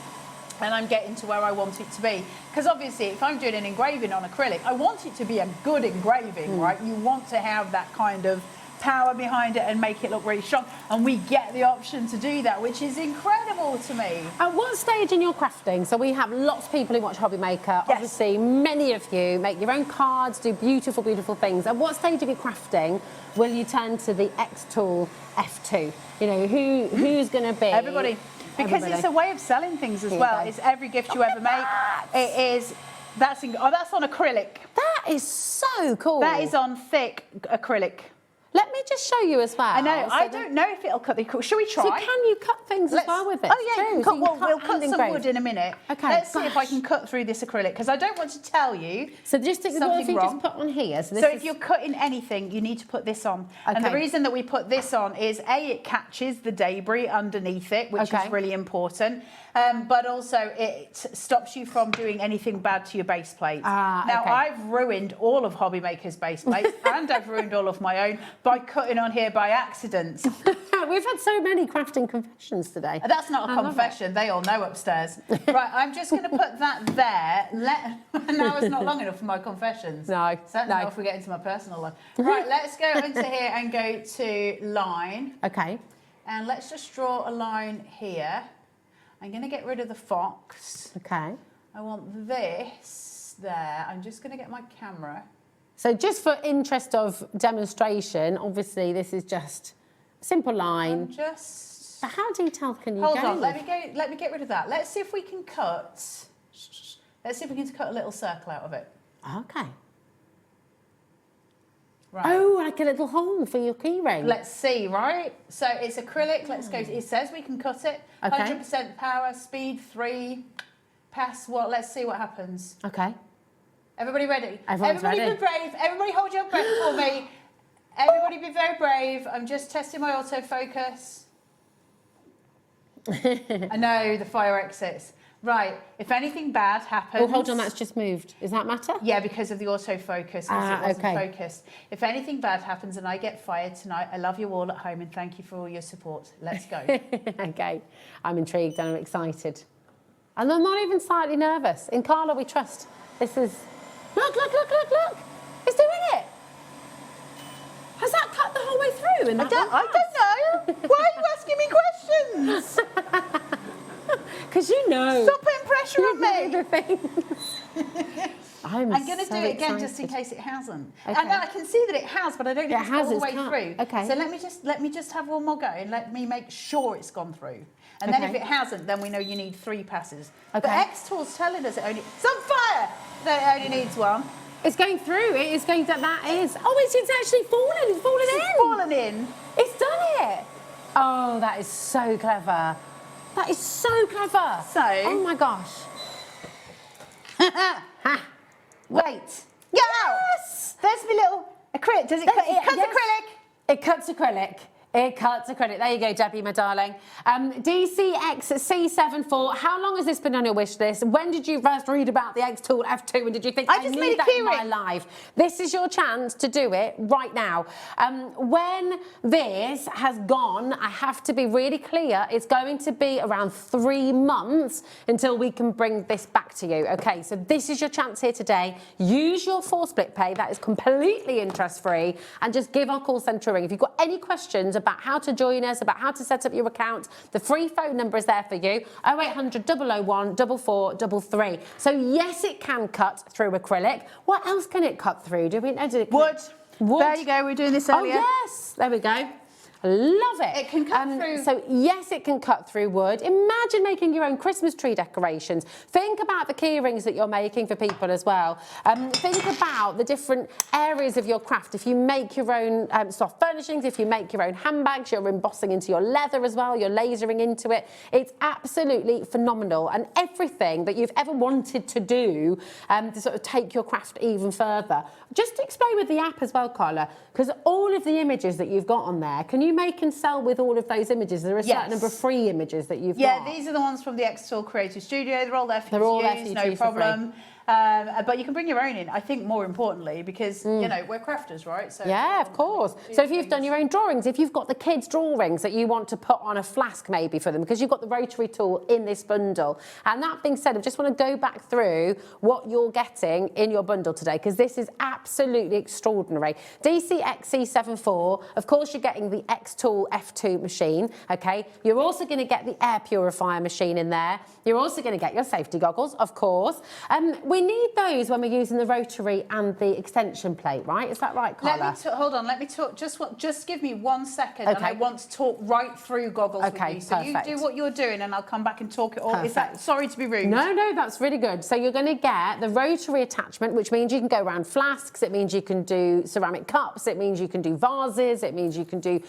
and I'm getting to where I want it to be. Because obviously if I'm doing an engraving on acrylic, I want it to be a good engraving, right? You want to have that kind of power behind it and make it look really strong. And we get the option to do that, which is incredible to me. At what stage in your crafting? So we have lots of people who watch Hobby Maker. Yes. Obviously, many of you make your own cards, do beautiful, beautiful things. At what stage of your crafting will you turn to the XTool F2? You know, who's going to be? Everybody. Because it's a way of selling things as well. It's every gift you ever make. It is. That's on acrylic. That is so cool. That is on thick acrylic. Let me just show you as well. I know. I don't know if it'll cut the acrylic. Shall we try? So can you cut things as well with it? Oh yeah, too? So you we'll cut some engrave. wood in a minute. Okay. Let's see if I can cut through this acrylic because I don't want to tell you. So just something what if you wrong. just put on here? So, If you're cutting anything, you need to put this on. And the Okay. reason that we put this on is it catches the debris underneath it, which is really important. But also it stops you from doing anything bad to your base plates. Now I've ruined all of Hobby Maker's base plates and I've ruined all of my own by cutting on here by accident. We've had so many crafting confessions today. That's not a confession, they all know upstairs. Right, I'm just going to put that there. Now it's not long enough for my confessions. No. Certainly not if we get into my personal life. Right, let's go into here and go to line. Okay. And let's just draw a line here. I'm going to get rid of the fox. Okay. I want this there. I'm just going to get my camera. So just for interest of demonstration, obviously this is just a simple line. But how detailed can you Hold go? on, let me get rid of that. Let's see if we can cut. Let's see if we can cut a little circle out of it. Okay. Right. Oh, like a little hole for your key ring. Let's see, right? So it's acrylic. Let's go. It says we can cut it. Okay. 100% power, speed 3, pass what? Let's see what happens. Okay. Everybody ready? Everyone's Everybody ready. be brave. Everybody hold your breath for me. Everybody be very brave. I'm just testing my autofocus. I know the fire exits. Right, if anything bad happens... Oh, hold on, that's just moved. Does that matter? Yeah, because of the autofocus, because it wasn't okay. focused. If anything bad happens and I get fired tonight, I love you all at home and thank you for all your support. Let's go. Okay, I'm intrigued and I'm excited. And I'm not even slightly nervous. In Carla, we trust. This is... Look, look, look, look, look. It's doing it. Has that cut the whole way through? I don't know. Why are you asking me questions? Because you know. Stop putting pressure on me. The things. I'm going to so do it again excited. just in case it hasn't. Okay. And I can see that it has, but I don't know if it's gone all the way cut. through. Okay. So let me just have one more go and let me make sure it's gone through. And then if it hasn't, then we know you need 3 passes. But XTool's telling us it's on fire! That it only needs 1. It's going through. It is going. That is. Oh, it's actually fallen. It's fallen in. It's fallen in. It's done it. Oh, that is so clever. That is so clever. So. Oh my gosh. Wait. Get out. Yes. There's my little acrylic. Does it cut? It cuts acrylic. It cuts acrylic. It cuts acrylic. There you go, Debbie, my darling. DCX-C74. How long has this been on your wish list? When did you first read about the XTool F2 and did you think I just need made a that key in my ring. life? This is your chance to do it right now. When this has gone, I have to be really clear, it's going to be around 3 months until we can bring this back to you. Okay, so this is your chance here today. Use your 4-split pay. That is completely interest-free. And just give our call centre a ring. If you've got any questions about how to join us, about how to set up your account, the free phone number is there for you, 0800 001 4433. So yes, it can cut through acrylic. What else can it cut through? Do we know? Wood. There you go, we were doing this earlier. Oh yes, there we go. Love it. It can cut through. So yes, it can cut through wood. Imagine making your own Christmas tree decorations. Think about the key rings that you're making for people as well. Think about the different areas of your craft. If you make your own soft furnishings, if you make your own handbags, you're embossing into your leather as well, you're lasering into it. It's absolutely phenomenal. And everything that you've ever wanted to do to sort of take your craft even further. Just explain with the app as well, Carla, because all of the images that you've got on there, can you make and sell with all of those images? There are a certain number of free images that you've got. Yeah, these are the ones from the XTool Creative Studio. They're all there for you to use, no problem. But you can bring your own in, I think, more importantly, because, you know, we're crafters, right? So yeah, of course. So if you've done your own drawings, if you've got the kids' drawings that you want to put on a flask maybe for them, because you've got the rotary tool in this bundle. And that being said, I just want to go back through what you're getting in your bundle today, because this is absolutely extraordinary. DCXC74, of course, you're getting the XTool F2 machine, okay? You're also going to get the air purifier machine in there. You're also going to get your safety goggles, of course. We need those when we're using the rotary and the extension plate, right? Is that right, Carla? Hold on, let me talk. Just give me 1 second, okay. and I want to talk right through goggles with you. So perfect. you do what you're doing, and I'll come back and talk it all. Perfect. Is that, sorry to be rude? No, that's really good. So you're going to get the rotary attachment, which means you can go around flasks, it means you can do ceramic cups, it means you can do vases, it means you can do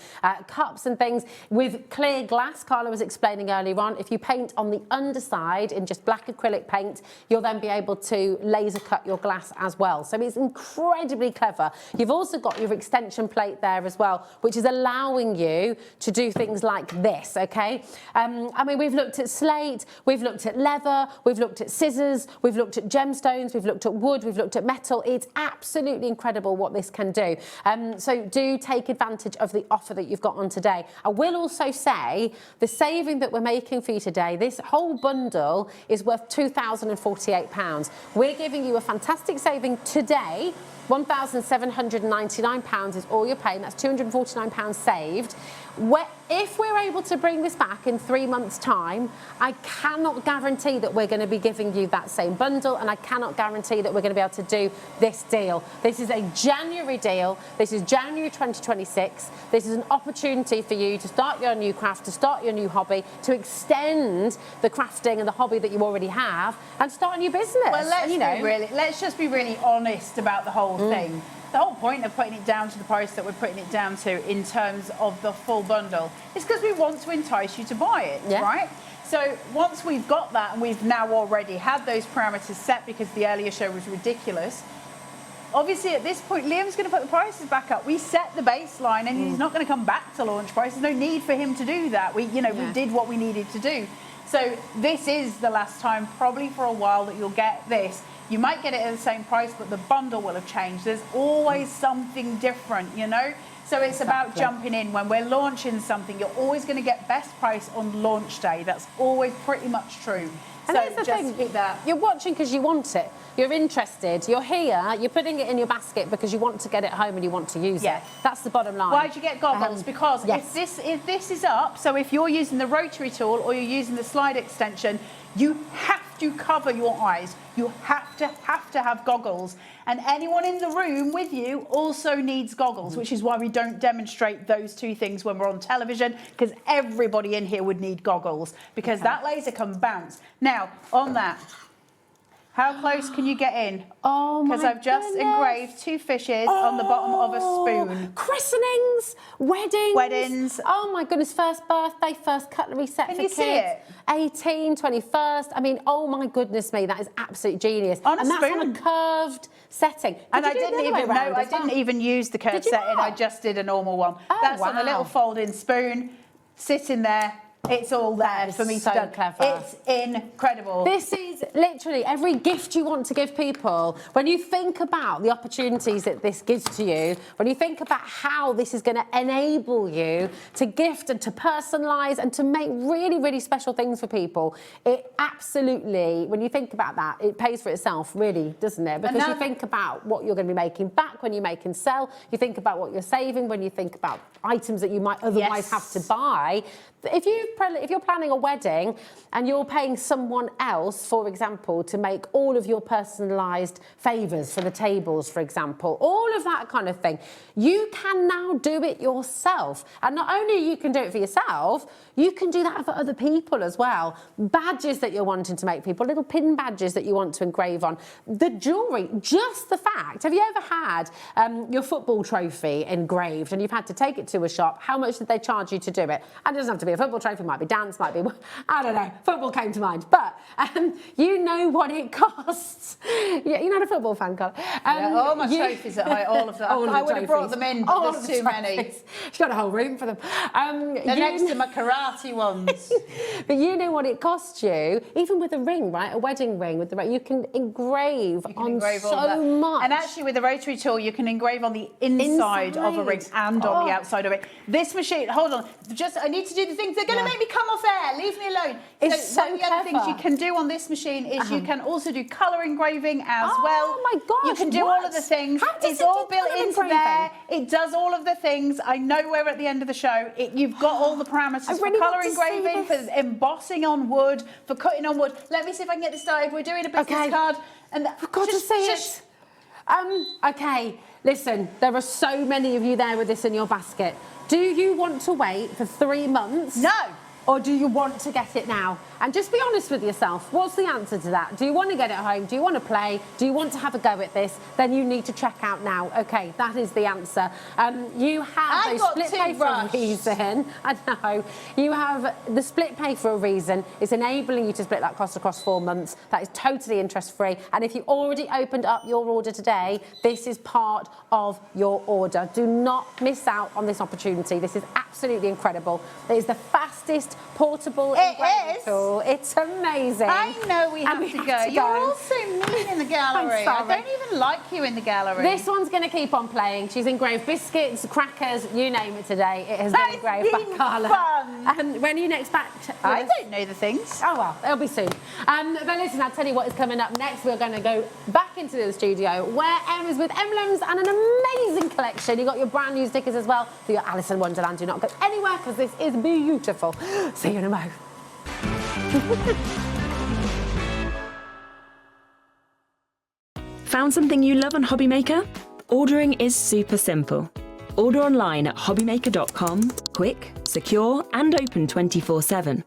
cups and things with clear glass. Carla was explaining earlier on, if you paint on the underside in just black acrylic paint, you'll then be able to laser cut your glass as well. So it's incredibly clever. You've also got your extension plate there as well, which is allowing you to do things like this, okay? I mean, we've looked at slate, we've looked at leather, we've looked at scissors, we've looked at gemstones, we've looked at wood, we've looked at metal. It's absolutely incredible what this can do. So do take advantage of the offer that you've got on today. I will also say the saving that we're making for you today, this whole bundle is worth £2,048. We're giving you a fantastic saving today. £1,799 is all you're paying. That's £249 saved. If we're able to bring this back in 3 months' time, I cannot guarantee that we're going to be giving you that same bundle, and I cannot guarantee that we're going to be able to do this deal. This is a January deal. This is January 2026. This is an opportunity for you to start your new craft, to start your new hobby, to extend the crafting and the hobby that you already have, and start a new business. Well, let's just be really honest about the whole thing. The whole point of putting it down to the price that we're putting it down to in terms of the full bundle is because we want to entice you to buy it, right? So once we've got that, and we've now already had those parameters set because the earlier show was ridiculous, obviously at this point Liam's going to put the prices back up. We set the baseline, and he's not going to come back to launch price. There's no need for him to do that. We did what we needed to do. So this is the last time, probably for a while, that you'll get this. You might get it at the same price, but the bundle will have changed. There's always something different, you know? So it's about jumping in. When we're launching something, you're always going to get best price on launch day. That's always pretty much true. And that's the thing, you're watching because you want it. You're interested. You're here. You're putting it in your basket because you want to get it home and you want to use it. That's the bottom line. Why'd you get goggles? Because if this is up, so if you're using the rotary tool or you're using the slide extension, you have to cover your eyes. You have to have goggles. And anyone in the room with you also needs goggles, which is why we don't demonstrate those two things when we're on television, because everybody in here would need goggles, because that laser can bounce. Now, on that, how close can you get in? Oh, my Because I've just engraved 2 fishes on the bottom of a spoon. Christenings, weddings. Oh, my goodness, first birthday, first cutlery set Can for you kids. see it? 18, 21st. I mean, oh, my goodness me, that is absolute genius. On a and that's on a curved setting. And I didn't even use the curved setting. I just did a normal one. That's on a little folding spoon, sitting there. It's all there for me to do. Clever. It's incredible. This is literally every gift you want to give people. When you think about the opportunities that this gives to you, when you think about how this is going to enable you to gift and to personalise and to make really, really special things for people, it absolutely, when you think about that, it pays for itself, really, doesn't it? Because you think about what you're going to be making back when you make and sell. You think about what you're saving when you think about items that you might otherwise have to buy. If you're planning a wedding and you're paying someone else, for example, to make all of your personalised favours for the tables, for example, all of that kind of thing, you can now do it yourself. And not only you can do it for yourself, you can do that for other people as well. Badges that you're wanting to make people, little pin badges that you want to engrave on. The jewellery, just the fact. Have you ever had your football trophy engraved and you've had to take it to a shop? How much did they charge you to do it? And it doesn't have to be be a football trophy, might be dance, might be, I don't know, football came to mind. But you know what it costs. Yeah, you're not a football fan, Carla. All my trophies at home, all of them. I would have brought them in, but there's too many. She's got a whole room for them. They're next to my karate ones. But you know what it costs you, even with a ring, right? A wedding ring with the ring, you can engrave on so much. And actually with the rotary tool, you can engrave on the inside of a ring and on the outside of it. This machine, hold on, I need to do the things. They're going to make me come off air. Leave me alone. It's one of the other things you can do on this machine is you can also do colour engraving as well. Oh my gosh, you can do all of the things. It's all built into there. It does all of the things. I know we're at the end of the show. You've got all the parameters for colour engraving, for embossing on wood, for cutting on wood. Let me see if I can get this started. We're doing a business card. And I've got to say it. Okay, listen, there are so many of you there with this in your basket. Do you want to wait for 3 months? No. Or do you want to get it now? And just be honest with yourself. What's the answer to that? Do you want to get it home? Do you want to play? Do you want to have a go at this? Then you need to check out now. Okay, that is the answer. You have those split pay for a reason. I know. You have the split pay for a reason. It's enabling you to split that cost across 4 months. That is totally interest-free. And if you already opened up your order today, this is part of your order. Do not miss out on this opportunity. This is absolutely incredible. It is the fastest portable engraving tool. It's amazing. I know we have to go. You're all so mean in the gallery. I don't even like you in the gallery. This one's going to keep on playing. She's engraved biscuits, crackers, you name it today. It has been engraved by Carla. Fun. When are you next back? I don't know the things. Oh, well, it'll be soon. But listen, I'll tell you what is coming up next. We're going to go back into the studio where Em is with Emlems and an amazing collection. You've got your brand new stickers as well for your Alice in Wonderland. Do not go anywhere because this is beautiful. See you in a mo. Found something you love on Hobbymaker? Ordering is super simple. Order online at hobbymaker.com, quick, secure and open 24/7.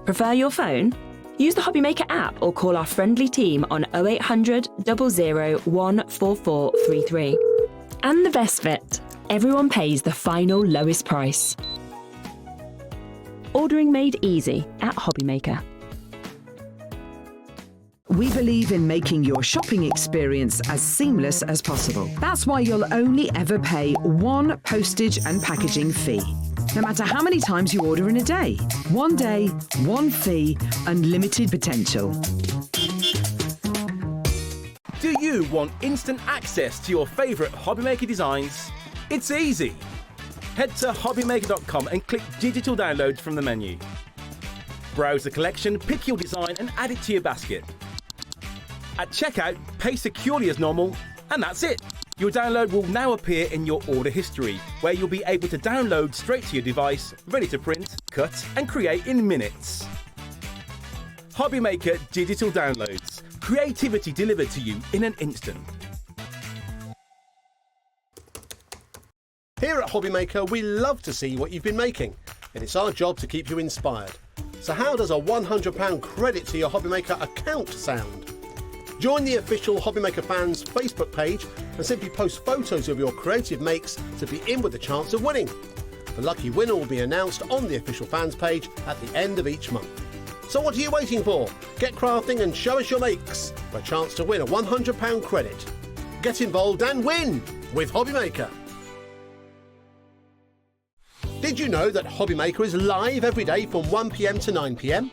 Prefer your phone? Use the Hobbymaker app or call our friendly team on 0800 00 14433. And the best bit, everyone pays the final lowest price. Ordering made easy at Hobbymaker. We believe in making your shopping experience as seamless as possible. That's why you'll only ever pay one postage and packaging fee. No matter how many times you order in a day. One day, one fee, unlimited potential. Do you want instant access to your favourite Hobbymaker designs? It's easy. Head to hobbymaker.com and click Digital Downloads from the menu. Browse the collection, pick your design and add it to your basket. At checkout, pay securely as normal, and that's it. Your download will now appear in your order history, where you'll be able to download straight to your device, ready to print, cut and create in minutes. Hobbymaker Digital Downloads. Creativity delivered to you in an instant. Here at Hobbymaker, we love to see what you've been making, and it's our job to keep you inspired. So how does a £100 credit to your Hobbymaker account sound? Join the official Hobbymaker fans Facebook page and simply post photos of your creative makes to be in with a chance of winning. The lucky winner will be announced on the official fans page at the end of each month. So what are you waiting for? Get crafting and show us your makes for a chance to win a £100 credit. Get involved and win with Hobbymaker. Did you know that Hobbymaker is live every day from 1 PM to 9 PM?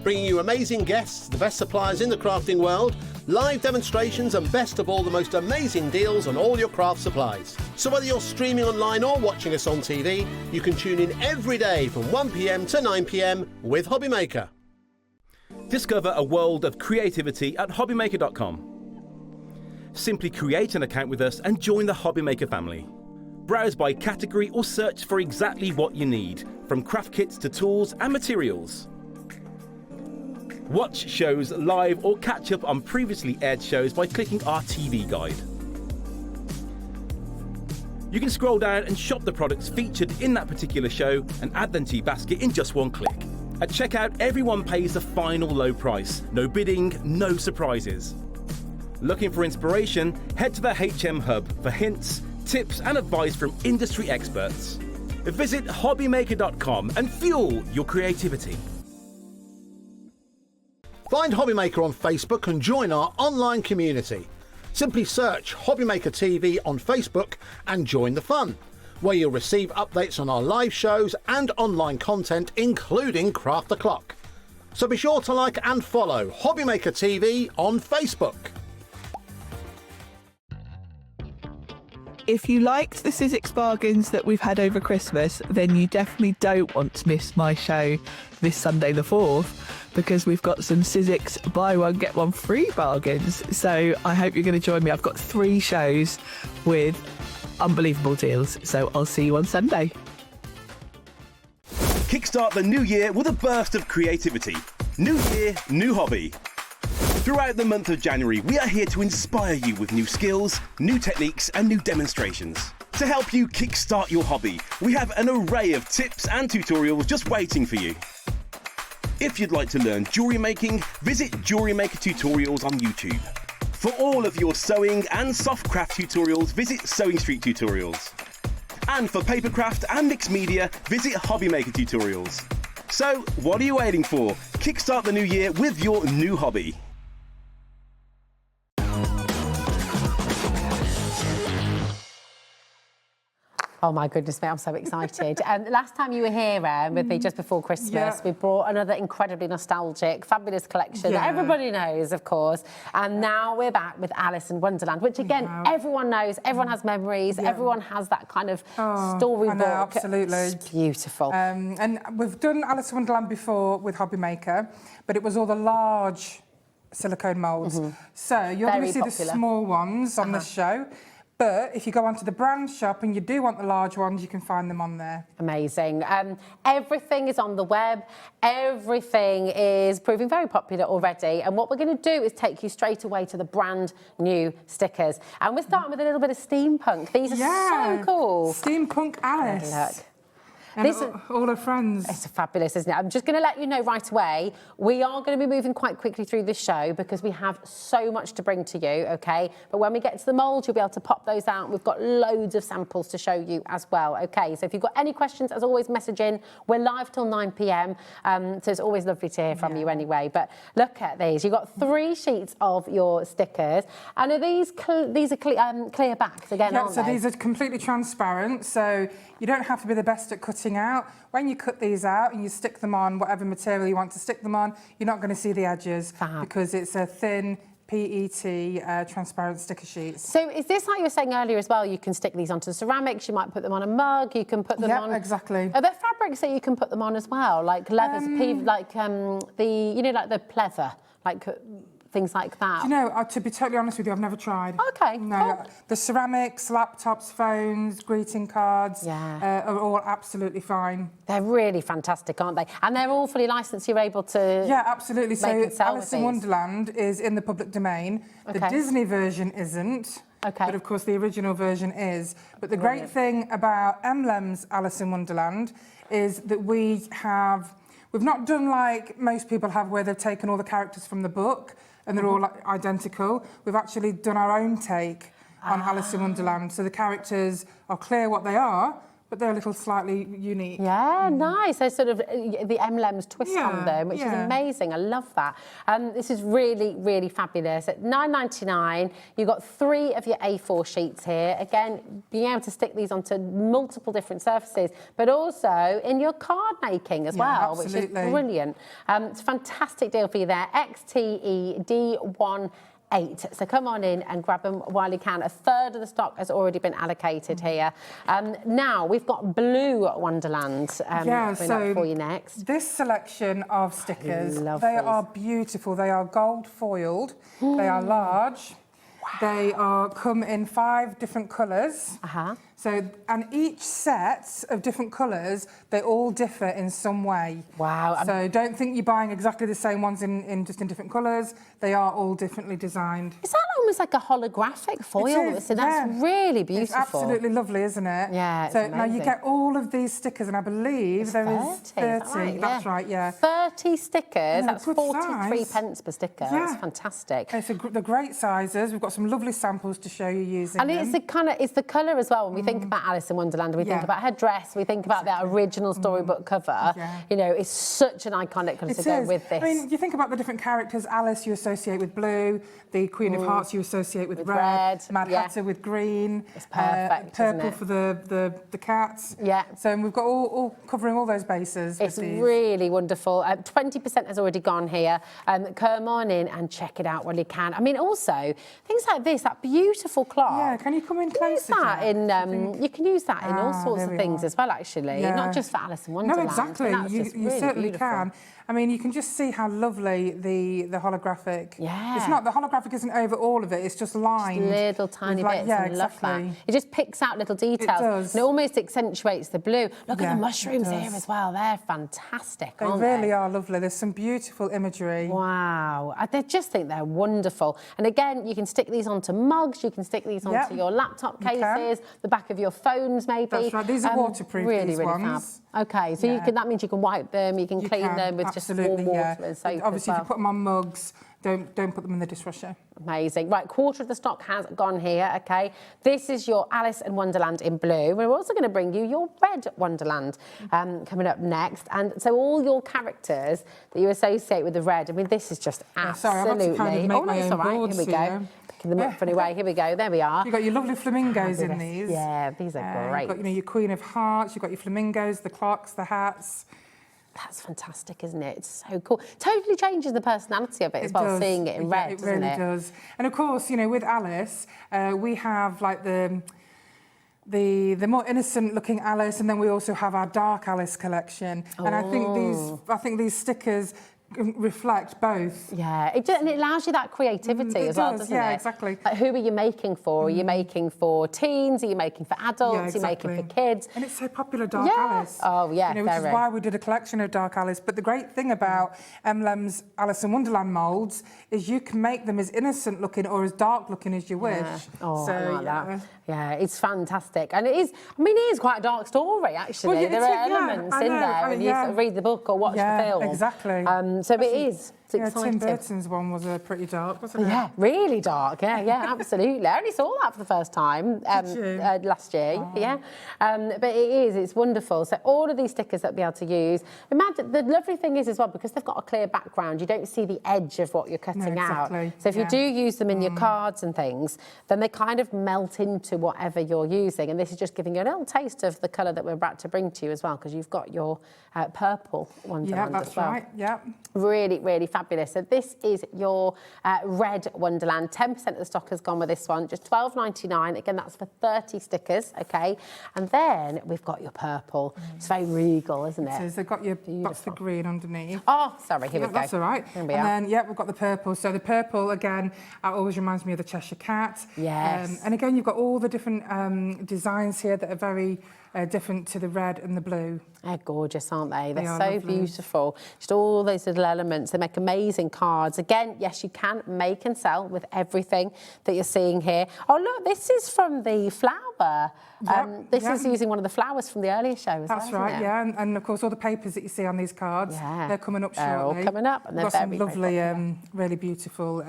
Bringing you amazing guests, the best suppliers in the crafting world, live demonstrations and best of all, the most amazing deals on all your craft supplies. So whether you're streaming online or watching us on TV, you can tune in every day from 1 PM to 9 PM with Hobbymaker. Discover a world of creativity at hobbymaker.com. Simply create an account with us and join the Hobbymaker family. Browse by category or search for exactly what you need, from craft kits to tools and materials. Watch shows live or catch up on previously aired shows by clicking our TV guide. You can scroll down and shop the products featured in that particular show and add them to your basket in just one click. At checkout, everyone pays the final low price. No bidding, no surprises. Looking for inspiration? Head to the HM Hub for hints, tips and advice from industry experts. Visit hobbymaker.com and fuel your creativity. Find Hobbymaker on Facebook and join our online community. Simply search Hobbymaker TV on Facebook and join the fun, where you'll receive updates on our live shows and online content, including Craft the Clock. So be sure to like and follow Hobbymaker TV on Facebook. If you liked the Sizzix bargains that we've had over Christmas, then you definitely don't want to miss my show this Sunday the 4th, because we've got some Sizzix buy one get one free bargains. So I hope you're going to join me. I've got 3 shows with unbelievable deals. So I'll see you on Sunday. Kickstart the new year with a burst of creativity. New year, new hobby. Throughout the month of January, we are here to inspire you with new skills, new techniques and new demonstrations. To help you kickstart your hobby, we have an array of tips and tutorials just waiting for you. If you'd like to learn jewellery making, visit Jewellery Maker Tutorials on YouTube. For all of your sewing and soft craft tutorials, visit Sewing Street Tutorials. And for papercraft and mixed media, visit Hobby Maker Tutorials. So, what are you waiting for? Kickstart the new year with your new hobby. Oh my goodness me, I'm so excited. Last time you were here, with me just before Christmas, we brought another incredibly nostalgic, fabulous collection that everybody knows, of course. And now we're back with Alice in Wonderland, which again, everyone knows, everyone has memories, everyone has that kind of storybook. I know, absolutely. It's beautiful. And we've done Alice in Wonderland before with Hobby Maker, but it was all the large silicone moulds. So you're going to see the small ones on this show. But if you go onto the brand shop and you do want the large ones, you can find them on there. Amazing. Everything is on the web. Everything is proving very popular already. And what we're going to do is take you straight away to the brand new stickers. And we're starting with a little bit of steampunk. These are so cool. Steampunk Alice. Look. And all her friends. It's fabulous, isn't it? I'm just going to let you know right away, we are going to be moving quite quickly through this show because we have so much to bring to you, OK? But when we get to the mould, you'll be able to pop those out. We've got loads of samples to show you as well, OK? So if you've got any questions, as always, message in. We're live till 9 p.m, so it's always lovely to hear from you anyway. But look at these. You've got 3 sheets of your stickers. And are these are clear backs again, aren't they? So these are completely transparent, so you don't have to be the best at cutting out. When you cut these out and you stick them on whatever material you want to stick them on, you're not going to see the edges because it's a thin PET transparent sticker sheets. So is this, like you were saying earlier as well, you can stick these onto ceramics, you might put them on a mug, you can put them on... Yeah, exactly. Are there fabrics that you can put them on as well, like leathers, like the pleather, like things like that? Do you know, to be totally honest with you, I've never tried. OK, no, cool. The ceramics, laptops, phones, greeting cards are all absolutely fine. They're really fantastic, aren't they? And they're all fully licensed, you're able to... Yeah, absolutely. So Alice in these. Wonderland is in the public domain. The Disney version isn't. But of course the original version is. But the great thing about Emlems Alice in Wonderland is that we've not done like most people have, where they've taken all the characters from the book and they're all identical. We've actually done our own take on Alice in Wonderland. So the characters are clear what they are, but they're a little slightly unique. Yeah, nice. There's sort of the Emlems twist on them, which is amazing. I love that. This is really, really fabulous. At $9.99, you've got 3 of your A4 sheets here. Again, being able to stick these onto multiple different surfaces, but also in your card making as well, which is brilliant. It's a fantastic deal for you there. XTED18. So come on in and grab them while you can. A third of the stock has already been allocated here. Now we've got Blue Wonderland up for you next. This selection of stickers, they are beautiful. They are gold foiled. They are large. They come in 5 different colours. So, and each set of different colours, they all differ in some way. Wow. So don't think you're buying exactly the same ones just in different colours. They are all differently designed. Is that almost like a holographic foil? It is, so that's really beautiful. It's absolutely lovely, isn't it? Yeah, So now you get all of these stickers, and I believe there is 30. That's right, yeah. 30 stickers, that's 43 size. pence per sticker. Yeah. That's fantastic. Okay, so the great sizes. We've got some lovely samples to show you using and them. it's the colour as well. When we think about Alice in Wonderland, we think about her dress, we think about that original storybook cover. You know, it's such an iconic colour to go with this. I mean, you think about the different characters. Alice you associate with blue, the Queen of Hearts you associate with red, Mad Hatter with green, it's perfect, purple for the cats. Yeah. So we've got all covering all those bases. It's really wonderful. 20% has already gone here. Come on in and check it out while you can. I mean, also things like this, that beautiful clock. Yeah, can you come in closer? Use that in, you can use that in all sorts of things as well, actually. Not just for Alice in Wonderland. No, exactly. You really certainly beautiful. can. I mean, you can just see how lovely the holographic. Yeah. It's not, the holographic isn't over all of it. It's just lined. Just little tiny bits. Yeah, I love that. It just picks out little details. It does. And it almost accentuates the blue. Look at the mushrooms here as well. They're fantastic, aren't they? They really are lovely. There's some beautiful imagery. Wow. I just think they're wonderful. And again, you can stick these onto mugs. You can stick these onto your laptop cases, the back of your phones, maybe. That's right. These are waterproof. Really, these really ones. fab. Okay, so you can, that means you can wipe them, you can clean them with just warm water and soap. Obviously, if you put them on mugs, don't put them in the dishwasher. Amazing. Right, quarter of the stock has gone here, okay? This is your Alice in Wonderland in blue. We're also going to bring you your red Wonderland coming up next. And so all your characters that you associate with the red, I mean, this is just absolutely... Sorry, I've had to kind of make my own boards. Here we go. Picking them up anyway. Here we go. There we are. You've got your lovely flamingos in these. Yeah, these are great. You've got, your Queen of Hearts, you've got your flamingos, the clocks, the hats. That's fantastic, isn't it? It's so cool. Totally changes the personality of it as well, seeing it in red, doesn't it? It really does. And of course, with Alice, we have like the more innocent-looking Alice, and then we also have our Dark Alice collection. And I think these stickers reflect both. Yeah, and it allows you that creativity as well, doesn't it? Yeah, exactly. Like, who are you making for? Are you making for teens? Are you making for adults? Are you making for kids? And it's so popular, Dark Alice. Oh, yeah, which is why we did a collection of Dark Alice. But the great thing about Emlems Alice in Wonderland moulds is you can make them as innocent looking or as dark looking as you wish. Oh, so, I like that. Yeah, it's fantastic. And it is, I mean, it is quite a dark story, actually. Well, there are elements in there when you sort of read the book or watch the film. Exactly. So it is. It's exciting. Tim Burton's one was pretty dark, wasn't it? Yeah, really dark. Yeah, absolutely. I only saw that for the first time last year. Oh. Yeah, but it's wonderful. So all of these stickers that we'll be able to use. Imagine the lovely thing is as well, because they've got a clear background, you don't see the edge of what you're cutting out. So if you do use them in your cards and things, then they kind of melt into whatever you're using. And this is just giving you a little taste of the colour that we're about to bring to you as well, because you've got your purple Wonderland as well. Right. Yeah. Really, really fabulous. So this is your red Wonderland. 10% of the stock has gone with this one. Just $12.99. Again, that's for 30 stickers, okay? And then we've got your purple. It's very regal, isn't it? So they've got your box for green underneath. Oh, sorry, here we go. That's all right. Here we are. And then, we've got the purple. So the purple, again, always reminds me of the Cheshire Cat. Yes. And again, you've got all the different designs here that are very different to the red and the blue. They're gorgeous, aren't they? They're so lovely. Beautiful. Just all those little elements. They make amazing cards. Again, yes, you can make and sell with everything that you're seeing here. Oh, look, this is from the flower. This is using one of the flowers from the earlier show as well. That's right, yeah. And of course, all the papers that you see on these cards, they're coming up shortly. They're all coming up, and they're very, some lovely, really beautiful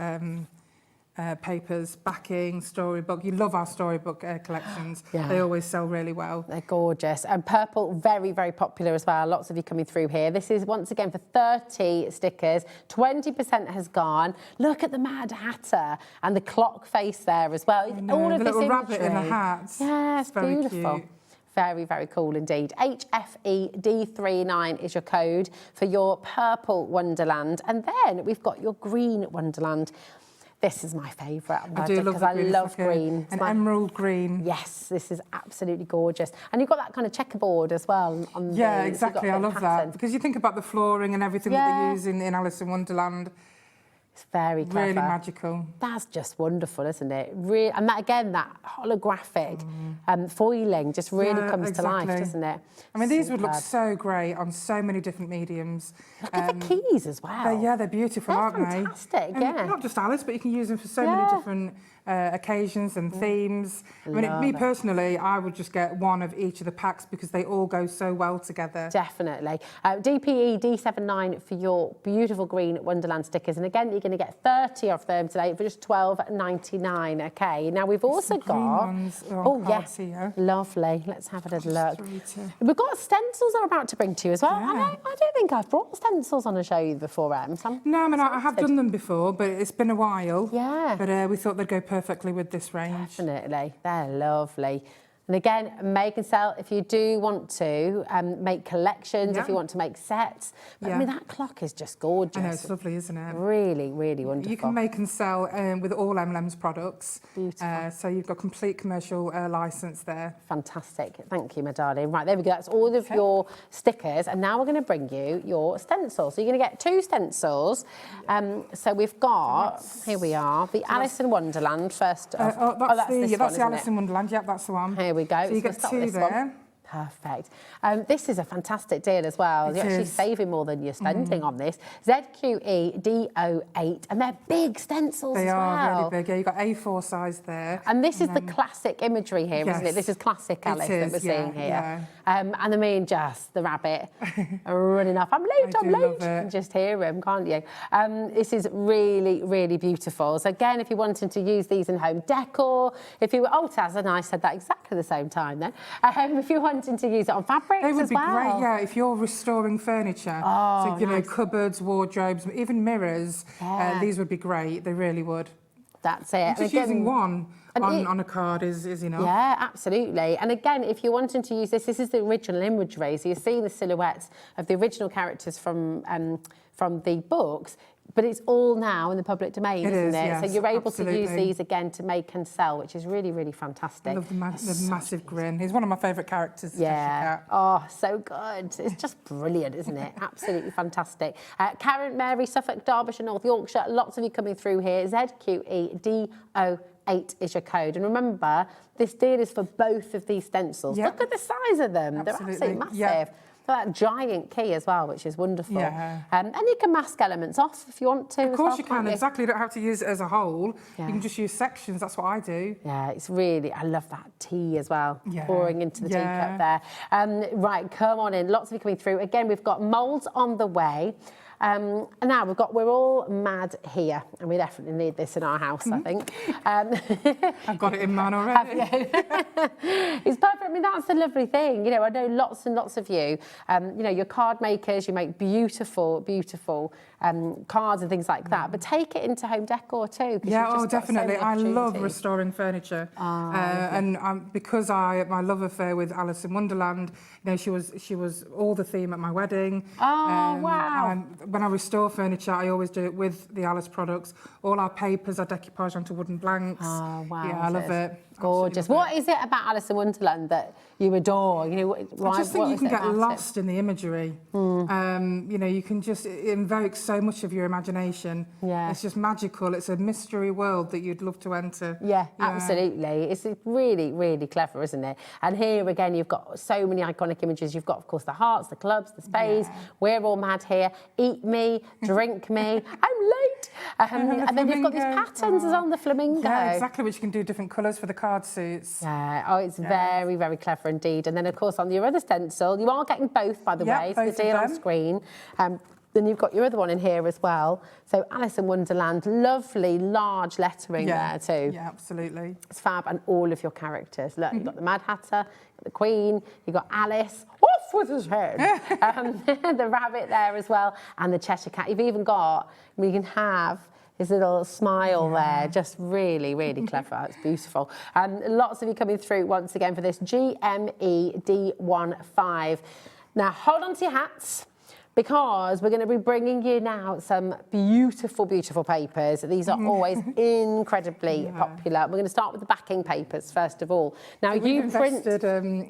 papers, backing, storybook. You love our storybook collections. They always sell really well. They're gorgeous. And purple, very, very popular as well. Lots of you coming through here. This is, once again, for 30 stickers. 20% has gone. Look at the Mad Hatter and the clock face there as well. All of the this little imagery. rabbit in the hat. Yeah, it's beautiful. Cute. Very, very cool indeed. HFED39 is your code for your purple Wonderland. And then we've got your green Wonderland. This is my favourite. I do love because I love green. An emerald green. Yes, this is absolutely gorgeous. And you've got that kind of checkerboard as well. Yeah, exactly. I love that. Because you think about the flooring and everything that they use in Alice in Wonderland. It's very clever. Really magical. That's just wonderful, isn't it? And that, again, that holographic foiling just really comes to life, doesn't it? I mean, these would look so great on so many different mediums. Look at the keys as well. They're beautiful, aren't they? Fantastic, and not just Alice, but you can use them for so many different occasions and themes. I mean, me personally, I would just get one of each of the packs because they all go so well together. Definitely. DPE D79 for your beautiful green Wonderland stickers. And again, you're going to get 30 of them today for just £12.99. Okay, now we've also got... yes, lovely. Let's have a little look. We've got stencils I'm about to bring to you as well. I don't think I've brought stencils on to show you before, Em. No, I mean, I have done them before, but it's been a while. Yeah. But we thought they'd go perfectly with this range. Definitely. They're lovely. And again, make and sell if you do want to make collections, if you want to make sets. But I mean, that clock is just gorgeous. I know, it's lovely, isn't it? Really, really wonderful. You can make and sell with all Emlems products. Beautiful. So you've got complete commercial licence there. Fantastic. Thank you, my darling. Right, there we go. That's all of your stickers. And now we're going to bring you your stencils. So you're going to get 2 stencils. So we've got, here we are, the Alice in Wonderland first. That's the Alice in Wonderland. Yep, that's the one. Here we go. So you get 2 there. Perfect. This is a fantastic deal as well. You're actually saving more than you're spending on this. ZQEDO8, and they're big stencils as well. They are really big. Yeah, you've got A4 size there. And this is the classic imagery here, isn't it? This is classic Alice that we're seeing here. Yeah. And I mean, just the rabbit running off. I'm late, I'm late. You can just hear him, can't you? This is really, really beautiful. So again, if you're wanting to use these in home decor, if you were, Taz and I said that exactly the same time then. If you wanting to use it on fabrics they would as be well. Great, yeah, if you're restoring furniture. So, you know, cupboards, wardrobes, even mirrors, these would be great. They really would. That's it. And just using one on a card is enough. Yeah, absolutely. And again, if you're wanting to use this is the original imagery. So you're seeing the silhouettes of the original characters from the books, but it's all now in the public domain, isn't it? Yes, so you're able to use these again to make and sell, which is really, really fantastic. I love the massive grin. He's one of my favourite characters. Yeah. Oh, so good. It's just brilliant, isn't it? Absolutely fantastic. Karen, Mary, Suffolk, Derbyshire, North Yorkshire, lots of you coming through here. ZQEDO8 is your code. And remember, this deal is for both of these stencils. Look at the size of them. They're absolutely massive. That giant key as well, which is wonderful. Yeah. And you can mask elements off if you want to. Of course you can, exactly. You don't have to use it as a whole. Yeah. You can just use sections, that's what I do. Yeah, it's really, I love that tea as well, pouring into the teacup there. Right, come on in, lots of you coming through. Again, we've got moulds on the way. And now we're all mad here, and we definitely need this in our house, I think. I've got it in mine already. It's perfect. I mean, that's the lovely thing. You know, I know lots and lots of you, you know, you're card makers, you make beautiful, beautiful cards and things like that, but take it into home decor too. Yeah, definitely. I love restoring furniture. And because my love affair with Alice in Wonderland, you know, she was all the theme at my wedding. Wow. When I restore furniture, I always do it with the Alice products. All our papers are decoupage onto wooden blanks. Oh, wow. Yeah, I love it. Gorgeous. What is it about Alice in Wonderland that you adore? You know, I just think you can get lost in the imagery. You know, you can just invoke so much of your imagination. Yeah. It's just magical. It's a mystery world that you'd love to enter. Yeah, absolutely. It's really, really clever, isn't it? And here again, you've got so many iconic images. You've got, of course, the hearts, the clubs, the spades. We're all mad here. Eat me, drink me. I'm late. And then you've got these patterns as on the flamingo. Yeah, exactly, which you can do different colours for the card suits. Yeah, oh, it's very, very clever indeed. And then, of course, on your other stencil, you are getting both, by the way, so the deal on screen. Then you've got your other one in here as well. So Alice in Wonderland, lovely large lettering there too. Yeah, absolutely. It's fab, and all of your characters. Look, you've got the Mad Hatter, you've got the Queen, you've got Alice, off with his head. The rabbit there as well, and the Cheshire Cat. You've even got, you can have his little smile there, just really, really clever. It's beautiful. Lots of you coming through once again for this GMED15. Now, hold on to your hats, because we're going to be bringing you now some beautiful, beautiful papers. These are always incredibly popular. We're going to start with the backing papers, first of all. Now, you print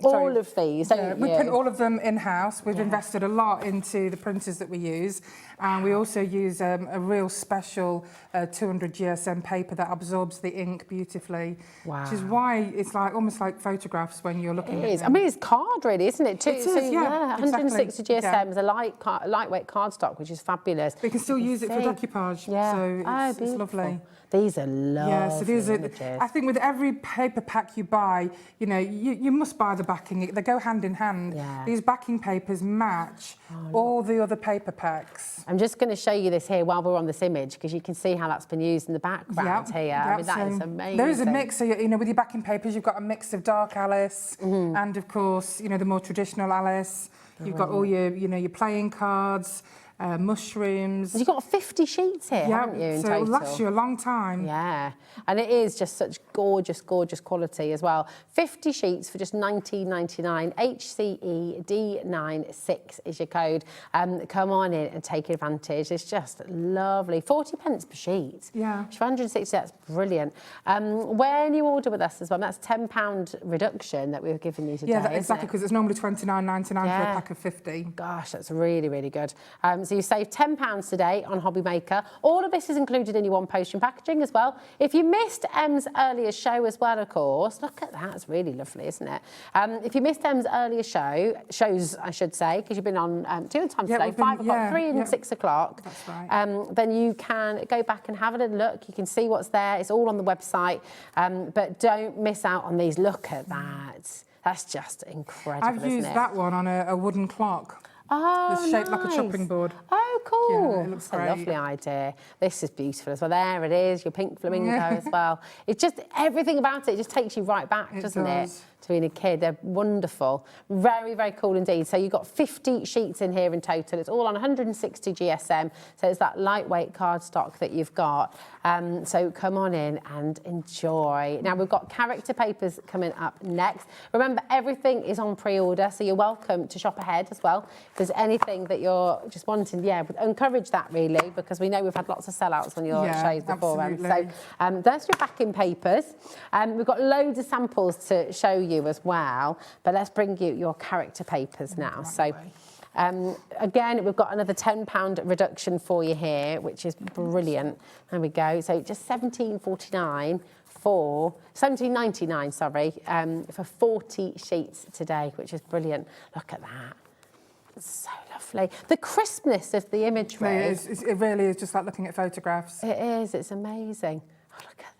all of these, don't you? We print all of them in-house. We've invested a lot into the printers that we use. And we also use a real special 200 GSM paper that absorbs the ink beautifully. Wow. Which is why it's like almost like photographs when you're looking at them. I mean, it's card really, isn't it? It is, yeah. 160 GSM is a light card. lightweight cardstock, which is fabulous. But you can still use it for decoupage, so it's lovely. These are lovely. Yeah, so these are, images. I think with every paper pack you buy, you know, you must buy the backing. They go hand in hand. Yeah. These backing papers match all the other paper packs. I'm just going to show you this here while we're on this image, because you can see how that's been used in the background here. I mean, that is amazing. There is a mix, so you know, with your backing papers, you've got a mix of dark Alice and, of course, you know, the more traditional Alice. You've got all your, you know, your playing cards, mushrooms. You've got 50 sheets here, haven't you, in so total? It'll last you a long time. Yeah, and it is just such gorgeous, gorgeous quality as well. 50 sheets for just $19.99. HCE D96 is your code. Come on in and take advantage. It's just lovely. 40 pence per sheet. Yeah. For 160, that's brilliant. When you order with us as well, that's £10 reduction that we've given you today. Yeah, exactly, because it's normally $29.99 for a pack of 50. Gosh, that's really, really good. So you save £10 today on Hobby Maker. All of this is included in your one postage packaging as well. If you missed Em's earlier show as well, of course, look at that, it's really lovely, isn't it? If you missed Em's earlier shows, I should say, because you've been on 2 times today, 5 o'clock, 3 and 6 o'clock. That's right. Then you can go back and have a little look. You can see what's there. It's all on the website. But don't miss out on these. Look at that. That's just incredible, I've used that one on a wooden clock. Oh, it's shaped like a chopping board. Oh, cool. Yeah, it looks That's great. a lovely idea. This is beautiful as well. There it is, your pink flamingo as well. It's just, everything about it just takes you right back, doesn't it? To being a kid. They're wonderful. Very, very cool indeed. So you've got 50 sheets in here in total. It's all on 160 GSM. So it's that lightweight cardstock that you've got. So come on in and enjoy. Now we've got character papers coming up next. Remember, everything is on pre-order, so you're welcome to shop ahead as well. If there's anything that you're just wanting, encourage that really, because we know we've had lots of sellouts on your shows before. So there's your backing papers. We've got loads of samples to show you as well, but let's bring you your character papers now. So again, we've got another £10 reduction for you here, which is brilliant. There we go. So just £17.99 for £17.99, sorry, for 40 sheets today, which is brilliant. Look at that. It's so lovely. The crispness of the imagery. It really is just like looking at photographs. It is. It's amazing. Oh, look at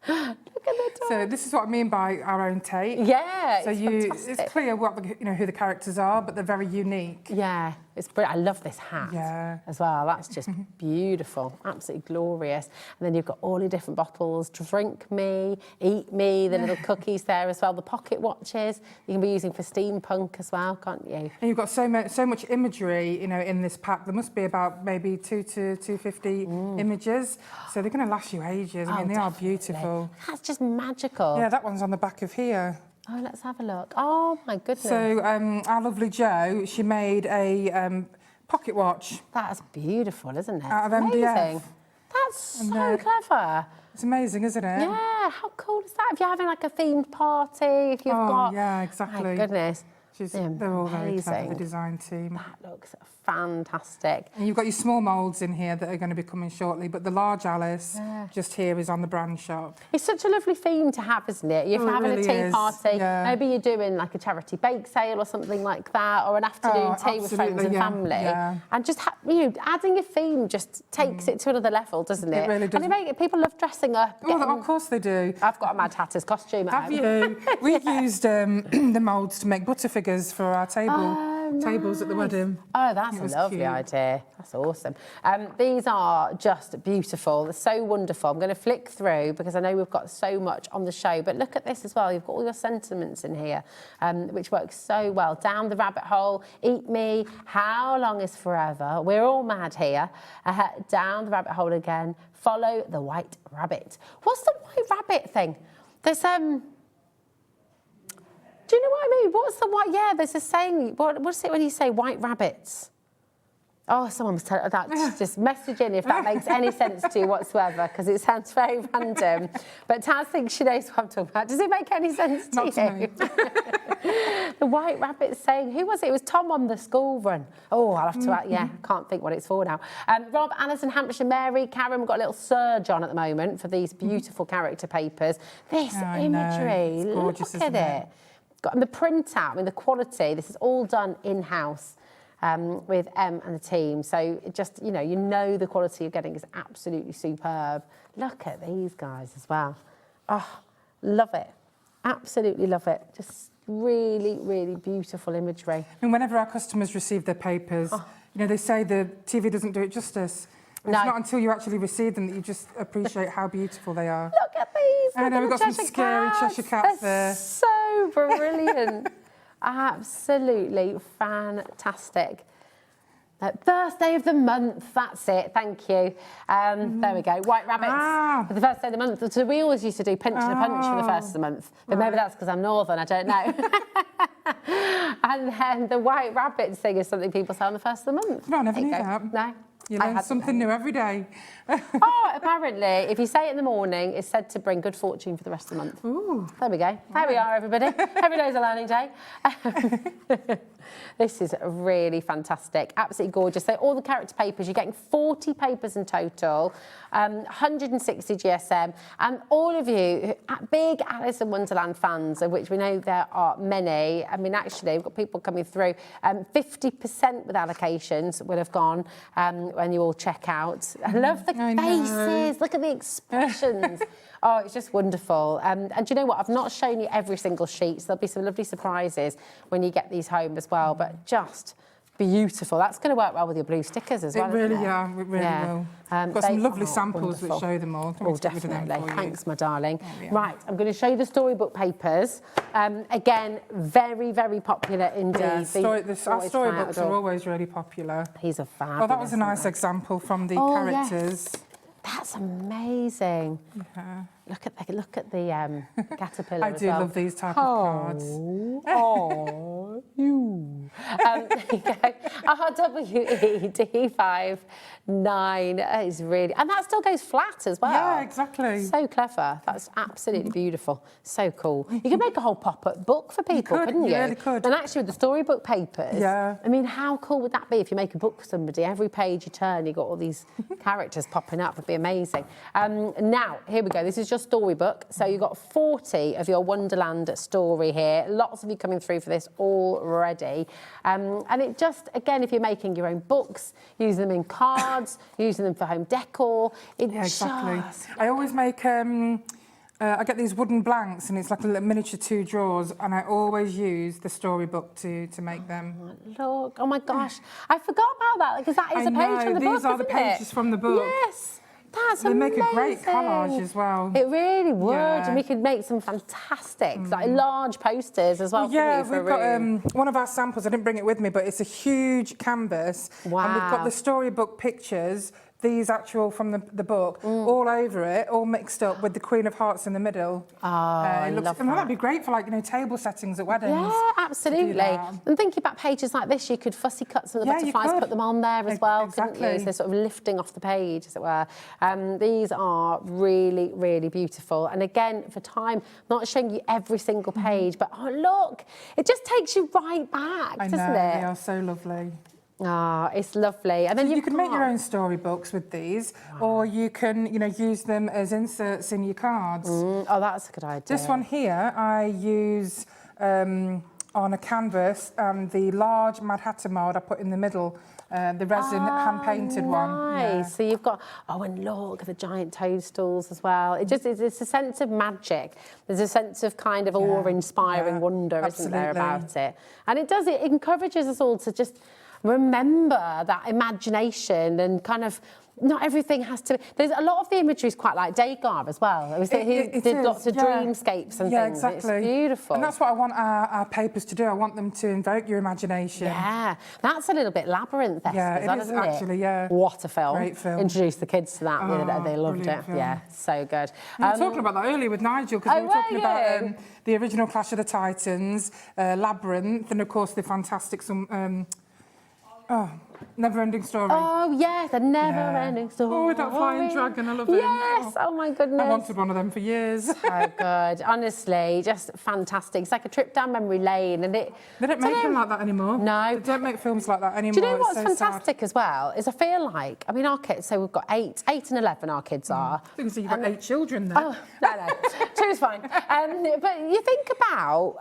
Look at the top. So this is what I mean by our own take. Yeah, so it's clear what who the characters are, but they're very unique. Yeah, it's brilliant. I love this hat as well. That's just beautiful, absolutely glorious. And then you've got all your different bottles: drink me, eat me. The little cookies there as well. The pocket watches you can be using for steampunk as well, can't you? And you've got so much imagery, in this pack. There must be about maybe 2 to 250 images. So they're going to last you ages. I mean, they are beautiful. That's just magical. Yeah, that one's on the back of here. Oh, let's have a look. Oh, my goodness. So our lovely Jo, she made a pocket watch. That's beautiful, isn't it? Out of MDF. That's so clever. It's amazing, isn't it? Yeah, how cool is that? If you're having like a themed party, if you've got... yeah, exactly. My goodness. They're all very clever, the design team. That looks fantastic. And you've got your small moulds in here that are going to be coming shortly, but the large Alice just here is on the brand shop. It's such a lovely theme to have, isn't it? If you're having a tea party, maybe you're doing like a charity bake sale or something like that, or an afternoon tea with friends and family. And just adding a theme just takes it to another level, doesn't it? It really does. And people love dressing up. Oh, of course they do. I've got a Mad Hatter's costume at home. Have you? We've used the moulds to make butterfigures for our tables at the wedding. Oh, that's a lovely idea. That's awesome. These are just beautiful. They're so wonderful. I'm going to flick through because I know we've got so much on the show. But look at this as well. You've got all your sentiments in here, which works so well. Down the rabbit hole, eat me, how long is forever? We're all mad here. Down the rabbit hole again. Follow the white rabbit. What's the white rabbit thing? There's Do you know what I mean? What's the white? Yeah, there's a saying. What's it when you say white rabbits? Oh, someone was telling that. Just message in if that makes any sense to you whatsoever, because it sounds very random. But Taz thinks she knows what I'm talking about. Does it make any sense to you? Not to me. The white rabbit saying, who was it? It was Tom on the school run. Oh, I'll have to, can't think what it's for now. Rob, Alison, Hampshire, Mary, Karen, we've got a little surge on at the moment for these beautiful character papers. This imagery, it's gorgeous, look at it. And the printout, the quality, this is all done in-house. with Em and the team. So it just, you know the quality you're getting is absolutely superb. Look at these guys as well. Oh, love it. Absolutely love it. Just really, really beautiful imagery. And whenever our customers receive their papers, they say the TV doesn't do it justice. It's not until you actually receive them that you just appreciate how beautiful they are. Look at these. I know, we've got some scary Cheshire cats there. So brilliant. Absolutely fantastic. First day of the month, that's it, thank you. There we go, white rabbits for the first day of the month. So we always used to do pinch and a punch for the first of the month, but maybe that's because I'm northern, I don't know. And then the white rabbits thing is something people say on the first of the month. No, I never knew that. No. You learn something new every day. Oh, apparently, if you say it in the morning, it's said to bring good fortune for the rest of the month. Ooh. There we go. There we are, everybody. Every day's a learning day. This is really fantastic. Absolutely gorgeous. So all the character papers, you're getting 40 papers in total, 160 GSM, and all of you big Alice in Wonderland fans, of which we know there are many. I mean, actually, we've got people coming through. 50% with allocations would have gone when you all check out. I love the faces. Look at the expressions. Oh, it's just wonderful. And do you know what? I've not shown you every single sheet, so there'll be some lovely surprises when you get these home as well, but just beautiful. That's going to work well with your blue stickers as well. It really will. Got some lovely samples that show them all. Oh, definitely. Thanks, my darling. Right, I'm going to show you the storybook papers. Again, very, very popular indeed. Yeah, our storybooks are always really popular. These are fabulous. Oh, that was a nice example from the characters. Yes. That's amazing. Yeah. Look at the caterpillar. I do love these type of cards. Oh, you. RWED59 is really, and that still goes flat as well. Yeah, exactly. So clever. That's absolutely beautiful. So cool. You could make a whole pop-up book for people, couldn't you? You really could. And actually, with the storybook papers, yeah. I mean, how cool would that be if you make a book for somebody? Every page you turn, you got all these characters popping up. It'd be amazing. Now, here we go. This is your storybook. So you've got 40 of your Wonderland story here. Lots of you coming through for this already. And it just, again, if you're making your own books, using them in cards, using them for home decor, exactly. I always make, I get these wooden blanks and it's like a little miniature 2 drawers, and I always use the storybook to make them. Look, oh my gosh, I forgot about that, because that is a page from the book, these are the pages from the book. Yes. That's they amazing. make a great collage as well. It really would, yeah. And we could make some fantastic, like large posters as well. Yeah, for we've got one of our samples. I didn't bring it with me, but it's a huge canvas. Wow. And we've got the storybook pictures, these actual from the book, all over it, all mixed up with the Queen of Hearts in the middle. Oh, I love that. That'd be great for, like, table settings at weddings. Yeah, absolutely. And thinking about pages like this, you could fussy cut some of the butterflies, put them on there as well, couldn't you? So they're sort of lifting off the page, as it were. These are really, really beautiful. And again, for time, not showing you every single page, but oh, look, it just takes you right back, doesn't it? They are so lovely. Ah, it's lovely. And then you can make your own storybooks with these, or you can, use them as inserts in your cards. Oh, that's a good idea. This one here, I use on a canvas, and the large Mad Hatter mould I put in the middle, the resin hand-painted one. Nice. Yeah. So you've got, and look, the giant toadstools as well. It's a sense of magic. There's a sense of kind of awe-inspiring wonder, isn't there, about it? And it encourages us all to just remember that imagination and kind of not everything has to. There's a lot of the imagery is quite like Degas as well. He did lots of dreamscapes and things. Exactly. It's beautiful. And that's what I want our papers to do. I want them to invoke your imagination. Yeah, that's a little bit labyrinth-esque as well, isn't it? Actually, yeah. What a film. Great film. Introduced the kids to that the other day. They loved it. Film. Yeah, so good. We were talking about that earlier with Nigel, because we were talking about the original Clash of the Titans, Labyrinth, and of course the fantastic Never-ending story. Oh, yeah, the never-ending story. Oh, that flying dragon, I love it. Yes, oh my goodness. I wanted one of them for years. So good, honestly, just fantastic. It's like a trip down memory lane, and it. They don't make them like that anymore. No, they don't make films like that anymore. Do you know what's it's so fantastic as well? Is I feel like, I mean, our kids. So we've got 8 and 11. Our kids are. I think you've got 8 children there. Oh no, 2's fine. But you think about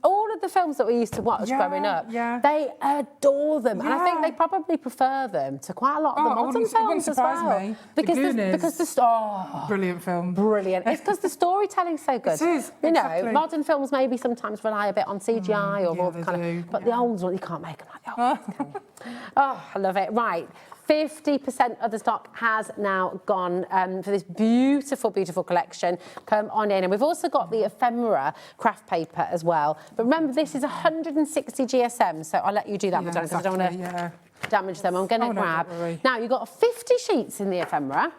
all of the films that we used to watch growing up. They adore them, and I think they probably prefer them to quite a lot of the modern films as well. Me. Because brilliant film. Brilliant. It's because the storytelling's so good. It is. You exactly. know, modern films maybe sometimes rely a bit on CGI or all the kind of, but the old ones you can't make them like the old ones, can you? Oh, I love it. Right. 50% of the stock has now gone for this beautiful, beautiful collection. Come on in. And we've also got the ephemera craft paper as well. But remember, this is 160 GSM, so I'll let you do that, Madonna, because I don't want to damage them. I'm going to grab. Now, you've got 50 sheets in the ephemera.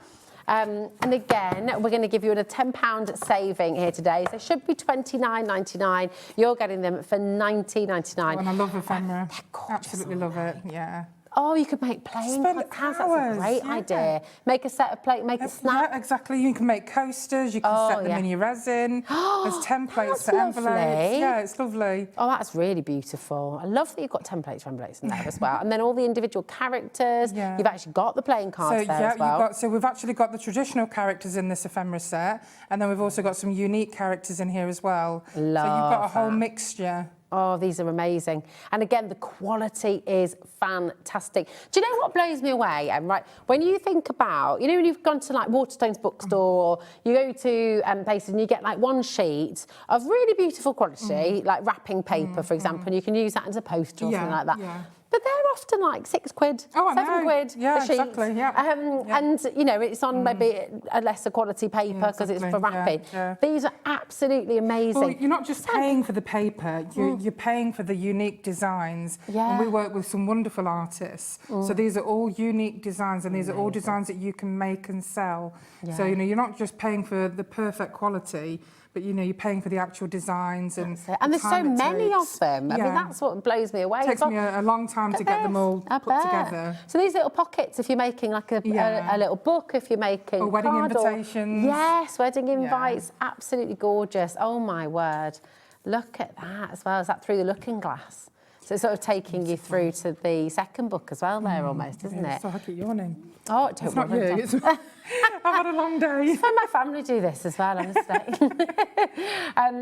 And again, we're going to give you a £10 saving here today. So it should be $29.99. You're getting them for $19.99. Oh, and I love ephemera. Absolutely love it, yeah. Oh, you could make playing cards. That's a great idea. Make a set of plate, make a snap. Yeah, exactly. You can make coasters. You can set them in your resin. There's templates for envelopes. Yeah, it's lovely. Oh, that's really beautiful. I love that you've got templates for envelopes in there as well. And then all the individual characters. Yeah. You've actually got the playing cards there as well. So we've actually got the traditional characters in this ephemera set, and then we've also got some unique characters in here as well. So you've got a whole mixture. Oh, these are amazing. And again, the quality is fantastic. Do you know what blows me away? Right, when you think about, you know, when you've gone to like Waterstone's bookstore, or you go to places and you get like one sheet of really beautiful quality, like wrapping paper, for example, and you can use that as a poster or something like that. Yeah. But they're often like £6, £7 a sheet. Exactly, And, you know, it's on maybe a lesser quality paper because it's for wrapping. These are absolutely amazing. Well, you're not just paying for the paper, you're paying for the unique designs. And we work with some wonderful artists. So these are all unique designs, and these are all designs that you can make and sell. So, you know, you're not just paying for the perfect quality, but, you know, you're paying for the actual designs and there's so many of them. I mean, that's what blows me away. It takes me a long time to get them all put together. So these little pockets, if you're making like a little book, if you're making or wedding invitations. Yes, wedding invites, absolutely gorgeous. Oh my word, look at that as well. Is that through the looking glass? So it's sort of taking you through to the second book as well there almost, isn't it? So I keep yawning. Oh, it's not you. I've had a long day. It's when my family do this as well, honestly.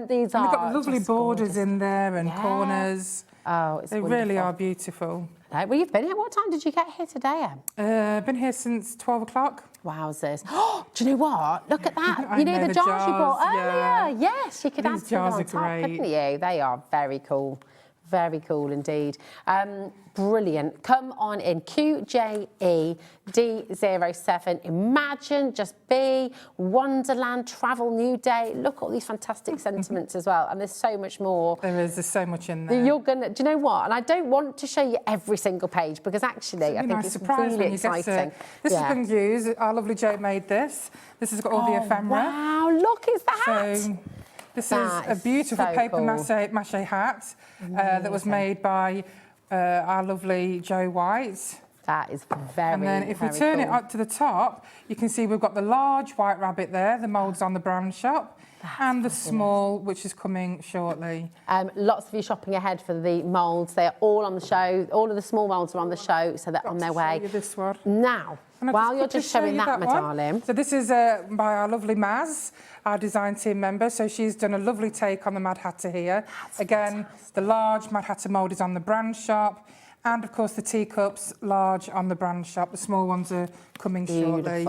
These are they've got lovely borders in there and corners. Oh, it's They really are beautiful. Right, well, you've been here. What time did you get here today, Em? I've been here since 12 o'clock. Wowzers. Do you know what? Look at that. You know the jars you brought earlier? Yes, you could add some on top, couldn't you? They are very cool. Very cool indeed. Brilliant. Come on in. QJE D07. Imagine, Just Be, Wonderland, Travel, New Day. Look at all these fantastic sentiments as well. And there's so much more. There's so much in there. You're gonna. Do you know what? And I don't want to show you every single page because actually I think it's really exciting. This has been used. Our lovely Jo made this. This has got all the ephemera. Wow! Look, it's the hat. So, this is a beautiful paper mache hat that was made by our lovely Jo White. That is very, And then if we turn it up to the top, you can see we've got the large white rabbit there, the moulds on the brand shop. And the small, which is coming shortly. Lots of you shopping ahead for the moulds. They're all on the show. All of the small moulds are on the show, so they're on their way. Show you this one. Now, while you're just showing that, my darling. So this is by our lovely Maz, our design team member. So she's done a lovely take on the Mad Hatter here. Again, the large Mad Hatter mould is on the brand shop. And, of course, the teacups, large on the brand shop. The small ones are coming shortly.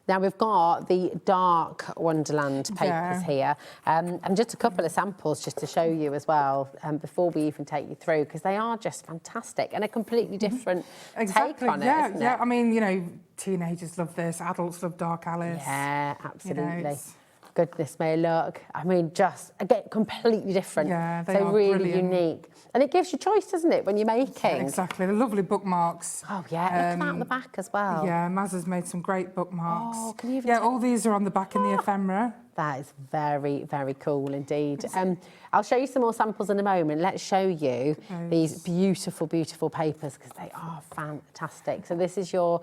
Now, we've got the dark Wonderland papers here, and just a couple of samples just to show you as well before we even take you through, because they are just fantastic and a completely different take on it, isn't it? I mean, you know, teenagers love this, adults love Dark Alice. Yeah, absolutely. You know, goodness me, look. I mean, just, again, completely different. Yeah, they are really brilliant. Unique. And it gives you choice, doesn't it, when you're making? Yeah, exactly. The lovely bookmarks. Oh, yeah. Look at that on the back as well. Yeah, Maz has made some great bookmarks. Oh, can you even all these are on the back in the ephemera. That is very, very cool indeed. I'll show you some more samples in a moment. Let's show you these beautiful, beautiful papers because they are fantastic. So this is your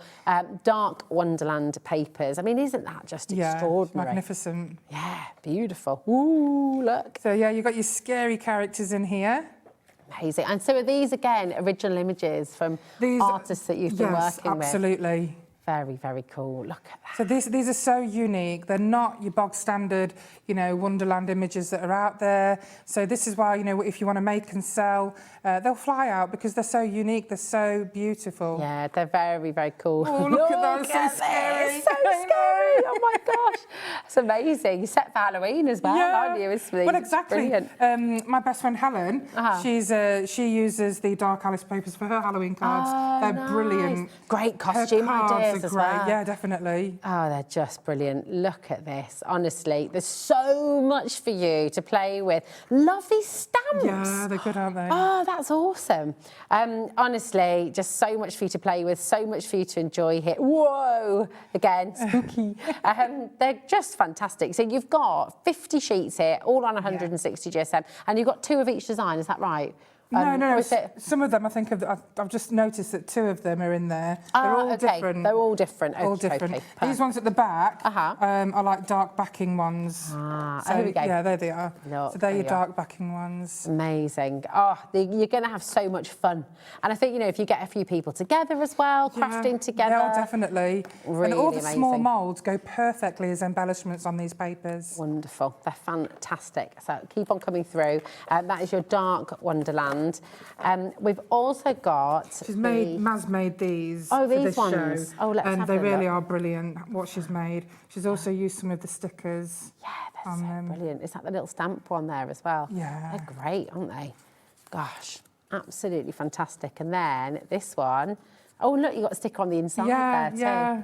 Dark Wonderland papers. I mean, isn't that just extraordinary? Magnificent. Yeah, beautiful. Ooh, look. So yeah, you've got your scary characters in here. Amazing. And so are these, again, original images from artists that you've been working with? Absolutely. Very, very cool. Look at that. So these are so unique. They're not your bog standard, you know, Wonderland images that are out there. So this is why, you know, if you want to make and sell, they'll fly out because they're so unique. They're so beautiful. Yeah, they're very, very cool. Oh, look at that. It's so scary. It's so scary. Oh, my gosh. It's amazing. You're set for Halloween as well, aren't you? It's well, exactly. Brilliant. My best friend, Helen, she uses the Dark Alice papers for her Halloween cards. They're brilliant. Great costume ideas as great. well. Yeah, definitely. Oh, they're just brilliant. Look at this. Honestly, there's so much for you to play with. Lovely stamps. Yeah, they're good, aren't they? Oh, that's awesome. Honestly, just so much for you to play with, so much for you to enjoy here. Whoa! Again, spooky. They're just fantastic. So you've got 50 sheets here, all on 160 GSM, and you've got 2 of each design, is that right? No. Some of them, I think, I've just noticed that 2 of them are in there. They're all different. They're all different. All different. These ones at the back are like dark backing ones. So here we go. Yeah, there they are. Look, so they're your dark backing ones. Amazing. Oh, you're going to have so much fun. And I think, you know, if you get a few people together as well, crafting together. Yeah, definitely. Really and all the small amazing. moulds go perfectly as embellishments on these papers. Wonderful. They're fantastic. So keep on coming through. That is your Dark Wonderland. We've also got Maz made these for this these ones. show, Oh, let's and have they a really look. are brilliant. What she's made. She's also used some of the stickers. Yeah, they're so brilliant. Is that the little stamp one there as well? Yeah, they're great, aren't they? Gosh, absolutely fantastic. And then this one. Oh, look, you got a sticker on the inside there too. Yeah.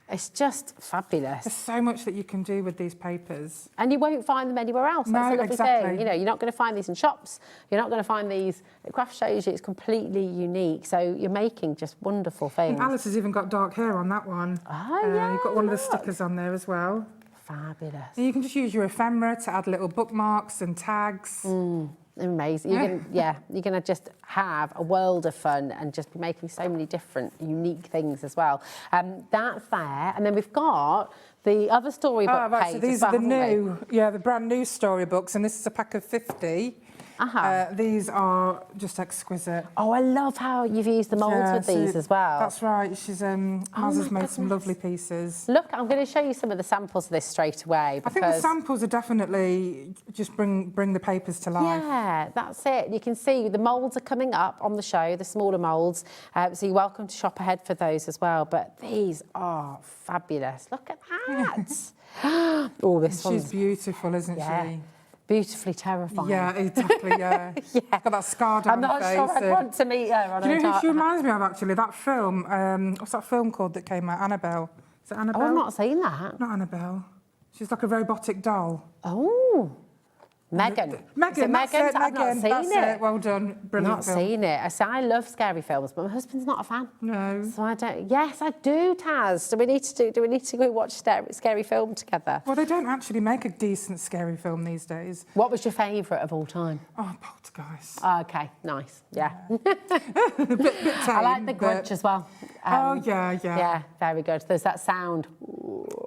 It's just fabulous. There's so much that you can do with these papers. And you won't find them anywhere else. That's a lovely thing. You know, you're not going to find these in shops. You're not going to find these at craft shows. It's completely unique. So you're making just wonderful things. And Alice has even got dark hair on that one. Oh, yeah. You've got one of the stickers on there as well. Fabulous. And you can just use your ephemera to add little bookmarks and tags. Amazing. You're going to just have a world of fun and just be making so many different, unique things as well. That's there. And then we've got the other storybook page. So these are the the brand new storybooks, and this is a pack of 50. These are just exquisite. Oh, I love how you've used the moulds with these as well. That's right. She's Maz has made some lovely pieces. Look, I'm going to show you some of the samples of this straight away. I think the samples are definitely just bring the papers to life. Yeah, that's it. You can see the moulds are coming up on the show, the smaller moulds. So you're welcome to shop ahead for those as well. But these are fabulous. Look at that. Oh, this one's... She's beautiful, isn't she? Beautifully terrifying. Yeah, exactly, yeah. Got that scar down her face. I'm not sure I'd want to meet her on Do you know who she reminds me of, actually? That film, what's that film called that came out? Annabelle. Is it Annabelle? Oh, I've not seen that. Not Annabelle. She's like a robotic doll. Oh. Megan. Megan, I've not seen it. Well done. Brilliant Not film. seen it. I love scary films, but my husband's not a fan. No. So I don't. Yes, I do, Taz. Do we need to go watch scary film together? Well, they don't actually make a decent scary film these days. What was your favourite of all time? Oh, Poltergeist. Oh, okay, nice. Yeah. bit tame, I like The Grudge as well. Yeah, very good. There's that sound.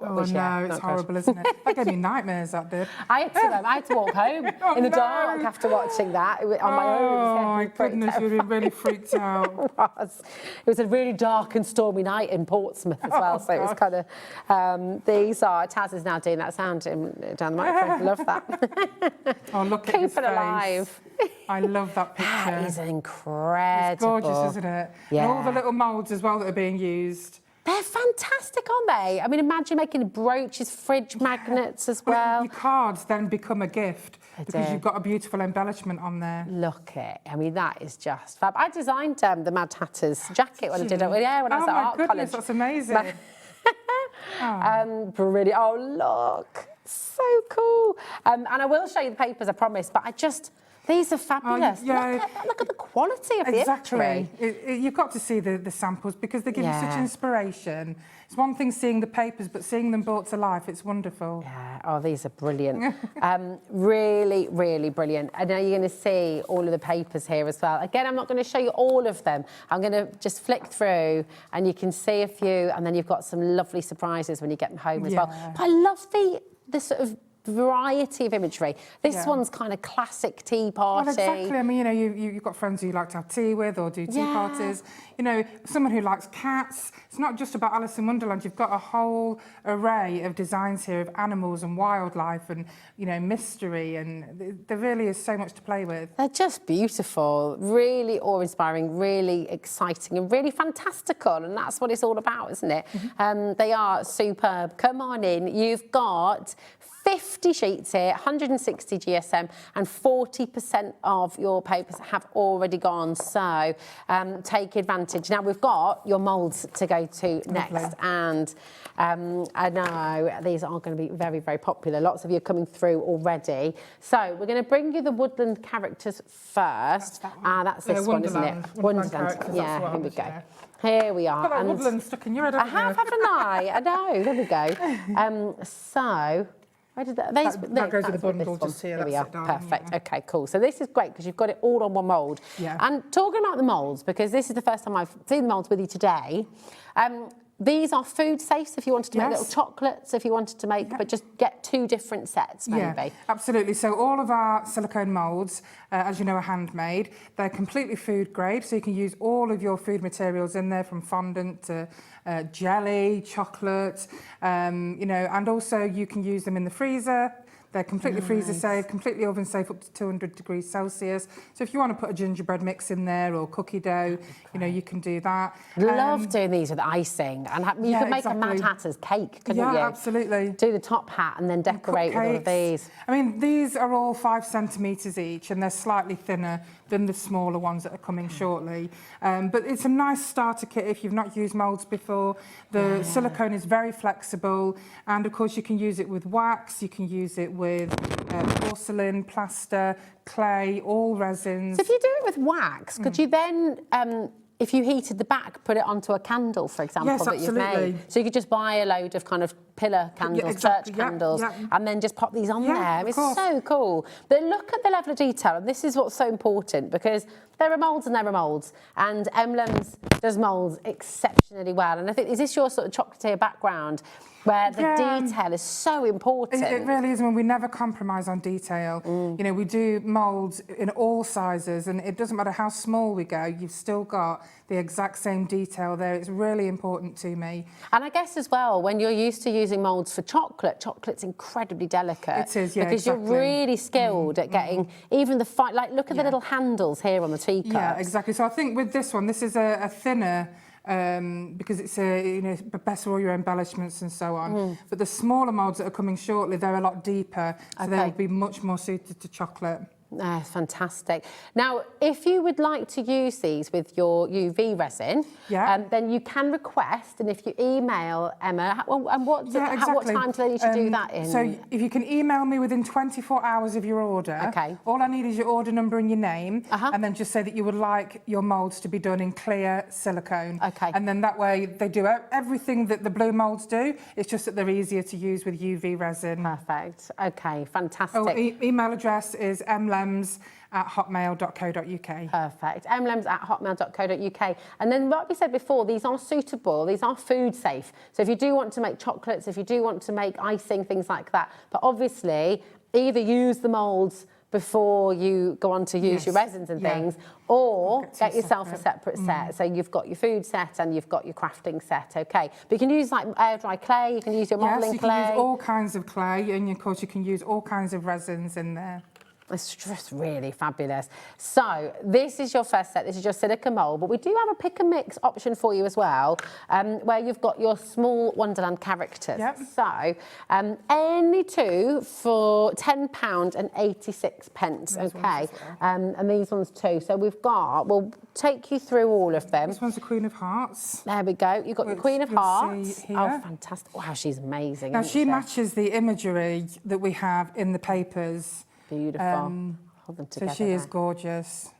Oh, no, it's horrible, isn't it? That gave me nightmares, that did. I had to walk home in the dark after watching that on my own. Oh, my goodness, you'd be really freaked out. It was a really dark and stormy night in Portsmouth as well, so it was kind of... these are... Taz is now doing that sound down the microphone. Love that. Oh, look at his Keep it face. alive. I love that picture. That is incredible. It's gorgeous, isn't it? Yeah. And all the little moulds as well that are being used. They're fantastic, aren't they? I mean, imagine making brooches, fridge magnets as well. Your cards then become a gift because you've got a beautiful embellishment on there. Look it. I mean, that is just fab. I designed the Mad Hatter's jacket when I did it. Yeah, when I was at art college. Oh my goodness, that's amazing. Brilliant. Oh, look. So cool. And I will show you the papers, I promise, but These are fabulous. Yeah. Look at the quality of the imagery. You've got to see the samples because they give you such inspiration. It's one thing seeing the papers, but seeing them brought to life, it's wonderful. Yeah, oh, these are brilliant. Really, really brilliant. I know you're going to see all of the papers here as well. Again, I'm not going to show you all of them. I'm going to just flick through and you can see a few, and then you've got some lovely surprises when you get them home as well. But I love the sort of variety of imagery. This one's kind of classic tea party. Well, exactly. I mean, you know, you've got friends who you like to have tea with or do tea parties. You know, someone who likes cats. It's not just about Alice in Wonderland. You've got a whole array of designs here of animals and wildlife and, you know, mystery, and there really is so much to play with. They're just beautiful, really awe-inspiring, really exciting and really fantastical, and that's what it's all about, isn't it? They are superb. Come on in. You've got 50 sheets here, 160 GSM, and 40% of your papers have already gone. So take advantage. Now we've got your moulds to go to next, and I know these are going to be very, very popular. Lots of you are coming through already. So we're going to bring you the woodland characters first. That's this one, isn't it? Wonderland. Yeah, here we go. Here we are. Got that woodland stuck in your head, haven't I? I know. There we go. So. Where did that goes with the bundle just here. There we are. Perfect. Okay, cool. So this is great because you've got it all on one mould. Yeah. And talking about the moulds, because this is the first time I've seen the moulds with you today, these are food safe, so if you wanted to make little chocolates, if you wanted to make, but just get 2 different sets, maybe. Yeah, absolutely. So all of our silicone moulds, as you know, are handmade. They're completely food grade, so you can use all of your food materials in there, from fondant to jelly, chocolate, you know, and also you can use them in the freezer. They're completely freezer safe, completely oven safe up to 200 degrees Celsius. So if you want to put a gingerbread mix in there or cookie dough, you know, you can do that. Love doing these with icing, and you could make a Mad Hatter's cake, couldn't you? Yeah, absolutely. Do the top hat and then decorate with all of these. I mean, these are all 5 centimetres each, and they're slightly thinner than the smaller ones that are coming shortly. But it's a nice starter kit if you've not used moulds before. The silicone is very flexible, and of course you can use it with wax, you can use it with porcelain, plaster, clay, all resins. So if you do it with wax, could you then, if you heated the back, put it onto a candle, for example, that you've made? So you could just buy a load of kind of pillar candles, church candles, and then just pop these on there. It's so cool. But look at the level of detail, and this is what's so important, because there are moulds and there are moulds, and Emlems does moulds exceptionally well. And I think, is this your sort of chocolatier background, where the detail is so important? It really is. I mean, we never compromise on detail. You know, we do moulds in all sizes, and it doesn't matter how small we go, you've still got the exact same detail there. It's really important to me. And I guess as well, when you're used to using moulds for chocolate's incredibly delicate. It is, yeah, because you're really skilled at getting even the fine, like look at the little handles here on the teacups. Yeah, exactly. So I think with this one, this is a thinner, because it's you know, better for all your embellishments and so on. But the smaller moulds that are coming shortly, they're a lot deeper, so they will be much more suited to chocolate. Fantastic. Now, if you would like to use these with your UV resin, then you can request, and if you email Emma, and what time do they need to do that in? So if you can email me within 24 hours of your order, all I need is your order number and your name, and then just say that you would like your moulds to be done in clear silicone. And then that way they do everything that the blue moulds do, it's just that they're easier to use with UV resin. Perfect. Okay, fantastic. Oh, email address is emlems@hotmail.co.uk. Perfect. emlems@hotmail.co.uk. And then, like we said before, these are suitable, these are food safe. So if you do want to make chocolates, if you do want to make icing, things like that, but obviously either use the moulds before you go on to use your resins and things, or get yourself a separate set. So you've got your food set and you've got your crafting set, okay? But you can use like air dry clay, you can use your modelling clay. Yes, you can use all kinds of clay, and of course you can use all kinds of resins in there. It's just really fabulous. So this is your first set. This is your silicone mould, but we do have a pick and mix option for you as well, where you've got your small Wonderland characters. So any 2 for £10.86. Okay, and these ones too. So we'll take you through all of them. This one's the Queen of Hearts. There we go. You've got the Queen of Hearts. Oh, fantastic! Wow, she's amazing. Now she matches the imagery that we have in the papers. Beautiful. pull them together. So she is there. gorgeous.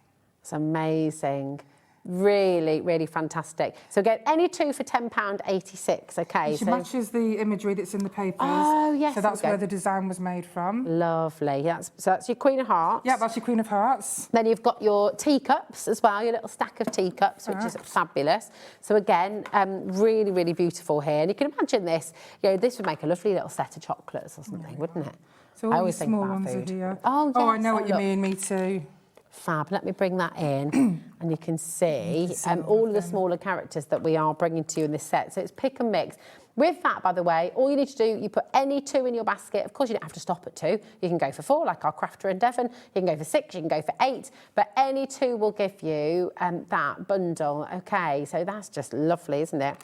It's amazing. Really, really fantastic. So again, any two for £10.86, okay? She matches the imagery that's in the papers. Oh, yes. So that's where the design was made from. Lovely. So that's your Queen of Hearts. Yeah, that's your Queen of Hearts. Then you've got your teacups as well, your little stack of teacups, which is fabulous. So again, really, really beautiful here. And you can imagine this, this would make a lovely little set of chocolates or something, wouldn't it? So all these small ones are here. Oh, yes. I know what you mean, me too. Fab. Let me bring that in and you can see all of the smaller characters that we are bringing to you in this set. So it's pick and mix. With that, by the way, all you need to do, you put any two in your basket. Of course, you don't have to stop at 2. You can go for 4, like our crafter and Devon. You can go for 6, you can go for 8. But any 2 will give you that bundle. Okay, so that's just lovely, isn't it?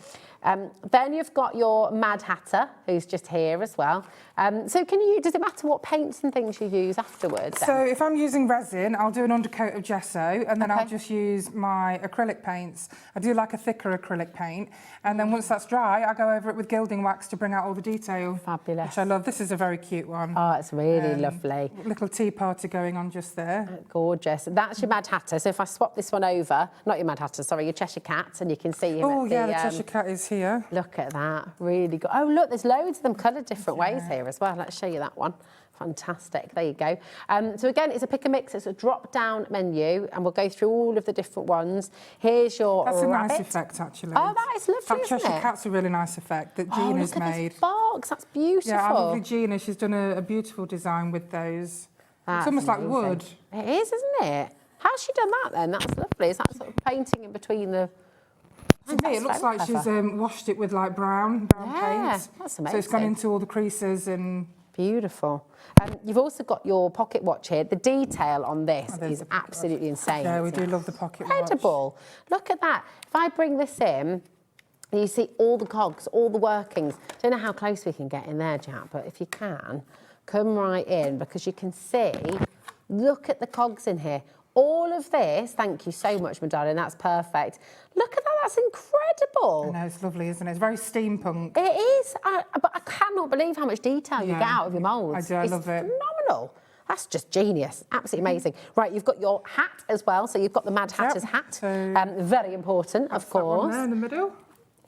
Then you've got your Mad Hatter, who's just here as well. So does it matter what paints and things you use afterwards? So if I'm using resin, I'll do an undercoat of gesso, and then I'll just use my acrylic paints. I do like a thicker acrylic paint, and then once that's dry, I go over it with gilding wax to bring out all the detail. Fabulous. Which I love. This is a very cute one. Oh, it's really lovely. Little tea party going on just there. Gorgeous. That's your Mad Hatter. So if I swap this one over, not your Mad Hatter, sorry, your Cheshire Cat, and you can see him the Cheshire Cat is here. Look at that, really good. Oh, look, there's loads of them coloured different ways here as well. Let's show you that one. Fantastic, there you go. So again, it's a pick and mix, it's a drop-down menu, and we'll go through all of the different ones. Here's your That's a rabbit. nice effect, actually. Oh, that is lovely, That Cheshire isn't it? Cat's a really nice effect that Gina's look at made. this box, that's beautiful. Yeah, I love Gina. She's done a beautiful design with those. It's almost like wood. It is, isn't it? How's she done that then? That's lovely. Is that sort of painting in between the... To me, it looks like she's washed it with like brown paint. That's amazing. So it's gone into all the creases and... Beautiful. You've also got your pocket watch here. The detail on this is absolutely insane. Yeah, we do love the pocket watch. Incredible. Look at that. If I bring this in, you see all the cogs, all the workings. Don't know how close we can get in there, Jack, but if you can, come right in because you can see, look at the cogs in here. All of this, thank you so much, my darling, that's perfect. Look at that, that's incredible. I know, it's lovely, isn't it? It's very steampunk. It is, but I cannot believe how much detail you get out of your moulds. I do, I love it. It's phenomenal. That's just genius, absolutely amazing. Right, you've got your hat as well, so you've got the Mad Hatter's hat. Very important, of course. That one there in the middle.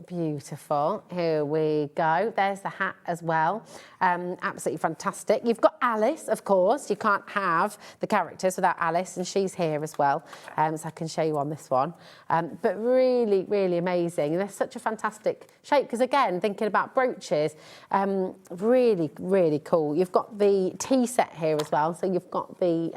Beautiful. Here we go. There's the hat as well. Absolutely fantastic. You've got Alice, of course. You can't have the characters without Alice, and she's here as well. So I can show you on this one. But really, really amazing. And they're such a fantastic shape because, again, thinking about brooches, really, really cool. You've got the tea set here as well. So you've got the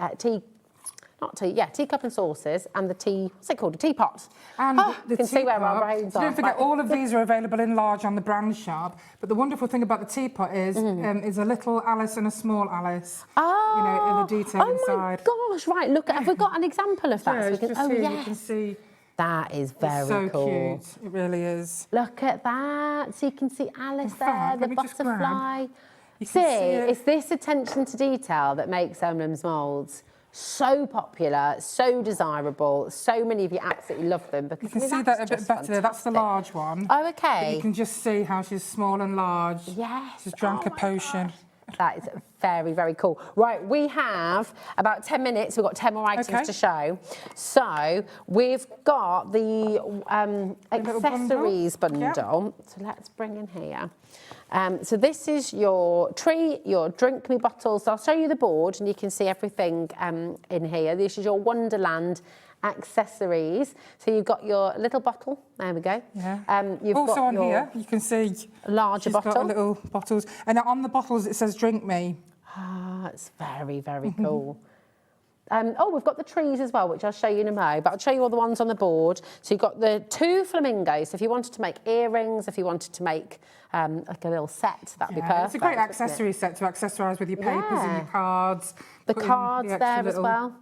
teacup and saucers, and the tea, what's it called, a teapot. And you can see where our brains are. Don't forget, all of these are available in large on the brand shop, but the wonderful thing about the teapot is a little Alice and a small Alice, in the detail inside. Oh my gosh, right, look, have we got an example of that? Yeah, So we can, just here, you can see. That is very so cool. Cute, it really is. Look at that, so you can see Alice there, the butterfly. See, it's this attention to detail that makes Emlems moulds so popular, so desirable. So many of you absolutely love them because you can see that a bit better there. That's the large one. Oh, okay. But you can just see how she's small and large. Yes. She's drank a potion. That is very, very cool. Right, we have about 10 minutes. We've got 10 more items to show. So we've got the accessories bundle. Yep. So let's bring in here. So this is your tree, your drink me bottles. I'll show you the board and you can see everything in here. This is your Wonderland accessories. So you've got your little bottle. There we go. Yeah. You've also got on here, you can see larger bottle. Got little bottles, and on the bottles it says "Drink Me." Ah, it's very, very cool. We've got the trees as well, which I'll show you in a mo, but I'll show you all the ones on the board. So you've got the 2 flamingos. So if you wanted to make earrings, if you wanted to make like a little set, that'd be perfect. It's a great accessory set to accessorise with your papers and your cards. The cards there as well.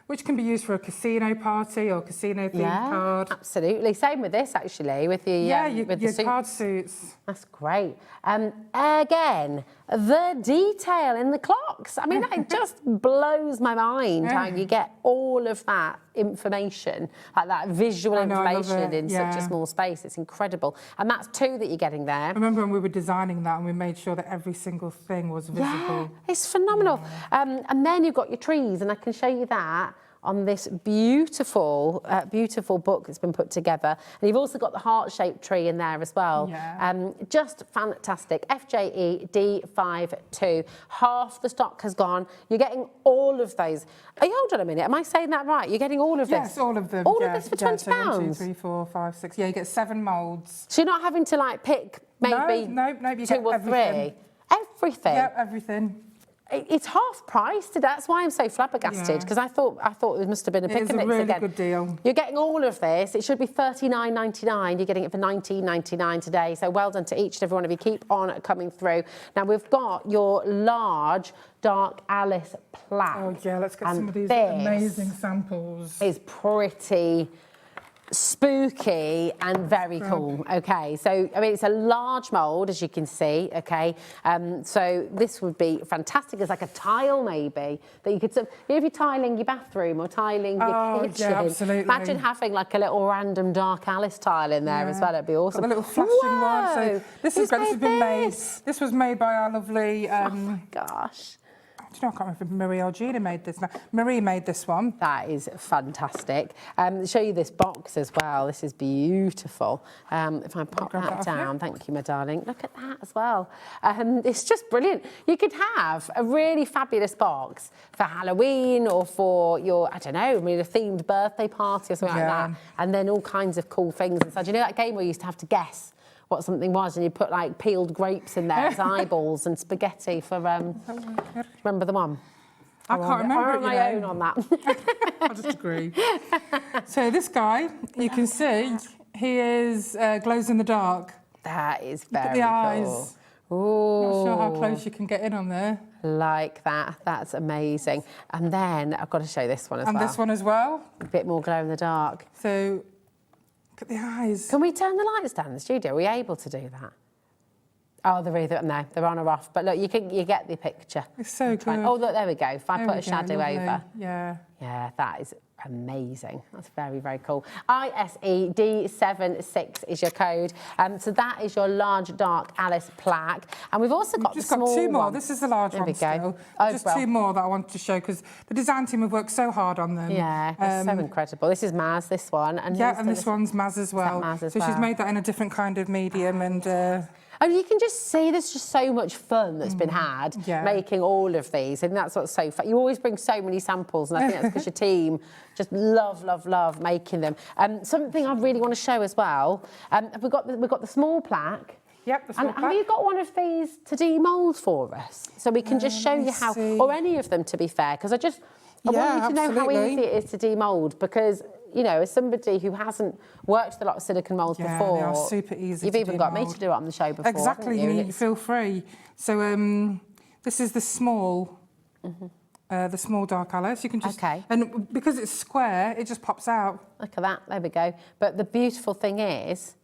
Which can be used for a casino party or casino-themed card. Absolutely. Same with this, actually, with the your suit. card suits. That's great. Again, the detail in the clocks. I mean, it just blows my mind how you get all of that information, like that visual information in such a small space. It's incredible. And that's 2 that you're getting there. I remember when we were designing that and we made sure that every single thing was visible. Yeah, it's phenomenal. And then you've got your trees, and I can show you that on this beautiful, beautiful book that's been put together. And you've also got the heart-shaped tree in there as well. Yeah. Just fantastic. FJE D52. Half the stock has gone. You're getting all of those. Hold on a minute. Am I saying that right? You're getting all of this? Yes, all of them. All of this for £20? 1, 2, 3, 4, 5, 6. Yeah, you get 7 moulds. So you're not having to like pick maybe no, you 2 get or everything. 3? Everything? Yeah, everything. It's half price today. That's why I'm so flabbergasted, because I thought it must have been a pick and mix again. It's a really good deal. You're getting all of this. It should be $39.99. You're getting it for $19.99 today. So well done to each and every one of you. Keep on coming through. Now we've got your large dark Alice plaque. Oh yeah, let's get some of these amazing samples. It's pretty spooky and very cool. Okay, so I mean it's a large mould, as you can see. Okay, so this would be fantastic as like a tile maybe that you could sort of, if you're tiling your bathroom or tiling your kitchen. Yeah, absolutely. Imagine having like a little random dark Alice tile in there as well. It'd be awesome. Got a little flashing one. So this is great. This has been made. This was made by our lovely. Oh my gosh. Do you know, I can't remember if Marie or Gina made this. No, Marie made this one. That is fantastic. Show you this box as well. This is beautiful. If I pop that down, thank you, my darling. Look at that as well. It's just brilliant. You could have a really fabulous box for Halloween or for your, I don't know, maybe a themed birthday party or something like that. And then all kinds of cool things inside. You know that game where you used to have to guess what something was, and you put like peeled grapes in there as eyeballs and spaghetti for remember the one? I can't remember. I'm on my own on that. I just agree. So this guy, you can see, he is glows in the dark. That is Look very at the eyes. cool. Ooh. Not sure how close you can get in on there. Like that. That's amazing. And then I've got to show this one as well. And this one as well. A bit more glow in the dark. So look at the eyes. Can we turn the lights down in the studio? Are we able to do that? Oh, they're either, no, they're on or off. But look, you get the picture. It's so good. Oh, look, there we go. If I put a shadow over. Yeah. Yeah, that is amazing. That's very, very cool. ISED76 is your code. So that is your large dark Alice plaque. And we've also got the small one. 2 more. This is the large one still. Just 2 more that I wanted to show because the design team have worked so hard on them. Yeah, it's so incredible. This is Maz, this one. And this one's Maz as well. She's made that in a different kind of medium and... Oh, you can just see there's just so much fun that's been had making all of these. And that's what's so fun. You always bring so many samples, and I think that's because your team just love making them. Something I really want to show as well, we've got the small plaque. Yep, the small plaque. Have you got one of these to demould for us? So we can just show you how, or any of them to be fair, because I want you to know how easy it is to demould, because you know, as somebody who hasn't worked with a lot of silicone moulds before, they are super easy. You've even got me to do it on the show before. Exactly, you feel free. So this is the small, the small dark Alice. You can just and because it's square, it just pops out. Look at that. There we go. But the beautiful thing is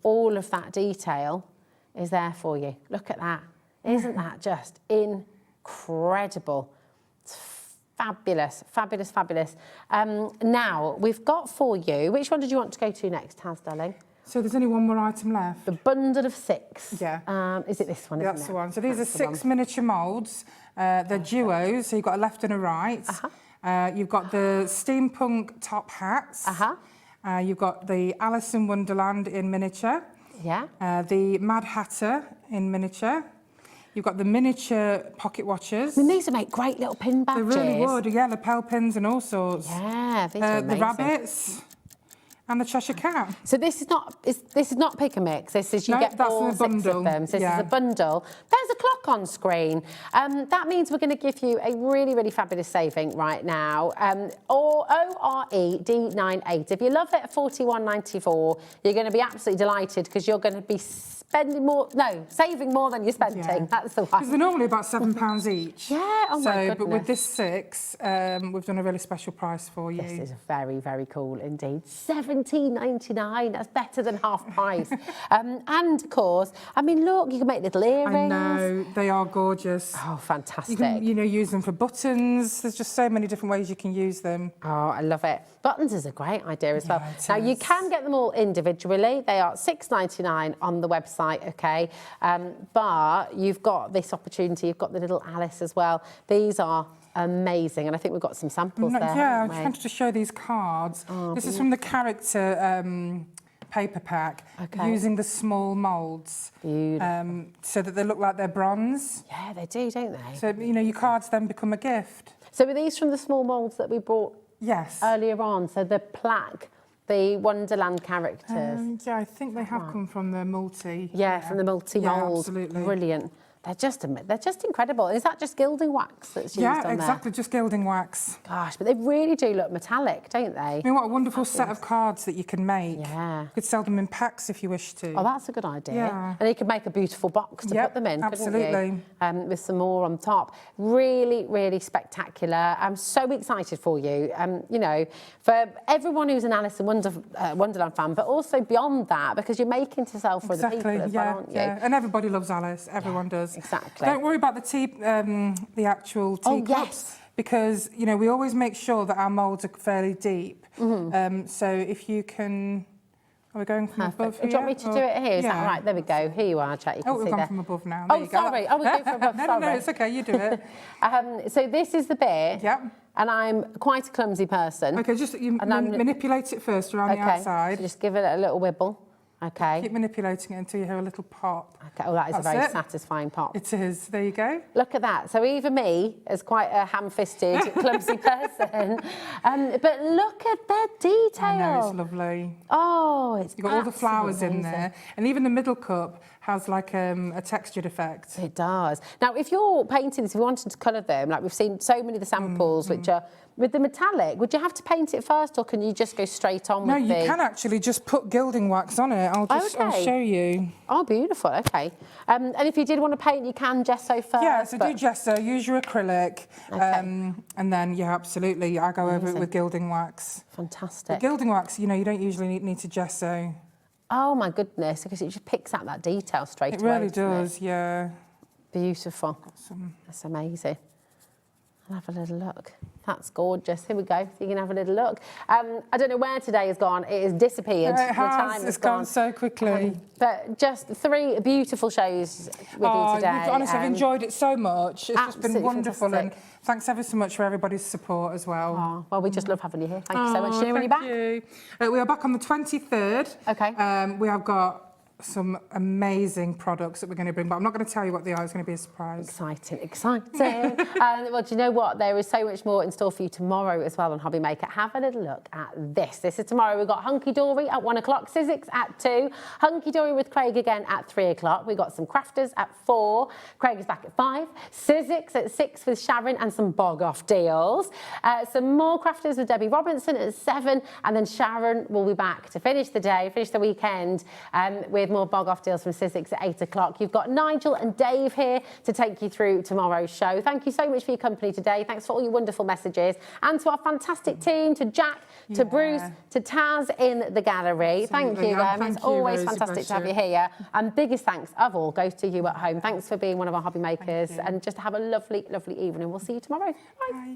all of that detail is there for you. Look at that. Isn't that just incredible? Fabulous, fabulous, fabulous. Now, we've got for you, which one did you want to go to next, Taz, darling? So there's only one more item left. The bundle of 6. Yeah. Is it this one, That's the one. So these are 6 miniature moulds. They're duos, so you've got a left and a right. You've got the steampunk top hats. You've got the Alice in Wonderland in miniature. Yeah. The Mad Hatter in miniature. You've got the miniature pocket watchers. I mean, these would make great little pin badges. They really would, yeah, lapel pins and all sorts. Yeah, these are amazing. The rabbits and the Cheshire Cat. So this is not pick and mix. This is you get all 6 of them. So this is a bundle. There's a clock on screen. That means we're going to give you a really, really fabulous saving right now. Or ORED98. If you love it at $41.94, you're going to be absolutely delighted because you're going to be saving more than you're spending. Yeah. That's the one. Because they're normally about £7 each. Yeah, oh my goodness. But with this 6, we've done a really special price for you. This is very, very cool indeed. $17.99, that's better than half price. And of course, I mean, look, you can make little earrings. I know, they are are gorgeous. Oh, fantastic. You can, use them for buttons. There's just so many different ways you can use them. Oh, I love it. Buttons is a great idea as well. it Now, you is. can get them all individually. They are $6.99 on the website, okay? But you've got this opportunity. You've got the little Alice as well. These are amazing, and I think we've got some samples there. Yeah, I haven't just we? wanted to show these cards. This is from the character paper pack, using the small moulds. So that they look like they're bronze. Yeah, they do, don't they? So, your cards then become a gift. So were these from the small moulds that we brought earlier on? So the plaque, the Wonderland characters? Yeah, I think they have come from the multi. Yeah, from the multi-mould. Yeah, absolutely. Brilliant. They're just incredible. Is that just gilding wax that's used on there? Yeah, exactly, just gilding wax. Gosh, but they really do look metallic, don't they? I mean, what a wonderful set of cards that you can make. Yeah. You could sell them in packs if you wish to. Oh, that's a good idea. Yeah. And you could make a beautiful box to put them in, absolutely. couldn't you? With some more on top. Really, really spectacular. I'm so excited for you. For everyone who's an Alice in Wonderland fan, but also beyond that, because you're making to sell for other people as well, aren't you? Yeah, and everybody loves Alice. Everyone does. Exactly. Don't worry about the actual teacups, because we always make sure that our moulds are fairly deep. So if you can, are we going from above here? Do you want me to do it here? Is that right? There we go. Here you are, chat. You can we've see gone there. from above now. There you go. Sorry. Oh, we're going from above. No, it's okay. You do it. So this is the bit. Yep. And I'm quite a clumsy person. Okay, just manipulate it first around the outside. So just give it a little wibble. Okay. Keep manipulating it until you hear a little pop. Okay. Oh, that is a very satisfying pop. It is. There you go. Look at that. So even me, as quite a ham-fisted, clumsy person, but look at the detail. I know, it's lovely. Oh, it's You've got all the flowers in amazing. there, and even the middle cup has like a textured effect. It does. Now, if you're painting this, if you're wanting to colour them, like we've seen so many of the samples, which are with the metallic, would you have to paint it first, or can you just go straight on with the... No, you can actually just put gilding wax on it. I'll show you. Oh, beautiful. Okay. And if you did want to paint, you can gesso first. Yeah, so do gesso, use your acrylic, and then, absolutely, I go over it with gilding wax. Fantastic. But gilding wax, you don't usually need to gesso. Oh, my goodness, because it just picks out that detail straight away. It really does, yeah. Beautiful. That's amazing. I'll have a little look. That's gorgeous. Here we go. So you can have a little look. I don't know where today has gone. It has disappeared. It has. It's gone so quickly. But just 3 beautiful shows with you today. Honestly, I've enjoyed it so much. It's just been wonderful. Fantastic. And thanks ever so much for everybody's support as well. Oh, well, we just love having you here. Thank you so much. See you when you're back. Thank you. We are back on the 23rd. Okay. We have got some amazing products that we're going to bring, but I'm not going to tell you what they are. It's going to be a surprise. Exciting. Well, do you know what? There is so much more in store for you tomorrow as well on Hobby Maker. Have a little look at this. This is tomorrow. We've got Hunky Dory at 1 o'clock, Sizzix at 2, Hunky Dory with Craig again at 3 o'clock. We've got some crafters at 4. Craig is back at 5. Sizzix at 6 with Sharon and some bog-off deals. Some more crafters with Debbie Robinson at 7, and then Sharon will be back to finish the day, finish the weekend with more bog-off deals from Sizzix at 8 o'clock. You've got Nigel and Dave here to take you through tomorrow's show. Thank you so much for your company today. Thanks for all your wonderful messages. And to our fantastic team, to Jack, to Bruce, to Taz in the gallery. Thank you, It's always fantastic to have you here. And biggest thanks of all goes to you at home. Thanks for being one of our hobby makers. And just have a lovely, lovely evening. We'll see you tomorrow. Bye.